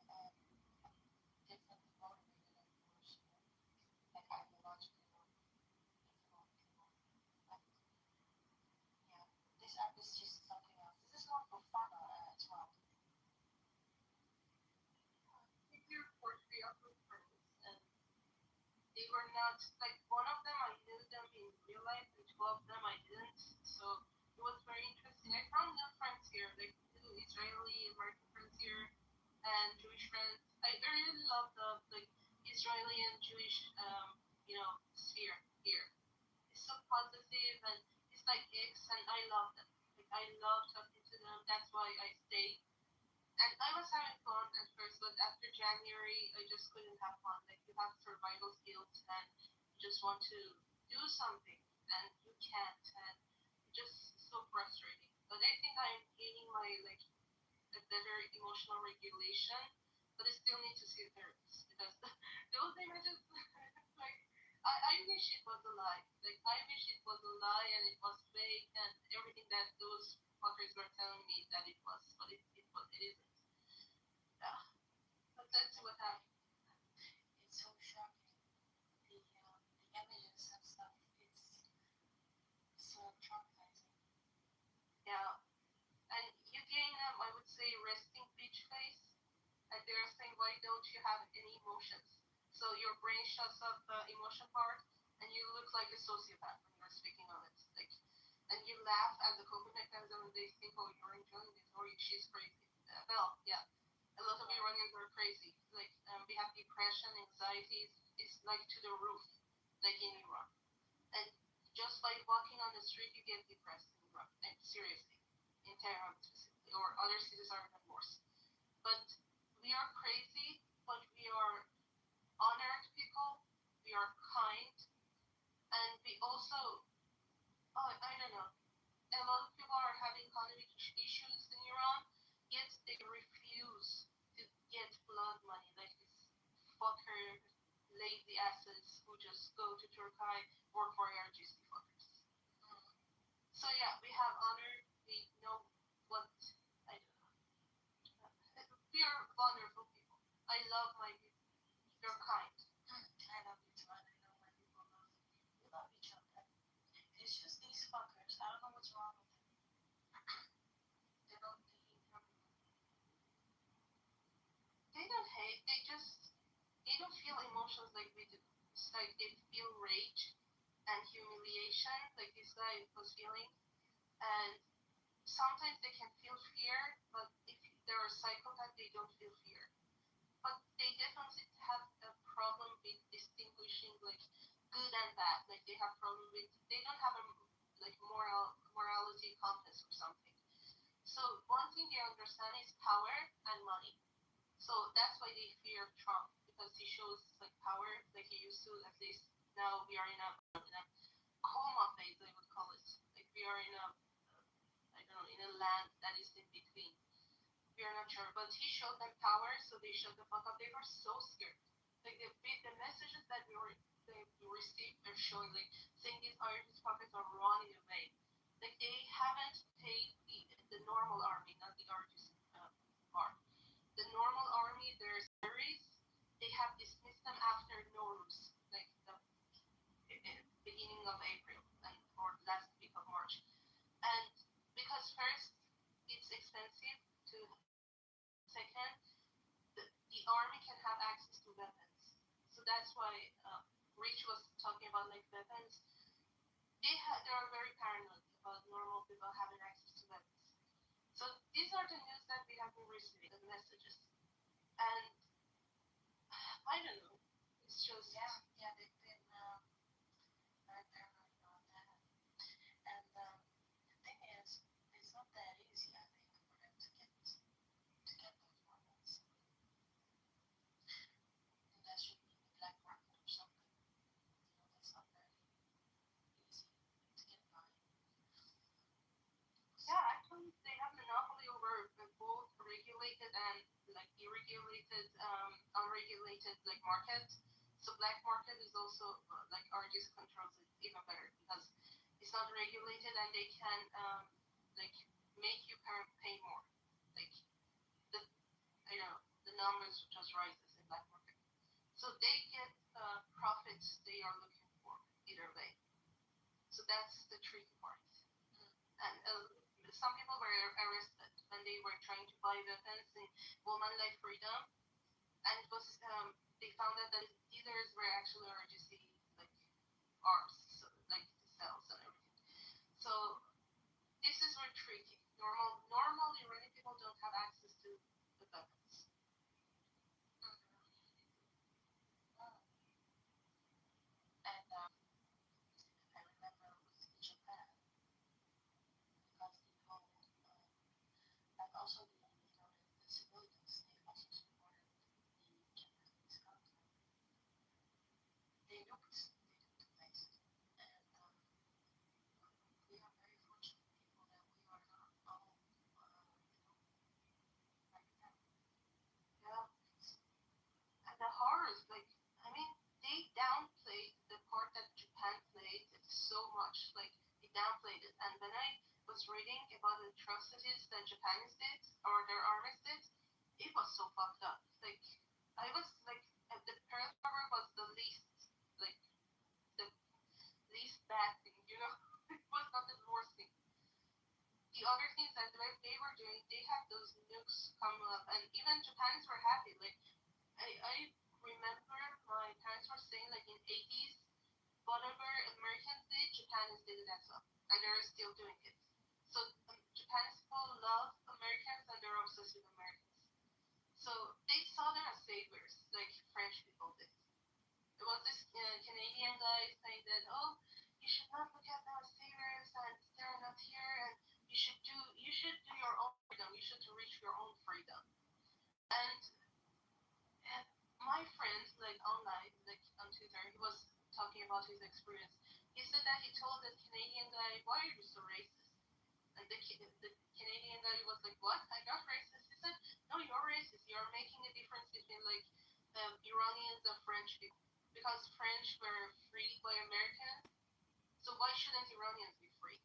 differently motivated, of course, like ideologically or economically. But yeah, this app is just something else. This is more for fun as well.
Here for 3 of my friends, and they were not like one of them I knew them in real life, and 2 of them I didn't. So it was very interesting. I found new friends here, like new Israeli American friends here, and Jewish friends. I really love the like Israeli and Jewish sphere here. It's so positive and it's like X, and I love them. Like I love talking to them. That's why I stay. And I was having fun at first, but after January, I just couldn't have fun. Like you have survival skills, and you just want to do something, and you can't, and it's just so frustrating. But I think I'm gaining my like a better emotional regulation, but I still need to see a therapist because those images, like, I wish it was a lie. Like, I wish it was a lie and it was fake and everything that those fuckers were telling me that it was, but it isn't. Yeah. But that's what happened.
It's so shocking. The images and stuff. It's so traumatizing.
Yeah. And you gain, I would say, resting bitch face. And they're saying, why don't you have any emotions? So your brain shuts off the emotion part, and you look like a sociopath when you're speaking on it. Like, and you laugh at the coping mechanism, and they think, oh, you're enjoying it, or she's crazy. Well, yeah, a lot of Iranians are crazy. Like, we have depression, anxiety. It's like to the roof, like in Iran. And just by walking on the street, you get depressed in Iran. And seriously, in Tehran specifically, or other cities are even worse. But we are crazy, but we are honored people. We are kind, and we also, I don't know. A lot of people are having economic issues in Iran, yet they refuse to get blood money like this fucker, lazy asses who just go to Turkey, work for RGC fuckers. So yeah, we have honor. We know what I don't know. We are wonderful people. I love my people. You're kind.
I love you too, and I know my people love you. We love each other. It's just these fuckers. I don't know what's wrong with them. They don't hate everyone.
They don't hate. They don't feel emotions like we do. It's like they feel rage and humiliation, like this guy was feeling, and sometimes they can feel fear, but if they're a psychopath, they don't feel fear. But they definitely have a problem with distinguishing like good and bad. Like they have problem with they don't have a like morality compass or something. So one thing they understand is power and money. So that's why they fear Trump because he shows like power like he used to. At least now we are in a coma phase, I would call it. Like we are in a I don't know in a land that is in between. We are not sure, but he showed them power, so they shut the fuck up. They were so scared. Like the messages that they received are showing, like saying these Irish pockets are running away. Like they haven't paid the normal army, not the Irish part. normal army, there's series. They have dismissed them after norms, like the beginning of April or last week of March. And because first, it's expensive to second, the army can have access to weapons. So that's why Rich was talking about like weapons. They are very paranoid about normal people having access to weapons. So these are the news that we have been receiving, the messages. And I don't know. It's just
they've been very paranoid about that. And the thing is, it's not that easy, I think, for them to get those weapons. Unless you need the black market or something. That's not very easy to get by.
Yeah, actually, they have monopoly over both regulated and like irregulated, unregulated like market. So black market is also like Argus controls it even better because it's not regulated and they can like make you pay more. Like the the numbers just rises in black market. So they get profits they are looking for either way. So that's the tricky part. And some people were arrested when they were trying to buy weapons in Woman Life Freedom, and it was they found out that dealers were actually RGC like arms, so, like the cells and everything. So this is very tricky. Normally, Iranian people don't have access to the weapons.
And I remember with Japan, because the whole, and also the civilians, they also supported the Japanese counter. They looked the place, and we are very fortunate people that we are not all, like them.
Yeah. And the horrors, like I mean, they downplayed the part that Japan played so much. Like they downplayed it. And when I was reading about the atrocities that Japanese did or their armies did, it was so fucked up. Like I was like, the Pearl Harbor was the least, like the least bad thing. It was not the worst thing. The other things that they were doing, they had those nukes come up, and even Japanese were happy. Like I remember my parents were saying like in 80s, whatever Americans did, Japanese did it as well, and they're still doing it. So Japanese people love Americans and they're obsessed with Americans. So they saw them as saviors, like French people did. There was this Canadian guy saying that, oh, you should not look at them as saviors and they're not here, and you should do your own freedom. You should reach your own freedom. And my friend, like online, like on Twitter, he was talking about his experience. He said that he told that Canadian guy, "Why are you so racist?" And the Canadian guy was like, "What? I'm not racist." He said, "No, you're racist. You're making a difference between like Iranians and French people because French were freed by Americans. So why shouldn't Iranians be free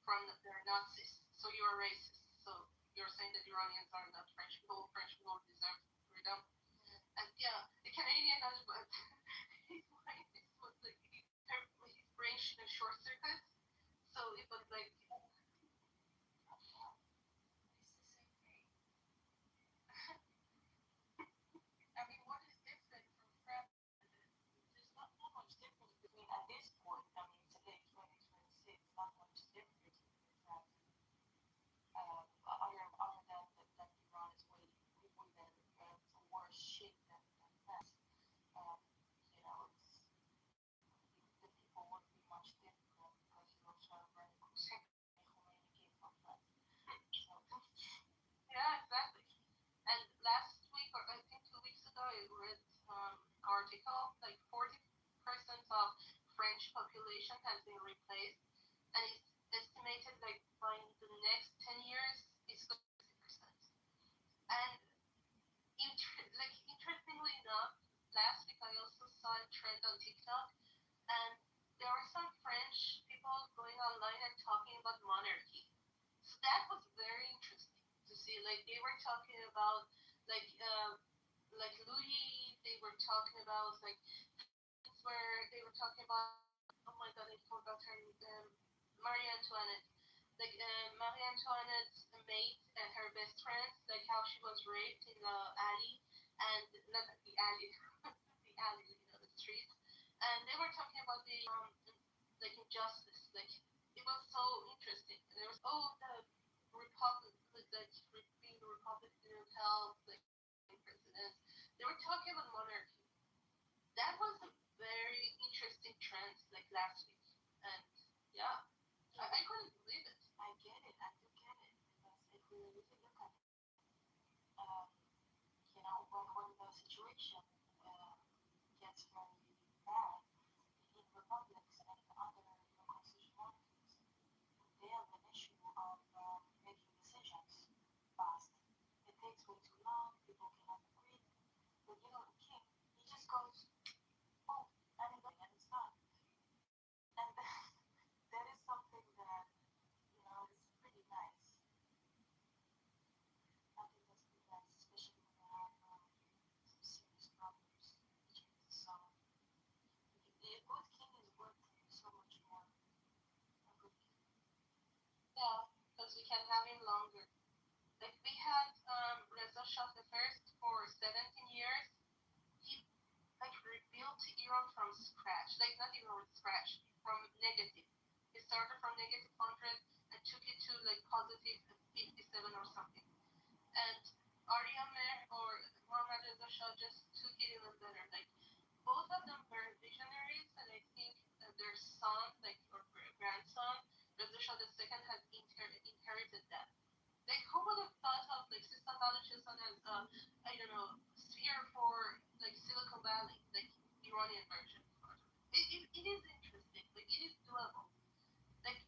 from their Nazis? So you're racist. So you're saying that Iranians are not French people. French people deserve freedom." And yeah, the Canadian guy, but his mind was like his brain short circuit. So it was like
It's the same thing. I mean, what is different from France? There's not much difference between, at this point, I mean, today, 2026, not much difference between France other than that Iran is way worse shape than France. It's the people would be much different because you also have radical Khomeini came from France. So,
yeah, exactly. And last week, or I think 2 weeks ago, I read article like 40% of French population has been replaced, and it's estimated like by the next 10 years, it's going to be 60%. And interestingly enough, last week I also saw a trend on TikTok, and there were some French people going online and talking about monarchy. So that was very interesting to see. Like they were talking about Like Louis, they were talking about where they were talking about. Oh my God, I forgot her name. Marie Antoinette. Marie Antoinette's mate and her best friends, like how she was raped in the alley, and not the alley, the alley, the street. And they were talking about the injustice. Like it was so interesting. And there was the republic, being the Republican held presidents. They were talking about monarchy. That was a very interesting trend last week, and yeah, I couldn't believe it.
I get it. I do get it because if we really look at it, um, when the situation gets very bad in republics and in other constitutional monarchies, they have an issue of making decisions fast. It takes way too long. People cannot agree. But the king, he just goes, oh, and it's done. And that is something that is pretty nice. I think that's pretty nice, especially when you have some serious problems between the son. A good king is worth so much more. A good king.
Yeah, because we can have him longer. Like we had Reza Shah the First for 17 years. He rebuilt Iran from scratch. Like not even from scratch, from negative. He started from negative 100 and took it to positive 57 or something. And Aryamer or Mohammad Reza Shah just took it even better. Like both of them were visionaries, and I think their son, or grandson, Reza Shah II, has inherited that. Like who would have thought of Sistan Balochistan as I don't know, sphere for Silicon Valley, Iranian version. It is interesting. It is doable. Like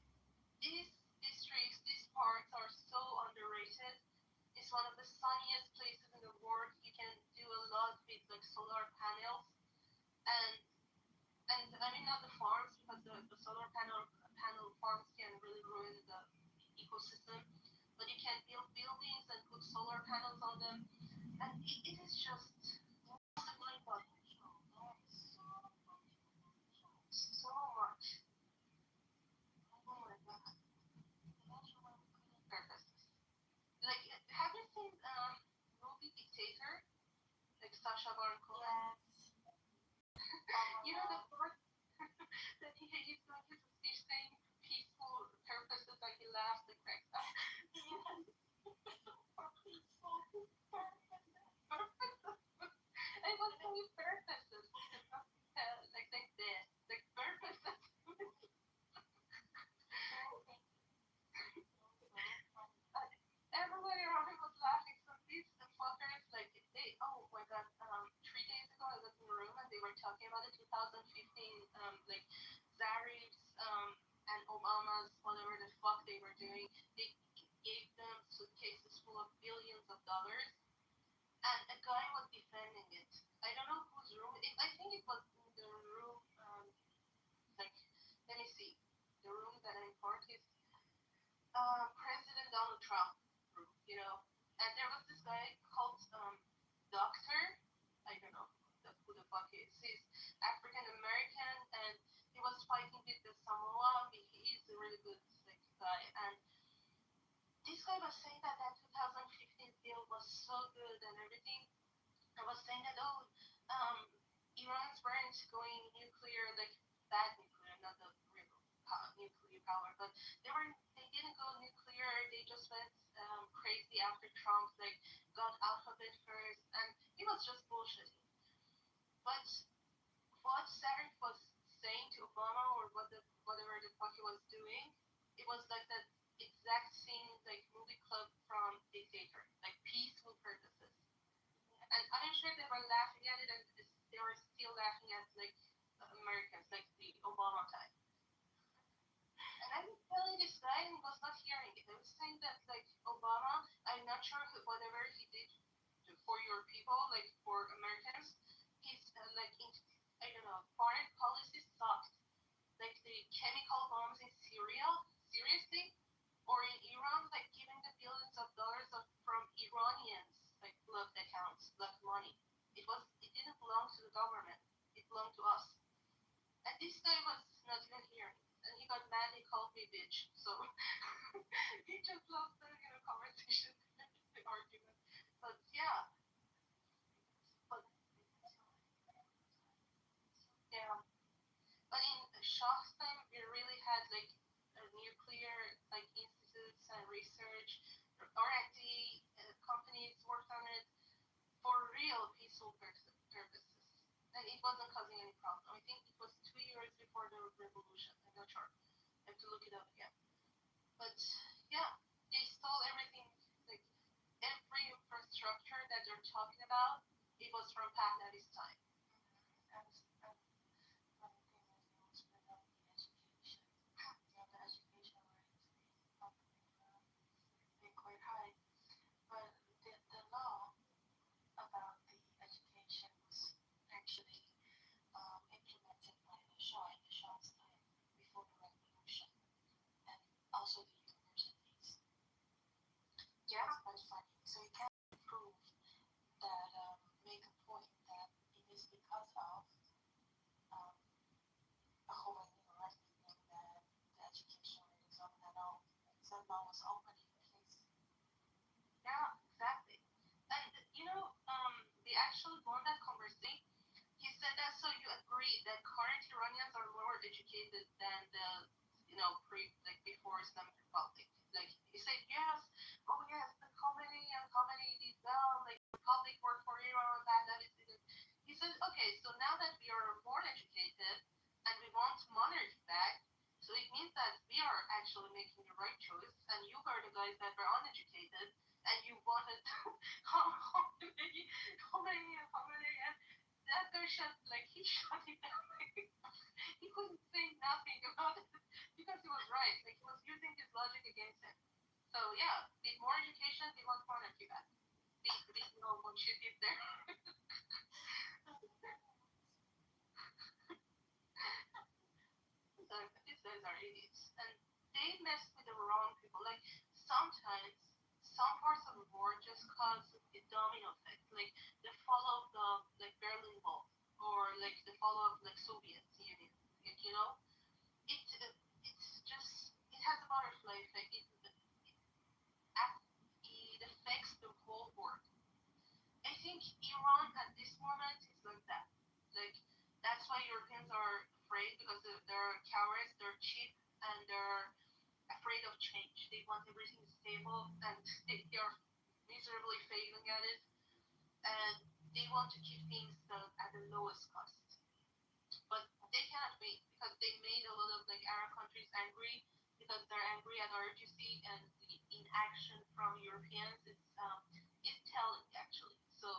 these districts, these parts are so underrated. It's one of the sunniest places in the world. You can do a lot with solar panels, and I mean not the farms, because the solar panel farms can really ruin the ecosystem. But you can build buildings and put solar panels on them, and it is just mind boggling. So much. Oh my God. Purposes. Have you seen movie Dictator? Sacha Baron Cohen.
Yes.
The part that he's doing his speech saying peaceful purposes, he laughs and cracks up.
For peaceful purposes.
I was saying purposes, like this, purposes. Everybody around me was laughing. So these fuckers, oh my God, 3 days ago I was in a room and they were talking about the 2015, Zarif's, and Obama's, whatever the fuck they were doing. They gave them suitcases full of billions of dollars, and a guy was defending it. I don't know whose room. I think it was in the room, let me see, the room that I'm part is President Donald Trump room, and there was this guy called Doctor. I don't know who the fuck he is. He's African American, and he was fighting with the Samoa. He is a really good guy, and this guy was saying that 2015 deal was so good and everything. I was saying that Iran's weren't going nuclear, bad nuclear, not the real nuclear power, but they didn't go nuclear. They just went crazy after Trump got out of it first, and it was just bullshitting. But what Zarif was saying to Obama, or whatever the fuck he was doing, it was that exact same movie club from Dictator, peaceful purposes. And I'm sure they were laughing at it, and they were still laughing at Americans, the Obama type. And I was telling this guy, and he was not hearing it. I was saying that Obama, I'm not sure whatever he did for your people, for Americans, his I don't know, foreign policy sucked. The chemical bombs in Syria, seriously, or in Iran, giving the billions of dollars from Iranians, look, this guy was not even hearing, and he got mad. He called me bitch. So he just lost the conversation, the argument. But yeah, but yeah. But in Shah's time, we really had like nuclear like institutes and research, R&D companies worked on it for real peaceful purposes, and it wasn't causing any problem. I think it was 2 years before the revolution. I'm not sure. I have to look it up again. But yeah, they stole everything. Like every infrastructure that they're talking about, it was from Pahlavi's time.
And one thing that you also bring up the education. The education rates being quite high. But the law about the education was actually implemented by the Shah in the Shah's time before the revolution, and also the universities.
Yeah.
It's quite funny. So you can prove that, make a point that it is because of Khomeini arresting him that the education rate is up and all. So law was already in place.
Yeah, exactly. And the actual one that conversation, he said that so you agree that current Iranians are more educated than the before Islamic Republic. Like he said yes, oh yes, the Khomeini did well, like Republic worked for Iran, that is it. He said, okay, so now that we are more educated and we want monarchy back, so it means that we are actually making the right choice, and you were the guys that were uneducated, and you wanted Khomeini, and that guy he shut it down. He couldn't say nothing about it because he was right. Like he was using his logic against him. So yeah, with more education, we want monarchy back. We know what you did there. So these guys are idiots, and they mess with the wrong people. Like sometimes some parts of the war just cause a domino effect. Like the fall of the Berlin Wall, or like the fall of Soviet Union. Like, it's just it has a butterfly effect. It affects the whole world. I think Iran at this moment is like that. Like that's why Europeans are afraid because they're cowards, they're cheap, and they're afraid of change. They want everything stable, and they're miserably failing at it, and they want to keep things at the lowest cost. But they cannot wait because they made a lot of Arab countries angry because they're angry at RGC, and the inaction from Europeans is telling actually. So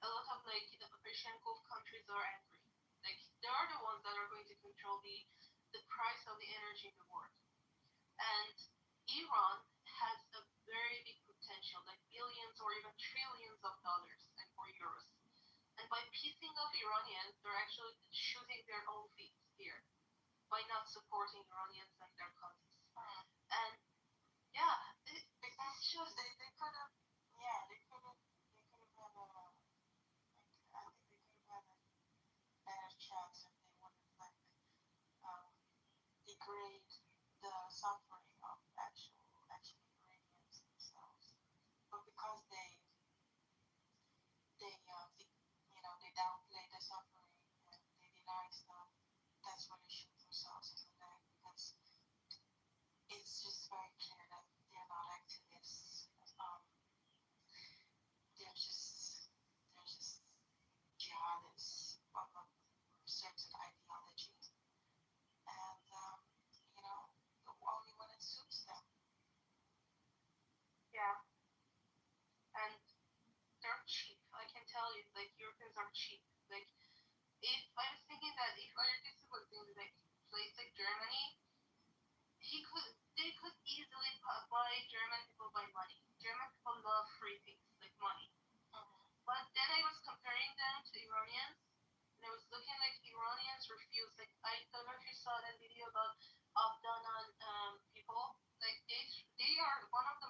a lot of the Persian Gulf countries are angry. Like they are the ones that are going to control the price of the energy in the world. And Iran has a very big potential, like billions or even trillions of dollars or euros. And by pissing off Iranians, they're actually shooting their own feet here by not supporting Iranians and their causes. And yeah, it's just
they could have, yeah, they could have had a, I think they could have had a better chance if they wouldn't degrade the suffering of actual Iranians themselves. But because they downplay the suffering and they deny stuff, that's when they shoot themselves in the leg, because it's just very clear that they're not activists. They're just jihadists of a certain ideology, and only when it suits them.
yeah, and they're cheap. I can tell you, Europeans are cheap. Like if I was thinking that if RGC was in place like Germany, they could easily buy German people by money. German people love free things like money. But then I was comparing them to Iranians, and I was looking Iranians refuse. Like I don't know if you saw that video about Afghan people. Like they are one of the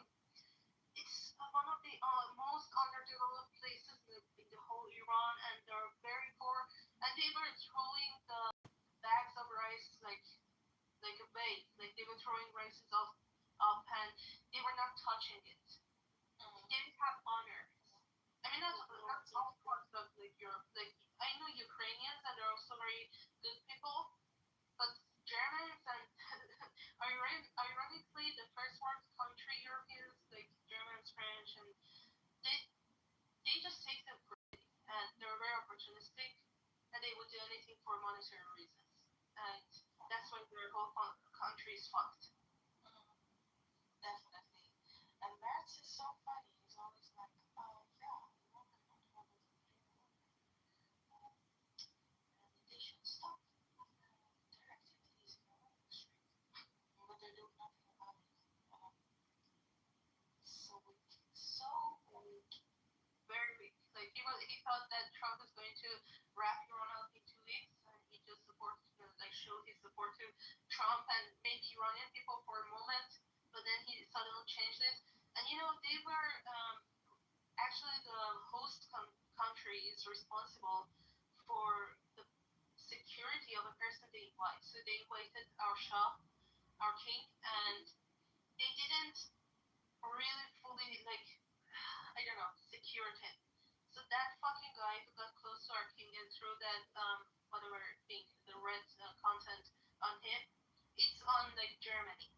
one of the most underdeveloped places in the whole Iran, and they're very poor. And they were throwing the bags of rice throwing races up, and they were not touching it. They have honor. I mean, not all parts of like Europe. Like I know Ukrainians and they're also very good people, but Germans and ironically, the first world country Europeans like Germans, French, and they just take them great, and they're very opportunistic, and they would do anything for monetary reasons, and that's why their whole country is fucked.
Definitely. And Max is so funny. He's always like, oh, yeah, women don't have a and they should stop their activities in the industry. But they're doing nothing about it. So weak. So weak.
Very weak. Like he thought that Trump was going to wrap Iran up in 2 weeks, and he just showed his support to Trump and maybe Iranian people for a moment, but then he suddenly changed it. And they were actually the host country is responsible for the security of a person they invite. So they invited our Shah, our king, and they didn't really fully I don't know, secured him. So that fucking guy who got close to our king and threw that whatever thing, the red content on him, it's on Germany.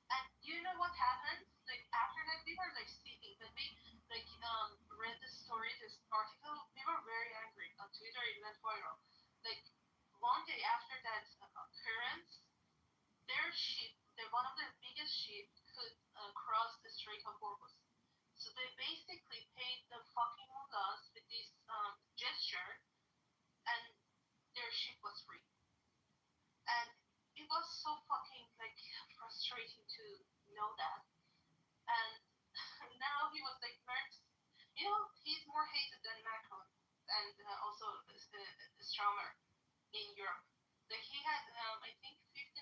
And you know what happened? After that, we were sleeping, but we read the story, this article. We were very angry on Twitter. It went viral. One day after that occurrence, their ship, one of their biggest ships, could cross the Strait of Hormuz. So they basically paid the fucking mullahs with this gesture, and their ship was free. And it was so fucking frustrating to know that. And now he was Merz. He's more hated than Macron, and also stronger in Europe. He had I think 15%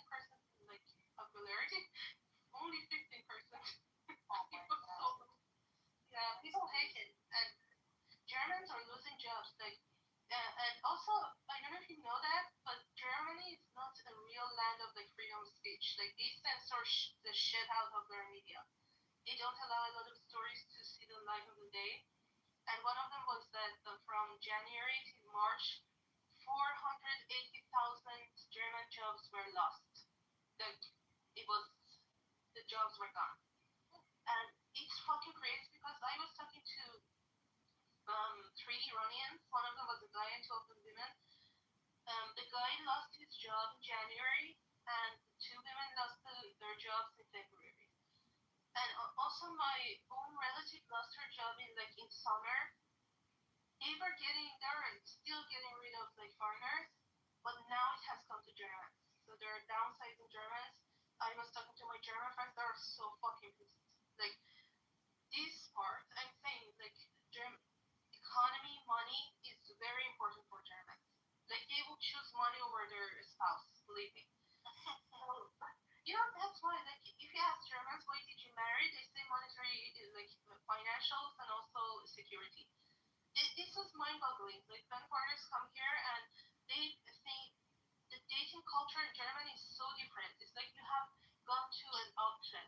popularity, only 15%. Yeah, people hate it, and Germans are losing jobs. And also, I don't know if you know that, but Germany is not a real land of freedom of speech. They censor the shit out of their media. They don't allow a lot of stories to see the light of the day. And one of them was that from January to March, 480,000 German jobs were lost. The jobs were gone. And it's fucking crazy because I was talking to 3 Iranians. One of them was a guy and 2 of them women. The guy lost his job in January, and 2 women lost their jobs in February. And also my own relative lost her job in summer. They were still getting rid of foreigners, but now it has come to Germans. So they're downsizing Germans. I was talking to my German friends. They're so fucking pissed. This part, I'm saying German economy, money is very important for Germans. They will choose money over their spouse, believe me. So, that's why, if you ask Germans, why did you marry? They say monetary, financials, and also security. This was mind-boggling. When foreigners come here and they think the dating culture in Germany is so different. It's you have gone to an auction.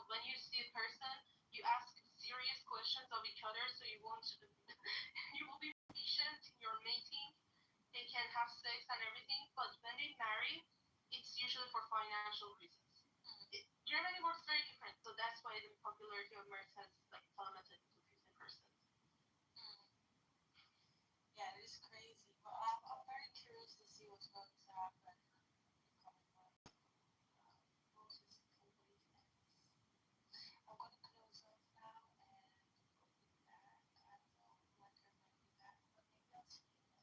When you see a person, you ask serious questions of each other, so you won't. You will be patient in your mating. They can have sex and everything, but when they marry, it's usually for financial reasons. Germany works very different, so that's why the popularity of Merz has plummeted to 15%.
Yeah, it is crazy. But I'm very curious to see what's going to happen in the coming months. Most is completely ends. I'm going to close off now, and we'll be back. I don't know when they're going to be back, but maybe I'll see you then.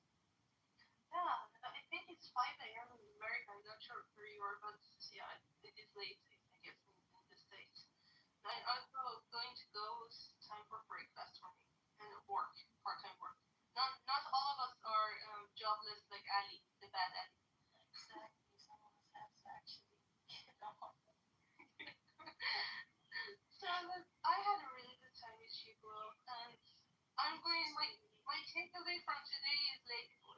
Yeah, I think it's 5 a.m. in America. I'm not sure where you are, but yeah, it is late, I guess, in the States. And I'm also going to go. It's time for breakfast for me and work, part-time work. Not all of us are jobless like Ali, the bad Ali.
Exactly. Some of us have to actually get off.
So I had a really good time with Chico, and I'm going. My takeaway from today is let it go.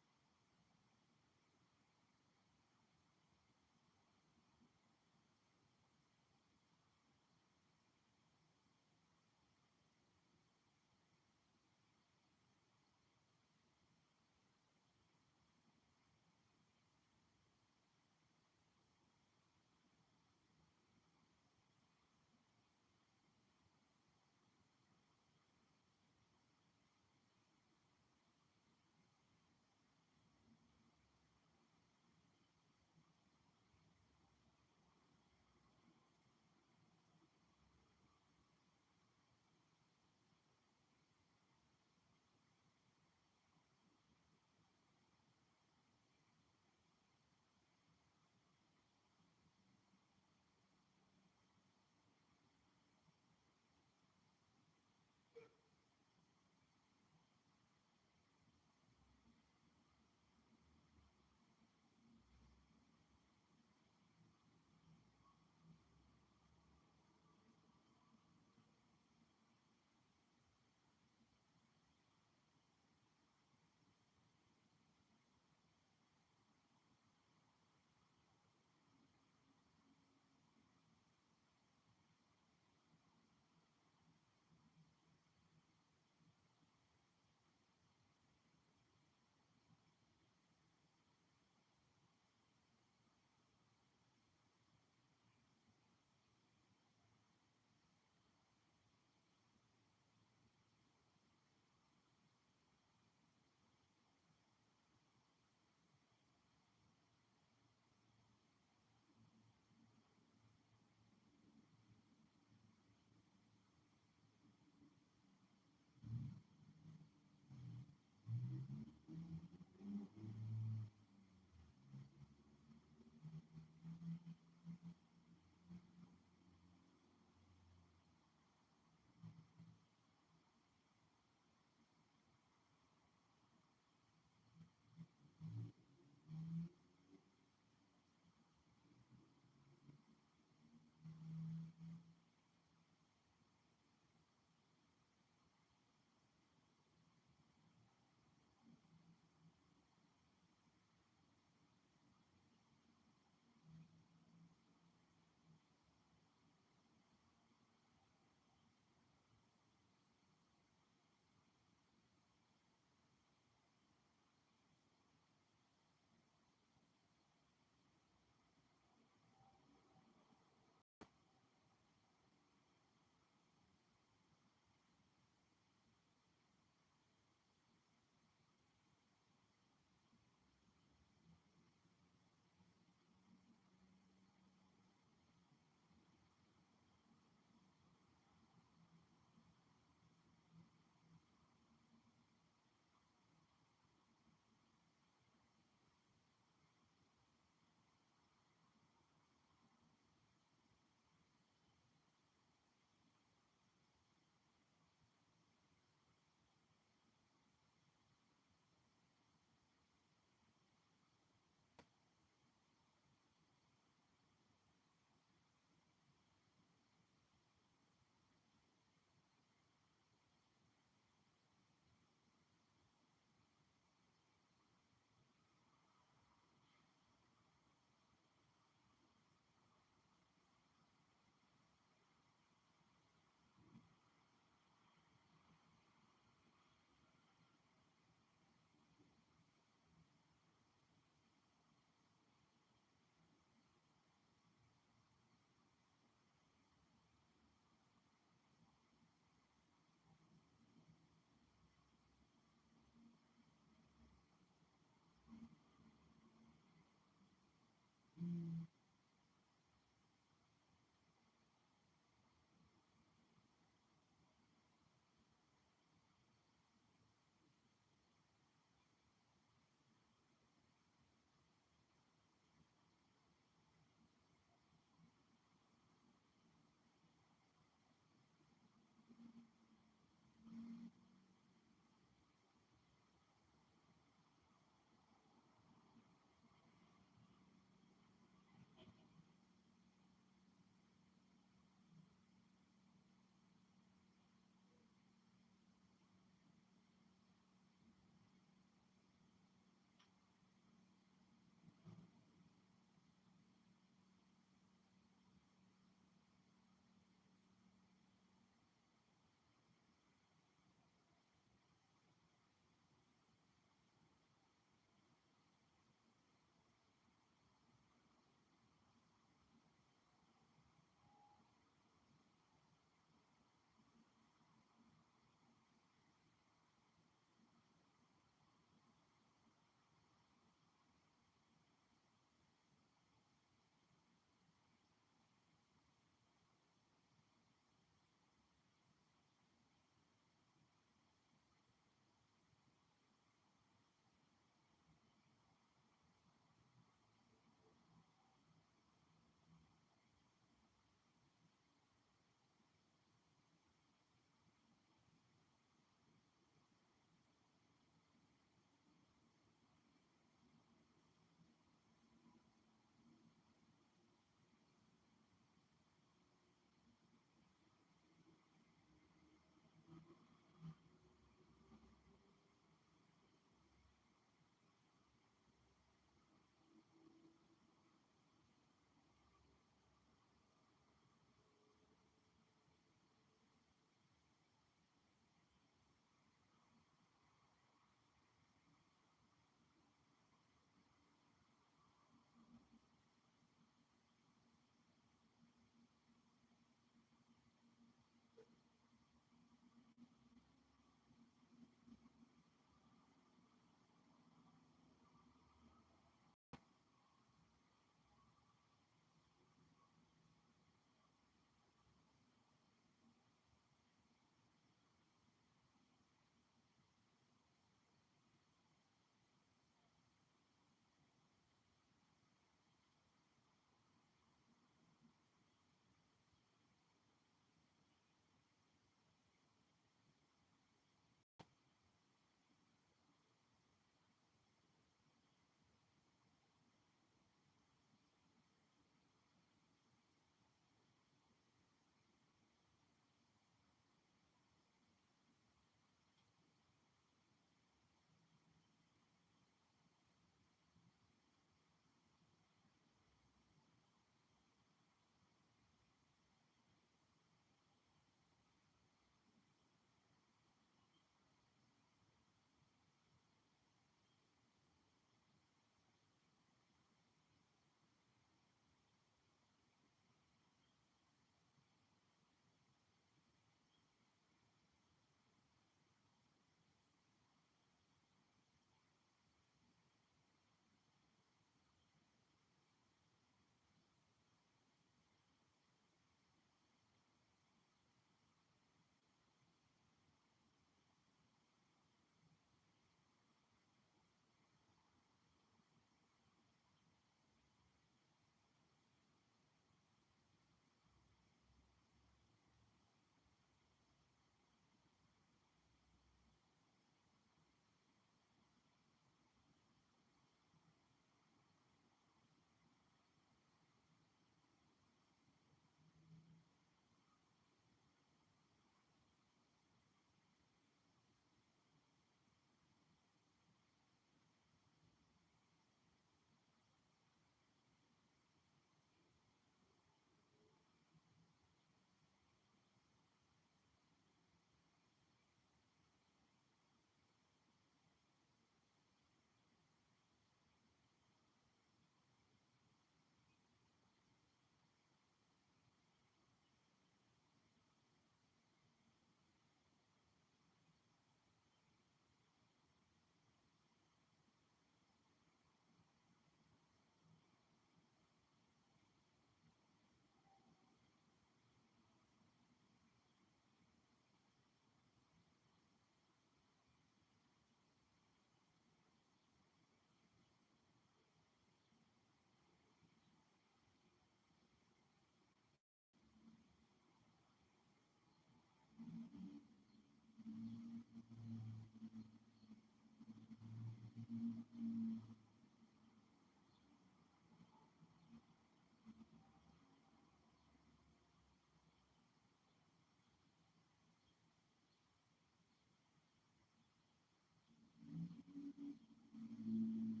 Mm-hmm.